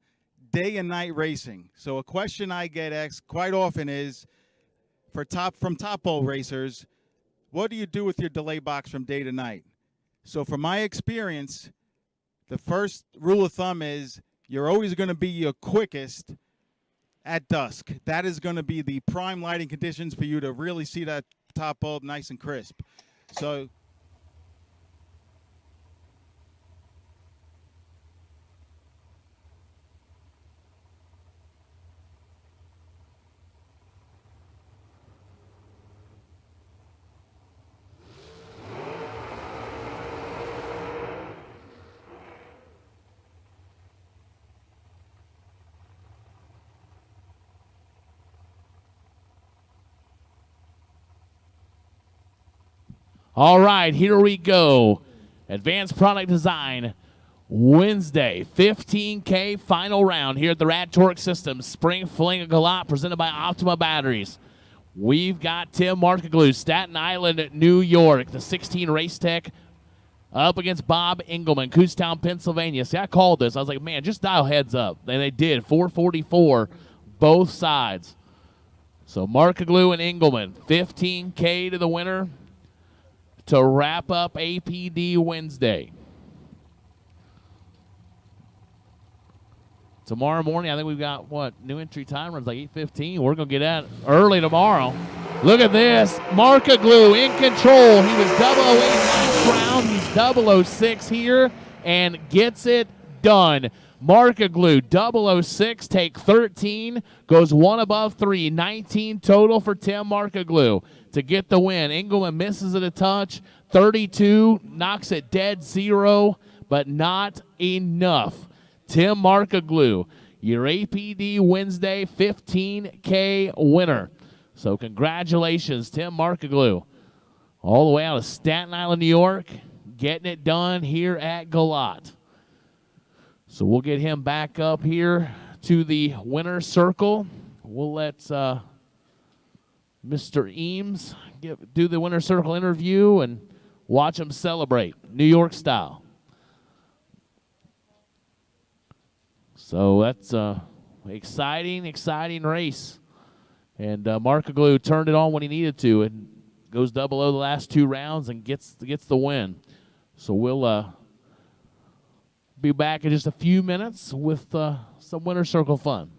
[SPEAKER 22] day and night racing. So a question I get asked quite often is, from top bowl racers, what do you do with your delay box from day to night? So from my experience, the first rule of thumb is you're always going to be your quickest at dusk. That is going to be the prime lighting conditions for you to really see that top bulb nice and crisp. So
[SPEAKER 20] All right, here we go. Advanced Product Design, Wednesday, 15K final round here at the RAD Torque Systems Spring Fling Galot, presented by Optima Batteries. We've got Tim Markaglu, Staten Island, New York, the 16 Race Tech, up against Bob Engelman, Kutztown, Pennsylvania. See, I called this. I was like, man, just dial heads up. And they did, 444, both sides. So Markaglu and Engelman, 15K to the winner to wrap up APD Wednesday. Tomorrow morning, I think we've got, new entry time runs like 8:15. We're going to get at early tomorrow. Look at this. Markaglu in control. He was 008 last round. He's 006 here and gets it done. Markaglu, 006, take 13, goes one above 3, 19 total for Tim Markaglu to get the win. Engelman misses it a touch, 32, knocks it dead 0, but not enough. Tim Markaglu, your APD Wednesday 15K winner. So congratulations, Tim Markaglu, all the way out of Staten Island, New York, getting it done here at Galot. So we'll get him back up here to the winner's circle. We'll let Mr. Eames do the winner's circle interview and watch him celebrate, New York style. So that's exciting race. And Markaglu turned it on when he needed to and goes 0 the last 2 rounds and gets the win. So we'll be back in just a few minutes with some winner's circle fun.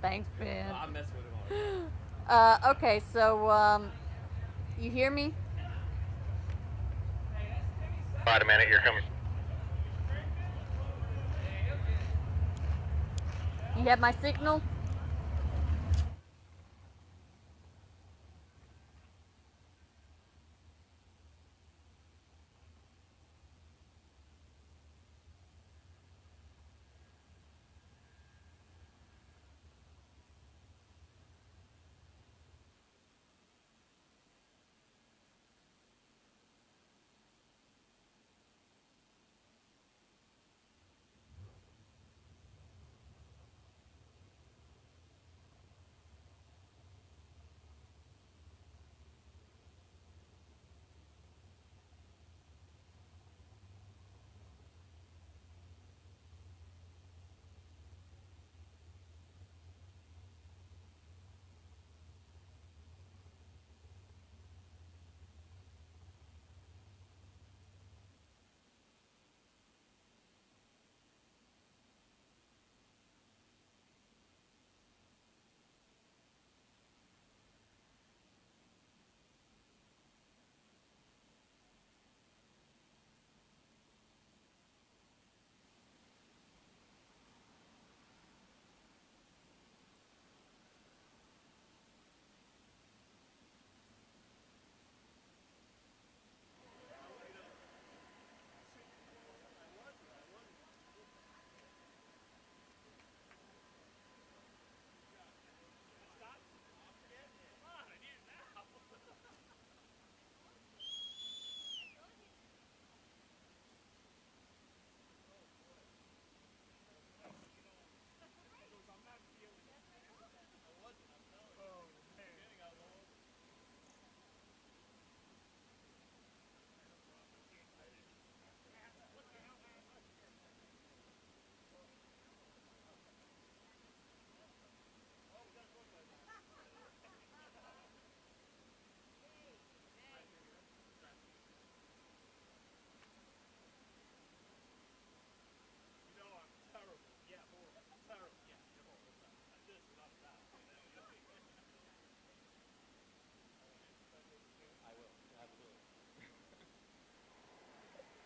[SPEAKER 2] Thanks, Ben. I'm messing with him. Okay, so you hear me?
[SPEAKER 15] Wait a minute, you're coming.
[SPEAKER 2] You have my signal?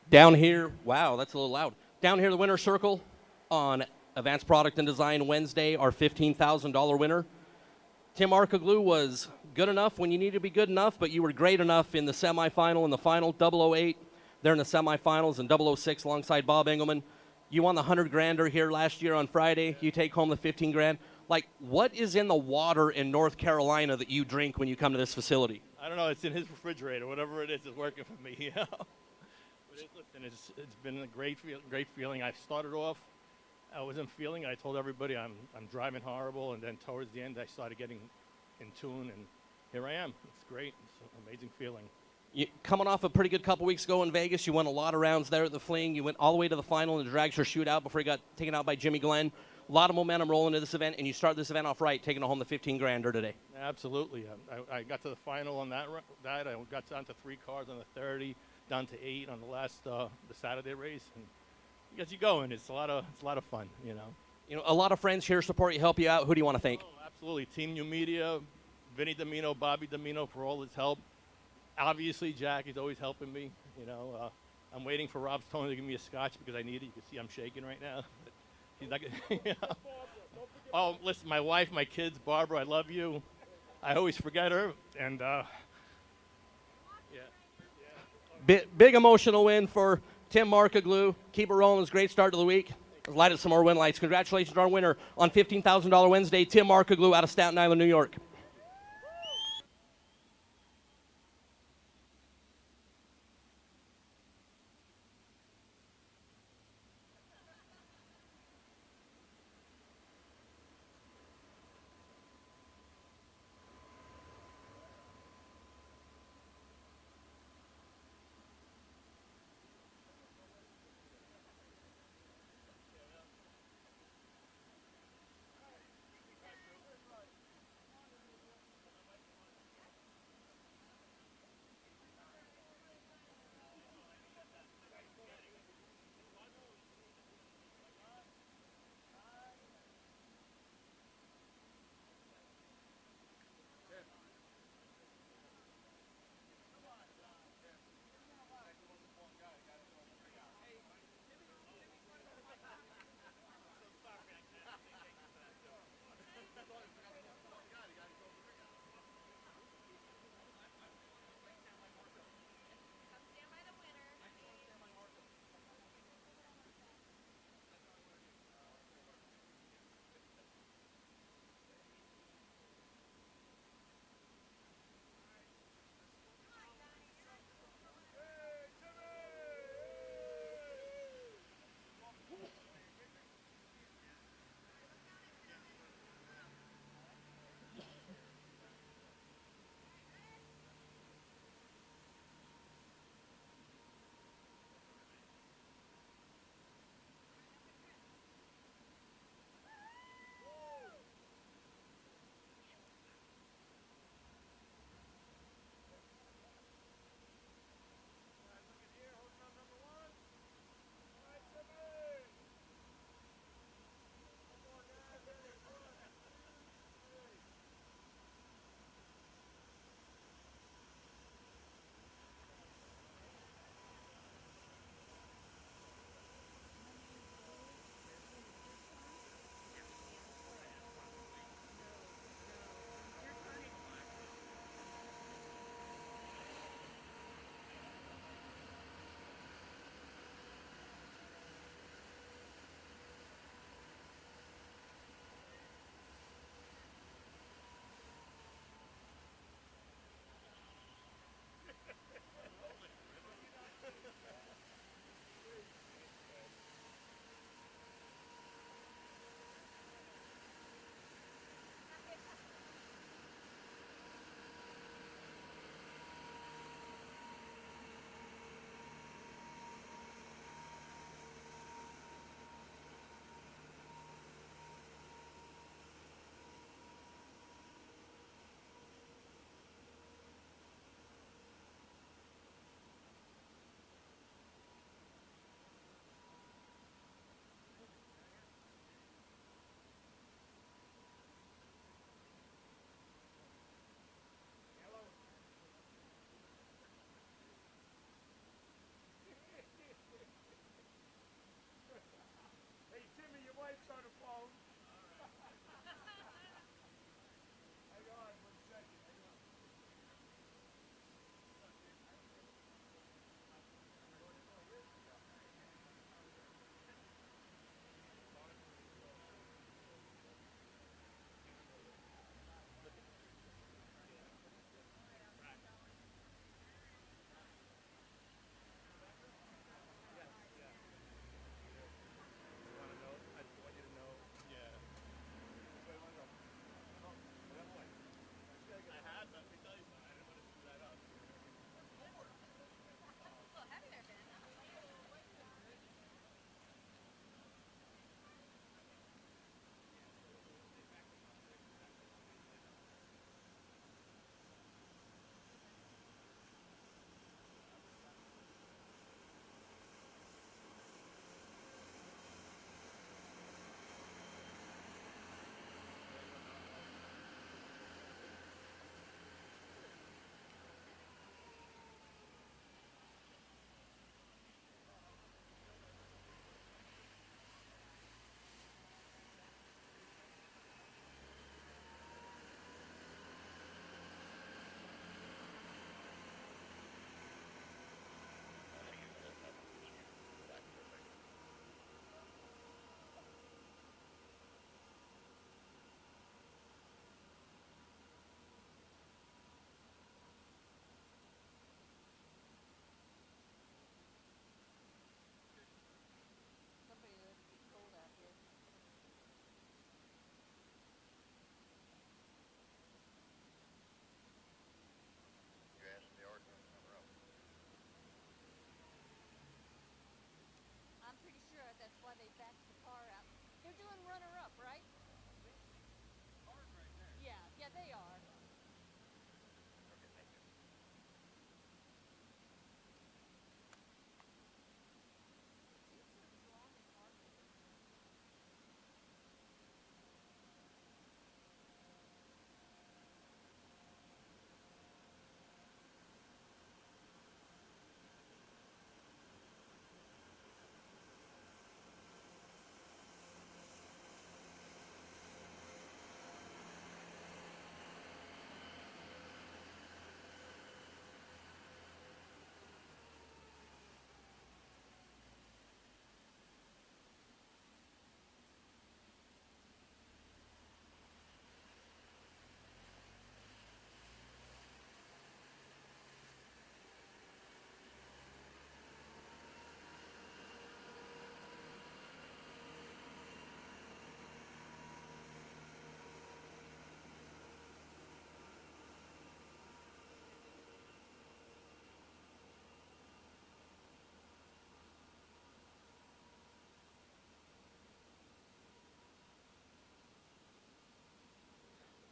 [SPEAKER 1] Down here, wow, that's a little loud. Down here, the winner's circle on Advanced Product and Design Wednesday, our $15,000 winner. Tim Arkaglu was good enough when you needed to be good enough, but you were great enough in the semifinal and the final, 008. They're in the semifinals, and 006 alongside Bob Engelman. You won the 100-grander here last year on Friday. You take home the 15 grand. Like, what is in the water in North Carolina that you drink when you come to this facility?
[SPEAKER 3] I don't know. It's in his refrigerator. Whatever it is working for me. You know. Listen, it's been a great feeling. I started off, I wasn't feeling it. I told everybody I'm driving horrible, and then towards the end I started getting in tune, and here I am. It's great. It's an amazing feeling.
[SPEAKER 1] You, coming off a pretty good couple weeks ago in Vegas, you won a lot of rounds there at the Fling. You went all the way to the final in the dragster shootout before you got taken out by Jimmy Glenn. A lot of momentum rolling into this event, and you start this event off right, taking home the 15-grander today.
[SPEAKER 3] Absolutely. I got to the final on that. I got down to 3 cars on the 30. Down to 8 on the last the Saturday race, and it gets you going. It's a lot of fun, you know.
[SPEAKER 1] You know, a lot of friends here support you, help you out. Who do you want to thank?
[SPEAKER 3] Oh, absolutely, Team New Media, Vinny Domino, Bobby Domino for all his help. Obviously, Jack is always helping me. You know, I'm waiting for Rob's Tony to give me a scotch because I need it. You can see I'm shaking right now. But he's not gonna, you know. Oh, listen, my wife, my kids, Barbara, I love you. I always forget her, and.
[SPEAKER 1] Big emotional win for Tim Arkaglu. Keep it rolling. It was a great start to the week. Light up some more win lights. Congratulations to our winner on $15,000 Wednesday, Tim Arkaglu out of Staten Island, New York.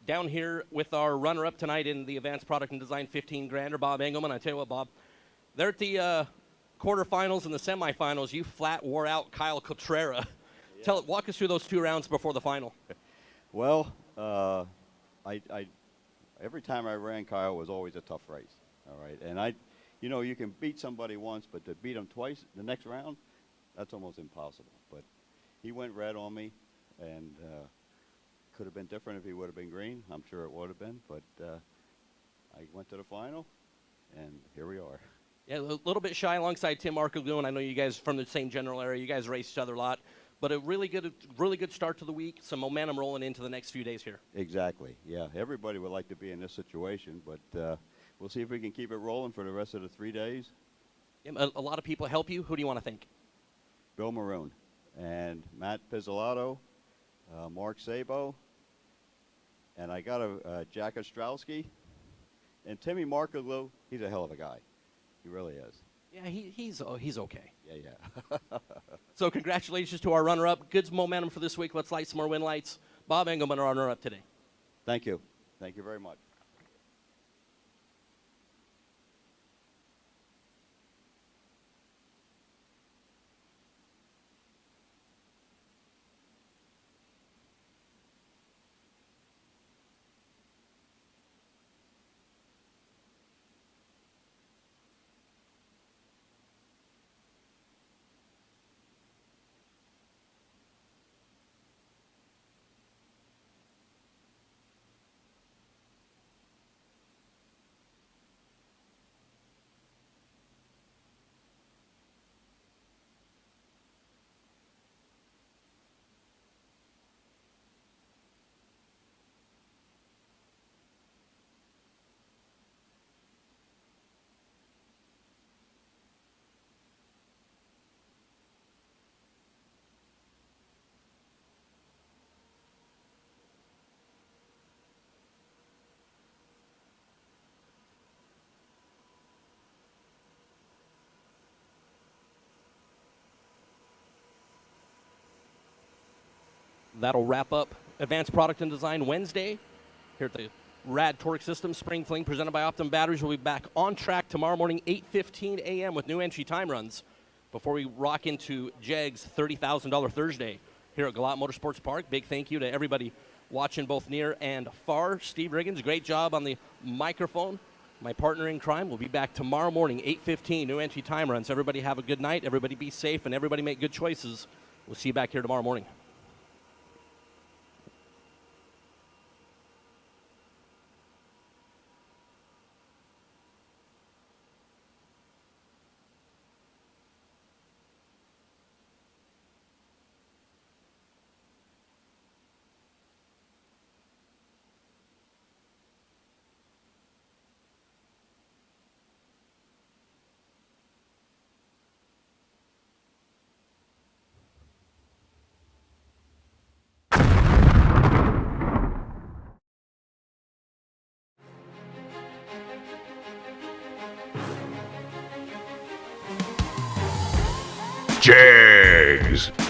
[SPEAKER 1] down here with our runner-up tonight in the Advanced Product and Design 15 Grander, Bob Engelman. I tell you what, Bob, they're at the quarterfinals and the semifinals. You flat wore out Kyle Cotrera. Yeah. Walk us through those 2 rounds before the final.
[SPEAKER 10] Well, every time I ran, Kyle was always a tough race. All right, and you can beat somebody once, but to beat him twice the next round, that's almost impossible. But he went red on me, and could have been different if he would have been green. I'm sure it would have been, but I went to the final, and here we are.
[SPEAKER 1] Yeah, a little bit shy alongside Tim Arkagoon. I know you guys from the same general area. You guys race each other a lot, but a really good start to the week. Some momentum rolling into the next few days here.
[SPEAKER 10] Exactly. Yeah, everybody would like to be in this situation, but we'll see if we can keep it rolling for the rest of the 3 days.
[SPEAKER 1] Yeah, a lot of people help you. Who do you want to thank?
[SPEAKER 10] Bill Maroon and Matt Pizzolato, Mark Sabo, and I got a Jack Ostrowski, and Timmy Markoglu. He's a hell of a guy. He really is.
[SPEAKER 1] Yeah, he's okay.
[SPEAKER 10] Yeah.
[SPEAKER 1] So congratulations to our runner-up. Good momentum for this week. Let's light some more win lights. Bob Engelman, our runner-up today.
[SPEAKER 10] Thank you. Thank you very much.
[SPEAKER 1] That'll wrap up Advanced Product and Design Wednesday here at the RAD Torque Systems Spring Fling presented by Optum Batteries. We'll be back on track tomorrow morning, 8:15 a.m. with new entry time runs before we rock into JEG's $30,000 Thursday here at Galot Motorsports Park. Big thank you to everybody watching both near and far. Steve Riggins, great job on the microphone. My partner in crime will be back tomorrow morning, 8:15, new entry time runs. Everybody have a good night. Everybody be safe, and everybody make good choices. We'll see you back here tomorrow morning.
[SPEAKER 17] JEGS.